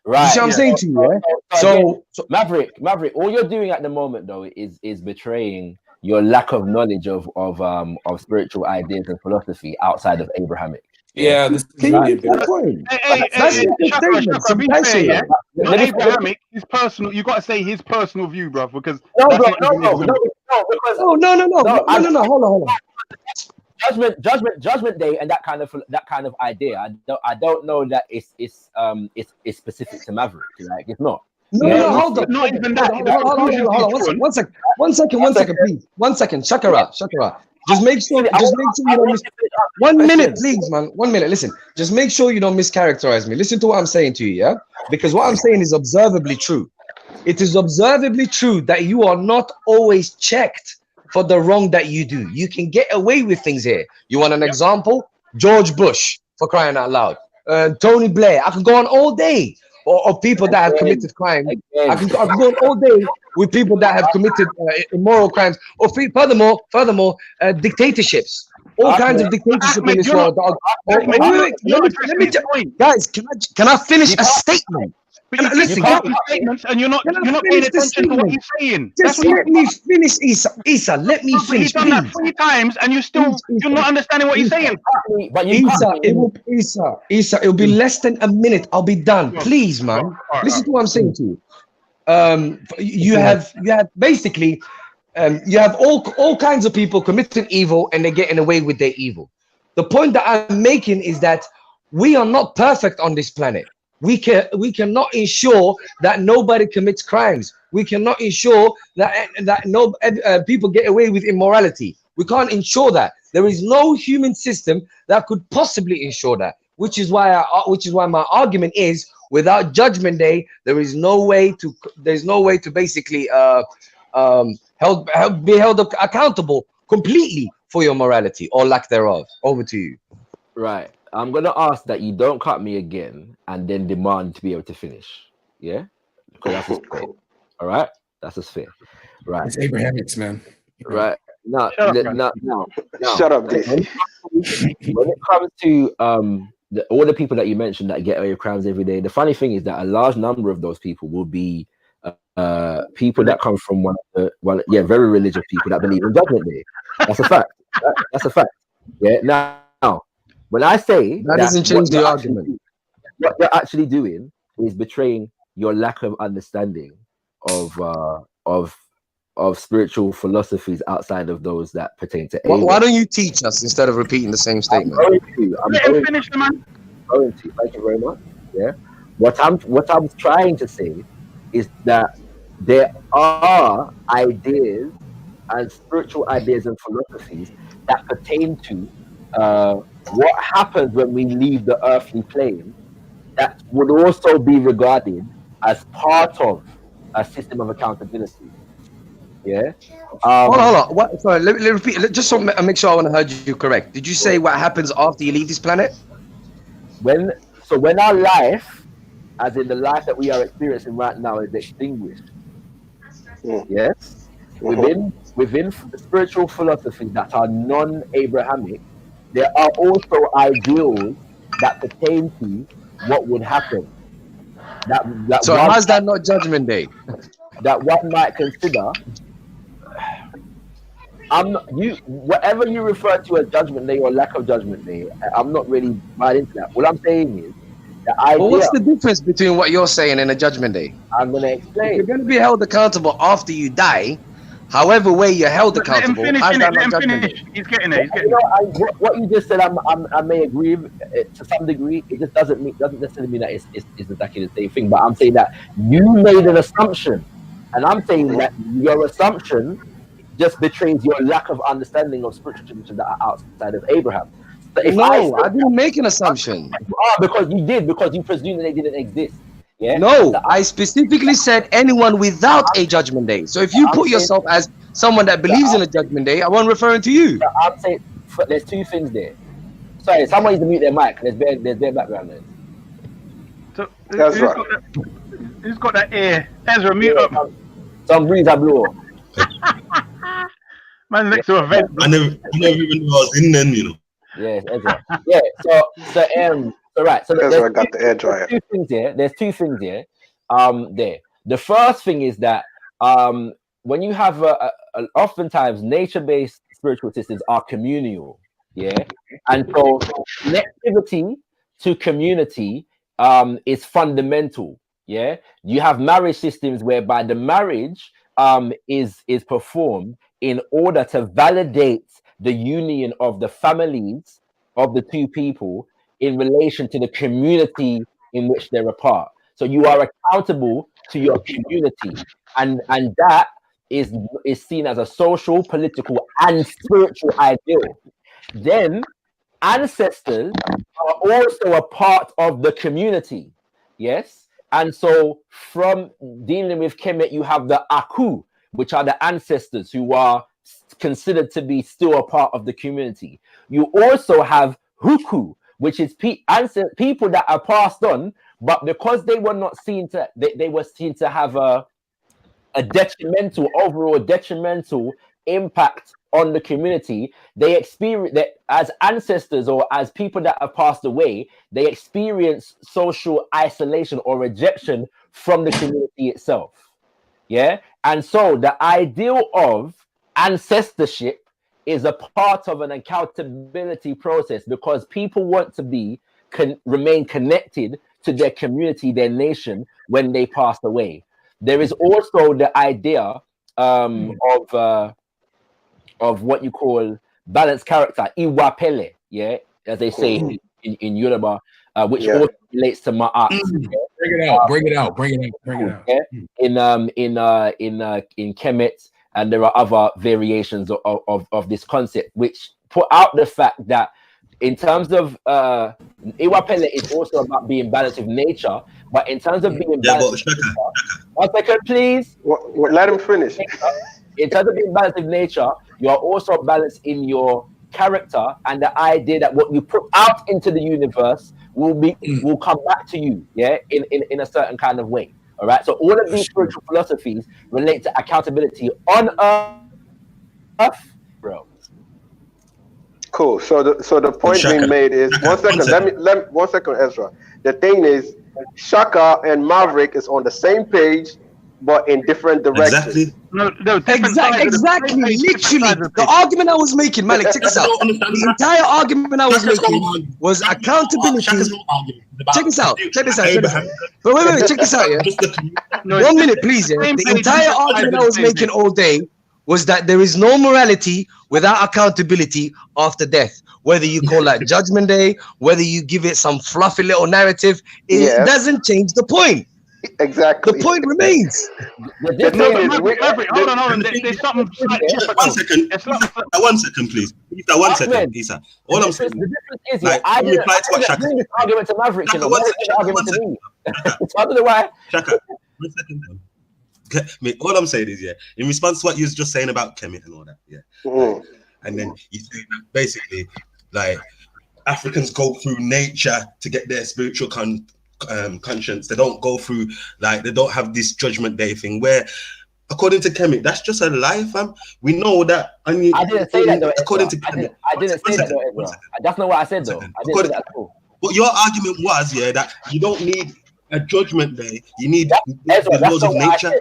V: Right.
B: You see what I'm saying to you, yeah?
V: So Maverick, all you're doing at the moment though is betraying your lack of knowledge of spiritual ideas and philosophy outside of Abrahamic.
H: Yeah, this is
N: Abrahamic, his personal. You got to say his personal view, bro, because
V: no.
B: Hold on.
V: Judgment Day, and that kind of idea. I don't know that it's specific to Maverick. Like it's not.
B: No, hold on.
N: Not even that.
B: Hold on. One second, please. 1 second. Shakara. Just make sure you don't miss. 1 minute, please, man. 1 minute. Listen, just make sure you don't mischaracterize me. Listen to what I'm saying to you, yeah? Because what I'm saying is observably true. It is observably true that you are not always checked for the wrong that you do. You can get away with things here. You want an example? George Bush, for crying out loud. Tony Blair. I could go on all day. Or people that have committed crimes. I can go on all day with people that have committed immoral crimes. Or furthermore, dictatorships. All kinds of dictatorship in this world. Guys, can I finish a statement? Listen,
N: statements, and you're not paying attention to what he's saying.
B: Just let me finish, Issa. Let me finish.
N: He's done that 3 times, and you're not understanding what he's saying.
B: Issa, it'll be less than a minute. I'll be done. Please, man. Listen to what I'm saying to you. You have basically, you have all kinds of people committing evil, and they're getting away with their evil. The point that I'm making is that we are not perfect on this planet. We cannot ensure that nobody commits crimes. We cannot ensure that people get away with immorality. We can't ensure that. There is no human system that could possibly ensure that. Which is why my argument is, without Judgment Day, there's no way to basically be held accountable completely for your morality or lack thereof. Over to you.
V: Right. I'm gonna ask that you don't cut me again and then demand to be able to finish. Yeah, because that's just fair. All right, that's just fair. Right.
H: It's Abrahamics, man.
V: Right. No.
I: Shut up, Dave.
V: When it comes to all the people that you mentioned that get away with crimes every day, the funny thing is that a large number of those people will be people that come from very religious people that believe in Judgment Day. That's a fact. That's a fact. Yeah. Now, when I say
B: that doesn't change the argument,
V: what you're actually doing is betraying your lack of understanding of spiritual philosophies outside of those that pertain to.
B: Why don't you teach us instead of repeating the same statement?
V: I'm going to. Thank you very much. Yeah. What I'm trying to say is that there are ideas and spiritual ideas and philosophies that pertain to what happens when we leave the earthly plane that would also be regarded as part of a system of accountability. Yeah.
B: Hold on. What? Sorry, let me repeat. Just so I make sure I heard you correct. Did you say what happens after you leave this planet?
V: When our life, as in the life that we are experiencing right now, is extinguished. Yes. Within the spiritual philosophies that are non-Abrahamic, there are also ideals that pertain to what would happen.
B: So how's that not Judgment Day?
V: That one might consider. Whatever you refer to as Judgment Day or lack of Judgment Day, I'm not really right into that. What I'm saying is the idea.
B: But what's the difference between what you're saying and a Judgment Day?
V: I'm going to explain.
B: If you're going to be held accountable after you die,
U: However way you're held
N: Let him
U: accountable,
N: finish,
U: how's
N: innit?
U: that
N: Let
U: not
N: him
U: judgment
N: finish.
U: day?
N: He's getting there. He's
V: You
N: getting
V: know,
N: there.
V: what you just said, I may agree with, to some degree. It just doesn't necessarily mean that it's exactly the same thing. But I'm saying that you made an assumption, and I'm saying that your assumption just betrays your lack of understanding of spiritual traditions that are outside of Abraham. So if
U: No, I didn't make an assumption.
V: Because you did, because you presumed that they didn't exist. Yeah.
U: No, I specifically said anyone without a judgment day. So if you put yourself as someone that believes in a judgment day, I wasn't referring to you.
V: I'm saying there's two things there. Sorry, someone needs to mute their mic. There's bare background noise.
N: So
V: Ezra.
N: who's got that ear? Ezra, mute up.
V: Some breeze I blew.
N: Man next to a vent.
B: I never even knew I was in then, you know.
V: Yes, Ezra. Yeah. So right. So
I: Ezra got the air dryer.
V: There's two things here. There's two things here. There. The first thing is that when you have oftentimes nature-based spiritual systems are communal. Yeah. And so connectivity to community is fundamental. Yeah. You have marriage systems whereby the marriage is performed in order to validate the union of the families of the two people in relation to the community in which they're a part. So you are accountable to your community, and that is seen as a social, political, and spiritual ideal. Then ancestors are also a part of the community. Yes. And so from dealing with Kemet, you have the Aku, which are the ancestors who are considered to be still a part of the community. You also have Huku, which is people that are passed on, but because they were not seen to, they were seen to have a overall detrimental impact on the community. They experience that as ancestors or as people that have passed away, they experience social isolation or rejection from the community itself. Yeah. And so the ideal of ancestorship is a part of an accountability process because people want to remain connected to their community, their nation when they pass away. There is also the idea of what you call balanced character, iwapele, yeah, as they say in Yoruba, which also relates to ma'at.
H: Bring it out.
V: Yeah? In Kemet, and there are other variations of this concept, which put out the fact that in terms of iwapele is also about being balanced with nature, but in terms of being balanced, 1 second, please.
I: Let him finish.
V: In terms of being balanced with nature, you are also balanced in your character and the idea that what you put out into the universe will come back to you, yeah, in a certain kind of way. All right. So all of these spiritual philosophies relate to accountability on earth, bro.
I: Cool. So the point being made is 1 second. Let me 1 second, Ezra. The thing is, Shaka and Maverick is on the same page, but in different directions.
B: Exactly.
N: No,
U: Exactly. Literally, the argument I was making, Malik, check this out. The entire argument I was making was accountability. Check this out. Check this out. But wait, check this out, yeah. 1 minute, please. Yeah. The entire argument I was making all day was that there is no morality without accountability after death. Whether you call that Judgment Day, whether you give it some fluffy little narrative, it doesn't change the point.
I: Exactly.
U: The point remains.
N: Maverick, hold on. There's something slightly different.
B: 1 second. 1 second, please. Isa, 1 second. Isa. All I'm saying
V: is, I didn't bring this argument to Maverick. You know, argument to me. So I don't know why.
B: Shaka, 1 second. All I'm saying is, yeah, in response to what you was just saying about Kemet and all that, yeah, and then you say that basically, like, Africans go through nature to get their spiritual conscience. They don't go through, like, they don't have this Judgment Day thing where, according to Kemet, that's just a lie, fam. We know that.
V: I didn't say that though.
B: According to Kemet,
V: I didn't say that though. That's not what I said though. I didn't say that at all.
B: But your argument was, yeah, that you don't need a Judgment Day. You need the laws of nature.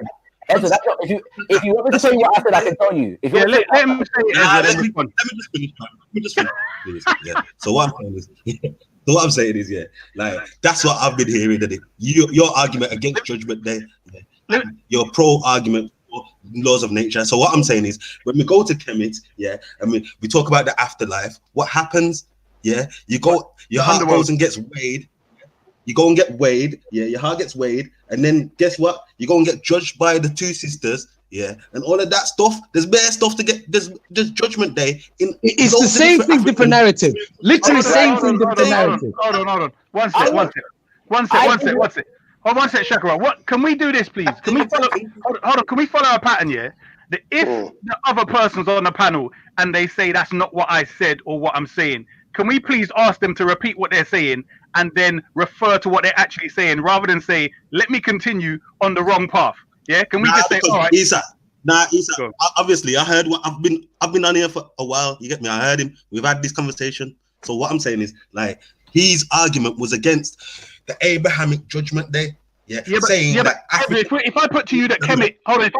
V: Ezra, that's not, if you want me to tell you what I said, I can tell you. If you
N: let me say it.
B: Let me just finish, please. Yeah. So what I'm saying is, yeah, like, that's what I've been hearing today. Your argument against Judgment Day, your pro argument laws of nature. So what I'm saying is, when we go to Kemet, yeah, I mean, we talk about the afterlife. What happens? Yeah, you go, your heart goes and gets weighed. You go and get weighed, yeah, your heart gets weighed, and then guess what? You go and get judged by the two sisters, yeah, and all of that stuff. There's bare stuff to get. There's Judgment Day.
U: It's the same thing, different narrative. Literally same thing, different narrative.
N: Hold on. One sec. Hold on, Shakira. What can we do this, please? Can we follow? Hold on. Can we follow a pattern? Yeah. That if the other person's on the panel and they say that's not what I said or what I'm saying, can we please ask them to repeat what they're saying and then refer to what they're actually saying, rather than say, "Let me continue on the wrong path"? Yeah. Can we just say, "All right"?
B: Isa, obviously, I heard what I've been on here for a while. You get me? I heard him. We've had this conversation. So what I'm saying is, like, his argument was against the Abrahamic Judgment Day. If
N: I put to you that Kemet, hold on,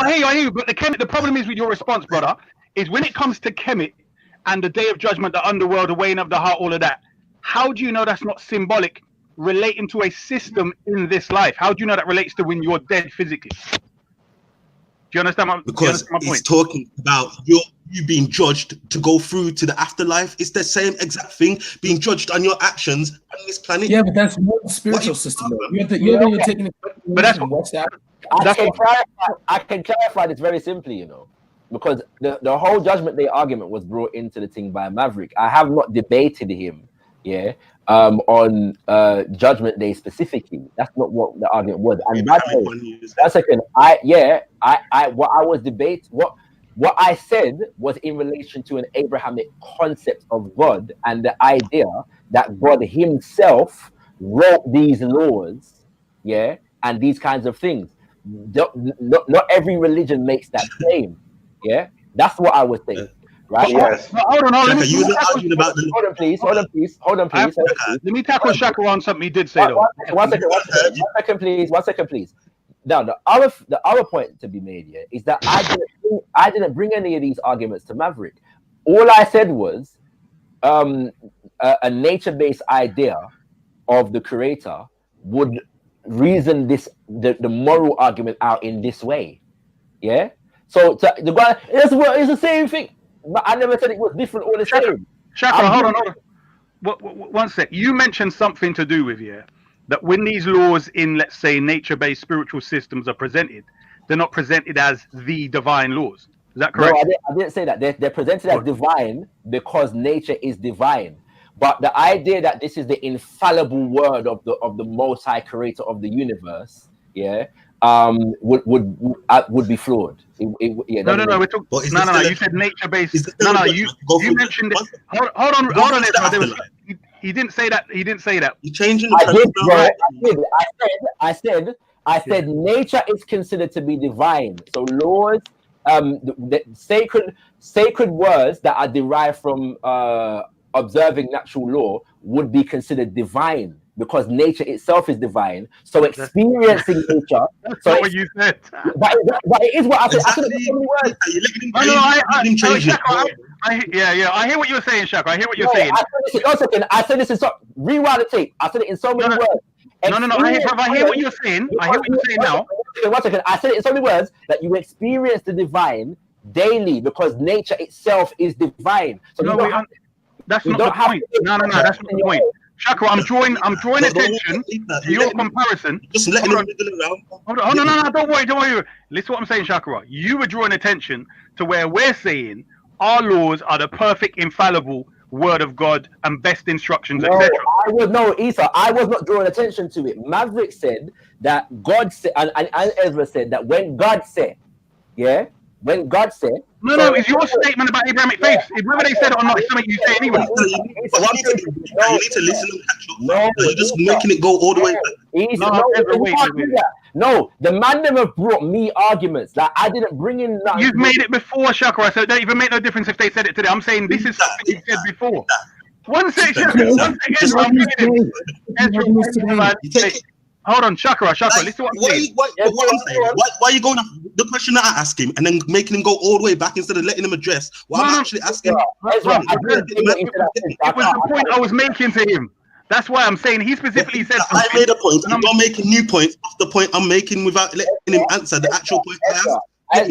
N: I hear you, but the Kemet, the problem is with your response, brother, is when it comes to Kemet and the Day of Judgment, the underworld, the weighing of the heart, all of that. How do you know that's not symbolic relating to a system in this life? How do you know that relates to when you're dead physically? Do you understand my point?
B: He's talking about you being judged to go through to the afterlife. It's the same exact thing, being judged on your actions on this planet.
H: Yeah, but that's one spiritual system. You're taking it.
N: But that's
V: I can clarify this very simply, you know, because the whole Judgment Day argument was brought into the thing by Maverick. I have not debated him, on Judgment Day specifically. That's not what the argument was. And that's second. What I said was in relation to an Abrahamic concept of God and the idea that God himself wrote these laws, and these kinds of things. Not every religion makes that claim. That's what I was saying. Right?
N: Yes. Hold on.
V: Hold on, please.
N: Let me tackle Shaka on something he did say, though.
V: One second, please. Now, the other point to be made here is that I didn't bring any of these arguments to Maverick. All I said was a nature-based idea of the creator would reason the moral argument out in this way. Yeah. So the guy, it's the same thing. I never said it was different or the same.
N: Shaka, hold on. One sec. You mentioned something to do with that when these laws in, let's say, nature-based spiritual systems are presented, they're not presented as the divine laws. Is that correct?
V: No, I didn't say that. They're presented as divine because nature is divine. But the idea that this is the infallible word of the Most High Creator of the universe, would be flawed.
N: No. You said nature-based. You mentioned it. Hold on. He didn't say that.
B: You're changing.
V: I said nature is considered to be divine. So laws, the sacred words that are derived from observing natural law would be considered divine because nature itself is divine. So experiencing nature.
N: That's not what you said.
V: But it is what I said.
N: I hear what you're saying, Shaka. I hear what you're saying.
V: I said this in rewind the tape. I said it in so many words.
N: No. I hear what you're saying. I hear what you're saying now.
V: One second. I said it in so many words that you experience the divine daily because nature itself is divine. So
N: that's not the point. No, that's not the point. Shaka, I'm drawing attention to your comparison.
B: Just letting him wiggle around.
N: No, don't worry. Listen to what I'm saying, Shaka. You were drawing attention to where we're saying our laws are the perfect, infallible word of God and best instructions, etc.
V: Isa, I was not drawing attention to it. Maverick said that God said, and Ezra said that when God said, when God said,
N: no, it's your statement about Abrahamic faith. Whether they said it or not, it's something you say anyway.
B: You need to listen and catch up. No, you're just making it go all the way back.
V: No, the man never brought me arguments. Like I didn't bring in.
N: You've made it before, Shakra. So it don't even make no difference if they said it today. I'm saying this is something you said before. One second. Hold on, Shakra. Listen to what I'm saying.
B: Why are you going off the question that I asked him and then making him go all the way back instead of letting him address what I'm actually asking?
N: It was the point I was making to him. That's why I'm saying he specifically said
B: I made a point.
N: and
B: You're making new points off the point I'm making without letting him answer the actual point I have.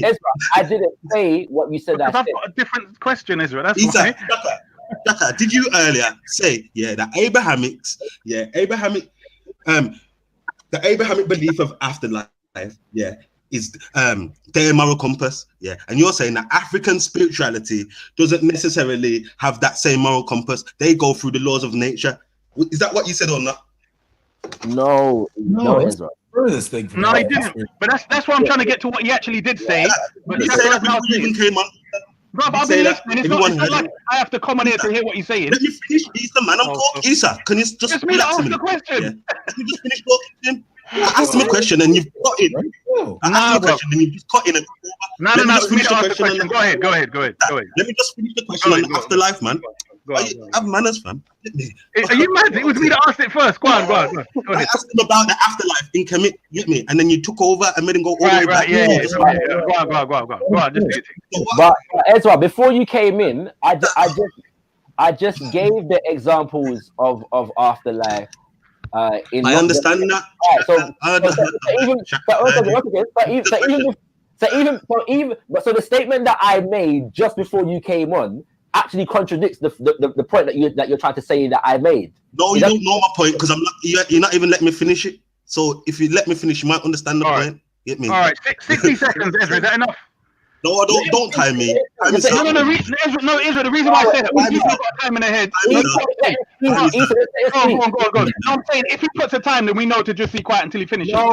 V: Ezra, I didn't say what you said.
N: Because I've got a different question, Ezra. That's why.
B: Shaka, did you earlier say that Abrahamics, the Abrahamic belief of afterlife, is their moral compass, and you're saying that African spirituality doesn't necessarily have that same moral compass. They go through the laws of nature. Is that what you said or not?
V: No, Ezra.
N: No, he didn't. But that's what I'm trying to get to. What he actually did say. But
B: You said that before you even came on.
N: Bro, I've been listening. It's not like I have to come on here to hear what you're saying.
B: Let me finish, Issa, man. I'm talking. Issa, can you just
N: me to
B: relax a
N: ask
B: minute?
N: the question.
B: Let me just finish talking to him. I asked him a question and you've got in. I asked him a question and you've just cut in.
N: No. Let me finish the question. Go ahead.
B: Let me just finish the question on the afterlife, man. Have manners, fam.
N: Are you mad? It was me that asked it first. Go on. Go ahead.
B: I asked him about the afterlife in commit, get me, and then you took over and made him go all the way back.
N: Go on.
V: But Ezra, before you came in, I just gave the examples of afterlife.
B: I understand that.
V: So the statement that I made just before you came on actually contradicts the point that you're trying to say that I made.
B: No, you don't know my point because you're not even letting me finish it. So if you let me finish, you might understand the point. Get me?
N: All right, 60 seconds, Ezra. Is that enough?
B: No, don't time me.
N: No, Ezra, the reason why I said that, when people got time in their head. Go on. No, I'm saying if he puts a time, then we know to just be quiet until he finishes.
B: I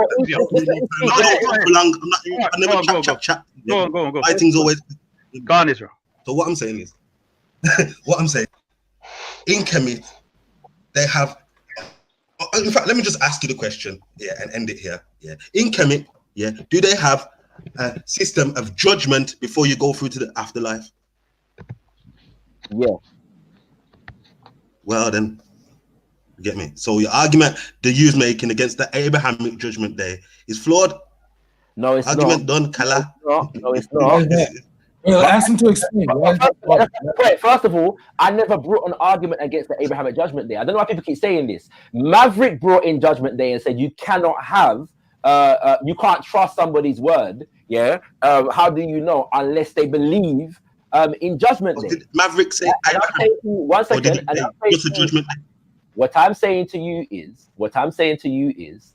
B: never chat.
N: Go on.
B: Fighting's always.
N: Go on, Ezra.
B: So what I'm saying is, in Kemet, they have. In fact, let me just ask you the question, and end it here. In Kemet, do they have a system of judgment before you go through to the afterlife?
V: Yeah.
B: Well then, you get me. So your argument that you're making against the Abrahamic judgment day is flawed.
V: No, it's
B: argument
V: not.
B: done, Kala.
V: No, it's not.
H: Well, ask him to explain.
V: First of all, I never brought an argument against the Abrahamic Judgment Day. I don't know why people keep saying this. Maverick brought in Judgment Day and said you cannot have, you can't trust somebody's word. How do you know unless they believe in Judgment Day?
B: Did Maverick say?
V: One second. What I'm saying to you is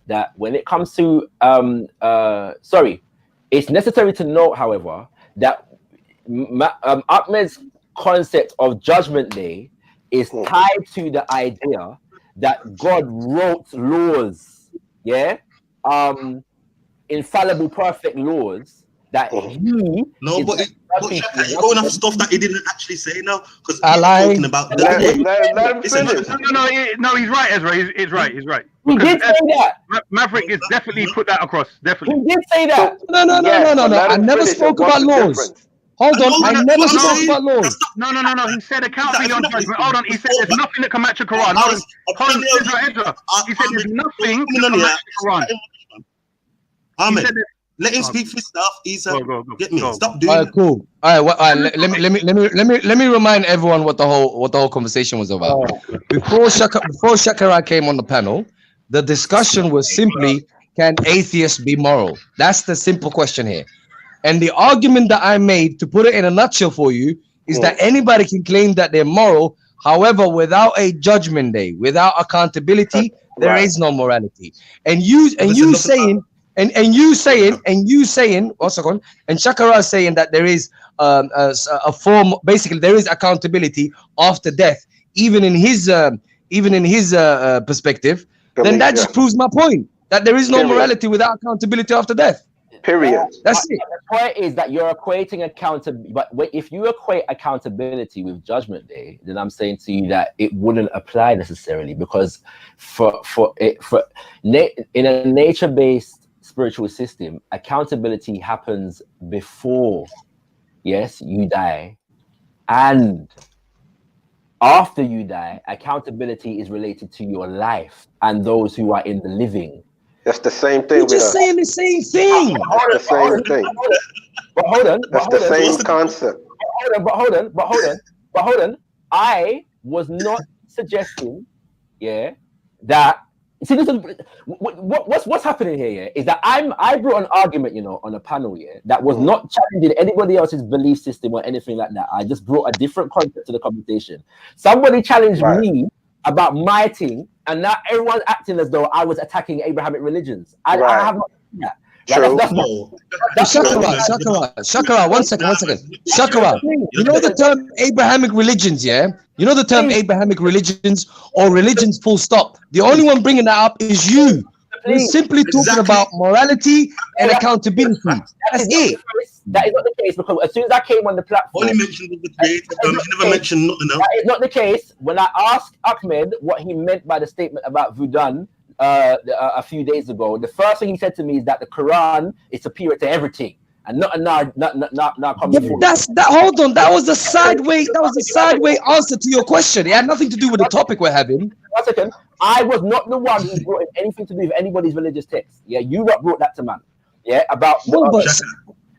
V: that when it comes to it's necessary to note, however, that Ahmed's concept of Judgment Day is tied to the idea that God wrote laws, infallible, perfect laws that he.
B: No, but you're going off stuff that he didn't actually say now, because
V: I
B: he's
V: lied.
B: talking about.
V: Let him
B: finish.
N: No, he's right, Ezra. He's right.
V: He did say that.
N: Maverick is definitely put that across. Definitely.
V: He did say that.
U: No. I never spoke about laws. Hold on, I never spoke about laws.
N: No. He said accountability on judgment. Hold on. He said there's nothing that can match a Quran. Hold on, Ezra. He said there's nothing that can match a Quran.
B: Ahmed, let him speak for stuff. Isa, get me. Stop doing.
U: All right, cool. All right, let me remind everyone what the whole conversation was about. Before Shakara came on the panel, the discussion was simply, can atheists be moral? That's the simple question here. And the argument that I made, to put it in a nutshell for you, is that anybody can claim that they're moral. However, without a judgment day, without accountability, there is no morality. And you saying, one second, and Shakara is saying that there is a form, basically there is accountability after death, even in his perspective. Then that just proves my point, that there is no morality without accountability after death.
I: Period.
V: That's it. The point is that you're equating accountability, but if you equate accountability with Judgment Day, then I'm saying to you that it wouldn't apply necessarily, because in a nature-based spiritual system, accountability happens before, you die, and after you die, accountability is related to your life and those who are in the living.
I: That's the same thing.
U: You're just saying the same thing.
I: That's the same thing.
V: But hold on.
I: That's the same concept.
V: But hold on. I was not suggesting, that. See, this is, what's happening here, yeah, is that I brought an argument, you know, on a panel, yeah, that was not challenging anybody else's belief system or anything like that. I just brought a different concept to the conversation. Somebody challenged me about my thing, and now everyone's acting as though I was attacking Abrahamic religions. I have not done that.
S: True.
U: Shakara, one second. Shakara, you know the term Abrahamic religions, yeah? You know the term Abrahamic religions or religions full stop. The only one bringing that up is you. We're simply talking about morality and accountability. That's it.
V: That is not the case, because as soon as I came on the platform,
B: Only mentioned the creator. He never mentioned nothing else.
V: That is not the case. When I asked Ahmed what he meant by the statement about Vudan a few days ago, the first thing he said to me is that the Quran is superior to everything, and not
U: that's that. Hold on, that was a sideway. That was a sideway answer to your question. It had nothing to do with the topic we're having.
V: 1 second. I was not the one who brought in anything to do with anybody's religious text. Yeah, you lot brought that to man. Yeah, about.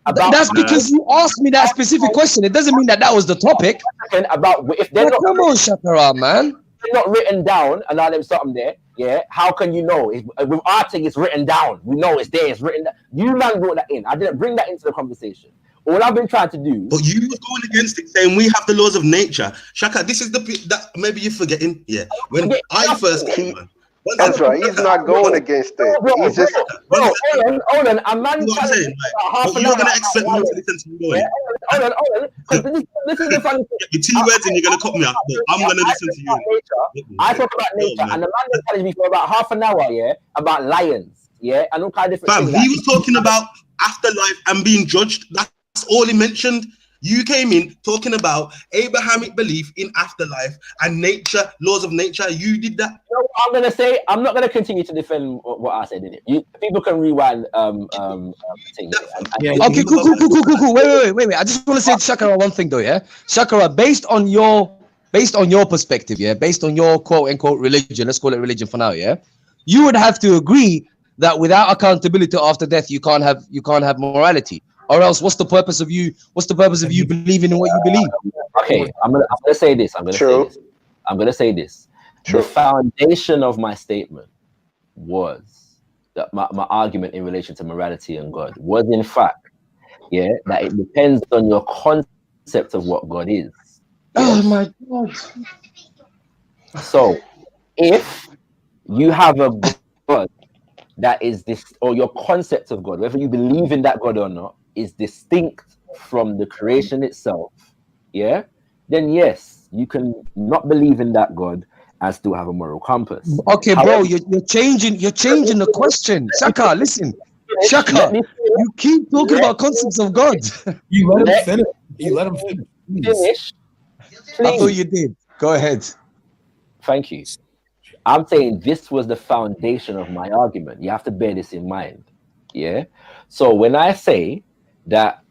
U: That's because you asked me that specific question. It doesn't mean that was the topic.
V: About if they're not.
U: Come on, Shakara, man.
V: They're not written down, and now there's something there. Yeah, how can you know? With our thing, it's written down. We know it's there. It's written down. You man brought that in. I didn't bring that into the conversation. All I've been trying to do.
B: But you were going against it, saying we have the laws of nature. Shaka, this is that maybe you're forgetting. Yeah, when I first came, man.
I: That's right. He's not going against it. He's just.
V: Hold on. A man.
B: You're gonna expect me to listen to you.
V: Hold on. This is the funny thing.
B: Your 2 words and you're gonna cut me out. I'm gonna listen to you.
V: I talk about nature, and the man was telling me for about half an hour, yeah, about lions, yeah, and all kind of different things.
B: He was talking about afterlife and being judged. That's all he mentioned. You came in talking about Abrahamic belief in afterlife and nature, laws of nature. You did that.
V: You know what I'm gonna say? I'm not gonna continue to defend what I said in it. People can rewind.
U: Okay, cool. Wait. I just want to say to Shakara one thing though, yeah. Shakara, based on your perspective, yeah, based on your quote unquote religion, let's call it religion for now, yeah. You would have to agree that without accountability after death, you can't have morality. Or else, what's the purpose of you believing in what you believe?
V: Okay, I'm gonna say this. I'm gonna say this. The foundation of my statement was that my argument in relation to morality and God was in fact, yeah, that it depends on your concept of what God is.
U: Oh my God.
V: So, if you have a God that is this, or your concept of God, whether you believe in that God or not, is distinct from the creation itself, yeah, then yes, you can not believe in that God and still have a moral compass.
U: Okay, bro, you're changing the question. Shaka, listen. Shaka, you keep talking about concepts of God.
H: You let him finish. You let him finish.
U: I thought you did. Go ahead.
V: Thank you. I'm saying this was the foundation of my argument. You have to bear this in mind. Yeah. So when I say that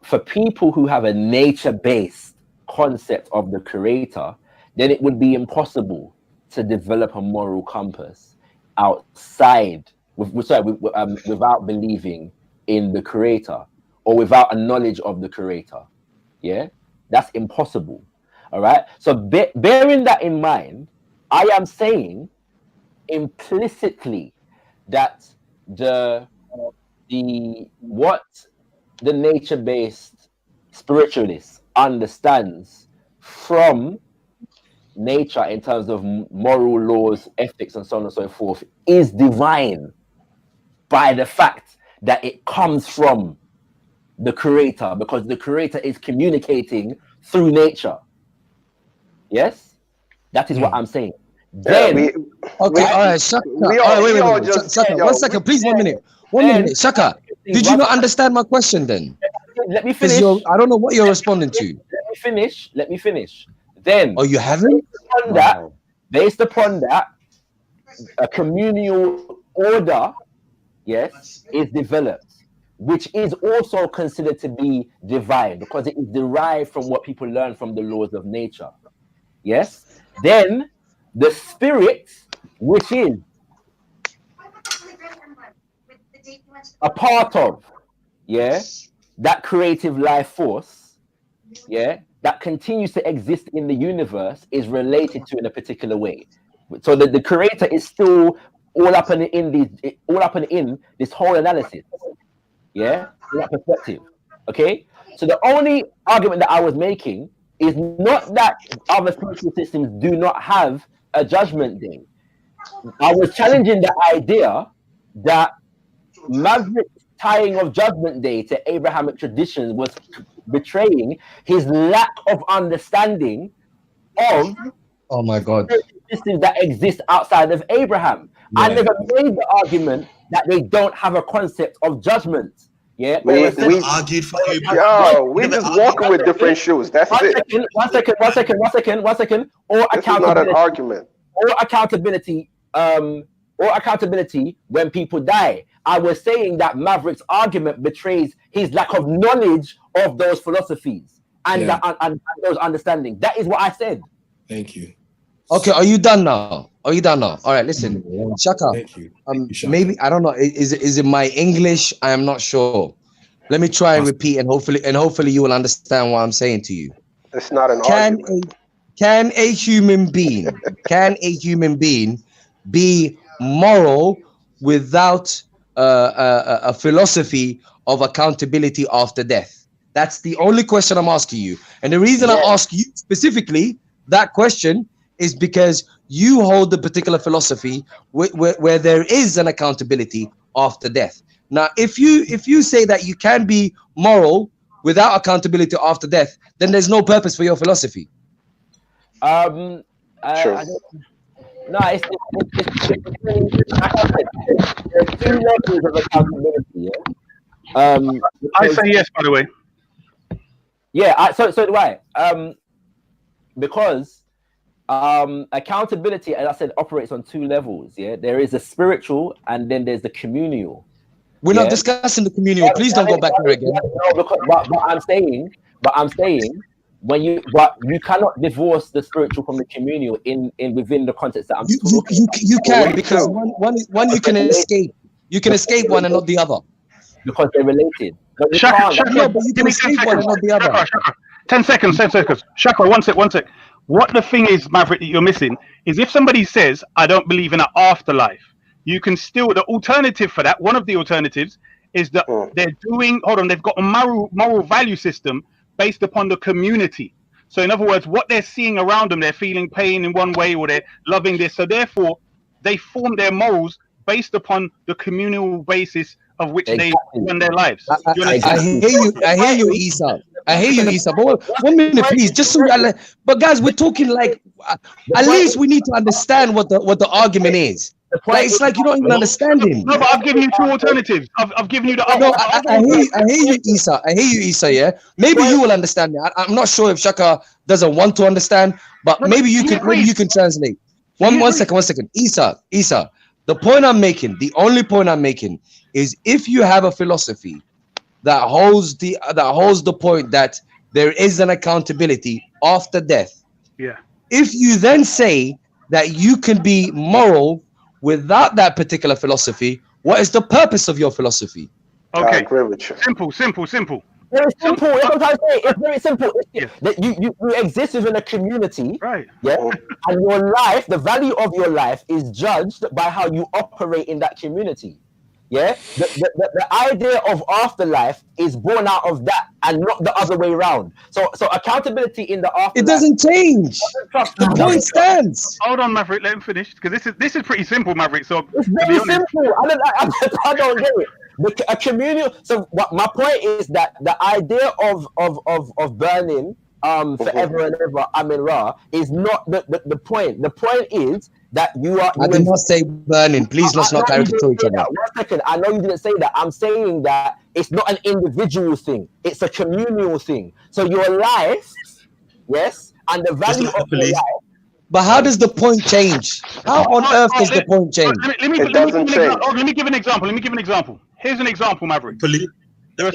V: for people who have a nature-based concept of the creator, then it would be impossible to develop a moral compass outside, without believing in the creator or without a knowledge of the creator. Yeah, that's impossible. All right. So bearing that in mind, I am saying implicitly that what the nature-based spiritualist understands from nature in terms of moral laws, ethics, and so on and so forth is divine by the fact that it comes from the creator, because the creator is communicating through nature. Yes, that is what I'm saying. Then,
U: wait, Shaka. Wait. 1 second, please. 1 minute. 1 minute, Shaka. Did you not understand my question then?
V: Let me finish.
U: I don't know what you're responding to.
V: Let me finish. Then.
U: Oh, you haven't?
V: Based upon that, a communal order, yes, is developed, which is also considered to be divine because it is derived from what people learn from the laws of nature. Yes. Then the spirit, which is a part of, yeah, that creative life force, yeah, that continues to exist in the universe, is related to in a particular way. So the creator is still all up and in this whole analysis. Yeah, from that perspective. Okay. So the only argument that I was making is not that other spiritual systems do not have a judgment day. I was challenging the idea that Maverick's tying of Judgment Day to Abrahamic traditions was betraying his lack of understanding of
U: Oh my God.
V: systems that exist outside of Abraham. I
U: Yeah.
V: never made the argument that they don't have a concept of judgment. Yeah,
S: We
H: argued for Abraham.
S: yo, we just walking with different shoes. That's it.
V: One second. Or
S: This is not an argument.
V: Or accountability. Or accountability when people die. I was saying that Maverick's argument betrays his lack of knowledge of those philosophies and, and those understandings. That is what I said.
H: Thank you.
U: Okay, are you done now? Are you done now? All right, listen, Shaka.
H: Thank you.
U: Maybe I don't know. Is it my English? I am not sure. Let me try and repeat, and hopefully you will understand what I'm saying to you.
I: It's not an argument.
U: Can a human being be moral without a philosophy of accountability after death? That's the only question I'm asking you. And the reason I ask you specifically that question is because you hold the particular philosophy where there is an accountability after death. Now, if you say that you can be moral without accountability after death, then there's no purpose for your philosophy.
V: Sure. It's there's two levels of accountability.
N: I say yes, by the way.
V: Yeah, so do I. Because accountability, as I said, operates on two levels. Yeah, there is the spiritual, and then there's the communal.
U: We're not discussing the communal. Please don't go back there again.
V: No, because, but I'm saying, when you cannot divorce the spiritual from the communal in within the context that I'm talking about.
U: You can, because one you can escape. You can escape one and not the other.
V: Because they're related. But
N: Shaka,
U: but you can escape one and not the other.
N: Shaka, 10 seconds. Shaka, one sec. What the thing is, Maverick, that you're missing is if somebody says, I don't believe in an afterlife, you can still, the alternative for that, one of the alternatives is that they've got a moral value system based upon the community. So in other words, what they're seeing around them, they're feeling pain in one way or they're loving this. So therefore, they form their morals based upon the communal basis of which they run their lives.
U: I hear you, Isa. But one minute, please. Just so, but guys, we're talking like at least we need to understand what the argument is. Like, it's like you don't even understand him.
N: No, but I've given you two alternatives. I've given you the.
U: No, I hear you, Isa. I hear you, Isa. Yeah, maybe you will understand me. I'm not sure if Shaka doesn't want to understand, but maybe you can translate. One second. Isa. The point I'm making, the only point I'm making, is if you have a philosophy that holds the point that there is an accountability after death.
N: Yeah. If
U: you then say that you can be moral without that particular philosophy, what is the purpose of your philosophy?
N: Okay. I agree with you. Simple.
V: Very simple. It's very simple. That you exist within a community,
N: right?
V: Yeah, and your life, the value of your life, is judged by how you operate in that community. Yeah, the idea of afterlife is born out of that, and not the other way around. So accountability in the afterlife.
U: It doesn't change. The point stands.
N: Hold on, Maverick. Let him finish, because this is pretty simple, Maverick. So
V: it's very simple. I don't get it. A communal. So what my point is that the idea of burning forever and ever Amin Ra is not the point. The point is that you are.
U: I did not say burning. Please let's not caricature each other.
V: 1 second. I know you didn't say that. I'm saying that it's not an individual thing. It's a communal thing. So your life, yes, and the value of your life.
U: But how does the point change? How on earth does the point change?
N: Let me give an example. Here's an example, Maverick. There are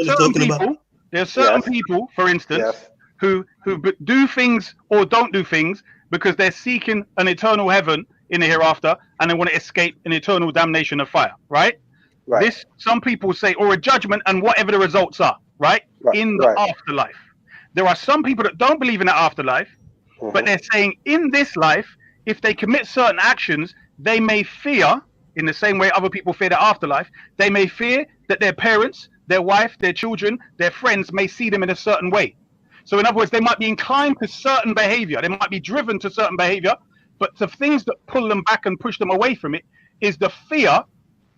N: certain people, for instance, who do things or don't do things because they're seeking an eternal heaven in the hereafter and they want to escape an eternal damnation of fire, right? This, some people say, or a judgment and whatever the results are, right? In the afterlife. There are some people that don't believe in the afterlife, but they're saying in this life, if they commit certain actions, they may fear, in the same way other people fear the afterlife, they may fear that their parents, their wife, their children, their friends may see them in a certain way. So in other words, they might be inclined to certain behavior. They might be driven to certain behavior, but the things that pull them back and push them away from it is the fear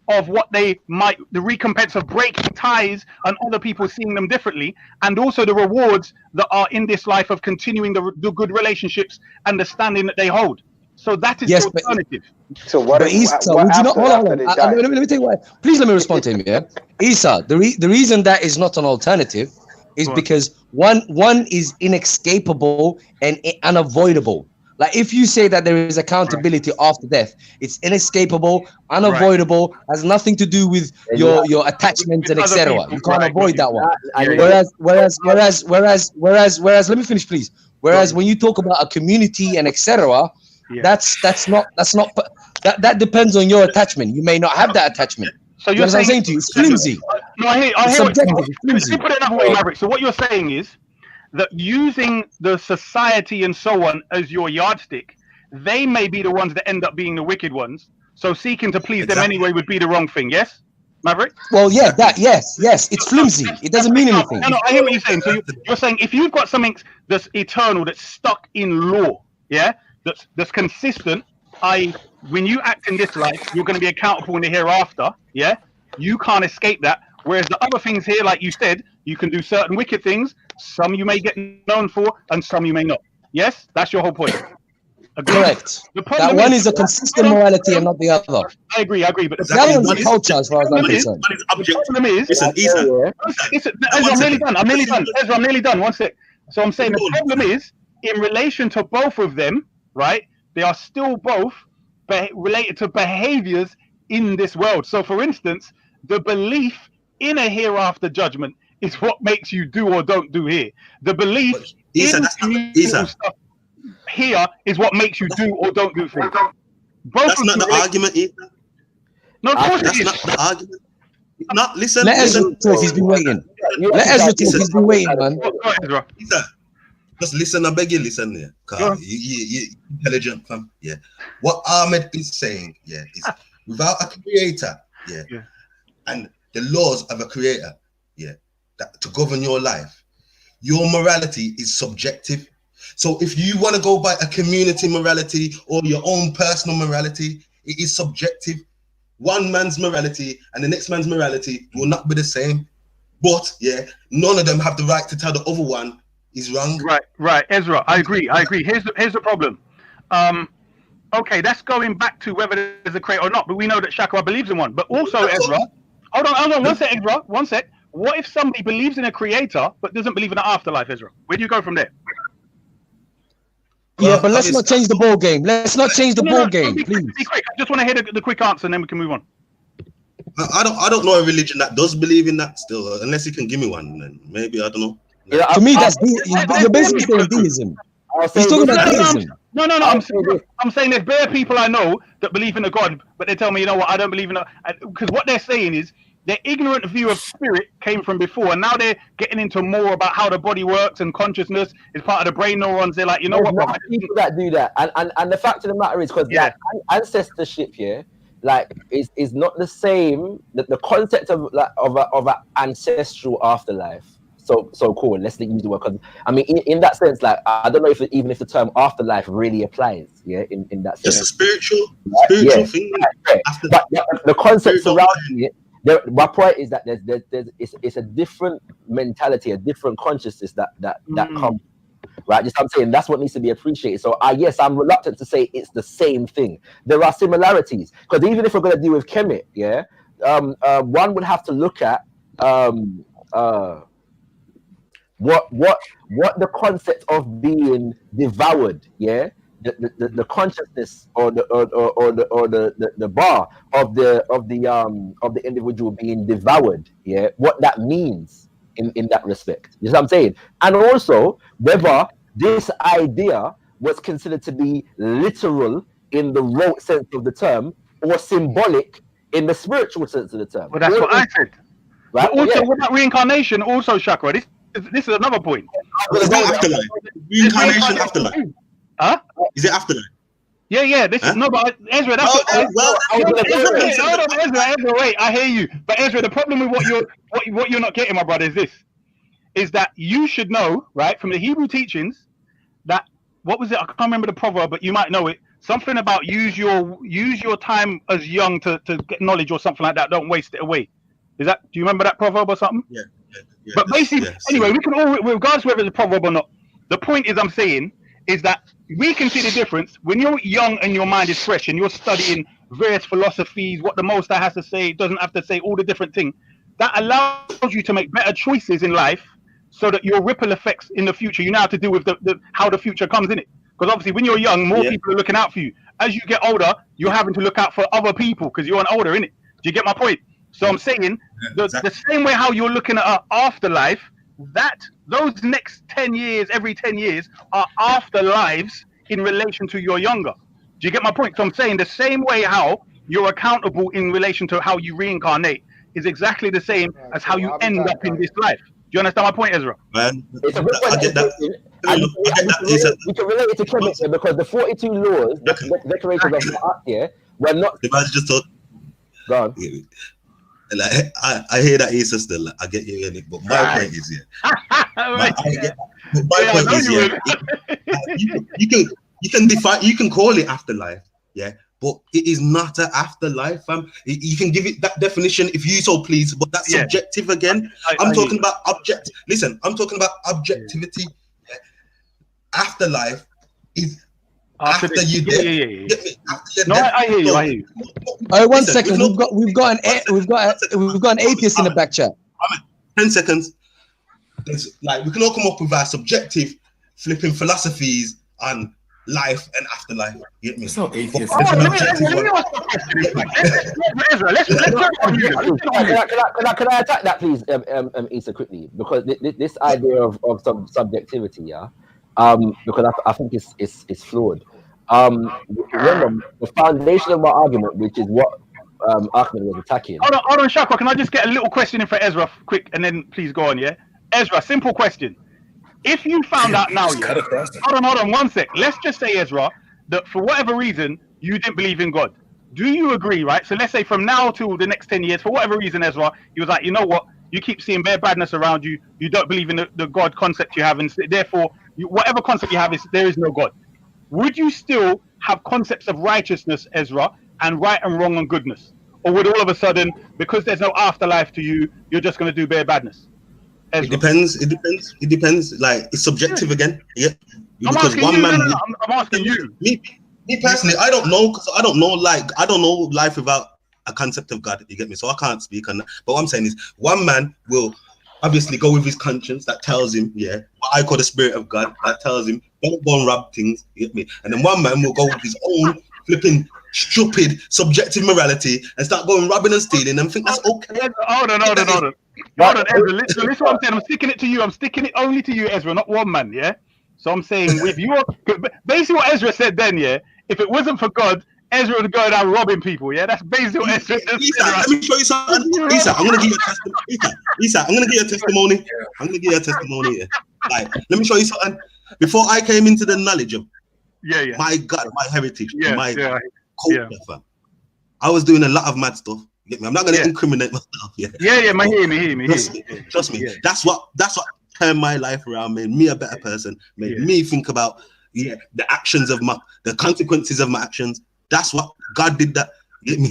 N: of what they might, the recompense of breaking ties and other people seeing them differently, and also the rewards that are in this life of continuing the good relationships and the standing that they hold. So that is
U: Yes,
N: the alternative.
I: So what?
U: But Isa,
I: What
U: would you not
I: after,
U: hold
I: after
U: on?
I: they
U: Hold
I: die?
U: on. Let me tell you why. Please let me respond to him. Yeah, Isa, the reason that is not an alternative is because one is inescapable and unavoidable. Like if you say that there is accountability after death, it's inescapable, unavoidable, has nothing to do with your attachments and
N: other
U: etc.
N: people,
U: You can't
N: right,
U: avoid
N: got
U: that one.
N: you. Yeah,
U: Whereas, let me finish, please. Whereas when you talk about a community and etc., that's not that depends on your attachment. You may not have that attachment.
N: So
U: You
N: you're
U: understand what I'm
N: saying,
U: saying to you? It's flimsy.
N: no, I hear
U: It's
N: what
U: subjective.
N: you're
U: It's
N: saying. Let
U: flimsy.
N: me put it another way, Maverick. So what you're saying is that using the society and so on as your yardstick, they may be the ones that end up being the wicked ones. So seeking to please them anyway would be the wrong thing. Yes, Maverick?
U: Well, yeah, yes. It's flimsy. It doesn't mean anything.
N: No, I hear what you're saying. So you're saying if you've got something that's eternal, that's stuck in law, yeah, that's consistent, i.e., when you act in this life, you're going to be accountable in the hereafter, yeah, you can't escape that. Whereas the other things here, like you said, you can do certain wicked things. Some you may get known for, and some you may not. Yes, that's your whole point. Agreed?
U: Correct.
N: The
U: That
N: problem
U: one is a consistent morality and not the other.
N: I agree. But
U: The other one's a culture, as far as I'm concerned.
N: the problem is,
L: Listen,
N: Ezra, I'm nearly done. Ezra, I'm nearly done. One sec. So I'm saying the problem is, in relation to both of them, right? They are still both related to behaviors in this world. So, for instance, the belief in a hereafter judgment is what makes you do or don't do here. The belief in communal stuff here is what makes you do or don't do things. Both
L: that's not the argument, Ethan.
N: No, of course
L: that's
N: it is.
L: not the argument. Not listen.
U: Let Ezra
L: listen.
U: talk. He's been waiting. Let Ezra talk. He's been waiting, man.
L: Ethan, just listen. I beg you, listen there. You intelligent, fam. Yeah. What Ahmed is saying, yeah, is without a creator, yeah, and the laws of a creator, yeah, that to govern your life, your morality is subjective. So if you want to go by a community morality or your own personal morality, it is subjective. One man's morality and the next man's morality will not be the same. But yeah, none of them have the right to tell the other one is wrong.
N: Right, Ezra. I agree. Here's the problem. Okay, that's going back to whether there's a creator or not. But we know that Shakra believes in one. But also, Ezra, hold on. One sec, Ezra. One sec. What if somebody believes in a creator but doesn't believe in the afterlife, Ezra? Where do you go from there?
U: Yeah, but let's not change the ball game. Let's not change the ball game, please.
N: Be quick. I just want to hear the quick answer, and then we can move on.
L: I don't know a religion that does believe in that still, unless you can give me one. Then maybe I don't know.
U: Yeah, to me, that's you're basically saying deism. He's talking about deism.
N: No. I'm saying there's bare people I know that believe in a God, but they tell me, you know what, I don't believe in because what they're saying is their ignorant view of spirit came from before, and now they're getting into more about how the body works and consciousness is part of the brain neurons. They're like, you know what, bro?
V: People that do that, and the fact of the matter is, because ancestorship here, like, is not the same. The concept of an ancestral afterlife. So cool. Let's use the word, because I mean, in that sense, like, I don't know if even if the term afterlife really applies. Yeah, in that sense.
L: Just a spiritual thing.
V: Right. But the concept surrounding it. My point is that it's a different mentality, a different consciousness that comes, right? Just I'm saying that's what needs to be appreciated. So yes, I'm reluctant to say it's the same thing. There are similarities, because even if we're going to deal with Kemet, yeah, one would have to look at what the concept of being devoured, yeah. The consciousness or the bar of the individual being devoured, yeah, what that means in that respect. You know what I'm saying? And also whether this idea was considered to be literal in the rote sense of the term or symbolic in the spiritual sense of the term.
N: Well, that's what I said.
V: Right?
N: But also, what about reincarnation? Also, Chakra, this is another point.
L: Is that afterlife? Reincarnation afterlife.
N: Huh?
L: Is it afterlife?
N: Yeah. This is no, but Ezra, that's what. Hold on, Ezra. Wait, I hear you, but Ezra, the problem with what you're not getting, my brother, is this: is that you should know, right, from the Hebrew teachings, that what was it? I can't remember the proverb, but you might know it. Something about use your time as young to get knowledge or something like that. Don't waste it away. Is that? Do you remember that proverb or something?
L: Yeah.
N: But basically, anyway, we can all, regardless whether it's a proverb or not. The point is, I'm saying, is that we can see the difference when you're young and your mind is fresh and you're studying various philosophies, what the Most High has to say, doesn't have to say, all the different things. That allows you to make better choices in life, so that your ripple effects in the future, you know how to deal with the how the future comes in it. Because obviously, when you're young, more people are looking out for you. As you get older, you're having to look out for other people because you're an older, innit? Do you get my point? So I'm saying the same way how you're looking at an afterlife, that those next 10 years, every 10 years, are afterlives in relation to your younger. Do you get my point? So I'm saying the same way how you're accountable in relation to how you reincarnate is exactly the same as how you end up in this life. Do you understand my point, Ezra?
L: Man,
V: It's a good point.
L: I get that.
V: We can relate it to Kemet because the 42 laws, the declarations of Ma'at here, were not.
L: The man just thought.
V: Go on.
L: Like, I hear that, Issa still. Like, I get you, Nick, but my point is, my point is, you can define, you can call it afterlife, but it is not an afterlife, fam. You can give it that definition if you so please, but that's subjective again. I'm talking about object. Listen, I'm talking about objectivity. Afterlife is after you dead.
N: I hear you.
U: All right, 1 second. We've got an atheist in the back chat.
L: 10 seconds. It's like we can all come up with our subjective flipping philosophies on life and afterlife. You get me?
H: It's not atheist.
V: Can I attack that, please, Issa, quickly? Because this idea of some subjectivity, because I think it's flawed. Remember, the foundation of my argument, which is what Ahmed was attacking.
N: Hold on, Shakwa. Can I just get a little question in for Ezra, quick, and then please go on, yeah? Ezra, simple question. If you found out now, hold on, 1 sec. Let's just say, Ezra, that for whatever reason you didn't believe in God. Do you agree, right? So let's say from now till the next 10 years, for whatever reason, Ezra, he was like, you know what? You keep seeing bare badness around you. You don't believe in the God concept you have, and therefore, whatever concept you have is there is no God. Would you still have concepts of righteousness, Ezra, and right and wrong and goodness? Or would all of a sudden, because there's no afterlife to you, you're just going to do bare badness? Ezra.
L: It depends. Like, it's subjective again. Yeah.
N: I'm asking you.
L: Me personally, I don't know, because I don't know life without a concept of God. You get me? So I can't speak on that. But what I'm saying is, one man will obviously go with his conscience that tells him, what I call the spirit of God, that tells him, don't go and rob things, you get me? And then one man will go with his own flipping stupid subjective morality and start going robbing and stealing and think that's okay.
N: Hold on, Ezra. Listen what I'm saying. I'm sticking it to you. I'm sticking it only to you, Ezra, not one man, yeah? So I'm saying with your, basically what Ezra said then, if it wasn't for God, Ezra would go down robbing people, that's basically what Ezra said.
L: Let me show you something. Isa, I'm gonna give you a testimony. Isa, I'm gonna give you a testimony. I'm gonna give you a testimony here. Like, let me show you something. Before I came into the knowledge of my God, my heritage, my culture, fam, I was doing a lot of mad stuff. You get me? I'm not gonna incriminate myself.
N: Hear me.
L: Trust me. That's what turned my life around, made me a better person, made me think about the actions of the consequences of my actions. That's what God did. That get me.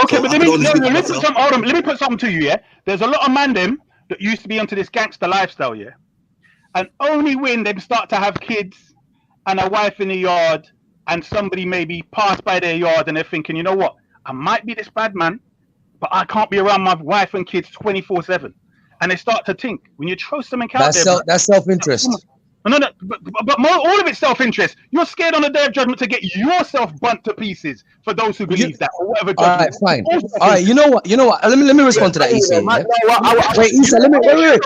N: Okay, so but let me put something to you. There's a lot of man them that used to be onto this gangster lifestyle, and only when they start to have kids and a wife in the yard, and somebody maybe pass by their yard, and they're thinking, you know what, I might be this bad man, but I can't be around my wife and kids 24/7, and they start to think when you throw something out there.
U: That's self-interest.
N: No, but more, all of it's self-interest. You're scared on the day of judgment to get yourself burnt to pieces for those who believe that, or whatever judgment.
U: All right, fine. All right, you know what? Let me respond to that, Issa. Wait, Issa, wait.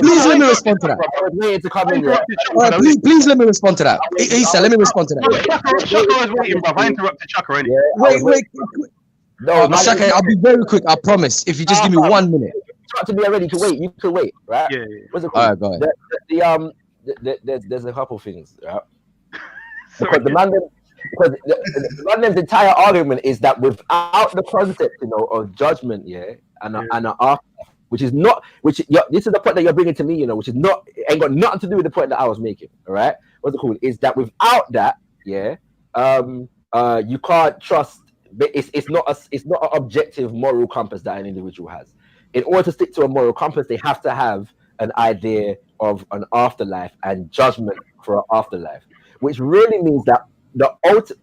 U: Please let me respond to that. All right, please let me respond to that. Issa, let me respond to that.
N: Shaka was waiting, bro. I interrupted Shaka anyway.
U: Wait. No, Shaka, I'll be very quick. I promise. If you just give me 1 minute.
V: To be ready to wait. You can wait, right?
N: Yeah.
V: What's it
U: called? All right, go ahead.
V: There's a couple things, right? Because the because the entire argument is that without the concept, of judgment, and an afterlife, which is not, this is the point that you're bringing to me, which is not, ain't got nothing to do with the point that I was making. All right, what's it called? Is that without that, you can't trust. It's not an objective moral compass that an individual has. In order to stick to a moral compass, they have to have an idea of an afterlife and judgment for an afterlife, which really means that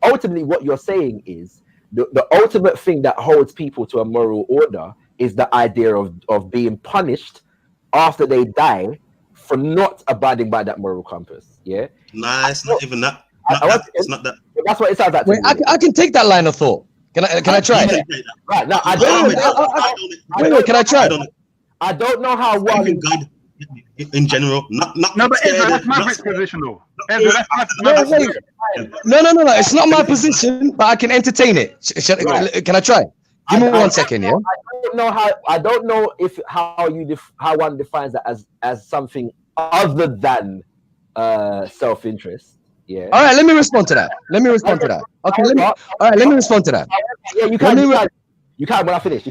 V: ultimately what you're saying is the ultimate thing that holds people to a moral order is the idea of being punished after they die for not abiding by that moral compass. Yeah.
L: Nah, it's not even that. It's not that.
V: That's what it sounds like.
U: Wait, I can take that line of thought. Can I try?
V: Right now,
U: Wait, can I try?
V: I don't know how one.
L: God, in general, not.
N: No, but Ezra, that's Maverick's position, though. Ezra, that's
U: No, it's not my position, but I can entertain it. Can I try? Give me 1 second, yeah.
V: I don't know how one defines that as something other than self-interest. Yeah.
U: All right, let me respond to that. Okay, let me respond to that.
V: Yeah, you can. You can when I finish.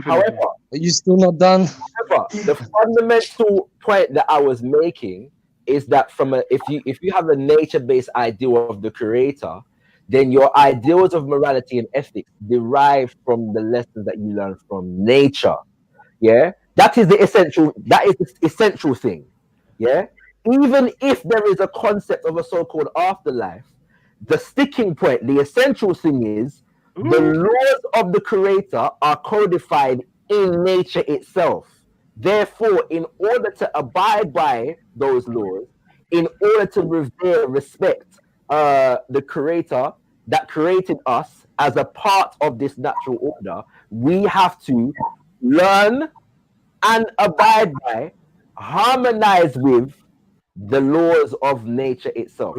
V: However,
U: are you still not done?
V: However, the fundamental point that I was making is that if you have a nature-based ideal of the creator, then your ideals of morality and ethics derive from the lessons that you learn from nature. Yeah, that is the essential thing. Yeah, even if there is a concept of a so-called afterlife, the sticking point, the essential thing is the laws of the creator are codified in nature itself. Therefore, in order to abide by those laws, in order to revere, respect the creator that created us as a part of this natural order, we have to learn and abide by, harmonize with the laws of nature itself.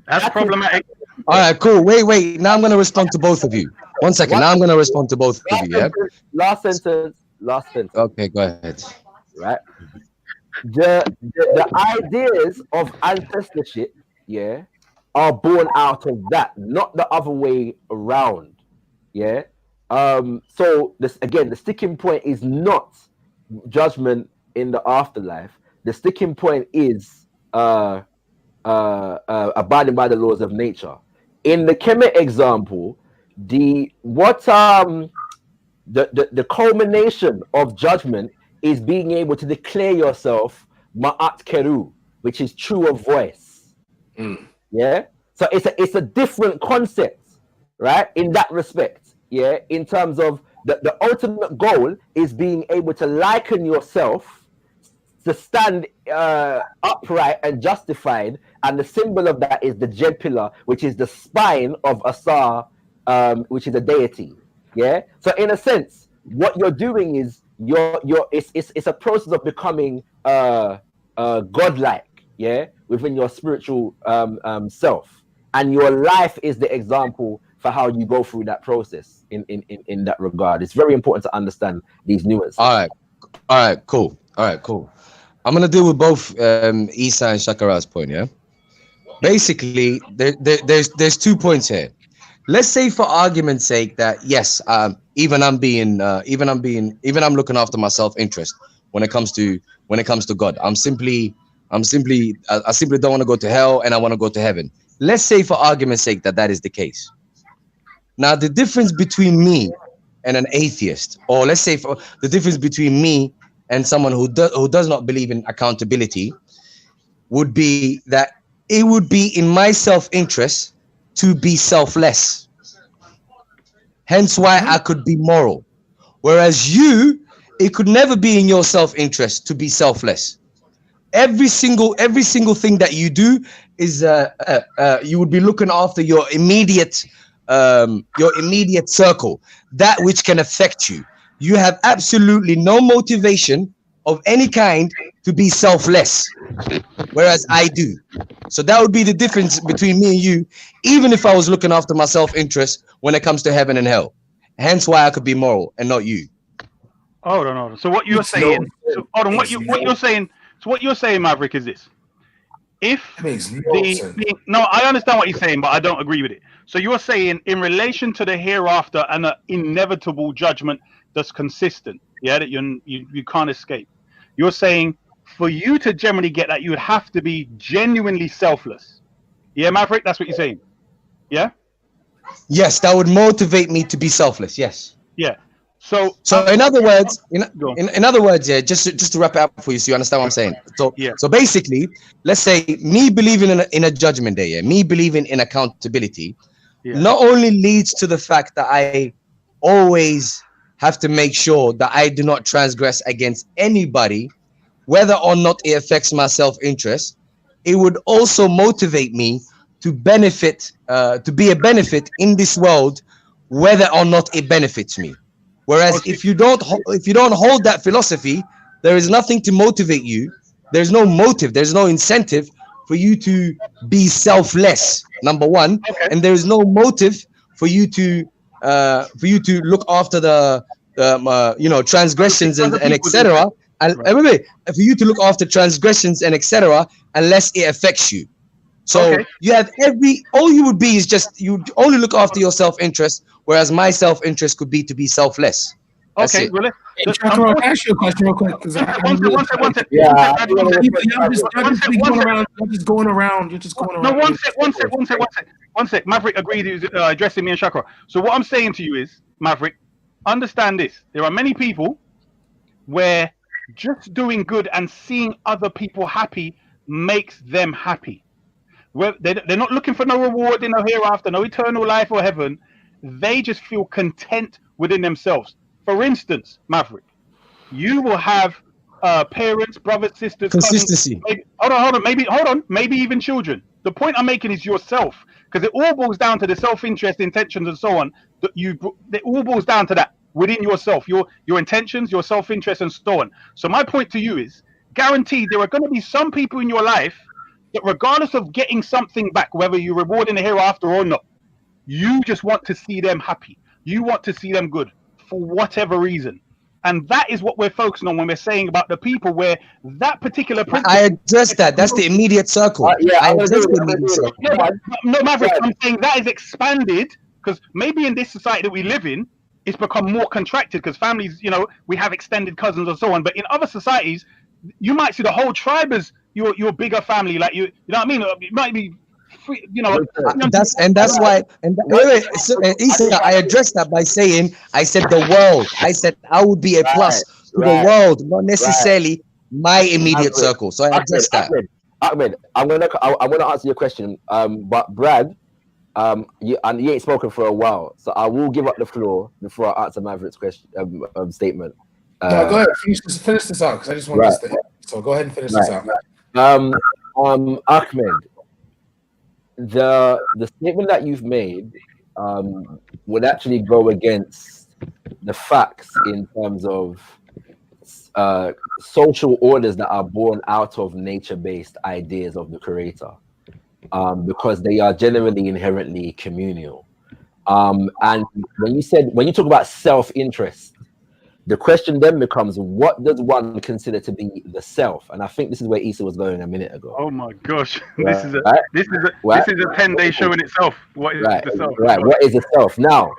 N: That's problematic.
U: All right, cool. Wait. Now I'm going to respond to both of you. 1 second. Now I'm going to respond to both of you. Yeah.
V: Last sentence.
U: Okay, go ahead.
V: Right. The ideas of ancestorship, are born out of that, not the other way around. Yeah. So the sticking point is not judgment in the afterlife. The sticking point is abiding by the laws of nature. In the Kemet example, the culmination of judgment is being able to declare yourself ma'at keru, which is true of voice. Yeah, so it's a different concept, right? In that respect, yeah. In terms of the ultimate goal is being able to liken yourself to stand upright and justified, and the symbol of that is the Jed pillar, which is the spine of Asar, which is a deity. Yeah. So in a sense, what you're doing is it's a process of becoming godlike, yeah, within your spiritual self, and your life is the example for how you go through that process. In that regard, it's very important to understand these nuances.
U: All right, cool. I'm gonna deal with both Isa and Shakara's point. Yeah, basically, there's 2 points here. Let's say, for argument's sake, that yes, even I'm looking after my self-interest when it comes to God. I simply don't want to go to hell and I want to go to heaven. Let's say, for argument's sake, that is the case. Now, the difference between me and an atheist, or let's say for the difference between me and someone who does not believe in accountability, would be that it would be in my self-interest to be selfless. Hence why I could be moral. Whereas you, it could never be in your self-interest to be selfless. Every single thing that you do is you would be looking after your immediate circle, that which can affect you. You have absolutely no motivation of any kind to be selfless, whereas I do. So that would be the difference between me and you, even if I was looking after my self-interest when it comes to heaven and hell. Hence why I could be moral and not you.
N: Hold on. So what you're saying? What you're saying, Maverick, is this: if
H: That makes no sense.
N: no, I understand what you're saying, but I don't agree with it. So you're saying in relation to the hereafter and an inevitable judgment that's consistent, yeah, that you can't escape. You're saying for you to generally get that, you would have to be genuinely selfless. Yeah, Maverick, that's what you're saying. Yeah.
U: Yes, that would motivate me to be selfless. Yes.
N: Yeah. So
U: in other words, in other words, yeah, just to wrap it up for you, so you understand what I'm saying. So basically, let's say me believing in a judgment day, yeah, me believing in accountability, not only leads to the fact that I always have to make sure that I do not transgress against anybody, whether or not it affects my self-interest, it would also motivate me to benefit, to be a benefit in this world, whether or not it benefits me. Whereas if you don't hold that philosophy, there is nothing to motivate you. There's no motive. There's no incentive for you to be selfless. Number one, and there is no motive for you to look after the transgressions and etc. And wait, for you to look after transgressions and etc. unless it affects you. So you have all you would be is just you only look after your self-interest, whereas my self-interest could be to be selfless. That's it.
H: Well, can I ask you a question real quick? Because
N: one sec.
H: You're just going around.
N: No, one sec. Maverick agreed he was addressing me and Chakra. So what I'm saying to you is, Maverick, understand this. There are many people where just doing good and seeing other people happy makes them happy. Well, they're not looking for no reward in the hereafter, no eternal life or heaven. They just feel content within themselves. For instance, Maverick, you will have parents, brothers, sisters,
U: consistency.
N: Cousins, hold on, maybe even children. The point I'm making is yourself, because it all boils down to the self-interest, intentions, and so on. It all boils down to that within yourself, your intentions, your self-interest, and so on. So my point to you is, guaranteed, there are going to be some people in your life that, regardless of getting something back, whether you reward in the hereafter or not, you just want to see them happy. You want to see them good for whatever reason. And that is what we're focusing on when we're saying about the people where that particular principle.
U: I address that. That's the immediate circle. I address the immediate circle.
N: No, Maverick, I'm saying that is expanded because maybe in this society that we live in, it's become more contracted because families, we have extended cousins and so on. But in other societies, you might see the whole tribe as your bigger family. Like you know what I mean? It might be.
U: That's why. Issa, I addressed that by saying I said the world. I said I would be a plus to the world, not necessarily my immediate circle. So I addressed that.
V: Ahmed, I'm gonna answer your question. But Brad, you ain't spoken for a while, so I will give up the floor before I answer Maverick's question statement.
H: No, go ahead. Finish this out because I just want to stay. So go ahead and finish this out.
V: Ahmed, the statement that you've made would actually go against the facts in terms of social orders that are born out of nature-based ideas of the creator, because they are generally inherently communal. And when you talk about self-interest, the question then becomes, what does one consider to be the self? And I think this is where Issa was going a minute ago.
N: Oh my gosh, this is a 10-day show in itself. What is the self?
V: Right, what is the self? Now,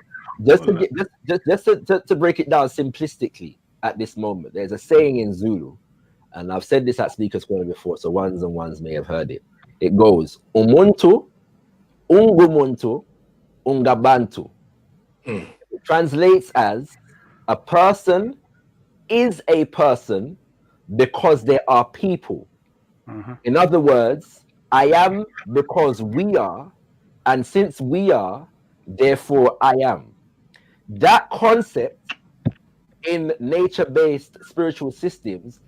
V: just to break it down simplistically at this moment, there's a saying in Zulu, and I've said this at Speaker's Corner before, so ones and ones may have heard it. It goes, Umuntu, Ungumuntu, Ungabantu. It translates as, a person is a person because there are people. In other words, I am because we are, and since we are, therefore I am. That concept in nature-based spiritual systems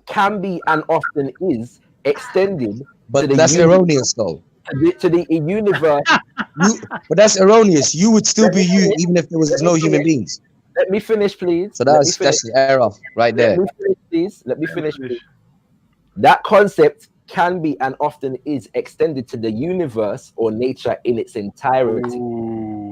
V: can be and often is extended.
U: But that's erroneous, though.
V: To the universe.
U: But that's erroneous. You would still be you, even if there was no human beings.
V: Let me finish, please.
U: So that's the error right there.
V: Let me finish, please. That concept can be and often is extended to the universe or nature in its entirety.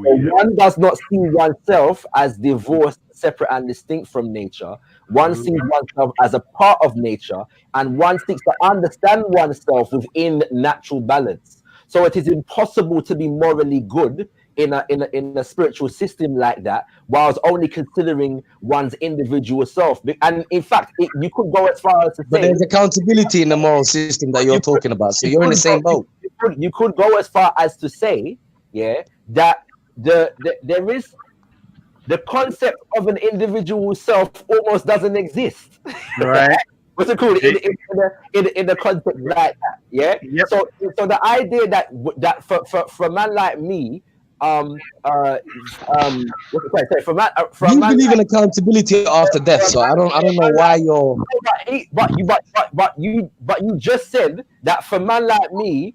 V: One does not see oneself as divorced, separate, and distinct from nature. One sees oneself as a part of nature, and one seeks to understand oneself within natural balance. So it is impossible to be morally good in a spiritual system like that, whilst only considering one's individual self. And in fact, you could go as far as to say,
U: but there's accountability in the moral system that you're talking about. So you're in the same boat.
V: You could go as far as to say, yeah, that there is the concept of an individual self almost doesn't exist.
N: Right.
V: What's it called in the context like that? Yeah.
N: Yep.
V: So the idea that for a man like me, what's it say? For
U: You believe in accountability after death, so I don't know why you're.
V: But you just said that for a man like me,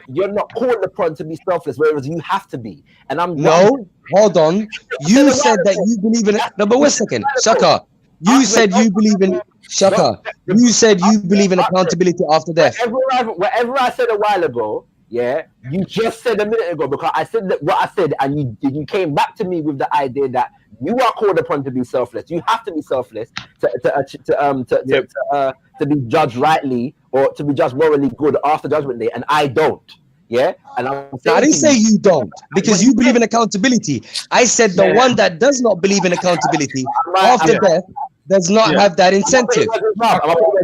V: you're not called upon to be selfless, whereas you have to be. And
U: hold on. You said that you believe in it. No, but wait a second, Shaka. You said you believe in Shaka. You said you believe in accountability after death.
V: Whatever I said a while ago, yeah, you just said a minute ago, because I said that what I said, and you came back to me with the idea that you are called upon to be selfless. You have to be selfless to be judged rightly or to be judged morally good after Judgment Day, and I don't. Yeah, and I
U: didn't say you don't, because you believe in accountability. I said the one that does not believe in accountability after death does not have that incentive.
V: I'll put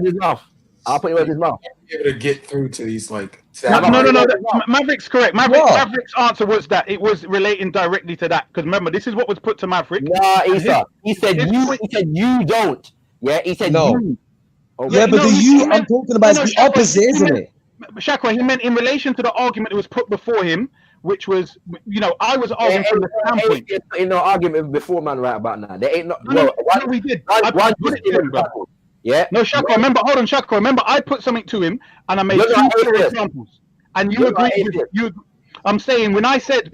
V: it in his mouth.
H: Be able to get through to these like.
N: No. Maverick's correct. Maverick's answer was that it was relating directly to that. Because remember, this is what was put to Maverick.
V: Nah, Isa. He said you don't. Yeah, he said
U: no.
V: You.
U: Okay. Yeah, but I'm talking about is the opposite, isn't it?
N: Shakwa, he meant in relation to the argument that was put before him, which was, I was arguing from the standpoint.
V: Ain't no argument before, man, right about now. There ain't no.
N: We did.
V: Yeah.
N: No, Shakwa, remember, hold on, Shakwa. Remember, I put something to him, and I made two examples. And you agreed with you. I'm saying, when I said,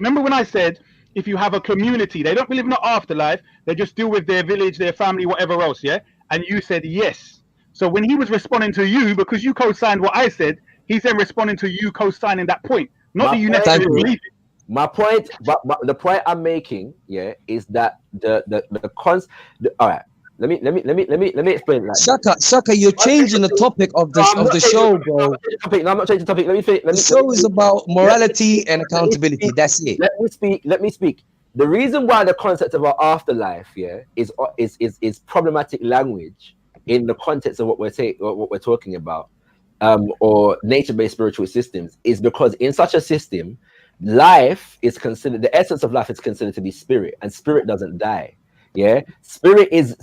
N: if you have a community, they don't believe in the afterlife, they just deal with their village, their family, whatever else, yeah? And you said yes. So when he was responding to you, because you co-signed what I said, he's then responding to you co-signing that point. Not that you necessarily believe it.
V: My point, but the point I'm making, yeah, is that all right. Let me explain that.
U: Shaka, you're changing the topic of the show, bro.
V: No, I'm not changing the topic.
U: The show is about morality and accountability. That's it.
V: Let me speak. The reason why the concept of our afterlife, yeah, is problematic language in the context of what we're talking about, or nature-based spiritual systems, is because in such a system, life is considered, the essence of life is considered to be spirit, and spirit doesn't die. Yeah, spirit is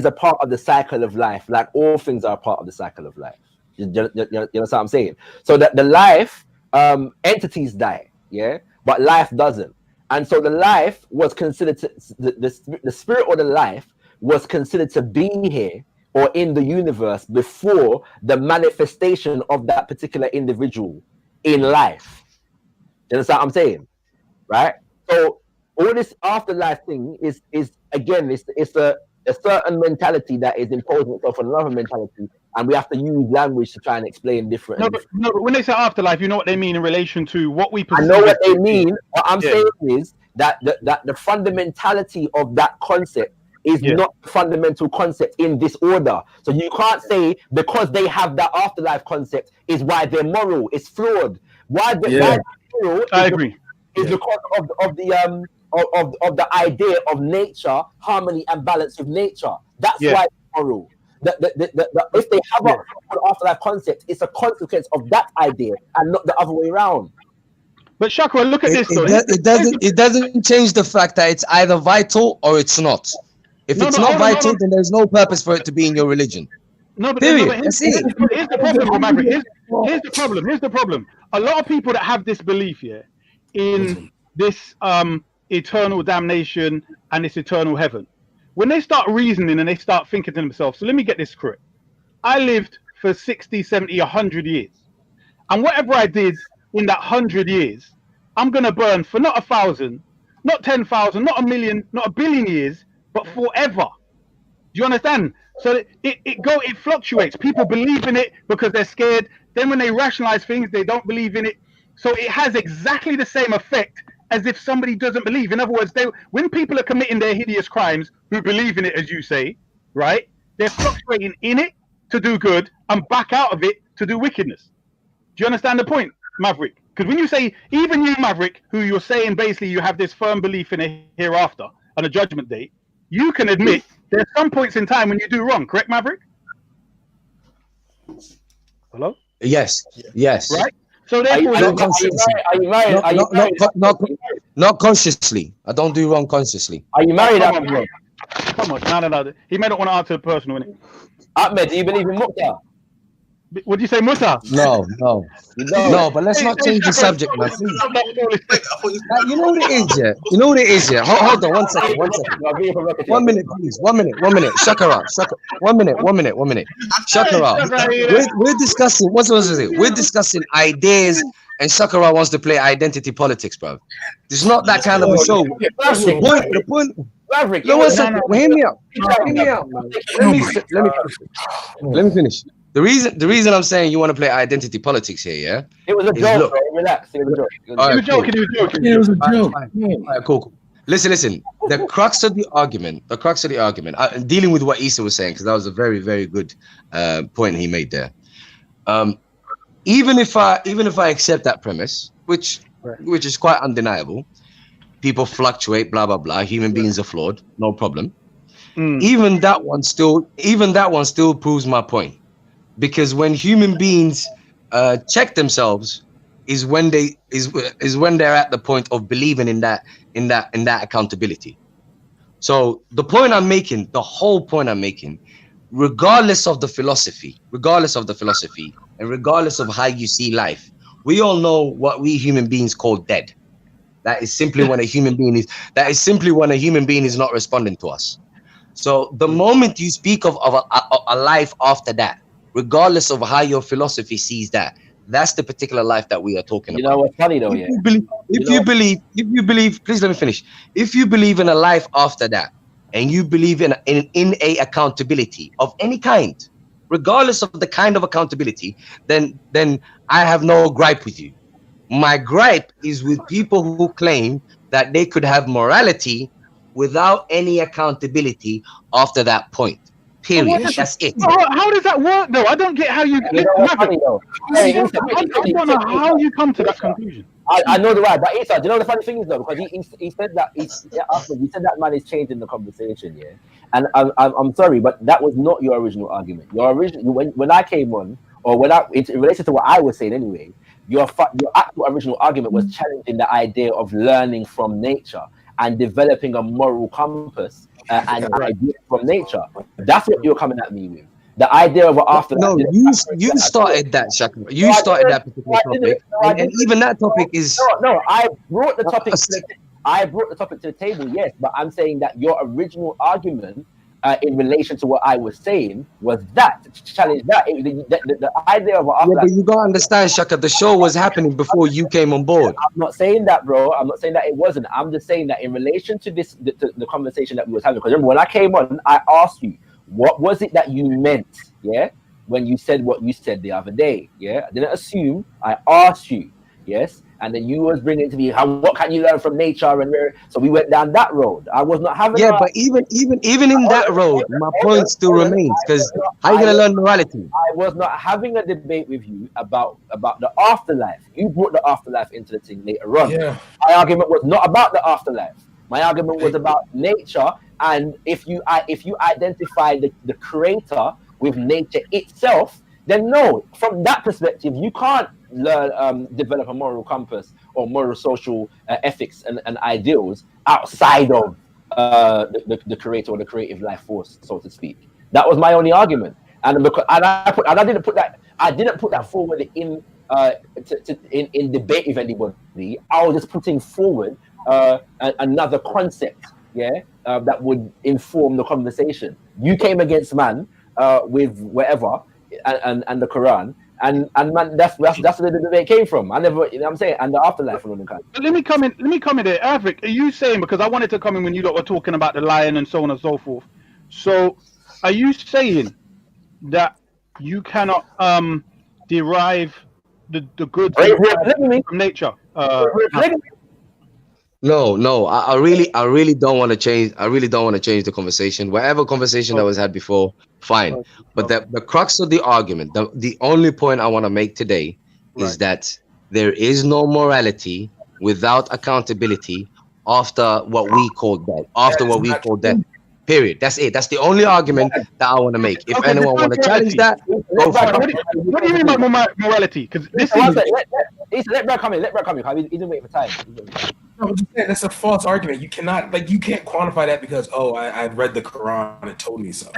V: a part of the cycle of life, like all things are a part of the cycle of life. You know what I'm saying? So that the life entities die, yeah, but life doesn't. And so the life was considered to, the spirit or the life was considered to be here or in the universe before the manifestation of that particular individual in life. You understand what I'm saying? Right? So all this afterlife thing is again, it's a certain mentality that is imposing itself on another mentality, and we have to use language to try and explain different.
N: No, but when they say afterlife, you know what they mean in relation to what we perceive.
V: I know what they mean. What I'm saying is that the fundamentality of that concept is not the fundamental concept in this order. So you can't say because they have that afterlife concept is why they're moral. It's flawed. Why they're moral?
N: I agree.
V: Is because of the idea of nature, harmony and balance with nature. That's why it's moral. If they have an afterlife concept, it's a consequence of that idea and not the other way around.
N: But Shakwa, look at this though.
U: It doesn't change the fact that it's either vital or it's not. If it's not vital, then there's no purpose for it to be in your religion.
N: No, but
U: period.
N: That's it. Here's the problem, Maverick. Here's the problem. A lot of people that have this belief, in this eternal damnation and this eternal heaven, when they start reasoning and they start thinking to themselves, so let me get this correct. I lived for 60, 70, 100 years. And whatever I did in that 100 years, I'm going to burn for not 1,000, not 10,000, not 1,000,000, not 1,000,000,000 years, but forever. Do you understand? So it fluctuates. People believe in it because they're scared. Then when they rationalize things, they don't believe in it. So it has exactly the same effect as if somebody doesn't believe. In other words, when people are committing their hideous crimes who believe in it, as you say, right, they're fluctuating in it to do good and back out of it to do wickedness. Do you understand the point, Maverick? Because when you say, even you, Maverick, who you're saying basically you have this firm belief in a hereafter and a judgment day, you can admit there's some points in time when you do wrong, correct, Maverick? Hello?
U: Yes.
N: Right? So
U: Are
N: therefore,
U: you married? Not consciously. I don't do wrong consciously.
V: Are you married?
N: Come on, no. He may not want to answer personal, innit?
V: Ahmed, do you believe in Muqta?
N: What do you say, Muta?
U: No. But let's not change the subject, man. Please. You know what it is, yeah. You know what it is, yeah. Hold on, 1 second. 1 minute, please. 1 minute. Shakara. 1 minute. Shakara. We're discussing. What's it? We're discussing ideas, and Shakara wants to play identity politics, bro. It's not that kind of a show. The point.
V: Maverick,
U: No, 1 second. Hear me out. Man. Let me finish. The reason I'm saying you want to play identity politics here, yeah?
V: It was a joke, bro. Relax. It was a joke.
N: It was a joke.
U: All right, cool. Listen. The crux of the argument, dealing with what Issa was saying, because that was a very, very good point he made there. Even if I accept that premise, which is quite undeniable, people fluctuate, blah blah blah. Human beings are flawed, no problem. Even that one still proves my point. Because when human beings check themselves, is when they're at the point of believing in that accountability. So the whole point I'm making, regardless of the philosophy, and regardless of how you see life, we all know what we human beings call dead. That is simply when a human being is not responding to us. So the moment you speak of a life after that, regardless of how your philosophy sees that, that's the particular life that we are talking about.
V: You know what's funny though,
U: If you believe, please let me finish. If you believe in a life after that, and you believe in a accountability of any kind, regardless of the kind of accountability, then I have no gripe with you. My gripe is with people who claim that they could have morality without any accountability after that point. Period. That's it.
N: How does that work, though? I don't get how you. I don't know how you come to that conclusion.
V: I know the right, but Issa, do you know the funny thing is though, because he said that he said that man is changing the conversation, yeah. And I'm sorry, but that was not your original argument. Your original when I came on, or in relation to what I was saying anyway, your actual original argument was challenging the idea of learning from nature and developing a moral compass and ideas from nature. That's what you're coming at me with. The idea of after.
U: No, you started that, Shaka. You started that particular topic, and even that topic is.
V: No. I brought the topic. I brought the topic to the table. Yes, but I'm saying that your original argument, in relation to what I was saying, was that to challenge that. The idea of after.
U: Yeah, but you gotta understand, Shaka. The show was happening before you came on board.
V: I'm not saying that, bro. I'm not saying that it wasn't. I'm just saying that in relation to this, the conversation that we was having. Because remember, when I came on, I asked you, what was it that you meant, yeah, when you said what you said the other day, yeah? I didn't assume. I asked you, yes, and then you was bringing it to me. What can you learn from nature? And so we went down that road. I was not having.
U: Yeah, but even in that road, my point still remains. Because how are you gonna learn morality?
V: I was not having a debate with you about the afterlife. You brought the afterlife into the thing later on.
H: Yeah.
V: My argument was not about the afterlife. My argument was about nature. And if you identify the creator with nature itself, then no, from that perspective, you can't learn, develop a moral compass or moral social ethics and ideals outside of the creator or the creative life force, so to speak. That was my only argument, and I didn't put that forward in debate with anybody. I was just putting forward another concept, yeah, that would inform the conversation. You came against man with whatever and the Quran, and man, that's where the debate came from. I never, you know what I'm saying, and the afterlife and all that kind.
N: Let me come in there, Avik. Are you saying, because I wanted to come in when you lot were talking about the lion and so on and so forth? So, are you saying that you cannot derive the good from nature?
U: No. I really don't want to change. I really don't want to change the conversation. Whatever conversation that was had before, fine. But the crux of the argument, the only point I want to make today is that there is no morality without accountability after what we call death. After
H: That is
U: what we
H: not
U: call death.
H: true.
U: Period. That's it. That's the only argument that I want to make. If
N: Okay,
U: anyone
N: define
U: want to challenge
N: morality.
U: that, go for it.
N: What do you mean by morality? Because this
V: One
N: is.
V: sec, let Brad come in. Let Brad come in. He didn't wait for time.
H: No, I'm just saying that's a false argument. You can't quantify that because I read the Quran and it told me so.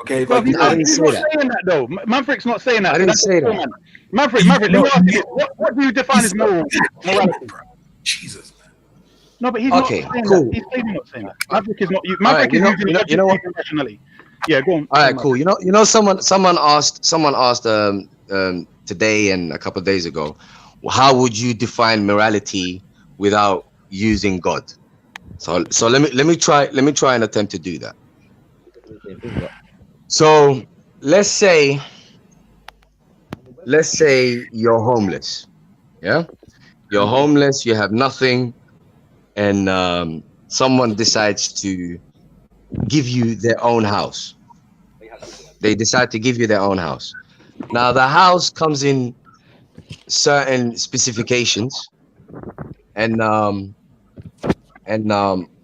H: Okay,
N: Well,
H: like
N: he's not saying that though. Manfred's not saying that.
U: I didn't say that.
N: Manfred, let me ask you this. What do you define as morality?
H: Jesus.
N: No, but he's
U: Okay,
N: not saying
U: cool.
N: that. He's clearly not saying that. Maverick is not.
U: All
N: Maverick
U: right,
N: is using logic
U: you know what?
N: rationally. Yeah, go on.
U: All right, cool. Someone asked today and a couple of days ago, how would you define morality without using God? So let me try and attempt to do that. So let's say you're homeless. Yeah, you're homeless. You have nothing, and someone decides to give you their own house. They decide to give you their own house. Now the house comes in certain specifications, and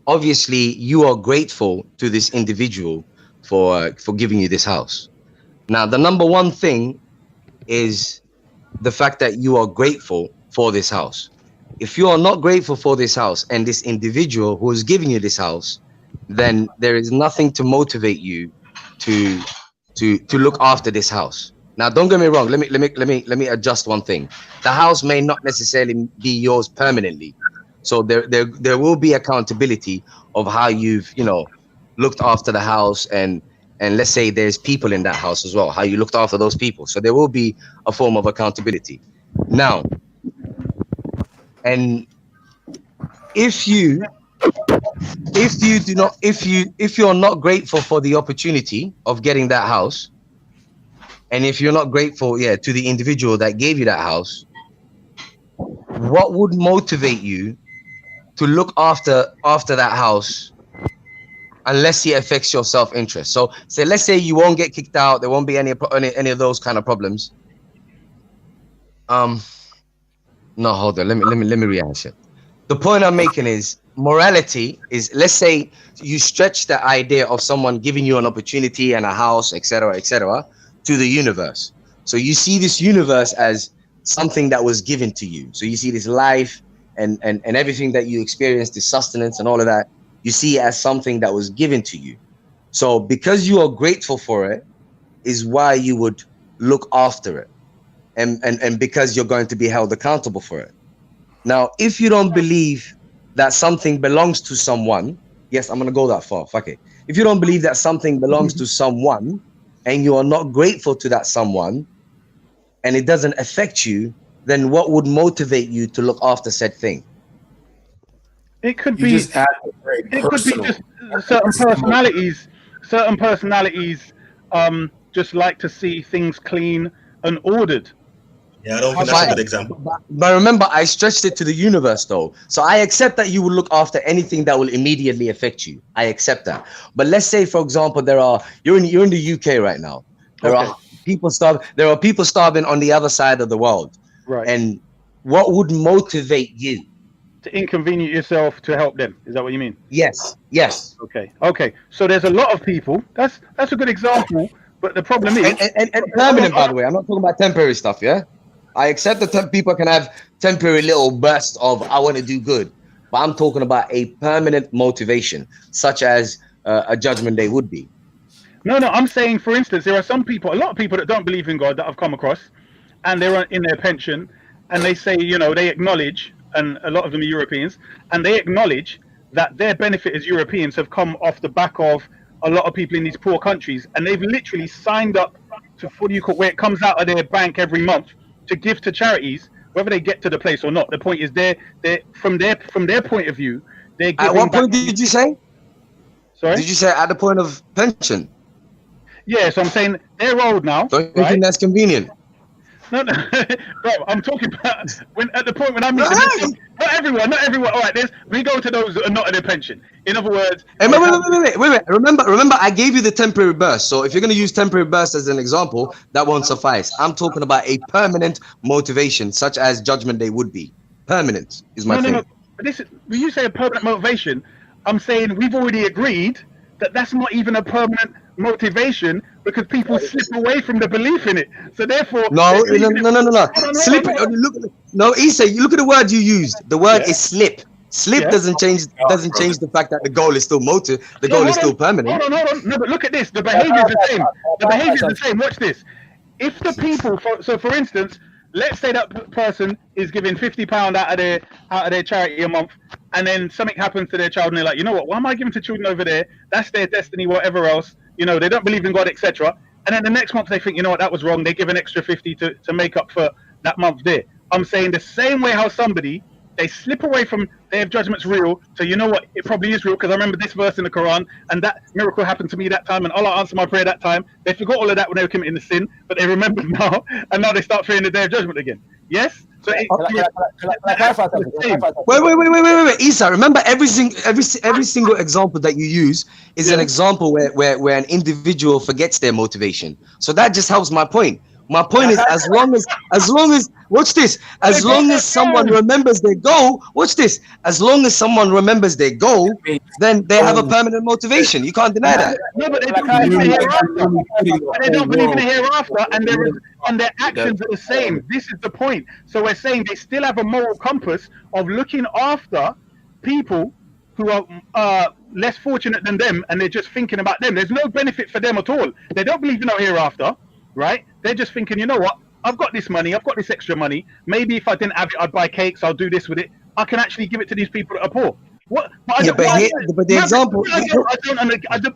U: obviously you are grateful to this individual for giving you this house. Now the number one thing is the fact that you are grateful for this house. If you are not grateful for this house and this individual who is giving you this house, then there is nothing to motivate you to look after this house. Now, don't get me wrong. Let me adjust one thing. The house may not necessarily be yours permanently, so there will be accountability of how you've looked after the house, and let's say there's people in that house as well, how you looked after those people. So there will be a form of accountability. Now, and if you're not grateful for the opportunity of getting that house, and if you're not grateful to the individual that gave you that house, what would motivate you to look after that house unless it affects your self-interest? So let's say you won't get kicked out, there won't be any of those kind of problems. No, hold on, let me react it. The point I'm making is morality is, let's say you stretch the idea of someone giving you an opportunity and a house, etc., to the universe. So you see this universe as something that was given to you. So you see this life and everything that you experience, the sustenance and all of that, you see it as something that was given to you. So because you are grateful for it is why you would look after it. And because you're going to be held accountable for it. Now, if you don't believe that something belongs to someone, yes, I'm going to go that far, fuck it. If you don't believe that something belongs to someone and you are not grateful to that someone and it doesn't affect you, then what would motivate you to look after said thing?
N: It could be just certain personalities. Certain personalities just like to see things clean and ordered.
L: Yeah, I don't think that's a good example.
U: But remember, I stretched it to the universe, though. So I accept that you will look after anything that will immediately affect you. I accept that. But let's say, for example, you're in the UK right now. There are people starving on the other side of the world.
N: Right.
U: And what would motivate you
N: to inconvenience yourself to help them? Is that what you mean?
U: Yes.
N: Okay. So there's a lot of people. That's a good example. But the problem is,
U: and permanent, by the way. I'm not talking about temporary stuff. Yeah. I accept that people can have temporary little bursts of I want to do good, but I'm talking about a permanent motivation, such as a judgment day would be.
N: No, I'm saying, for instance, there are a lot of people that don't believe in God that I've come across, and they're in their pension, and they say, they acknowledge, and a lot of them are Europeans, and they acknowledge that their benefit as Europeans have come off the back of a lot of people in these poor countries, and they've literally signed up to where it comes out of their bank every month to give to charities, whether they get to the place or not. The point is, they're from their point of view, they're giving.
U: At what point did you say?
N: Sorry?
U: Did you say at the point of pension?
N: Yeah, so I'm saying they're old now.
U: Don't you think that's convenient?
N: No, bro, I'm talking about at the point when I meet them. everyone. All right, we go to those that are not in a pension. In other words,
U: Hey, wait. Remember, I gave you the temporary burst. So if you're going to use temporary burst as an example, that won't suffice. I'm talking about a permanent motivation, such as Judgment Day would be. Permanent is my thing.
N: No. When you say a permanent motivation, I'm saying we've already agreed that that's not even a permanent motivation because people slip away from the belief in it. So therefore,
U: no. Slip. No, Issa, you look at the word you used. The word is slip. Slip doesn't change the fact that the goal is still the goal is still permanent.
N: Hold on. No, but look at this. The behavior is the same. The behavior is the same. Watch this. If the people, for instance, let's say that person is giving £50 out of their charity a month, and then something happens to their child, and they're like, you know what? Why am I giving to children over there? That's their destiny, whatever else. You know, they don't believe in God, etc. And then the next month they think, you know what? That was wrong. They give an extra 50 to make up for that month there. I'm saying the same way how they slip away from their judgment's real. So you know what? It probably is real because I remember this verse in the Quran, and that miracle happened to me that time, and Allah answered my prayer that time. They forgot all of that when they were committing the sin, but they remembered now, and now they start fearing the day of judgment again. Yes. So
U: wait, Isa. Remember, every single example that you use is an example where an individual forgets their motivation. So that just helps my point. My point is, as long as watch this, as long as someone remembers their goal, watch this, as long as someone remembers their goal, then they have a permanent motivation. You can't deny that.
N: No, but they don't believe in the hereafter. They don't believe in the hereafter, and their actions are the same. This is the point. So we're saying they still have a moral compass of looking after people who are less fortunate than them, and they're just thinking about them. There's no benefit for them at all. They don't believe in no hereafter. Right? They're just thinking, you know what? I've got this money. I've got this extra money. Maybe if I didn't have it, I'd buy cakes. I'll do this with it. I can actually give it to these people that are poor. What? But the example.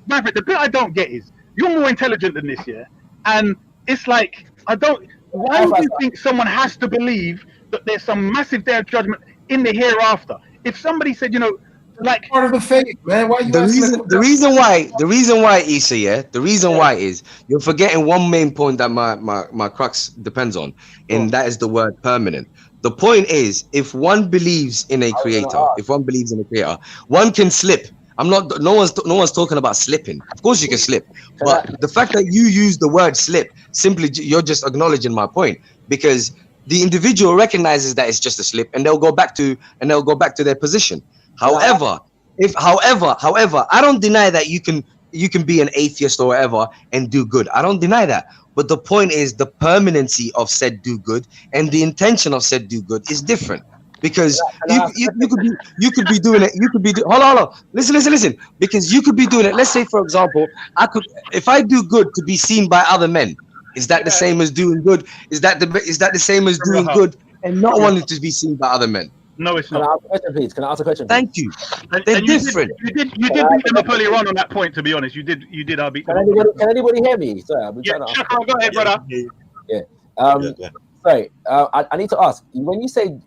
N: Maverick, the bit I don't get is you're more intelligent than this, yeah. And it's like Why do you think someone has to believe that there's some massive day of judgment in the hereafter? If somebody said, you know, like
H: part of the faith, man. Why you
U: the reason why Issa, yeah, the reason why is you're forgetting one main point that my crux depends on, and that is the word permanent. The point is, if one believes in a creator, one can slip. No one's talking about slipping. Of course you can slip, but the fact that you use the word slip, simply you're just acknowledging my point, because the individual recognizes that it's just a slip, and they'll go back to their position. However, I don't deny that you can be an atheist or whatever and do good. I don't deny that. But the point is, the permanency of said do good and the intention of said do good is different. Because you could be doing it. Hold on. Listen. Because you could be doing it. Let's say, for example, if I do good to be seen by other men, is that the same as doing good? Is that the same as doing good and not wanting to be seen by other men?
N: No, it's not.
V: Can I ask a question, please? Can I ask a question?
U: Thank you. They're different.
N: You did beat them up earlier on that point. To be honest, you did. I beat them.
V: Can anybody hear me? Sorry, I've been trying to ask.
N: Go ahead, brother.
V: Yeah. Sorry. I need to ask. When you say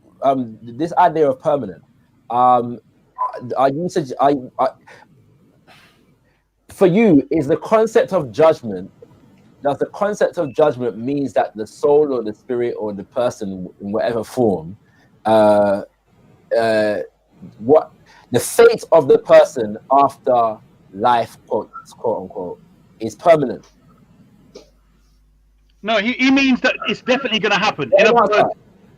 V: this idea of permanent, you said for you is the concept of judgment. Does the concept of judgment means that the soul or the spirit or the person in whatever form, what the fate of the person after life, quote unquote, is permanent?
N: No, he means that it's definitely going to happen.
V: Let him answer.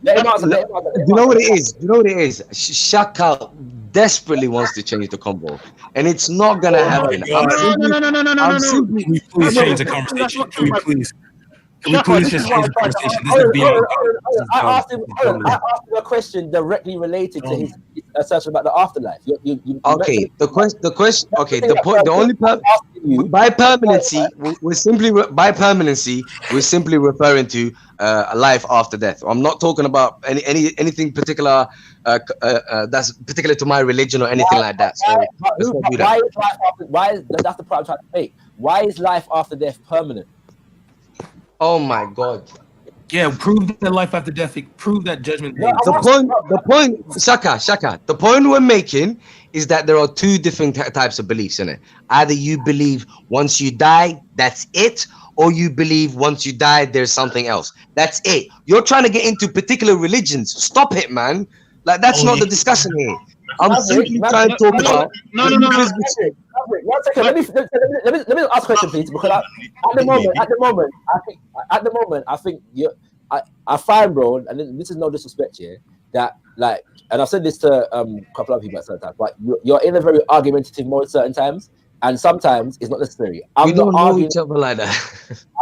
U: You know what it is? Shaka desperately wants to change the combo, and it's not gonna happen.
N: No.
H: Can we please change the conversation? Can we please just change the conversation? This is beyond.
V: I asked him a question directly related to his assertion about the afterlife.
U: By permanency, we're simply referring to life after death. I'm not talking about anything particular that's particular to my religion or anything like that. So let's not do that.
V: That's the point I'm trying to make. Why is life after death permanent?
U: Oh my God.
H: Yeah, prove that life after death. Prove that judgment.
U: The point, Shaka. The point we're making is that there are two different types of beliefs in it. Either you believe once you die, that's it, or you believe once you die, there's something else. That's it. You're trying to get into particular religions. Stop it, man. Like that's not the discussion here. I'm simply trying to talk about.
N: No.
V: One second. Let me ask a question, please, because at the moment, I think I find, bro, and this is no disrespect here, that like, and I've said this to a couple of people at certain times, but you're in a very argumentative mode certain times, and sometimes it's not necessary.
U: We don't know each other like that.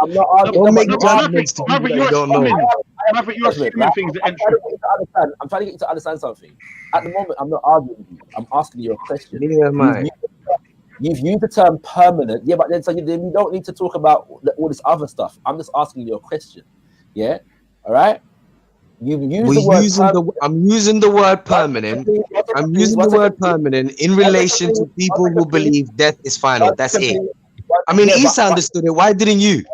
V: I'm not arguing.
U: Don't make judgments to people that you don't know.
N: Maverick, you're assuming things that ain't true.
V: I'm trying to get you to understand something. At the moment, I'm not arguing with you. I'm asking you a question.
U: Neither am I.
V: You've used the term permanent, yeah, but then so you don't need to talk about all this other stuff. I'm just asking you a question, yeah. All right. You've used the word.
U: I'm using the word permanent. I'm using the word permanent in relation to people who believe death is final. That's it. I mean, Isa understood it. Why didn't you?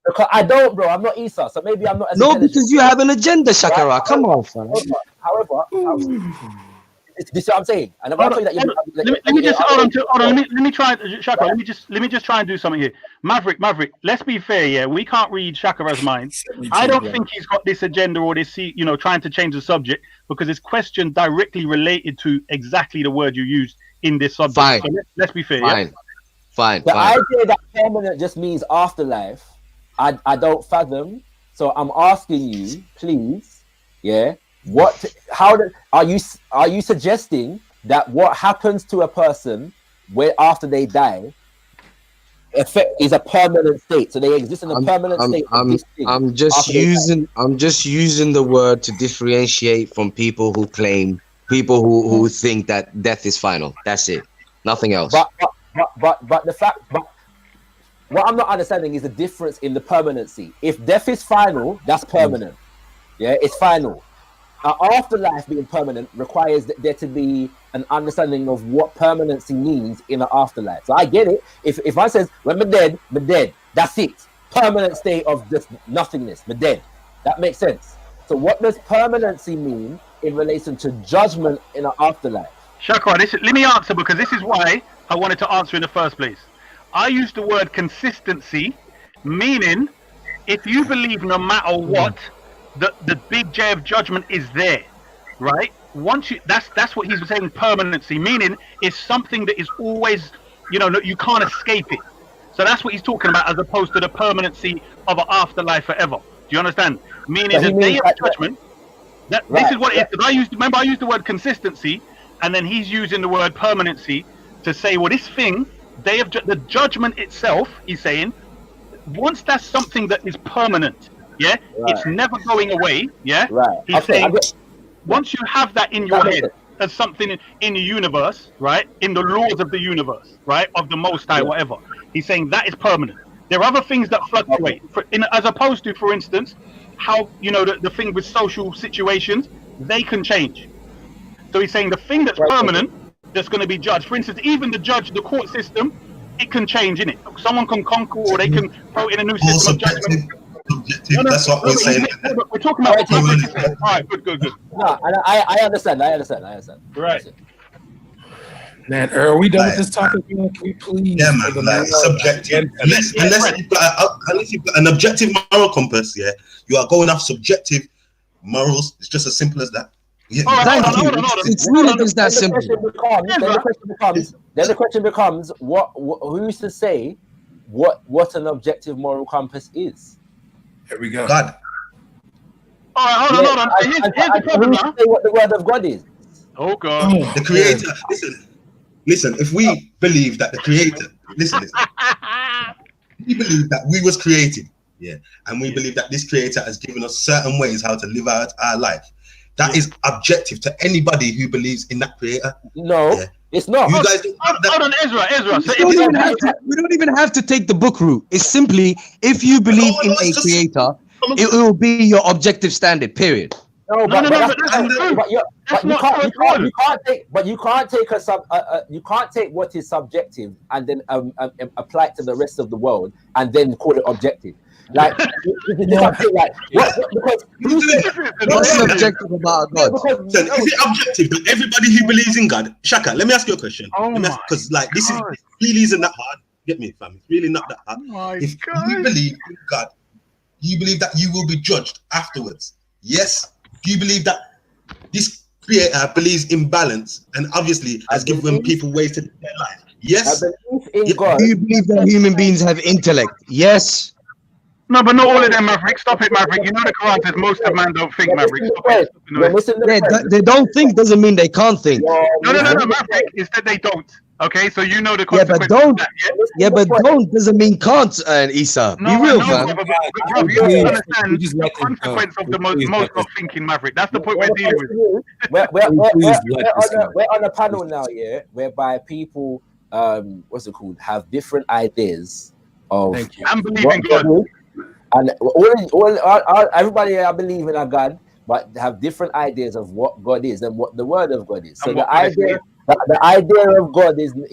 V: Because I don't, bro. I'm not Isa, so maybe I'm not as
U: No, because you have an agenda, Shakara. Come on, fam.
V: However, this is what I'm saying. And I'm
N: Let me just hold on. Let me try, Shaka. Let me just try and do something here. Maverick. Let's be fair, yeah. We can't read Shakara's mind. I don't think he's got this agenda or this, trying to change the subject, because his question directly related to exactly the word you used in this subject.
U: Fine.
N: So let's be fair.
U: Fine.
V: The idea that permanent just means afterlife, I don't fathom. So I'm asking you, please, yeah. Are you suggesting that what happens to a person after they die is a permanent state? So they exist in a permanent state.
U: I'm just using the word to differentiate from people who think that death is final. That's it. Nothing else.
V: But what I'm not understanding is the difference in the permanency. If death is final, that's permanent. Yeah, it's final. Afterlife being permanent requires there to be an understanding of what permanency means in an afterlife. So I get it. If I says when I'm dead, that's it. Permanent state of just nothingness, I'm dead. That makes sense. So what does permanency mean in relation to judgment in an afterlife?
N: Shakra, let me answer, because this is why I wanted to answer in the first place. I use the word consistency, meaning if you believe no matter what, the big J of judgment is there, right? That's what he's saying, permanency, meaning it's something that is always, you can't escape it. So that's what he's talking about, as opposed to the permanency of an afterlife forever. Do you understand? Meaning the day of judgment. This is what it is. I used the word consistency, and then he's using the word permanency to say, well, this thing, the judgment itself, he's saying, once that's something that is permanent, it's never going away, he's saying, once you have that in your head as something in the universe, right, in the laws of the universe, right, of the Most High, whatever, he's saying that is permanent. There are other things that fluctuate, as opposed to, for instance, how, the thing with social situations, they can change. So he's saying the thing that's permanent, that's going to be judged. For instance, even the court system, it can change, innit? Someone can conquer, or they can vote in a new system of judgment.
L: That's what we're saying.
N: We're talking about. All right, good.
V: No, I understand.
N: Right.
H: Man, are we done with this topic? Can we please?
L: Yeah, man. Like subjective. Unless you've got an objective moral compass, you are going off subjective morals. It's just as simple as that. Yeah.
U: Thank you. It's really just that simple.
V: Then the question becomes, who's to say what an objective moral compass is?
H: Here we go.
L: God.
N: All right, hold on. Here's the problem now.
V: Say what the word of God is.
N: Oh God.
L: The Creator. Listen. If we believe that the Creator, listen. We believe that we was created, and we believe that this Creator has given us certain ways how to live out our life. That is objective to anybody who believes in that Creator.
V: No, it's not.
L: You guys
N: hold on, Ezra. So
U: we don't even have to take the book route. It's simply, if you believe in a Creator, it will be your objective standard. Period.
V: No, but you can't take what is subjective and then apply it to the rest of the world and then call it objective. Like,
U: what's subjective about God?
L: Is it objective that everybody who believes in God? Shaka, let me ask you a question. Because this really isn't that hard. Get me, fam? It's really not that hard. If you believe in God, do you believe that you will be judged afterwards? Yes. Do you believe that this creator believes in balance and obviously has given people ways to live their life. Yes.
V: I believe in God.
U: Do you believe that human beings have intellect? Yes.
N: No, but not all of them, Maverick. Stop it, Maverick. You know the Quran says most of man don't think, Maverick. Stop it.
U: They don't think doesn't mean they can't think.
N: No, Maverick is that they don't. Okay, so you know the
U: Yeah, but
N: consequences of
U: don't.
N: that,
U: Yeah, but don't doesn't mean can't. Isa, be
N: No,
U: real,
N: I know,
U: man.
N: but you have to understand the consequence of the most not thinking, Maverick. That's the point we're dealing with.
V: We're on a panel now, yeah, whereby people, what's it called, have different ideas of
N: And believe in God.
V: And everybody, I believe in a God, but have different ideas of what God is and what the Word of God is. So the idea of God is
N: an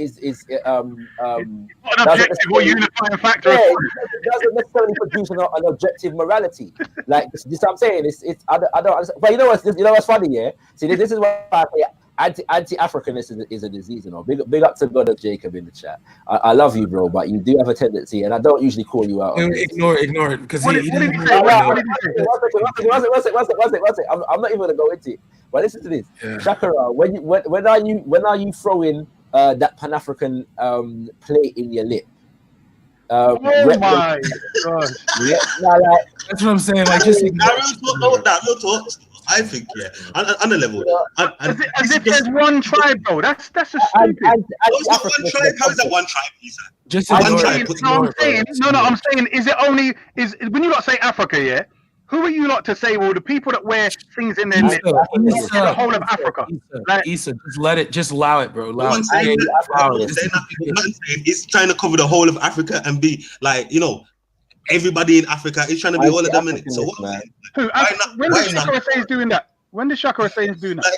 N: objective or unifying factor.
V: Yeah, it doesn't necessarily produce an objective morality. Like this what I'm saying. I don't understand. But you know what's funny, yeah? See, this is why I say anti-Africanism is a disease, you know. Big up to God of Jacob in the chat. I love you, bro, but you do have a tendency, and I don't usually call you out.
H: Ignore it, because he didn't.
V: One second. I'm not even gonna go into it. But listen to this, Shakara. When are you throwing that Pan-African plate in your lip?
H: Oh my
V: gosh!
H: That's what I'm saying. Like, just
L: real talk. I think, on a level.
N: As if there's one tribe, bro. That's just stupid.
L: How is that one tribe, Isa?
H: Just
N: I'm saying, is it only when you lot say Africa, yeah? Who are you lot to say? Well, the people that wear things in their lip, the whole of Africa.
H: Issa, just allow it, bro. Allow it.
L: It's trying to cover the whole of Africa and be like, everybody in Africa is trying to be all of them in it. So what?
N: When did Shakara say he's doing that? When did Shakara say he's doing that?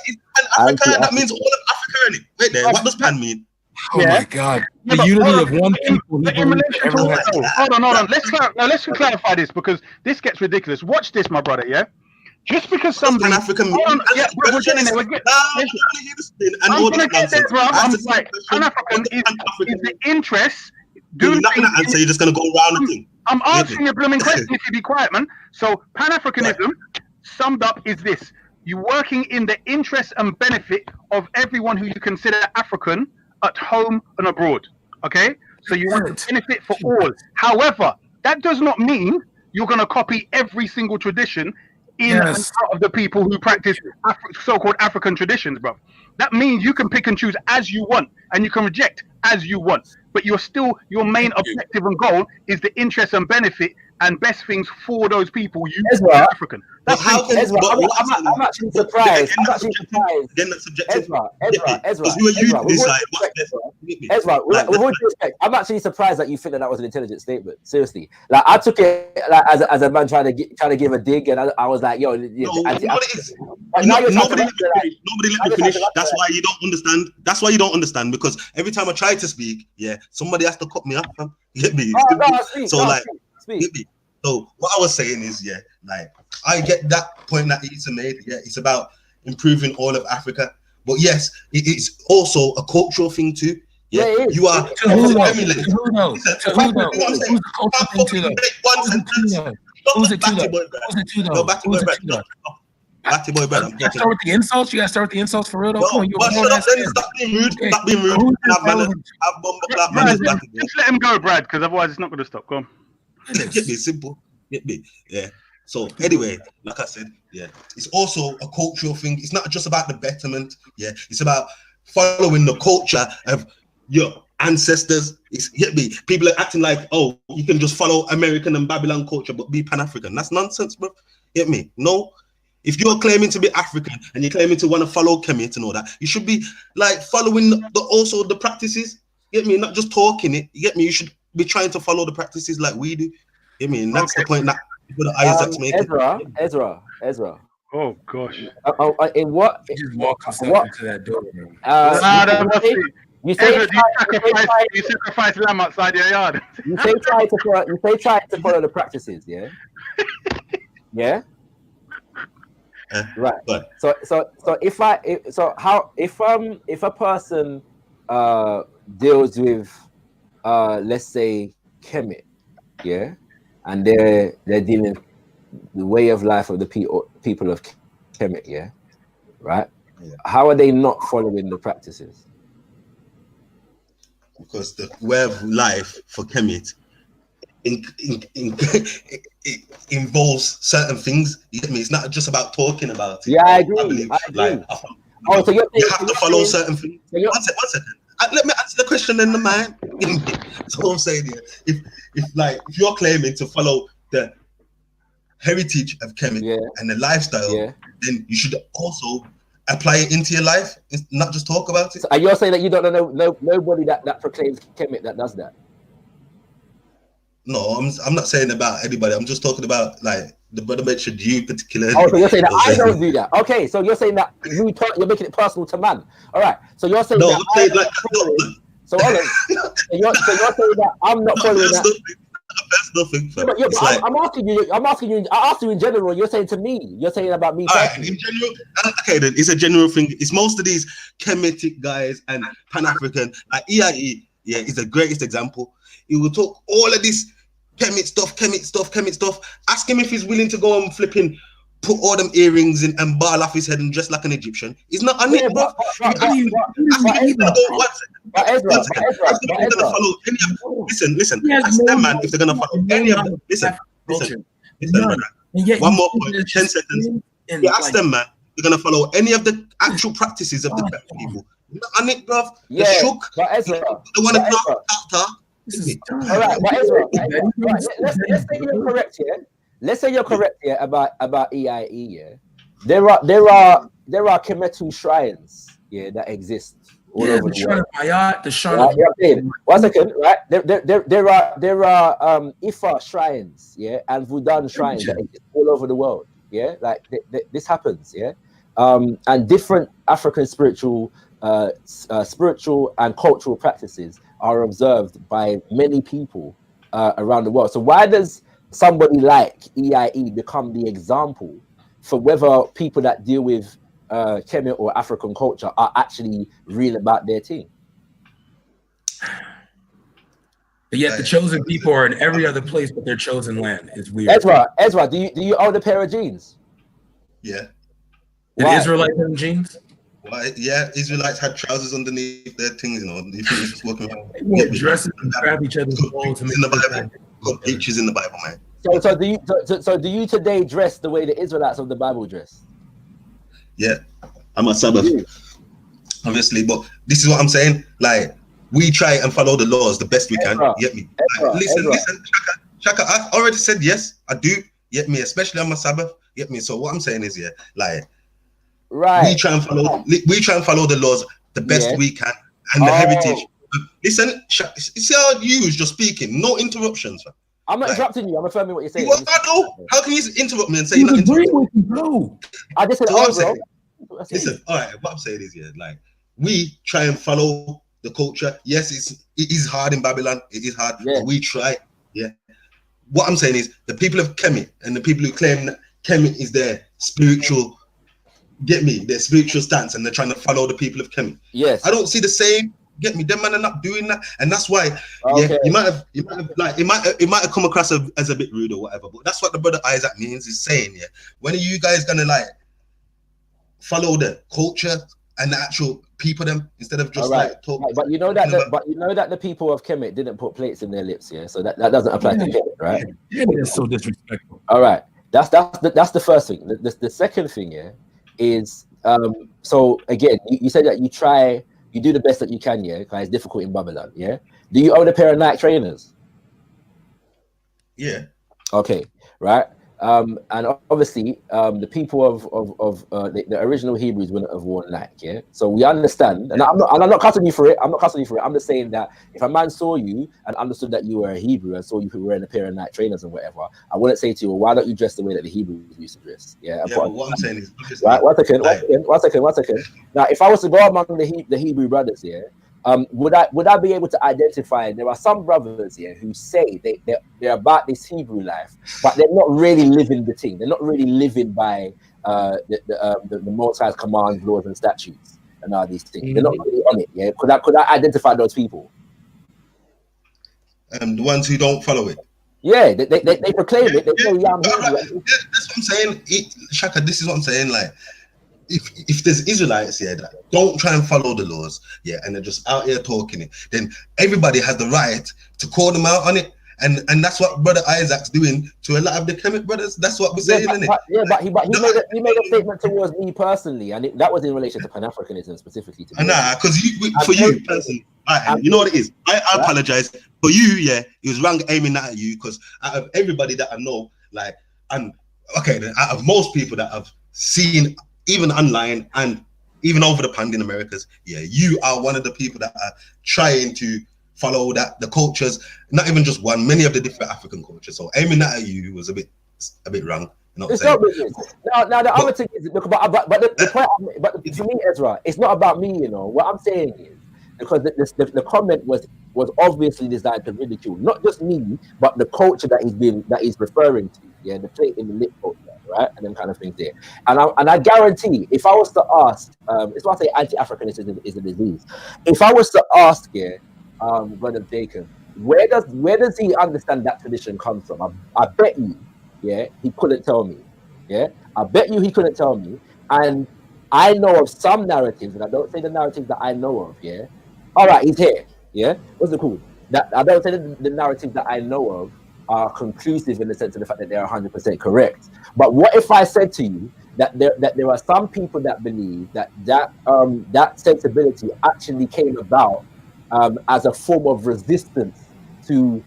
L: Africa, that means all of Africa in it. Wait there, what does pan mean?
H: Oh my God! The unity of one people.
N: Hold on. Let's clarify this because this gets ridiculous. Watch this, my brother. Yeah. Just because somebody. I'm gonna get there, bro. I'm like, Pan-African is the interest.
L: You're not gonna answer. You're just gonna go around the thing.
N: I'm answering your blooming question if you be quiet, man. So Pan-Africanism, summed up, is this: you working in the interest and benefit of everyone who you consider African at home and abroad. Okay, so you want to benefit for all. However, that does not mean you're going to copy every single tradition in and out of the people who practice so-called African traditions, bro. That means you can pick and choose as you want, and you can reject as you want. But your main objective and goal is the interest and benefit and best things for those people you are African. That's
V: I'm actually surprised. Ezra, with all due respect, I'm actually surprised that you think that was an intelligent statement. Seriously, like I took it like as a man trying to give a dig, and I was like, "Yo,
L: nobody let me finish. That's why you don't understand. That's why you don't understand, because every time I try to speak, somebody has to cut me off. You get me? So what I was saying is, I get that point that Issa made. It's about improving all of Africa, but yes, it's also a cultural thing too. You are.
H: Who's
L: Batty boy, brother.
H: You gotta start with the insults. You gotta start with the insults for real. Don't come on.
L: Stop being rude. Stop being rude.
N: Just let him go, Brad, because otherwise it's not going to stop. Go on.
L: Get me simple. Get me. Yeah. So anyway, like I said, it's also a cultural thing. It's not just about the betterment. It's about following the culture of your ancestors. Get me. People are acting like, oh, you can just follow American and Babylon culture, but be Pan-African. That's nonsense, bro. Get me? No. If you're claiming to be African and you're claiming to want to follow Kemet and all that, you should be like following the practices. Get me? Not just talking it. You get me? You should be trying to follow the practices like we do. Get me? And that's the point that Isaac's making.
V: Ezra.
N: Oh gosh.
V: In what?
H: You just walk into that door.
N: You sacrifice lamb outside your yard.
V: You say try to follow the practices. Yeah. Yeah. Right. So if a person deals with let's say Kemet, and they're dealing the way of life of the people of Kemet, right? How are they not following the practices?
L: Because the way of life for Kemet it involves certain things. You get me? It's not just about talking about it.
V: Yeah, I agree.
L: I believe,
V: Like,
L: so you have to follow certain things. One second. Let me answer the question in the mind. That's what I'm saying here. If you're claiming to follow the heritage of Kemet and the lifestyle, then you should also apply it into your life, not just talk about it.
V: So, and you're saying that you don't know nobody that proclaims Kemet that does that?
L: No, I'm not saying about anybody. I'm just talking about like the brother mentioned you particularly.
V: Oh, so you're saying that I don't do that? Okay, so you're saying that you're making it personal to man. All right, so you're saying that I'm not following. So hold on. So you're saying that I'm not following that.
L: That's nothing.
V: But I'm asking you. I asked you in general. You're saying to me. You're saying about me.
L: In general, okay, then it's a general thing. It's most of these Kemetic guys and Pan-African, like EIE. Yeah, is the greatest example. He will talk all of this Kemet stuff. Ask him if he's willing to go and flipping put all them earrings in and ball off his head and dress like an Egyptian. He's not on it, bro. Listen. Ask them, man, if they're gonna follow any of them. Listen, brother. One more point, 10 seconds. You ask them, man, they're gonna follow any of the actual practices of the people. Not on it, bro.
V: Yeah,
L: shook.
V: Ezra.
L: They want to talk.
V: All right, but Ezra, let's say you're correct here. Let's say you're correct here about EIE. Yeah, there are Kemetu shrines that exist all over the world.
H: The shrine.
V: Right? One second, right? There are Ifa shrines, and Vudan shrines that exist all over the world. Yeah, like this happens. Yeah, and different African spiritual and cultural practices are observed by many people around the world. So why does somebody like EIE become the example for whether people that deal with Kemet or African culture are actually real about their team?
H: But yet the chosen people are in every other place but their chosen land. Is weird.
V: Ezra, do you own a pair of jeans?
L: Yeah.
H: Did Israelites have jeans?
L: Why? Yeah, Israelites had trousers underneath their things, you know. You think it's just walking around.
H: Dresses and grab each other's balls in the
L: Bible. Got pictures in the Bible, man.
V: So do you today dress the way the Israelites of the Bible dress?
L: Yeah, I'm a Sabbath, obviously, but this is what I'm saying. Like, we try and follow the laws the best we can. Get me? Listen, Shaka. I've already said yes, I do. Get me? Especially on my Sabbath. Get me? So what I'm saying is, we try and follow the laws the best we can and the heritage. Listen, see how you was just speaking, no interruptions.
V: I'm not interrupting you. I'm affirming what you're saying.
L: How can you interrupt me and say you're not interrupting?
V: Bro. I just said,
L: bro. Listen, all right. What I'm saying is, like, we try and follow the culture. Yes, it is hard in Babylon. It is hard, but we try. Yeah. What I'm saying is, the people of Kemet and the people who claim that Kemet is their spiritual, their spiritual stance, and they're trying to follow the people of Kemet.
V: Yes.
L: I don't see the same. Get me? Them man are not doing that, and that's why. Yeah, you might have like it might have come across as a bit rude or whatever, but that's what the brother Isaac means is saying. Yeah, when are you guys gonna like follow the culture and the actual people them instead of just like talking?
V: But you know that the people of Kemet didn't put plates in their lips. Yeah, so that doesn't apply to Kemet, right?
H: It's so disrespectful.
V: All right, that's the first thing. The second thing is so again you said that you do the best that you can, because it's difficult in Babylon, Do you own a pair of Nike trainers?
L: Yeah.
V: Okay, right. And obviously, the people of the original Hebrews wouldn't have worn Nike, So we understand, and I'm not cutting you for it. I'm just saying that if a man saw you and understood that you were a Hebrew and saw you wearing a pair of Nike trainers and whatever, I wouldn't say to you, well, why don't you dress the way that the Hebrews used to dress?
L: But what I'm saying is,
V: right. One second. Now, if I was to go among the Hebrew brothers, would I be able to identify? There are some brothers here who say they're about this Hebrew life, but they're not really living the thing. They're not really living by the Most High's commands, laws, and statutes, and all these things. They're not really on it. Yeah, could I identify those people?
L: The ones who don't follow it.
V: Yeah, they proclaim it. They say,
L: that's what I'm saying. Shaka, this is what I'm saying. Like, if there's Israelites here that don't try and follow the laws, yeah, and they're just out here talking it, then everybody has the right to call them out on it. And that's what Brother Isaac's doing to a lot of the Kemet brothers. That's what we're saying, isn't it?
V: He made a statement towards me personally, and that was in relation to Pan-Africanism specifically.
L: Nah, because for you personally, you know what it is. I apologize for you. Yeah, it was wrong aiming that at you, because out of everybody that I know, like, and okay, then out of most people that I've seen, even online and even over the pond in Americas, yeah, you are one of the people that are trying to follow that the cultures, not even just one, many of the different African cultures. So aiming that at you was a bit wrong. You know what I'm saying?
V: Now the other thing is, but the point, but for me, Ezra, it's not about me. You know what I'm saying is, because the comment was obviously designed to ridicule not just me, but the culture that he's referring to. Yeah, the plate in the lip culture, right, and them kind of things there. And I guarantee, if I was to ask, it's why I say anti-Africanism is a disease. If I was to ask, Brother Jacob, where does he understand that tradition comes from? I bet you, yeah, he couldn't tell me. Yeah, I bet you he couldn't tell me. And I know of some narratives, and I don't say the narratives that I know of. Yeah, all right, he's here. Yeah, what's it called? That I don't say the narratives that I know of are conclusive in the sense of the fact that they are 100% correct. But what if I said to you that there are some people that believe that sensibility actually came about as a form of resistance to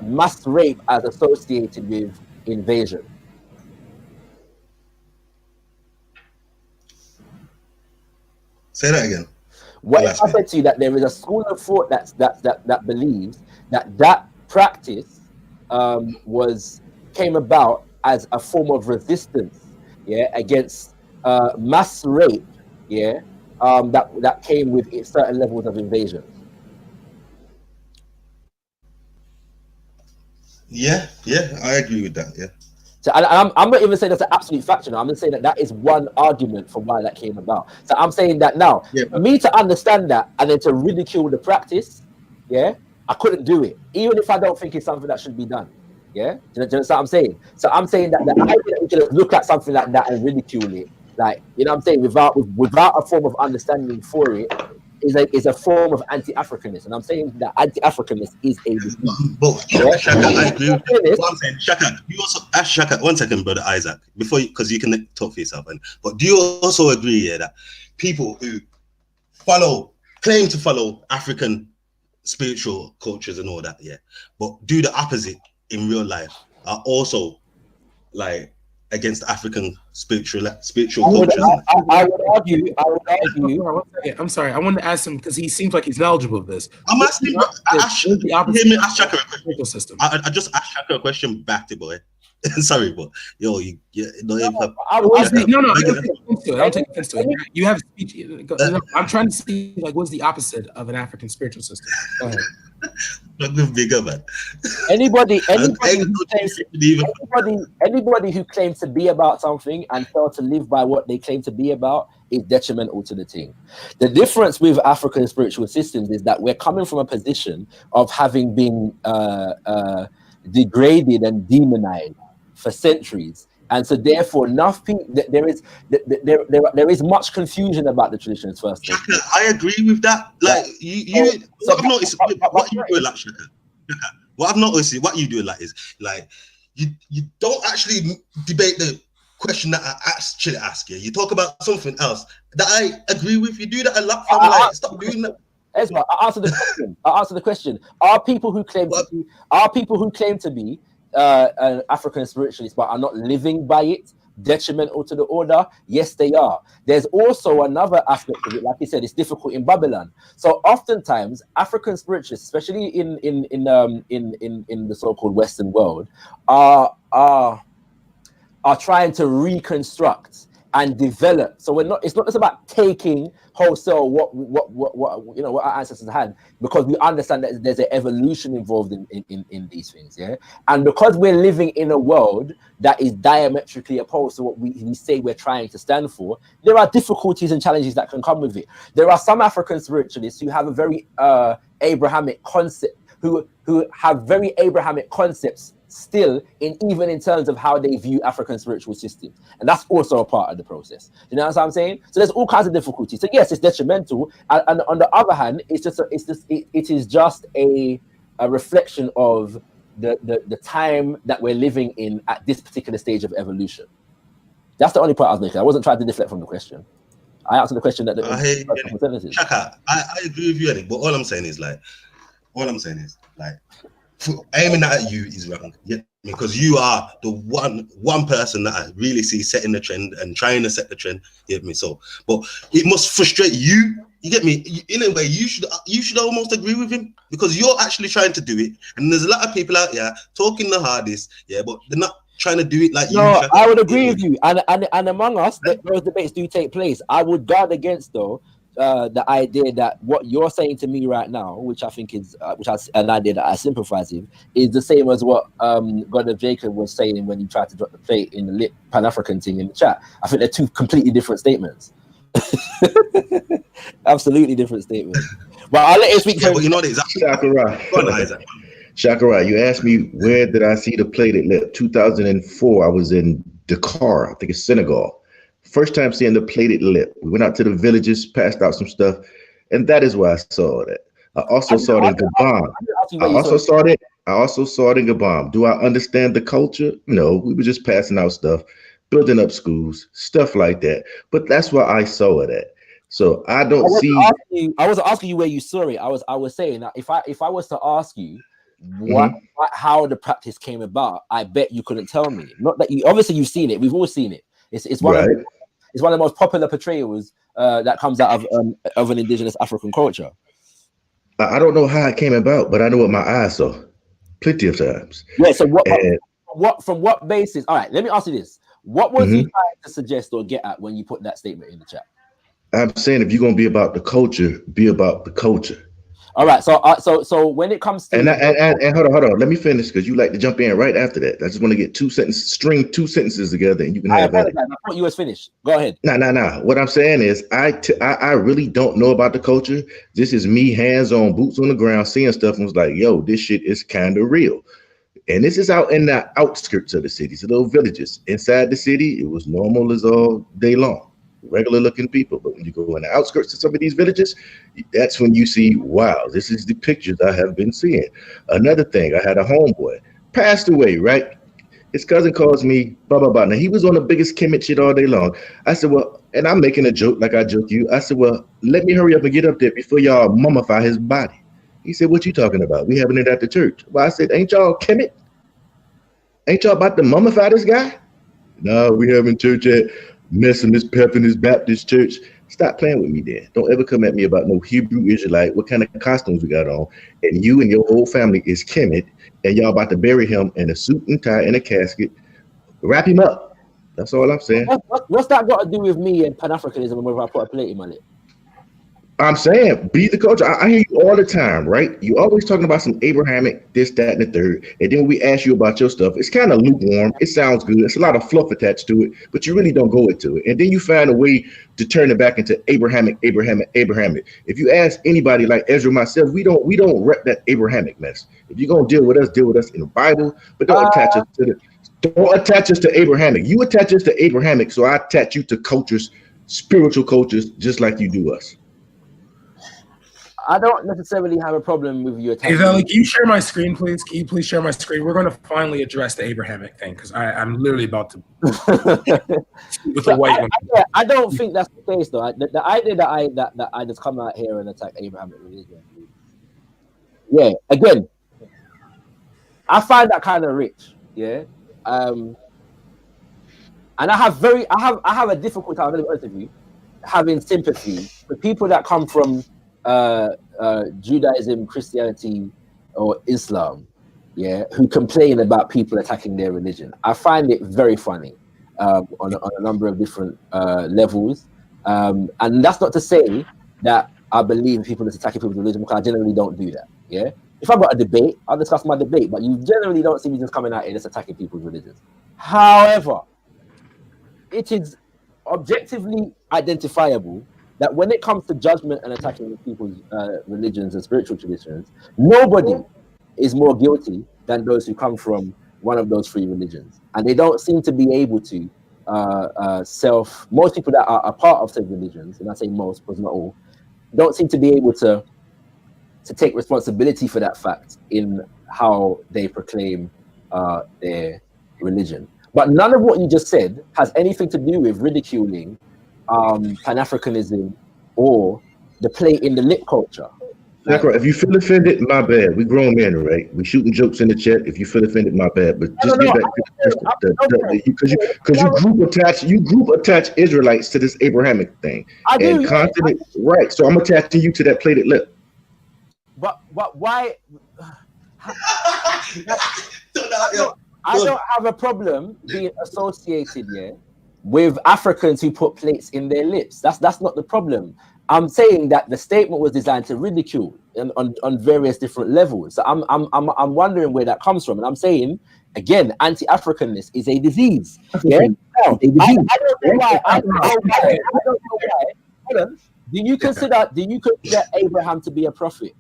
V: mass rape as associated with invasion?
L: Say that again.
V: What if I said to you that there is a school of thought that believes that practice came about as a form of resistance, yeah, against mass rape, yeah, that came with certain levels of invasion?
L: Yeah, I agree with that. Yeah.
V: So I'm not even saying that's an absolute fact. You know, I'm just saying that is one argument for why that came about. So I'm saying that now, for me to understand that and then to ridicule the practice, yeah, I couldn't do it, even if I don't think it's something that should be done. Yeah, do you know what I'm saying? So I'm saying that the idea that we can look at something like that and ridicule it, like, you know what I'm saying, without a form of understanding for it, is a form of anti-Africanism. And I'm saying that anti-Africanism is a disease.
L: But Shaka, I agree with what I'm saying. Shaka, you also ask Shaka 1 second, Brother Isaac, before because you can talk for yourself. But do you also agree that people who claim to follow African spiritual cultures and all that, yeah, but do the opposite in real life are also like against African spiritual cultures?
V: I would argue.
H: I'm sorry. I wanted to ask him because he seems like he's knowledgeable of this.
L: I'm asking. Ask Shaka a question. System. I just asked Shaka a question back to boy. Sorry, but yo, I
H: don't take offense to it. You have speech. I'm trying to see like what's the opposite of an African spiritual system. Go ahead.
L: Bigger, man.
V: Anybody who claims to be about something and fail to live by what they claim to be about is detrimental to the team. The difference with African spiritual systems is that we're coming from a position of having been degraded and demonized for centuries, and so therefore there is much confusion about the traditions. First,
L: I agree with that. Like I've noticed what you do, like Shaka. What I've noticed what you do like is like you don't actually debate the question that I actually ask you. You talk about something else that I agree with. You do that a lot. Stop doing that.
V: Ezra, I answer the question. Are people who claim to be African spiritualists but are not living by it detrimental to the order? Yes, they are. There's also another aspect of it. Like you said, it's difficult in Babylon. So oftentimes African spiritualists, especially in the so-called Western world, are trying to reconstruct and develop. So it's not just about taking wholesale what our ancestors had, because we understand that there's an evolution involved in these things, yeah. And because we're living in a world that is diametrically opposed to what we say we're trying to stand for, there are difficulties and challenges that can come with it. There are some African spiritualists who have a very Abrahamic concept, who have very Abrahamic concepts still, even in terms of how they view African spiritual systems, and that's also a part of the process. You know what I'm saying? So there's all kinds of difficulties. So yes, it's detrimental, and on the other hand, it is just a reflection of the time that we're living in at this particular stage of evolution. That's the only point I was making. I wasn't trying to deflect from the question. I answered the question that
L: Shaka, I agree with you, Eddie, but all I'm saying is like, aiming that at you is wrong. Yeah, because you are the one person that I really see setting the trend and trying to set the trend. You get me? So, but it must frustrate you. You get me? In a way, you should almost agree with him because you're actually trying to do it, and there's a lot of people out there talking the hardest, yeah, but they're not trying to do it like you.
V: No, I would agree with you, and among us, those debates do take place. I would guard against though. The idea that what you're saying to me right now, which I think is, an idea that I sympathize with, is the same as what God of Jacob was saying when he tried to drop the plate in the lit Pan-African thing in the chat. I think they're two completely different statements. Absolutely different statements. But I'll let you speak.
L: Yeah, but you know that
F: Shakara, you asked me where did I see the plate at lit. 2004, I was in Dakar, I think it's Senegal. First time seeing the plated lip. We went out to the villages, passed out some stuff, and that is why I saw that. I also saw it in Gabon. I also saw it in Gabon. Do I understand the culture? No, we were just passing out stuff, building up schools, stuff like that. But that's where I saw it at. So I don't see.
V: I wasn't asking you where you saw it. I was saying that if I was to ask you how the practice came about, I bet you couldn't tell me. Not that you obviously you've seen it. We've all seen it. It's one of it's one of the most popular portrayals that comes out of an indigenous African culture.
F: I don't know how it came about, but I know what my eyes saw plenty of times.
V: Yeah. So from what basis? All right. Let me ask you this: what was you trying to suggest or get at when you put that statement in the chat?
F: I'm saying if you're gonna be about the culture, be about the culture.
V: All right, so when it comes to
F: and hold on, let me finish because you like to jump in right after that. I just want to get string two sentences together, and you can have that.
V: I thought you was finished. Go ahead.
F: Nah. What I'm saying is, I really don't know about the culture. This is me, hands on, boots on the ground, seeing stuff, and was like, yo, this shit is kind of real. And this is out in the outskirts of the city, so little villages. Inside the city, it was normal as all day long. Regular looking people, but when you go in the outskirts of some of these villages, that's when you see, wow, this is the pictures I have been seeing. Another thing, I had a homeboy, passed away, right? His cousin calls me, blah, blah, blah. Now, he was on the biggest Kemet shit all day long. I said, well, and I'm making a joke like I joke you. I said, well, let me hurry up and get up there before y'all mummify his body. He said, what you talking about? We having it at the church. Well, I said, ain't y'all Kemet? Ain't y'all about to mummify this guy? No, we having church at Methodist, Baptist church. Stop playing with me then. Don't ever come at me about no Hebrew Israelite, what kind of costumes we got on. And you and your whole family is Kemet, and y'all about to bury him in a suit and tie in a casket. Wrap him up. That's all I'm saying.
V: What's that got to do with me and Pan-Africanism and whether I put a plate in my lip?
F: I'm saying, be the culture. I hear you all the time, right? You always talking about some Abrahamic, this, that, and the third. And then we ask you about your stuff. It's kind of lukewarm. It sounds good. It's a lot of fluff attached to it, but you really don't go into it. And then you find a way to turn it back into Abrahamic. If you ask anybody like Ezra, myself, we don't rep that Abrahamic mess. If you're gonna deal with us in the Bible, but don't attach us to Abrahamic. You attach us to Abrahamic, so I attach you to cultures, spiritual cultures, just like you do us.
V: I don't necessarily have a problem with you attacking.
H: Hey, Valley, can you share my screen, please? Can you please share my screen? We're going to finally address the Abrahamic thing because I'm literally about to with the white one.
V: I don't think that's the case, though. The idea that I just come out here and attack Abrahamic religion. Yeah, again, I find that kind of rich. Yeah, and I have a difficult time. I'm going to be honest with you, having sympathy for people that come from Judaism, Christianity, or Islam, yeah, who complain about people attacking their religion. I find it very funny on a number of different levels, and that's not to say that I believe people that's attacking people's religion, because I generally don't do that. Yeah, if I've got a debate, I'll discuss my debate, but you generally don't see me just coming out here just attacking people's religions. However, it is objectively identifiable that when it comes to judgment and attacking people's religions and spiritual traditions, nobody is more guilty than those who come from one of those three religions, and they don't seem to be able to most people that are a part of said religions, and I say most because not all, don't seem to be able to take responsibility for that fact in how they proclaim their religion. But none of what you just said has anything to do with ridiculing Pan-Africanism or the play in the lip culture.
F: Like, if you feel offended, my bad. We grown men, right? We shooting jokes in the chat. If you feel offended, my bad. But just get back to the question, because you group attach Israelites to this Abrahamic thing, and continent, right? So I'm attaching you to that plated lip.
V: But why? I don't have a problem being associated with Africans who put plates in their lips. That's not the problem. I'm saying that the statement was designed to ridicule on various different levels. So I'm wondering where that comes from, and I'm saying again, anti-Africanness is a disease. Yeah, I don't know why. I don't know why. Hold on. Do you consider Abraham to be a prophet?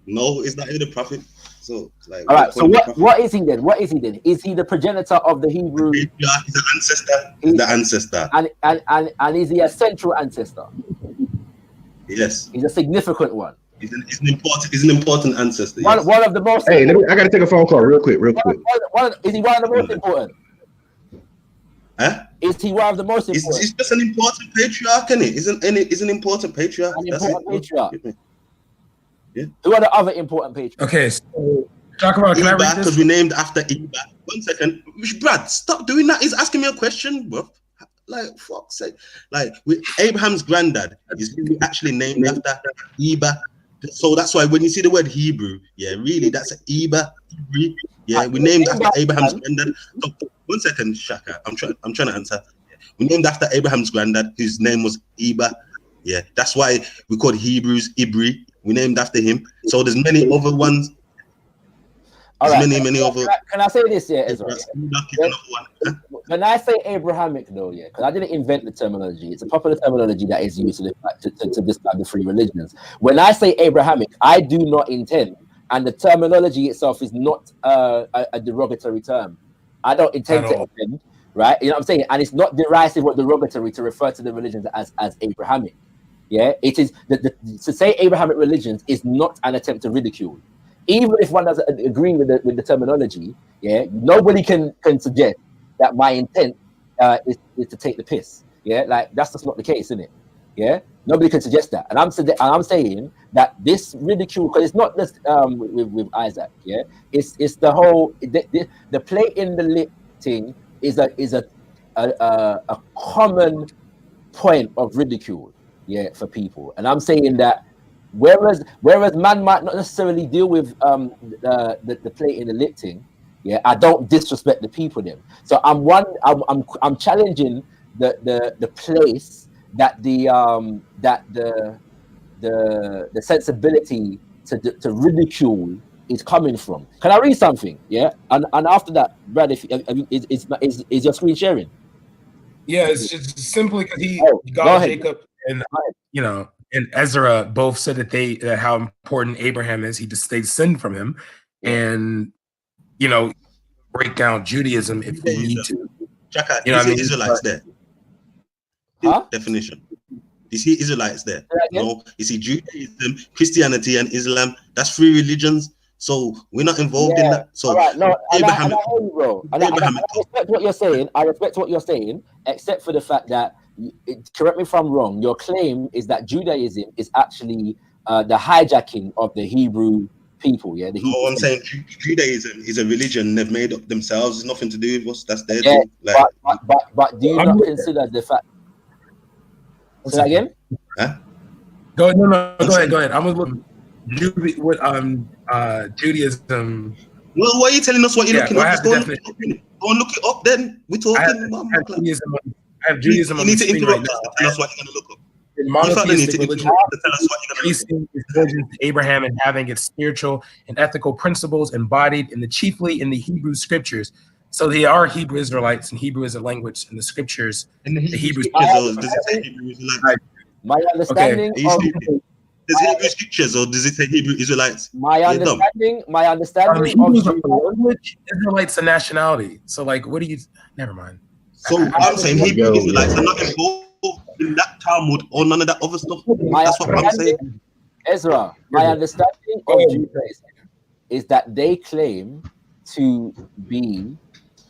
L: No, it's not even a prophet. So, like,
V: all right. So what is he then? What is he then? Is he the progenitor of the Hebrew?
L: He's the ancestor. He's the ancestor.
V: And is he a central ancestor?
L: Yes.
V: He's a significant one.
L: He's an important ancestor.
V: Yes. One of the most.
F: Hey, I gotta take a phone call real quick.
V: Is he one of the most important?
L: Huh?
V: Is he one of the most important?
L: He's just an important patriarch, isn't it? He's an important patriarch.
V: An important patriarch.
L: Yeah.
V: Who are the other important patriarchs?
H: Okay, so talk about. Can I read this?
L: Because we named after Eba. 1 second, Brad. Stop doing that. He's asking me a question, bro. Like, fuck's sake. Like, Abraham's granddad is actually named after Eba. So that's why when you see the word Hebrew, really, that's Eba. Yeah, we named after Abraham's granddad. So, 1 second, Shaka. I'm trying to answer. We named after Abraham's granddad, whose name was Eba. Yeah, that's why we called Hebrews Ibri. We named after him. So there's many other ones.
V: All right.
L: Many other.
V: Can I say this here, Ezra? When I say Abrahamic, though, because I didn't invent the terminology. It's a popular terminology that is used to describe the three religions. When I say Abrahamic, I do not intend, and the terminology itself is not a derogatory term. I don't intend to offend, right? You know what I'm saying? And it's not derisive or derogatory to refer to the religions as Abrahamic. Yeah, it is to say Abrahamic religions is not an attempt to ridicule, even if one doesn't agree with the terminology. Yeah, nobody can suggest that my intent is to take the piss. Yeah, like that's just not the case, isn't it? Yeah, nobody can suggest that, and I'm saying that this ridicule, because it's not just with Isaac. Yeah, it's the whole the play in the lip thing is a common point of ridicule. Yeah, for people, and I'm saying that whereas man might not necessarily deal with the plate in the lip thing, I don't disrespect the people then. So I'm challenging the place that the sensibility to ridicule is coming from. Can I read something? Yeah, and after that, Brad, is your screen sharing?
H: Yeah, it's just simply because
V: God,
H: Jacob, and and Ezra both said that how important Abraham is. They descend from him, and break down Judaism if we need to.
L: Chaka, you see Israelites there?
V: Huh?
L: Definition. You see Israelites there? No, you see Judaism, Christianity, and Islam. That's three religions. So we're not involved in that. So
V: right, no, Abraham, I hear you, bro. I respect what you're saying. I respect what you're saying, except for the fact that, correct me if I'm wrong, your claim is that Judaism is actually the hijacking of the Hebrew people. Yeah.
L: I'm saying Judaism is a religion they've made up themselves. It's nothing to do with us. That's their thing. Like,
V: but do you not consider the fact? Say that again?
L: Huh?
H: Go ahead. I'm gonna look Judaism.
L: Well, why are you telling us what you're looking up? Just go and look it up. Then we're talking.
H: I have Judaism on the screen right now.
L: Tell us what you're gonna look up.
H: In monotheistic religion, tracing its origins to Abraham and having its spiritual and ethical principles embodied chiefly in the Hebrew scriptures. So they are Hebrew Israelites, and Hebrew is a language in the scriptures. The Hebrew.
V: My understanding
L: There's Hebrew scriptures, or does it say Hebrew Israelites?
V: My understanding
H: Hebrews
V: of
H: are language, Israelites a nationality. So like, what do you? Never mind.
L: So I'm saying Hebrew Israelites are not involved in that Talmud or none of that other stuff. That's what I'm saying.
V: Ezra, my understanding of Judaism is that they claim to be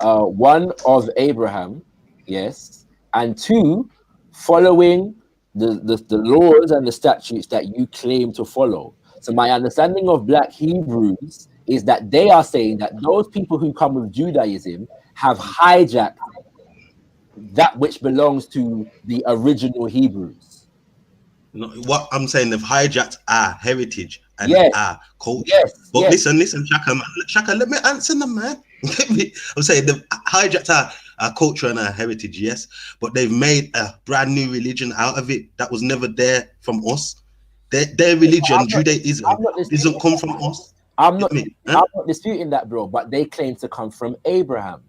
V: one of Abraham, yes, and two, following the laws and the statutes that you claim to follow. So my understanding of Black Hebrews is that they are saying that those people who come with Judaism have hijacked that which belongs to the original Hebrews.
L: No, what I'm saying, they've hijacked our heritage and our culture. But listen, Shaka, let me answer them, man. I'm saying they've hijacked our culture and our heritage, yes, but they've made a brand new religion out of it that was never there from us. Their religion, Judaism, doesn't come from us.
V: I'm not disputing that, bro, but they claim to come from Abraham.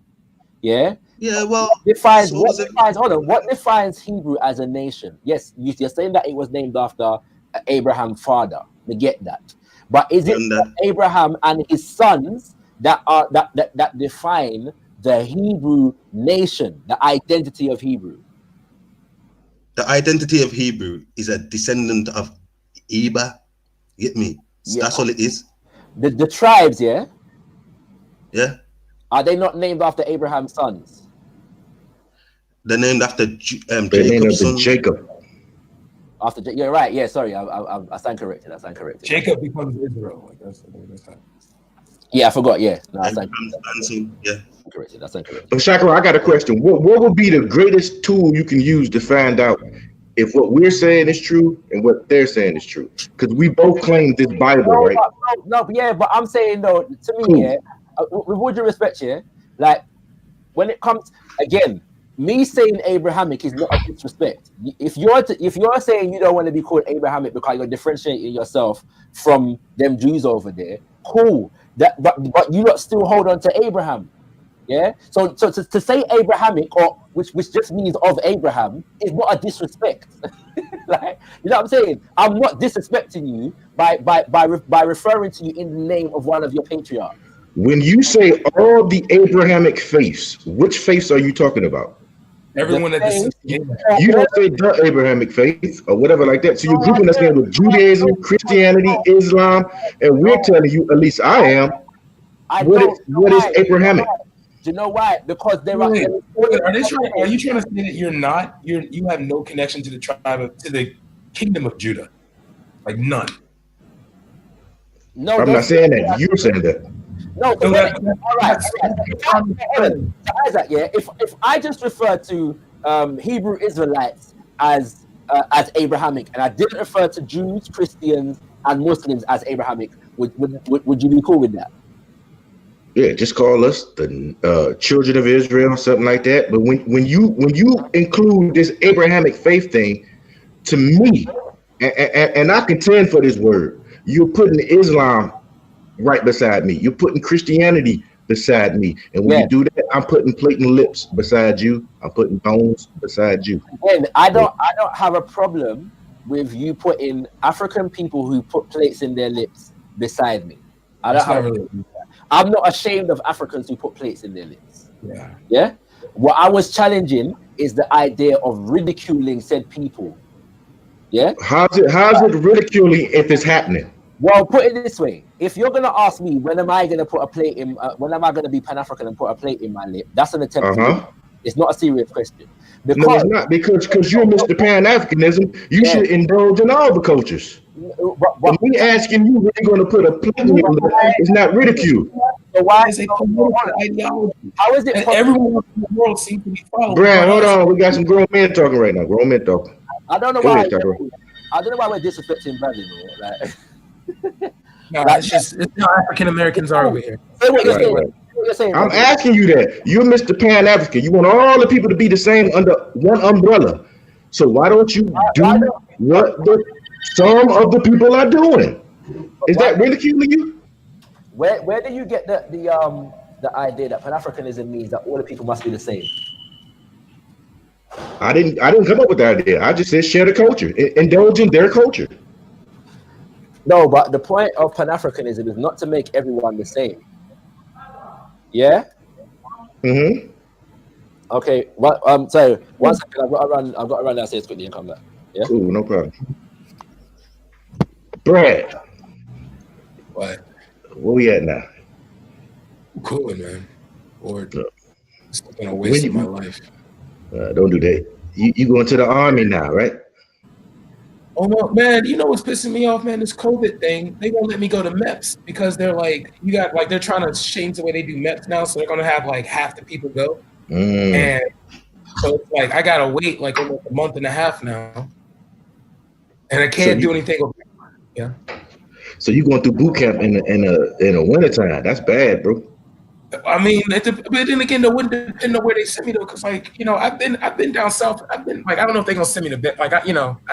V: Yeah.
L: Yeah. Well,
V: what defines Hebrew as a nation? Yes, you're saying that it was named after Abraham's father. We get that, but is it Abraham and his sons that define the Hebrew nation, the identity of Hebrew?
L: The identity of Hebrew is a descendant of Eba. Get me?
V: Yeah.
L: That's all it is.
V: The tribes, yeah.
L: Yeah.
V: Are they not named after Abraham's sons?
L: They're named after Jacob's son.
F: Jacob.
V: You're right. Yeah, sorry. I stand corrected.
H: Jacob becomes Israel. Like that's
V: yeah, I forgot. Yeah. No, I
L: stand
V: corrected. I stand corrected.
F: But Shaka, I got a question. What would be the greatest tool you can use to find out if what we're saying is true and what they're saying is true? Because we both claim this Bible, right?
V: But I'm saying though, to me, yeah, with all due respect, yeah, like when it comes again, me saying Abrahamic is not a disrespect. If you're saying you don't want to be called Abrahamic because you're differentiating yourself from them Jews over there, cool. But you lot still hold on to Abraham. Yeah. So to say Abrahamic, or which just means of Abraham, is not a disrespect. Like, you know what I'm saying? I'm not disrespecting you by referring to you in the name of one of your patriarchs.
F: When you say all the Abrahamic faiths, which faiths are you talking about?
H: Everyone that
F: you don't say the Abrahamic faith or whatever like that. So you're grouping us in with Judaism, Christianity, Islam, and we're telling you, at least I am, what is Abrahamic?
V: Do you know why? Because there are.
H: Are you trying to say that you have no connection to the to the kingdom of Judah, like none?
V: No,
F: I'm not saying that. You're saying that.
V: No, all right. Isaac, yeah. If I just refer to Hebrew Israelites as Abrahamic, and I didn't refer to Jews, Christians, and Muslims as Abrahamic, would you be cool with that?
F: Yeah, just call us the children of Israel or something like that. But when you include this Abrahamic faith thing, to me, and I contend for this word, you're putting Islam right beside me. You're putting Christianity beside me. And when you do that, I'm putting plate and lips beside you. I'm putting bones beside you.
V: Again, I don't have a problem with you putting African people who put plates in their lips beside me. I don't have a problem with that. I'm not ashamed of Africans who put plates in their lips. Yeah. What I was challenging is the idea of ridiculing said people. Yeah.
F: How's it ridiculing if it's happening?
V: Well, put it this way: if you're gonna ask me when am I gonna put a plate in, when am I gonna be Pan-African and put a plate in my lip? That's an attempt. It's not a serious question.
F: No, it's not, because you're Mr. Pan-Africanism. You should indulge in all the cultures. But me asking you when you're going to put a plate in your lip is not ridicule.
V: So why is it ideology? How is it?
H: Everyone in the world seems to be following.
F: Brad, hold on. We got some grown men talking right now. Grown men talking.
V: I don't know why. I don't know why we're disrespecting Bradley, bro. Like.
H: No, it's not African Americans are over here.
F: I'm asking you that. You're Mr. Pan-African. You want all the people to be the same under one umbrella. So why don't you do what some of the people are doing? Is that ridiculing you?
V: Where do you get the idea that Pan-Africanism means that all the people must be the same?
F: I didn't come up with that idea. I just said share the culture, indulge in their culture.
V: No, but the point of Pan-Africanism is not to make everyone the same. Yeah.
F: Mm-hmm.
V: Okay. What? Sorry. 1 second. I've got to run. I've got to run downstairs quickly and come back. Yeah.
F: Cool. No problem. Brad.
H: What?
F: Where we at now?
H: Cool, man. Or it's been a
F: When
H: waste of my life.
F: Don't do that. You going to the army now, right?
H: Oh no, man! You know what's pissing me off, man? This COVID thing. They won't let me go to MEPS because they're like, they're trying to change the way they do MEPS now, so they're gonna have like half the people go, and so it's like I gotta wait like almost a month and a half now, and I can't do anything. Yeah.
F: So you going through boot camp in the wintertime? That's bad, bro.
H: I mean, but then again, it wouldn't depend on where they send me though, because like I've been down south. I've been like I don't know if they're gonna send me to Bennett. Like I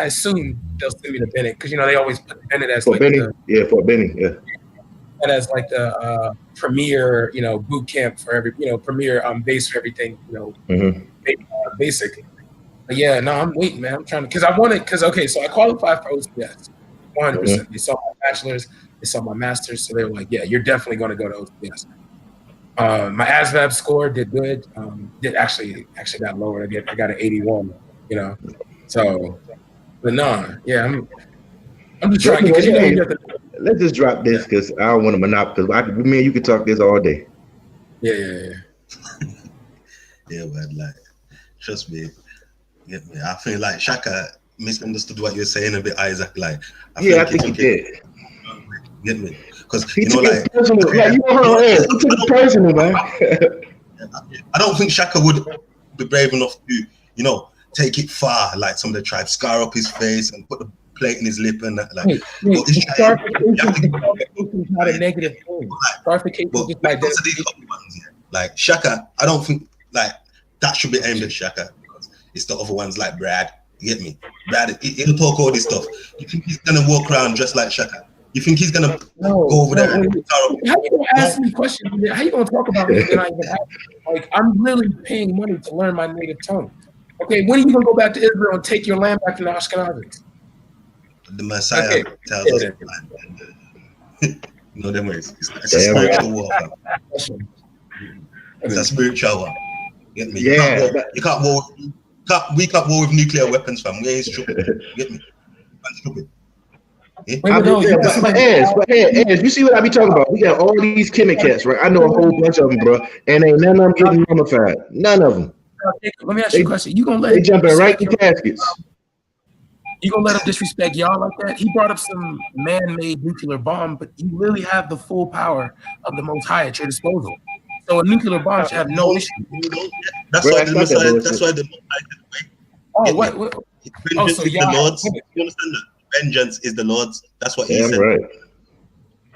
H: assume they'll send me to Bennett because they always put Bennett as
F: Fort
H: like
F: Benning. Fort Benning. Yeah.
H: And as like the premier boot camp for every premier base for everything basically. But yeah, no, I'm waiting, man. I'm trying to because I wanted so I qualified for OCS 100%. They saw my bachelor's, they saw my master's, so they were like, yeah, you're definitely going to go to OCS. My ASVAB score did good. Did actually got lower. I got an 81. So, but no, yeah, I'm just trying to.
F: Let's just drop this because I don't want to monopolize. Because me and you could talk this all day.
H: Yeah.
L: Yeah, man. Like, trust me. Get me. I feel like Shaka misunderstood what you're saying a bit, Isaac. Like, I think he did. Get me. Because
F: he took it personal, man.
L: I don't think Shaka would be brave enough to, take it far like some of the tribes, scar up his face and put the plate in his lip and that. Like,
H: scarification is not a negative thing. Scarification is just like that.
L: Like Shaka, I don't think like that should be aimed at Shaka because it's the other ones like Brad. You get me? Brad, he'll talk all this stuff. You think he's gonna walk around dressed like Shaka? You think he's gonna go over there?
H: How you gonna ask me questions? How you gonna talk about me when I even ask? Like I'm really paying money to learn my native tongue. Okay, when are you gonna go back to Israel and take your land back from the Ashkenazis?
L: The Messiah tells us, them ways. It's a spiritual war. It's a spiritual war. Get me? You can't war. We can't war with nuclear weapons, fam. We ain't stupid. Get me? I'm stupid.
F: But you see what I be talking about? We got all these chemicals, right? I know a whole bunch of them, bro, and ain't none of them getting mummified. None of them.
H: Let me ask you a question. You gonna let
F: they jumping right in caskets?
H: You gonna let him disrespect y'all like that? He brought up some man-made nuclear bomb, but you really have the full power of the Most High at your disposal. So a nuclear bomb should have no issue.
L: That's why the Most High.
H: Oh, what?
L: Oh, so y'all. The Lord's. You understand that? Vengeance is the Lord's. That's what he said.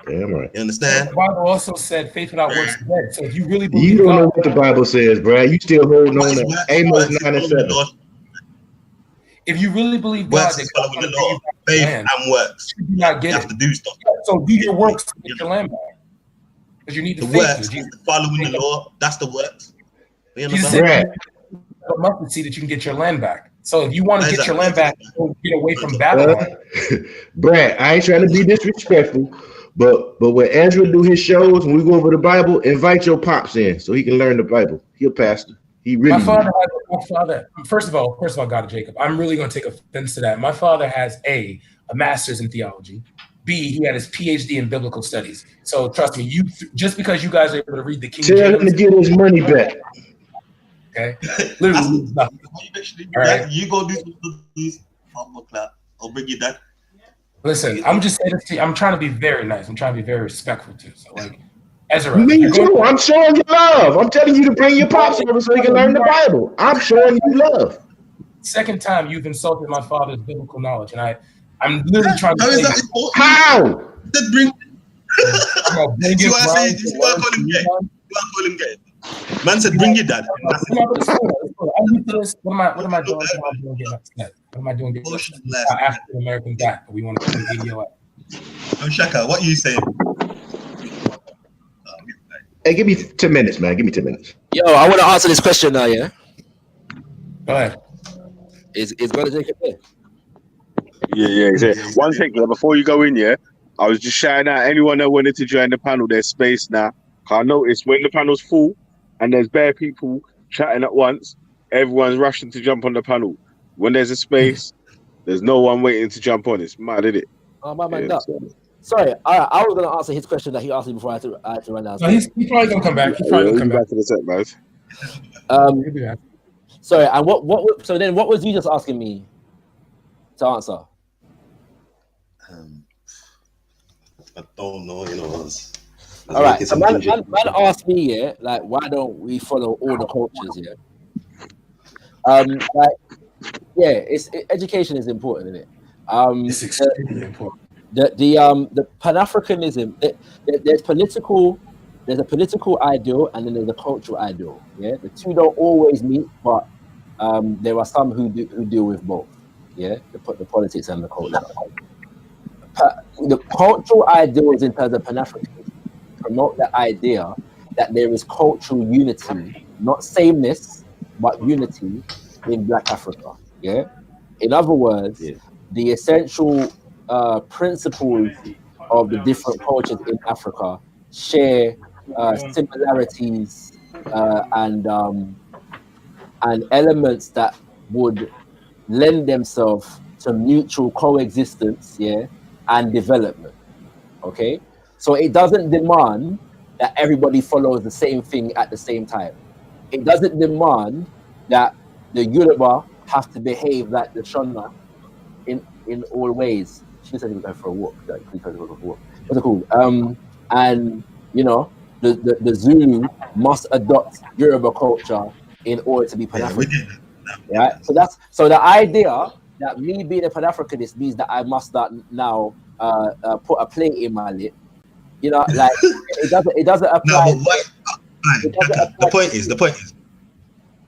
F: Damn right.
L: You understand?
H: The Bible also said faith without works is dead. So if you really believe
F: you don't know what the Bible says, Brad. You still holding on to Amos 9:7.
H: If you really believe God,
L: works is following the law. Faith and works.
H: You have
L: to do stuff.
H: So do your works to get your land back. Because you need
L: the works. Following the law. That's the works.
H: Jesus said a mustard seed that you can get your land back. So if you want to get your land back, get away from Babylon.
F: Brad, I ain't trying to be disrespectful, but when Ezra do his shows, when we go over the Bible, invite your pops in so he can learn the Bible. He a pastor. He really.
H: My father. First of all, God of Jacob. I'm really going to take offense to that. My father has a master's in theology. B, he had his PhD in biblical studies. So trust me, just because you guys are able to read the King
F: James, him to get his money back.
H: Okay, literally nothing.
L: All right, you go do these I'll bring you that.
H: Listen, I'm just saying this to you. I'm trying to be very nice. I'm trying to be very respectful too. So like, Ezra,
F: me too. I'm showing you love. I'm telling you to bring your pops over so you can learn the Bible. I'm showing you love.
H: Second time you've insulted my father's biblical knowledge, and I'm literally trying to.
L: How is that important?
F: How?
L: That bring. See what I say? You see what I call him gay? You call him gay? Man said, "Bring your dad."
H: What am I doing? What am I doing? African American dad. We want to come video out.
L: Shaka, what are you saying?
F: Hey, give me 10 minutes, man. Give me 10 minutes.
V: Yo, I want to answer this question now. Yeah.
H: Go ahead.
V: Is Brother Jacob there?
D: Yeah. One thing before you go in, I was just shouting out anyone that wanted to join the panel. There's space now. I noticed when the panel's full and there's bare people chatting at once, everyone's rushing to jump on the panel. When there's a space, there's no one waiting to jump on. It's mad, isn't it?
V: Oh, my man,
D: Yeah,
V: sorry, I was gonna answer his question that he asked me before I had to run down.
H: No, he's probably gonna come back. He's probably gonna come back.
D: To the set, man.
V: Sorry, and what? So then, what was you just asking me to answer?
L: I don't know, you know.
V: All right, so man asked me, yeah, like, why don't we follow all the cultures, yeah? Education is important, isn't it?
H: It's extremely important.
V: The Pan-Africanism, there's a political ideal and then there's a cultural ideal. Yeah, the two don't always meet, but there are some who deal with both. Yeah, the politics and the culture. The cultural ideals in terms of Pan-Africanism promote the idea that there is cultural unity, not sameness, but unity in Black Africa. Yeah, in other words, the essential principles of the different cultures in Africa share similarities and elements that would lend themselves to mutual coexistence, and development. Okay, so it doesn't demand that everybody follows the same thing at the same time. It doesn't demand that the Yoruba have to behave like the Shona in all ways. She said he was going for a walk. What's it called? And you know, the Zulu must adopt Yoruba culture in order to be Pan-African. Right? So the idea that me being a Pan-Africanist means that I must start now put a plate in my lip. You know, like it doesn't apply.
L: No, but the point is,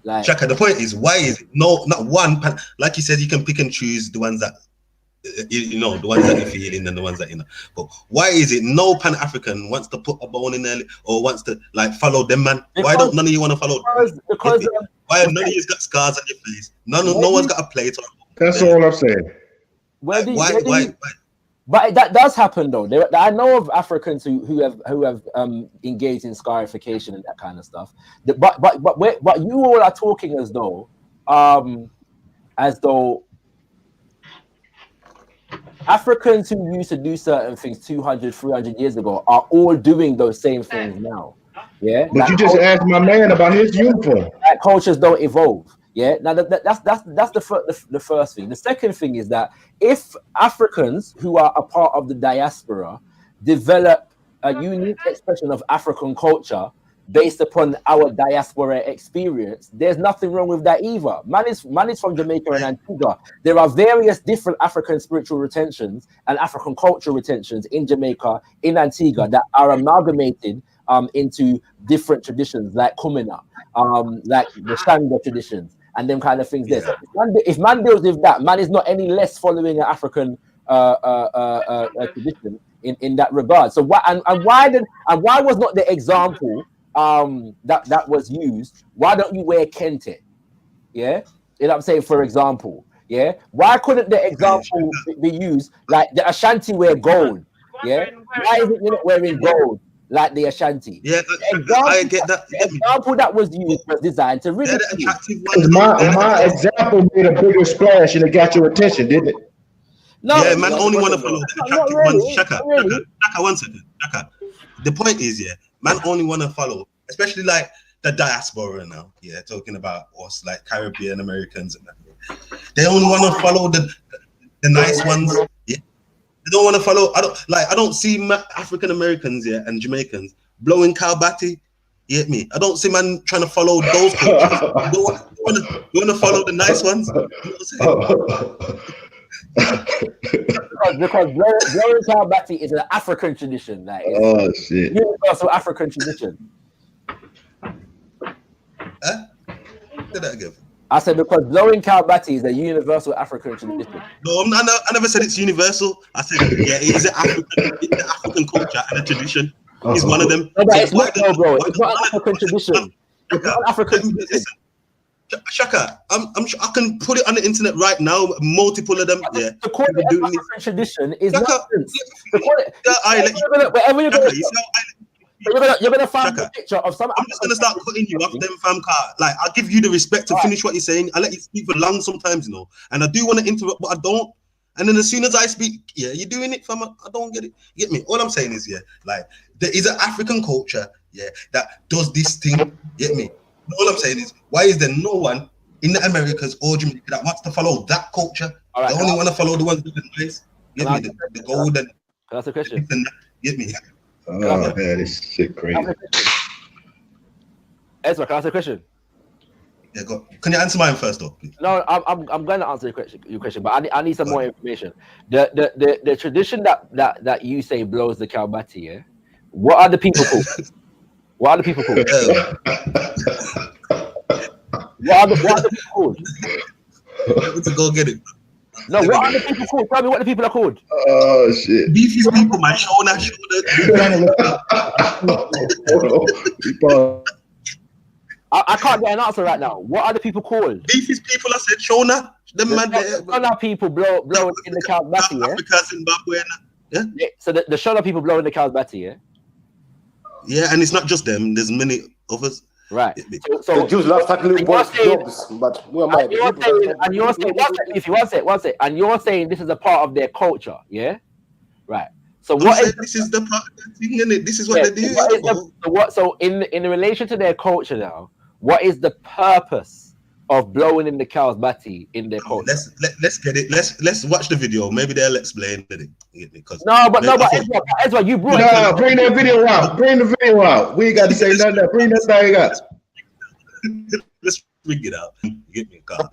V: like,
L: Shaka, the point is, why is it not one? Like you said, you can pick and choose the ones that you know, the ones that you feel in and the ones that you know. But why is it no Pan-African wants to put a bone in there or wants to like follow them, man? Why don't none of you want to follow?
V: Because
L: why none of you got scars on your face? No one's got a plate.
F: That's all I'm saying.
L: Why?
V: But that does happen though. I know of Africans who have engaged in scarification and that kind of stuff. But you all are talking as though Africans who used to do certain things 200, 300 years ago are all doing those same things now. Yeah.
F: But you just asked my man about his uniform.
V: Like cultures don't evolve. Yeah. Now that's the first thing. The second thing is that if Africans who are a part of the diaspora develop a unique expression of African culture based upon our diaspora experience, there's nothing wrong with that either. Man is from Jamaica and Antigua. There are various different African spiritual retentions and African cultural retentions in Jamaica, in Antigua, that are amalgamated into different traditions like Kumina, like the Shanga traditions, and them kind of things there. So if man deals with that, man is not any less following an African tradition in that regard. So why was not the example that was used? Why don't you wear kente? Yeah, you know what I'm saying, for example. Yeah, why couldn't the example be used like the Ashanti wear gold? Yeah, why is it you're not wearing gold like the Ashanti?
L: Yeah, I get that.
V: The example that was used was designed to ridicule.
F: My example made a bigger splash and it got your attention, didn't it?
V: No,
L: yeah, man, only want to follow the attractive ones. Shaka, one second. Shaka. The point is, man only want to follow, especially like the diaspora now. Yeah, talking about us, like Caribbean Americans and that. They only want to follow the nice ones. Yeah, they don't want to follow. I don't see African Americans and Jamaicans blowing cowbati. You get me? I don't see man trying to follow those cultures. You want to follow the nice ones. You know what I'm saying?
V: because blowing cowbati is an African tradition. Like, it's universal African tradition.
L: Huh? Say that again.
V: I said because blowing cowbati is a universal African tradition.
L: No, I never said it's universal. I said it is an African culture and a tradition. It's one of them.
V: No, but it's not, bro. It's not an African tradition. It's not an African tradition.
L: Shaka, I can put it on the internet right now. Multiple of them. Yeah.
V: To call it
L: doing
V: African
L: this.
V: tradition is
L: Shaka,
V: nonsense. To call it,
L: wherever you're gonna,
V: you're gonna find a picture of some.
L: I'm just gonna start cutting you off them, fam. Car. Like, I'll give you the respect to finish what you're saying. I let you speak for long sometimes, you know. And I do want to interrupt, but I don't. And then as soon as I speak, yeah, you're doing it, fam. I don't get it. You get me? All I'm saying is, yeah, like there is an African culture, yeah, that does this thing. You get me? All I'm saying is, why is there no one in the Americas or Jamaica that wants to follow that culture? They only want to follow the ones that are nice. Get me? The gold and.
V: That's the question.
L: Get me?
F: Oh man, this shit crazy.
V: Ezra, can I ask a question?
L: Yeah, go. Can you answer mine first, though? Please?
V: No, I'm going to answer your question, but I need some more information. The tradition that you say blows the Kalbati, yeah? What are the people called? What are the people called? What are the people called?
L: To go get it.
V: No, what are the people called? Tell me what the people are called.
F: Oh shit!
L: Beefy's people, man. Shona.
V: I can't get an answer right now. What are the people called?
L: Beefy's people. I said Shona. The man there.
V: Shona people blow in the Kalbati, yeah.
L: Africa, Zimbabwe,
V: yeah. So the Shona people blow in the Kalbati, yeah.
L: Yeah, and it's not just them. There's many others.
V: Right.
S: So the Jews love tackling boys' jobs, but who am I?
V: And you're saying, if you want to, and you're saying this is a part of their culture, yeah? Right. So
L: this is the part of the thing, innit? This is what they do.
V: So in relation to their culture now, what is the purpose of blowing in the cow's batty in their culture?
L: Let's get it. Let's watch the video. Maybe they'll explain it. Because
V: Ezra, you brought
F: it. Bring that video out. Bring the video out. We ain't got to say nothing. Bring that thing out.
L: Let's bring it out. Get me a car.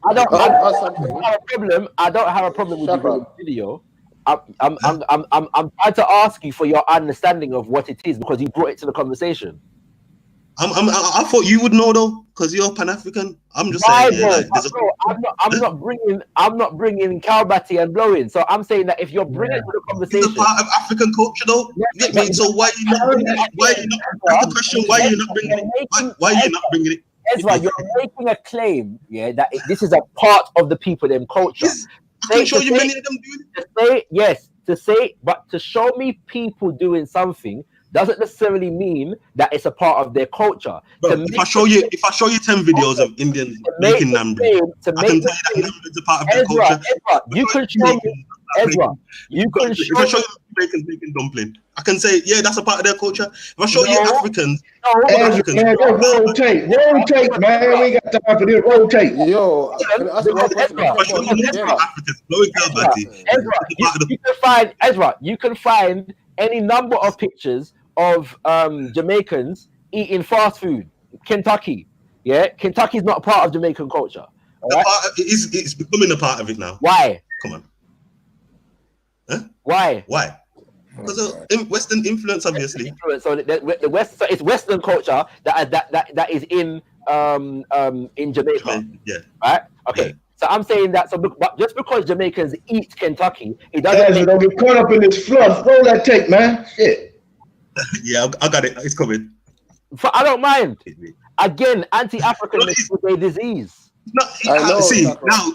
V: I don't have a problem. I don't have a problem with the video. I'm trying to ask you for your understanding of what it is because you brought it to the conversation.
L: I thought you would know though, because you're Pan-African. I'm just saying. Yeah,
V: I'm not bringing Kalbati and blowing. So I'm saying that if you're bringing it to the conversation,
L: it's a part of African culture though. Get me? So why are you not bringing it? Why are you not? That's the question. Why are you not bringing it? Why are you not bringing it?
V: Ezra, you're making a claim, yeah, that this is a part of the people, them culture.
L: I can show you many of them doing
V: it. But to show me people doing something doesn't necessarily mean that it's a part of their culture.
L: Bro, if I show you 10 videos of Indians making nambi, I can tell you that nambi is a part of their culture.
V: Ezra, you can show me. Ezra, you can show.
L: If I show you Jamaicans making dumpling, I can say, yeah, that's a part of their culture. If I show you Africans,
F: rotate, man. We ain't got time for this. Rotate.
S: Yo,
V: Ezra, you can find any number of pictures of Jamaicans eating fast food. Kentucky, yeah, Kentucky's not a part of Jamaican culture.
L: Right? It's becoming a part of it now.
V: Why?
L: Come on. Huh?
V: Why?
L: Because of Western influence, obviously.
V: So the West, so it's Western culture that is in Jamaica.
L: Yeah.
V: Right. Okay. Yeah. So I'm saying that. So, but just because Jamaicans eat Kentucky, it doesn't.
F: Don't get caught up in this fluff. Roll that tape, man. Shit.
L: Yeah, I got it. It's coming.
V: I don't mind. Again, anti-Africanism is a disease.
L: Now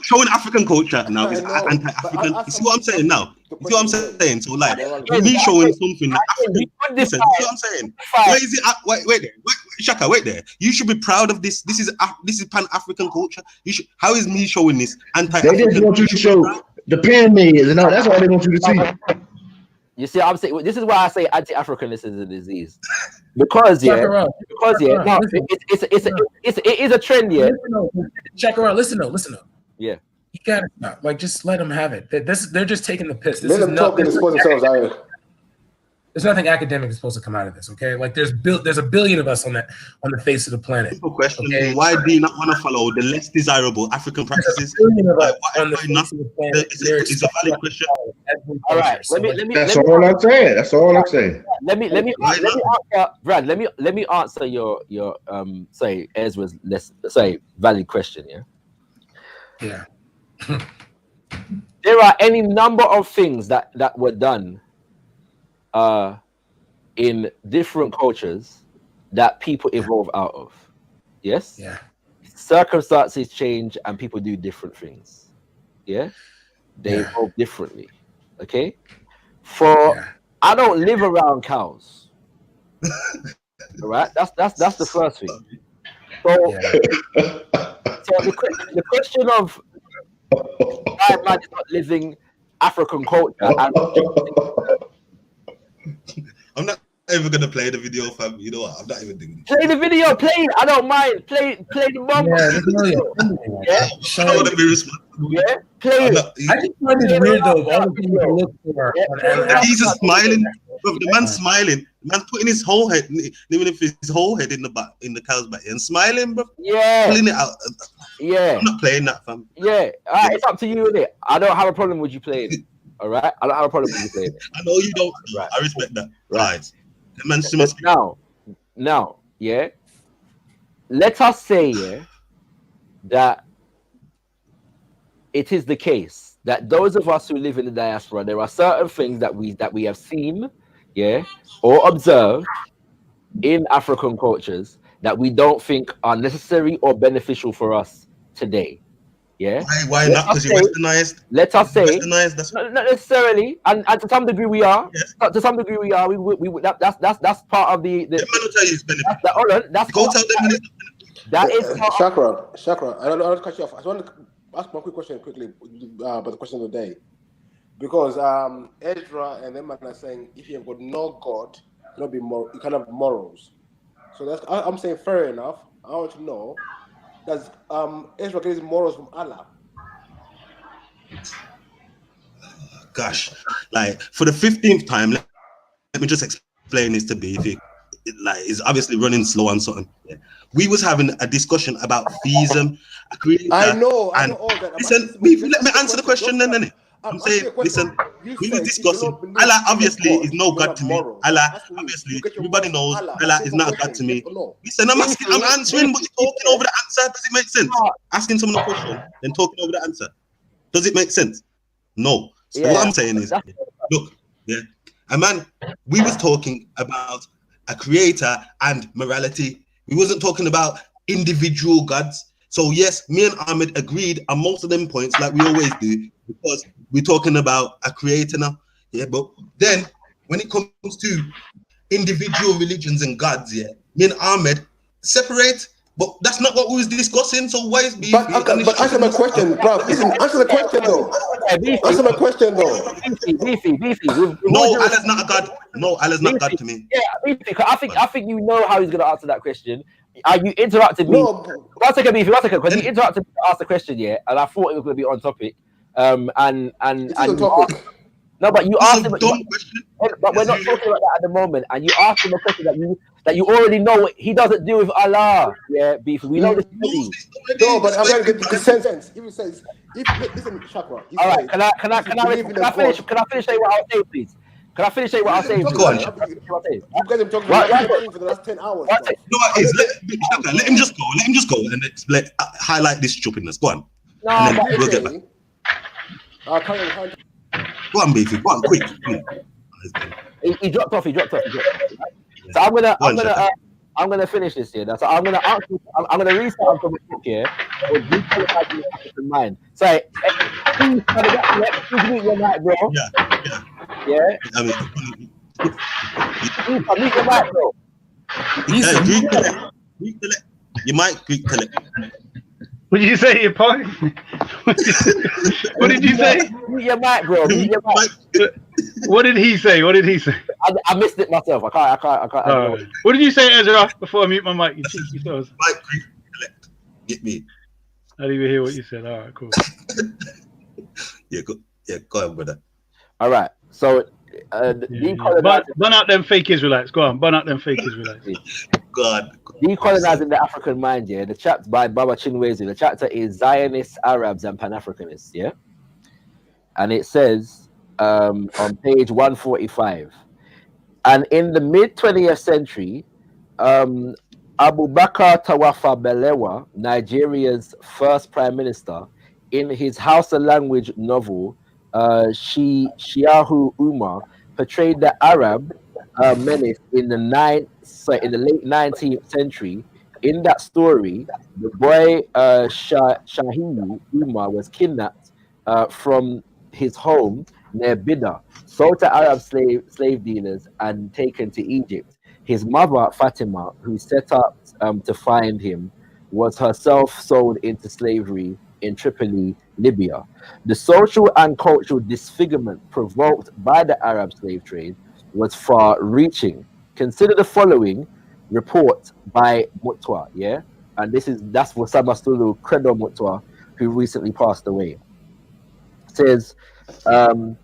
L: showing African culture now is anti-African. You see what I'm saying now? You see what I'm saying? So like me showing something that African. You see what I'm saying? Why is it? Wait there, Shaka. Wait there. You should be proud of this. This is Pan-African culture. You should. How is me showing this anti-African?
F: They just want you to show the pyramids and all. That's all they want you to see.
V: You see, I'm saying this is why I say anti-Africanism is a disease. Because it is a trend. Yeah,
H: check around. Listen up.
V: Yeah,
H: you gotta stop. Like, just let them have it. They're just taking the piss.
S: Let them talk and expose themselves.
H: There's nothing academic is supposed to come out of this. Okay, like there's a billion of us on the face of the planet.
L: Simple question: why do you not want to follow the less desirable African practices? It's a valid question.
V: All right,
F: That's all I'm saying.
V: Let me answer, Brad. Let me answer your say Ezra's valid question.
H: Yeah.
V: There are any number of things that were done in different cultures that people evolve out of. Yes.
H: Yeah.
V: Circumstances change and people do different things. Yeah. They
H: Yeah.
V: evolve differently. Okay. I don't live around cows. All right. That's the first thing. So, so the question of why man is not living African culture and
L: I'm not even gonna play the video, fam. You know what? I'm not even doing it.
V: play the video, play it. I don't mind. Play the mumble. Yeah.
L: I don't want to be responsible.
V: Yeah. Play it.
H: I just find it weird though. All the things you look for.
L: And he's just smiling. Bro, the man's smiling. The man's putting his whole head, even if his whole head in the cow's back, and smiling, bro.
V: Yeah.
L: Pulling it out.
V: Yeah.
L: I'm not playing that, fam.
V: Yeah. All right, it's up to you, innit? I don't have a problem with you playing it. All right. I don't have a problem with you playing it.
L: I know you don't. Right. I respect that. Right. The man must be.
V: Now, yeah. Let us say, yeah, that it is the case that those of us who live in the diaspora, there are certain things that we have seen, yeah, or observed in African cultures that we don't think are necessary or beneficial for us today. Yeah.
L: Why not? Because you're westernized.
V: Let us say,
L: westernized, that's
V: not necessarily, and to some degree we are. Yes. To some degree we are. That's part of the. Hold on. That's
L: go tell them.
V: That is
I: Chakra. I don't want to cut you off. I just want to ask one quick question quickly about the question of the day, because Ezra and them are saying if you have got no God, you not be moral. You can't have morals. So that's I'm saying fair enough. I want to know. Does Ezra get his morals from Allah?
L: Gosh, like for the 15th time, let me just explain this to Beefy. Like, it's obviously running slow on something. Yeah. We was having a discussion about theism.
I: I know all that.
L: Listen, Beefy, let me answer the question then, innit? I'm saying, listen, we were discussing. Allah obviously is no God to me. Allah, obviously, everybody knows Allah is not a God to me. Listen, I'm answering, but you're talking over the answer. Does it make sense? Asking someone a question, then talking over the answer. Does it make sense? No. So what I'm saying is, look, yeah, a man, we was talking about a creator and morality. We wasn't talking about individual gods. So yes, me and Ahmed agreed on most of them points, like we always do, because we're talking about a creator now. Yeah, but then when it comes to individual religions and gods, yeah, me and Ahmed separate. But that's not what we was discussing. So why is beef?
I: But answer my question, bro. Listen, answer the question though. Answer my question though.
L: No, Allah's not a god. No, Allah's not God to me.
V: Yeah, I think you know how he's gonna answer that question. You interrupted me. No. One second, Beefy. One second, because you interrupted me to ask the question, yeah, and I thought it was gonna be on topic. And on topic. No, but you asked him. But we're not talking about that at the moment. And you asked him a question that you already know he doesn't do with Allah. Yeah, Beefy. We know this already.
I: No, but I'm going to get the sense. If he says, listen, Chakra.
V: All right, can I finish saying what I'll say, please? Can I finish saying what I'll say?
L: Go on.
I: You guys have talked about for the last 10 hours.
L: You know what it is? Let him just go. Let him just go and highlight this stupidness. Go on.
V: No,
L: and then we'll get back. Go on, Beefy. Go on, quick.
V: He dropped off. So I'm gonna finish this here. So I'm gonna restart from the book here. In mind. So please mute your mic, bro. Yeah.
L: I mean,
V: mute your mic, bro.
L: You might Greek tell it.
N: What did you say, your point? What did you say?
V: Mute your mic, bro. Mute your mic.
N: What did he say?
V: I missed it myself. I can't.
N: What did you say, Ezra? Before I mute my mic, you cheeky fellas.
L: Get me.
N: I didn't even hear what you said. All right, cool.
L: Go on, brother.
V: All right. So,
N: burn out them fake Israelites. Go on, burn out them fake Israelites.
L: God.
V: Decolonizing the African mind, yeah. The chapter by Baba Chinwezi. The chapter is Zionists, Arabs, and Pan-Africanists, yeah. And it says on page 145, and in the mid 20th century, Abubakar Tawafa Balewa, Nigeria's first prime minister, in his Hausa language novel Shiahu Umar, portrayed the Arab menace in the late 19th century in that story, the boy Shahini Umar was kidnapped from his home near Bida, sold to Arab slave dealers, and taken to Egypt. His mother, Fatima, who set out to find him, was herself sold into slavery in Tripoli, Libya. The social and cultural disfigurement provoked by the Arab slave trade was far-reaching. Consider the following report by Mutwa, yeah? And that's Wasama Sulu Credo Mutwa, who recently passed away. It says, and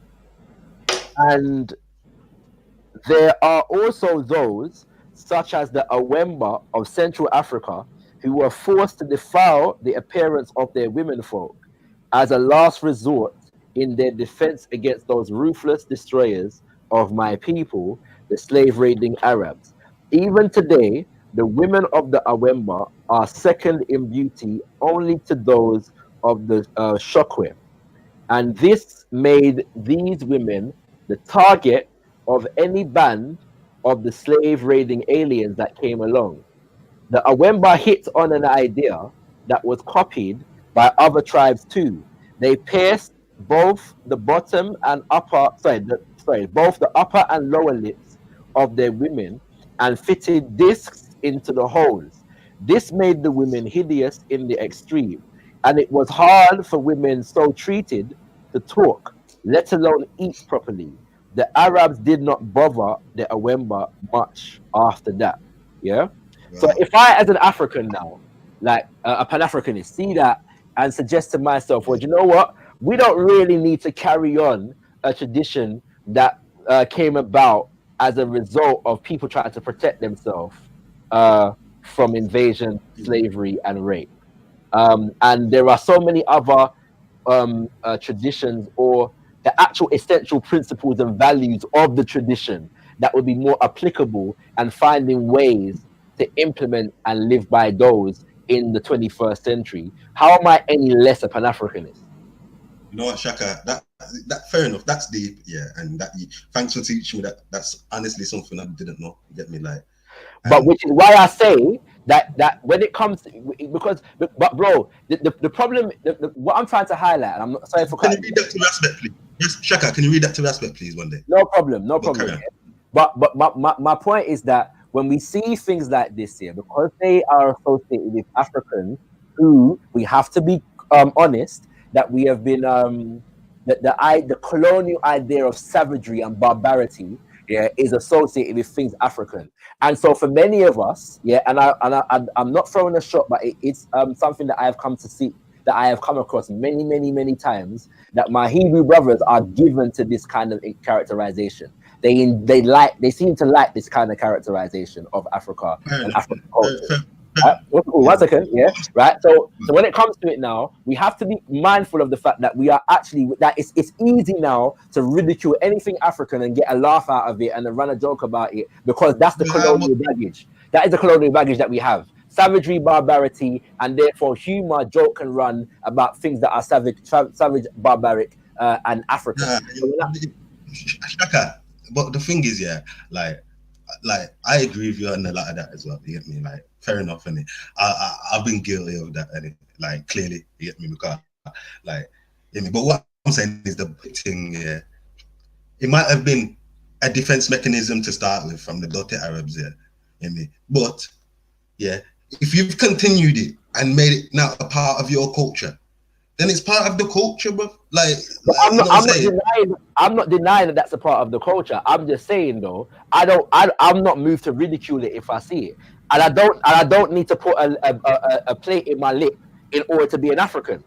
V: there are also those, such as the Awemba of Central Africa, who were forced to defile the appearance of their womenfolk as a last resort in their defense against those ruthless destroyers of my people, the slave-raiding Arabs. Even today, the women of the Awemba are second in beauty only to those of the Shokwe. And this made these women the target of any band of the slave raiding aliens that came along. The Awemba hit on an idea that was copied by other tribes too. They pierced both the bottom and upper, both the upper and lower lips of their women and fitted discs into the holes. This made the women hideous in the extreme, and it was hard for women so treated to talk, let alone eat properly. The Arabs did not bother the Awemba much after that. Yeah. So if I, as an African now, like a Pan-Africanist, see that and suggest to myself, well, you know what? We don't really need to carry on a tradition that came about as a result of people trying to protect themselves from invasion, slavery, and rape. And there are so many other traditions or the actual essential principles and values of the tradition that would be more applicable, and finding ways to implement and live by those in the 21st century. How am I any less a Pan-Africanist?
L: You know what, Shaka? That fair enough. That's deep, yeah. And thanks for teaching me that. That's honestly something I didn't know. You get me, like.
V: But which is why I say that when it comes to, but bro, the problem, what I'm trying to highlight, and I'm not sorry for.
L: Can you read that to aspect, please? Yes, Shaka. Can you read that to aspect, please, one day?
V: No problem. But my point is that when we see things like this here, because they are associated with Africans, who we have to be honest that we have been the colonial idea of savagery and barbarity, yeah, is associated with things African. And so for many of us, yeah, and I'm not throwing a shot, but it's something that I have come to see, that I have come across many times, that my Hebrew brothers are given to this kind of characterization. They seem to like this kind of characterization of Africa and African culture. One second, yeah, right. So when it comes to it now, we have to be mindful of the fact that we are actually it's easy now to ridicule anything African and get a laugh out of it and then run a joke about it, because that's the colonial baggage. That is the colonial baggage that we have. Savagery, barbarity, and therefore humor, joke, and run about things that are savage, barbaric, and African.
L: Shaka, but the thing is, yeah, like I agree with you on a lot of that as well. You get me? Like, fair enough, and I've been guilty of that, and like clearly, you get me? Because like, you know, but what I'm saying is the thing, yeah, it might have been a defense mechanism to start with from the dirty Arabs, yeah, you know, but yeah, if you've continued it and made it now a part of your culture, then it's part of the culture, bro.
V: I'm not denying that that's a part of the culture. I'm just saying though, I'm not moved to ridicule it if I see it, and I don't need to put a plate in my lip in order to be an African.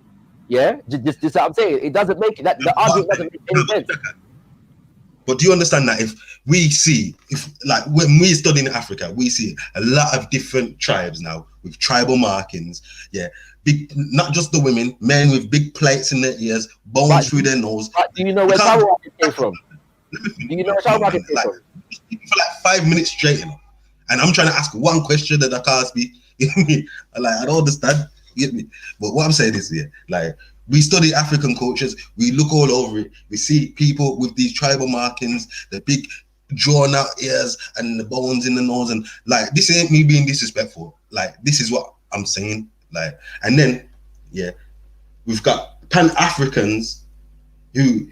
V: Yeah, just what I'm saying. It doesn't make that the argument doesn't make any sense.
L: But do you understand that if like when we study in Africa, we see a lot of different tribes now with tribal markings, yeah, big, not just the women, men with big plates in their ears, bones through their nose.
V: Do you know where tribal markings came from? Do you know where tribal markings came from?
L: For like 5 minutes straight, you know, and I'm trying to ask one question that I can't speak. You know what I mean? Like, I don't understand. You get me? But what I'm saying is, yeah, like, we study African cultures, we look all over it, we see people with these tribal markings, the big drawn out ears and the bones in the nose, and like this ain't me being disrespectful. Like this is what I'm saying. Like, and then we've got Pan-Africans who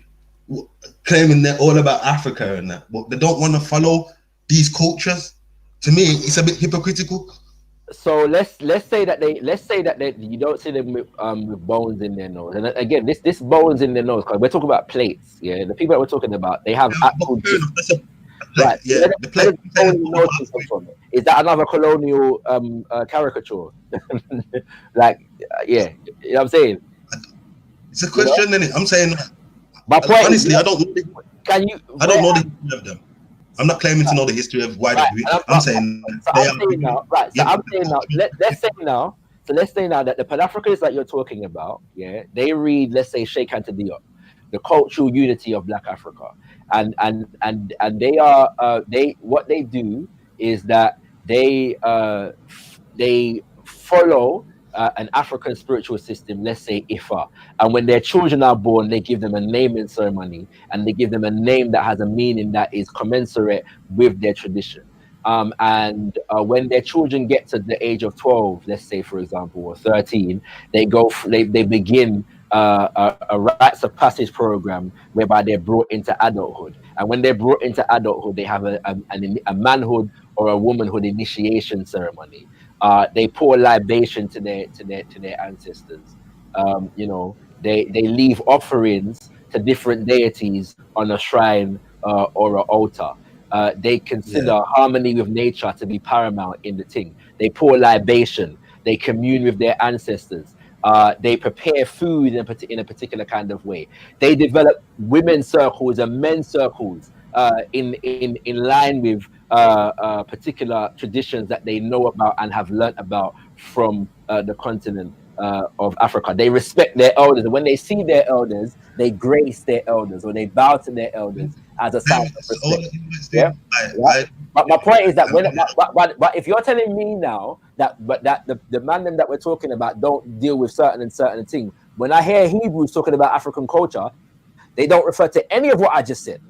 L: claiming they're all about Africa and that, but they don't want to follow these cultures. To me, it's a bit hypocritical.
V: So let's say that you don't see them with bones in their nose. And again, this bones in their nose, because we're talking about plates. Yeah, the people that we're talking about, they have actual. Right.
L: Yeah. The plate.
V: Is that another colonial caricature? Like, yeah, you know what I'm saying?
L: It's a question, isn't it? I'm saying.
V: My point
L: honestly,
V: is,
L: I don't. I don't know the history of them. I'm not claiming to know the history of why they do it. I'm saying.
V: Let's say now that the Pan-Africans that you're talking about, yeah, they read, let's say, Sheikh Anta Diop, the cultural unity of Black Africa, and they are what they do is that they follow an African spiritual system, let's say Ifa, and when their children are born, they give them a naming ceremony, and they give them a name that has a meaning that is commensurate with their tradition. And when their children get to the age of 12, let's say, for example, or 13, they begin a rites of passage program whereby they're brought into adulthood. And when they're brought into adulthood, they have a manhood or a womanhood initiation ceremony. They pour libation to their ancestors. They leave offerings to different deities on a shrine or an altar. They consider harmony with nature to be paramount in the thing. They pour libation. They commune with their ancestors. They prepare food in a particular kind of way. They develop women's circles and men's circles in line with particular traditions that they know about and have learnt about from the continent of Africa. They respect their elders, and when they see their elders, they grace their elders or they bow to their elders as a sign of respect. Yeah. But my point is that but if you're telling me now that the man them that we're talking about don't deal with certain things, when I hear Hebrews talking about African culture, they don't refer to any of what I just said,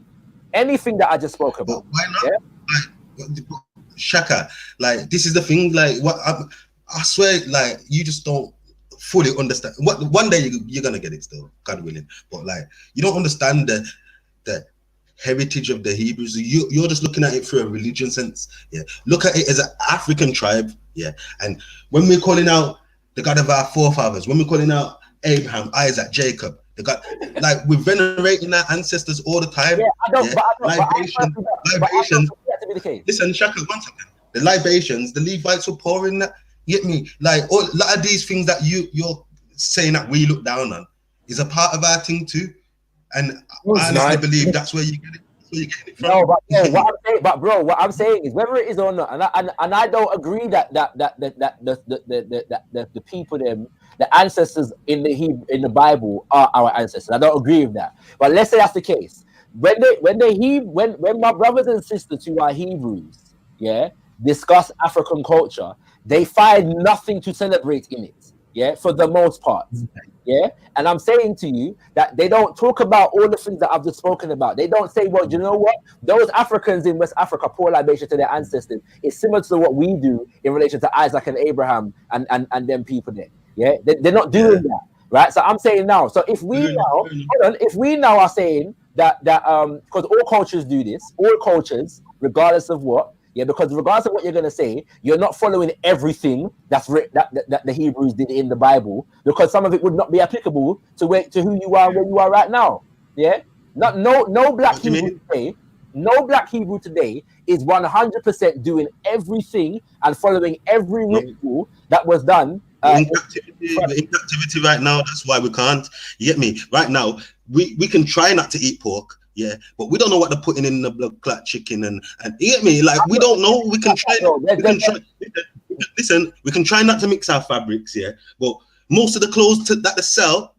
V: anything that I just spoke about.
L: But why not? Like, Shaka, like this is the thing. Like what I swear, like you just don't fully understand. What one day you're gonna get it still, God willing. But like you don't understand the heritage of the Hebrews. You're just looking at it through a religion sense. Yeah, look at it as an African tribe. Yeah, and when we're calling out the God of our forefathers, when we're calling out Abraham, Isaac, Jacob, the God, like we're venerating our ancestors all the time. Libations. Listen, Shaka, one second. The libations, the Levites were pouring that. Get me? Like a lot of these things that you're saying that we look down on is a part of our thing too. And I honestly believe that's where you get it. That's where you get it from.
V: No, what I'm saying is whether it is or not, and I don't agree that the people the ancestors in the Bible are our ancestors. I don't agree with that. But let's say that's the case. When my brothers and sisters who are Hebrews, yeah, discuss African culture, they find nothing to celebrate in it. Yeah, for the most part. Yeah, and I'm saying to you that they don't talk about all the things that I've just spoken about. They don't say, well, you know what? Those Africans in West Africa pour libation to their ancestors. It's similar to what we do in relation to Isaac and Abraham and them people there. Yeah, they're not doing that, right? So I'm saying now. So if we now are saying that because all cultures do this, all cultures, regardless of what. Yeah, because regardless of what you're going to say, you're not following everything that the Hebrews did in the Bible, because some of it would not be applicable to who you are, where you are right now. Yeah, no black Hebrew today. No black Hebrew today is 100% doing everything and following every ritual that was done.
L: In captivity right now. That's why we can't. You get me? Right now, we can try not to eat pork. Yeah, but we don't know what they're putting in the blood clot chicken and you get me? Like we don't know. We can try. Listen, we can try not to mix our fabrics. Yeah, but most of the clothes that they sell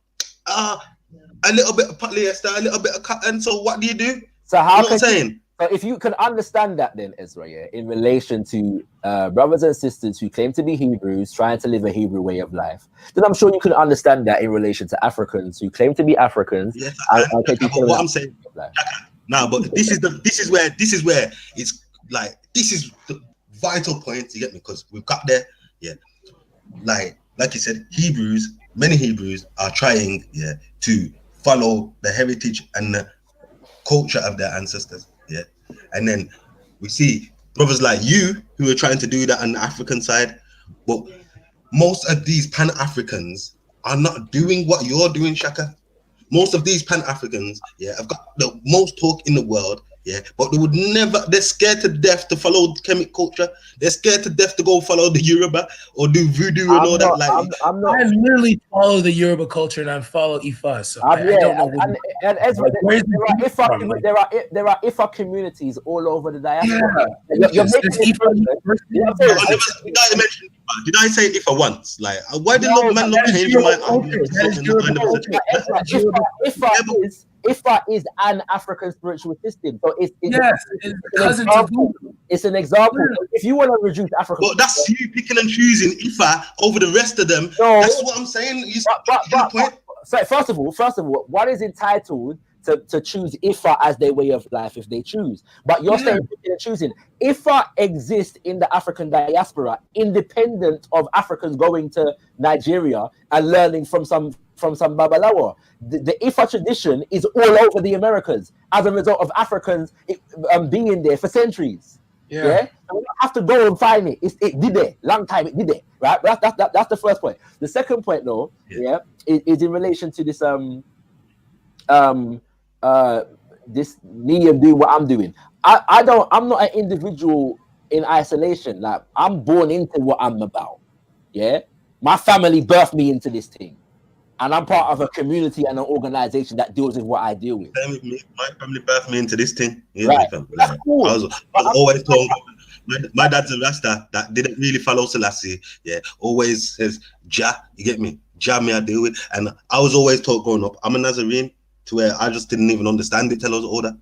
L: are a little bit of polyester, a little bit of cotton. So what do you do?
V: So how
L: you know what I'm saying?
V: So if you can understand that, then Ezra, yeah, in relation to brothers and sisters who claim to be Hebrews, trying to live a Hebrew way of life, then I'm sure you can understand that in relation to Africans who claim to be Africans.
L: Yes,
V: what
L: I'm saying, Now, but this is where it's like, this is the vital point. You get me? Because we've got there, yeah. Like you said, many Hebrews are trying, yeah, to follow the heritage and the culture of their ancestors, yeah. And then we see brothers like you who are trying to do that on the African side, but most of these Pan-Africans are not doing what you're doing, Shaka. Most of these Pan-Africans, yeah, have got the most talk in the world, yeah, but they're scared to death to follow Kemet culture. They're scared to death to go follow the Yoruba or do voodoo and all that. Like,
H: I literally follow the Yoruba culture and I follow Ifa, so I don't know.
V: And Ezra, there are Ifa communities all over the diaspora.
L: Did I say Ifa once? Like, why did man not change my argument?
V: Ifa is an African spiritual system, so it's an example. If you want to reduce Africa,
L: but that's you picking and choosing Ifa over the rest of them. No, that's what I'm saying.
V: So first of all, one is entitled to choose Ifa as their way of life if they choose. But you're saying picking and choosing. Ifa exists in the African diaspora, independent of Africans going to Nigeria and learning from some Babalawo. The Ifa tradition is all over the Americas as a result of Africans being there for centuries. Yeah? So we don't have to go and find it. It did there. Long time it did there. Right? That's the first point. The second point, though, is in relation to this this me and doing what I'm doing. I'm not an individual in isolation. Like, I'm born into what I'm about. Yeah. My family birthed me into this thing. And I'm part of a community and an organization that deals with what I deal with.
L: My family birthed me into this thing.
V: Right.
L: Like, cool. I was always told, my dad's a Rasta that didn't really follow Selassie. Yeah, always says Jah. You get me? Jah me I deal with. And I was always taught growing up, I'm a Nazarene, to where I just didn't even understand it till I was older.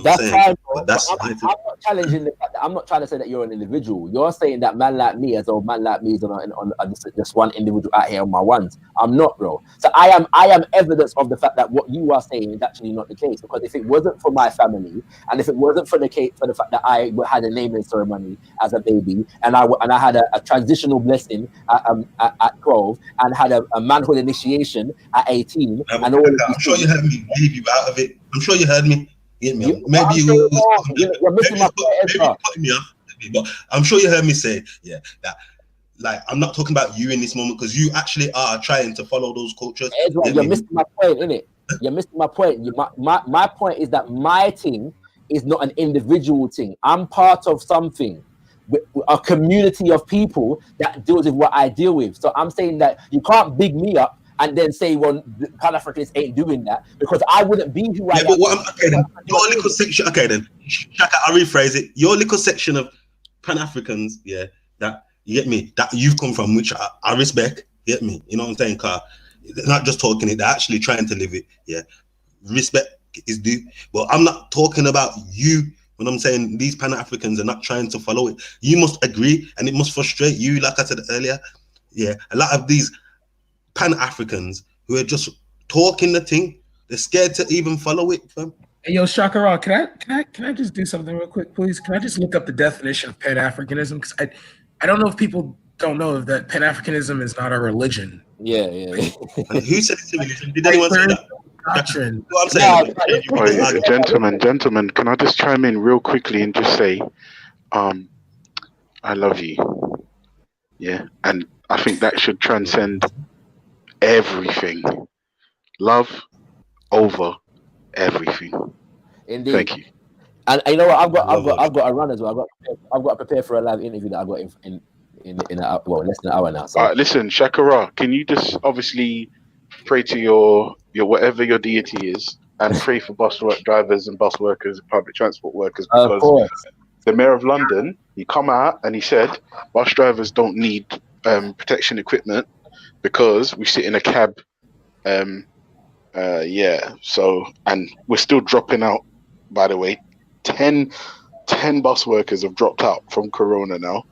V: That's fine, but I'm not challenging the fact that I'm not trying to say that you're an individual. You're saying that man like me, as though man like me is on just one individual out here on my ones. I'm not, bro. So I am evidence of the fact that what you are saying is actually not the case. Because if it wasn't for my family, and if it wasn't for the fact that I had a naming ceremony as a baby, and I had a transitional blessing at 12, and had a manhood initiation at 18, and all.
L: I'm sure you heard me leave you out of it. I'm sure you heard me. You're missing
V: my point,
L: cutting me off, but I'm sure you heard me say, that, like, I'm not talking about you in this moment because you actually are trying to follow those cultures.
V: You're missing my point, innit? You're missing my point. My point is that my thing is not an individual thing. I'm part of something, a community of people that deals with what I deal with. So I'm saying that you can't big me up and then say, well, Pan-Africanists ain't doing that, because I wouldn't be who I am.
L: Your little section, Shaka, I'll rephrase it. Your little section of Pan-Africans, that, you get me, that you've come from, which I respect, you get me, you know what I'm saying, Car? They're not just talking it, they're actually trying to live it, Respect is due, but I'm not talking about you. When I'm saying these Pan-Africans are not trying to follow it, you must agree, and it must frustrate you, like I said earlier. A lot of these Pan-Africans who are just talking the thing, they're scared to even follow it. Fam.
H: Hey, yo, Shakara, can I just do something real quick, please? Can I just look up the definition of Pan-Africanism? Because I don't know if people don't know that Pan-Africanism is not a religion.
V: Yeah.
L: Who said it's a religion? Did anyone say that?
H: Doctrine.
L: What I'm saying,
G: gentlemen, can I just chime in real quickly and just say, I love you. Yeah, and I think that should transcend everything. Love over everything.
V: Indeed.
G: Thank you.
V: And you know what? I've got a run as well. I've got to prepare for a live interview that I got in less than an hour now. So.
G: All right, listen, Shakara, can you just obviously pray to your whatever your deity is, and pray for bus drivers and bus workers, public transport workers, because the mayor of London, he come out and he said bus drivers don't need protection equipment because we sit in a cab. So, and we're still dropping out, by the way. 10 bus workers have dropped out from Corona now.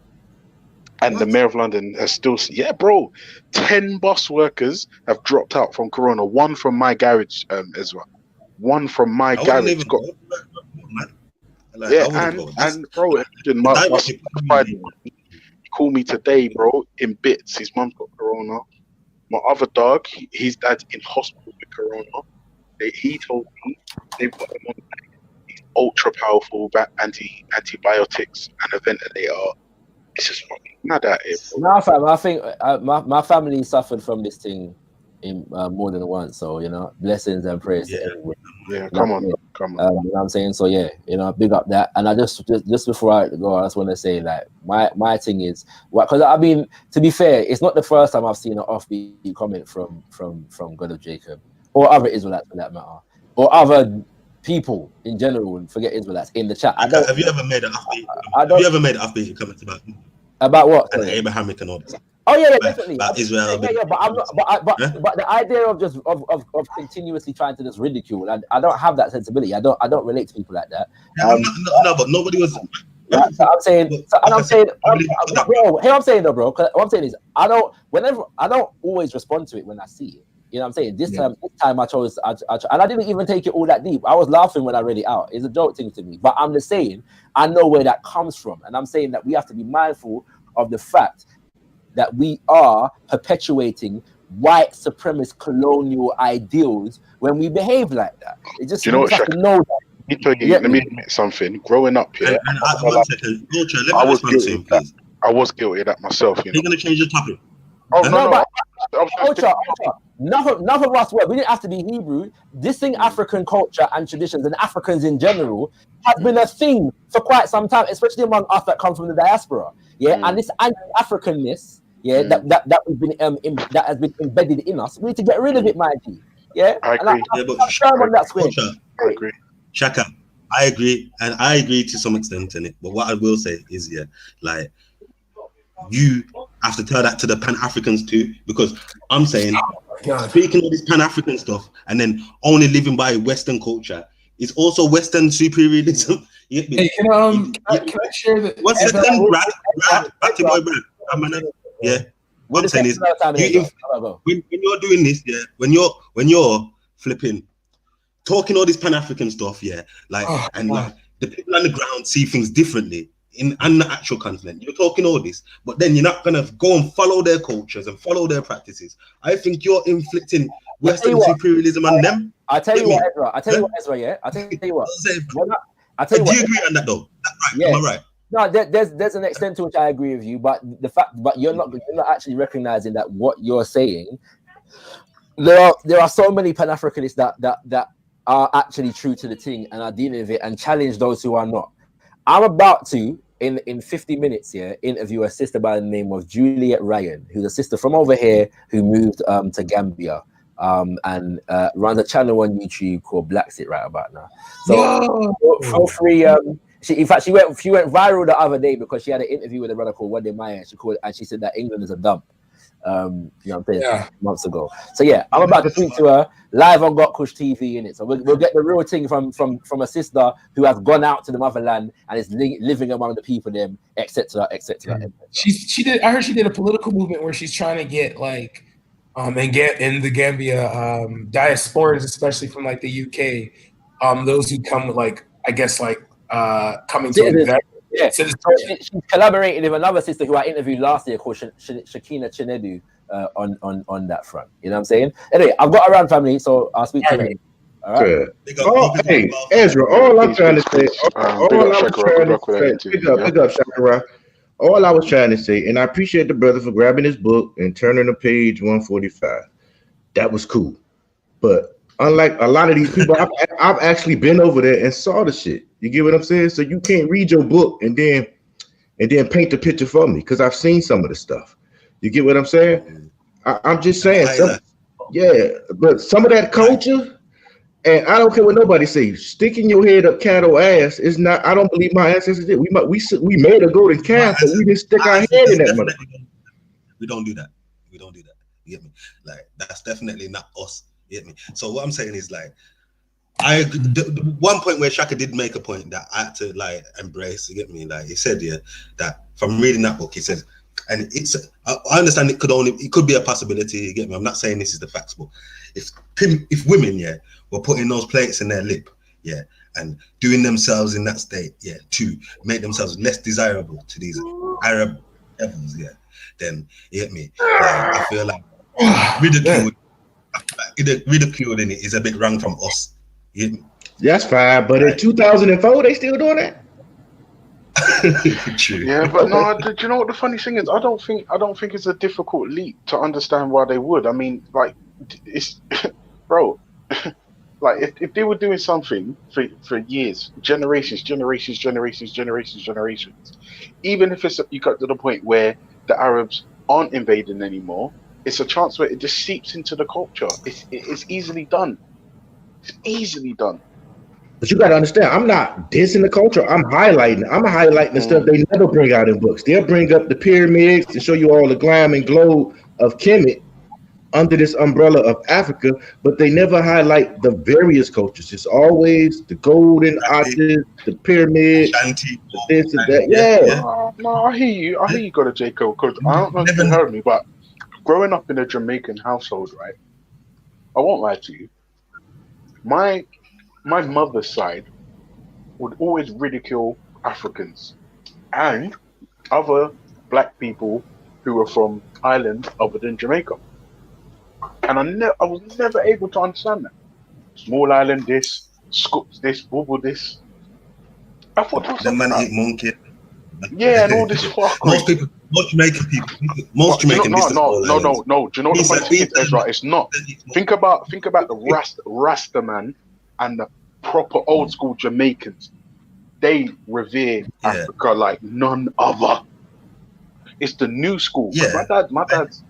G: And the mayor of London has still, 10 bus workers have dropped out from Corona. One from my garage, Ezra. One from my garage.
L: Like,
O: Yeah,
L: I wouldn't, bro.
O: and bro, my son tried he called me today, bro, in bits. His mum's got corona. My other dog, his dad's in hospital with corona. He told me they've got him on these ultra powerful antibiotics and a ventilator. It's just fucking mad out here, bro.
V: No, fam, I think my family suffered from this thing in more than once. So, you know, blessings and praise to everyone.
O: Yeah,
V: You
O: come
V: know
O: on.
V: you know what I'm saying? So yeah, you know, big up that. And I just before I go, I just want to say, like, my thing is, because I mean, to be fair, it's not the first time I've seen an offbeat comment from God of Jacob or other Israelites for that matter, or other people in general. Forget Israelites in the chat.
L: Have you ever made an offbeat comment
V: about what?
L: And Abrahamic and all this?
V: Oh yeah, definitely.
L: About Israel.
V: Yeah, but I'm not. But the idea of just of continuously trying to just ridicule, I don't have that sensibility. I don't relate to people like that.
L: No, but nobody was.
V: I'm saying, bro. Here I'm saying though, bro. What I'm saying is, I don't always respond to it when I see it. You know what I'm saying? This time I chose, and I didn't even take it all that deep. I was laughing when I read it out. It's a joke thing to me. But I'm just saying, I know where that comes from, and I'm saying that we have to be mindful of the fact that we are perpetuating white supremacist colonial ideals when we behave like that. It just,
O: Do you know what,
V: have
O: Shaka?
V: to know that.
O: Let me admit something. Growing up here, I was guilty of that. I was guilty of that myself. You know.
L: You're gonna change the topic.
O: Oh no,
V: but Ultra, none of us were. We didn't have to be Hebrew. This thing, African culture and traditions, and Africans in general, has been a thing for quite some time, especially among us that come from the diaspora. Yeah, and this anti-Africanness, that we've been that has been embedded in us. We need to get rid of it, my G. Yeah,
O: I agree.
L: I agree. Shaka, I agree, and I agree to some extent in it. But what I will say is, like, you have to tell that to the Pan-Africans too, because I'm saying, speaking of this Pan-African stuff and then only living by Western culture is also Western superioritism. You get me?
H: Hey, can I share that?
L: One second, Brad, back to boy Brad. Yeah. What I'm saying is, when you're doing this, when you're flipping, talking all this Pan-African stuff, like the people on the ground see things differently on the actual continent. You're talking all this, but then you're not gonna go and follow their cultures and follow their practices. I think you're inflicting Western superioritism on them.
V: I tell you what, Ezra. I tell you what.
L: Do you agree on that though? Right? Am I right?
V: No, there's an extent to which I agree with you, but you're not actually recognizing that what you're saying. There are so many Pan-Africanists that are actually true to the thing and are dealing with it and challenge those who are not. I'm about to, in 50 minutes here, interview a sister by the name of Juliet Ryan, who's a sister from over here who moved to Gambia and runs a channel on YouTube called Blacksit right about now. So feel free. She went viral the other day because she had an interview with a brother called Wade Maya. She said that England is a dump. You know what I'm saying? Months ago. So yeah, I'm about to speak to her live on Got Kush TV in it. So we'll get the real thing from a sister who has gone out to the motherland and is living among the people, them, etc.
H: She did. I heard she did a political movement where she's trying to get like and get in the Gambia diasporas, especially from like the UK, those who come with like, I guess like coming to invest.
V: Yeah, so she's collaborated with another sister who I interviewed last year called Shakina Chinedu on that front. You know what I'm saying? Anyway, I've got around family, so I'll speak to you. All right.
F: Hey, Ezra, all I'm trying to say, big up, Shakira. All I was trying to say, and I appreciate the brother for grabbing his book and turning to page 145. That was cool. But unlike a lot of these people, I've actually been over there and saw the shit. You get what I'm saying? So you can't read your book and then paint the picture for me because I've seen some of the stuff. You get what I'm saying? I'm just saying, but some of that culture, and I don't care what nobody says, sticking your head up cattle ass is not. I don't believe my ancestors did. We made a golden calf, but we didn't stick our head in that motherfucker.
L: We don't do that. You get me? Like that's definitely not us. You get me? So what I'm saying is like, the one point where Shaka did make a point that I had to like embrace. You get me? Like he said that from reading that book, he says, and it's I understand it could be a possibility. You get me? I'm not saying this is the facts, but if women were putting those plates in their lip, and doing themselves in that state, to make themselves less desirable to these Arab devils, then you get me. Like I feel like ridiculing it is a bit wrong from us. You get me?
F: That's fine, but in 2004 they still doing that.
L: True.
G: Yeah, but no, do you know what the funny thing is? I don't think it's a difficult leap to understand why they would. I mean, like, it's bro, like if they were doing something for years, generations, even if you got to the point where the Arabs aren't invading anymore, it's a chance where it just seeps into the culture. It's easily done. It's easily done.
F: But you got to understand, I'm not dissing the culture. I'm highlighting the stuff they never bring out in books. They'll bring up the pyramids and show you all the glam and glow of Kemet under this umbrella of Africa, but they never highlight the various cultures. It's always the golden arches, the pyramid, this and that.
G: No, I hear you, got a Jacob, because I don't know if you heard me, but growing up in a Jamaican household, right? I won't lie to you. My mother's side would always ridicule Africans and other black people who were from islands other than Jamaica. And I was never able to understand that. Small island this, Scoops this, Bubble this. I thought
L: the man eat monkey.
G: Yeah, and all this fuckery.
L: Most Jamaican people. No. Do you know
G: what the funny thing is, Ezra? It's not. Think about the Rasta man and the proper old school Jamaicans. They revere Africa like none other. It's the new school. Yeah. My dad's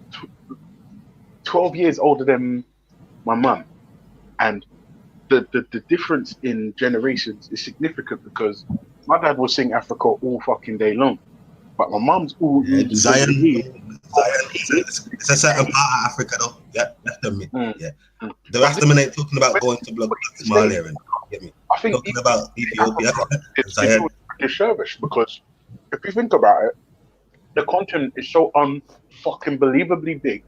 G: 12 years older than my mum, and the difference in generations is significant because my dad will sing Africa all fucking day long, but my mum's all
L: Zion. It's a certain part of Africa though. Yeah, that's the The rest of them ain't talking about going to block Somalia and get me.
G: I think
L: talking about Ethiopia.
G: It's a disservice because if you think about it, the continent is so unfucking believably big.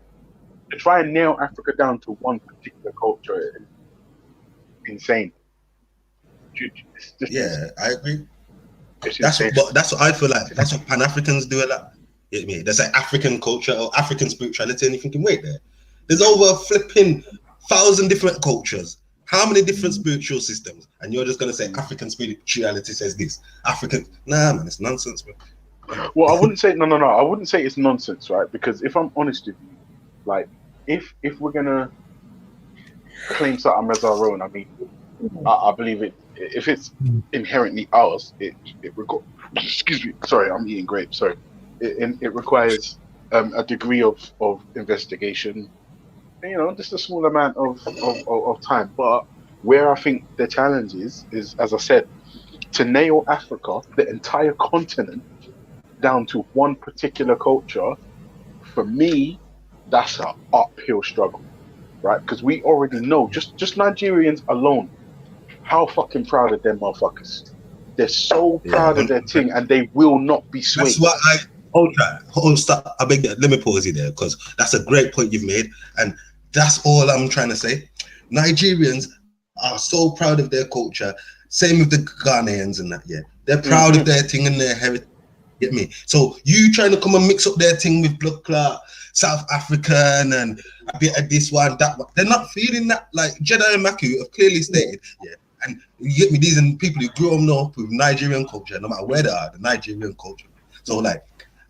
G: To try and nail Africa down to one particular culture is insane.
L: I agree. That's what I feel like. That's what Pan-Africans do a lot. You get me? There's like African culture or African spirituality, and you're thinking, wait there. There's over flipping 1,000 different cultures. How many different spiritual systems? And you're just gonna say African spirituality says this. African, nah, man, it's nonsense, bro.
G: Well, I wouldn't say no. I wouldn't say it's nonsense, right? Because if I'm honest with you, like if we're gonna claim something as our own, I mean, I believe it. If it's inherently ours, excuse me. Sorry, I'm eating grapes. Sorry. It requires a degree of investigation. You know, just a small amount of time. But where I think the challenge is, as I said, to nail Africa, the entire continent, down to one particular culture. For me, that's an uphill struggle, right? Because we already know, just Nigerians alone, how fucking proud of them motherfuckers. They're so proud of their thing, and they will not be swayed.
L: That's what stop. I beg you, let me pause you there, because that's a great point you've made, and that's all I'm trying to say. Nigerians are so proud of their culture. Same with the Ghanaians and that. Yeah, they're proud of their thing and their heritage. Get me? So you trying to come and mix up their thing with blood clot, South African, and a bit of this one, that one. They're not feeling that. Like Jedi and Maku have clearly stated. Yeah. And you get me, these are people who grew up with Nigerian culture, no matter where they are, the Nigerian culture. So like,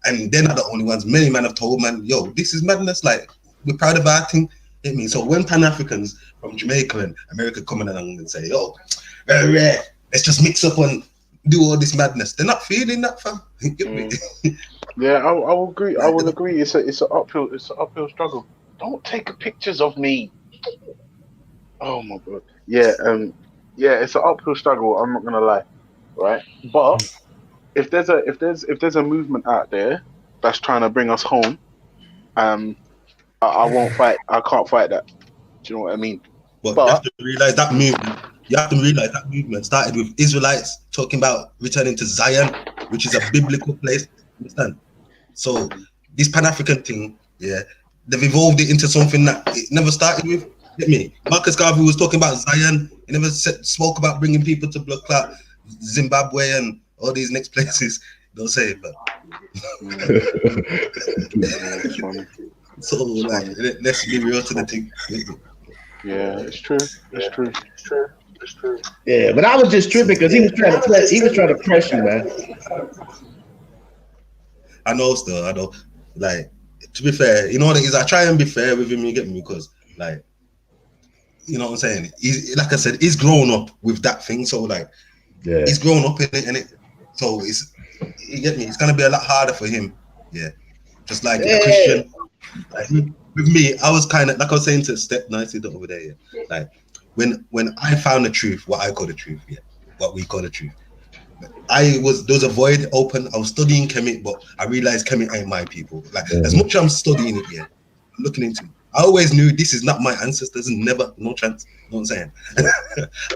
L: and they're not the only ones. Many men have told, man, yo, this is madness. Like, we're proud of our thing. Get me? So when Pan-Africans from Jamaica and America coming along and say, yo, very rare, let's just mix up and do all this madness, they're not feeling that, fam. Get me?
G: Yeah, I will agree. I will agree. It's an uphill struggle. Don't take pictures of me. Oh my god. Yeah, it's an uphill struggle. I'm not gonna lie, right? But if there's a movement out there that's trying to bring us home, I won't fight. I can't fight that. Do you know what I mean?
L: But you have to realize that movement. You have to realize that movement started with Israelites talking about returning to Zion, which is a biblical place. Understand? So this Pan-African thing, they've evolved it into something that it never started with. Get me? Marcus Garvey was talking about Zion. He never spoke about bringing people to blood clot Zimbabwe and all these next places. Don't say it, but
G: it's funny.
L: So like, let's be real to the thing.
G: Yeah, it's true. It's true.
F: Yeah, but I was just tripping because he was trying to press you, man.
L: I know, still, I know. Like, to be fair, you know what it is? I try and be fair with him. You get me? Because, like, you know what I'm saying? He's, like I said, he's grown up with that thing. So, like, he's grown up in it, and it. So it's, you get me? It's gonna be a lot harder for him. Yeah, just like a Christian. Like, with me, I was kind of like I was saying to Step nicely over there. Yeah? Like when I found the truth, what I call the truth, what we call the truth. There was a void open. I was studying Kemet, but I realized Kemet ain't my people. Like as much as I'm studying it, I'm looking into it. I always knew this is not my ancestors, and never, no chance. You know what I'm saying?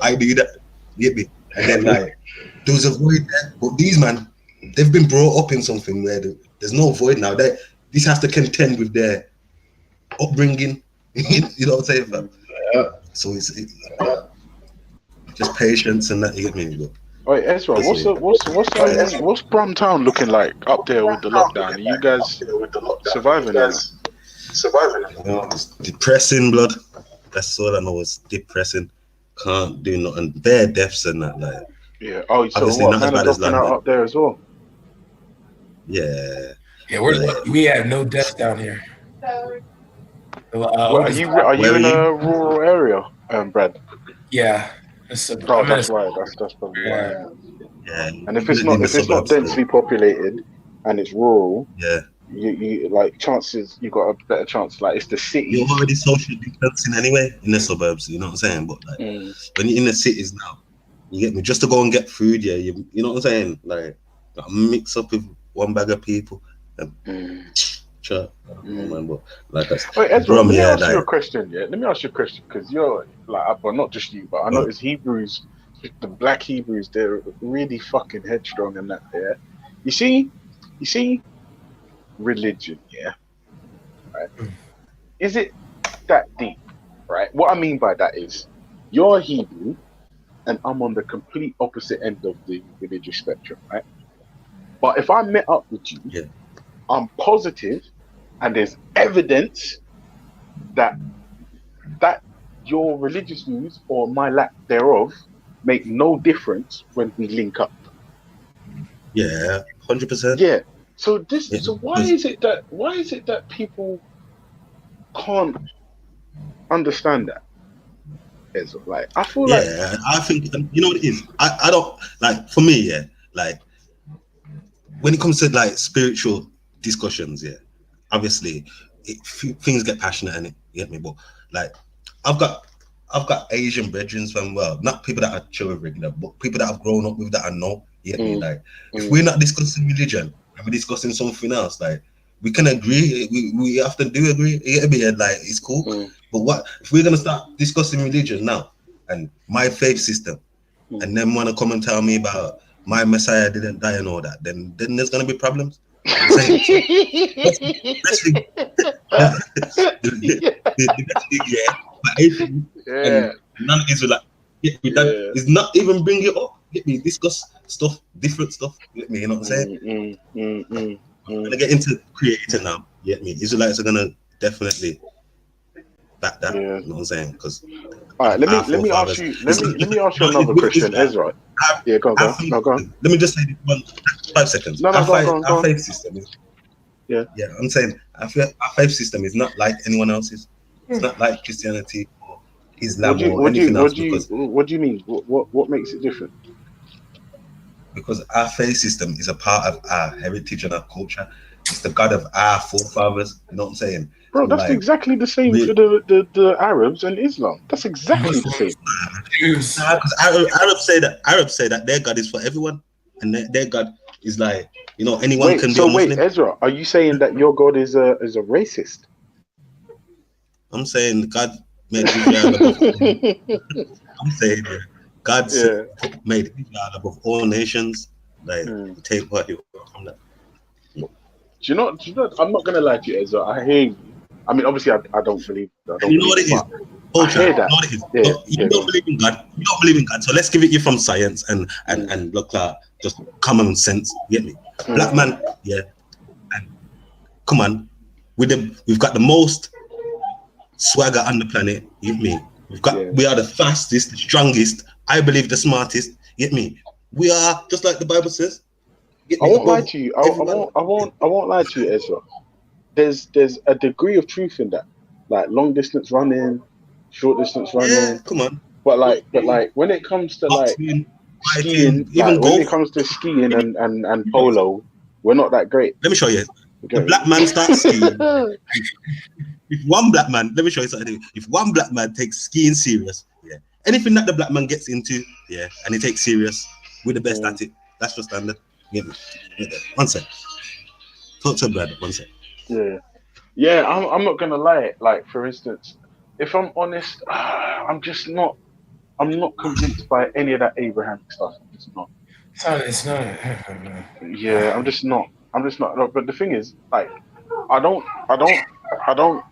L: I do that. You get me? And then like there was a void there, but these man, they've been brought up in something where there's no void now. This has to contend with their upbringing. You know what I'm saying? So it's just patience and that. You get me?
G: Wait, Ezra, what's Brumtown looking like up there with the lockdown? Are you guys surviving it?
L: It's depressing, blood. That's all I know. It's depressing. Can't do nothing. Bare deaths and that. Like,
G: yeah. Oh, so
L: obviously
G: what?
L: not as
G: Man
L: bad as
G: out up there as well.
L: Yeah.
H: Yeah, we have no deaths down here.
G: Are you in a rural area, Brad?
H: Yeah.
G: That's right. That's probably why.
L: Yeah.
G: And if it's not densely populated and it's rural, you like chances you got a better chance. Like it's the city.
L: You're already social distancing anyway in the suburbs. You know what I'm saying? But like when you're in the cities now, you get me, just to go and get food. Yeah, you know what I'm saying? Like mix up with one bag of people. Sure. But like
G: wait, Ezra, let me ask you a question. Yeah, let me ask you a question because you're like, well, not just you, but I notice Hebrews, the black Hebrews, they're really fucking headstrong in that. Yeah, you see, religion. Yeah, right. Is it that deep? Right. What I mean by that is, you're Hebrew, and I'm on the complete opposite end of the religious spectrum, right? But if I met up with you, I'm positive, and there's evidence that your religious views or my lack thereof make no difference when we link up.
L: Yeah, 100%.
G: Yeah. So so why is it that people can't understand that? It's like I feel like
L: I think you know what it is. I don't like for me. Yeah, like when it comes to like spiritual discussions. Yeah, obviously things get passionate and you get me. But like I've got Asian brethren from not people that are children regular, but people that have grown up with that I know. You get me? Like if we're not discussing religion and we're discussing something else, like we can agree. We often do agree. You get me? And like it's cool. But what if we're gonna start discussing religion now and my faith system, and then want to come and tell me about my Messiah didn't die and all that? Then there's gonna be problems. I'm saying, non-Israelite, is not even bring it up. Get me? Discuss stuff, different stuff. Get me? You know what I'm saying? I'm gonna get into creating now. Get me? Israelites are gonna definitely back that. You know what I'm saying? Because
G: all right, let me ask you another question, Ezra. Yeah, go on.
L: Let me just say 5 seconds.
G: No, go
L: our
G: on.
L: faith system is I'm saying our faith system is not like anyone else's. It's not like Christianity or Islam or anything else.
G: What do you mean? What makes it different?
L: Because our faith system is a part of our heritage and our culture. It's the God of our forefathers. You know what I'm saying?
G: Bro, that's exactly the same for the Arabs and Islam. That's exactly the same.
L: Because Arabs say that their God is for everyone, and their God is like, you know, anyone can be a Muslim.
G: Wait, Ezra, are you saying that your God is a racist?
L: I'm saying God made Israel above. I'm saying God made Israel above all nations. Like take what you want from that.
G: Do you know? I'm not gonna lie to you, Ezra. I hear you,
A: I mean, obviously, I don't believe.
L: You know what it is?
A: I hear that.
L: You know what it is?
A: Yeah,
L: Look, you don't believe in God. You don't believe in God. So let's give it you from science and look just common sense. You get me? Black man, yeah. And come on, we've got the most swagger on the planet. You get me? We are the fastest, the strongest. I believe the smartest. You get me? We are just like the Bible says.
A: I won't lie to you. I won't lie to you, Ezra. There's a degree of truth in that, like long distance running, short distance running.
L: Yeah, come on.
A: But when it comes to skiing,
L: even
A: when
L: golf.
A: it comes to skiing and polo, we're not that great.
L: Let me show you. The black man starts skiing. If one black man, let me show you something. If one black man takes skiing serious, yeah, anything that the black man gets into, yeah, and he takes serious, we're the best at it. That's just standard. Get me? One sec. Talk to Brad. One sec.
A: Yeah. I'm not gonna lie. Like for instance, if I'm honest, I'm not convinced by any of that Abrahamic stuff. I'm just not.
H: It's not.
A: Yeah, I'm just not. But the thing is, like, I don't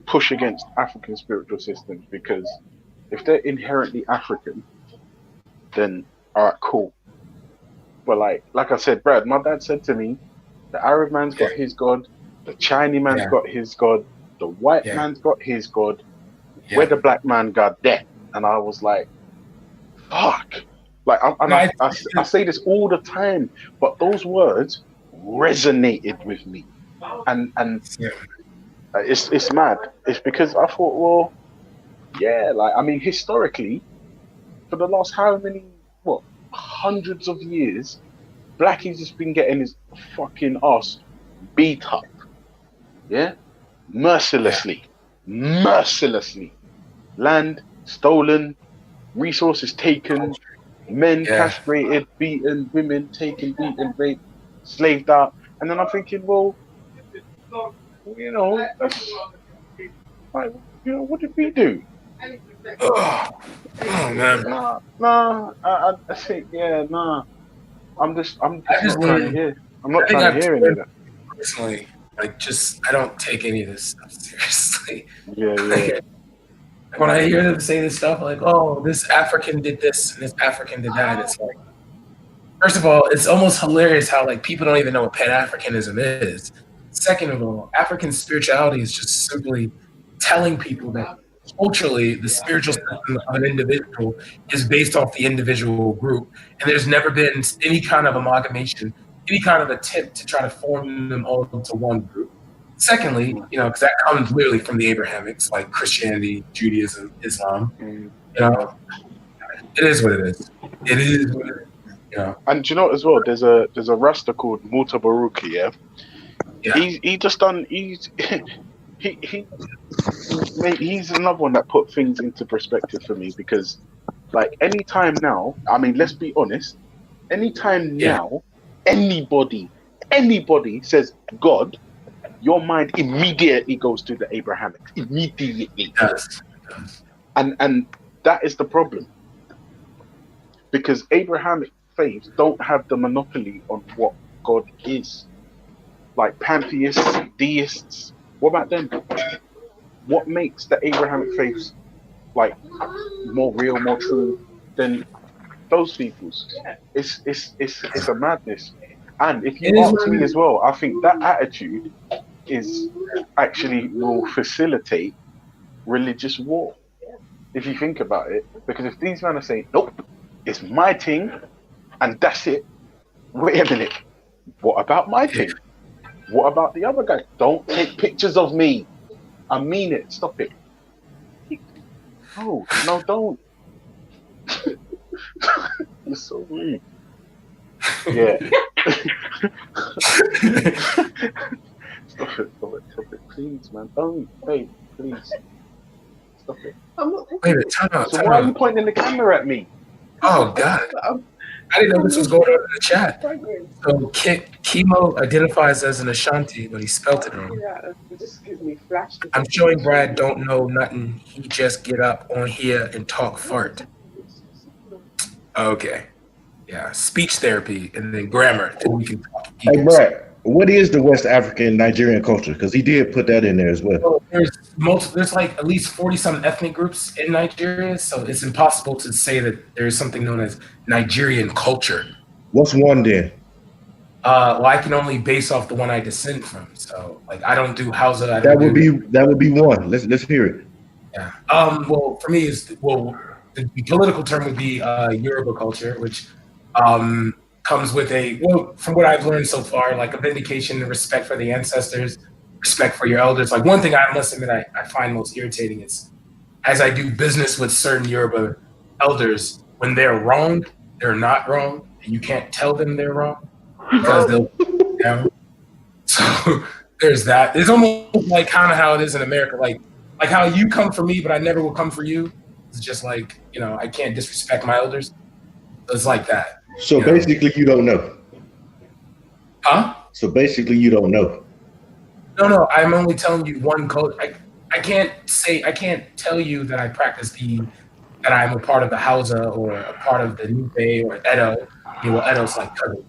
A: push against African spiritual systems because if they're inherently African, then all right, cool. But like I said, Brad, my dad said to me, the Arab man's got his God, the Chinese man's got his God, the white man's got his God. Where the black man got that? And I was like, fuck. Like, I say this all the time, but those words resonated with me, and it's mad. It's because I thought, well, yeah, like I mean, historically, for the last hundreds of years, Blackie's just been getting his fucking ass beat up, yeah, mercilessly, land stolen, resources taken, men castrated, beaten, women taken, beaten, raped, slaved out, and then I'm thinking, well, you know, that's like, you know, what did we do?
H: Oh man.
A: Nah. I think, nah. I'm just not trying to hear. I'm not trying to hear any of that.
H: Personally, like, I don't take any of this stuff seriously.
A: Yeah.
H: When I hear them say this stuff, like, oh, this African did this and this African did that, it's like, first of all, it's almost hilarious how like people don't even know what Pan-Africanism is. Second of all, African spirituality is just simply telling people that culturally the spiritual system of an individual is based off the individual group, and there's never been any kind of amalgamation, any kind of attempt to try to form them all into one group. Secondly, you know, because that comes literally from the Abrahamics, like Christianity, Judaism, Islam. You know, it is what it is. It is what it is. You know.
A: And you know as well, there's a Rasta called Muta Baruki, yeah. He just done. He's another one that put things into perspective for me because, like, anytime now, I mean, let's be honest, anytime now, anybody says God, your mind immediately goes to the Abrahamic. Immediately.
H: Yes.
A: And that is the problem. Because Abrahamic faiths don't have the monopoly on what God is. Like pantheists, deists, what about them? What makes the Abrahamic faiths like more real, more true than those people's? It's a madness. And if you ask me as well, I think that attitude will facilitate religious war. If you think about it, because if these men are saying, nope, it's my thing and that's it. Wait a minute. What about my thing? What about the other guy? Don't take pictures of me. I mean it. Stop it. No, don't. You're so rude. Yeah. Stop it, please, man. Don't, babe, please. Stop it.
T: I'm not
H: Wait a minute, time out.
A: So why are you pointing the camera at me?
H: Oh God. I didn't know this was going on in the chat. So Chemo identifies as an Ashanti, but he spelt it wrong.
T: Yeah, it just gives me flash.
H: I'm showing Brad don't know nothing. He just get up on here and talk fart. Okay. Yeah, speech therapy and then grammar. Then we can talk.
F: Hey, Brad. What is the West African Nigerian culture? Because he did put that in there as well.
H: So there's like at least 40-some ethnic groups in Nigeria, so it's impossible to say that there's something known as Nigerian culture.
F: What's one then?
H: Well, I can only base off the one I descend from. So, like, I don't do Hausa. I
F: That
H: don't
F: would
H: do.
F: be one. Let's hear it.
H: Yeah. Well, for me, the political term would be Yoruba culture, which comes with from what I've learned so far, like a vindication and respect for the ancestors, respect for your elders. Like one thing I must admit I find most irritating is as I do business with certain Yoruba elders, when they're wrong, they're not wrong, and you can't tell them they're wrong because they'll down. So there's that. It's almost like kind of how it is in America, like how you come for me, but I never will come for you. It's just like, I can't disrespect my elders. It's like that.
F: So basically, you don't know.
H: Huh?
F: So basically, you don't know.
H: No. I'm only telling you one code. I can't tell you that I practice that I'm a part of the Hausa or a part of the Nupe or Edo. Edo's like cousin.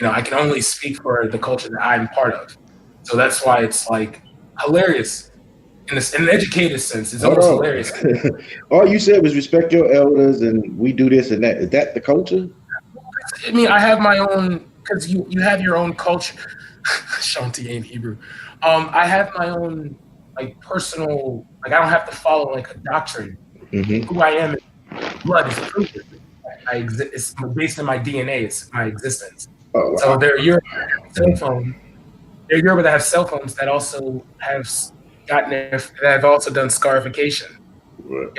H: I can only speak for the culture that I'm part of. So that's why it's like hilarious. In an educated sense, it's almost hilarious.
F: All you said was respect your elders and we do this and that. Is that the culture?
H: I mean, I have my own, because you have your own culture. Shanti ain't Hebrew. I have my own like personal, like I don't have to follow like a doctrine.
F: Mm-hmm.
H: Who I am, blood is proven. It's based on my DNA. It's my existence.
F: Oh, wow.
H: So they're Yoruba cell phone. They're Yoruba that have cell phones that also have that have also done scarification.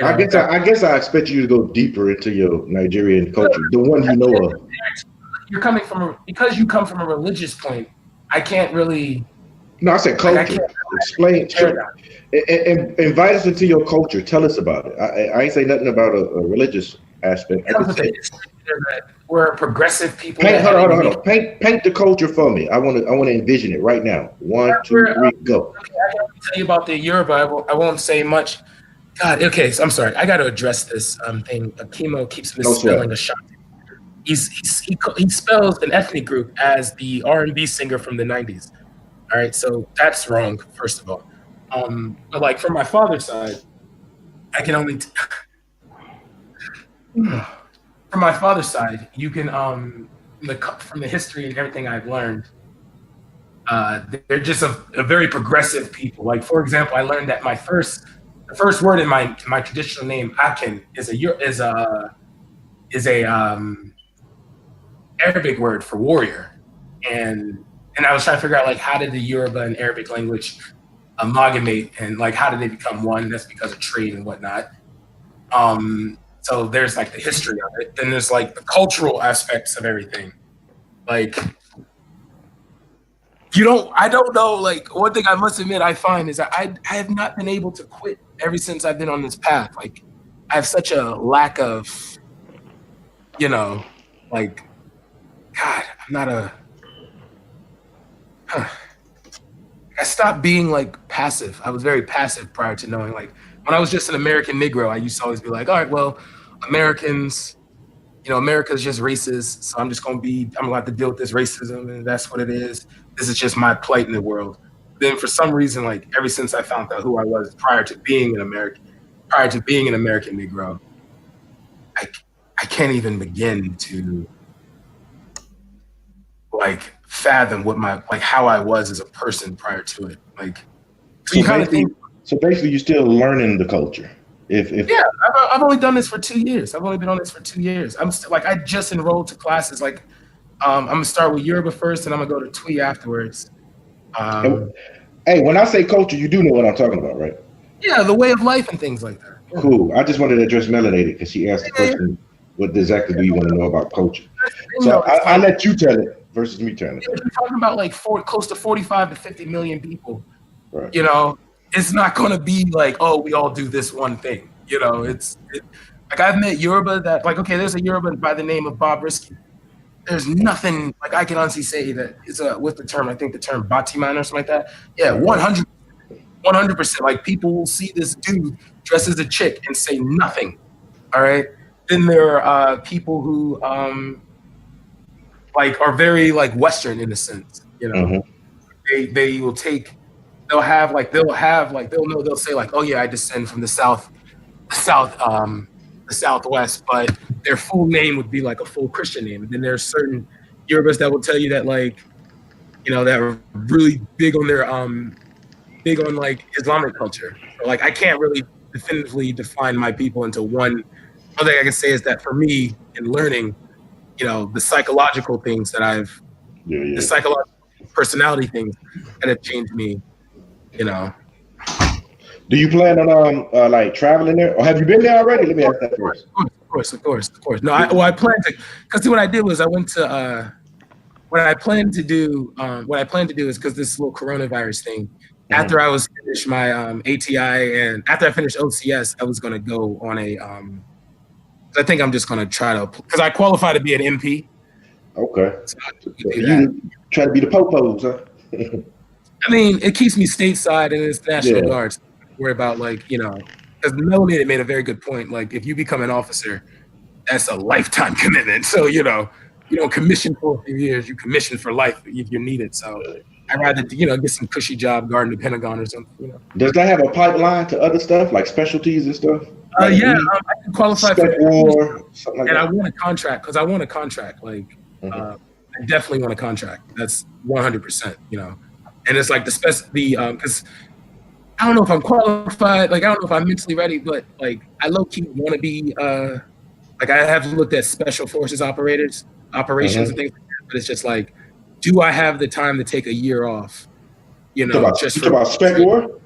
F: I guess I expect you to go deeper into your Nigerian culture, the one you know of.
H: You're coming because you come from a religious point. I can't really.
F: No, I said culture. Explain. Invite us into your culture. Tell us about it. I ain't say nothing about a religious aspect.
H: We're a progressive people.
F: Hold on. Paint the culture for me. I want to envision it right now. 1, 2, 3, go.
H: I can tell you about the Yoruba. I won't say much. God. Okay. So I'm sorry. I got to address this thing. Akimo keeps misspelling Ashanti. He spells an ethnic group as the R&B singer from the 90s. All right. So that's wrong. First of all. But like from my father's side, I can only. From my father's side, you can from the history and everything I've learned, they're just a very progressive people. Like for example, I learned that the first word in my traditional name Akin is a Arabic word for warrior, and I was trying to figure out like how did the Yoruba and Arabic language amalgamate and like how did they become one? That's because of trade and whatnot. So there's like the history of it. Then there's like the cultural aspects of everything. Like I don't know. Like one thing I must admit I find is that I have not been able to quit ever since I've been on this path. Like I have such a lack of, like, God, I'm not I stopped being like passive. I was very passive prior to knowing like when I was just an American Negro, I used to always be like, all right, well, Americans, America's just racist. So I'm going to have to deal with this racism and that's what it is. This is just my plight in the world. Then for some reason, like ever since I found out who I was prior to being an American Negro, I can't even begin to like fathom what how I was as a person prior to it. Like, so you kind of think.
F: So basically, you're still learning the culture.
H: Yeah, I've only done this for 2 years. I've only been on this for 2 years. I'm still like I just enrolled to classes. Like, I'm gonna start with Yoruba first, and I'm gonna go to Twi afterwards.
F: Hey, when I say culture, you do know what I'm talking about, right?
H: Yeah, the way of life and things like that. Yeah.
F: Cool. I just wanted to address Melanated because she asked the question, what exactly do you want to know about culture? So I let you tell it versus me telling it.
H: You're talking about like close to 45 to 50 million people.
F: Right.
H: It's not going to be like, oh, we all do this one thing. Like I've met Yoruba that like, okay, there's a Yoruba by the name of Bob Risky. There's nothing like I can honestly say that is what's the term? I think the term Batiman or something like that. Yeah, 100%. Like people will see this dude dressed as a chick and say nothing. All right. Then there are people who like are very like Western in a sense. You know, they will take. They'll know they'll say like, oh yeah, I descend from the southwest, but their full name would be like a full Christian name. And then there's certain Yorubas that will tell you that like, that are really big on like Islamic culture. So like I can't really definitively define my people into one. Other thing I can say is that for me in learning, the psychological things that the psychological personality things that have changed me,
B: Do you plan on like traveling there, or have you been there already? Let me ask that first.
H: Of course. No, I plan to, because what I did was I went to what I planned to do is because this little coronavirus thing. After I was finished my ATI and after I finished OCS, I was gonna go on a I think I'm just gonna try to, because I qualify to be an MP.
B: Okay. So you try to be the popos, huh?
H: I mean, it keeps me stateside and it's National Guard. So I don't worry about because Melanie made a very good point. Like if you become an officer, that's a lifetime commitment. So you don't commission for a few years, you commission for life if you're needed. So I'd rather get some cushy job guarding the Pentagon or something.
B: Does that have a pipeline to other stuff like specialties and stuff?
H: I can qualify for
B: war, something like
H: and
B: that.
H: I want a contract because I want a contract. Like I definitely want a contract. That's 100%. And it's like because I don't know if I'm qualified. Like I don't know if I'm mentally ready, but like I low key want to be. Like I have looked at special forces operations and things like that, but it's just like, do I have the time to take a year off?
B: Just about spec war?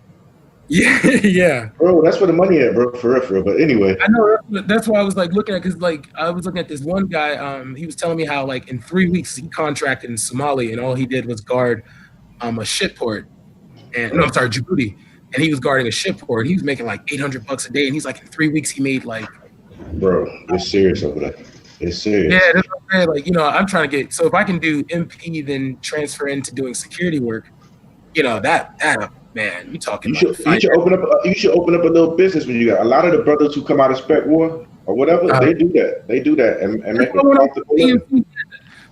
H: Yeah.
B: Bro, that's where the money at, bro, for real. But anyway.
H: I know, that's why I was like looking at, because like I was looking at this one guy, he was telling me how like in 3 weeks he contracted in Somalia and all he did was guard a ship port. Djibouti. And he was guarding a ship port. He was making like $800 a day. And he's like, in 3 weeks he made like,
B: bro, it's serious over there. It's serious.
H: Yeah, that's what I'm saying. Like, I'm trying to get, so if I can do MP, then transfer into doing security work, that man, you talking
B: you should open up a little business when you got a lot of the brothers who come out of spec war or whatever, they do that and make a comfortable living.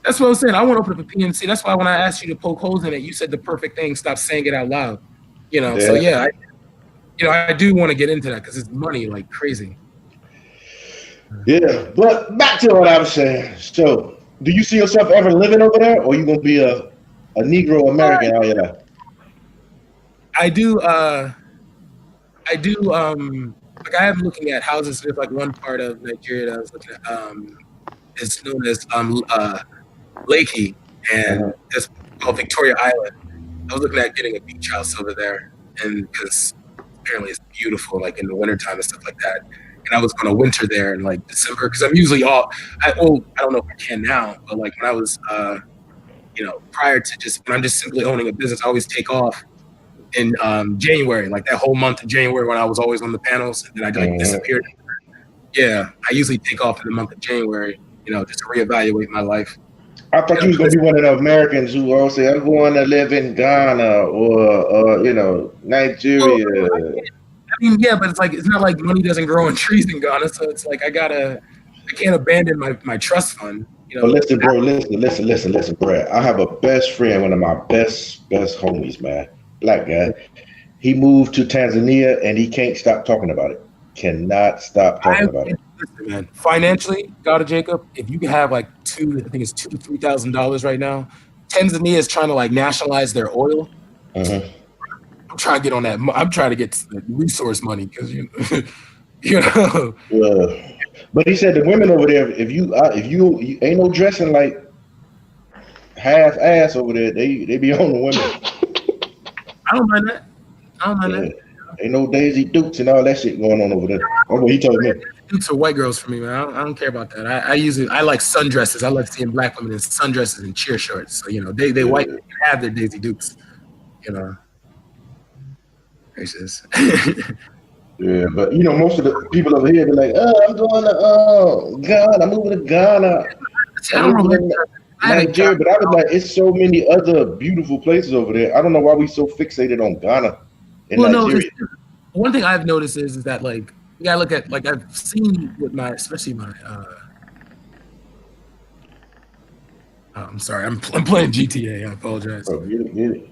H: That's what I was saying. I want to open up a PNC. That's why when I asked you to poke holes in it, you said the perfect thing. Stop saying it out loud. So yeah, I do want to get into that because it's money like crazy.
B: Yeah, but back to what I was saying. So, do you see yourself ever living over there, or you gonna be a Negro American out here?
H: I do. Like I am looking at houses. There's like one part of Nigeria that I was looking at. It's known as Lakey, and it's called Victoria Island. I was looking at getting a beach house over there, and because apparently it's beautiful, like in the wintertime and stuff like that. And I was going to winter there in like December because I'm usually I don't know if I can now, but like when I was, prior to when I'm just simply owning a business, I always take off in January, like that whole month of January when I was always on the panels, and then I like disappeared. Yeah, I usually take off in the month of January, just to reevaluate my life.
B: I thought you was gonna be one of the Americans who all say, "I'm going to live in Ghana or Nigeria."
H: I mean, yeah, but it's not like money doesn't grow on trees in Ghana, so it's like I can't abandon my trust fund.
B: But listen, bro, listen, Brad. I have a best friend, one of my best homies, man, black guy. He moved to Tanzania and he can't stop talking about it. Cannot stop talking about it.
H: Listen, man, financially, God of Jacob, if you have like $2,000 to $3,000 right now, Tanzania is trying to like nationalize their oil. I'm trying to get on that. I'm trying to get the resource money because
B: But he said the women over there, if you ain't no dressing like half ass over there, they be on the women.
H: I don't mind that.
B: Ain't no Daisy Dukes and all that shit going on over there. That's what he told me.
H: Dukes are white girls for me, man. I don't care about that. I like sundresses. I like seeing black women in sundresses and cheer shorts. So they white can have their Daisy Dukes. Gracious.
B: Yeah, but most of the people over here be like, I'm going to Ghana, I'm moving to Ghana. Nigeria, but I was like, it's so many other beautiful places over there. I don't know why we so fixated on Ghana and Nigeria.
H: No, one thing I've noticed is that like you gotta look at, like I've seen with especially my I'm sorry, I'm playing GTA. I apologize.
F: Oh, get it.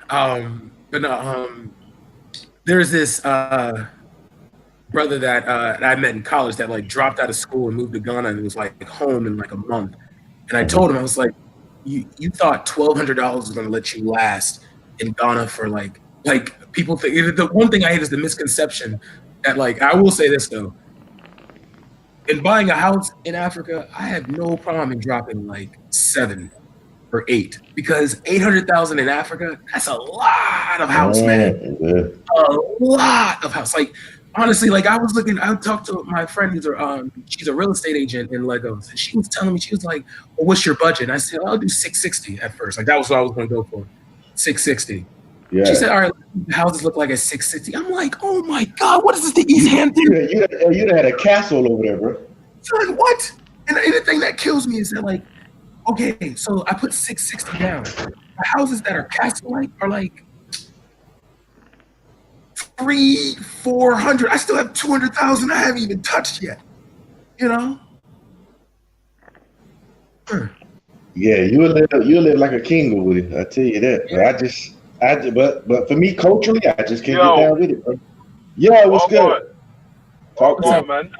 H: But no, there's this brother that I met in college that like dropped out of school and moved to Ghana and was like home in like a month. And I told him, I was like, you thought $1,200 was going to let you last in Ghana for like people think the one thing I hate is the misconception that like I will say this though. In buying a house in Africa, I have no problem in dropping like 7 or 8 because 800,000 in Africa, that's a lot of house, man. A lot of house. Like honestly, like I talked to my friend who's she's a real estate agent in Lagos, and she was telling me, she was like, well, what's your budget? And I said, I'll do 660 at first. Like that was what I was gonna go for. 660.
F: Yeah.
H: She said, all right, the houses look like a 660. I'm like, oh my God, what is this, the East Hampton?
F: You'd had a castle over there, bro.
H: Son, what? And the thing that kills me is that like, okay, so I put 660 down. The houses that are castle-like are like 300-400. I still have 200,000 I haven't even touched yet. You know?
F: Yeah, you'll live like a king over it. I tell you that. But but for me culturally, I just can't get down with it, bro. Yeah, what's good?
C: Talk on, man.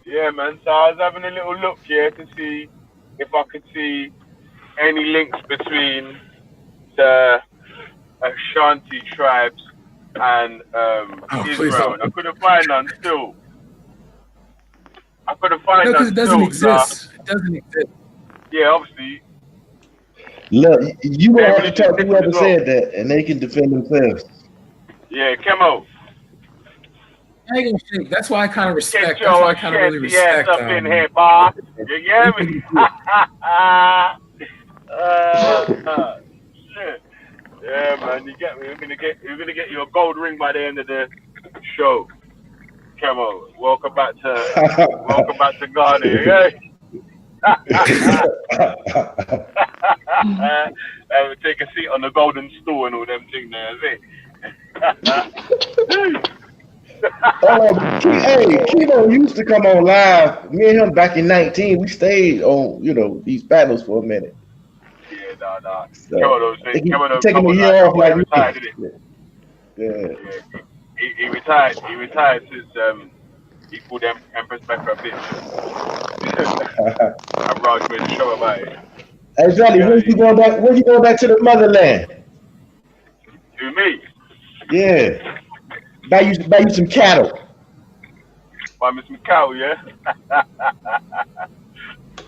C: Yeah, man. So I was having a little look here to see if I could see any links between the Ashanti tribes and Israel. I couldn't find none still. I couldn't find none.
H: Because it doesn't exist. It doesn't exist.
C: Yeah, obviously.
F: Look, you will have to talk to whoever said that, and they can defend themselves.
C: Yeah, Kemo.
H: I ain't gonna think. That's why I kind of respect.
C: Get
H: That's
C: your
H: why I kind of really respect.
C: ass up in here, Bob. You get me? Shit. Yeah, man, you get me. We're gonna get you a gold ring by the end of the show. Kemo, welcome back to Ghana. Okay? Take a seat on the golden stool and all them things there.
F: Hey, Kimo used to come on live. Me and him back in 19, we stayed on, these battles for a minute.
C: Yeah, nah.
F: So,
C: Kemo
F: taking a year off like
C: retired, didn't he?
F: Yeah.
C: He retired. He retired since he called them Empress Becca a bitch. And Raj made a show about it.
F: Hey, Johnny, when you going back to the motherland?
C: To me?
F: Yeah. Buy you some cattle.
C: Buy me some cattle, yeah?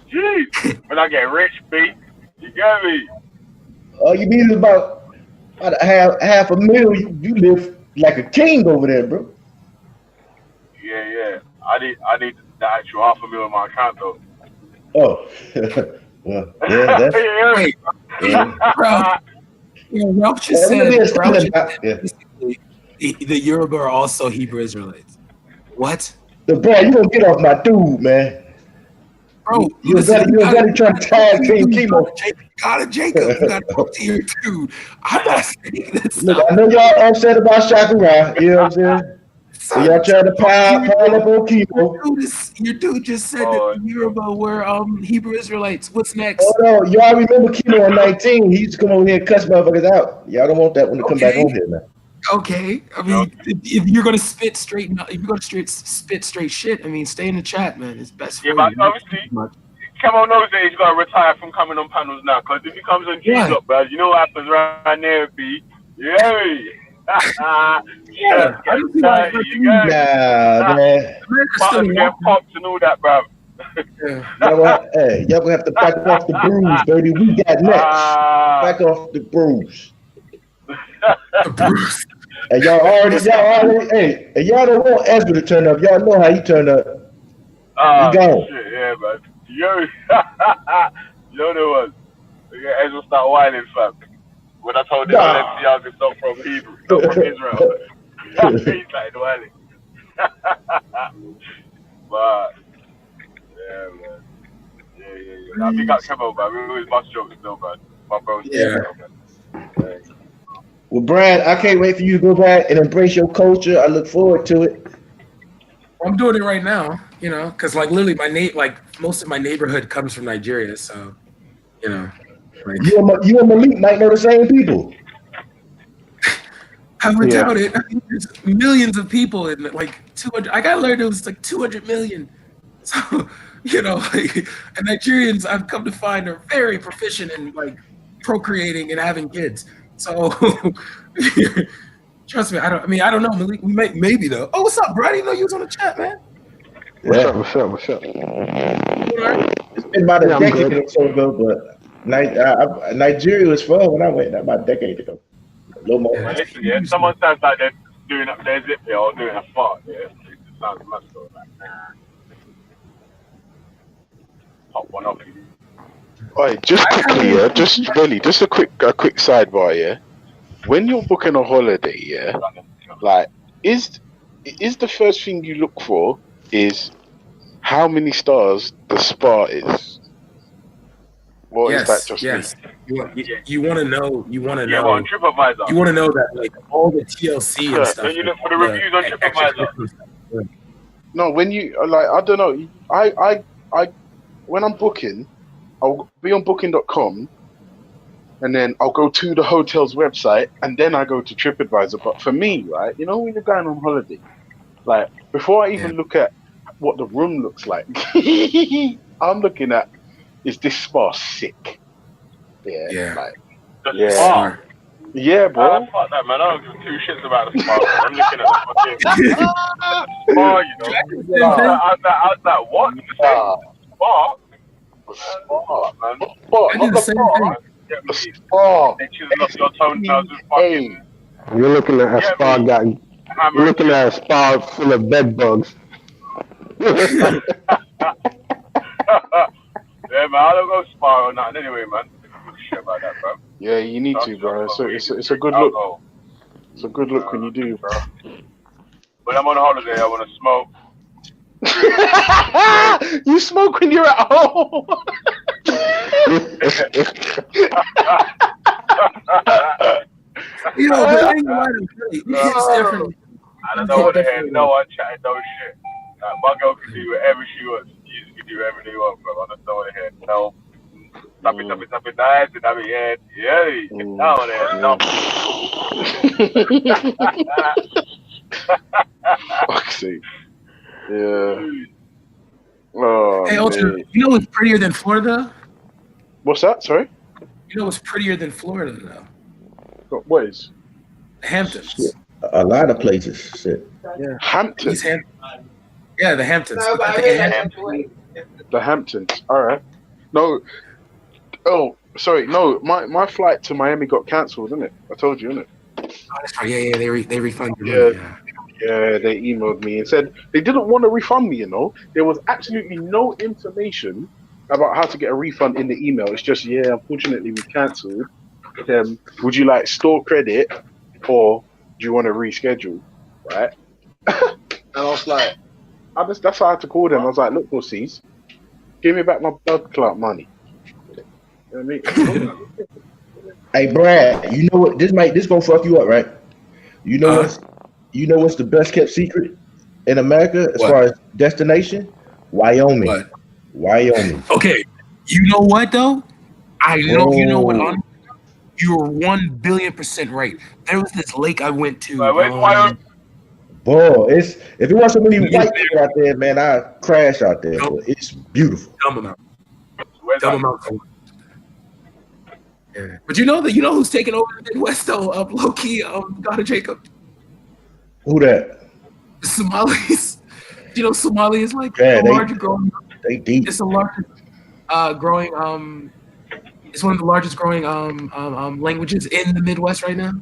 C: Jeez. When I get rich, B, you get me?
F: Oh, you mean about half a mil? You live like a king over there, bro.
C: Yeah. I need the actual $500,000 in my account though.
F: Oh. Well, yeah, that's
H: Wait, Ralph just said the Yoruba are also Hebrew Israelites. What?
F: Bro, you gonna get off my dude, man.
H: Bro,
F: you're trying to tag team Kimo.
H: Jacob, you gotta talk to your dude. I'm not saying this.
F: Look, I know y'all upset about Shakura, you know what I'm saying? So y'all trying to pile up on Kimo.
H: Your dude just said that the Yoruba were Hebrew Israelites. What's next?
F: Oh no, y'all remember Kimo in 19? He used to come over here and cuss motherfuckers out. Y'all don't want that one to come back on here, man.
H: Okay, I mean, if you're gonna spit straight, if you're gonna spit straight shit, I mean, stay in the chat, man. It's best for you.
C: Yeah, but obviously, Kemo knows that he's gonna retire from coming on panels now, because if he comes on G's up, bro, you know what happens right there, B. Yeah.
F: Nah, man.
C: Buttons get popped and all that, bro.
F: Y'all gonna have to back off the bruise, baby. We got next. Back off the bruise. And y'all already, and y'all don't want Ezra to turn up. Y'all know how he turned up. He gone.
C: Shit, yeah, man. You know what? Yeah, Ezra start whining, fam. When I told him y'all could stop from Hebrew, not from Israel. He started whining. But yeah, man. Yeah. Now, big up Kemo, man. We always bust jokes still, man. My bros.
F: Yeah. Well, Brad, I can't wait for you to go back and embrace your culture. I look forward to it.
H: I'm doing it right now, because like literally most of my neighborhood comes from Nigeria, so You know, like
F: you and Malik might know the same people.
H: I would
F: Yeah.
H: doubt it. I mean, there's millions of people in like 200. I got learned it was like 200 million. So, you know, like, and Nigerians, I've come to find, are very proficient in like procreating and having kids. So, trust me, I don't know, Malik. We maybe though. Oh, what's up, bro? I didn't know you was on the chat, man.
F: What's up?
E: What's up?
F: It's been about a
E: Yeah, I'm
F: decade
E: good.
F: or so ago, but Nigeria was fun when I went. About a decade ago. A little more.
C: Well, listen, yeah, someone sounds like they're doing up their zip here or doing a fart, yeah. It just sounds must go like, pop one off you.
G: Alright, just quickly, yeah, just really, just a quick sidebar, yeah. When you're booking a holiday, yeah, like is the first thing you look for is how many stars the spa is, or is that just
H: yes.
G: me?
H: You want to know. You want to
C: Yeah,
H: know.
C: well, on TripAdvisor.
H: You want to know that like all the TLC and stuff.
C: Don't you look for the reviews on TripAdvisor?
A: No, when you like, I don't know. I when I'm booking, I'll be on Booking.com, and then I'll go to the hotel's website, and then I go to TripAdvisor. But for me, right, you know, when you're going on holiday, like before I even look at what the room looks like, I'm looking at, is this spa sick? Yeah. Like,
C: The spa.
A: Yeah, bro.
C: Fuck that, man. I don't give two shits about the spa. I'm looking at the fucking spa, you know. I was like, what? Spa? Spa, man.
A: I do the same thing. The spa.
C: They choose up your toenails with fucking.
E: You're looking at a spa guy. You're looking at a spa full of bed bugs.
C: Yeah, man. I don't go spa or nothing anyway, man. Shit about that, bro.
A: Yeah, you need to, bro. It's a good look. It's a good look when you do, bro.
C: When I'm on holiday, I want to smoke.
A: You smoke when you're at home.
H: You know, but I ain't gonna lie to you, it hits differently.
C: I don't know what the hell. No one chatting no shit. My girl can do whatever she wants. You can do whatever they want, bro. I don't know what the hell. No. Tap it nice, and I mean, yeah, get down there. No.
A: Fuck's sake. Yeah. Oh,
H: Hey, Ultra,
A: man.
H: you know what's prettier than Florida?
A: What's that? Sorry?
H: You know what's prettier than Florida, though?
A: What is?
H: Hamptons.
F: A lot of places. Shit.
H: Yeah.
A: Hamptons?
H: Yeah, the Hamptons.
A: The Hamptons. All right. No. Oh, sorry. No, my flight to Miami got cancelled, didn't it? I told you, didn't it?
H: Oh, that's right. Yeah, they refunded me.
A: Yeah, they emailed me and said they didn't want to refund me, you know. There was absolutely no information about how to get a refund in the email. It's just, unfortunately we cancelled. Would you like store credit or do you want to reschedule? Right? And I was like, that's how I had to call them. I was like, look, pussies, give me back my blood clot money. You know what I mean?
F: Hey Brad, you know what? This gonna fuck you up, right? You know what's the best kept secret in America as far as destination? Wyoming. Wyoming.
H: Okay, you know what though? I know you know what. You're 1,000,000,000% right. There was this lake I went to.
C: Where's Wyoming?
F: Boy, if it wasn't so many white people out there, man, I'd crash out there. But it's beautiful.
H: Dumb amount. Yeah. But you know who's taking over the Midwest though? Low key, God of Jacob.
F: Who that?
H: The Somalis. You know, Somali is like
F: largest
H: growing.
F: They deep.
H: It's the largest growing. It's one of the largest growing languages in the Midwest right now.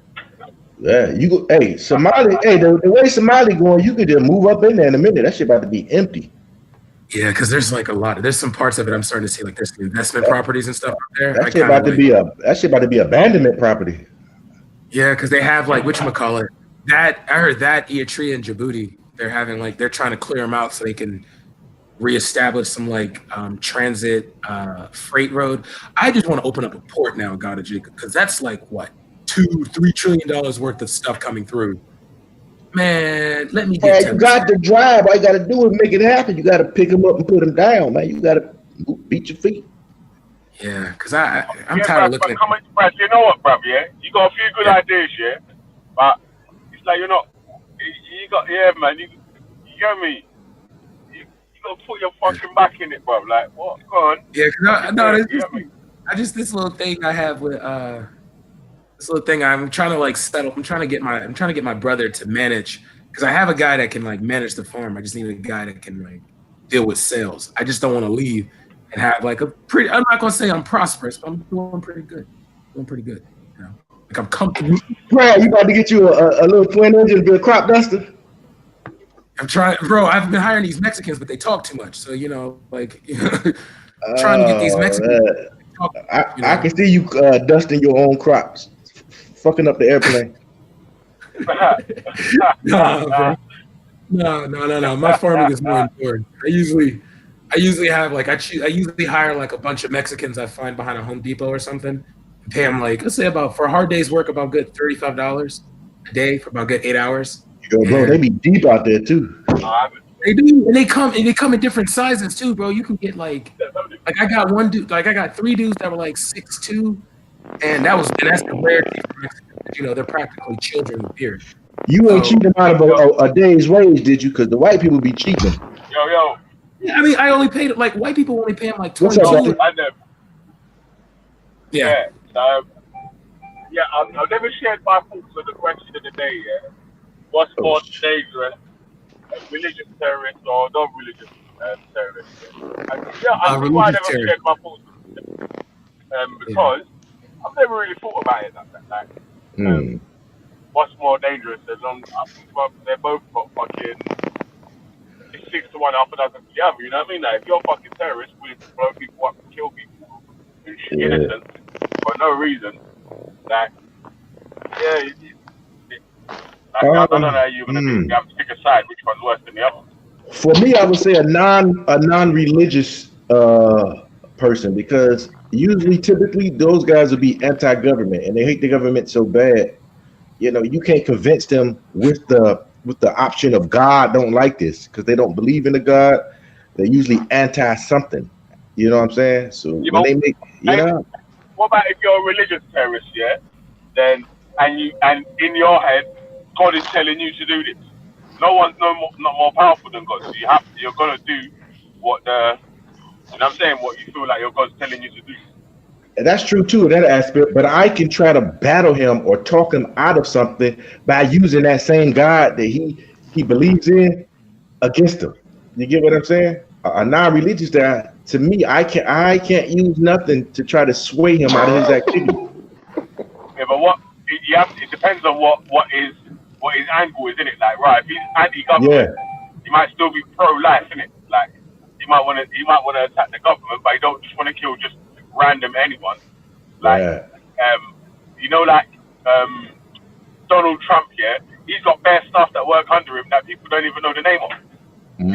F: Yeah, you go. Hey, Somali. Hey, the way Somali going, you could just move up in there in a minute. That shit about to be empty.
H: Yeah, because there's like there's some parts of it I'm starting to see like there's investment properties and stuff out there.
F: That shit about to be abandonment property.
H: Yeah, because they have like whatchamacallit. I heard that Eritrea and Djibouti, they're trying to clear them out so they can reestablish some like transit freight road. I just want to open up a port now, God of Jacob, because that's like what $2-3 trillion worth of stuff coming through. Man, let me get.
F: You got to drive. All you got to do is make it happen. You got to pick them up and put them down, man. You got to beat your feet.
H: Yeah, because I'm
C: yeah,
H: tired of
C: bruv,
H: looking
C: but
H: at.
C: come on, bruv, you know what, bruv, yeah? You got a few good ideas, yeah? But it's like you're not, you got, yeah, man, you get me? You got to put your fucking back in it, bruv. Like, what? Go on.
H: Yeah, no,
C: You
H: this
C: get me?
H: this little thing I have with this little thing I'm trying to like settle. I'm trying to get my brother to manage because I have a guy that can like manage the farm. I just need a guy that can like deal with sales. I just don't want to leave and have like a pretty. I'm not gonna say I'm prosperous, but I'm doing pretty good. Doing pretty good. You know, like I'm comfortable.
F: Bro, you about to get you a little twin engine to be a crop duster?
H: I'm trying, bro. I've been hiring these Mexicans, but they talk too much. So you know, like trying to get these Mexicans.
F: I can see you dusting your own crops, fucking up the airplane.
H: Nah, bro. No. My farming is more important. I usually have like I usually hire like a bunch of Mexicans I find behind a Home Depot or something. And pay them like let's say about for a hard day's work about good $35 a day for about good 8 hours.
F: Yo, bro, they be deep out there too.
H: They do, and they come in different sizes too, bro. You can get like I got one dude, like I got 3 dudes that were like 6'2", and that's the rarity for Mexicans. You know, they're practically children with beard.
F: You ain't cheating out of a day's wage, did you? Because the white people be cheating.
C: Yo.
H: Yeah, I mean, I only paid like white people only pay them like 22.
F: What's up,
C: I know.
H: Yeah.
C: I've never shared my thoughts on the question of the day. Yeah, what's more dangerous, religious terrorists or non-religious terrorists? I think why I never shared my thoughts because I've never really thought about it like that. Like, what's more dangerous? I think they're both got fucking 6 to 1, half a dozen to the other. You know what I mean? Like, if you're a fucking terrorist willing to blow people up and kill people innocent for no reason, like, yeah, I don't know how you're gonna do. You have to pick a side. Which one's worse than the other?
F: For me, I would say a non-religious person, because typically those guys will be anti-government and they hate the government so bad. You know, you can't convince them with the option of God don't like this because they don't believe in the God. They're usually anti something. You know what I'm saying? So when they make,
C: what about if you're a religious terrorist? Yeah, then and in your head, God is telling you to do this. No one's not more powerful than God. So you're gonna do what you know what I'm saying, what you feel like your God's telling you to do.
F: And that's true too, that aspect. But I can try to battle him or talk him out of something by using that same God that he believes in against him. You get what I'm saying? A non-religious guy, to me, I can't use nothing to try to sway him out of his activity.
C: Yeah, but it depends on what his angle is, in it. Like, right, if he's anti-government, he might still be pro-life, innit? Like, he might want to attack the government, but he don't just want to kill just random anyone. Like, you know, like Donald Trump, yeah, he's got bare staff that work under him that people don't even know the name of.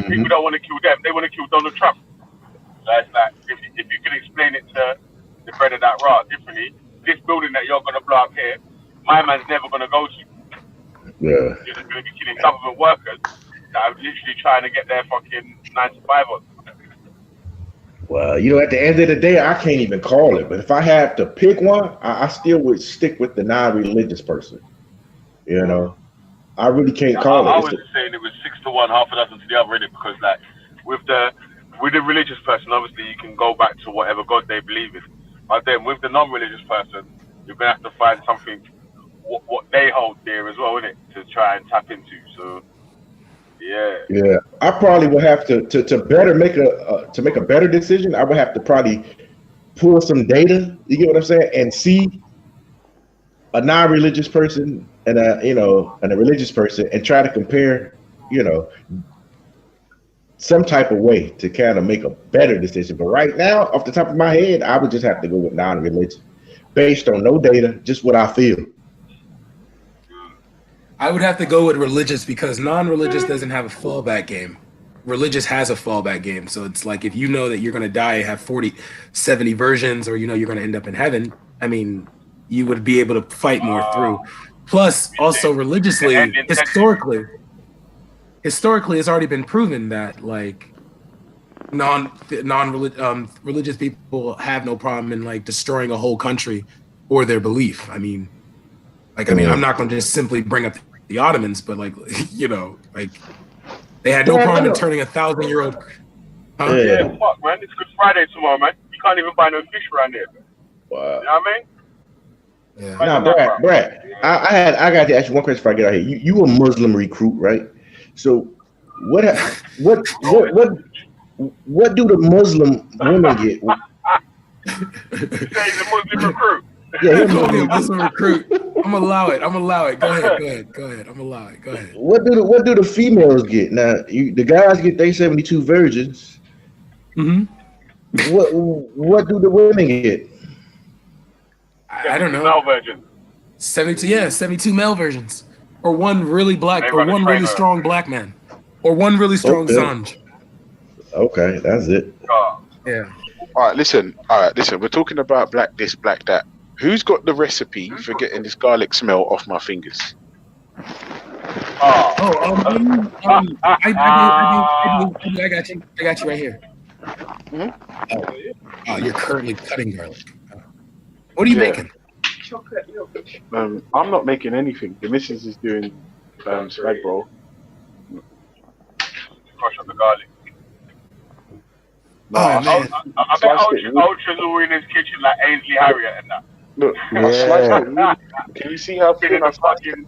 C: People don't want to kill them; they want to kill Donald Trump. So it's like, if you can explain it to the brother that differently, this building that you're gonna blow up here, my man's never gonna go to.
F: Yeah.
C: You're just gonna be killing government workers that are literally trying to get their fucking 9 to 5 on.
F: Well, you know, at the end of the day, I can't even call it. But if I have to pick one, I still would stick with the non-religious person. You know, I really can't call it.
C: I was just saying it was 6 to 1, half a dozen to the other, innit? Because like with the religious person, obviously you can go back to whatever God they believe in. But then with the non-religious person, you're gonna have to find something what they hold dear as well, innit? To try and tap into. So yeah,
F: I probably will have to better make a better decision. I would have to probably pull some data. You get what I'm saying? And see a non-religious person and a religious person and try to compare, some type of way to kind of make a better decision. But right now, off the top of my head, I would just have to go with non-religious, based on no data, just what I feel.
H: I would have to go with religious because non-religious doesn't have a fallback game. Religious has a fallback game. So it's like if you know that you're going to die, have 40, 70 versions, or you're going to end up in heaven, I mean, you would be able to fight more through. Plus, also religiously, historically, it's already been proven that like religious people have no problem in like destroying a whole country or their belief. I mean, I'm not going to just simply bring up the Ottomans, but like, like they had no problem in turning 1,000-year-old. Huh?
C: Yeah, fuck, man. It's Good Friday tomorrow, man. You can't even buy no fish around here.
F: Wow.
C: You know what I mean?
F: Yeah. Now, Brad, I got to ask you one question before I get out here. You a Muslim recruit, right? So what do the Muslim women get?
C: Say he's a Muslim recruit.
F: Yeah,
H: he's a Muslim recruit. I'm allow it. Go ahead. I'm allow it. Go ahead.
F: What do the females get? Now, the guys get they 72 virgins.
H: Mm-hmm.
F: What do the women get?
H: I don't know.
C: Male versions.
H: 72 male versions, or one really black,
C: They
H: or
C: run a
H: one
C: train
H: really
C: on it.
H: strong black man, or one really strong Zanj.
F: Okay, that's it.
H: Yeah.
G: All right, listen. We're talking about black this, black that. Who's got the recipe for getting this garlic smell off my fingers?
H: I got you right here. Oh, you're currently cutting garlic. What are you making?
K: Chocolate milk.
A: I'm not making anything. The missus is doing spag roll.
C: Crush on the garlic.
A: No,
C: I bet Ultra's all in his kitchen like Ainsley Harriet and that.
A: Look, I sliced it. Can you see how thin I sliced it?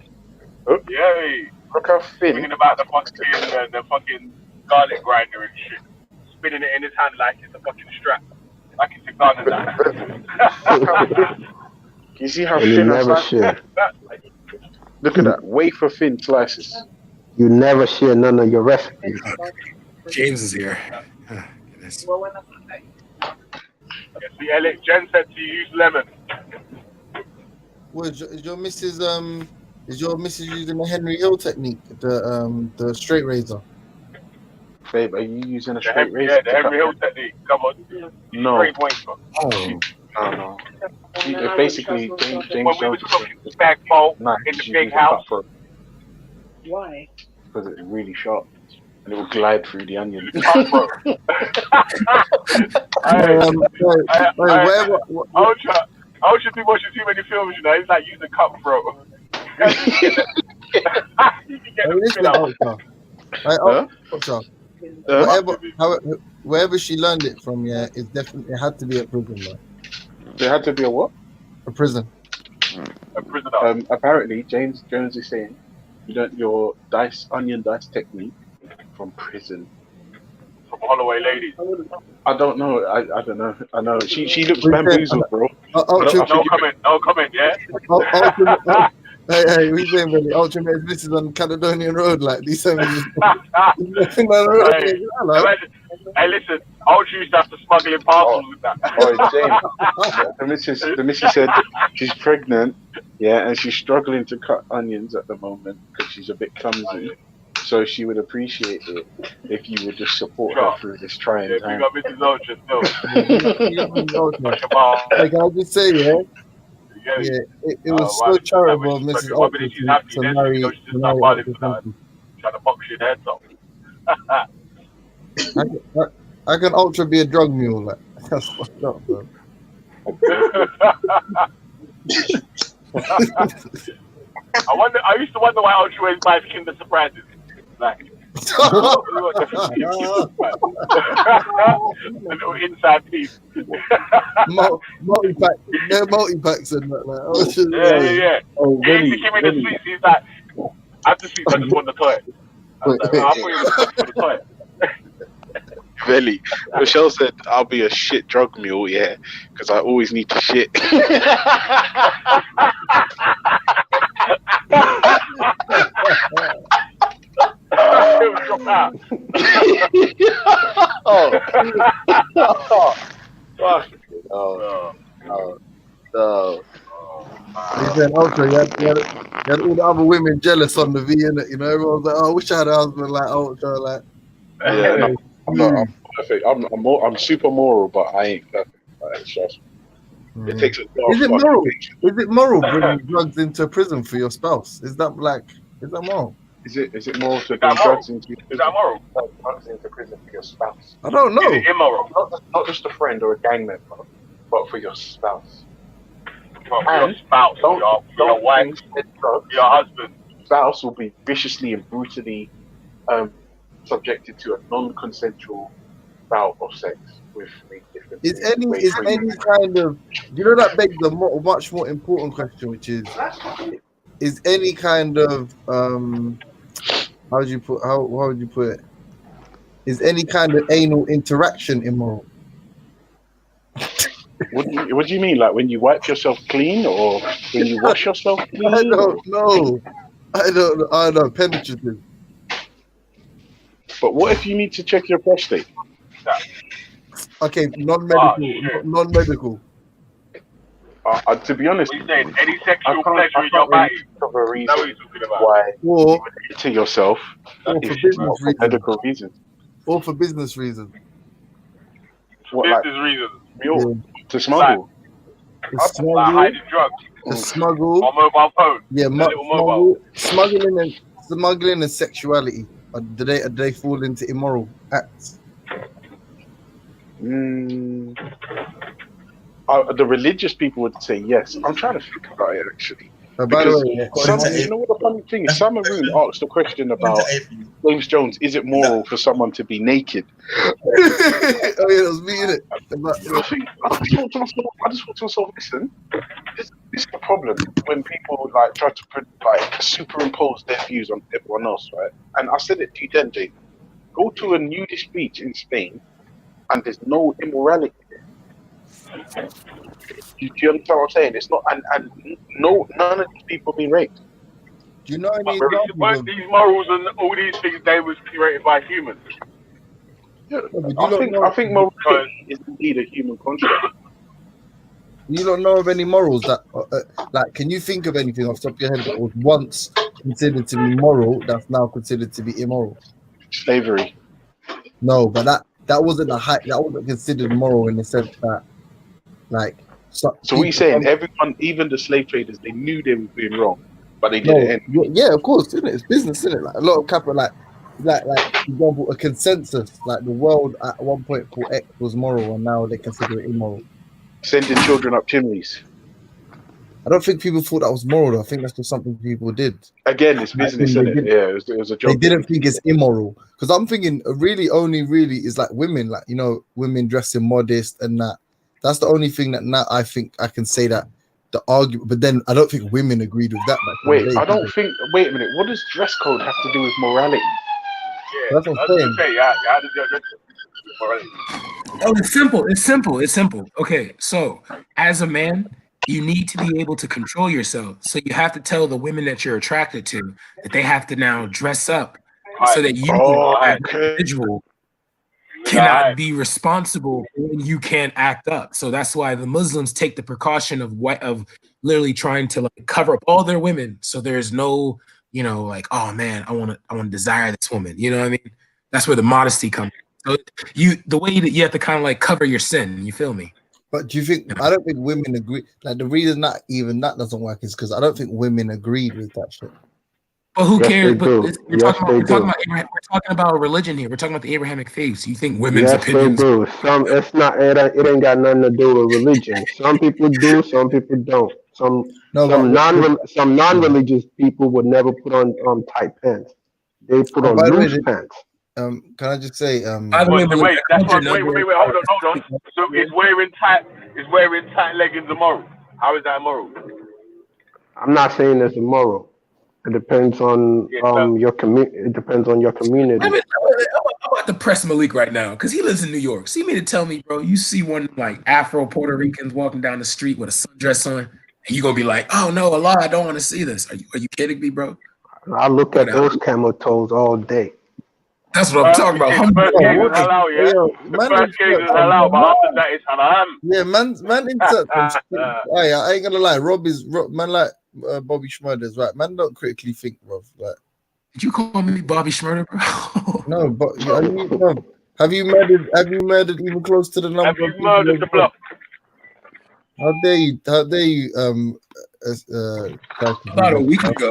C: Yeah.
A: Look how thin.
C: Thinking about the fucking garlic grinder and shit. Spinning it in his hand like it's a fucking strap. Like it's a gun and that.
A: Can you see how thin I sliced it? Look at that. Wafer thin slices.
E: You never share none of your recipes.
H: James is here.
C: Jen said to use lemon.
P: Well, is your missus using the Henry Hill technique, the straight razor?
A: Babe, are you using a straight razor?
C: Yeah, the Henry Hill technique. Come on.
A: No.
C: Straight wafer.
A: No. Basically, James
C: when we was cooking spag bowl in the big house.
K: Why?
A: Because it's really sharp. And it will glide through the onion.
C: Ultra be watching too many films, you know. He's like using cutthroat.
P: Wherever she learned it from, it had to be a prison, man.
A: There had to be a what?
P: A prison.
C: A prison.
A: Apparently, James Jones is saying you learnt your onion dice technique from prison.
C: From Holloway ladies.
A: I don't know. I don't know. I know. She looks bamboozled, bro.
C: No comment, yeah?
P: Hey, we saying, really? Ultimate, this is on Caledonian Road, like these seven.
C: Hey, listen, Ultra used to have to smuggle in parcels with that.
A: James, the missus said she's pregnant, and she's struggling to cut onions at the moment because she's a bit clumsy. So she would appreciate it if you would just support her through this trying time.
C: You got Mrs. Ultra still.
P: Like I just say, it was so charitable of Mrs. Ultra to marry
C: trying to box your heads off.
P: I can Ultra be a drug mule, like that's fucked up, bro.
C: I used to wonder why Ultra always buys Kinder Surprises. Like, the little inside piece.
P: Multi-pack, they're multi-packs and that. Like,
C: yeah. He used to give me the sweets. He's like, I have the sweets, I just want the toy. I'll put you for the toy.
G: Really? Michelle said, I'll be a shit drug mule, because I always need to shit.
C: Drop out.
P: No. He said, Ultra, you had all the other women jealous on the V, innit? You know, everyone's like, I wish I had a husband like Ultra, like.
A: I'm perfect. I'm super moral, but I ain't perfect. It's just, it takes a lot.
P: Is it moral? Is it moral bringing drugs into prison for your spouse? Is that moral?
A: Is it moral to bring drugs into your
C: Is that moral?
A: drugs into prison for your spouse?
P: I don't know.
C: Is it immoral?
A: Not just a friend or a gang member, but for your spouse.
C: Well, for your spouse, for your wife, for your husband.
A: Spouse will be viciously and brutally subjected to a non-consensual bout of sex with three different.
P: Is any kind of, you know, that begs a much more important question, which is any kind of how would you put it? Is any kind of anal interaction immoral?
A: What do you mean? Like when you wipe yourself clean, or when you wash yourself clean?
P: I don't know. I don't know. Penetrative.
A: But what if you need to check your prostate?
P: Okay, non-medical. Non-medical.
A: To be honest,
C: What are you saying? Any sexual pleasure in your body?
A: Of a reason
C: That's what you're talking about.
A: why
P: Or
A: you would to yourself,
P: or
A: if
P: for
A: it's
P: business
A: not for
P: reasons.
A: medical reasons.
P: Or for business reasons.
A: What, like
C: Business reasons.
A: to smuggle?
P: To
C: Like
P: smuggle.
C: hiding drugs.
P: To smuggle.
C: On mobile phone.
P: Yeah, smuggling and sexuality. Do they fall into immoral acts?
A: The religious people would say yes. I'm trying to think about it actually.
P: By
A: Because
P: the way,
A: you know what the funny thing is? Samaroon asked the question about James Jones: is it moral for someone to be naked?
P: Oh yeah, that was me, innit?
A: I just thought to myself, listen, this is the problem when people like try to like superimpose their views on everyone else, right? And I said it to you then, Jake. Go to a nudist beach in Spain, and there's no immorality there. Do you understand what I'm saying? It's not, and none of these people have been raped.
P: Do you know any
C: Weren't these morals and all these things they was created by humans?
A: Yeah, I think morality is indeed a human construct.
P: You don't know of any morals that, like, can you think of anything off the top of your head that was once considered to be moral that's now considered to be immoral?
A: Slavery.
P: No, but that wasn't that wasn't considered moral in the sense that, like.
A: So what are you saying? Everyone, even the slave traders, they knew they were doing wrong, but they did it anyway.
P: Yeah, of course, isn't it? It's business, isn't it? Like a lot of capital, like for example, a consensus, like the world at one point for X was moral, and now they consider it immoral.
A: Sending children up chimneys.
P: I don't think people thought that was moral, though. I think that's just something people did.
A: Again, it's business, isn't it? Yeah, it was a job.
P: They didn't think it's immoral. Because I'm thinking only is like women, like, you know, women dressing modest and that. That's the only thing that now I think I can say that the argument, but then I don't think women agreed with that.
A: Wait a minute. What does dress code have to do with morality?
C: Yeah,
P: that's what I'm saying.
C: How does your morality?
H: Oh, it's simple. Okay, so as a man, you need to be able to control yourself. So you have to tell the women that you're attracted to that they have to now dress up so that you as an individual cannot be responsible when you can't act up. So that's why the Muslims take the precaution of literally trying to like cover up all their women. So there's no, you know, like, oh man, I want to desire this woman. You know what I mean? That's where the modesty comes. So the way that you have to kind of like cover your sin. You feel me?
P: But do you think? I don't think women agree. Like the reason that even that doesn't work is because I don't think women agreed with that shit.
H: But who cares? We're talking about religion here. We're talking about the Abrahamic faith. So you think women's opinions?
E: They do. It ain't got nothing to do with religion. Some people do, some people don't. Some non-religious people would never put on tight pants. They put on loose pants.
P: Can I just say?
C: Wait, hold on. So is wearing tight leggings immoral? How is that immoral?
E: I'm not saying it's immoral. It depends on your community. It depends on your community.
H: I'm about to press Malik right now because he lives in New York. So you mean to tell me, bro, you see one like Afro Puerto Ricans walking down the street with a sundress on, and you gonna be like, "Oh no, Allah, I don't want to see this." Are you kidding me, bro?
E: I look at those camel toes all day.
H: That's what I'm talking about.
C: The first case is halal, yeah. The first case is halal, but after that it's haram.
P: Yeah, man. I ain't gonna lie. Man, like Bobby Schmurder's right. Man, don't critically think, bro. Like,
H: did you call me Bobby Schmurder, bro?
P: No, but have you murdered even close to the number?
C: Have you murdered the block?
P: How dare you
H: About a week ago.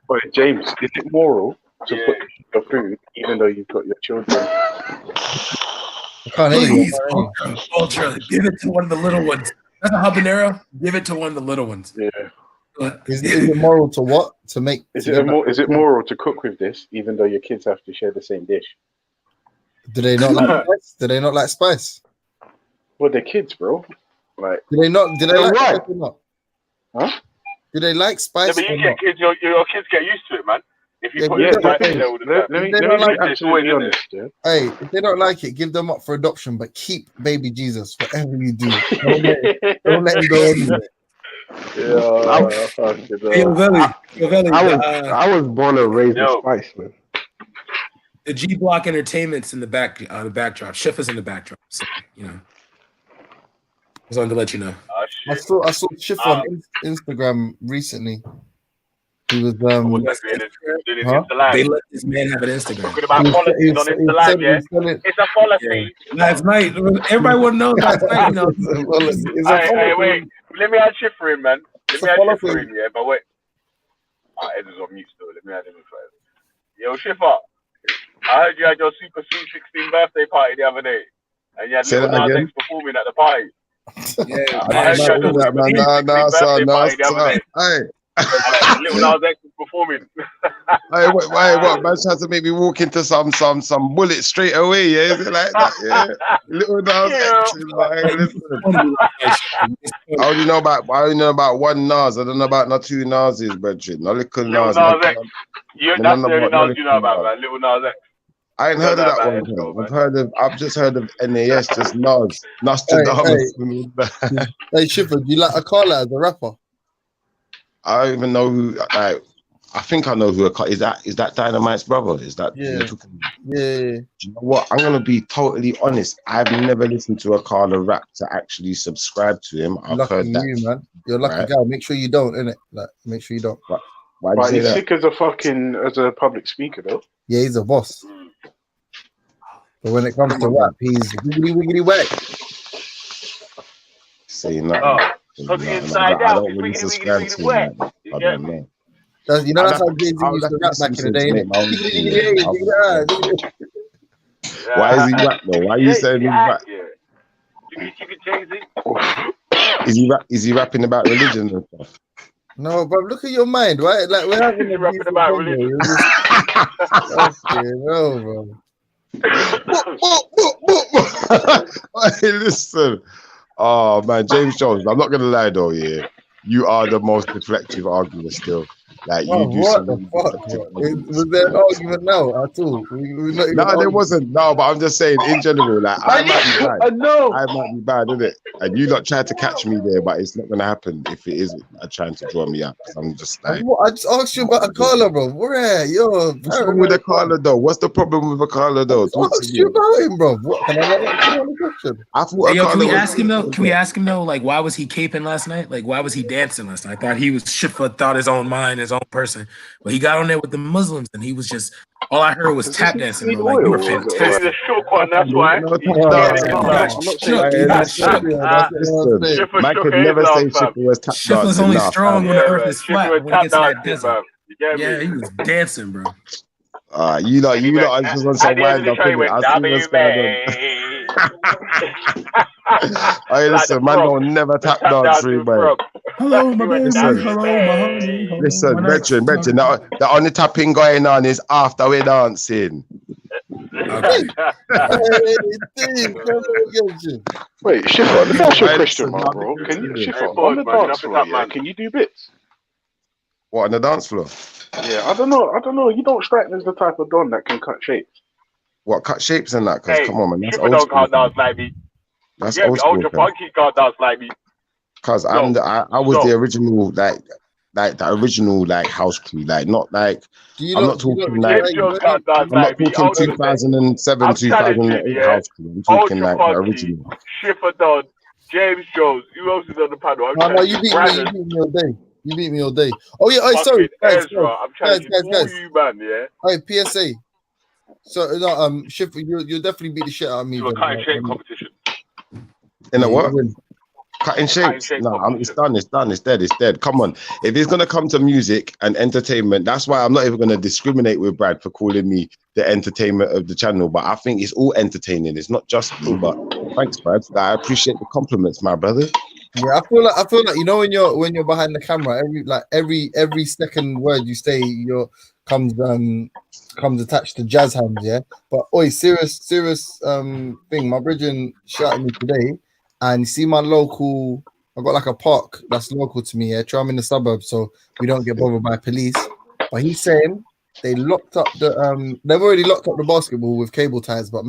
A: But James, is it moral to put your food even though you've got your children?
P: I can't hear you.
H: Please, Ultra, give it to one of the little ones. That's a habanero. Give it to one of the little ones.
A: Yeah.
P: Is it moral to what? To make?
A: Is it moral to cook with this even though your kids have to share the same dish?
P: Do they not like spice? Do they not like spice?
A: Well, they're kids, bro. Like,
P: do they not? Do they like
A: right.
P: spice or not?
A: Huh?
P: Do they like spice?
C: Yeah, but you
P: or
C: get
P: not?
C: kids, your kids get used to it, man. If you put
P: yeah,
C: it right there,
A: let me be absolutely honest. Yeah?
P: Hey, if they don't like it, give them up for adoption, but keep baby Jesus, whatever you do. Don't let him go anywhere.
E: I was born and raised with spice, man.
H: The G Block Entertainment's in the backdrop. Shifa's in the backdrop. So, you know. I just wanted to let you know.
P: I saw Shifa on Instagram recently. He was
H: They let this man have an Instagram.
C: Talking about policies on Insta yeah? It's a policy.
H: Yeah. Last night, everybody would know last night. You know,
C: hey, wait. Let me add shit for him, man. Let me add shit for him, yeah. But wait. Ed is on mute still. Let me add him first. Yo, Shifa. I heard you had your Super Sweet 16 birthday party the other day, and you had Lil Nas X performing at the party.
H: Yeah,
C: I heard you had your Super Sweet 16 birthday party the other day. Lil Nas X was performing.
Q: Hey, what? Man trying to make me walk into some bullet straight away. Yeah, is it like that? Yeah, Lil Nas X. Like, I only know about one Nas. I don't know about no two Nas's, brethren. No little Nas.
C: That's the only Nas you know about, man. Lil Nas X.
Q: I ain't heard of that one. I've just heard of NAS, just Nas. Nostradamus.
P: Hey, Shifa, do you like Akala as a rapper?
Q: I don't even know who. Like, I think I know who is that. Is that Dynamite's brother? Is that?
P: Yeah.
Q: Do you know what? I'm gonna be totally honest. I've never listened to Akala rap to actually subscribe to him. I've heard that.
P: You, man. You're a lucky guy. Make sure you don't, innit? Like, make sure you don't.
Q: Why
A: but he's sick as a public speaker, though.
P: Yeah, he's a boss. But when it comes to rap, he's wiggity whack.
Q: Say nothing.
C: From the inside out, it's wiggity whack.
Q: I don't know.
P: You know that's how Jay-Z used to rap back in the day.
Q: Why is he rap though? Why are you saying he's rap? Is he rapping about religion and stuff?
P: No, but look at your mind, right? Like we're having a
C: rapping about religion.
P: Bro.
Q: Hey, listen. Oh man, James Jones. I'm not gonna lie though, yeah. You are the most deflective argument still. Like you do.
P: What the fuck? Was there an argument now at all?
Q: No, there wasn't. No, but I'm just saying in general. Like I might be bad. I might be bad, isn't it? And you lot tried to catch me there, but it's not gonna happen if it is trying to draw me out. I'm just like.
P: I just asked you about Akala, bro. Where?
Q: What's wrong with Akala though? What's the problem with Akala though?
P: I asked you about him, bro. What? Can I answer the question?
Q: I thought
H: can we ask him though? Can we ask him though? Like, why was he caping last night? Like, why was he dancing last night? I thought he was thought his own mind, his own person. But he got on there with the Muslims, and he was just all I heard was tap dancing. Bro. Like, you were fantastic.
C: It was a shook one, that's why.
Q: Man could never say Shiffa was tap dancing.
H: Shiffa's only strong when the earth is flat. When it gets to that desert. Yeah, he was dancing, bro.
Q: You know, I just want some wind up. Hey, listen, man, don't never tap dance, man.
H: Hello, my baby.
Q: Listen, veteran. The only tapping going on is after we're dancing.
A: Wait, Shifa, let me ask you a question, man, bro. Can you, Shifa, on the dance floor, can you do bits?
Q: What, on the dance floor?
A: Yeah, I don't know. You don't strike me as the type of don that can cut shapes.
Q: What, cut shapes and that? Because come on, man, that's
C: old
Q: old school.
C: Can't dance like me.
Q: That's old school.
C: Ultra Funky can't dance like me.
Q: Because I was the original, like the original house crew, like not like I'm not talking 2007, 2008 house crew. I'm talking like the original.
C: Shifa Don, James Jones. Who else is on the panel?
P: No, you beat me all day. Oh yeah, sorry, guys.
C: I'm trying to fool you, man. Yeah.
P: Hey, PSA. So no, Shifa, you'll definitely beat the shit out of me.
C: You're a cutting shape competition.
Q: In a what? Cutting shapes. No, it's done. It's done. It's dead. It's dead. Come on. If it's gonna come to music and entertainment, that's why I'm not even gonna discriminate with Brad for calling me the entertainment of the channel. But I think it's all entertaining. It's not just me. But thanks, Brad. I appreciate the compliments, my brother.
P: Yeah, I feel like you know when you're behind the camera, every second word you say comes attached to jazz hands, yeah. But serious thing. My brethren shouted me today, and you see my local. I got like a park that's local to me. Yeah, I'm in the suburbs, so we don't get bothered by police. But he's saying they locked up the They've already locked up the basketball with cable ties, but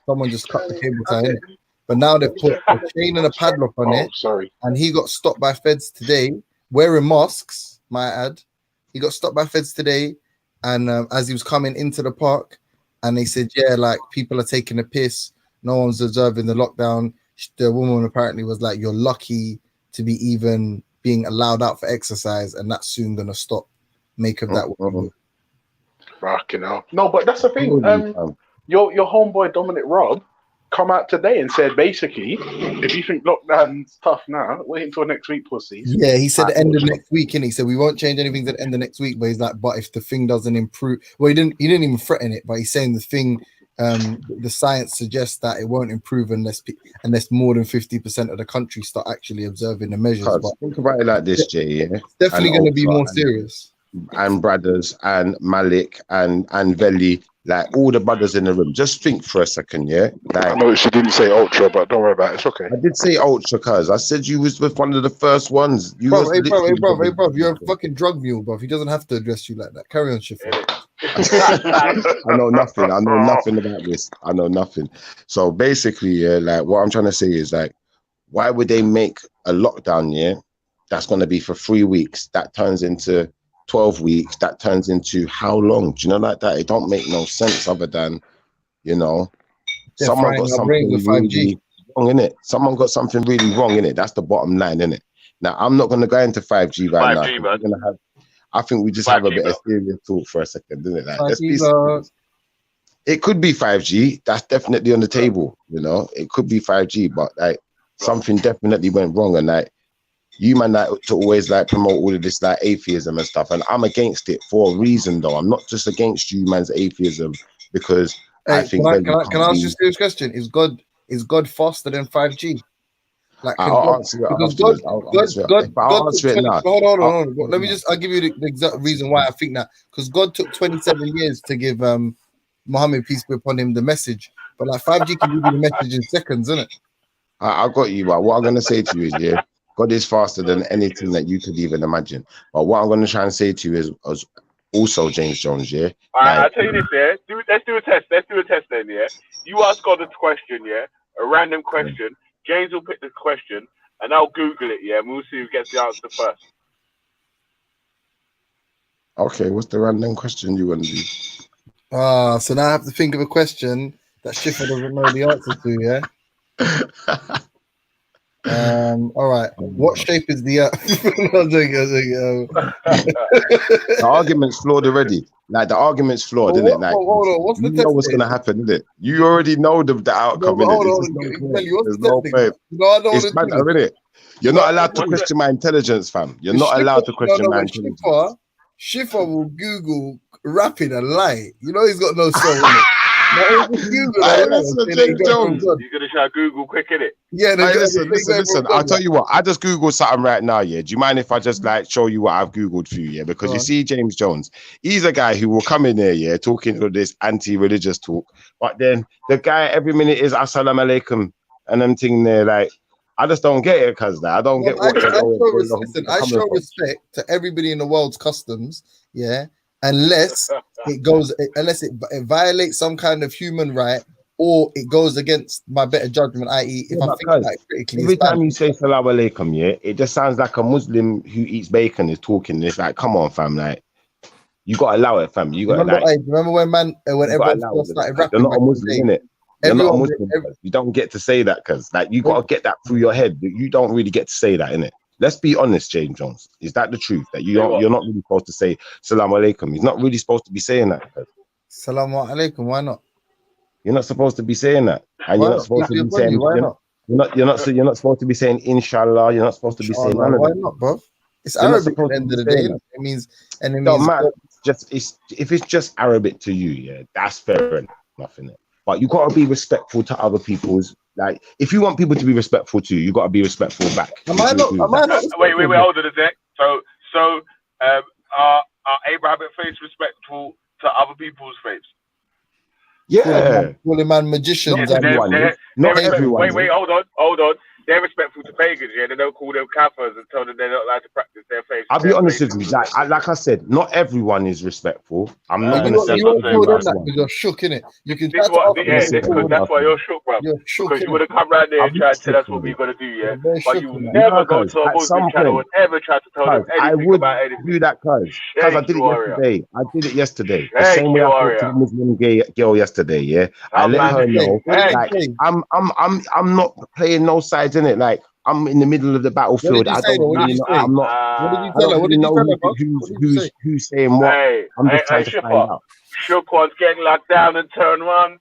P: someone just cut the cable tie in it. But now they've put a chain and a padlock on it.
A: Sorry.
P: And he got stopped by feds today wearing masks, might add. He got stopped by feds today, and as he was coming into the park, and they said, yeah, like people are taking a piss. No one's observing the lockdown. The woman apparently was like, you're lucky to be even being allowed out for exercise, and that's soon going to stop. Make of that what you will.
A: Fucking hell. No, but that's the thing. Your homeboy Dominic Robb come out today and said basically, if you think lockdown's tough now, wait until next week, pussies.
P: Yeah, he said the end of next week, and he said we won't change anything to the end of next week. But he's like, but if the thing doesn't improve, well, he didn't even threaten it, but he's saying the thing, the science suggests that it won't improve unless more than 50% of the country start actually observing the measures. But
Q: think about it like this, Jay. Yeah,
P: it's definitely going to be more serious.
Q: And Brothers and Malik and Veli, like all the brothers in the room. Just think for a second, yeah. Like,
A: I know she didn't say ultra, but don't worry about it. It's okay.
Q: I did say ultra, cuz I said you was with one of the first ones.
P: Hey, bro, you're a fucking drug mule, bro. He doesn't have to address you like that. Carry on, Shifra.
Q: I know nothing. I know nothing about this. I know nothing. So basically, yeah, like what I'm trying to say is like, why would they make a lockdown, yeah, that's going to be for 3 weeks? That turns into 12 weeks, that turns into how long? Do you know, like that? It don't make no sense other than, you know, someone got something really wrong in it. Someone got something really wrong in it. That's the bottom line, in it. Now, I'm not going to go into 5G right now. We're gonna have, I think we just have a bit of serious talk for a second, isn't it? Like, let's be serious. It could be 5G. That's definitely on the table, you know. It could be 5G, but like something definitely went wrong, and like, you man like to always like promote all of this like atheism and stuff, and I'm against it for a reason though. I'm not just against you man's atheism because I think.
P: Can I ask you a serious question? Is God faster than 5G? Like,
Q: I'll answer it afterwards. I'll answer it now.
P: Hold on. Let me I'll give you the exact reason why I think that, because God took 27 years to give Muhammad, peace be upon him, the message, but like 5G can give you the message in seconds, isn't it?
Q: I got you, but what I'm gonna say to you is, yeah, God is faster than anything that you could even imagine. But what I'm going to try and say to you is also James Jones, yeah?
C: All right, I'll tell you this, yeah? Let's do a test. Let's do a test then, yeah? You ask God a question, yeah? A random question. James will pick the question, and I'll Google it, yeah? And we'll see who gets the answer first.
Q: Okay, what's the random question you want to do?
P: So now I have to think of a question that Schiffer doesn't know the answer to, yeah? All right. What shape is the
Q: The argument's flawed already. Like the argument's flawed, isn't it? Like,
P: hold on. What's the
Q: you know what's gonna happen, isn't it? You already know the outcome. There's no way. It's banter, isn't it? You're not allowed to question my intelligence, fam. You're not allowed to question my intelligence.
P: Schiffer will Google rapping and lie. You know he's got no soul in it.
C: You're gonna try Google quick, innit?
P: Yeah.
Q: Listen. I'll tell you what. I just Googled something right now. Yeah. Do you mind if I just like show you what I've Googled for you? Yeah. Because you see, James Jones, he's a guy who will come in there, yeah, talking all this anti-religious talk, but then the guy every minute is assalamu alaikum and them thing there. Like, I just don't get it, cuz I don't get what
P: I show respect to everybody in the world's customs, yeah. Unless it violates some kind of human right, or it goes against my better judgment, i.e., if I think about it critically.
Q: Every time you say salam alaikum, yeah, it just sounds like a Muslim who eats bacon is talking. It's like, come on, fam, like you gotta allow it, fam. You gotta
P: remember when everyone started rapping.
Q: You're not a Muslim, innit? You're not a Muslim. You don't get to say that, cuz like you gotta get that through your head. You don't really get to say that, innit? Let's be honest, James Jones. Is that the truth? That you're not really supposed to say Salaam Alaikum? He's not really supposed to be saying that.
P: Salaam Alaikum, why not?
Q: You're not supposed to be saying that. And you're not supposed to be saying
P: why not?
Q: You're not supposed to be saying inshallah. You're not supposed to be saying none of
P: Why
Q: that.
P: not, bro? It's
Q: You're not
P: Arabic at
Q: supposed
P: the
Q: to
P: end
Q: be
P: of the day.
Q: saying
P: It
Q: that.
P: means, and it
Q: Don't
P: means
Q: matter. If it's just Arabic to you, yeah, that's fair enough, innit? But you gotta be respectful to other people's. Like, if you want people to be respectful to you, you gotta be respectful back.
P: Am I not?
C: Wait, hold on a sec. So, are Abrahamic faiths respectful to other people's faiths?
Q: Yeah.
P: Calling man magicians.
Q: Not everyone is. Not everyone.
C: Wait, hold on. They're respectful to pagans, yeah. They don't call them kafirs and tell them they're not allowed to practice their faith.
Q: I'll be honest with you. Like I said, not everyone is respectful. I'm not gonna say
P: You won't tell them
Q: everyone's
P: that
Q: one.
P: because you're shook in it. You can
C: That's why you're shook, bro. Because you would have come round there and tried to tell us what we're gonna do, yeah. But you will never go to a Muslim channel and ever try to tell them
Q: I
C: anything
Q: would
C: about anything.
Q: do that, cuz I did it yesterday. I did it yesterday. The
C: Thank
Q: same way
C: you,
Q: I spoke to
C: Warrior.
Q: the Muslim girl yesterday. Yeah, I
C: I'm
Q: let her know.
C: Hey.
Q: Like, I'm not playing no sides in it. Like, I'm in the middle of the battlefield. I don't really know. I'm not.
P: What did you
Q: I
P: tell her?
Q: don't
P: What
Q: really
P: did you
Q: know
P: tell her?
Q: who's saying what.
C: Hey,
Q: I'm just trying to
C: Shipper.
Q: find out.
C: Shook one's getting locked down in turn one.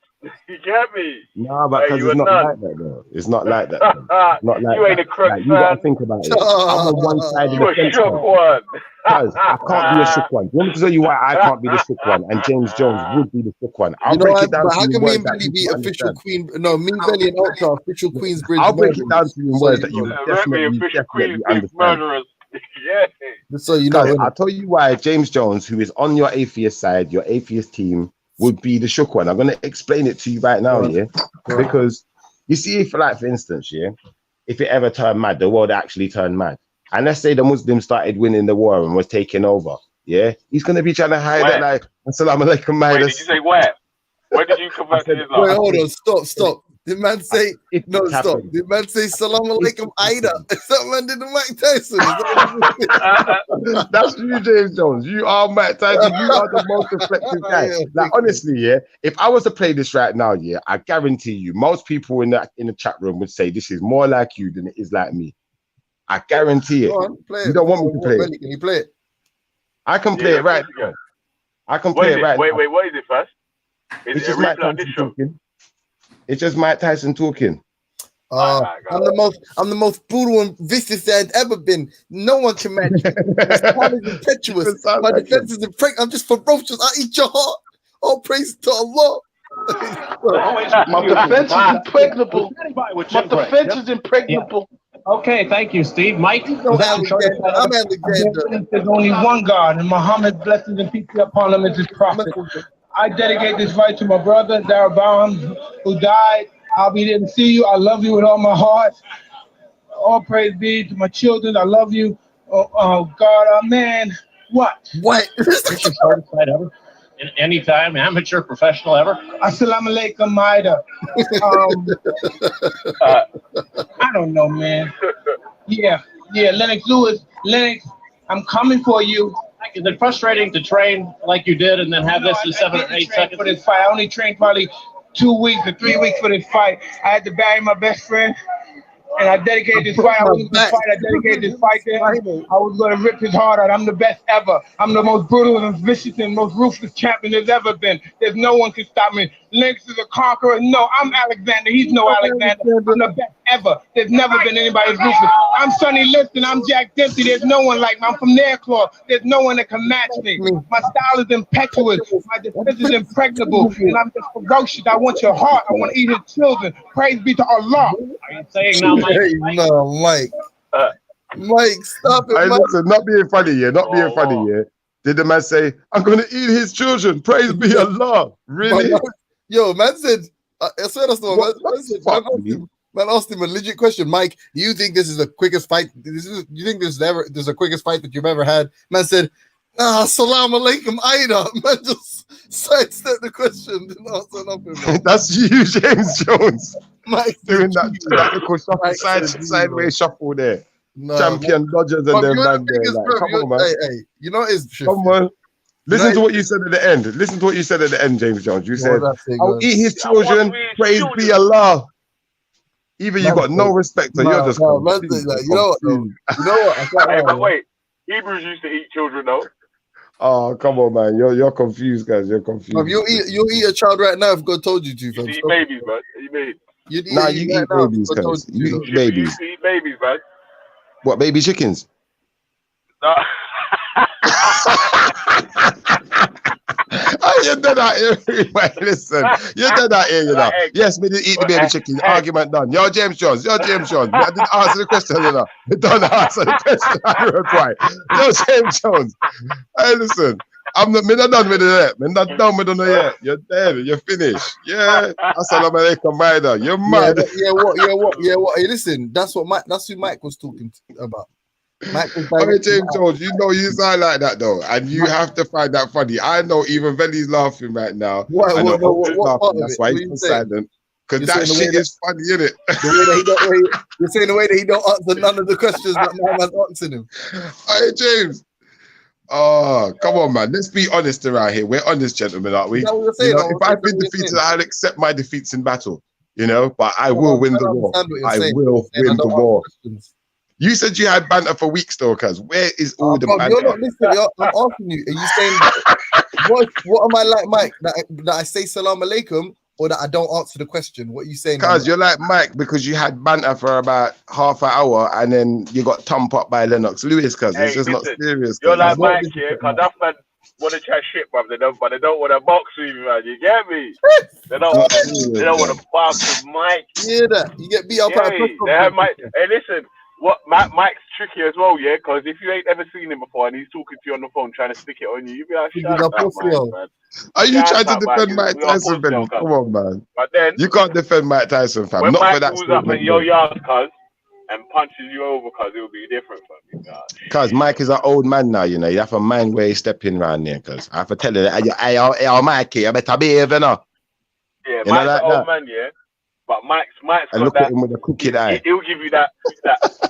C: You get me?
Q: No, but because
C: you
Q: it's
C: a
Q: not
C: nun.
Q: like that, though. It's not like that. It's not like
C: You ain't
Q: that.
C: a crook,
Q: Like, you gotta
C: son.
Q: think about it. I'm on one side of
C: You
Q: the
C: a
Q: fence.
C: shook one.
Q: Because I can't be a shook one. You want me to tell you why I can't be the shook one and James Jones would be the shook one? I'll break it down
P: But
Q: to
P: how
Q: you in
P: can me
Q: words
P: and
Q: that
P: Billy
Q: you
P: be
Q: can
P: official
Q: understand.
P: queen? No, me, Belly, and Ultra official Queensbridge.
Q: I'll break it down to you in words that you
C: Official
Q: definitely
C: Queensbridge
Q: understand.
C: murderers. Yeah.
P: Just so you know,
Q: I'll tell you why James Jones, who is on your atheist side, your atheist team, would be the shook one. I'm going to explain it to you right now, yeah? Because you see, for instance, yeah, if it ever turned mad, the world actually turned mad. And let's say the Muslims started winning the war and was taking over, yeah? He's going to be trying to hide it like, Assalamu alaikum,
C: Wait, did you say where? Where did you convert to Islam?
P: Wait, hold on, stop. Did man say no? Stop. Did man say salam alaikum Aida? Is that man did the Mike Tyson?
Q: That's you, James Jones. You are Mike Tyson. You are the most reflective guy. Like, honestly, yeah. If I was to play this right now, yeah, I guarantee you, most people in the chat room would say this is more like you than it is like me. I guarantee it.
P: Go on, play it.
Q: You don't want me to play it.
P: Can you play it?
Q: I can play it right now. I can play it right now.
C: Wait, what is it first?
Q: It's just Mike Tyson talking. It's just Mike Tyson talking.
P: I'm the most brutal and vicious that I've ever been. No one can match me. My style is impetuous. My defense is impregnable. I'm just ferocious. I eat your heart. All praise to Allah.
M: My defense is impregnable. My defense is impregnable.
R: Okay, thank you, Steve. Mike,
P: I'm Alexander.
R: There's only one God, and Muhammad, blessings and peace be upon him, is his prophet. I dedicate this right to my brother, Darabam, who died. I'll be there to see you. I love you with all my heart. All praise be to my children. I love you. Oh God, amen. What?
P: Ever.
R: Anytime, amateur, professional, ever. Assalamu alaikum, Maida. I don't know, man. Yeah, Lennox Lewis. Lennox, I'm coming for you. Is it frustrating to train like you did and then have this in 7 or 8 seconds? For this fight, I only trained probably 2 weeks or 3 weeks for this fight. I had to bury my best friend, and I dedicated this fight. I wasn't gonna fight. I dedicated this fight to him. I was gonna rip his heart out. I'm the best ever. I'm the most brutal and vicious and most ruthless champion there's ever been. There's no one can stop me. Lynx is a conqueror. No, I'm Alexander. He's no Alexander. I'm the best ever. There's never been anybody as ruthless. I'm Sonny Liston. I'm Jack Dempsey. There's no one like me. I'm from Nairclaw. There's no one that can match me. My style is impetuous. My defense is impregnable. And I'm just ferocious. I want your heart. I want to eat his children. Praise be to Allah. Are you saying now, Mike?
P: No, Mike. Mike, stop it,
Q: Hey,
P: Mike.
Q: listen, not being funny, yeah. Not being funny, yeah. Did the man say, I'm going to eat his children? Praise be Allah. Really?
P: Yo, man said, I swear that's the one. Man asked him a legit question. Mike, do you think this is the quickest fight? Do you think there's the quickest fight that you've ever had? Man said, salam alaikum, Aida. Man just sidestepped the question. Didn't answer nothing. Man.
Q: That's you, James Jones.
P: Mike
Q: doing that little shuffle, sideways shuffle there.
P: No,
Q: Champion Dodgers and them man there. Like, come on, man.
P: Hey, you know it's
Q: come on. Listen to what you said at the end. Listen to what you said at the end, James Jones. You said, I'll eat his children, praise be Allah. Even you got no respect, so you're just
P: you know what? You know what?
C: But wait, Hebrews used to eat children, though.
Q: Oh, come on, man. You're confused, guys. You're confused.
P: You'll eat a child right now if God told you to.
C: You eat babies, man. You mean?
Q: Nah, you eat babies, cuz. You eat babies.
C: You eat babies, man.
Q: What, baby chickens?
C: No.
Q: Oh, you done that here. Listen, you done that here, you know. Yes, me did eat the baby chicken. Argument done. Yo, James Jones. Yo, James Jones. I didn't answer the question, you know. Me don't answer the question. I reply. Yo, James Jones. Hey, listen. I'm not done with it. Me not done with it yet. You're dead. You're finished. Yeah. Assalamu alaikum, Maida. You're mad.
P: Yeah, what? Hey, listen, that's who Mike was talking about. Mike was
Q: Hey, James Jones, you know you sound like that though, and you have to find that funny. I know even Veli's laughing right now.
P: What
Q: I know
P: part of
Q: that's
P: it?
Q: why
P: What
Q: he's
P: you
Q: silent. Because that shit is funny, isn't it?
P: You're saying the way that he don't answer none of the questions that my man's answering him.
Q: Hey, James. Oh, come on, man. Let's be honest around here. We're honest, gentlemen, aren't we?
P: Is that what you're
Q: You
P: saying,
Q: know, if I've been defeated, I'll accept my defeats in battle. You know, but I
P: No,
Q: will
P: I'm
Q: win
P: trying
Q: the
P: to
Q: war.
P: understand what you're
Q: I
P: saying.
Q: will
P: You're saying I
Q: win the
P: don't ask
Q: war.
P: questions.
Q: You said you had banter for weeks, though, cuz. Where is all the
P: Bro,
Q: banter?
P: you're not listening. I'm asking you. Are you saying what am I like, Mike? That I say salam alaikum or that I don't answer the question? What are you saying?
Q: Cuz you're like Mike because you had banter for about half an hour and then you got thumped up by Lennox Lewis, cuz. It's just not serious.
C: You're
Q: Cuz.
C: like Mike, yeah, because that man want to chat shit, bruv. They don't want to box with you, man. You get me? They don't want to box with Mike.
P: You hear that? You get beat up at a press
C: They have
P: conference.
C: Mike. Hey, listen. Mike's tricky as well, yeah. Because if you ain't ever seen him before and he's talking to you on the phone trying to stick it on you, you be like, shut up, Mike, man.
Q: Are you
C: Shut
Q: trying to
C: up,
Q: defend Mike
C: We are
Q: Tyson,
C: pussy,
Q: Benny?
C: cuz.
Q: Come on, man.
C: But then
Q: You can't defend Mike Tyson, fam.
C: when
Q: Not for
C: Mike
Q: that
C: pulls up
Q: statement.
C: in your yard, cuz, and punches you over, cuz, it'll be different, fam.
Q: Cuz Mike is an old man now, you know. You have to mind where he's stepping around there, cuz. I have to tell you, hey, Mikey, I better behave, you know.
C: Yeah,
Q: You know
C: Mike's
Q: like
C: an old
Q: that?
C: man, yeah. But Mike's
Q: And
C: got
Q: look
C: that.
Q: at him with a crooked eye.
C: He'll give you that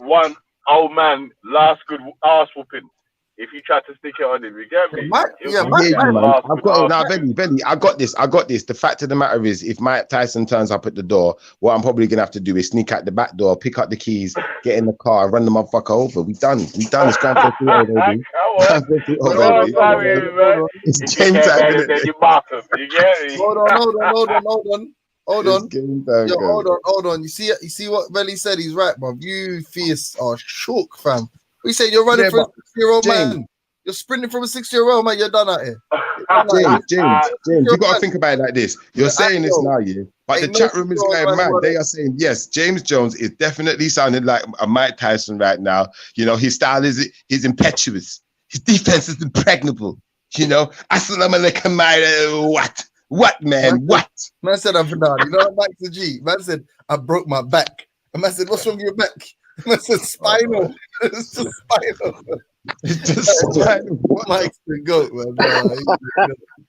C: one old man last good ass whooping. If you try to stick it on him, you get me?
Q: I hear you, man. I've got it now, Benny. I got this. The fact of the matter is, if Mike Tyson turns up at the door, what I'm probably gonna have to do is sneak out the back door, pick up the keys, get in the car, and run the motherfucker over. We done. It's Grand Theft Auto, baby. Grand Theft Auto, baby. It's game time, isn't it?
C: You bottom. You get me?
P: Hold on.
Q: It's game time,
P: Yo,
Q: guys.
P: hold on. You see what Belly said? He's right, bro. You fierce are shook, fam. We say you're running for a 6-year-old man. You're sprinting from a 6-year-old man. You're done out here.
Q: James, you got to think about it like this. You're saying this now, yeah, but the chat room is going mad. They are saying, yes, James Jones is definitely sounding like a Mike Tyson right now. You know, his style is impetuous. His defense is impregnable. You know, assalamu alaikum, what, man? What?
P: Man said, I'm done. You know what Mike's a G? Man said, I broke my back. And man said, what's wrong with your back? Man said, spinal. It's just spinal.
Q: It's just spinal.
P: Mike's the GOAT, man.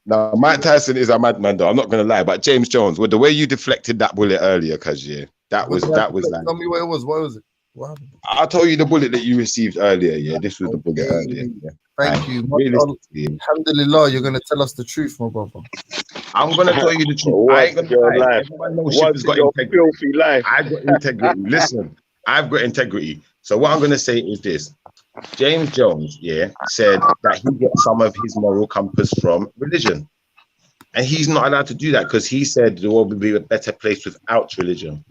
Q: No, Mike Tyson is a madman, though. I'm not going to lie. But James Jones, well, the way you deflected that bullet earlier, cuz, yeah, that was like.
P: Tell me what it was. What was it? What happened?
Q: I'll tell you the bullet that you received earlier, yeah. This was the bullet earlier. Yeah.
P: Thank you. Alhamdulillah, you're going to tell us the truth, my brother.
Q: I'm going to tell you the truth. I ain't going to lie. Everyone knows Shipper's got integrity. I've got integrity. Listen, I've got integrity. So what I'm going to say is this. James Jones, yeah, said that he gets some of his moral compass from religion. And he's not allowed to do that because he said the world would be a better place without religion.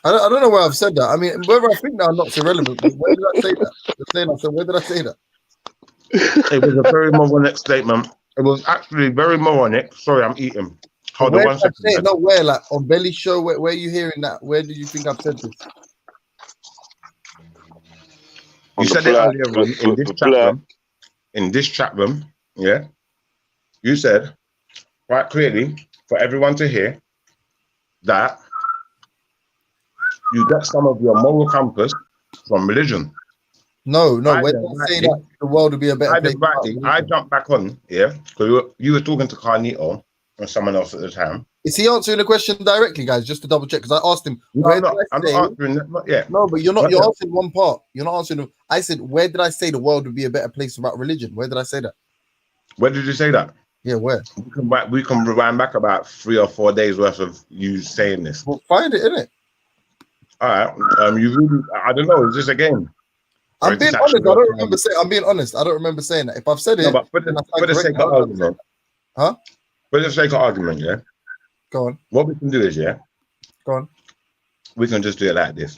P: I don't know where I've said that. I mean, whether I think that or not is irrelevant. But where did I say that? So where did I say that?
Q: It was a very moronic statement. It was actually very moronic. Sorry, I'm eating. Hold on 1 second.
P: No, where? Like on Belly Show? Where are you hearing that? Where do you think I've said this?
Q: You said it earlier on in this chat room. In this chat room, yeah. You said quite clearly for everyone to hear that you got some of your moral compass from religion.
P: No. When I say that the world would be a better place.
Q: I jumped back on, yeah, because you were talking to Carnito or someone else at the time.
P: Is he answering the question directly, guys? Just to double check, because I asked him.
Q: I'm not answering that. Not yet.
P: No, but you're not. You're answering one part. You're not answering. I said, where did I say the world would be a better place without religion? Where did I say that?
Q: Where did you say that?
P: Yeah, where?
Q: We can rewind back about 3 or 4 days worth of you saying this.
P: Well, find it, innit?
Q: All right. You really, I don't know. It's just a game.
P: I'm being honest. I don't remember saying. I'm being honest. I don't remember saying that. If I've said it,
Q: but for the sake of argument,
P: huh?
Q: For the sake of argument, yeah.
P: Go on.
Q: What we can do is, yeah.
P: Go on.
Q: We can just do it like this.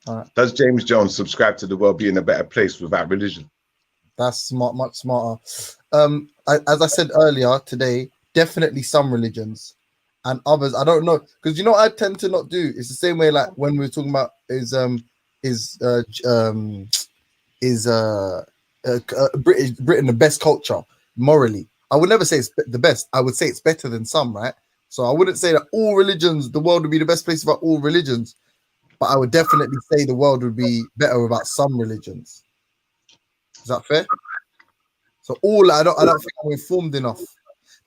P: All right.
Q: Does James Jones subscribe to the world being a better place without religion?
P: That's smart, much smarter. As I said earlier today, definitely some religions, and others I don't know, because you know I tend to not do. It's the same way like when we were talking about Britain the best culture morally. I would never say it's the best. I would say it's better than some, right? So I wouldn't say that all religions, the world would be the best place without all religions, but I would definitely say the world would be better without some religions. Is that fair? So I don't think I'm informed enough.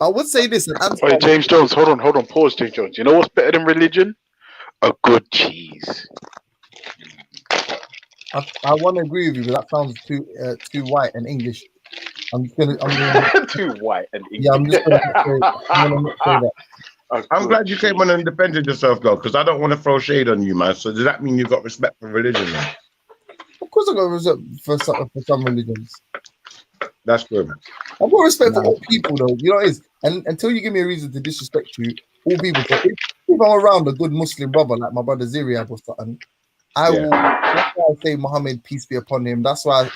P: I would say this.
A: Wait, James Jones, hold on, pause, James Jones. You know what's better than religion? A good cheese.
P: I want to agree with you, but that sounds too white and English. I'm gonna
A: too white and English.
P: Yeah, I'm just gonna not say that.
Q: I'm glad you came on and defended yourself, though, because I don't want to throw shade on you, man. So does that mean you've got respect for religion, man?
P: Of course, I got respect for some religions.
Q: That's good.
P: I've got respect for all people, though. You know what it is? And until you give me a reason to disrespect you, all people. So if I'm around a good Muslim brother like my brother Ziriab or something, I will. That's why I say Muhammad, peace be upon him. That's why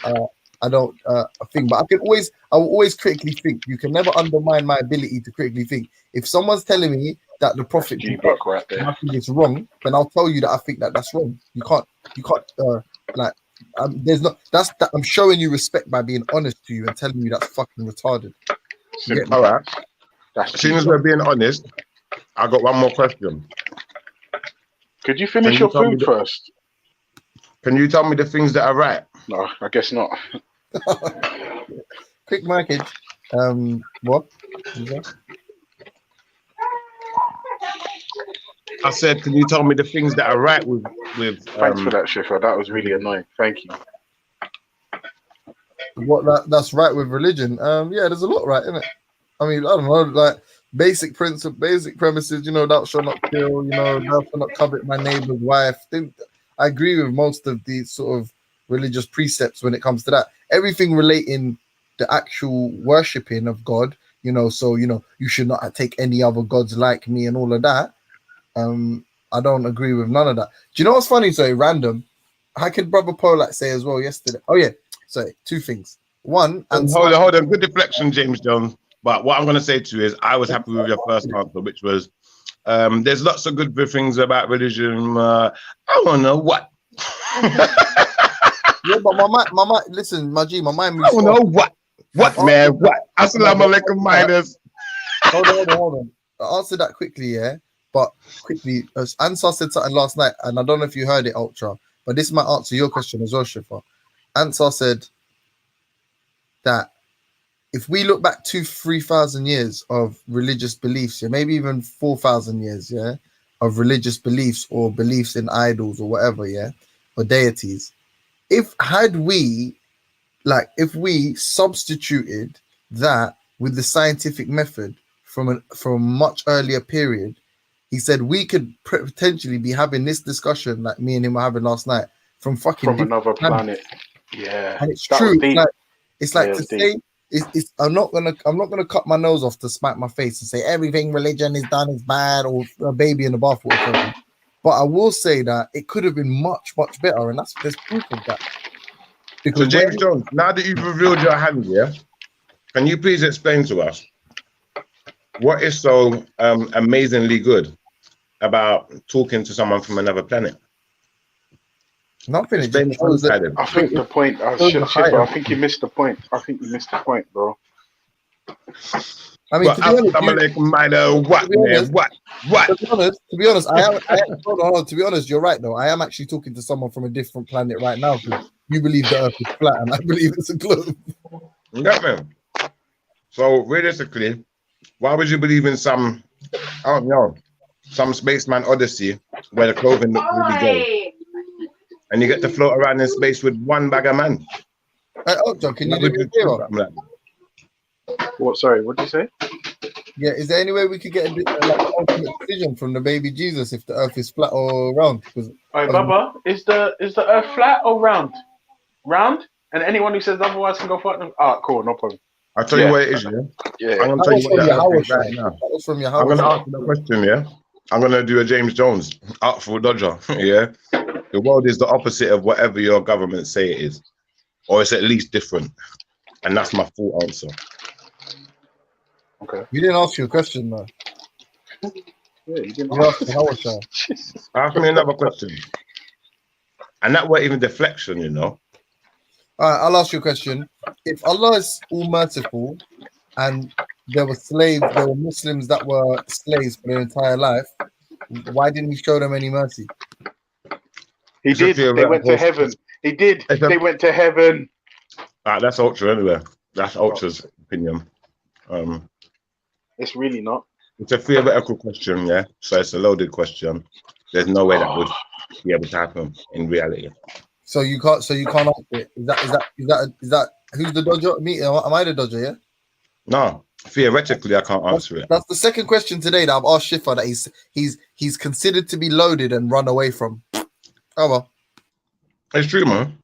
P: I don't think. But I will always critically think. You can never undermine my ability to critically think. If someone's telling me that the Prophet
A: right there,
P: I think it's wrong, then I'll tell you that I think that that's wrong. You can't there's not. That's that. I'm showing you respect by being honest to you and telling you that's fucking retarded.
Q: All right. As soon as we're being honest, I got one more question.
A: Could you finish your food first?
Q: Can you tell me the things that are right?
A: No, I guess not.
P: Quick market. What?
Q: I said, can you tell me the things that are right with
A: Thanks for that, Shifra. That was really annoying. Thank you.
P: That's right with religion. Yeah, there's a lot right in it. I mean, I don't know, like basic premises, you know, thou shalt not kill, you know, thou shalt not covet my neighbor's wife. I agree with most of these sort of religious precepts when it comes to that. Everything relating the actual worshipping of God, you know, so you know, you should not take any other gods like me and all of that. I don't agree with none of that. Do you know what's funny? So random. How could Brother Polak say as well yesterday? Oh yeah, sorry, two things. One, and
Q: hold on, good deflection, James Jones. But what I'm going to say to you is, I was happy with your first answer, which was, there's lots of good things about religion. I don't know what.
P: Yeah, but my mind, listen, my mind.
Q: I don't know what, man, what? Assalamu alaikum, miners.
P: Hold on. I'll answer that quickly, yeah. But quickly, Ansar said something last night, and I don't know if you heard it, Ultra, but this might answer your question as well, Shifa. Ansar said that if we look back 2,000-3,000 years of religious beliefs, yeah, maybe even 4,000 years, yeah, of religious beliefs or beliefs in idols or whatever, yeah, or deities, if we substituted that with the scientific method from a much earlier period, he said we could potentially be having this discussion like me and him were having last night from
A: another planet. Yeah,
P: and it's true. It's like to say it's I'm not gonna cut my nose off to smack my face and say everything religion is done is bad or a baby in the bathwater. But I will say that it could have been much better, and there's proof of that.
Q: So James Jones, now that you've revealed your hand, yeah, can you please explain to us what is so amazingly good about talking to someone from another planet?
P: Nothing.
A: I think the point. I think you missed the point. Bro.
P: I mean, to be honest, to be honest, you're right though. I am actually talking to someone from a different planet right now because you believe the Earth is flat and I believe it's a globe.
Q: Yeah, man. So realistically, why would you believe in some, I don't know, some spaceman odyssey where the clothing looks really good, and you get to float around in space with one bag of man?
P: John, can you do me a favor?
A: What? Sorry, what did you say?
P: Yeah, is there any way we could get an ultimate decision from the baby Jesus if the Earth is flat or round?
A: Alright, Baba, is the Earth flat or round? Round, and anyone who says otherwise can go fight them. Ah, cool, no problem.
Q: I'll tell you what it is, yeah? I'm going to tell you what the Earth is right now. I'm going to answer the question, yeah? I'm gonna do a James Jones, Artful Dodger. Yeah, the world is the opposite of whatever your government say it is, or it's at least different, and that's my full answer.
A: Okay.
P: You didn't ask you a question, though.
A: Yeah, you didn't
P: You asked how was that?
Q: Ask me another question, and that weren't even deflection, you know.
P: All right, I'll ask you a question. If Allah is all merciful, and there were Muslims that were slaves for their entire life, why didn't He show them any mercy?
A: He did. They went to heaven. He did. They went to heaven.
Q: That's Ultra anyway. That's Ultra's opinion.
A: It's really not.
Q: It's a theoretical question, yeah. So it's a loaded question. There's no way that would be able to happen in reality.
P: So you can't answer it. Is that who's the dodger? Me? Am I the dodger? Yeah.
Q: No, theoretically, I can't answer it.
P: That's the second question today that I've asked Shifa that he's considered to be loaded and run away from. Oh well.
Q: It's true, man.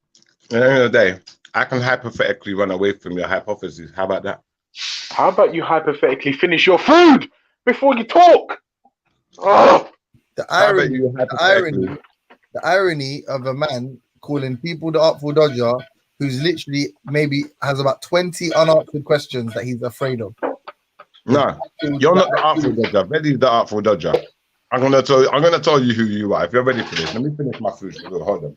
Q: At the end of the day, I can hypothetically run away from your hypothesis. How about that?
A: How about you hypothetically finish your food before you talk? Oh.
P: The irony of a man calling people the Artful Dodger who's literally maybe has about 20 unanswered questions that he's afraid of.
Q: No, you're not the Artful Dodger. Betty's the Artful Dodger. I'm gonna tell you who you are. If you're ready for this, let me finish my food. Hold on.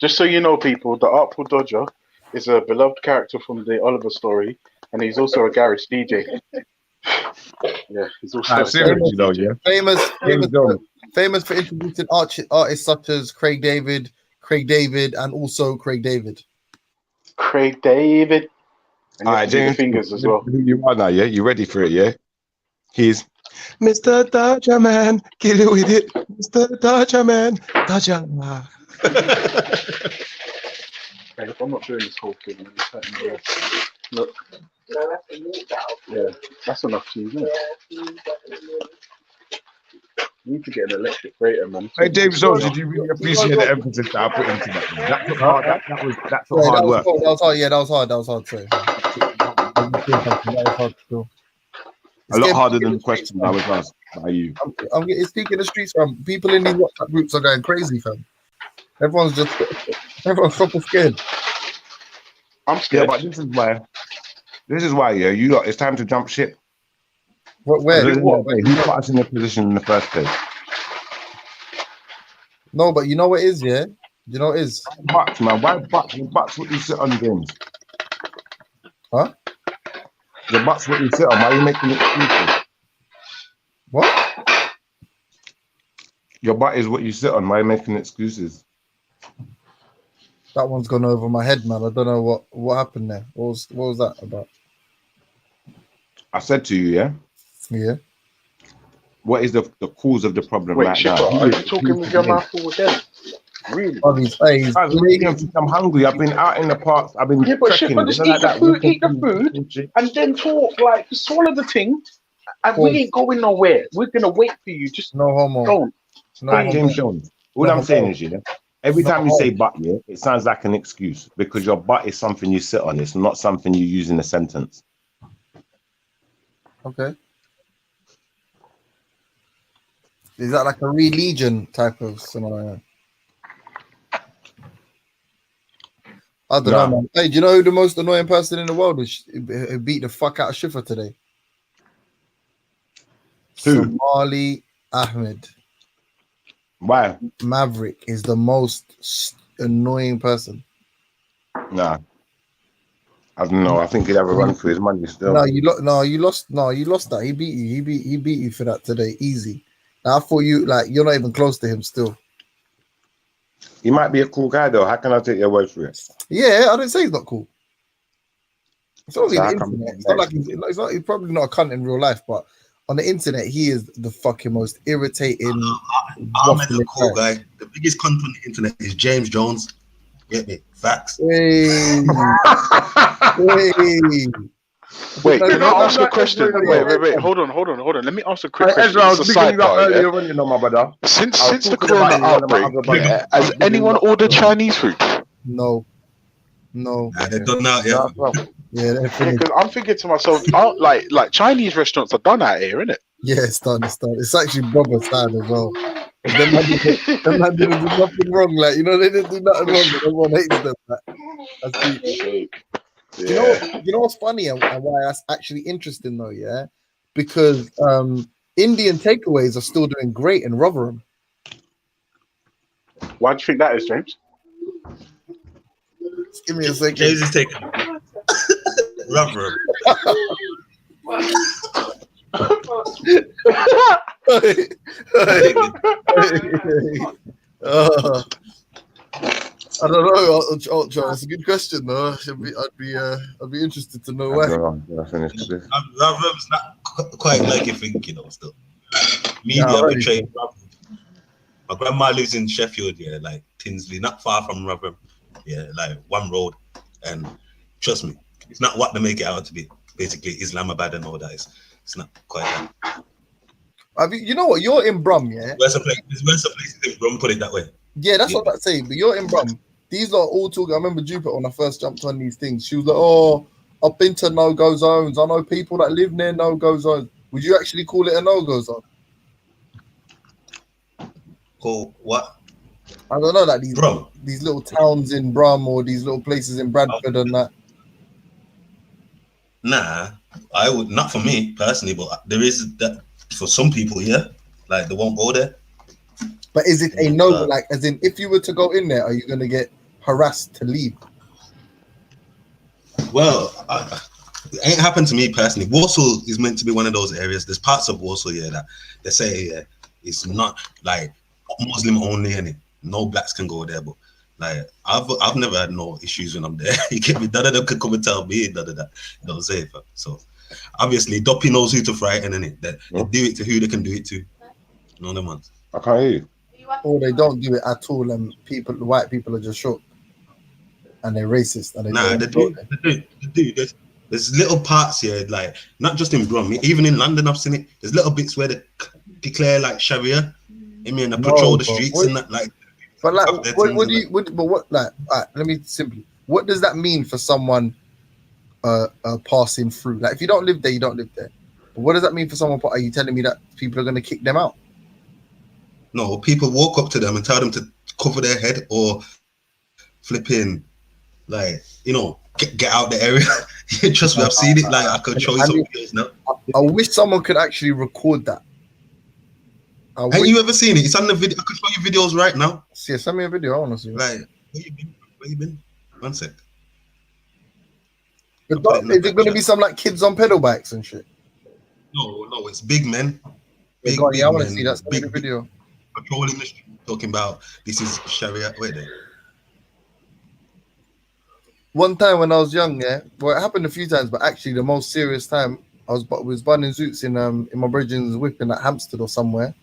A: Just so you know, people, the Artful Dodger is a beloved character from the Oliver story, and he's also a garage DJ. Yeah, he's also
P: famous for introducing artists such as Craig David, and also Craig David.
A: And
Q: all right, James,
A: fingers as well.
Q: You are now, yeah? You ready for it, yeah? He's Mr. Dodger Man, get it with it, Mr. Dodger Man, Dodger.
A: Hey, I'm not doing this whole thing. Look. Yeah, that's enough cheese, isn't it? You need to get an electric grater, man.
Q: Hey, James Jones, did you really appreciate the emphasis that I put into that? That took hard. That's hard work.
P: That was hard. Yeah, that was hard. Sorry. That was hard to do.
Q: A lot harder than the question I was asked by you.
P: I'm getting speaking the streets, fam. People in these WhatsApp groups are going crazy, fam. Everyone's proper scared.
A: I'm scared.
Q: Yeah, but this is why, yeah, you lot, it's time to jump ship.
P: Where?
Q: Who put us in the position in the first place?
P: No, but you know what it is, yeah? You know what it is?
Q: Bucks, man. Why Bucks? The Bucks what you sit on games.
P: Huh?
Q: The Bucks what you sit on. Why are you making excuses?
P: What?
Q: Your butt is what you sit on. Why are you making excuses?
P: That one's gone over my head, man. I don't know what happened there. What was that about?
Q: I said to you, yeah?
P: Yeah.
Q: What is the cause of the problem right
A: Shifa,
Q: now?
A: are you talking with your mouth full again? Really?
Q: I'm hungry. I've been out in the parks. I've been trekking.
A: Shifa, just eat the food, and then talk. Like, swallow the thing, and we ain't going nowhere. We're gonna wait for you. Just
P: no homo.
A: Don't.
Q: Right, James Jones. All I'm saying is, yeah, every time you say butt, yeah, it sounds like an excuse because your butt is something you sit on. It's not something you use in a sentence.
P: Okay. Is that like a religion type of scenario? I don't know, man. Hey, do you know who the most annoying person in the world was? Who beat the fuck out of Shifa today?
Q: Who?
P: Somali Ahmed.
Q: Why?
P: Maverick is the most annoying person.
Q: Nah. I don't know. I think he'd have a run for his money still.
P: No, you lost that. He beat you. He beat you for that today. Easy. Now, I thought you're not even close to him still.
Q: He might be a cool guy though. How can I take your word for it?
P: Yeah, I didn't say he's not cool. It's only the internet. It's not like he's probably not a cunt in real life, but on the internet, he is the fucking most irritating.
L: Ahmed the cool guy. The biggest cunt on the internet is James Jones. Get me? Facts.
P: Hey.
A: Wait, can I ask a question? Wait. Hold on. Let me ask a quick question.
Q: Ezra, I was speaking up earlier on, you know, my brother.
C: Since the corona outbreak, has anyone ordered Chinese food?
P: No.
L: They're done out, yeah.
P: Yeah,
A: because I'm thinking to myself, like Chinese restaurants are done out here, innit?
P: Yeah, it's done. It's done. It's actually Brother's side as well. Them man didn't do nothing wrong. Like, you know, they didn't do nothing wrong, but everyone hates them. Like, that's deep. You know what's funny and why that's actually interesting though, yeah? Because Indian takeaways are still doing great in Rotherham.
A: Why do you think that is, James?
P: Just give me a second.
L: James is taking Rotherham.
P: I don't know, Ultra. It's a good question, though. I'd be interested to know why.
L: Rotherham's not quite like you think, you know. Still, media betrayed Rotherham. My grandma lives in Sheffield, yeah, like Tinsley, not far from Rotherham, yeah, like one road. And trust me, it's not what they make it out to be. Basically, Islamabad and all that. It's not quite that.
P: You know what? You're in Brum, yeah.
L: There's worse places in Brum, put it that way.
P: Yeah, that's what I'm saying. But you're in Brum. These are all talking. I remember Jupiter when I first jumped on these things. She was like, "Oh, I've been to no-go zones. I know people that live near no-go zones." Would you actually call it a no-go zone?
L: Call what?
P: I don't know, like these little towns in Brum or these little places in Bradford and that.
L: Nah, I would not for me personally, but there is that for some people, yeah, like they won't go there.
P: But is it a no? Like, as in, if you were to go in there, are you going to get harassed to leave?
L: Well, it ain't happened to me personally. Warsaw is meant to be one of those areas. There's parts of Warsaw, yeah, that they say it's not like Muslim only, and no blacks can go there. But like, I've never had no issues when I'm there. You get me? None of them can come and tell me none of that. You know what I'm saying? So obviously, Doppy knows who to frighten, innit? They do it to who they can do it to. No, no man.
Q: I can't hear you.
P: Or they don't do it at all, and the white people are just shook, and they're racist. And
L: they do. There's little parts here, like not just in Brum, even in London, I've seen it. There's little bits where they declare like Sharia. I mean, they patrol the streets and that, like.
P: But like, what do you? Let me simply. What does that mean for someone passing through? Like, if you don't live there, you don't live there. But what does that mean for someone? Are you telling me that people are going to kick them out?
L: No, people walk up to them and tell them to cover their head or flipping, like, you know, get out the area. Trust me, I've seen it. Like, I could show you some videos now.
P: I wish someone could actually record that.
L: Have you ever seen it? It's on the video. I could show you videos right now.
P: Yeah, send me a video. I want to see it.
L: Like, where you been? One sec.
P: Is it going to be some like kids on pedal bikes and shit?
L: No, it's big men.
P: Big I want to see that. Send me the video.
L: Patrolling the street, talking about this is Sharia. Wait there.
P: One time when I was young, yeah, well, it happened a few times, but actually the most serious time I was bunning zoots in my brethren's whipping at Hampstead or somewhere,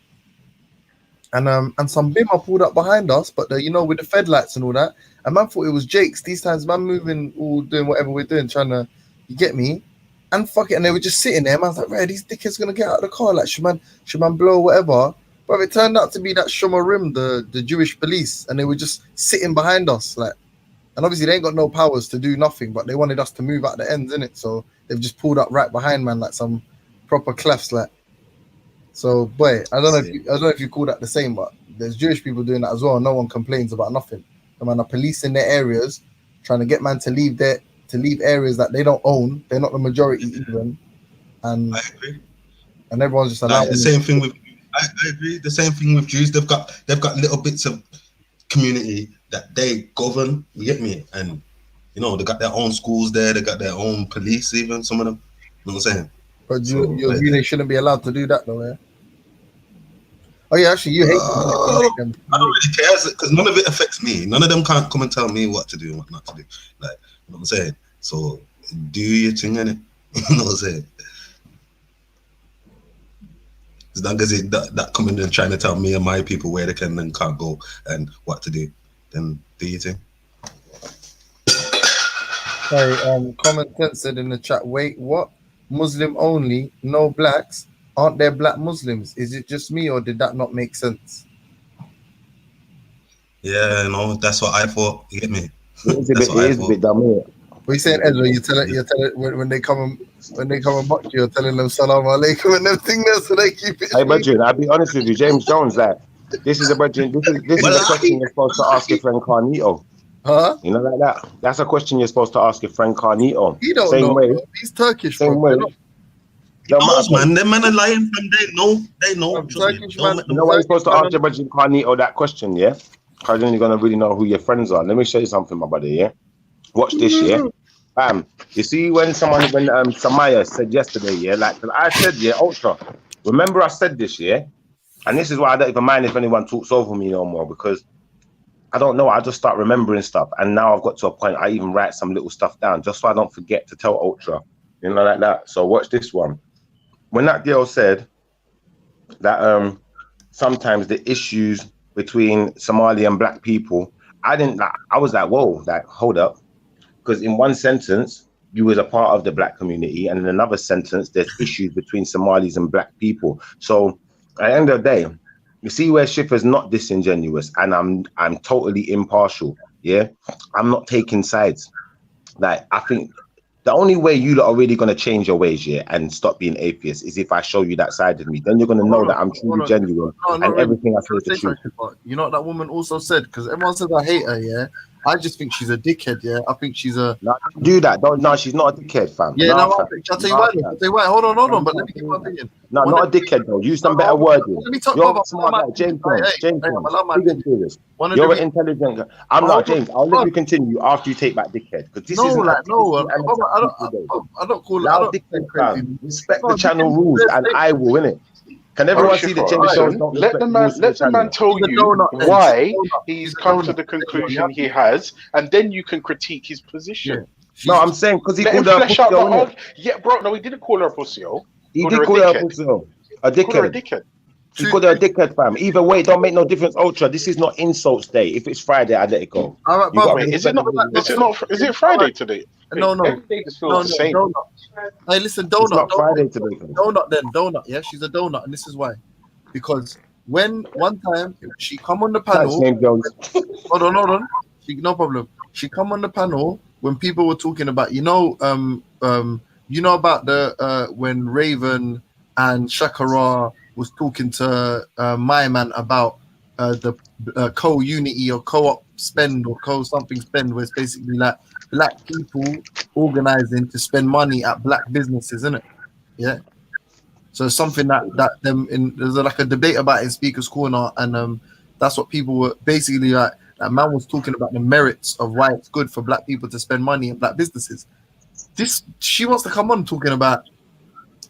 P: and some bimmer pulled up behind us, but with the fed lights and all that, and man thought it was Jake's. These times, man moving, all doing whatever we're doing, trying to, you get me, and fuck it, and they were just sitting there. Man's like, right, these dickheads gonna get out of the car, like should man blow or whatever. But it turned out to be that Shomarim, the Jewish police, and they were just sitting behind us, like, and obviously they ain't got no powers to do nothing, but they wanted us to move out the ends, innit? So they've just pulled up right behind, man, like some proper clefs, like. So, boy, I don't know if you call that the same, but there's Jewish people doing that as well. No one complains about nothing. The man are policing their areas, trying to get man to leave areas that they don't own. They're not the majority even, and
L: I agree.
P: And everyone's just allowing
L: the same thing with. I agree. The same thing with Jews. They've got little bits of community that they govern. You get me? And they got their own schools there. They got their own police. Even some of them. You know what I'm saying?
P: But you agree they shouldn't be allowed to do that, though, yeah? Oh yeah, actually, you hate them.
L: I don't really care because none of it affects me. None of them can't come and tell me what to do and what not to do. Like, you know what I'm saying? So do your thing, innit? You know what I'm saying? As long as that coming and trying to tell me and my people where they can and can't go and what to do, then do your thing.
P: Sorry, Common Sense said in the chat, wait, what? Muslim only, no blacks? Aren't there black Muslims? Is it just me or did that not make sense?
L: Yeah, that's what I thought. You get me?
B: It is a bit dumb, isn't it?
P: What you saying, Ezra? You're telling when they come and mock you, you're telling them salam alaikum and everything there, so they keep it.
Q: Hey, Bridget, I'll be honest with you, James Jones. Like, this is a question you're supposed to ask your friend Carnito.
P: Huh?
Q: You know, like that. That's a question you're supposed to ask your friend Carnito.
P: He don't
Q: Same
P: know.
Q: way.
P: Bro. He's Turkish.
Q: Same
P: bro.
Q: way.
L: He knows, man. Them man are lying from they know.
P: Turkish
Q: You know why you're supposed to ask your budget Carnito that question, yeah? Because then you're gonna really know who your friends are. Let me show you something, my buddy, yeah? Watch this, yeah? You see when Samaya said yesterday, yeah, like I said, yeah, Ultra. Remember I said this, yeah? And this is why I don't even mind if anyone talks over me no more, because I don't know, I just start remembering stuff. And now I've got to a point I even write some little stuff down just so I don't forget to tell Ultra. You know, like that. So watch this one. When that girl said that sometimes the issues between Somali and black people, I was like, whoa, like, hold up. Because in one sentence, you was a part of the black community, and in another sentence, there's issues between Somalis and black people. So at the end of the day, you see where Schiffer's not disingenuous, and I'm totally impartial. Yeah, I'm not taking sides. Like, I think the only way you lot are really going to change your ways, yeah, and stop being atheists is if I show you that side of me. Then you're going to know that I'm truly genuine, and everything I say is the truth.
P: You know what that woman also said? Because everyone says I hate her, yeah? I just think she's a dickhead, yeah? I think she's a...
Q: No, don't do that. No, she's not a dickhead, fam.
P: Yeah,
Q: no,
P: no, I'll tell you why. I'll tell you why. Hold on, but let me give my opinion.
Q: No, not a dickhead, though. Use some better wording.
P: Let me talk
Q: You're
P: about
Q: a smart guy, James. You're an intelligent guy. I'm not, James. I'll let you continue after you take back dickhead. Because this isn't
P: I don't call it
Q: dickhead, fam. Respect the channel rules, and I will, innit? Can everyone see the James Jones?
A: Let the man tell you why he's come to the conclusion he has, and then you can critique his position.
Q: No, I'm saying because he called her a pussy.
A: Yeah, bro. No, he didn't call her a pussy.
Q: He did call her a pussy. A dickhead. He called her a dickhead, fam. Either way, it don't make no difference. Ultra, this is not insults day. If it's Friday, I let it go.
P: All right,
A: brother. Is it Friday today?
P: No.
A: Every day just feels the same.
P: Donut. Hey, listen, donut.
Q: It's not Friday today.
P: Donut. Yeah, she's a donut, and this is why. Because when one time she come on the panel, hold on. No problem. She come on the panel when people were talking about, about the when Raven and Shakara was talking to my man about the co-unity or co-op spend or co-something spend, where it's basically like black people organizing to spend money at black businesses, isn't it? Yeah. So something that there's like a debate about it in Speaker's Corner, and that's what people were basically like. That man was talking about the merits of why it's good for black people to spend money in black businesses. She wants to come on talking about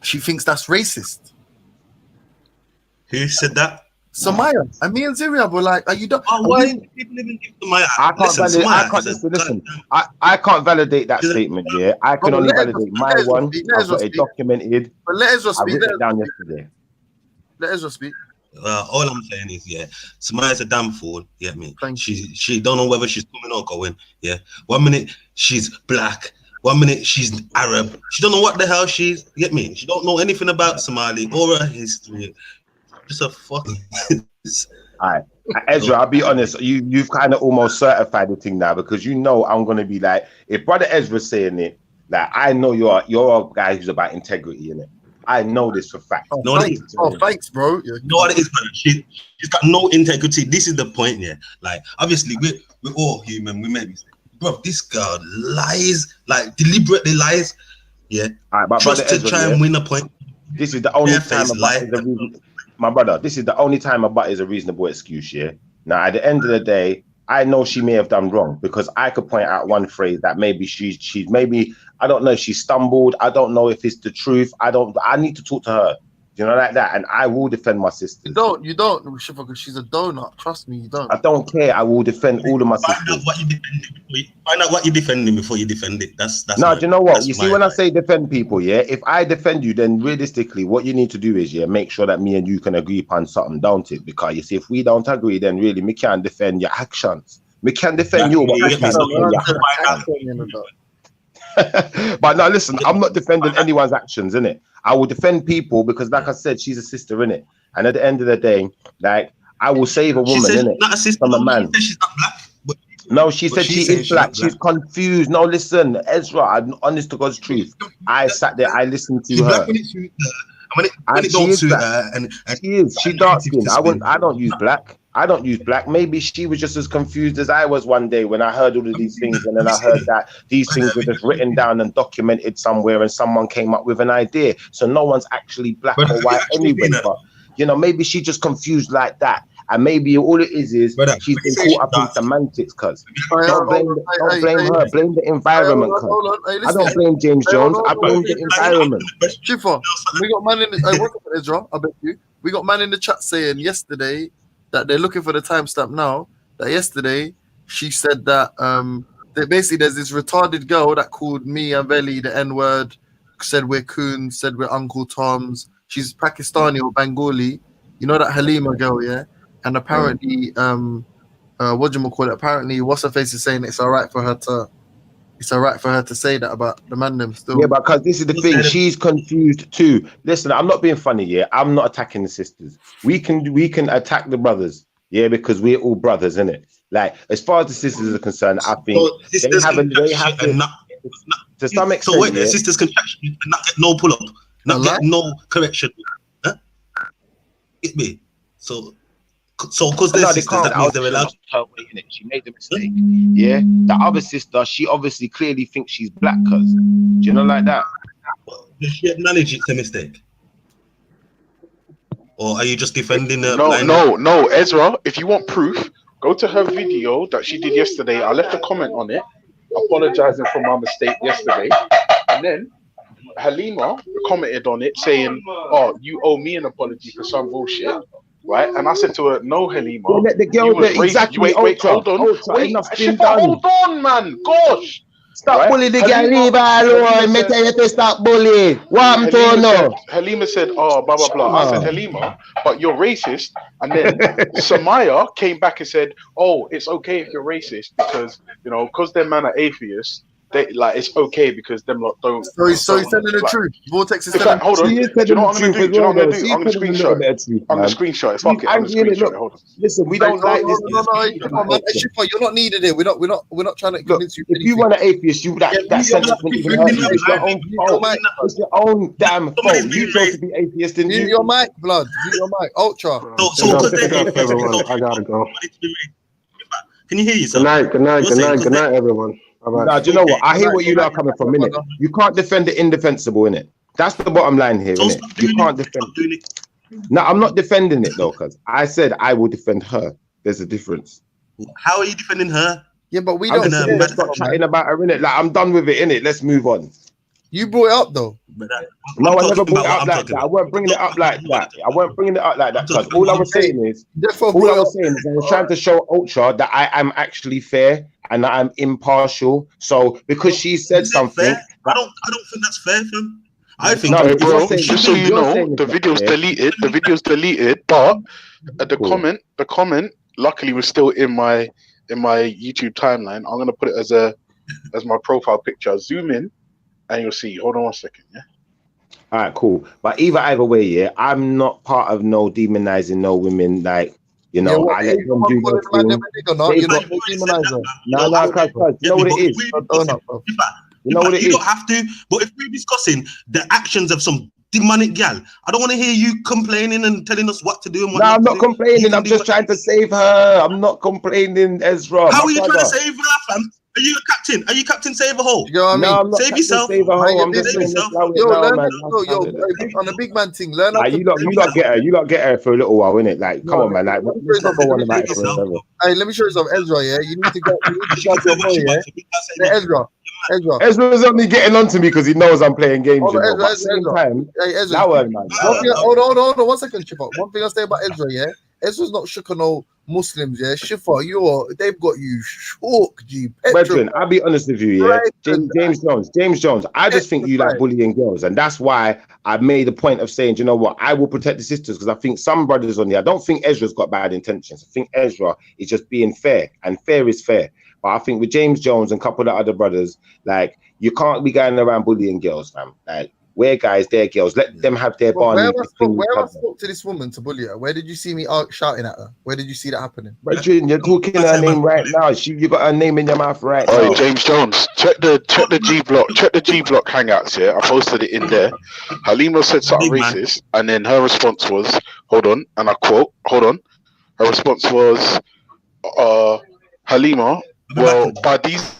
P: she thinks that's racist.
L: Who said that?
P: Samaya. And me and Ziria were like, are you done?
L: Why people even give Samaya?
Q: I can't validate that statement, yeah. I can only validate my one. I've got it documented.
P: But let Ezra speak.
Q: I wrote it down yesterday.
P: Let Ezra speak.
L: All I'm saying is, yeah, Samaya's a damn fool. You get me? She don't know whether she's coming or going. Yeah. 1 minute she's black, 1 minute she's Arab. She don't know what the hell she's. You get me? She don't know anything about Somali or her history. Just a fucking.
Q: All right, Ezra. I'll be honest. You've kind of almost certified the thing now, because you know I'm gonna be like, if Brother Ezra's saying it, like I know you're a guy who's about integrity in it. I know this for fact.
P: Thanks, bro.
L: You know what it is, brother? She's got no integrity. This is the point, yeah. Like, obviously, we're all human. We make mistakes. Bro, this girl lies, like deliberately lies. Yeah.
Q: All right,
L: just to try and win a point.
Q: This is the only time my brother. This is the only time a butt is a reasonable excuse. Yeah. Now, at the end of the day, I know she may have done wrong, because I could point out one phrase that maybe she's maybe, I don't know if she stumbled. I don't know if it's the truth. I need to talk to her. You know, like that. And I will defend my sister.
P: You don't, because she's a donut. Trust me, you don't.
Q: I don't care. I will defend all of my sisters.
L: Find out what you're defending before you defend it. That's
Q: no, do you know what? You see, when I say defend people, yeah, if I defend you, then realistically, what you need to do is, yeah, make sure that me and you can agree upon something, don't it? Because you see, if we don't agree, then really, me can't defend your actions. Me can defend you, but we can't defend your actions. But now listen, I'm not defending anyone's actions, innit? I will defend people because, like I said, she's a sister, innit? And at the end of the day, like, I will save a woman, innit?
L: Not a sister,
Q: from a man.
L: She's not black, but
Q: No, she
L: But
Q: said
L: she's
Q: she
L: saying
Q: is
L: she's
Q: black.
L: not
Q: She's
L: black.
Q: confused. No, listen, Ezra, I'm honest to God's truth. I sat there, I listened to
L: She's black
Q: her.
L: when it suits her. And when it
Q: She
L: don't
Q: is
L: suit
Q: black.
L: her, and
Q: She is. She dark skinned. I don't use black. I don't use black. Maybe she was just as confused as I was one day when I heard all of these things, and then I heard that these things were just written down and documented somewhere, and someone came up with an idea. So no one's actually black
L: Brother,
Q: or
L: have you
Q: white
L: actually
Q: anyway.
L: seen her?
Q: But you know, maybe she just confused like that, and maybe all it is
L: Brother,
Q: she's
L: when you
Q: been
L: say
Q: caught
L: she's
Q: up in
L: dark,
Q: semantics. Cause
E: Hold
Q: don't blame her. Blame the environment. Cause
E: on. Hey,
Q: I
E: listen.
Q: don't blame James
E: Hey, hold
Q: Jones.
E: on,
Q: I
E: hold on.
Q: blame the environment.
E: Shifa, we got man in the what's up, Ezra? I bet you. We got man in the chat saying yesterday that they're looking for the timestamp now. That yesterday she said that that basically there's this retarded girl that called me and Veli the N-word, said we're coons, said we're Uncle Toms. She's Pakistani or Bengali. You know that Halima girl, yeah? And apparently, what do you call it? Apparently, what's her face is saying it's all right for her to say that about the man them still.
Q: Yeah, but because this is the thing, she's confused too. Listen, I'm not being funny, yeah. I'm not attacking the sisters. We can attack the brothers, yeah, because we're all brothers, innit? Like, as far as the sisters are concerned, I think they have to some extent.
L: So wait, their
Q: yeah,
L: sisters can chat shit and not get no pull up, not get no correction. Huh? Get me? So because they're
Q: no, they
L: sisters,
Q: can't.
L: that means they're allowed.
Q: Her way, innit? She made the mistake. Yeah, the other sister, she obviously clearly thinks she's black, cause do you know like that?
L: Does she acknowledge it's a mistake? Or are you just defending her?
A: No, Ezra. If you want proof, go to her video that she did yesterday. I left a comment on it, apologizing for my mistake yesterday, and then Halima commented on it saying, "Oh, you owe me an apology for some bullshit." Right, and I said to her, "No, Halima,
Q: Yeah, let the girl
A: you was
Q: do
A: racist."
Q: exactly.
A: Wait, hold on. Wait,
Q: Enough's been
A: Shifa,
Q: done.
A: hold on, man. Gosh.
Q: Stop bullying the girl, leave her alone. Me tell you to stop bullying. What I'm told now.
A: Halima said, "Oh, blah blah blah." I said, "Halima, but you're racist." And then Samaya came back and said, "Oh, it's okay if you're racist because because their man are atheists. They like it's okay because them lot don't."
E: So he's telling the truth. Vortex is
A: In
E: telling
A: fact, hold on.
Q: She
A: Do
Q: is
A: you
Q: telling
A: know what
Q: the
A: I'm gonna
Q: truth
A: do?
Q: as
A: Do you know
Q: well,
A: what I'm
Q: though.
A: gonna do?
Q: She's
A: I'm gonna
Q: telling a little
A: screenshot
Q: bit
A: it.
Q: of truth,
A: I'm gonna
Q: man.
A: screenshot it. Fuck it. I'm gonna screenshot it. Hold on.
Q: Listen, we don't like this.
E: No, Shifa, you're not needed here. We're not trying to convince you.
Q: If you want an atheist, that sentence wouldn't even hurt you. It's your own fault. It's your own damn fault. You chose to be atheist, didn't
E: Mute
Q: you?
E: your mic, blood. Mute your mic. Ultra.
P: Everyone. I gotta go.
L: Can you hear yourself?
P: Good night, everyone.
Q: Nah, do you know what? I hear what you lot are coming from, innit? You can't defend the indefensible, innit? That's the bottom line here, innit? You can't defend it. No, I'm not defending it though, because I said I will defend her. There's a difference.
L: How are you defending her?
E: Yeah, but we
Q: I'm
E: don't.
Q: just saying, let's stop chatting about her, innit? Like, I'm done with it, innit? Let's move on.
E: You brought it up though.
Q: No, I never brought it up like that. I weren't bringing it up like that. I weren't bringing it up like that because all I was saying is, I was trying to show Ultra that I am actually fair and that I'm impartial. So because she said something,
L: I don't think that's fair, fam. I think
A: No, bro. Just so you know, the video's deleted. The video's deleted, but the comment, luckily was still in my YouTube timeline. I'm gonna put it as my profile picture. Zoom in. And you'll see. Hold on 1 second, yeah.
Q: All right, cool. But either way, yeah, I'm not part of no demonizing no women. Like, I let them do their thing. No, you know what it is.
L: You know what it is. You don't have to. But if we're discussing the actions of some demonic gal, I don't want to hear you complaining and telling us what to do and what
Q: I'm not complaining. I'm just trying to save her. I'm not complaining, Ezra.
L: How are you trying to save her, fam? Are you a captain? Are you Captain Save a Hole?
E: You know what I mean?
Q: No, I'm not
L: save yourself.
Q: Save a hole. I'm just saying
E: on the big man thing. Learn how to.
Q: You lot get her. You lot get her for a little while, innit? Like, come on, man. Like, let's not go on about it forever.
E: Hey, let me show you some Ezra. Yeah, you need to go. Your boy, yeah.
Q: Ezra's only getting on to me because he knows I'm playing games.
E: Hold on,
Q: At the same time, man.
E: Hold on. 1 second, Shifa. One thing I say about Ezra, yeah. Ezra's not shook on no Muslims, yeah. Shifa, they've got you shook, G.
Q: Brethren, I'll be honest with you, yeah. James Jones. I just think you like bullying girls, and that's why I made a point of saying, you know what, I will protect the sisters because I think some brothers on there. I don't think Ezra's got bad intentions. I think Ezra is just being fair, and fair is fair. But I think with James Jones and a couple of other brothers, like, you can't be going around bullying girls, fam. Like, We're guys, they're girls. Let them have their
P: Well,
Q: barney.
P: where have I spoke to this woman to bully her? Where did you see me shouting at her? Where did you see that happening?
Q: But you're talking her name right now. You got her name in your mouth right
G: Oh,
Q: now.
G: James Jones, check the G block hangouts here. I posted it in there. Halima said something racist, and then her response was, hold on, and I quote, hold on. Her response was, Halima, well, by these.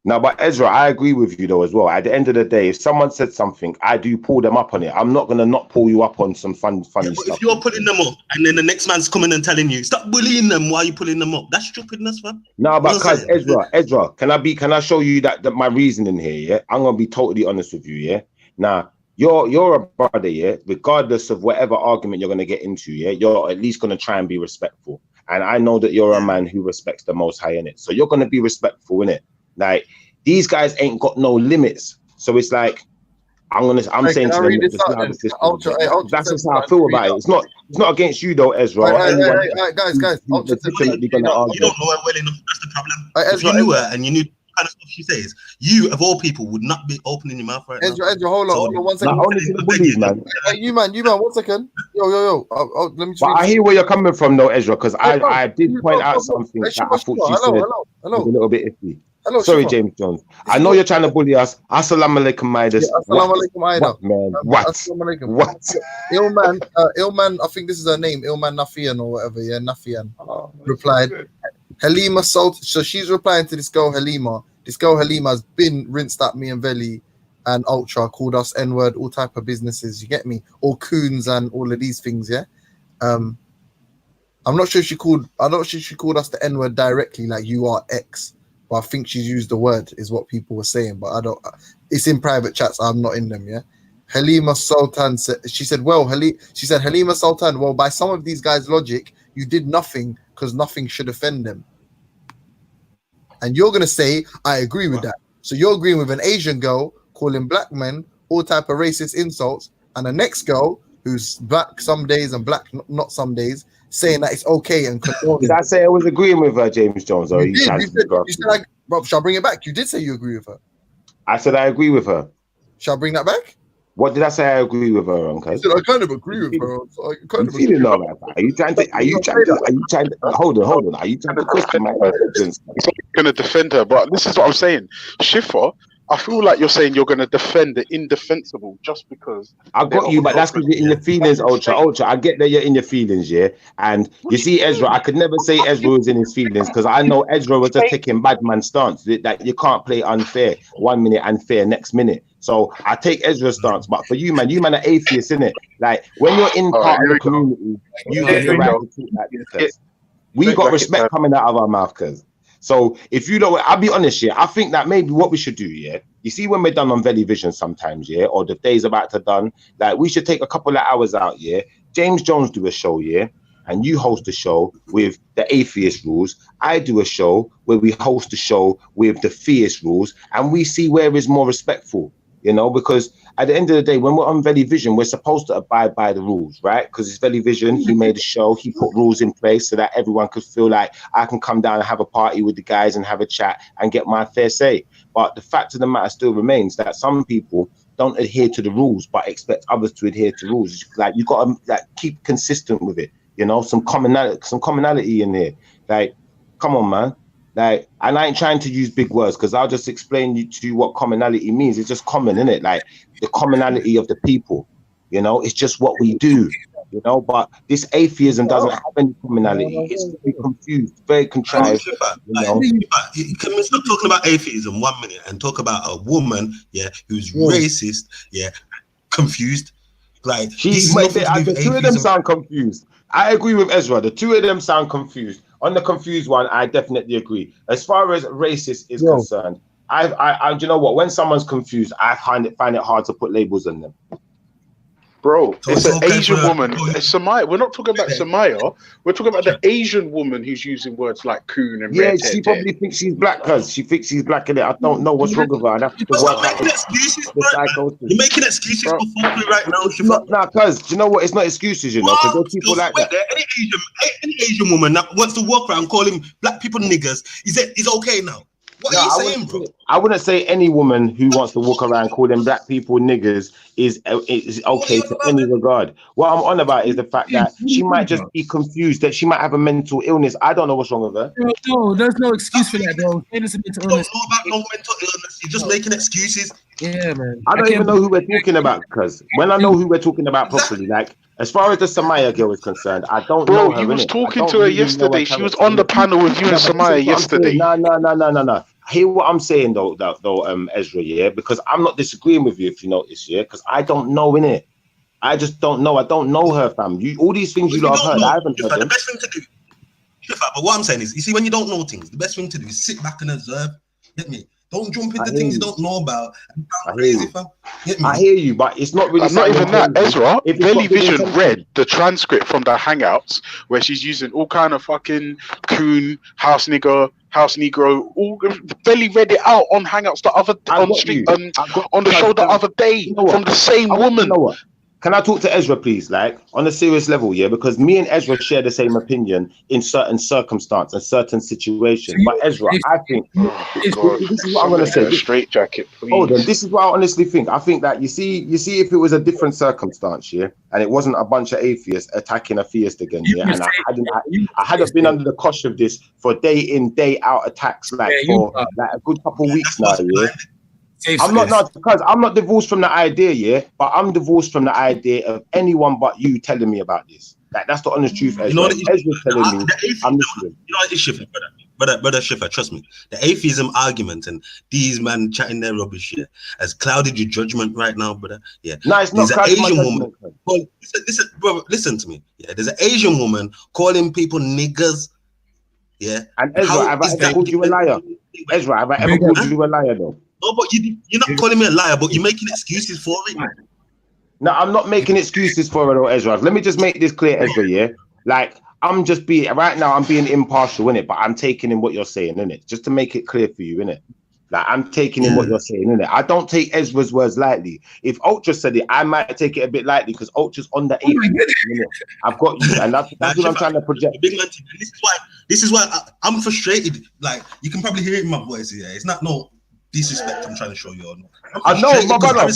Q: No, but Ezra, I agree with you though as well. At the end of the day, if someone said something, I do pull them up on it. I'm not gonna not pull you up on some funny
L: But
Q: stuff.
L: if you're pulling them up and then the next man's coming and telling you stop bullying them while you pulling them up, that's stupidness, fam.
Q: No, but cuz Ezra, can I show you that my reasoning here? Yeah, I'm gonna be totally honest with you. Yeah, now you're a brother. Yeah, regardless of whatever argument you're gonna get into. Yeah, you're at least gonna try and be respectful. And I know that you're a man who respects the Most High in it, so you're gonna be respectful in it. Like these guys ain't got no limits, so it's like I'm saying to them, that's just how I feel about it. It's not against you though, Ezra.
P: Guys,
Q: legitimately gonna argue.
L: You don't know her well enough. That's the problem. If you knew her and you knew the kind of stuff she says, you of all people would not be opening your mouth right now.
P: Ezra, hold on 1 second.
Q: Not only to the bullies, man.
P: You man, 1 second. Yo. Let me.
Q: But I hear where you're coming from, though, Ezra, because I did point out something that I thought you said was a little bit iffy.
P: Hello,
Q: sorry,
P: Shiva.
Q: James Jones. I know you're trying to bully us. Assalamu alaikum, Midas.
P: Assalamu alaikum, Aida.
Q: What, man? What? What?
P: Ilman, I think this is her name, Ilman Nafian or whatever. Yeah, Nafian replied. Halima Salt. So she's replying to this girl Halima. This girl Halima has been rinsed at me and Veli and Ultra, called us N-word, all type of businesses. You get me? All coons and all of these things. Yeah. I'm not sure she called us the N-word directly, like you are X. But I think she's used the word, is what people were saying. But I don't. It's in private chats. I'm not in them. Yeah. Halima Sultan said. She said, Halima Sultan. Well, by some of these guys' logic, you did nothing because nothing should offend them. And you're gonna say, I agree with that. So you're agreeing with an Asian girl calling black men all type of racist insults, and the next girl who's black some days and black not some days, saying that it's okay and condoning.
Q: Did I say I was agreeing with her, James Jones? Or
P: you said like, Rob, shall I bring it back? You did say you agree with her.
Q: I said I agree with her.
P: Shall I bring that back?
Q: What did I say? I agree with her, Uncle.
P: You said I kind of agree with her. So
Q: Are you trying to? Hold on. Are you trying to question my intelligence?
G: I'm going to defend her, but this is what I'm saying. Shifa, I feel like you're saying you're going to defend the indefensible just because.
Q: I got you, but that's because you're in your feelings, Ultra. I get that you're in your feelings, yeah. And you see, Ezra, I could never say Ezra was in his feelings because I know Ezra was just taking bad man stance. That you can't play unfair 1 minute and fair next minute. So I take Ezra's stance, but for you, man are atheists, innit? Like when you're in part of the community, you get the right to talk like this. We got respect coming out of our mouth, cuz. So if you don't, I'll be honest, yeah, I think that maybe what we should do, yeah, you see when we're done on Veli Vision sometimes, yeah, or the day's about to done, like we should take a couple of hours out, yeah. James Jones do a show, yeah, and you host a show with the atheist rules. I do a show where we host a show with the theist rules, and we see where is more respectful, you know, because at the end of the day, when we're on Veli Vision, we're supposed to abide by the rules, right? Because it's Veli Vision, he made a show, he put rules in place so that everyone could feel like I can come down and have a party with the guys and have a chat and get my fair say. But the fact of the matter still remains that some people don't adhere to the rules, but expect others to adhere to rules. Like you got to like keep consistent with it, you know, some commonality in there. Like, come on, man. Like, and I ain't trying to use big words because I'll just explain to you what commonality means. It's just common, isn't it? Like the commonality of the people, you know, it's just what we do, you know. But this atheism doesn't have any commonality. It's very confused, very contrived. You know?
L: Can we stop talking about atheism 1 minute and talk about a woman, who's racist, confused? Like
Q: the two of them sound confused. I agree with Ezra. The two of them sound confused. On the confused one, I definitely agree. As far as racist is concerned, I you know what? When someone's confused, I find it hard to put labels on them.
A: Bro, it's an Asian woman. It's Samaya. We're not talking about Samaya. We're talking about the Asian woman who's using words like coon and red.
Q: She probably thinks she's black, cuz she thinks she's black in it. I don't know what's wrong with her. I'd have to work out
L: You're making excuses for fuckery right now.
Q: Nah, cuz you know what? It's not excuses, you know, because there's people like that.
L: Any Asian woman that wants to walk around calling black people niggers, is okay now? What are you saying, bro?
Q: I wouldn't say any woman who wants to walk around calling black people niggers is okay to any regard. What I'm on about is the fact that she might just be confused, that she might have a mental illness. I don't know what's wrong with her.
H: No, there's no excuse for that, bro. Innocent mental illness.
L: You don't know about no mental illness. You're just making excuses.
H: Yeah, man.
Q: I don't even know who we're talking about, because when I know who we're talking about properly, like as far as the Samaya girl is concerned, I don't know her.
G: You was
Q: innit?
G: talking
Q: I don't
G: to her
Q: really know
G: yesterday. She was
Q: character,
G: on the
Q: innit?
G: panel with you and
Q: Yeah, but
G: Samaya
Q: this is what I'm
G: yesterday.
Q: saying. No. Hear what I'm saying though, Ezra, yeah, because I'm not disagreeing with you if you notice, yeah, because I don't know, innit? I just don't know. I don't know her, fam. All these things you lot have heard, I haven't heard them.
L: The best thing to do, but what I'm saying is, you see, when you don't know things, the best thing to do is sit back and observe. Get me? Don't jump into things you don't know about.
Q: I hear you. I hear you, but it's not really.
G: Not even that, Ezra.
Q: If
G: Belly Vision read the transcript from the Hangouts where she's using all kind of fucking coon, house nigger, house negro. All Belly read it out on Hangouts the other on the show the other day from the same woman.
Q: You know what? Can I talk to Ezra, please? Like on a serious level, yeah, because me and Ezra share the same opinion in certain circumstances and certain situations. But Ezra, I think this is what I'm going to say.
G: Straight jacket, please.
Q: Hold on, this is what I honestly think. I think that you see, if it was a different circumstance, yeah, and it wasn't a bunch of atheists attacking a theist again, yeah, and I hadn't been under the cosh of this for day in, day out attacks, like for like a good couple of weeks now, yeah. I'm not because I'm not divorced from the idea, yeah, but I'm divorced from the idea of anyone but you telling me about this. Like that's the honest truth.
L: You know what
Q: Ezra's telling me. I'm listening.
L: You know what is Schiffer, brother Schiffer, trust me. The atheism argument and these man chatting their rubbish here has clouded your judgment right now, brother. Yeah.
Q: No, it's not.
L: There's an Asian woman. Well, listen, brother, listen to me. Yeah, there's an Asian woman calling people niggers. Yeah.
Q: And Ezra, have I ever called you a liar? Ezra, have I ever called you a liar though?
L: No, but you're not calling me a liar, but you're making excuses for it.
Q: No, I'm not making excuses for it, though, Ezra. Let me just make this clear, Ezra, yeah? Like, I'm just being, right now, I'm being impartial, innit? But I'm taking in what you're saying, innit? Just to make it clear for you, innit? Like, I'm taking in what you're saying, innit? I don't take Ezra's words lightly. If Ultra said it, I might take it a bit lightly because Ultra's on the 8th, innit? I've got you, and that's what I'm trying to project.
L: This is why I'm frustrated. Like, you can probably hear it in my voice, yeah? It's not no disrespect I'm trying to show you.
Q: I know, my brother,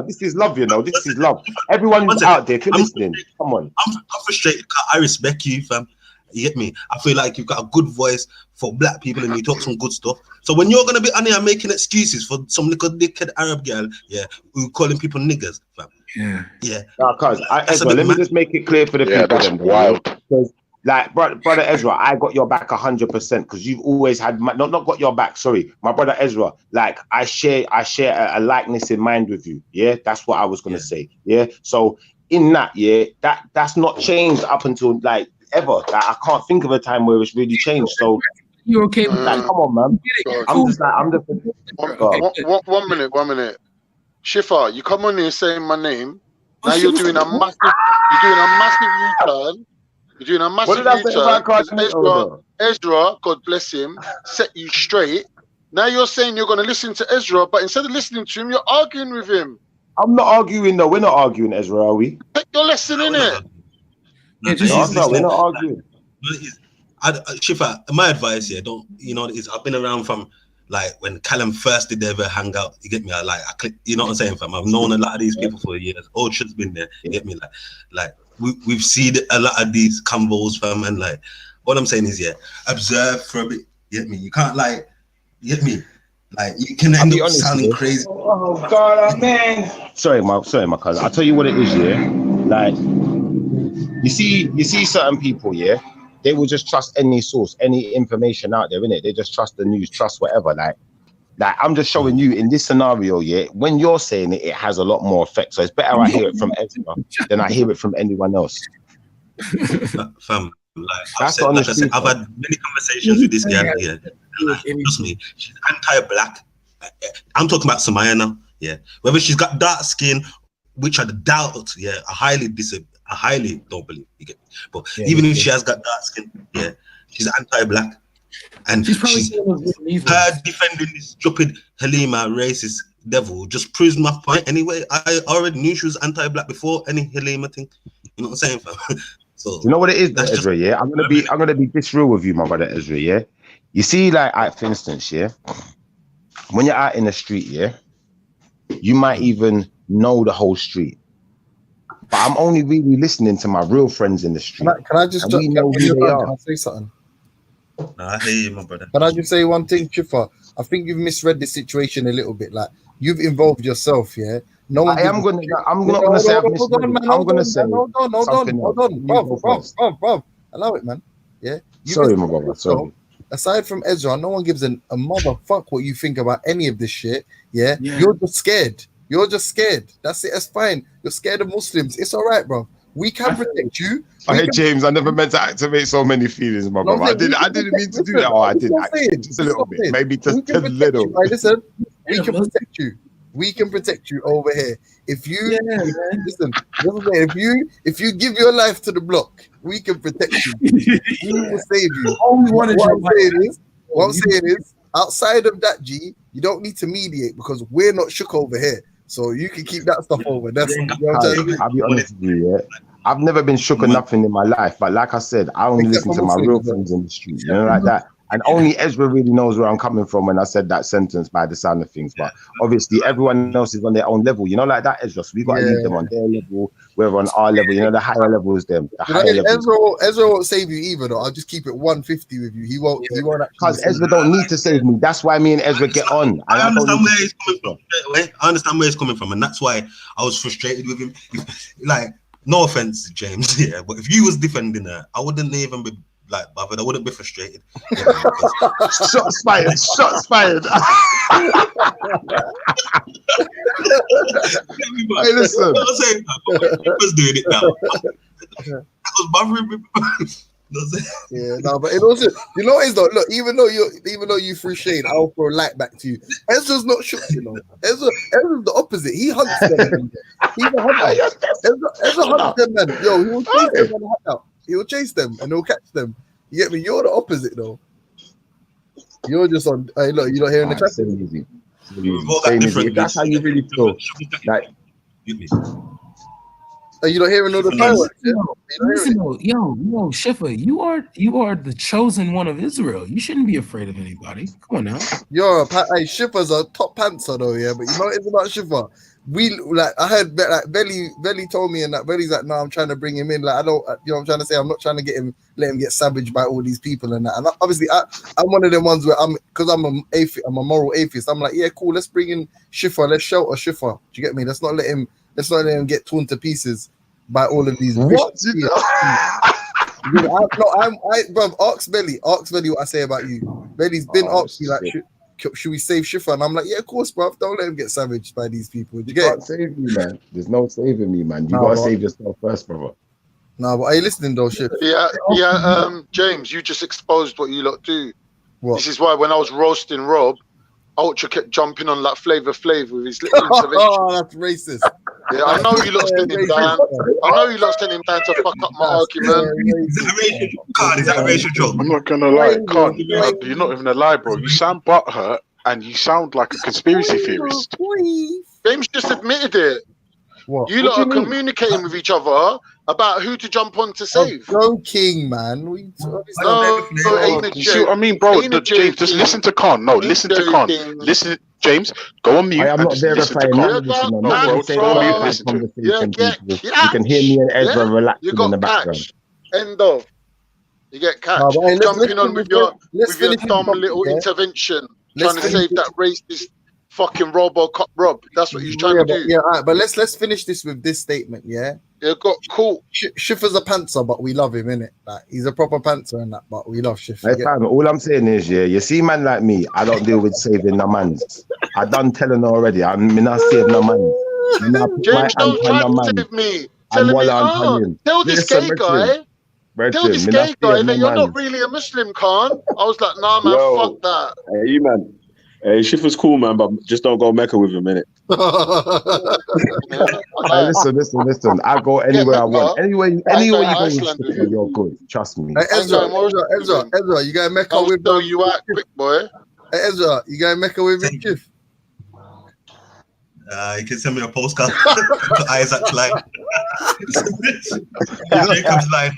Q: this is love, you know, this is love. Everyone who's out there, if you're listening, come on.
L: I'm frustrated because I respect you, fam. You get me? I feel like you've got a good voice for black people and you talk some good stuff. So when you're gonna be on here making excuses for some little dickhead Arab girl, yeah, who calling people niggers, fam. Yeah.
Q: Cause Ezra, let me just make it clear for the people.
G: That's wild.
Q: Because like brother Ezra, I got your back 100% because you've always had not got your back. Sorry, my brother Ezra. Like I share a likeness in mind with you. Yeah, that's what I was gonna say. Yeah. So in that, yeah, that's not changed up until like ever. Like, I can't think of a time where it's really changed. So
H: you're okay with
Q: that? Come on, man. I'm just.
O: One minute. Schiffer, you come on here saying my name. Now you're doing a massive U-turn. You're doing a massive U-turn. Ezra, God bless him, set you straight. Now you're saying you're going to listen to Ezra, but instead of listening to him, you're arguing with him.
Q: I'm not arguing, though. We're not arguing, Ezra, are we?
O: Take your lesson, innit?
Q: We're not arguing.
L: Schiffer, my advice here, I've been around from like when Callum first did ever hang out. You get me? I click, you know what I'm saying, fam? I've known a lot of these people for years. Ultra's been there. You get me? Like we've seen a lot of these convos, fam, and like what I'm saying is, observe for a bit. You get me? You can't you get me? Like you can end up sounding crazy.
R: Oh God, man.
Q: Sorry, my cousin. I'll tell you what it is, yeah. Like you see certain people, yeah. They will just trust any source, any information out there, innit? They just trust the news, trust whatever. Like I'm just showing you in this scenario, yeah. When you're saying it, it has a lot more effect. So it's better I hear it from Ezra than I hear it from anyone else.
L: Fam, I've had many conversations with this guy here. Trust me, she's anti-black. I'm talking about Samaya now. Yeah, whether she's got dark skin, which I doubt. Yeah, I highly don't believe. You get me? But even if she has got dark skin, yeah, she's anti-black, and she's her defending this stupid Halima racist devil just proves my point. Anyway, I already knew she was anti-black before any Halima thing. You know what I'm saying, fam? So
Q: you know what it is, Ezra? Yeah, I'm gonna be this real with you, my brother Ezra. Yeah, you see, like for instance, yeah, When you're out in the street, yeah, you might even know the whole street. But I'm only really listening to my real friends in the street.
P: Can I just
Q: and we know who they are.
P: Can I say something?
L: Nah, I hear you, my brother.
P: Can I just say one thing, Chiffa? I think you've misread the situation a little bit. Like you've involved yourself, yeah. No one.
Q: I'm not gonna say I've misread it. I'm gonna say
P: hold on, bro. Allow it, man. Yeah.
Q: Sorry, my brother. Sorry.
P: Aside from Ezra, no one gives a motherfuck what you think about any of this shit. Yeah. You're just scared. You're just scared. That's it. That's fine. You're scared of Muslims. It's all right, bro. We can protect you.
Q: Hey James, I never meant to activate so many feelings, my brother. I didn't mean to do that. Oh, I did just a little bit, maybe just a little.
P: Listen, we can protect you. We can protect you over here. If you listen, if you give your life to the block, we can protect you. We will save you. What I'm saying is, outside of that, G, you don't need to mediate because we're not shook over here. So you can keep that stuff over. That's
Q: I'll be honest with you, yeah. I've never been shook or nothing in my life, but like I said, I only listen to my real friends in the street, you know, like that. And only Ezra really knows where I'm coming from when I said that sentence by the sound of things. But obviously, everyone else is on their own level, you know, like that, Ezra. So we got to leave them on their level, we're on our level, you know, the higher level is them.
P: Ezra won't save you either, though. I'll just keep it 150 with you. He won't actually.
Q: Because Ezra don't need to save me. That's why me and Ezra get on.
L: I understand where he's coming from. I understand where he's coming from, and that's why I was frustrated with him. Like, no offense, James, yeah, but if you was defending her, I wouldn't even be like bothered. I wouldn't be frustrated.
Q: Shots fired. Shots fired. Hey, listen.
L: He was doing it now. That was bothering me.
P: But it also, you know, it's not. Look, even though you threw shade, I'll throw light back to you. Ezra's not shook, you know. Ezra's the opposite. He hunts them. He's a hunter. Ezra hunts them, man. Yo, he will chase them and hunt out. He will chase them and he'll catch them. You get me? You're the opposite, though. You're just on. Hey, look, you're not hearing the track.
Q: If that's how you really feel, like.
P: Are you not hearing all the fireworks?
H: Yo, Shifra, you are the chosen one of Israel. You shouldn't be afraid of anybody. Come on now.
P: Hey, Shifra's a top pantser though, yeah. But you know what it's about Shifra? I heard Belly told me, and that Belly's like, no, I'm trying to bring him in. Like, I don't, you know what I'm trying to say? I'm not trying to let him get savaged by all these people and that. And obviously, I'm one of them ones where because I'm a moral atheist. I'm like, yeah, cool. Let's bring in Shifra. Let's shelter Shifra. Do you get me? Let's not let him get torn to pieces by all of these. What? Bro, ask Belly what I say about you. Belly's been asking me like, should we save Shifra? And I'm like, yeah, of course, bro. Don't let him get savaged by these people.
Q: You can't save me, man. There's no saving me, man. You gotta save yourself first, brother.
P: No, but are you listening though, Shif?
O: Yeah. James, you just exposed what you lot do. What? This is why when I was roasting Rob, Ultra kept jumping on like Flavor with his little intervention.
P: Oh, that's racist.
O: Yeah, I know you lot sending him down. I know you lot sending him down to fuck up my argument.
L: Is that a racial joke?
A: I'm not gonna lie, you're not even a lie, bro. You sound butthurt and you sound like a conspiracy theorist.
O: James just admitted it.
P: What?
O: You lot are communicating with each other about who to jump on to save.
P: Joking, man.
A: I mean, bro, James, just listen to Khan. No, listen to Khan. Listen, James, go on mute.
Q: I am not verifying nothing. You can hear me and Ezra relaxing in the background.
O: End of. You get catch. Jumping on with your dumb little intervention, trying to save that racist fucking Robocop Rob. That's what he's trying to do.
P: Yeah, all right, but let's finish this with this statement, yeah?
O: Yeah, got cool.
P: Shifra's a pantser, but we love him, innit? Like, he's a proper pantser and that, but we love Shifra.
Q: Hey, fam, all I'm saying is, yeah, you see man like me, I don't deal with saving no mans. I done telling already. I mean, I save no man.
O: James, don't try to save me. Tell this gay guy. Tell this gay guy that you're not really a Muslim, Khan. I was like, nah, man, fuck that.
D: Hey, you man. Hey, Shifra's cool, man, but just don't go Mecca with him, innit?
Q: Listen. I go anywhere I want. Anywhere you go, you're good. Trust me.
P: Hey, Ezra, you got Mecca with
O: them? You out quick, boy.
P: Hey, Ezra, you got Mecca with him, Chief?
L: You can send me a postcard. Isaac's line. Jacob's line.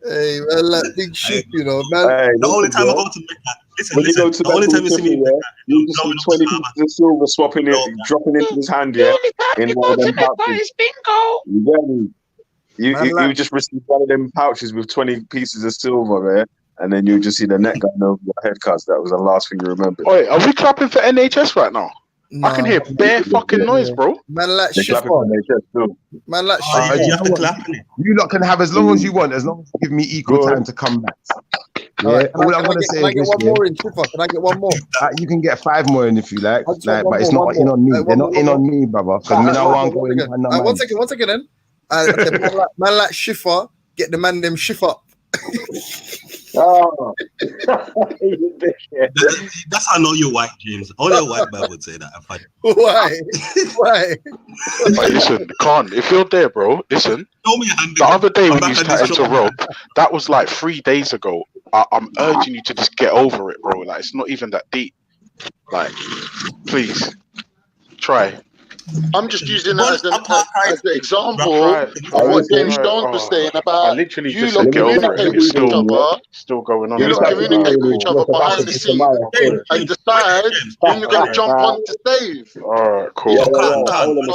P: Hey, man, like big shit, you know, man.
L: The only time I go to Mecca, listen,
D: When you go
L: listen.
D: to
L: The only
D: Mecca
L: time you
D: with
L: see me
D: Tiffany,
L: in Mecca,
D: yeah, you just see 20 pieces of silver swapping it, dropping into his hand, yeah, in one of them pouches.
M: bingo.
D: You get me?
P: Man,
D: You just receive one of them pouches with 20 pieces of silver, yeah, and then you just see the net going over your head, cuz that was the last thing you remember.
M: Wait, are we clapping for NHS right now? I can hear bare fucking noise, bro.
P: Man, like
D: They're clapping for NHS too.
P: Man, like
L: you have to clap.
Q: You lot can have as long as you want, as long as you give me equal time to come back. Yeah,
P: All right,
Q: all I'm gonna say
P: can I
Q: is
P: get
Q: this,
P: one
Q: yeah.
P: more in, Shifa? Can I get one more?
Q: You can get 5 more in if you like,
P: I just want
Q: but
P: one
Q: it's
P: more,
Q: not in on me.
P: one
Q: They're
P: more,
Q: not in on me, brother. Because me now I'm going in on
P: one second then. Man like Shifa, get the man them shift up.
D: Oh.
L: That's how I know you're white, James. Only a white man would say that.
P: Why? Why?
M: Like, listen, Khan, if you're there, bro, listen. The other day when you started to rob, that was like 3 days ago. I'm urging you to just get over it, bro. Like, it's not even that deep. Like, please, try.
O: I'm just using that as an example of what James Jones was saying
M: I
O: about
M: literally
O: you
M: just
O: lot
M: said get over it,
O: communicate
M: and
O: with
M: it's
O: each other.
M: still going on.
O: You lot
M: Like,
O: communicate with each
M: cool.
O: other behind the scenes and decide when you're going to jump on to save.
M: All right, cool.
D: Yeah, hold on a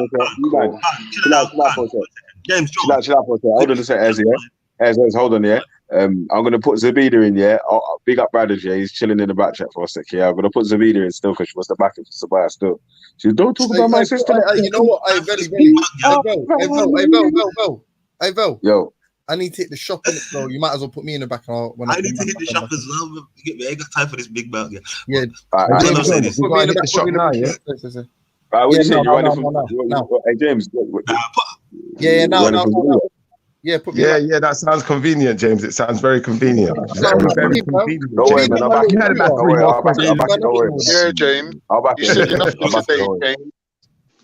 D: second. You man, chill out for a second.
L: James,
D: chill out for a second. Hold on a second, Ez, yeah. Ez, hold on, yeah. I'm gonna put Zabida in, yeah. Big up Brad, yeah. He's chilling in the back chat for a sec, yeah. I'm gonna put Zabida in still because she wants to back it for Sabaya still. She don't talk about my sister.
P: You know what? Hey, Vel.
D: Yo.
P: I need to hit the shop in it, bro. You might as well put me in the back. When
L: I need to hit the shop as well. I ain't got time for this big belt.
P: Yeah.
L: I'm gonna say this.
P: Put me in the back. Shop now, yeah.
D: What you say? You want it
P: now.
D: Hey, James.
P: Now. Yeah,
Q: yeah, that sounds convenient, James. It sounds very convenient. Very convenient.
D: No way, man.
Q: You had about 3 more questions.
O: Yeah, James. You said enough for today, James.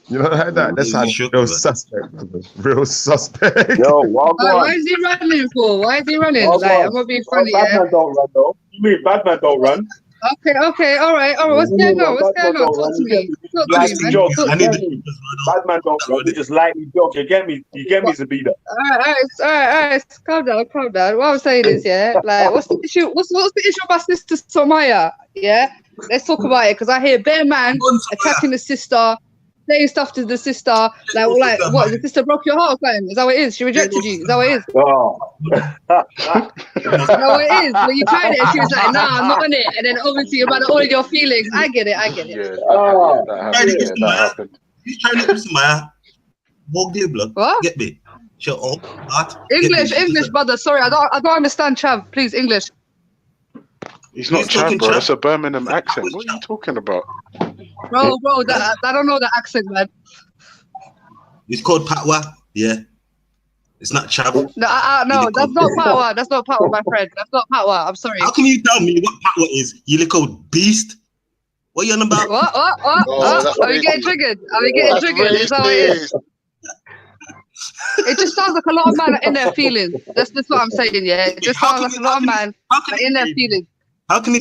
Q: You know that sounds real suspect. Real suspect.
D: Yo, walk on.
J: Why is he running for? Why is he running?
D: Walk
J: like,
D: on.
J: I'm not being funny.
D: Batman don't run, though. You mean Batman don't run?
J: Okay, all right. What's going on? Talk to me.
D: Lightly jog. Batman don't run. He just lightly jog. You get me, Zabida.
J: All right. Calm down. What I'm saying is, yeah, like, what's the issue? What's the issue with my sister Somaya? Yeah, let's talk about it because I hear bare man attacking the sister, saying stuff to the sister, like what? The sister broke your heart or something? Is that what it is? She rejected you? Is that what it is?
D: Oh.
J: Is that what it is? When you tried it and she was like, nah, I'm not on it. And then obviously you're about all of your feelings. I get it.
M: Yeah,
L: that happened. He's trying to get my walk there, blood.
J: What?
L: Get me. Shut up. Heart.
J: English, brother. Sorry, I don't understand, Chav. Please, English.
M: He's not Chav, bro. That's a Birmingham accent. What are you talking about?
J: Bro, I don't know the accent, man.
L: It's called Patwa. Yeah. It's not Chav.
J: No, that's not Patwa. That's not Patwa, my friend. That's not Patwa. I'm sorry.
L: How can you tell me what Patwa is? You little beast. What are you on about?
J: What?
O: Oh,
J: Are we getting triggered? Is that what it is? It just sounds like a lot of men are in their feelings. That's just what I'm saying, yeah. It just sounds like a lot of men are in their feelings.
L: How can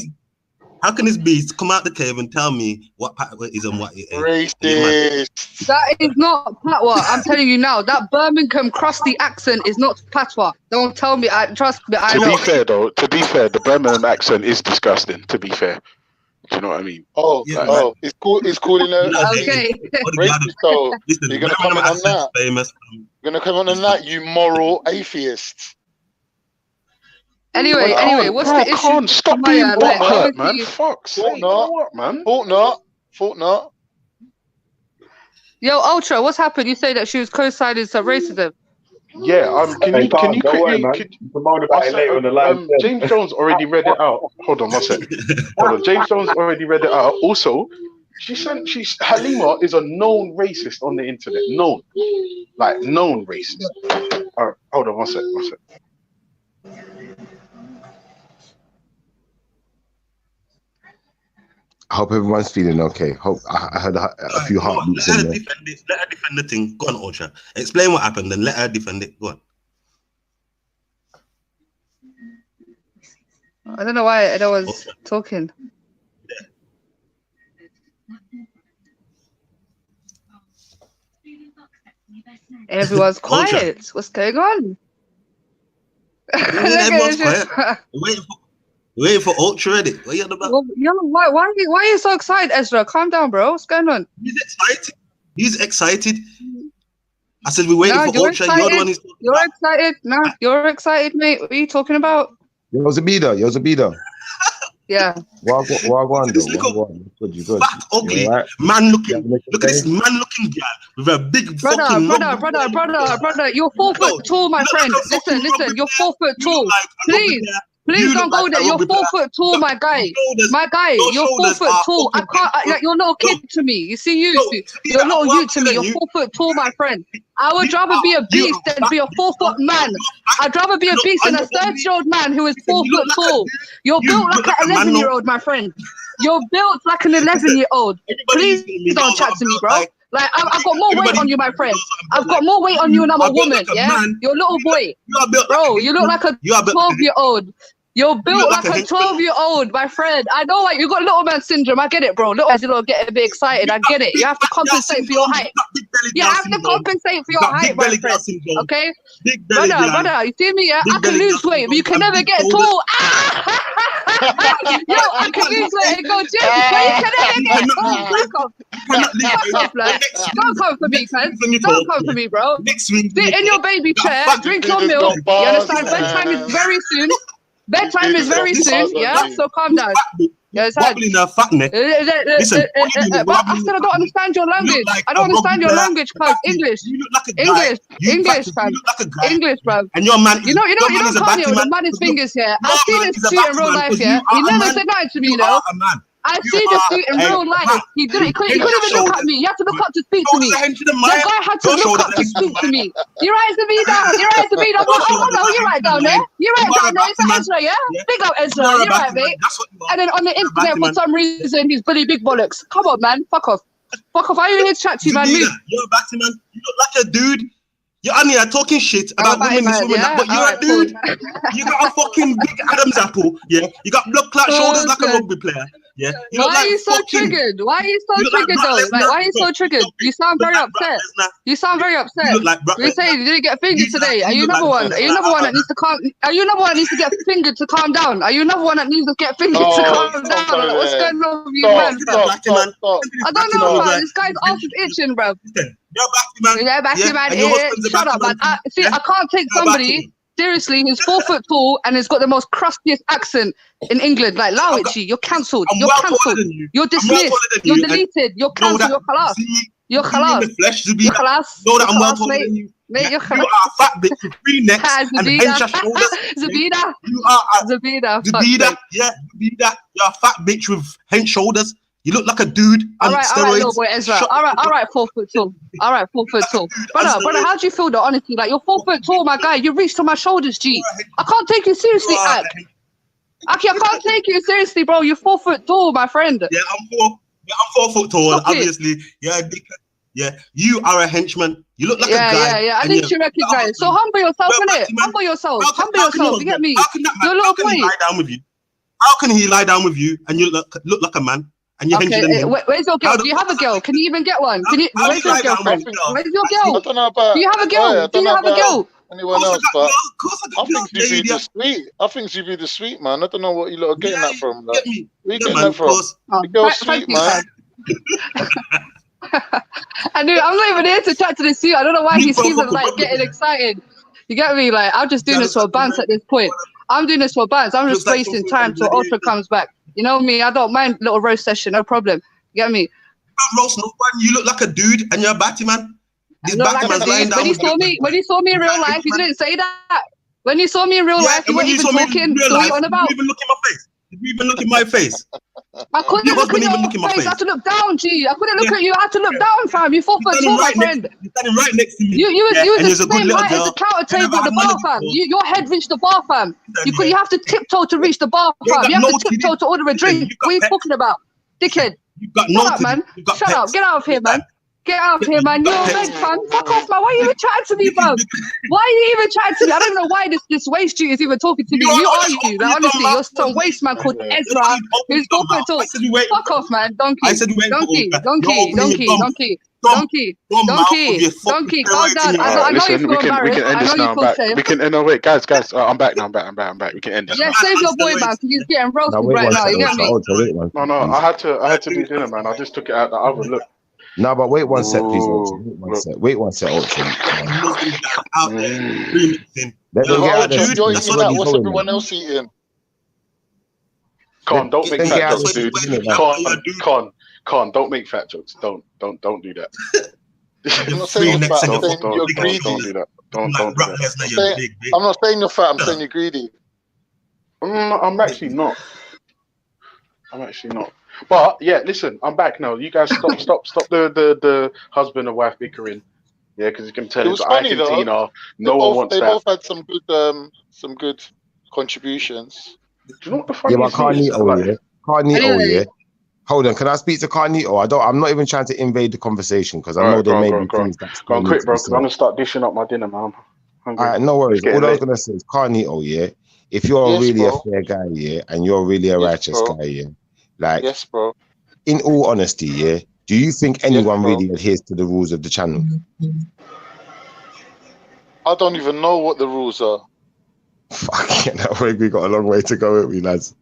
L: this beast come out the cave and tell me what Patwa is and what it is?
O: Racist.
J: That is not Patwa. I'm telling you now. That Birmingham crusty accent is not Patwa. Don't tell me. Trust me. I know.
M: To be fair, the Birmingham accent is disgusting. To be fair, do you know what I mean?
O: It's calling her.
J: Okay.
O: Racist, though. You're gonna comment on that. You're gonna comment on that, you moral atheist.
J: Anyway, what's the issue?
M: Can't stop being butthurt, man. Fuck's sake.
O: Thought not.
J: Yo, Ultra, what's happened? You say that she was co-signing some racism.
M: Yeah, can you
D: moan about it later on the line.
M: James Jones already read it out. Hold on one second. James Jones already read it out. Also, Halima is a known racist on the internet. Known racist. All right, hold on one second.
Q: I hope everyone's feeling okay. I heard a few heartbeats in there.
L: Let her defend the thing. Go on, Ultra. Explain what happened and let her defend it. Go on.
J: I don't know why I was talking. Everyone's quiet. What's going on?
L: Everyone's quiet. Waiting for Ultra ready. What are you on about?
J: Well, why are you so excited, Ezra? Calm down, bro. What's going on?
L: He's excited. He's excited. I said we're waiting for
J: you're
L: Ultra.
J: excited.
L: You're the one who's
J: You're excited. No, you're excited, mate. What are you talking about?
Q: Yo, Zabida.
J: Yeah.
Q: What on, though? Good.
L: Fat, ugly,
Q: right?
L: man looking. Look at this man looking girl with a big fucking
J: brother. You're 4 foot tall, my friend. Listen. You're 4 foot tall. Please don't go there. You're 4 foot tall, my guy. You're 4 foot tall. I can't. You're a little kid to me. You see, you're a little youth to me. You're 4 foot tall, my friend. I would rather be a beast than be a 4 foot man. I'd rather be a beast than a 30-year-old man who is 4 foot tall. You're built like an 11-year-old, my friend. You're built like an 11-year-old. Please don't chat to me, bro. Like, I've got more weight on you, my friend. I've got more weight on you, and I'm a woman, yeah? You're a little boy. Bro, you look like a 12-year-old. You're built like a 12-year-old, my friend. I know, like, you got little man syndrome. I get it, bro. Little guys, you don't get a bit excited. I get it. You have to compensate for your height. You have to compensate for your height, my friend. Okay? Brother, you see me, yeah? I can lose weight, but you can never get tall. Yo, I can lose weight and go gym, but you can never get tall. Fuck off, like. Don't come for me, cuz. Don't come for me, bro. Sit in your baby chair, drink your milk. You understand? Bedtime is very soon. Bedtime is very soon, yeah? So calm down. Yeah, it's hard.
L: Listen,
J: but I said I don't understand your language. I don't understand your language, cuz. English, fam. English, bro.
L: And your man,
J: you don't call me with the maddest fingers here. I've seen this suit in real life, yeah? He never said nothing to me, though. I see the suit in real life. He couldn't even look at me. You have to look up to speak to me. The guy had to look up to speak to me. You're right, Zabida. Oh, no, you're right down there. You're right down there. It's Ezra, yeah? Big up Ezra. You're right, mate. And then on the internet, for some reason, he's Billy Big Bollocks. Come on, man. Fuck off. Why are you here to chat to you, man? Move.
L: You're a batty man. You look like a dude. You're on here talking shit about women, but you're a dude. You got a fucking big Adam's apple. Yeah. You got blood clot shoulders like a rugby player. Yeah.
J: Why are you so triggered? Why are you so triggered though? Like, why are you so triggered? You sound very upset. You sound very upset. You say you didn't get fingered today. Are you another one? Are you another one that needs to calm? Are you another one that needs to get fingered to calm down? Are you another one that needs to get fingered to calm down? Like, what's going on with you, man? I don't know, man. This guy's ass is itching, bro. You're backy, man. Shut up, man. See, I can't take somebody seriously who's 4 foot tall and has got the most crustiest accent in England. Like, Lawichi, you're cancelled. You're cancelled. You're dismissed. You're deleted. You're cancelled. You're khalas. You're khalas. You're khalas.
L: Know that I'm well taller than you.
J: Mate, you're khalas.
L: You are a fat bitch with 3 necks and hench shoulders.
J: Zabida.
L: You are
J: Zabida.
L: Yeah, Zabida. You're a fat bitch with hench shoulders. You look like a dude on steroids.
J: All right, little boy Ezra. All right, 4 foot tall. All right, 4 foot tall. Brother, how do you feel though, honestly? Like, you're 4 foot tall, my guy. You reach to my shoulders, G. I can't take you seriously, Ak. Aki, I can't take you seriously, bro. You're 4 foot tall, my friend.
L: Yeah, I'm 4 foot tall, obviously. Yeah, you are a henchman. You look like a guy.
J: Yeah. I didn't you recognize. So humble yourself, innit? Humble yourself. You get me? You're a little boy.
L: How can he lie down with you and you look like a man? And you're
J: where's your girl? Do you have a girl? Can you even get one? Where's your girlfriend? Where's your girl?
O: I don't know about.
J: Do you have a girl? Do you have a girl?
O: Anyone else? But I think Zabida sweet. I think Zabida sweet, man. I don't know what you lot are getting that from. Like, where you getting that from? The girl's sweet, man.
J: I knew. I'm not even here to chat to this suit. I don't know why he seems like getting excited. You get me? Like, I'm just doing this for a bounce at this point. I'm doing this for a bounce. I'm just wasting time till Ultra comes back. You know me, I don't mind little roast session, no problem. You get me?
L: Roast no one. You look like a dude and you're a batty man. This batty man's lying down.
J: When you saw me in real life, you didn't say that. When you saw me in real life, you weren't even talking. What are you on about?
L: You didn't even look in my face. Did you even look in my face?
J: I couldn't look in your face. I had to look down, G. I couldn't look at you. I had to look down, fam. You 4 foot tall, my friend.
L: You're standing right next to me.
J: You was the same height as the counter table at the bar, fam. Your head reached the bar, fam. You have to tiptoe to reach the bar, fam. You have to tiptoe to order a drink. What are you talking about? Dickhead. Shut up, man. Shut up. Get out of here, man. Get out of here, man. You're a big fan. Fuck off, man. Why are you even chatting to me, bro? Why are you even chatting to me? I don't know why this waste dude is even talking to me. You are you. Like, honestly, you're some waste man called Ezra who's 4 foot tall. Fuck off, man. Donkey. Donkey, calm down. I know
M: Listen,
J: you're
M: we
J: embarrassed.
M: can end
J: I
M: this
J: know
M: now.
J: you
M: I'm
J: feel
M: back.
J: shame.
M: We can. No, wait, guys. I'm back now. I'm back. We can end this
J: Yeah,
M: now.
J: save your boy, man, because he's getting roasted
B: Now wait
J: right
B: one
J: now. You
B: second,
J: get me?
B: Ultra. Wait one.
M: No,
B: Please.
M: I had to do dinner, man. I just took it out the oven. Look.
B: No, but wait one sec, please, Ultra.
M: Ooh,
B: Wait one
M: look.
B: sec. Wait one sec, Ultra.
L: Muslim guys out there remixing.
B: Let them
O: If
B: get out
O: Ultra,
B: there.
O: if you're
B: That's
O: eating
B: what
O: that,
B: he's
O: what's
B: going,
O: everyone
B: man.
O: else eating?
M: Con, don't make
B: Then
M: fat
B: get out
M: jokes,
B: there.
M: dude. Con, don't make fat jokes. Don't do that.
O: I'm not saying you're fat. I'm saying you're
M: Don't
O: greedy.
M: do that. Don't do that.
O: I'm not saying you're fat. I'm saying you're greedy.
M: I'm actually not. But yeah, listen, I'm back now. You guys stop the husband and wife bickering. Yeah, because you can turn
O: It was
M: into
O: funny though.
M: Argentina. No one wants
O: They
M: that.
O: both had some good contributions.
M: Do you know what the
B: Yeah, but
M: funniest thing is?
B: Carnito, yeah. Carnito,
O: Anyway.
B: yeah. Hold on, can I speak to Carnito? I'm not even trying to invade the conversation because I
M: All
B: know
M: right,
B: there may
M: go
B: be
M: on.
B: things that
M: Go
B: still
M: on
B: need
M: quick,
B: to
M: bro,
B: be
M: because
B: said.
M: I'm gonna start dishing up my dinner, man. I'm hungry.
B: All right, no worries.
M: It's getting
B: All I was
M: late.
B: gonna say is Carnito, yeah. If you're
O: Yes,
B: really
O: bro.
B: a fair guy, yeah, and you're really a righteous
O: bro.
B: guy, yeah, like,
O: Yes, bro.
B: in all honesty, yeah, do you think anyone
O: bro.
B: really adheres to the rules of the channel?
O: I don't even know what the rules are.
B: Fucking hell, we got a long way to go, haven't we, lads?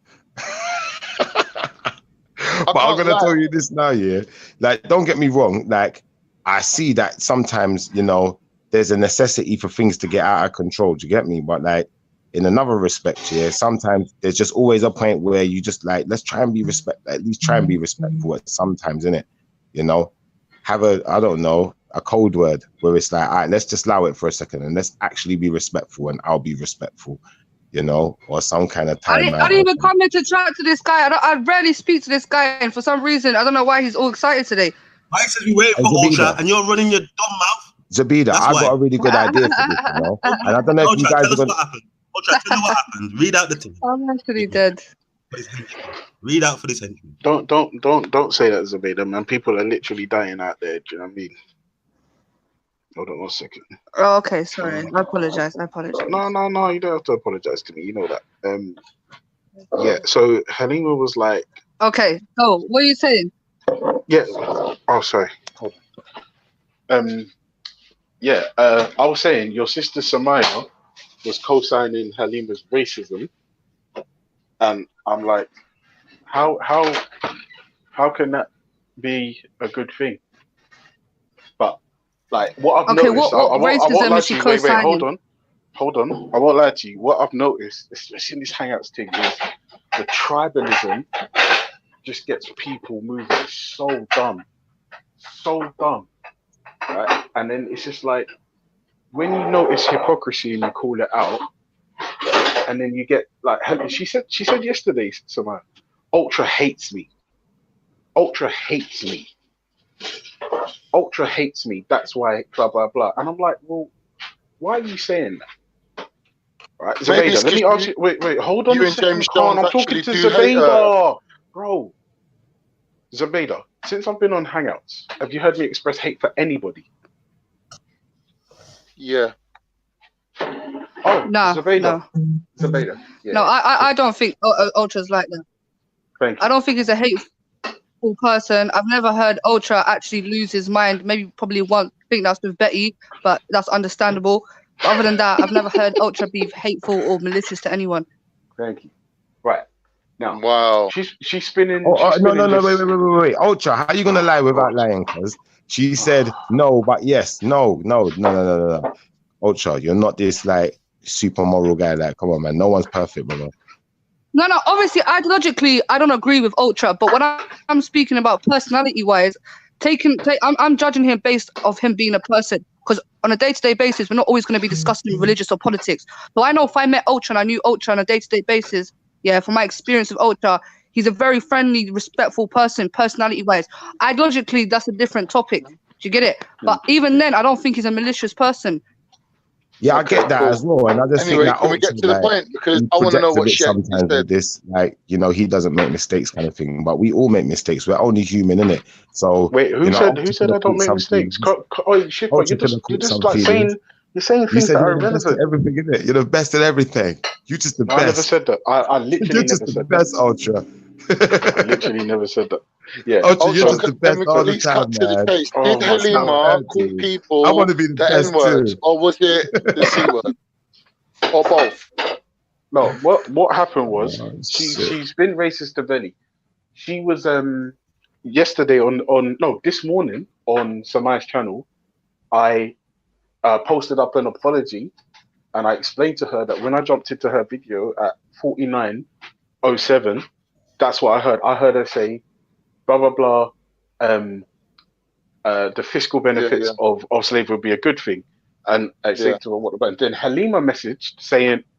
B: But I'm gonna tell you this now, yeah. Like, don't get me wrong. Like, I see that sometimes, you know, there's a necessity for things to get out of control. Do you get me? But like, in another respect, yeah, sometimes there's just always a point where you just like, let's try and be at least try and be respectful at sometimes, innit? You know, have I don't know, a code word where it's like, all right, let's just allow it for a second and let's actually be respectful and I'll be respectful, you know, or some kind of time.
J: I didn't even come here to chat to this guy. I rarely speak to this guy, and for some reason, I don't know why he's all excited today.
L: I said you wait for Ultra and you're running your dumb mouth.
B: Zabida, I got a really good idea for this, you know, and I don't know if you guys are
L: going to... What happened. Ultra, tell me what happened. Read out the thing.
J: I'm actually dead.
L: Read out for this henchman.
M: Don't say that, Zabeda, man. People are literally dying out there. Do you know what I mean? Hold on 1 second.
J: Oh, okay, sorry. I apologize.
M: No, you don't have to apologize to me. You know that. Yeah. So Halima was like,
J: okay. So what are you saying?
M: yeah. Oh, sorry. Hold on. Yeah. I was saying your sister Samaya was co-signing Halima's racism, and I'm like, how can that be a good thing? But like, what I've noticed, I won't lie to you. Wait, hold on. I won't lie to you. What I've noticed, especially in this Hangouts thing, is the tribalism just gets people moving so dumb, right? And then it's just like, when you notice hypocrisy and you call it out, and then you get like, she said yesterday, Samaya, Ultra hates me. That's why blah blah blah. And I'm like, well, why are you saying that? Right, Zabeda, let me ask you. Wait, hold on a second. I'm talking to Zabeda, bro. Zabeda, since I've been on Hangouts, have you heard me express hate for anybody?
O: Yeah.
M: Oh,
J: no,
M: Zabeda.
J: no.
M: Zabeda. Yeah.
J: No, I don't think Ultra's like that.
M: Thank you.
J: I don't think he's a hateful person. I've never heard Ultra actually lose his mind. Probably once. I think that's with Betty, but that's understandable. But other than that, I've never heard Ultra be hateful or malicious to anyone.
M: Thank you. Right. Now,
O: wow.
M: She's spinning.
B: No, wait. Ultra, how are you gonna lie without lying? Because she said no, but yes, no. Ultra, you're not this like super moral guy. Like, come on, man. No one's perfect, brother.
J: No. Obviously, ideologically, I don't agree with Ultra. But when I'm speaking about personality-wise, I'm judging him based off him being a person. Because on a day-to-day basis, we're not always going to be discussing religious or politics. So I know if I met Ultra and I knew Ultra on a day-to-day basis, yeah, from my experience with Ultra, he's a very friendly, respectful person, personality-wise. Ideologically, that's a different topic. Do you get it? But even then, I don't think he's a malicious person.
B: Yeah, I get that as well, and I just think that
O: can we get to the point? Because I want to know what she
B: sometimes with this, like, you know, he doesn't make mistakes, kind of thing. But we all make mistakes. We're only human, innit? So
M: wait, who said I don't make mistakes? You're just like saying things that are irrelevant.
B: Everything, innit? You're the best at everything. You just the best.
M: I never said that. I literally
B: You're just
M: never
B: the
M: said
B: best,
M: that.
B: Ultra.
M: I literally never said that. Yeah.
Q: Ultra, you're
O: Ultra,
Q: just the
O: let
Q: best
O: me
Q: all the
O: please
Q: time,
O: cut to the
Q: man.
O: chase.
M: Oh
O: Did
M: my God.
O: Halima call
Q: I
O: people
Q: want to be the
O: the
Q: best
O: N-word,
Q: too.
O: or was it the C-word, or both?
M: No, what happened was
Q: Oh, shit.
M: she's been racist to Veli. She was yesterday on no, this morning on Samai's channel, I posted up an apology, and I explained to her that when I jumped into her video at 49:07, that's what I heard. I heard her say blah blah blah. The fiscal benefits of slavery would be a good thing, and I said to her, "What about?" And then Halima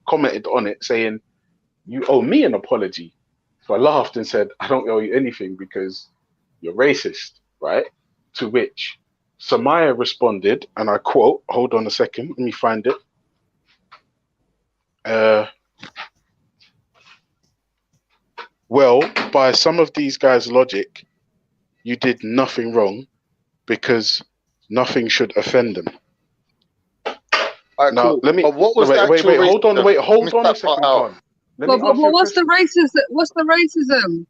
M: commented on it, saying, "You owe me an apology." So I laughed and said, "I don't owe you anything because you're racist, right?" To which Samaya responded, and I quote, hold on a second, let me find it. Well, by some of these guys' logic, you did nothing wrong because nothing should offend them. Now, let me.
O: What was
M: wait, hold on, hold on a second, Con. Let me ask you a
J: What's the
M: question.
J: racism? What's the racism?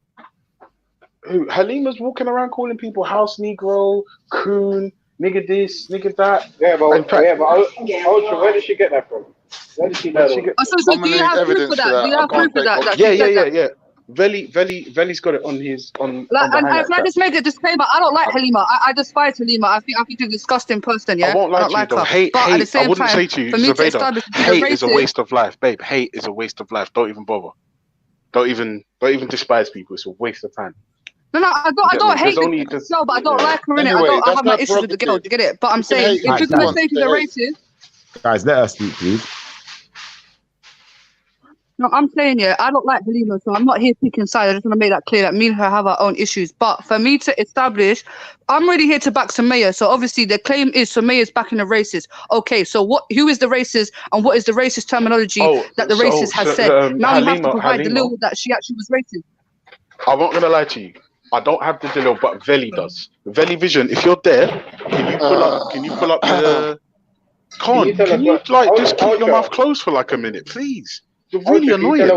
M: Who? Halima's walking around calling people house Negro, coon, nigga this, nigga that.
S: Yeah, but
M: In fact,
S: Ultra, where did she get that from? Where did she know?
J: So do you have proof of that? Do you have proof of that?
M: Yeah. Veli's got it on his on
J: Like,
M: the
J: and
M: highlight
J: can I
M: chat.
J: just make a disclaimer? I don't like Halima. I despise Halima. I think she's a disgusting person. Yeah,
M: I won't lie
J: don't
M: to you
J: like
M: though.
J: her.
M: Hate,
J: but at the
M: I
J: same
M: wouldn't
J: time,
M: say to you,
J: for me to
M: Zubaida,
J: establish she's
M: hate is a
J: racist,
M: waste of life, babe. Hate is a waste of life. Don't even bother. Don't even despise people. It's a waste of time.
J: No, I
M: You
J: don't
M: get me?
J: hate the girl, but I don't like her in it.
O: Anyway,
J: I
O: that's
J: have my
O: her
J: issues with the girl. Do
O: prerogative.
J: you get it? But I'm
O: You can
J: saying
O: hate
J: if
O: if
J: you're
O: you
J: gonna
O: want
J: say she's
O: to
J: a
O: hate.
J: racist,
Q: Guys, let her speak, please.
J: no, I'm saying yeah, I don't like Halima, so I'm not here picking sides. I just want to make that clear that me and her have our own issues. But for me to establish, I'm really here to back Samaya. So obviously the claim is Samaya's backing the racist. Okay, so who is the racist and what is the racist terminology that the racist has said? Now you have to provide the little that she actually was racist.
M: I'm not gonna lie to you. I don't have the Dilo, but Veli does. Veli Vision, if you're there, can you pull up? Can you pull up the? Can you like just keep your mouth closed for like a minute, please? You're really annoying.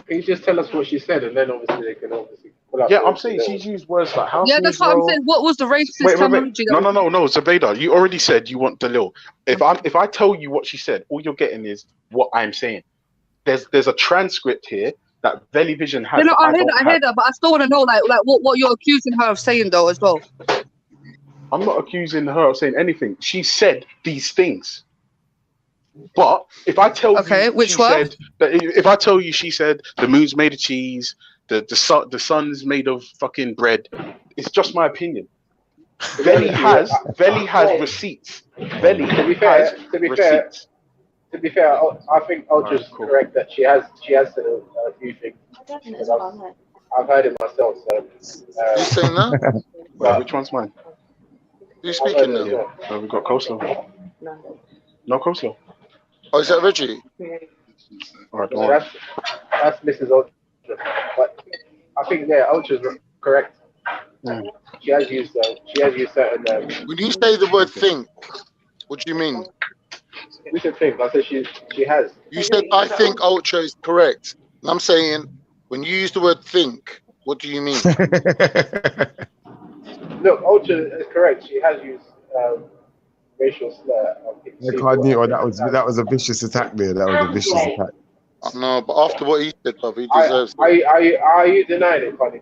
S: Can you just tell us what she said, and then obviously they can pull up.
M: Yeah, I'm saying she's used words like house
J: Yeah, that's what I'm
M: Negro.
J: saying. What was the racist
M: Wait.
J: terminology?
M: No, Zubaida, you already said you want Dalil. If I tell you what she said, all you're getting is what I'm saying. There's a transcript here that Veli Vision has.
J: You know, I
M: don't
J: hear
M: have.
J: that, but I still want to know like what you're accusing her of saying though as well.
M: I'm not accusing her of saying anything. She said these things. But if I tell you,
J: which one?
M: Said that if I tell you, she said the moon's made of cheese, the sun's made of fucking bread. It's just my opinion. Veli has receipts. Veli
S: to be
M: has
S: fair,
M: receipts.
S: To be fair, I think Ultra's correct that she has said a few things. I've heard it myself. So
O: you saying that?
M: Wait, which one's mine?
O: Who's speaking now?
M: Yeah. We've got coleslaw. No coleslaw.
O: Oh, is that Reggie?
M: All right,
S: so that's Mrs. Ultra. But I think Ultra's correct. She has used certain.
O: When you say the word "think," what do you mean?
S: We should think. I said she has.
O: You said I think Ultra is correct, and I'm saying when you use the word "think," what do you mean?
S: Look, Ultra is correct. She has used racial slur.
Q: That was a vicious attack there. That was a vicious attack.
O: No, but after what he said, brother, he deserves
S: it. Are you denying it, Connie?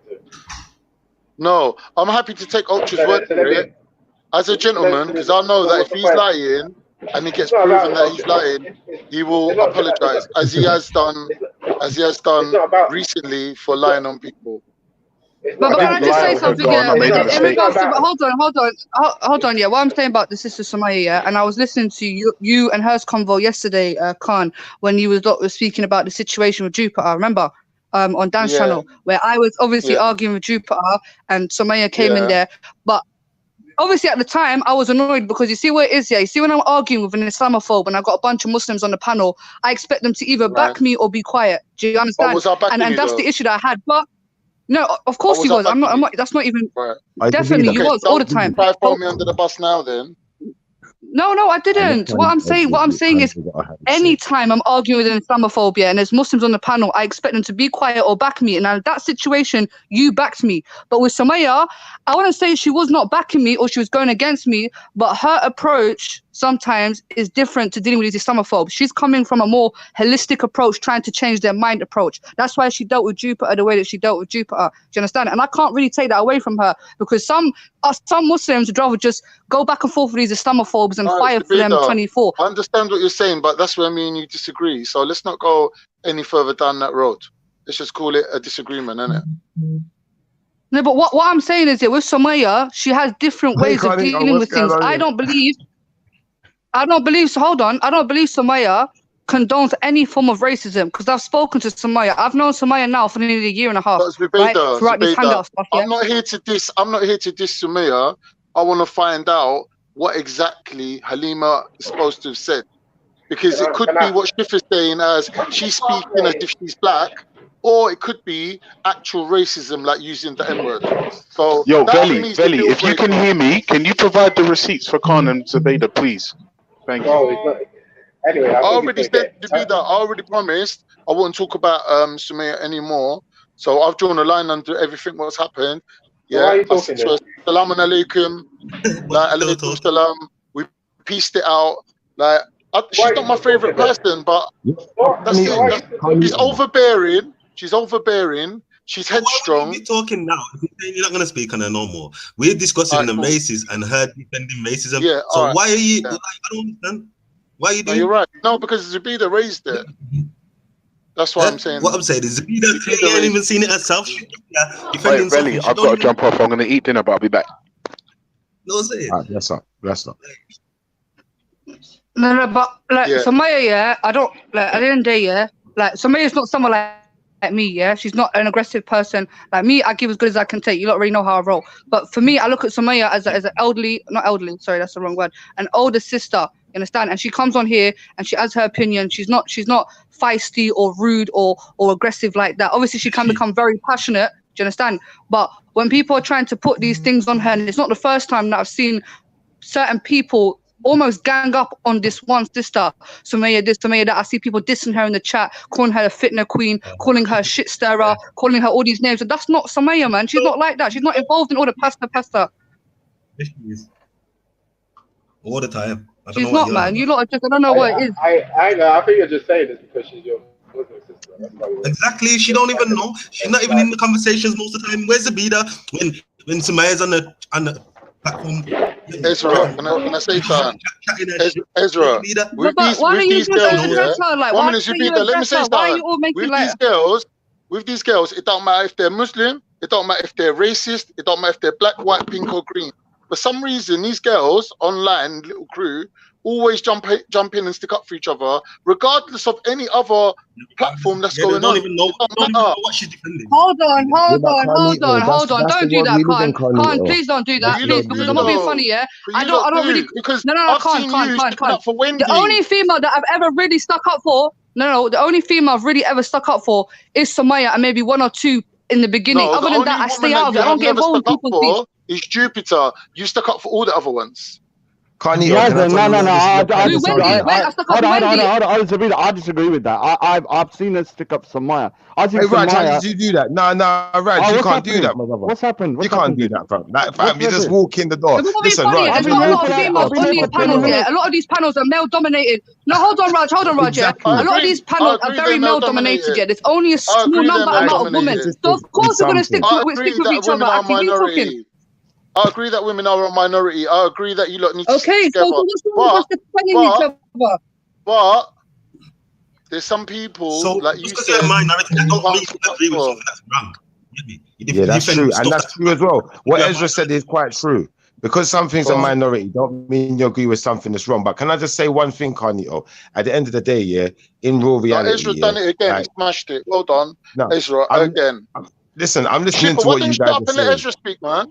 O: No, I'm happy to take Ultra's word for it as a gentleman, because I know that if he's lying and it gets proven that he's lying, he will apologize, as he has done recently for lying on people.
J: But can I just say something? Yeah, in regards to, hold on. Yeah, what I'm saying about the sister Samaya, yeah, and I was listening to you and hers convo yesterday, Khan, when you was speaking about the situation with Jupiter. Remember, on Dan's channel, where I was obviously arguing with Jupiter, and Samaya came in there, but. Obviously, at the time, I was annoyed because you see where it is, yeah? You see when I'm arguing with an Islamophobe and I've got a bunch of Muslims on the panel, I expect them to either back me or be quiet. Do you understand? And that's the issue that I had. But no, of course he was. I'm not. That's not even.
O: Right.
J: Definitely, he was all the time.
O: Try to throw me under the bus now, then.
J: No, I didn't. What I'm saying is, anytime I'm arguing with an Islamophobia and there's Muslims on the panel, I expect them to be quiet or back me. And in that situation, you backed me. But with Sumaya, I wouldn't say she was not backing me or she was going against me, but her approach sometimes is different to dealing with these Islamophobes. She's coming from a more holistic approach, trying to change their mind approach. That's why she dealt with Jupiter the way that she dealt with Jupiter. Do you understand? And I can't really take that away from her, because some Muslims would rather just go back and forth with these Islamophobes and fire for them 24.
O: I understand what you're saying, but that's where me and you disagree. So let's not go any further down that road. Let's just call it a disagreement, innit?
J: No, but what I'm saying is that with Sumaya, she has different ways of dealing with things. I don't believe, so hold on. I don't believe Sumaya condones any form of racism, because I've spoken to Sumaya. I've known Sumaya now for nearly a year and a half. Right? Throughout this hangout stuff, yeah?
O: I'm not here to diss Sumaya. I want to find out what exactly Halima is supposed to have said. Because it could be what Shif is saying as she's speaking as if she's black, or it could be actual racism, like using the N-word. So,
M: yo, Veli, if you can hear me, can you provide the receipts for Khan and Zubaydah, please? Thank you.
O: Anyway, I already said to do that. I already promised I won't talk about Sumaya anymore. So I've drawn a line under everything what's happened. Yeah,
S: why are you talking then?
O: Salaam alaikum, like alaikum salam. We pieced it out. Like she's not my favorite person, but that's it. She's overbearing. She's headstrong.
L: We're talking now. You're not going to speak on her no more. We're discussing the races and her defending racism.
O: Yeah,
L: so why are you? Like, I don't understand. Why are you doing?
O: You're right. No, because Zubaydah raised it. That's what I'm saying.
L: What I'm saying is Zubaydah ain't even seen it herself.
M: Wait, Veli, I've got to jump off. I'm going to eat dinner, but I'll be back.
L: No, say it.
Q: Bless up.
J: No, but like Sumaya, yeah, I don't like at the end of the day, yeah, like Sumaya's not someone like me, yeah. She's not an aggressive person. Like me, I give as good as I can take. You don't really know how I roll. But for me, I look at Sumaya as an not elderly, sorry, that's the wrong word, an older sister. You understand? And she comes on here and she has her opinion. She's not feisty or rude or aggressive like that. Obviously, she can become very passionate. Do you understand? But when people are trying to put these things on her, and it's not the first time that I've seen certain people almost gang up on this one sister, Sumaya this, Sumaya that. I see people dissing her in the chat, calling her a fitna queen, calling her a shit stirrer, calling her all these names. And that's not Sumaya, man. She's not like that. She's not involved in all the pasta.
L: All the time.
J: She's not, man. You lot are just, I don't know what it is.
S: I know. I think you're just saying this because she's your Muslim sister. That's why
L: exactly. She don't even know. She's not even in the conversations most of the time. Where's Zubaydah when Sumaya's on the platform?
O: Ezra, can I say something? Ezra, with these girls, it don't matter if they're Muslim, it don't matter if they're racist, it don't matter if they're black, white, pink, or green. For some reason, these girls online, little crew, always jump in and stick up for each other, regardless of any other platform that's going on.
L: Don't even know what she's defending.
J: Hold on. Don't do that, Khan. Please don't do that, please, because I'm not being funny, yeah? I don't really.
O: Because
J: no, Khan. The only female that I've ever really stuck up for, the only female I've really ever stuck up for is Sumaya and maybe one or two in the beginning. Other than that, I stay out of it. I don't get involved in people's things.
O: Is Jupiter. You stuck up for all the other ones.
N: No. I disagree with that. I've seen her stick up Sumaya. I think
Q: Raj, how did you do that? No, Raj, you can't do that, my brother.
N: What's happened?
Q: You can't do that, fam. Like, fam, you just walk in the door. Listen, Raj.
J: There's not a lot of females on these panels here. A lot of these panels are male dominated. No, hold on, Raj.
Q: Exactly.
J: Yeah. A lot of these panels are very male dominated. Yeah, there's only a small amount of women. So of course we're gonna stick with each other.
O: I agree that women are a minority. I agree that you lot need to stick together.
J: So what's wrong with defending each other?
O: But there's some people like you said.
L: Minority, that don't mean you agree with something that's wrong.
Q: Yeah, that's true, and that's true as well. What Ezra said is quite true. Because something's a minority, don't mean you agree with something that's wrong. But can I just say one thing, Carnito? At the end of the day, yeah, in real reality,
O: Ezra done it again. He smashed it. Well done, Ezra. Again.
Q: Listen, I'm listening to what you guys are saying.
O: Let Ezra speak, man.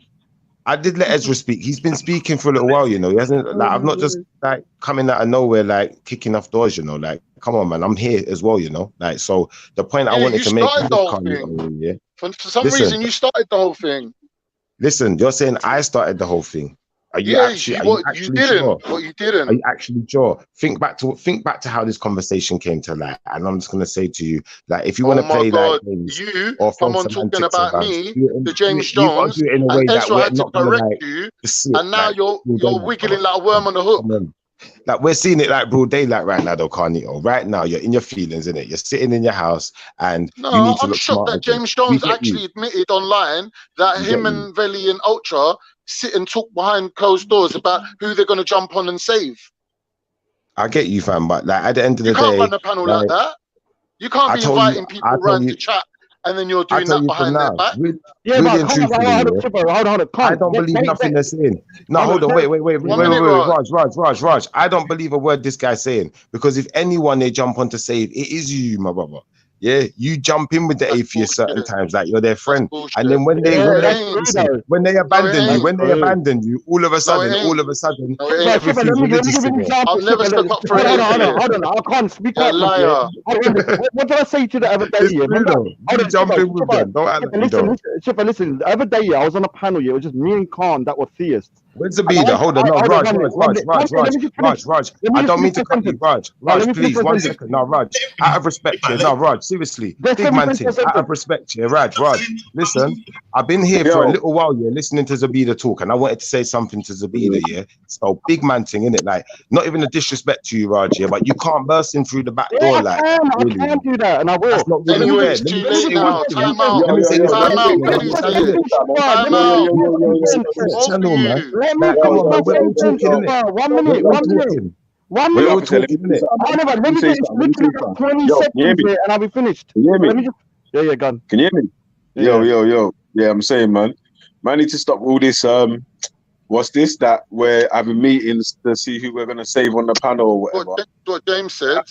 Q: I did let Ezra speak. He's been speaking for a little while, you know. He hasn't like I've not just like coming out of nowhere, like kicking off doors, you know. Like, come on, man, I'm here as well, you know. Like, so the point I wanted to make.
O: For some reason, you started the whole thing.
Q: Listen, you're saying I started the whole thing. Are you
O: Yeah,
Q: actually? Are
O: you
Q: you
O: what you
Q: actually
O: didn't.
Q: sure?
O: What you
Q: Are
O: didn't.
Q: you actually sure? Think back to how this conversation came to light. And I'm just gonna say to you, like, if you want
O: Oh
Q: to
O: my
Q: play like
O: God!
Q: games
O: You
Q: or throw
O: come on talking
Q: semantics
O: about
Q: around,
O: me,
Q: do it,
O: the James
Q: you got to
O: Jones,
Q: do it in a
O: and
Q: way that
O: Ezra
Q: we're
O: had to
Q: not gonna
O: correct
Q: like
O: you,
Q: sit
O: and now
Q: like
O: you're
Q: all day, like,
O: wiggling
Q: brother.
O: like a worm on the hook.
Q: Come on. Like we're seeing it like broad daylight right now, though, Carnito. Right now, you're in your feelings, innit? You're sitting in your house and you
O: No,
Q: need to
O: I'm
Q: look
O: shocked
Q: smart
O: that
Q: again.
O: James
Q: We
O: Jones
Q: get you.
O: actually admitted online that
Q: We get
O: him
Q: you.
O: and Veli and Ultra sit and talk behind closed doors about who they're going to jump on and save.
Q: I get you, fam, but like at the end of
O: You
Q: the
O: can't
Q: day,
O: run the panel like
Q: like
O: that. You can't
Q: I
O: be
Q: told you,
O: inviting people around to chat and then you're
Q: I
O: doing
Q: tell
O: that
Q: you from
O: behind their
Q: now,
O: back.
N: Yeah,
Q: really
N: but
Q: and
N: can't.
Q: truthfully,
N: Hold on,
Q: yeah,
N: Chipper, hold on.
Q: I
N: Can't.
Q: don't believe nothing they're saying. No, hold on, wait,
O: 1 minute,
Q: Raj. I don't believe a word this guy's saying, because if anyone they jump on to save, it is you, my brother. Yeah, you jump in with the atheists certain times, like you're their friend, and then when they abandon you, all of a sudden,
N: Chipper,
Q: everything's
N: let me give
Q: religious
N: you an
Q: again.
N: example.
O: I'll never
N: Chipper,
O: step up for an
N: hold
O: atheist.
N: on. I can't. We
O: You're a
N: can't look here.
O: liar.
N: What did I say to you the other day?
Q: It's
N: Yeah,
Q: true though. You jump in with them. Don't act like you don't.
N: Chipper, listen. The other day, yeah, I was on a panel. Yeah, it was just me and Khan that were theists.
Q: Where's the leader? Hold on, no, Raj. I don't mean to cut you, Raj, please, 1 second. No, Raj, out of respect here. No, Raj, seriously. Big man thing, out of respect here. Raj, listen, I've been here for a little while, yeah, listening to Zabida talk, and I wanted to say something to Zabida, yeah. So big man thing, innit? Like, not even a disrespect to you, Raj, yeah, but you can't burst in through the back door, like, really.
N: I can do that, and I will.
Q: That's not really
O: Anyway,
Q: fair.
O: it's
Q: Let me
O: too
Q: just
O: late
Q: say one
O: now.
Q: thing.
O: Time out.
Q: Let me say this
O: Time
Q: one
O: out.
Q: thing, man.
O: Veli's
Q: Channel
O: here.
Q: it.
O: Time out.
Q: Channel, man.
N: Let me
Q: Like, come on, man. We're all
N: sentence
Q: talking, innit?
N: over. 1
Q: We're
N: minute.
Q: all
N: 1 minute.
Q: talking.
N: 1
Q: We're
N: minute.
Q: all talking, innit?
N: Let me get this literally about 20 seconds here, and I'll be finished.
I: Can you hear me?
N: Let me just. Yeah, gone.
I: Can you hear me? Yo. Yeah, I'm saying, man, I need to stop all this. What's this? That we're having meetings to see who we're gonna save on the panel or whatever.
O: What James said.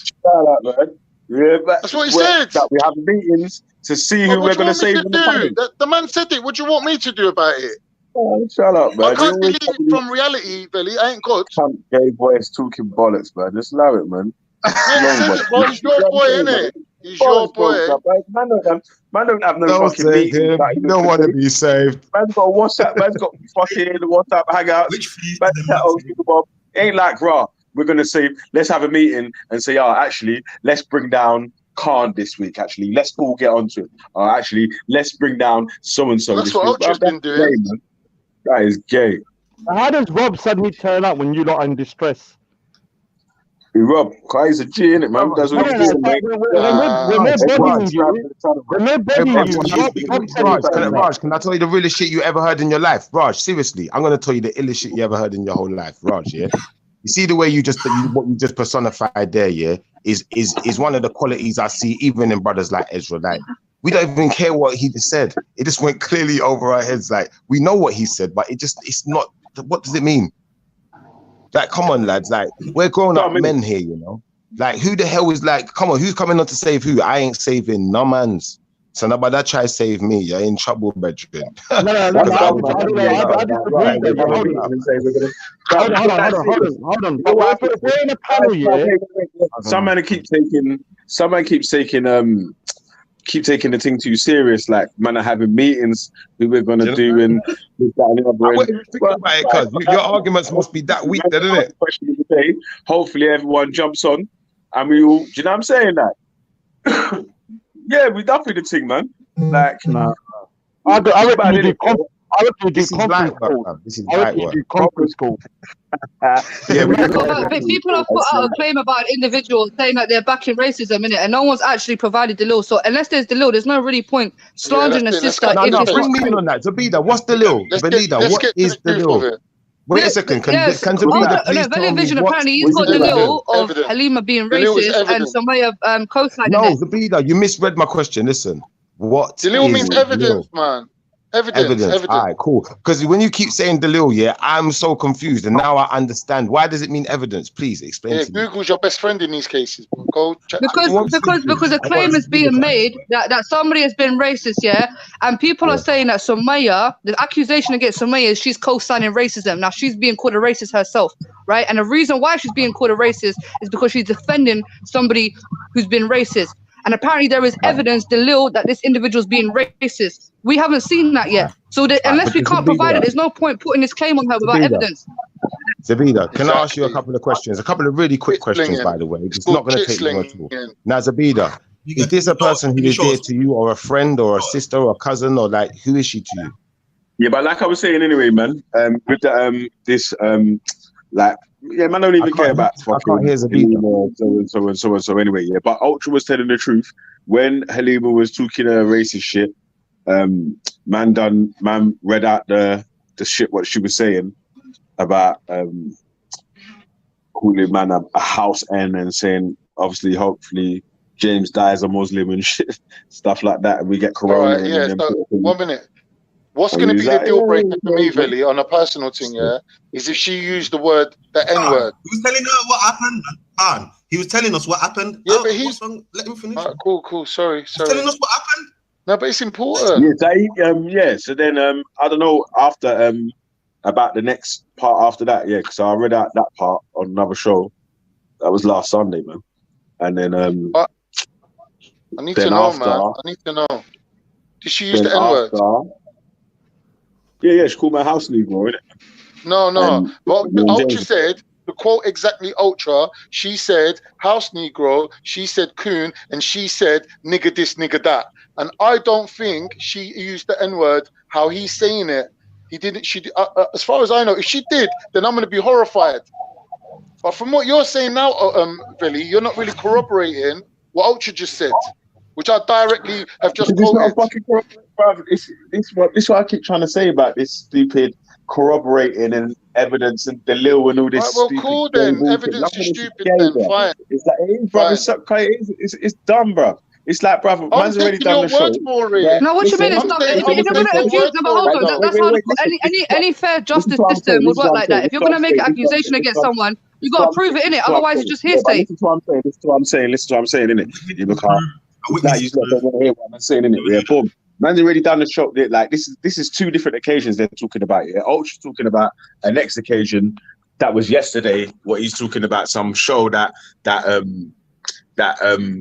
I: Yeah,
O: That's what he said.
I: That we have meetings to see who we're gonna save on the panel.
O: The man said it. What do you want me to do about it?
I: Oh, shut up, man.
O: I can't delete it from reality, Veli. I ain't good.
I: Some gay boys talking bollocks, man. Just allow it, man.
O: He's your boy, innit? He's your boy.
I: Man don't have no
Q: Don't
I: fucking
Q: save
I: meetings.
Q: him. You don't want to be saved.
I: Man's got WhatsApp. Man's got fucking WhatsApp hangouts. Ain't like, rah, we're going to say, let's have a meeting and say, actually, let's bring down Khan this week, actually. Let's all get onto it. Actually, let's bring down so-and-so
O: That's
I: this
O: what
I: week.
O: Ultra's been doing.
I: Gay, man. That is gay.
N: How does Rob suddenly turn up when you lot are in distress?
I: Rob, he's a G, innit, man? That's what he's doing, mate.
Q: Raj, can I tell you the realest shit you ever heard in your life? Raj, seriously, I'm going to tell you the illest shit you ever heard in your whole life, Raj, yeah? You see the way what you just personified there, yeah, is one of the qualities I see even in brothers like Ezra. Like, we don't even care what he just said. It just went clearly over our heads. Like, we know what he said, but it's not, what does it mean? Like, come on, lads. Like, we're grown up men here, you know? Like, who the hell is like, come on, who's coming on to save who? I ain't saving no man's. So nobody that try to save me, you're in trouble, brethren.
N: Hold on. But we're in a panel, yeah.
I: Some man keeps taking the thing too serious. Like, man are having meetings who we're gonna do and this, that, and the other.
Q: I wouldn't even think about it, cuz your arguments must be that weak, doesn't it?
I: Question of the day. Hopefully everyone jumps on and we all, do you know what I'm saying? Like, yeah, we done for the thing, man. Like,
N: I reckon you do
Q: This is light
N: conference call.
Q: Yeah,
J: but people have put out a claim about an individual saying that they're backing racism in it, and no one's actually provided the law. So unless there's the law, there's no really point slandering a sister.
Q: No, bring me in on that. Zabida, what's the law? Belida, what is the law? Wait a second. Can Zabida please tell me
J: Vision,
Q: what
J: apparently he's got the law of Halima being racist and Samaya co-signing
Q: No,
J: it.
Q: Zabida, you misread my question. Listen, what
O: Dalil
Q: is
O: means evidence, man. Evidence.
Q: All right, cool. Because when you keep saying Dalil, yeah, I'm so confused, and now I understand. Why does it mean evidence? Please explain to me.
O: Google's your best friend in these cases. Go check.
J: Because a claim is being made that somebody has been racist, yeah, and people are saying that Sumaya, the accusation against Sumaya is she's co-signing racism. Now she's being called a racist herself, right? And the reason why she's being called a racist is because she's defending somebody who's been racist. And apparently there is evidence, Dalil, that this individual is being racist. We haven't seen that yet. So unless we can't provide it, there's no point putting this claim on her without evidence.
Q: Zabida, can I ask you a couple of questions? A couple of really quick questions, by the way. It's not going to take long at all. Now, Zabida, is this a person who is dear to you, or a friend, or a sister, or a cousin, or like, who is she to you?
I: Yeah, but like I was saying anyway, man, with the, this, like, yeah, man, don't even care about fucking Halima, so anyway, yeah. But Ultra was telling the truth. When Halima was talking her racist shit, man read out the shit what she was saying about calling man a house N and saying obviously hopefully James dies a Muslim and shit, stuff like that, and we get corona.
O: All right, yeah. So 1 minute. What's going to be the deal breaker for me, Veli, on a personal thing, yeah, is if she used the word, the N word.
L: He was telling her what happened, man. He was telling us what happened.
O: Yeah, but he's
L: let him finish.
O: Cool. Sorry.
L: He's telling us what happened.
O: No, but it's important.
I: Yeah, so then I don't know after about the next part after that, yeah, because I read out that part on another show. That was last Sunday, man. And then
O: I need to know, man. I need to know. Did she use the N word?
I: Yeah, she called my house Negro, innit?
O: No. But Ultra said, to quote exactly Ultra, she said house Negro, she said coon, and she said nigga this, nigga that. And I don't think she used the N word how he's saying it. He didn't. She, as far as I know, if she did, then I'm going to be horrified. But from what you're saying now, Veli, you're not really corroborating what Ultra just said, which I directly have just quoted.
I: This is what I keep trying to say about this stupid corroborating and evidence and Dalil and all this.
O: Right, well,
I: stupid
O: cool then. Evidence is stupid then. Fine.
I: It's like, it's dumb, bro. It's like, brother, man's already done the show.
J: No, what you mean? It's not. If you're going to accuse them, hold on. That's how any fair justice system would work like that. If you're going to make an accusation against someone, you got to prove it, innit? Otherwise, it's just hearsay.
I: Listen to what I'm saying, innit? You look hard. Like, you don't want to hear what I'm saying, innit? Yeah, boom. Man's already done the show. Like, this is two different occasions they're talking about. Yeah, Ultra's talking about a next occasion that was yesterday. What he's talking about, some show that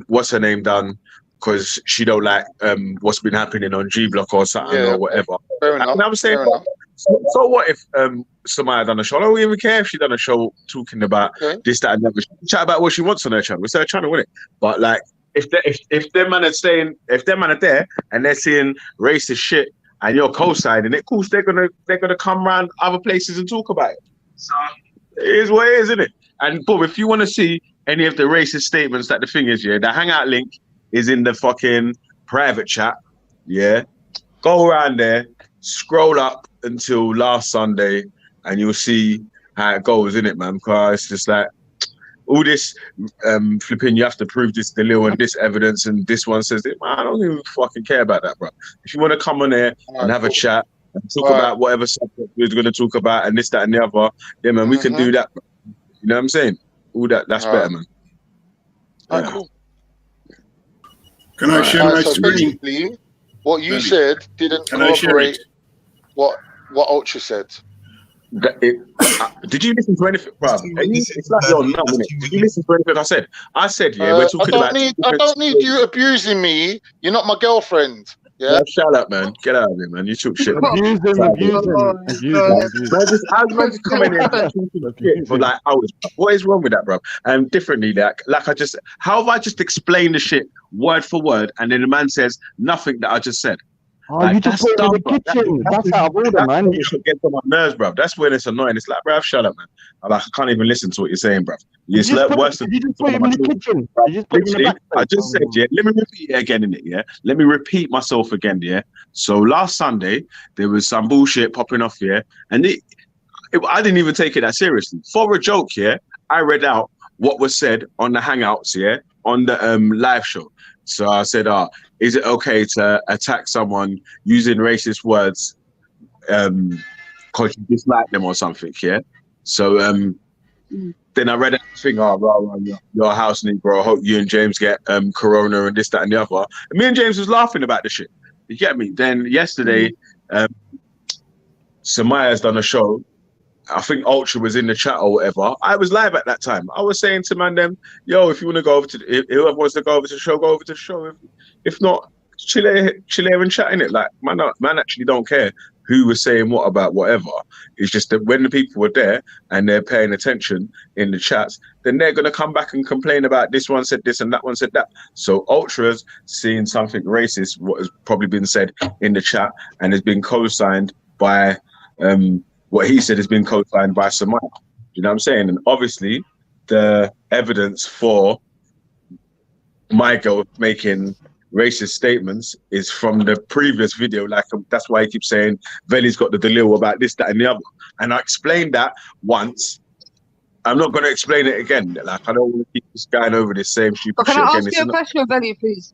I: what's her name done, because she don't like what's been happening on G Block or something or whatever.
O: Fair enough.
I: And I'm saying, so what if Samaya done a show? I don't even care if she done a show talking about this, that, and that. She chat about what she wants on her channel. It's her channel, isn't it? But like, if them man are there and they're seeing racist shit and you're co-signing it, of course they're gonna come around other places and talk about it. So it is what it is, isn't it? And boom, if you want to see any of the racist statements, that the thing is, yeah, the hangout link is in the fucking private chat. Yeah, go around there, scroll up until last Sunday, and you'll see how it goes, innit, man? Because it's just like all this flipping, you have to prove this Dalil and this evidence, and this one says it. Man, I don't even fucking care about that, bro. If you want to come on there and have a chat and talk about whatever subject we're going to talk about and this, that, and the other, yeah, man, we can do that, bro. You know what I'm saying? All that's better, man.
O: All right, cool.
U: Can I share my
O: so
U: screen?
O: Basically, what you said didn't corroborate what Ultra said.
I: Did you listen to anything, bro? It's like you're numb, innit? Did you listen to anything I said? I said, yeah, we're talking about.
O: I don't need you abusing me. You're not my girlfriend. Yeah.
I: Shut up, man. Get out of here, man. You talk shit.
N: Abuse him.
I: Man, just come in here and talking shit for like hours. What is wrong with that, bro? And differently, how have I just explained the shit word for word, and then the man says nothing that I just said?
N: Oh, like, you just put it in the kitchen. That's out of order, man.
I: It gets on my nerves, bro. That's when it's annoying. It's like, bro, shut up, man. I can't even listen to what you're saying, bro. It's worse than.
N: You just put him in the kitchen.
I: I just said, yeah. Let me repeat it again, innit? Yeah. Let me repeat myself again, yeah. So last Sunday there was some bullshit popping off, yeah, and I didn't even take it that seriously. For a joke, yeah, I read out what was said on the Hangouts, yeah, on the live show. So I said, is it okay to attack someone using racist words because you dislike them or something, yeah? So then I read everything, your house Negro, I hope you and James get corona and this, that, and the other. And me and James was laughing about the shit. You get me? Then yesterday, Samaya's done a show I think Ultra was in the chat or whatever. I was live at that time. I was saying to man them, yo, if you want to go over to, if whoever wants to go over to the show, go over to the show. If not, chill here and chat in it. Like man actually don't care who was saying what about whatever. It's just that when the people were there and they're paying attention in the chats, then they're gonna come back and complain about this one said this and that one said that. So Ultra's seeing something racist, what has probably been said in the chat and has been co-signed by what he said has been co-signed by Samaya. You know what I'm saying? And obviously the evidence for my girl making racist statements is from the previous video. Like that's why he keeps saying Veli's got the delil about this, that, and the other. And I explained that once. I'm not going to explain it again. Like I don't want to keep this going over this same stupid
J: But can
I: shit
J: I
I: again.
J: ask you a question, Veli, please?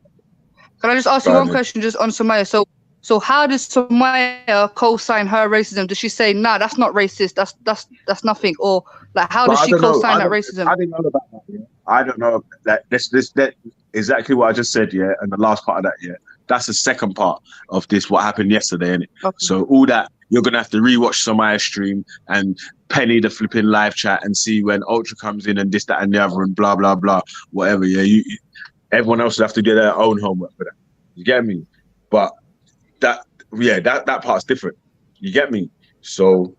J: Can I just ask you one question just on Samaya? So how does Samaya co-sign her racism? Does she say, nah, that's not racist, that's nothing? Or like how does she co-sign that racism?
I: I didn't know about that, yeah. I don't know that that exactly what I just said, yeah, and the last part of that, yeah. That's the second part of this, what happened yesterday, innit? Okay. So all that, you're gonna have to rewatch Samaya's stream and Penny the flipping live chat and see when Ultra comes in and this, that, and the other and blah blah blah, whatever, yeah. Everyone else will have to do their own homework for that. You get me? But that part's different. You get me? So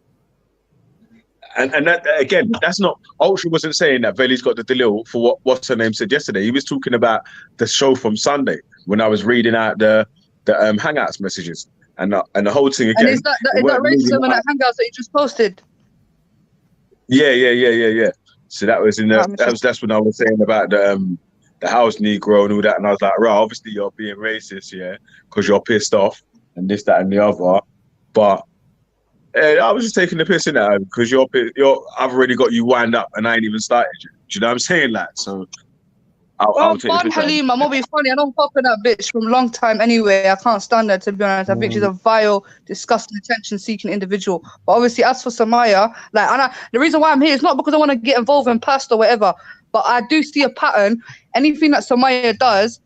I: and that again, that's not Ultra wasn't saying that Veli's got the delil for what's her name said yesterday. He was talking about the show from Sunday when I was reading out the Hangouts messages and the whole thing again.
J: And is that racism in that Hangouts that you just posted?
I: Yeah. So that was that's when I was saying about the house Negro and all that, and I was like, right, obviously you're being racist, yeah, because you're pissed off and this, that, and the other. But I was just taking the piss in that because I've already got you wind up and I ain't even started. Do you know what I'm saying? Like, so I'll take the piss.
J: Halima, I'm not being funny. I don't fuck with that bitch from a long time anyway. I can't stand her, to be honest. I think she's a vile, disgusting, attention-seeking individual. But obviously, as for Samaya, the reason why I'm here is not because I want to get involved in past or whatever, but I do see a pattern. Anything that Samaya does,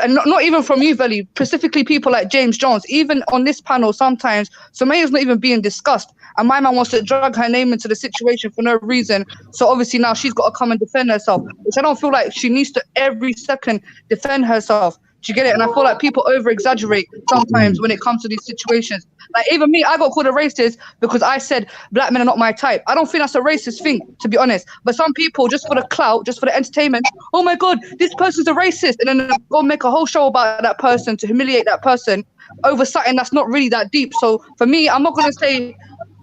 J: and not even from you, Veli, specifically people like James Jones, even on this panel, sometimes Samaya's not even being discussed. And my man wants to drag her name into the situation for no reason. So obviously now she's got to come and defend herself, which I don't feel like she needs to every second defend herself. Do you get it? And I feel like people over-exaggerate sometimes when it comes to these situations. Like even me, I got called a racist because I said black men are not my type. I don't think that's a racist thing, to be honest. But some people, just for the clout, just for the entertainment, oh my God, this person's a racist. And then go make a whole show about that person to humiliate that person over something that's not really that deep. So for me, I'm not going to say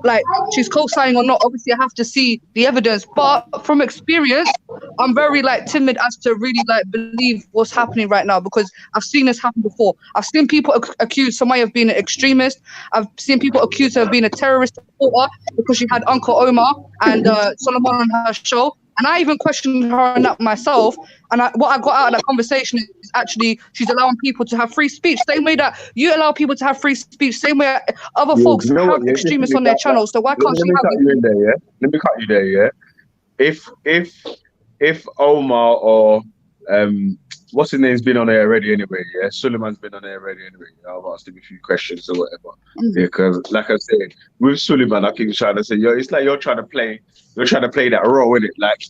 J: like she's co-signing or not. Obviously I have to see the evidence, but from experience I'm very timid as to really believe what's happening right now, because I've seen this happen before. I've seen people accuse somebody of being an extremist. I've seen people accuse her of being a terrorist supporter because she had Uncle Omar and Solomon on her show. And I even questioned her on that myself. And what I got out of that conversation is actually she's allowing people to have free speech. Same way that you allow people to have free speech. Same way other folks have extremists on their channel. So why can't she have it?
I: Let me cut you there, yeah? If Omar or what's his name's been on there already anyway, yeah? Suleiman's been on there already anyway. Yeah? I've asked him a few questions or whatever. Yeah, because like I said, with Suleiman, I keep trying to say, it's like you're trying to play that role, innit? Like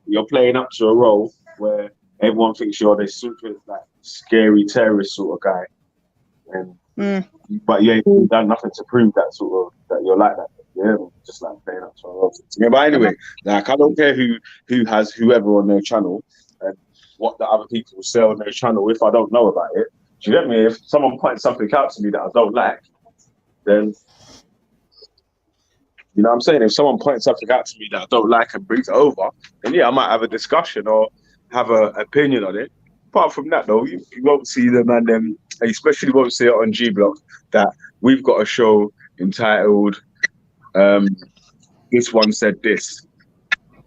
I: you're playing up to a role where everyone thinks you're this super scary terrorist sort of guy. And but you ain't done nothing to prove that that you're like that. Yeah, just playing up to a role. Yeah, but anyway, I don't care who has whoever on their channel and what the other people say on their channel if I don't know about it. Do you get me? If someone points something out to me that I don't like, then you know what I'm saying? If someone points something out to me that I don't like and brings it over, then yeah, I might have a discussion or have an opinion on it. Apart from that, though, you won't see them, and then especially won't see it on G Block that we've got a show entitled "This One Said This,"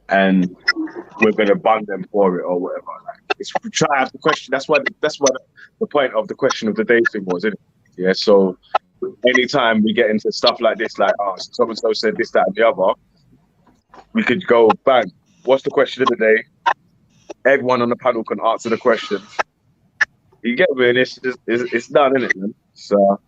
I: and we're gonna ban them for it or whatever. It's try to have the question. That's what the point of the question of the day thing was, isn't it? Yeah. So anytime we get into stuff like this, like so and so said this, that, and the other, we could go bang. What's the question of the day? Everyone on the panel can answer the question. You get me? And it's done, isn't it, man? So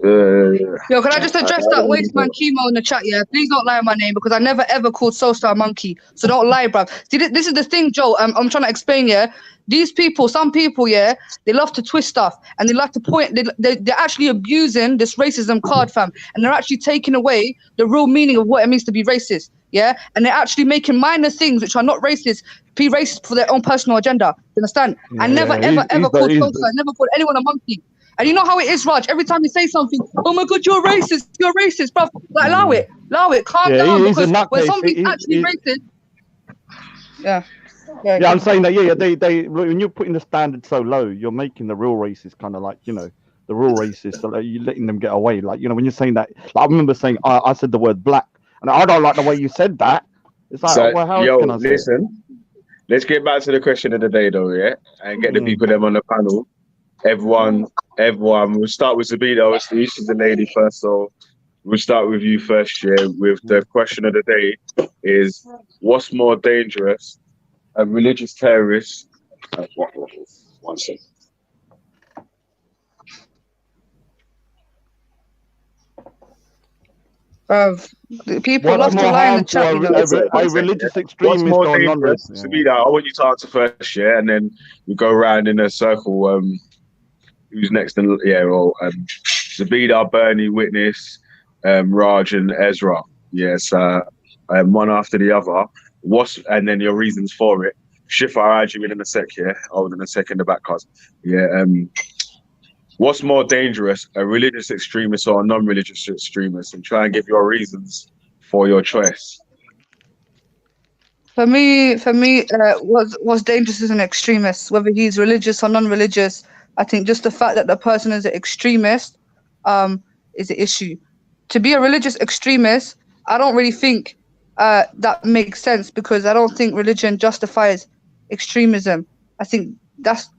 J: Yo, can I just address that wasteman chemo in the chat? Yeah, please don't lie on my name because I never ever called Soulstar monkey. So don't lie, bruv. See, this is the thing, Joe. I'm trying to explain. Yeah, these people, some people, yeah, they love to twist stuff and they like to point. They're actually abusing this racism card, fam, and they're actually taking away the real meaning of what it means to be racist. Yeah, and they're actually making minor things which are not racist be racist for their own personal agenda. You understand?
N: Yeah,
J: I never
N: he's
J: ever
N: the-
J: called
N: he's
J: Soulstar. I never called anyone a monkey. And you know how it is, Raj. Every time you say something, oh my God, you're racist, bruv. Like, allow it, calm
N: Yeah,
J: down.
N: he's a
J: Because when
N: nutcase.
J: somebody's actually racist, yeah.
N: Yeah, I'm saying that. Yeah, they when you're putting the standard so low, you're making the real racists kind of like, you know, the real racists. So like, you're letting them get away. Like, you know, when you're saying that, like, I remember saying I said the word black, and I don't like the way you said that. It's like,
I: So,
N: well, how
I: yo,
N: can I say it?
I: listen. Let's get back to the question of the day, though, yeah, and get the people them on the panel. Everyone. We'll start with Zabida. She's the lady first, so we'll start with you first. Yeah, with the question of the day is: what's more dangerous, a religious terrorist? One second.
J: Bruv, people
N: What's
J: love to
N: more
J: lie in the
N: harmful,
J: chat, you know.
N: a religious
I: What's
N: extremist
I: more
N: or
I: dangerous?
N: non-religious?
I: Sabida, I want you to answer first, yeah, and then we go around in a circle. Who's next? And Zabida, Bernie, Witness, Raj, and Ezra. Yes, one after the other. And then your reasons for it. Shifa, I'll add you in a sec, yeah. Hold on a sec in the back, cause yeah. What's more dangerous, a religious extremist or a non-religious extremist? And try and give your reasons for your choice.
J: For me, what's dangerous is an extremist, whether he's religious or non-religious. I think just the fact that the person is an extremist, is the issue. To be a religious extremist, I don't really think that makes sense because I don't think religion justifies extremism. I think that's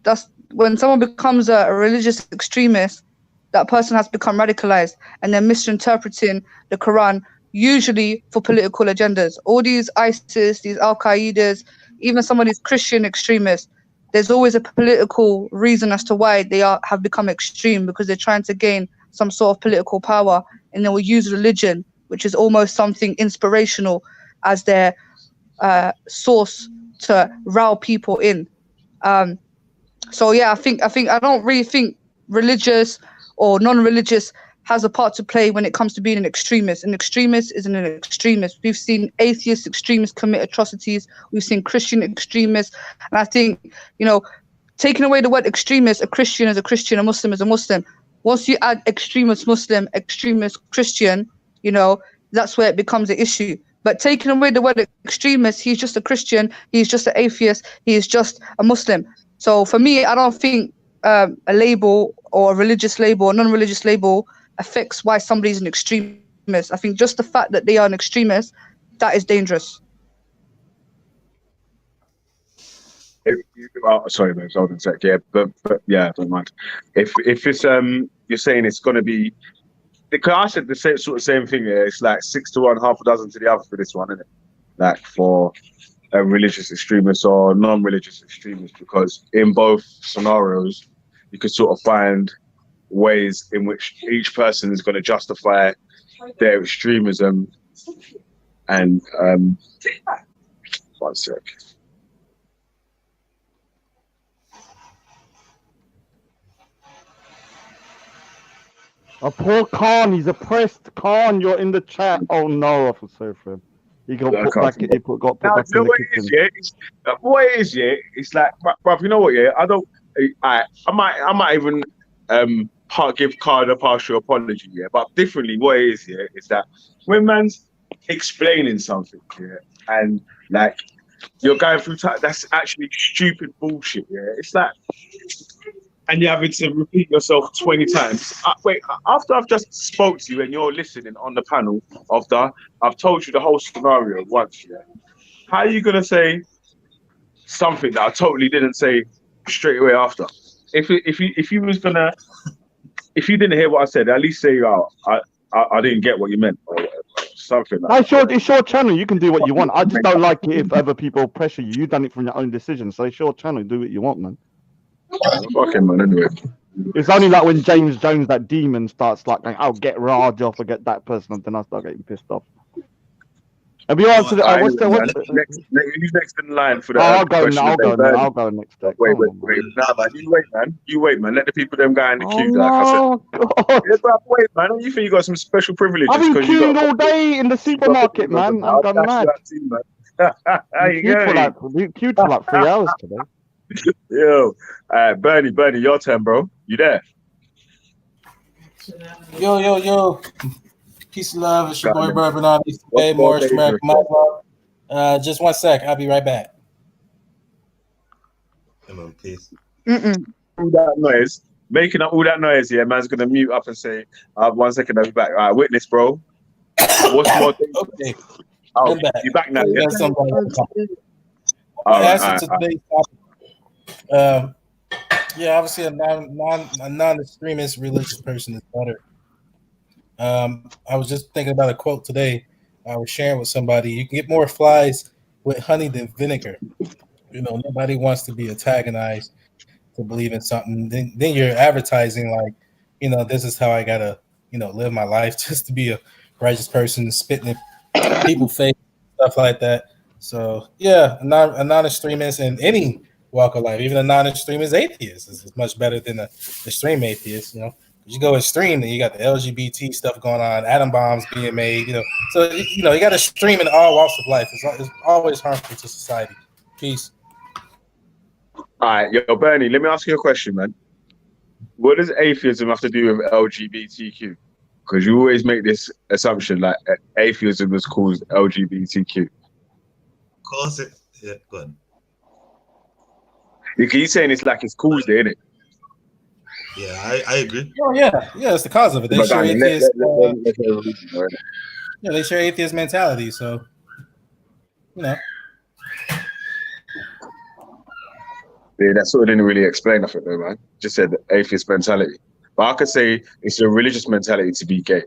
J: when someone becomes a religious extremist, that person has become radicalized and they're misinterpreting the Quran, usually for political agendas. All these ISIS, these Al Qaedas, even some of these Christian extremists, there's always a political reason as to why they have become extreme, because they're trying to gain some sort of political power, and they will use religion, which is almost something inspirational, as their source to rile people in. So yeah, I don't really think religious or non-religious has a part to play when it comes to being an extremist. An extremist isn't an extremist. We've seen atheist extremists commit atrocities. We've seen Christian extremists. And I think, you know, taking away the word extremist, a Christian is a Christian, a Muslim is a Muslim. Once you add extremist Muslim, extremist Christian, you know, that's where it becomes an issue. But taking away the word extremist, he's just a Christian, he's just an atheist, he's just a Muslim. So for me, I don't think a label or a religious label or non-religious label affects why somebody's an extremist. I think just the fact that they are an extremist, that is dangerous.
I: Sorry, man, hold on a sec. Yeah, but yeah, don't mind. If it's you're saying it's gonna be, because I said the same thing. Yeah, it's like 6 to 1, half a dozen to the other for this one, isn't it? Like for a religious extremist or non-religious extremist, because in both scenarios, you could sort of find ways in which each person is going to justify their extremism. And one sec.
N: A poor Khan, he's oppressed. Khan, you're in the chat. Oh no, I feel sorry for him. He got put back in the kitchen.
I: What it is, yeah, it's like, bruv, you know what, yeah, I might even give Khan a partial apology, yeah, but differently, what it is, yeah, is that when man's explaining something, yeah, and like you're going through time, that's actually stupid bullshit, yeah. It's like, and you're having to repeat yourself 20 times. Wait, after I've just spoke to you and you're listening on the panel, I've told you the whole scenario once, yeah. How are you gonna say something that I totally didn't say straight away after? If you didn't hear what I said, at least say, "Oh, I didn't get what you meant," or something like that.
N: It's your channel. You can do what you want. I just don't like it if other people pressure you. You've done it from your own decision, so it's your channel. Do what you want, man.
I: Fucking man, anyway.
N: It's only like when James Jones, that demon, starts like going, "I'll get Raj off or get that person," then I start getting pissed off. Have you answered it? What's
I: Who's next in line for the
N: I'll go.
I: question?
N: I'll go.
I: Bernie?
N: I'll go next.
I: Wait. Nah, man. You wait, man. You wait, man. Let the people them guy in the queue. Like I
N: Oh God!
I: Yeah, but wait, man. You think you got some special privileges?
N: I've been
I: 'cause you
N: queuing
I: got
N: all day in the supermarket, man. I'm going mad.
I: How you going?
N: Queued for like 3 hours today.
I: Yo, Bernie, your turn, bro. You there?
H: Yo. Peace and love. It's your boy
I: Got
H: Bourbon. Hey, Morris, American Muslim. Just 1 sec. I'll be right back.
L: Come on, peace.
I: All that noise, making up all that noise. Yeah, man's gonna mute up and say, 1 second, I'll be back. All right, witness, bro. What's more?
H: Okay.
I: Oh,
H: I'm back.
I: you back now?
H: Yeah,
I: All right.
H: to today's topic. Yeah, obviously a non-extremist religious person is better. I was just thinking about a quote today. I was sharing with somebody. You can get more flies with honey than vinegar. You know, nobody wants to be antagonized to believe in something. Then you're advertising like, you know, this is how I gotta, you know, live my life just to be a righteous person, spitting in people's face, stuff like that. So yeah, a non-extremist in any walk of life, even a non-extremist atheist is much better than an extreme atheist. You know, you go extreme, then you got the LGBT stuff going on, atom bombs being made. You know, so you know you got to extreme in all walks of life. It's always harmful to society. Peace.
I: All right, yo, Bernie, let me ask you a question, man. What does atheism have to do with LGBTQ? Because you always make this assumption like atheism was caused LGBTQ.
L: Of course it. Yeah, go on.
I: You keep saying it's like it's caused it, innit?
L: Yeah, I agree.
H: Oh yeah, it's the cause of it. They share atheist. Yeah, they share atheist mentality. So, you know.
I: Yeah, that sort of didn't really explain nothing though, man. Just said the atheist mentality. But I could say it's a religious mentality to be gay.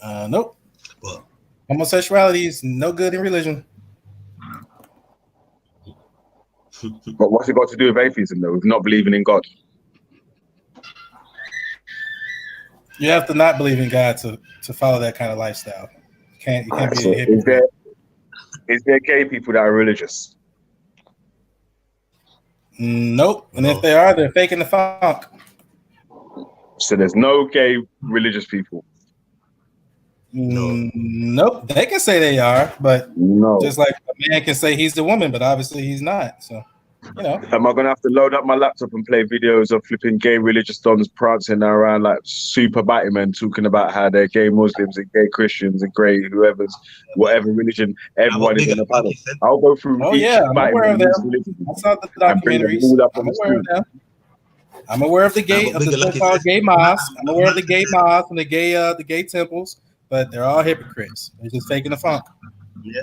H: Nope. Homosexuality is no good in religion.
I: But what's it got to do with atheism though? With not believing in God?
H: You have to not believe in God to follow that kind of lifestyle. You can't be
I: So
H: a hypocrite.
I: Is there gay people that are religious?
H: Nope. And if they are, they're faking the funk.
I: So there's no gay religious people.
H: Nope. They can say they are, but just like a man can say he's the woman, but obviously he's not. So, you know.
I: Am I gonna have to load up my laptop and play videos of flipping gay religious dons prancing around like super batty men talking about how they're gay Muslims and gay Christians and gay whatever religion everyone is in the panel? I'll go through each
H: I'm
I: batty
H: aware of
I: man
H: them. I saw the documentaries. I'm aware of the gay of the so-called gay mosques. I'm aware of the gay mosques and the gay temples, but they're all hypocrites. They're just faking the funk.
L: Yeah.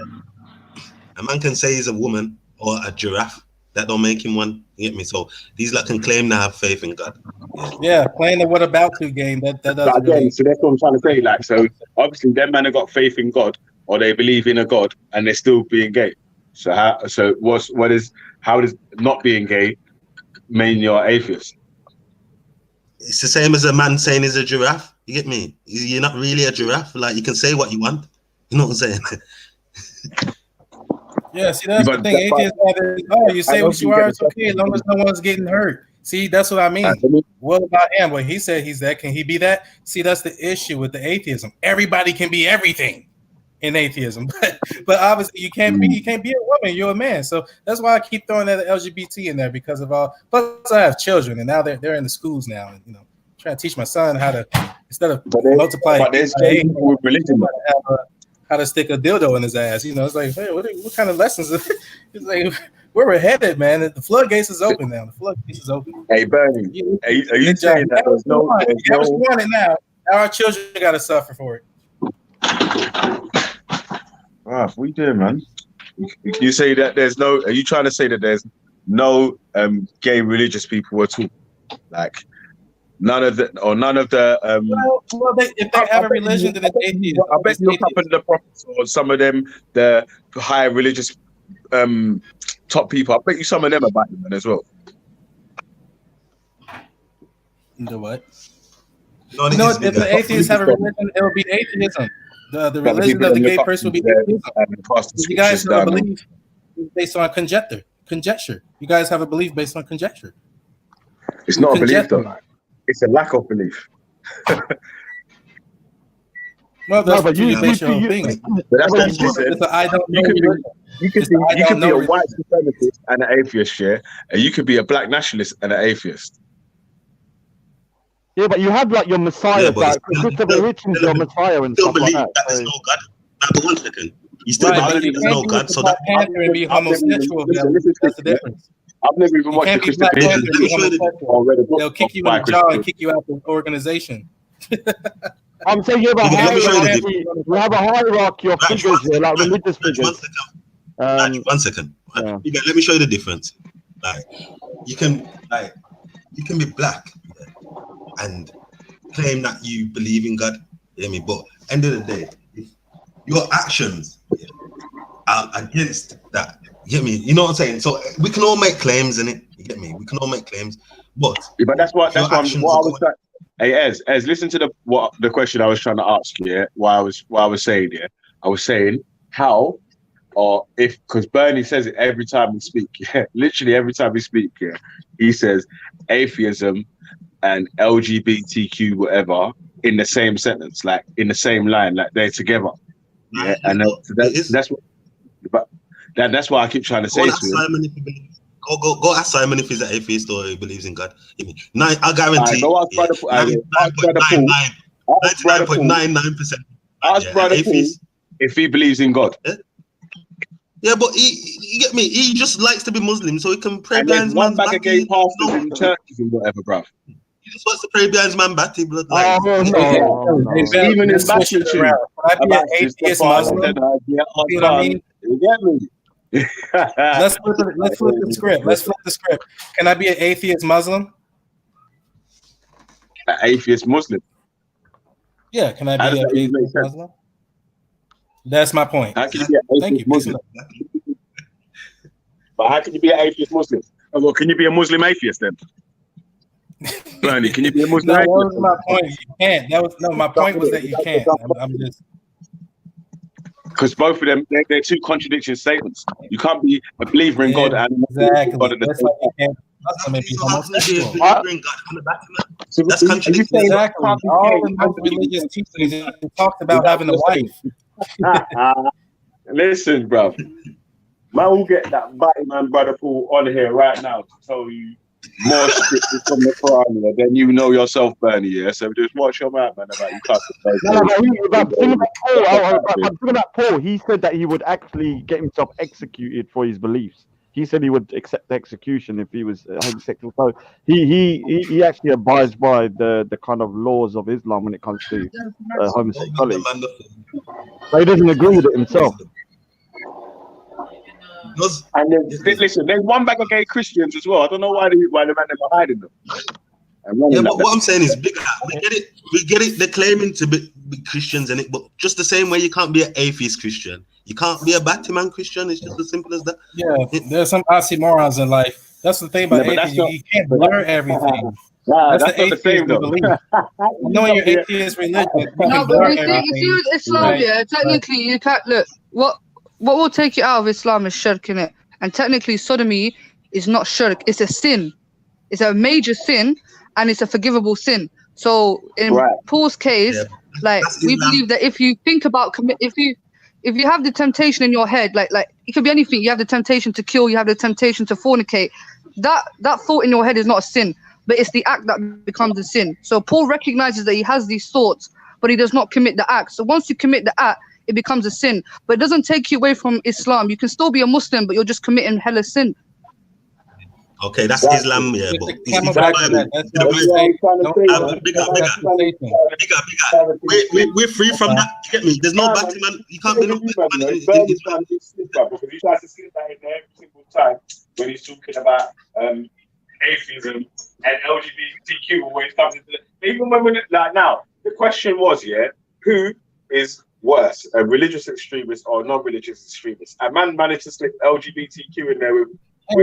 L: A man can say he's a woman or a giraffe. That don't make him one. You get me? So these like can claim to have faith in God.
H: Yeah, playing the what about to game. That doesn't really...
I: So that's what I'm trying to say. Like, so obviously them men have got faith in God, or they believe in a God, and they're still being gay. So how does not being gay mean you're atheist?
L: It's the same as a man saying he's a giraffe. You get me? You're not really a giraffe. Like you can say what you want. You know what I'm saying?
H: Yeah, see, that's the thing. Atheists you say what you are, it's okay as long as no one's getting hurt. See, that's what I mean. What about him? When he said he's that, can he be that? See, that's the issue with the atheism. Everybody can be everything in atheism, but obviously you can't be a woman. You're a man. So that's why I keep throwing that LGBT in there because of all. Plus, I have children, and now they're in the schools now, and trying to teach my son how to instead of multiply.
I: But there's people with religion.
H: How to stick a dildo in his ass. It's like, hey, what kind of lessons? It's like, where we're headed, man. The floodgates is open now. The floodgates is open.
I: Hey, Bernie, are you saying that there's no...
H: want it now. Our children got to suffer for it.
I: We do, man. You say that there's no... Are you trying to say that there's no gay religious people at all? Like... None of the.
H: If they have a religion, then it's atheist.
I: I bet you look up at the prophets or some of them, the higher religious top people. I bet you some of them are biting man as well.
T: The what?
L: No,
T: If the atheists have a religion, it will be atheism. The
I: But
T: religion
I: people
T: of the
I: that
T: gay
I: look up
T: person will be
I: to them
T: atheism.
I: and pass the
T: You guys
I: scriptures
T: have a
I: down.
T: belief based on conjecture. You guys have a belief based on conjecture.
I: It's
T: You
I: not a belief
T: conjecture.
I: though. It's a lack of belief.
T: Well,
L: No,
T: that's
L: but you
T: base your opinion.
I: But that's what you just said.
T: It's a I don't know
I: You could be,
T: religion.
I: you could
T: It's
I: be,
T: a I
I: you could
T: don't
I: be
T: know
I: a white
T: religion.
I: supremacist and an atheist, yeah, and you could be a black nationalist and an atheist.
N: Yeah, but you have like your messiah,
L: Yeah, but
N: like Christopher Hitchens, your messiah and
L: still
N: stuff like
L: believe
N: that.
L: that there's no God. Now, 1 second. You still
T: Right,
L: believe
T: but you
L: there's
T: can't
L: no
T: be
L: God,
T: the
L: so
T: Black
L: that
T: Panther and be homosexual. That's the difference.
I: I've never even
T: You
I: watched a
T: can't be
I: Christopher
T: Black Panther
I: Hitchens
T: and be
I: video
T: homosexual.
I: or read a book
T: They'll kick you
I: by
T: in the jaw and
I: Christopher.
T: kick you out of the organization.
N: I'm saying you have a
L: let me show you the
N: hierarchy. You have a hierarchy of figures here, like religious figures.
L: 1 second.
N: Yeah.
L: Let me show you the difference. Like you can be black and claim that you believe in God. You hear me? But end of the day, if your actions are against that, you get me? You know what I'm saying? So we can all make claims in it. You get me? We can all make claims, but
I: But that's what
L: your
I: what I
L: actions
I: was
L: are
I: trying. Hey, Ez, listen to the question I was trying to ask you. Yeah, what I was saying. Yeah, I was saying how or if because Bernie says it every time we speak. Yeah, literally every time we speak. Yeah, he says atheism and LGBTQ whatever in the same sentence, like in the same line, like they're together. Yeah, and that's what. But that's why I keep trying to
L: go
I: say
L: and ask
I: to him.
L: Simon if he believes. Go ask Simon if he's an atheist or he believes in God. I guarantee.
I: Go ask brother Paul. Ask brother Paul. Ask brother Paul.
L: 99.99%.
I: Ask brother Paul if he believes in God.
L: Yeah, but you get me. He just likes to be Muslim, so he can pray
I: And
L: behind
I: there's
L: his
I: one
L: man's
I: bag
L: back.
I: of gay pastors in churches and whatever, bruv.
L: He just wants to pray behind his man back. Bloodline.
I: Even in Basketry,
T: Can I be an atheist Muslim?
I: You
T: See what I mean?
I: get me?
T: Let's flip the script. Let's flip the script. Can I be an atheist Muslim?
I: An atheist Muslim.
T: Yeah, can I
I: How
T: be
I: does
T: an
I: that even make
T: atheist
I: sense?
T: Muslim? That's my point.
I: How can you be an
T: Thank you.
I: atheist Muslim? But how can you be an atheist Muslim? Oh, well, can you be a Muslim atheist then? Bernie, can you be a Muslim
T: No, that
I: atheist?
T: was my point. You can't. My point was that you can't. I'm just.
I: Because both of them, they're two contradictory statements. You can't be a believer in God and
T: exactly.
I: God at the
T: That's
I: same
T: why you
I: time.
T: can't. Be homosexual.
L: That's contradictory.
T: Exactly. All the most religious teachings talked about having a wife.
I: Listen, bro. Man will get that body man brother Paul on here right now to tell you more scriptures from the Quran than you know yourself, Bernie. Yeah, so just watch your mouth, man. About you can't.
N: Thinking about Paul, he said that he would actually get himself executed for his beliefs. He said he would accept execution if he was homosexual. So he actually abides by the kind of laws of Islam when it comes to homosexuality. So he doesn't agree with it himself.
I: And then, listen, there's one bag of gay Christians as well. I don't know why the man are hiding them.
L: Yeah, but what I'm saying is, we get it. They're claiming to be Christians in it, but just the same way you can't be an atheist Christian, you can't be a Batman Christian. It's just as simple as that.
T: Yeah, there's some oxymorons in life. That's the thing about atheism. You can't blur everything.
I: Nah,
T: that's the atheist we believe. Knowing your atheist religion, you
J: No,
T: can
J: but
T: blur
J: if you Islam,
T: right?
J: yeah, technically you can't look. What will take you out of Islam is shirk, innit? And technically sodomy is not shirk, it's a sin. It's a major sin and it's a forgivable sin. So in Paul's case, we believe that if you think about if you have the temptation in your head, like it could be anything, you have the temptation to kill, you have the temptation to fornicate, that thought in your head is not a sin, but it's the act that becomes a sin. So Paul recognizes that he has these thoughts, but he does not commit the act. So once you commit the act, it becomes a sin, but it doesn't take you away from Islam. You can still be a Muslim, but you're just committing hella sin.
L: Okay, that's Islam, yeah. But we're free from that. You get me? There's no Batman. You can't be no Batman.
I: Because he tries to slip that in there every single time when he's talking about atheism and LGBTQ when it comes into even when like now the question was, yeah, who is worse, a religious extremist or non-religious extremist? A man managed to slip LGBTQ in there with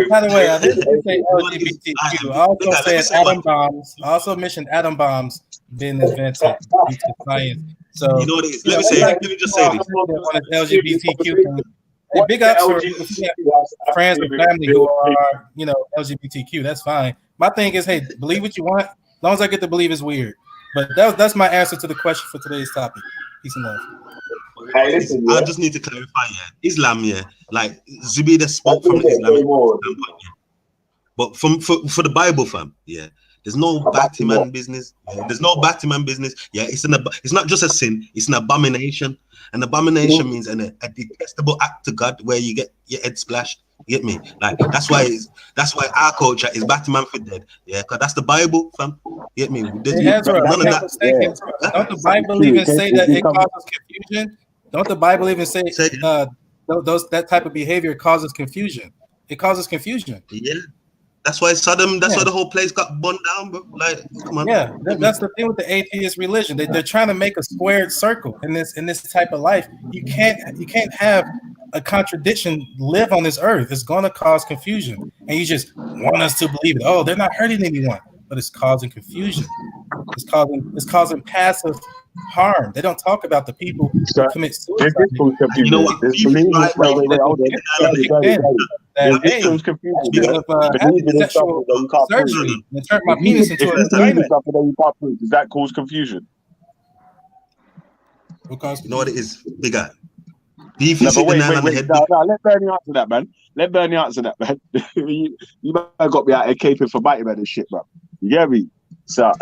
T: By the way, I didn't say LGBTQ. I also said atom bombs. I also mentioned atom bombs being invented due to science. So
L: you know what it is. Let me just say this.
T: LGBTQ. Hey, big ups for friends and family who are, LGBTQ. That's fine. My thing is, hey, believe what you want. As long as I get to believe it's weird. But that's my answer to the question for today's topic. Peace and love.
L: I just need to clarify, Islam, like Zubida spoke from the Islamic standpoint, but for the Bible, fam, there's no Batman business. There's no Batman business. It's not just a sin; it's an abomination. An abomination means a detestable act to God where you get your head splashed. You get me? Like that's why our culture is Batman for dead. Yeah, because that's the Bible, fam. You get me?
T: Hey, Ezra, none of that. Don't the Bible even say that it causes confusion? Don't the Bible even say that type of behavior causes confusion? It causes confusion.
L: Yeah. That's why Sodom. That's why the whole place got burned down, bro. Like, come on.
T: Yeah, that's the thing with the atheist religion. They're trying to make a squared circle in this type of life. You can't have a contradiction live on this earth. It's going to cause confusion, and you just want us to believe it. Oh, they're not hurting anyone, but it's causing confusion. It's causing passive harm. They don't talk about the people who commit suicide.
I: You know what?
T: Surgery and turn my penis into a vagina.
I: Does that cause confusion?
L: You know what it is, big guy.
I: Wait. Let Bernie answer that, man. you got me out here caping for mighty man and shit, bro. You get me? So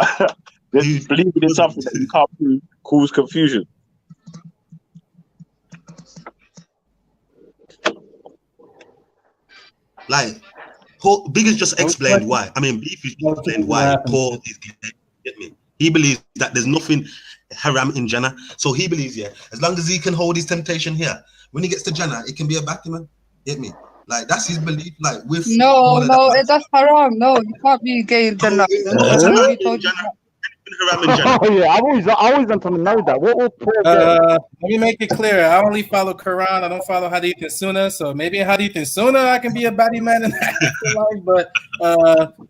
I: believing in something that you can't prove cause confusion.
L: Like Paul, Biggest just explained why. I mean, Beef just explained why Paul is gay. Get me? He believes that there's nothing haram in Jannah. So he believes, as long as he can hold his temptation here, when he gets to Jannah, it can be a Batman. Get me? Like that's his belief. Like with
J: that's haram. No, you can't be gay in Jannah.
N: Oh yeah, I always want to know that. What was
T: let me make it clear. I only follow Quran. I don't follow Hadith and Sunnah. So maybe in Hadith and Sunnah I can be a body man in life. But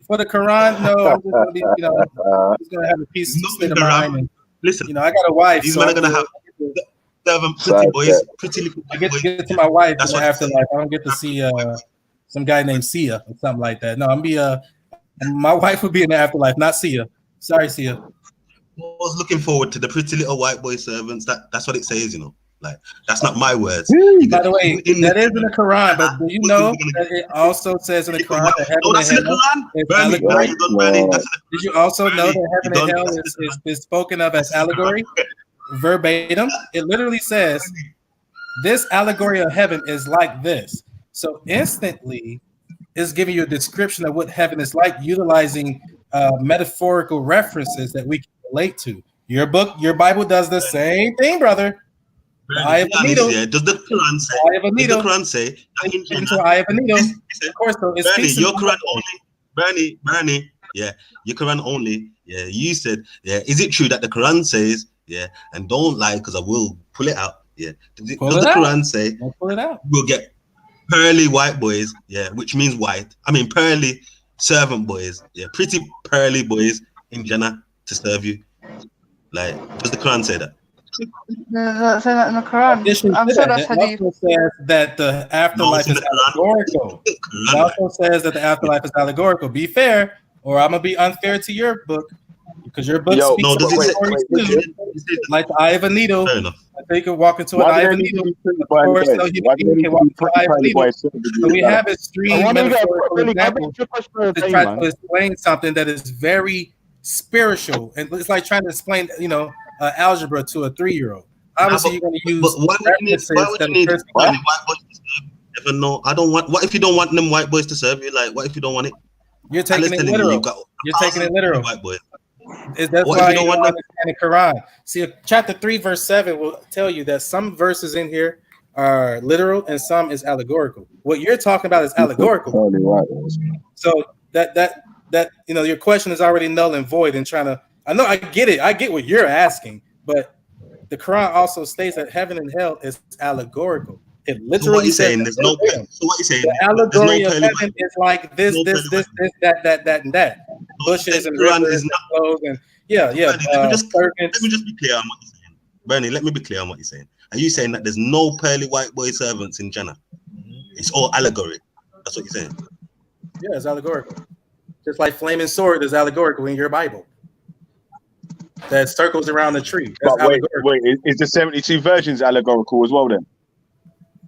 T: for the Quran, no, I'm just gonna be, just gonna have a peaceful state of mind. And,
L: listen,
T: I got a wife.
L: These men are gonna have pretty boys, pretty little
T: I get to my wife in the afterlife. I don't get to see some guy named Sia or something like that. No, my wife would be in the afterlife, not Sia. Sorry, Sia.
L: I was looking forward to the pretty little white boy servants. That's what it says, Like that's not my words.
T: By the way, that is in the Quran, but do you know that it also says in the Quran that heaven and hell is allegory? Did you also know that heaven and hell is spoken of as allegory? Verbatim. It literally says this allegory of heaven is like this. So instantly it's giving you a description of what heaven is like, utilizing metaphorical references that we can relate to. Your Bible does the same thing, brother. Eye of a needle.
L: Does the Quran say?
T: Eye of a needle.
L: Does the Quran say?
T: Into eye of a needle. Of course, so it's
L: Bernie, your Quran only. Bernie, your Quran only. Yeah, you said, Is it true that the Quran says, and don't lie because I will pull it out. Does the Quran say?
T: I'll pull it out.
L: We'll get pearly white boys. Which means white. I mean pearly servant boys. Pretty pearly boys in Jannah to serve you. Like, does the Quran say that?
J: Does that in the Quran? I'm sure that's hadith.
T: It also says that the afterlife is allegorical. It also says that the afterlife is allegorical. Be fair, or I'm gonna be unfair to your book, because your book speaks like the eye of a needle. So you can walk into an eye of a needle. Of course, no human being can walk into an eye of a needle. So we have extreme metaphorical examples to try to explain something that is very spiritual, and it's like trying to explain, algebra to a 3-year-old. Obviously, you're going to use references that a person.
L: Never know. I don't want. What if you don't want them white boys to serve you? Like, what if you don't want it?
T: You're taking it literal. You're taking it literal.
L: White boys.
T: That's why you don't understand the Quran. See, chapter 3, verse 7 will tell you that some verses in here are literal and some is allegorical. What you're talking about is allegorical. So that your question is already null and void. And I get it. I get what you're asking, but the Quran also states that heaven and hell is allegorical. It literally
L: So what you
T: says
L: saying?
T: that
L: So what you saying?
T: the allegory of
L: There's no
T: heaven is like this, that, and that. Bushes and
L: Quran
T: rivers
L: is
T: and
L: not.
T: clothes and servants.
L: Let me just be clear on what you're saying, Bernie. Let me be clear on what you're saying. Are you saying that there's no pearly white boy servants in Jannah? It's all allegory. That's what you're saying.
T: Yeah, it's allegorical. Just like flaming sword is allegorical in your Bible. That circles around the tree. That's
I: But wait,
T: allegorical.
I: is the 72 virgins allegorical as well then?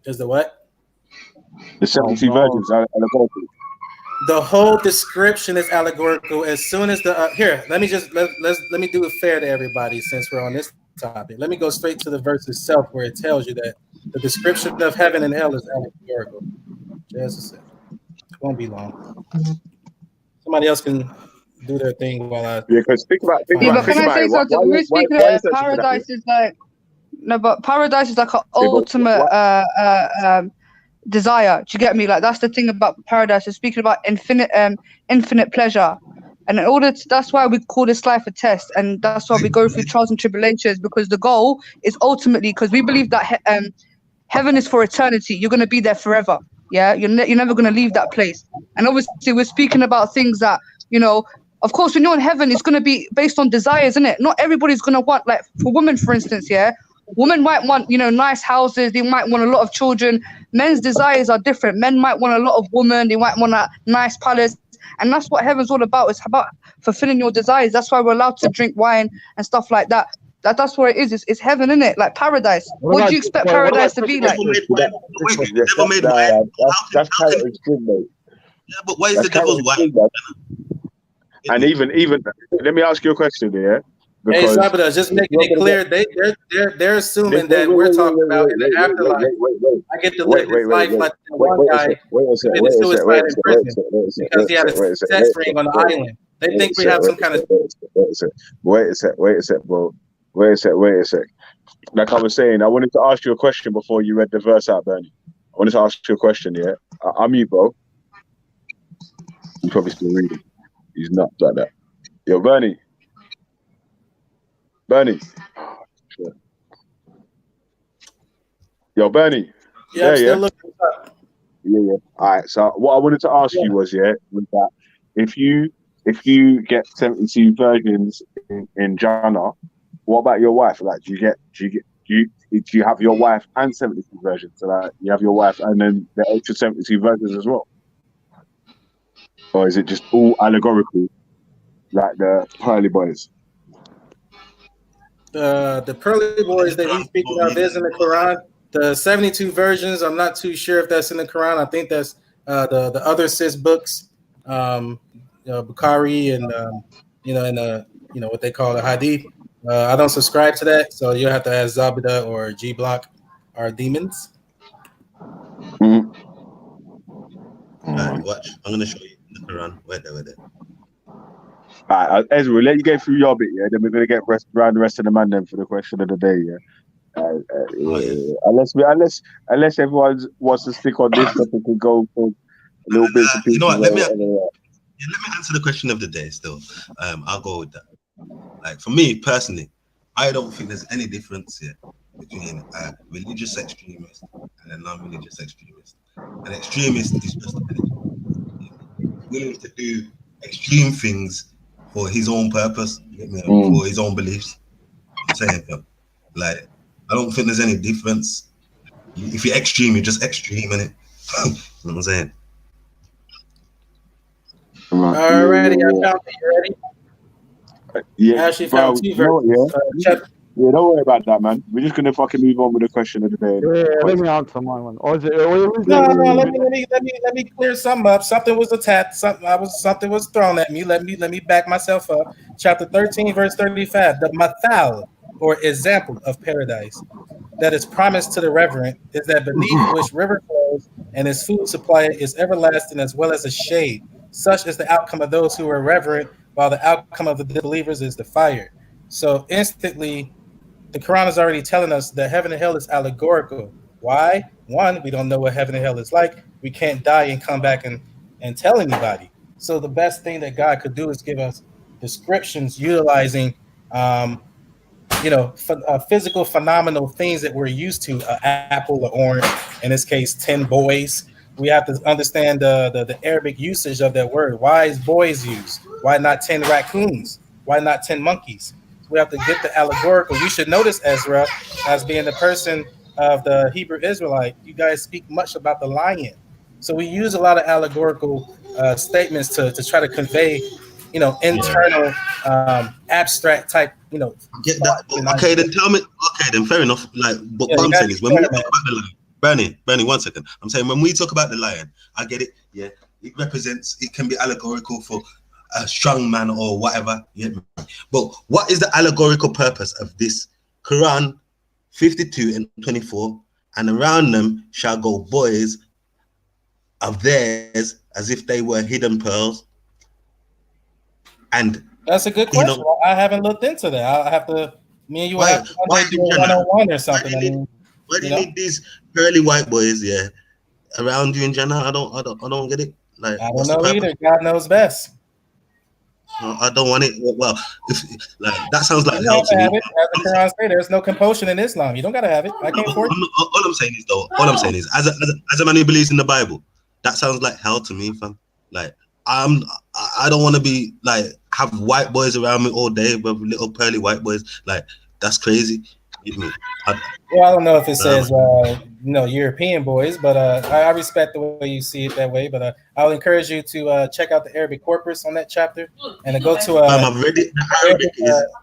T: Is the what?
I: The 72 virgins are allegorical.
T: The whole description is allegorical. As soon as the here, let me do it fair to everybody since we're on this topic. Let me go straight to the verse itself where it tells you that the description of heaven and hell is allegorical. Just a second. It won't be long. Somebody else can do their thing while I.
I: Yeah, because think about
J: Can I say
I: it.
J: something?
I: Why
J: We're speaking
I: is
J: of
I: that something
J: paradise
I: happening?
J: is like no, but paradise is like an
I: Yeah, but
J: ultimate desire. Do you get me? Like that's the thing about paradise. It's speaking about infinite pleasure. And in order to, that's why we call this life a test, and that's why we go through trials and tribulations, because the goal is ultimately, because we believe that heaven is for eternity. You're going to be there forever. Yeah, you're never going to leave that place. And obviously, we're speaking about things that, you know, of course, when you're in heaven, it's going to be based on desires, isn't it? Not everybody's going to want, like, for women, for instance, yeah, women might want, you know, nice houses. They might want a lot of children. Men's desires are different. Men might want a lot of women. They might want a nice palace. And that's what heaven's all about. It's about fulfilling your desires. That's why we're allowed to drink wine and stuff like that. That's what it is. It's heaven, isn't it? Like paradise. What do you expect paradise to be like?
I: That's kind of extreme, mate.
L: Yeah, but why is the devil's wife?
I: And even, let me ask you a question here.
T: Hey, Sabada, just making it clear, they're assuming that we're talking about in the afterlife. I get to live this life like the one guy committed suicide in prison because he had a sex ring on the island. They think we have some kind of.
I: Wait a sec, bro. Wait a sec. Like I was saying, I wanted to ask you a question before you read the verse out, Bernie. I wanted to ask you a question, yeah? I'm you, bro. He's probably still reading. He's nuts like that. Yo, Bernie. Yo, Bernie.
T: Yeah, I'm still looking up.
I: Yeah. All right. So what I wanted to ask you was that if you get 72 virgins in Jannah, what about your wife? Like, do you have your wife and 72 virgins? So like, you have your wife and then the extra 72 virgins as well, or is it just all allegorical, like the pearly boys?
T: The pearly boys that he's speaking of is in the Quran. The 72 versions, I'm not too sure if that's in the Quran. I think that's the other sis books, Bukhari and what they call the Hadith. I don't subscribe to that, so you'll have to ask Zabida or G Block, our demons.
L: All right, watch. I'm gonna show you the Quran. Wait there.
I: All right, Ezra, we'll let you get through your bit, yeah. Then we're gonna get around the rest of the man then for the question of the day, yeah. Unless everyone wants to stick on this topic and go for a little bit.
L: You know what? Let me answer the question of the day. Still, I'll go with that. Like for me personally, I don't think there's any difference here between a religious extremist and a non-religious extremist. An extremist is just willing to do extreme things for his own purpose, for his own beliefs. I'm saying, like, I don't think there's any difference. If you're extreme, you're just extreme, innit? You know what I'm saying?
T: Alrighty, I found it. You ready?
I: Yeah,
T: Ashley found two verses.
I: Yeah, don't worry about that, man. We're just gonna fucking move on with the question of the day.
N: Yeah, let me answer my one. Or is it?
T: Let me clear something up. Something was attacked. Something was thrown at me. Let me back myself up. Chapter 13, verse 35. The mathal, or example of paradise, that is promised to the reverent is that beneath which river flows and its food supply is everlasting as well as a shade. Such is the outcome of those who are reverent, while the outcome of the disbelievers is the fire. So instantly, the Quran is already telling us that heaven and hell is allegorical. Why? One, we don't know what heaven and hell is like. We can't die and come back and tell anybody. So the best thing that God could do is give us descriptions utilizing physical phenomenal things that we're used to, apple or orange, in this case 10 boys. We have to understand the Arabic usage of that word. Why is boys used? Why not 10 raccoons? Why not 10 monkeys? So we have to get the allegorical. You should notice, Ezra, as being the person of the Hebrew Israelite, you guys speak much about the lion. So we use a lot of allegorical statements to try to convey, internal, abstract type,
L: Get that. Okay, then tell me. Okay, then fair enough. Like, but what I'm saying is, when we talk about the lion, Bernie, 1 second. I'm saying when we talk about the lion, I get it. Yeah, it represents. It can be allegorical for a strong man or whatever. Yeah, but what is the allegorical purpose of this? Quran 52 and 24, and around them shall go boys of theirs as if they were hidden pearls. And
T: that's a good question. I haven't looked into that. I have to. Me and you will have to do a 101 or something.
L: Why do you need these pearly white boys? Yeah, around you in Jannah. I don't get it. Like,
T: I don't know either. God knows best.
L: No, I don't want it. Well, if like that sounds like hell to me.
T: As the Quran says, there's no compulsion in Islam. You don't gotta have it. I can't force it.
L: All I'm saying is though. All I'm saying is, as a man who believes in the Bible, that sounds like hell to me, fam. Like I don't want to be like have white boys around me all day, but little pearly white boys. Like that's crazy.
T: I don't know if it says European boys, but I respect the way you see it that way. But I'll encourage you to check out the Arabic corpus on that chapter and to go to
L: I've read it.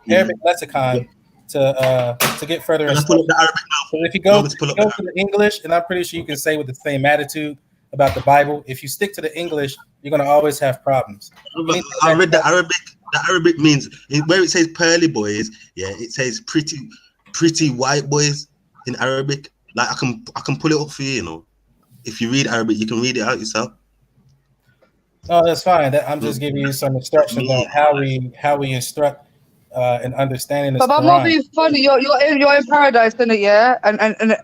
T: Arabic lexicon to get further instruction. So if you go to the English, and I'm pretty sure you can say with the same attitude about the Bible. If you stick to the English, you're going to always have problems.
L: I read the Arabic. The Arabic means where it says pearly boys. Yeah, it says pretty white boys in Arabic. Like I can pull it up for you. You know, if you read Arabic, you can read it out yourself.
T: Oh, that's fine. I'm just giving you some instructions on how we instruct and understanding this.
J: But I'm not being funny. You're in paradise, isn't it? Yeah, and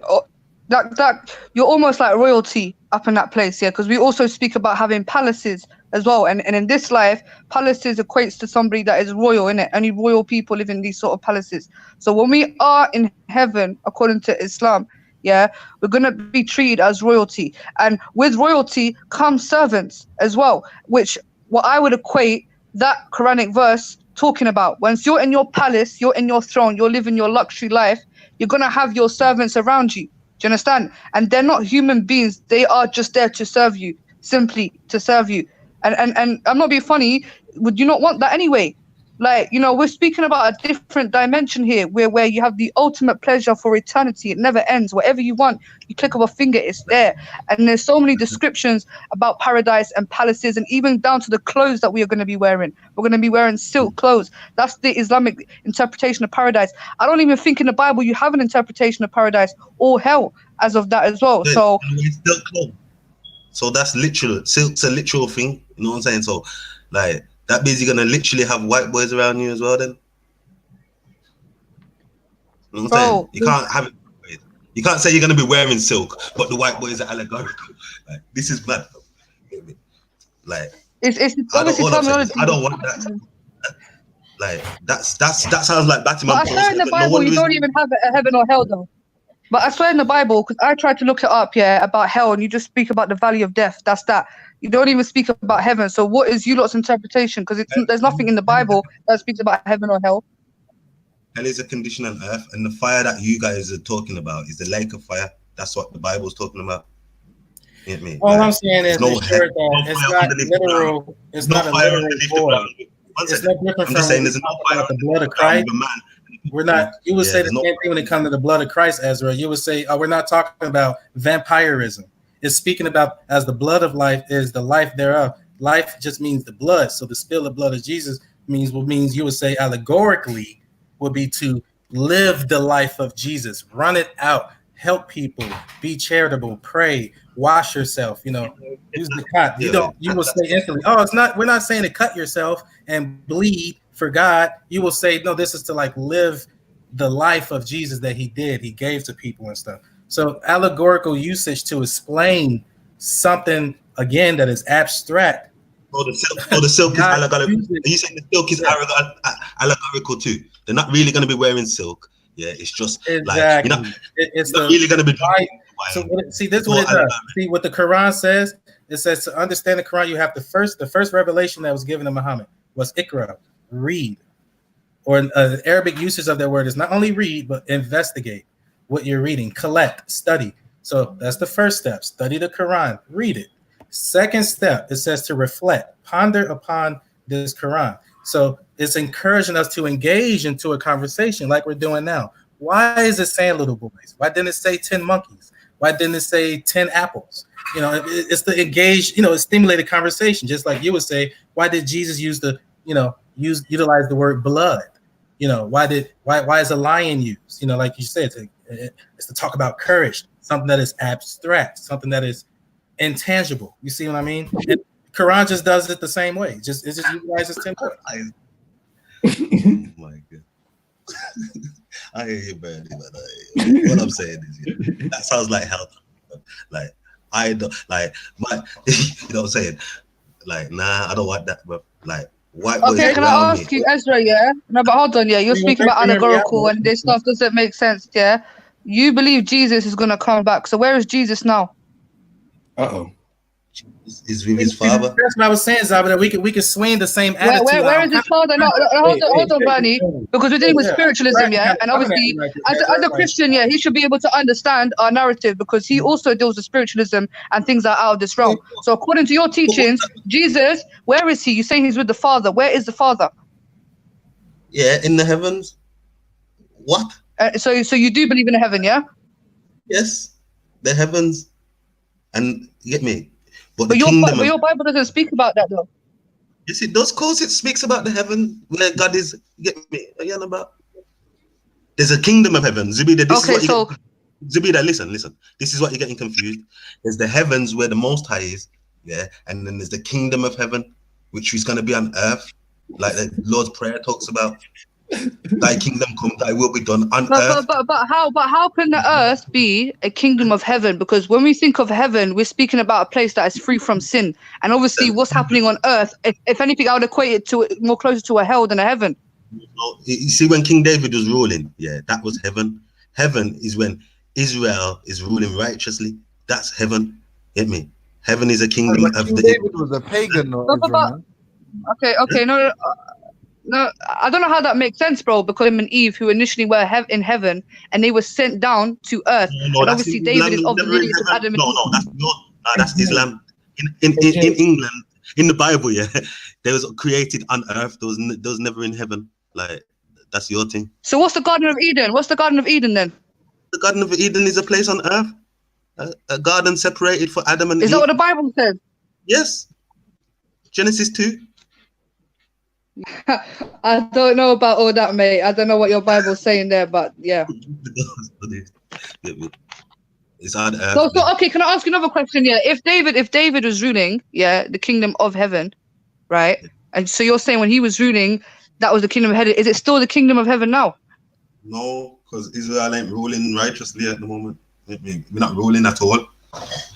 J: that you're almost like royalty up in that place, yeah. Because we also speak about having palaces as well, and in this life, palaces equates to somebody that is royal, innit? Only royal people live in these sort of palaces. So when we are in heaven, according to Islam, yeah, we're gonna be treated as royalty, and with royalty comes servants as well, which what I would equate that Quranic verse talking about. Once you're in your palace, you're in your throne, you're living your luxury life, you're gonna have your servants around you. Do you understand? And they're not human beings. They are just there to serve you, simply to serve you. And I'm not being funny. Would you not want that anyway? Like, we're speaking about a different dimension here where you have the ultimate pleasure for eternity. It never ends. Whatever you want, you click of a finger, it's there. And there's so many descriptions about paradise and palaces, and even down to the clothes that we are going to be wearing. We're going to be wearing silk clothes. That's the Islamic interpretation of paradise. I don't even think in the Bible you have an interpretation of paradise or hell as of that as well.
L: So that's literal. Silk's a literal thing. You know what I'm saying? So, like, that means you're gonna literally have white boys around you as well. Then, you know what I'm saying? You can't have it. You can't say you're gonna be wearing silk, but the white boys are allegorical. Like, this is bad. Like,
J: it's obviously terminology.
L: I don't want that. Like, that sounds like Batman.
J: But I swear in the Bible you don't even have a heaven or hell though. But I swear in the Bible, because I tried to look it up, yeah, about hell, and you just speak about the valley of death. That's that. You don't even speak about heaven. So what is you lot's interpretation? Because there's nothing in the Bible that speaks about heaven or hell.
L: Hell is a condition on earth, and the fire that you guys are talking about is the lake of fire. That's what the Bible's talking about. You know what I mean?
T: All I'm saying is it's not literal. It's not a literal void. It's no different from the blood of Christ. We're not. You would say the same thing when it comes to the blood of Christ, Ezra. You would say, we're not talking about vampirism. It's speaking about as the blood of life is the life thereof. Life just means the blood. So the spill of blood of Jesus means you would say allegorically would be to live the life of Jesus, run it out, help people, be charitable, pray, wash yourself. Use the cut. You will say instantly, it's not. We're not saying to cut yourself and bleed for God. You will say, no, this is to like live the life of Jesus that he gave to people and stuff. So allegorical usage to explain something again that is abstract.
L: The silk is allegorical. Are you saying the silk is allegorical too. They're not really going to be wearing silk. Yeah, it's just
T: exactly.
L: like
T: It's
L: not really going to be.
T: So see, this is what it does. See what the Quran says. It says to understand the Quran, you have the first revelation that was given to Muhammad was Iqra, read, or Arabic usage of that word is not only read but investigate what you're reading, collect, study. So that's the first step. Study the Quran, read it. Second step, it says to reflect, ponder upon this Quran. So it's encouraging us to engage into a conversation like we're doing now. Why is it saying little boys? Why didn't it say 10 monkeys? Why didn't it say 10 apples? You know, it's the engage, you know, it's stimulated conversation. Just like you would say, why did Jesus use the, you know, utilize the word blood? You know, why is a lion used? You know, like you said, it's to talk about courage, something that is abstract, something that is intangible. You see what I mean? And Quran just does it the same way. It just utilizes 10 words.
L: My God. I hear you, man. What I'm saying is, that sounds like hell. Like I don't like my. You know what I'm saying? Like, nah, I don't want that, bro. Like, white boys.
J: Okay, can I ask you, Ezra? Yeah, no, but hold on. Yeah, you're speaking about allegorical, and this stuff doesn't make sense. Yeah, you believe Jesus is gonna come back. So where is Jesus now?
L: Is with his father.
T: That's what I was saying, Zaba, that we can swing the same attitude.
J: Where is his father? No, hold on, Bernie, because we're dealing with spiritualism, yeah, and obviously, as a Christian, yeah, he should be able to understand our narrative because he also deals with spiritualism and things that are out of this realm. So, according to your teachings, Jesus, where is he? You say he's with the Father. Where is the Father?
L: Yeah, in the heavens. What?
J: So you do believe in a heaven, yeah?
L: Yes, the heavens, and you get me. But
J: your Bible doesn't speak about that, though.
L: Yes, it does. Cause it speaks about the heaven where God is. Get me again about. There's a kingdom of heaven, Zubida. Zubida, listen. This is what you're getting confused. There's the heavens where the Most High is, yeah, and then there's the kingdom of heaven, which is going to be on earth, like the Lord's Prayer talks about. Thy kingdom come, thy will be done on earth.
J: But how can the earth be a kingdom of heaven? Because when we think of heaven, we're speaking about a place that is free from sin. And obviously, what's happening on earth, if anything, I would equate it to more closer to a hell than a heaven.
L: You see, when King David was ruling, yeah, that was heaven. Heaven is when Israel is ruling righteously. That's heaven. Get me? Heaven is a kingdom of
P: King
L: the.
P: David was a pagan, no, Israel,
J: Okay, no, I don't know how that makes sense, bro. Because him and Eve, who initially were in heaven, and they were sent down to earth.
L: No,
J: and obviously, David is of the lineage of Adam.
L: That's Islam. In England, in the Bible, yeah, they was created on earth. There was never in heaven. Like, that's your thing.
J: So what's the Garden of Eden? What's the Garden of Eden then?
L: The Garden of Eden is a place on earth, a garden separated for Adam and Eve.
J: Is that what the Bible says?
L: Yes. Genesis 2.
J: I don't know about all that, mate. I don't know what your Bible's saying there, but yeah.
L: It's on earth.
J: So okay, can I ask you another question? Yeah, if David was ruling, yeah, the kingdom of heaven, right? And so you're saying when he was ruling, that was the kingdom of heaven. Is it still the kingdom of heaven now?
L: No, because Israel ain't ruling righteously at the moment. We're not ruling at all.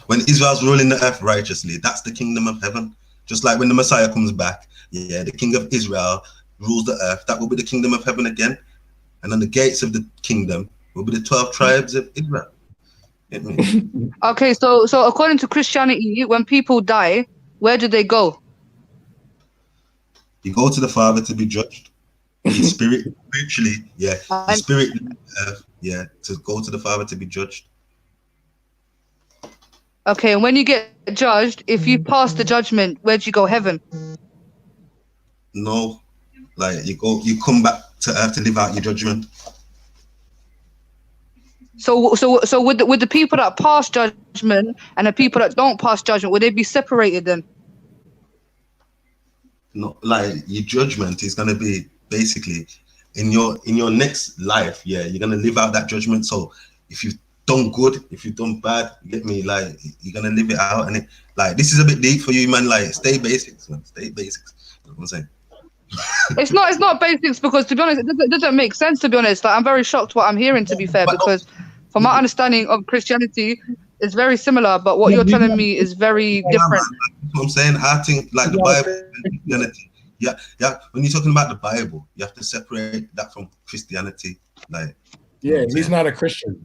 L: When Israel's ruling the earth righteously, that's the kingdom of heaven. Just like when the Messiah comes back, yeah, the king of Israel rules the earth. That will be the kingdom of heaven again. And on the gates of the kingdom will be the 12 tribes of Israel.
J: Okay, so according to Christianity, when people die, where do they go?
L: You go to the Father to be judged. Your spirit, spiritually, yeah. Your spirit, yeah, to go to the Father to be judged.
J: Okay, and when you get judged, if you pass the judgment, where do you go? Heaven?
L: No, like you come back to earth to live out your judgment.
J: So would the people that pass judgment and the people that don't pass judgment, would they be separated then?
L: No, like your judgment is gonna be basically in your next life. Yeah, you're gonna live out that judgment. So if you've done good, if you've done bad, you get me? Like you're gonna live it out, and like this is a bit deep for you, man. Like stay basics, man. Stay basics. You know what I'm saying?
J: It's not basics because, to be honest, it doesn't make sense. To be honest, like I'm very shocked what I'm hearing. To be fair, because from my understanding of Christianity, it's very similar, but what you're telling me is very different.
L: That's what I'm saying. I think like the Bible, Christianity, Yeah. When you're talking about the Bible, you have to separate that from Christianity. Like,
H: Yeah, he's not a Christian.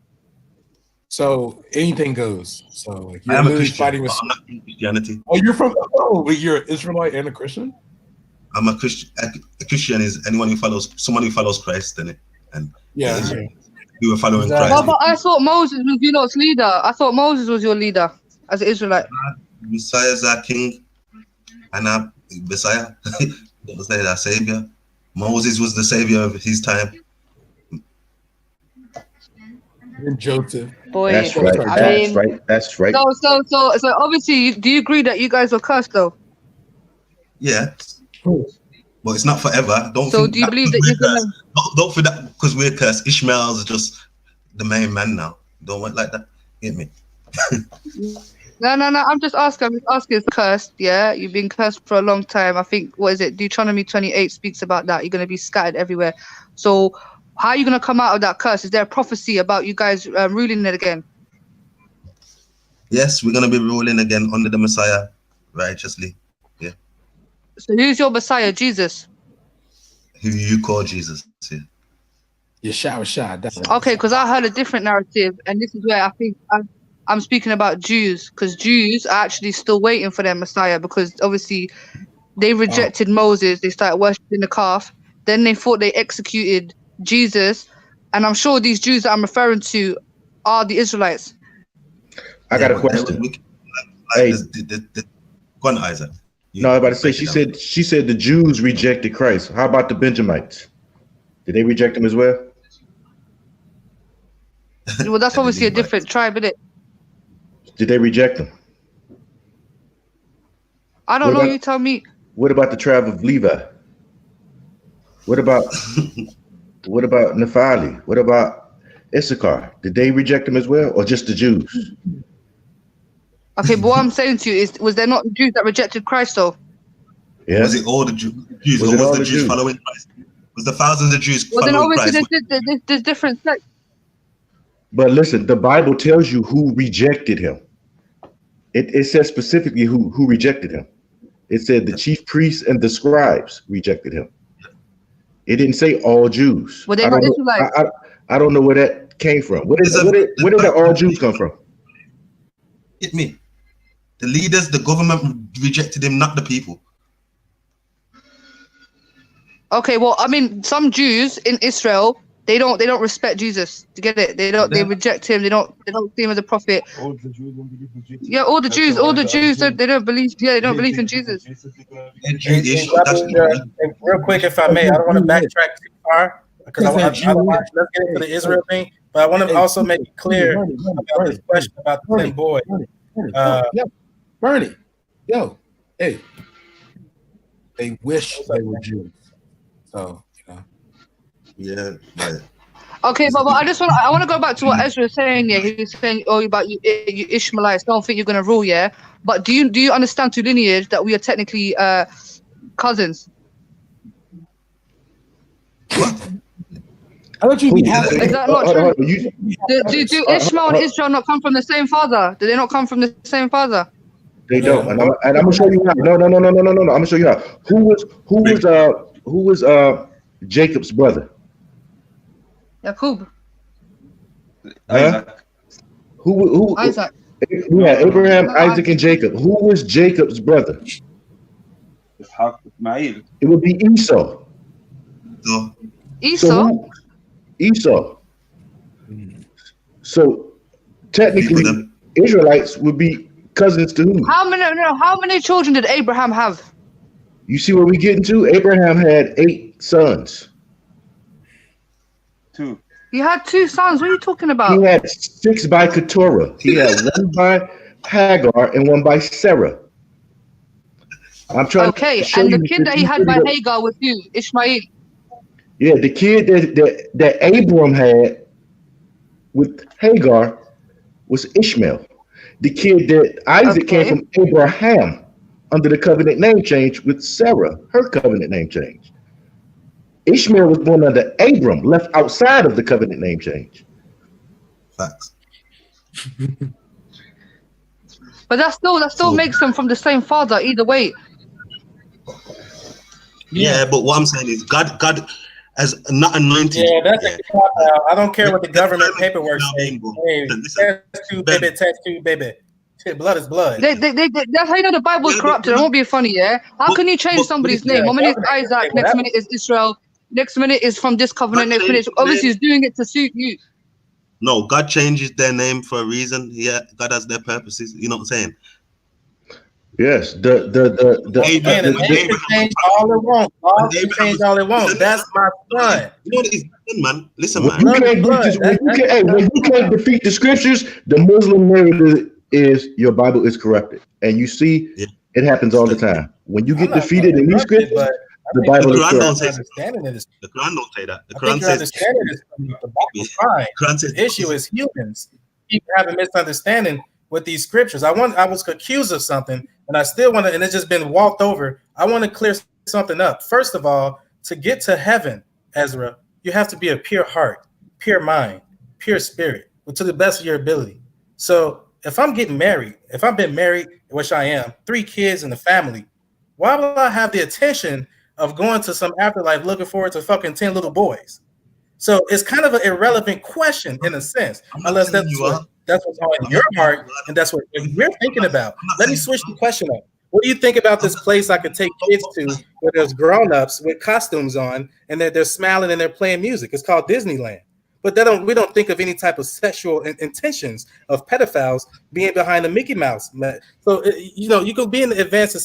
H: So anything goes. So like
L: I
H: you're
L: am a
H: literally
L: Christian,
H: fighting with
L: but I'm not in Christianity.
H: Oh, you're from but you're an Israelite and a Christian?
L: I'm a Christian. A Christian is someone who follows Christ, innit? And
H: Yeah.
L: we were following
J: Well,
L: Christ.
J: but I thought Moses was your lot's leader. I thought Moses was your leader as an Israelite.
L: Messiah is our king, and our Messiah, was our savior. Moses was the savior of his time.
H: And Joseph.
J: Boy,
Q: That's right.
J: I
Q: That's
J: mean,
Q: right. That's right.
J: So obviously, do you agree that you guys are cursed though?
L: Yeah, but it's not forever. Don't
J: So
L: think
J: do you
L: that
J: believe
L: because
J: that
L: we're
J: you're gonna?
L: cursed. Don't think that because we're cursed. Ishmael's just the main man now. Don't want like that. Get me?
J: No. I'm just asking. It's cursed. Yeah, you've been cursed for a long time. I think what is it? Deuteronomy 28 speaks about that. You're gonna be scattered everywhere. So how are you gonna come out of that curse? Is there a prophecy about you guys ruling it again?
L: Yes, we're gonna be ruling again under the Messiah righteously. Yeah.
J: So who's your Messiah? Jesus.
L: Who you call Jesus? Yeah.
H: Yeshua.
J: Okay, because I heard a different narrative, and this is where I think I'm speaking about Jews, because Jews are actually still waiting for their Messiah, because obviously they rejected Moses, they started worshiping the calf, then they thought they executed Jesus, and I'm sure these Jews that I'm referring to are the Israelites.
Q: I got a question.
L: Hey, go on, Isaac.
Q: No, I was about to say she said the Jews rejected Christ. How about the Benjamites? Did they reject him as well?
J: Well, that's obviously a different tribe, isn't it?
Q: Did they reject him?
J: I don't know. You tell me.
Q: What about the tribe of Levi? What about Naphtali? What about Issachar? Did they reject him as well, or just the Jews?
J: Okay, but what I'm saying to you is, was there not Jews that rejected Christ though?
Q: Yeah.
L: Was it all the Jews?
Q: Was it all
L: the
Q: the
L: Jews
Q: Jews
L: following Christ? Was the thousands of Jews
J: Well, then
L: following
J: obviously
L: Christ?
J: there's different sects.
Q: But listen, the Bible tells you who rejected him. It says specifically who rejected him. It said the chief priests and the scribes rejected him. It didn't say all Jews.
J: Well, they not Israelites.
Q: I don't know where that came from. Where did the all Jews come from?
L: Hit me. The leaders, the government rejected him, not the people.
J: Okay, well, I mean, some Jews in Israel, they don't respect Jesus. Do you get it? They reject him. They don't see him as a prophet. Yeah, all the Jews, they don't believe. Yeah, they don't believe in Jesus.
T: Real quick, if I may, I don't want to backtrack too far because let's get into the Israel thing, but I want to also make it clear about this question about the 10 boys.
H: Bernie, hey, they wish they were Jews. So,
L: Yeah.
J: Okay, but I want to go back to what Ezra was saying. Yeah, he was saying, about you Ishmaelites don't think you're gonna rule. Yeah, but do you understand through lineage that we are technically cousins?
H: I thought you
J: Is that not true? Do Ishmael and Israel not come from the same father? Do they not come from the same father?
Q: They don't, and I'm gonna show you how. No. I'm gonna show you how. Who was Jacob's brother?
J: Jacob.
Q: Isaac. Who?
J: Isaac.
Q: Yeah, Abraham, Isaac, and Jacob. Who was Jacob's brother? It would be Esau.
J: Esau.
Q: Esau. So technically, Israelites would be cousins to who?
J: How many children did Abraham have?
Q: You see what we getting to? Abraham had 8 sons.
J: 2. He had 2 sons. What are you talking about?
Q: He had 6 by Keturah. He had 1 by Hagar and 1 by Sarah. I'm trying.
J: Okay, and the kid that he had by Hagar was who? Ishmael.
Q: Yeah, the kid that Abram had with Hagar was Ishmael. The kid that Isaac came from Abraham under the covenant name change with Sarah, her covenant name change. Ishmael was born under Abram, left outside of the covenant name change.
L: Facts.
J: But that still makes them from the same father either way.
L: Yeah, but what I'm saying is God has not anointed.
T: Yeah, that's a cop out. I don't care what the government paperwork says. Hey, test tube, baby, test tube, baby. Shit, blood is blood.
J: That's how you know the Bible's corrupted. I won't be funny, yeah? How can you change somebody's name? 1 minute is Isaac, next minute is Israel, next minute is from this covenant, next minute. Obviously, he's doing it to suit you.
L: No, God changes their name for a reason. Yeah, God has their purposes. You know what I'm saying?
Q: Yes,
T: And they can change all it wants. All can change all it wants. That's my son.
L: You know what it is, man? Listen,
Q: when
L: man.
Q: when you can't defeat the scriptures, the Muslim narrative is your Bible is corrupted, and you see it happens all the time. When you get defeated in these scriptures, the Bible is corrupted.
L: The Quran don't say that. The
T: I think
L: Quran
T: your
L: says
T: understanding is the Bible's fine. The issue is humans keep having misunderstanding with these scriptures. I was accused of something, and I still want to, and it's just been walked over. I want to clear something up. First of all, to get to heaven, Ezra, you have to be a pure heart, pure mind, pure spirit, to the best of your ability. So if I'm getting married, if I've been married, which I am, 3 kids and a family, why would I have the attention of going to some afterlife looking forward to fucking 10 little boys? So it's kind of an irrelevant question in a sense, unless that's what's on your heart and that's what we're thinking about. Let me switch the question up. What do you think about this place I could take kids to where there's grown-ups with costumes on and they're smiling and they're playing music? It's called Disneyland. But we don't think of any type of sexual intentions of pedophiles being behind a Mickey Mouse. So, you know, you could be in the advanced society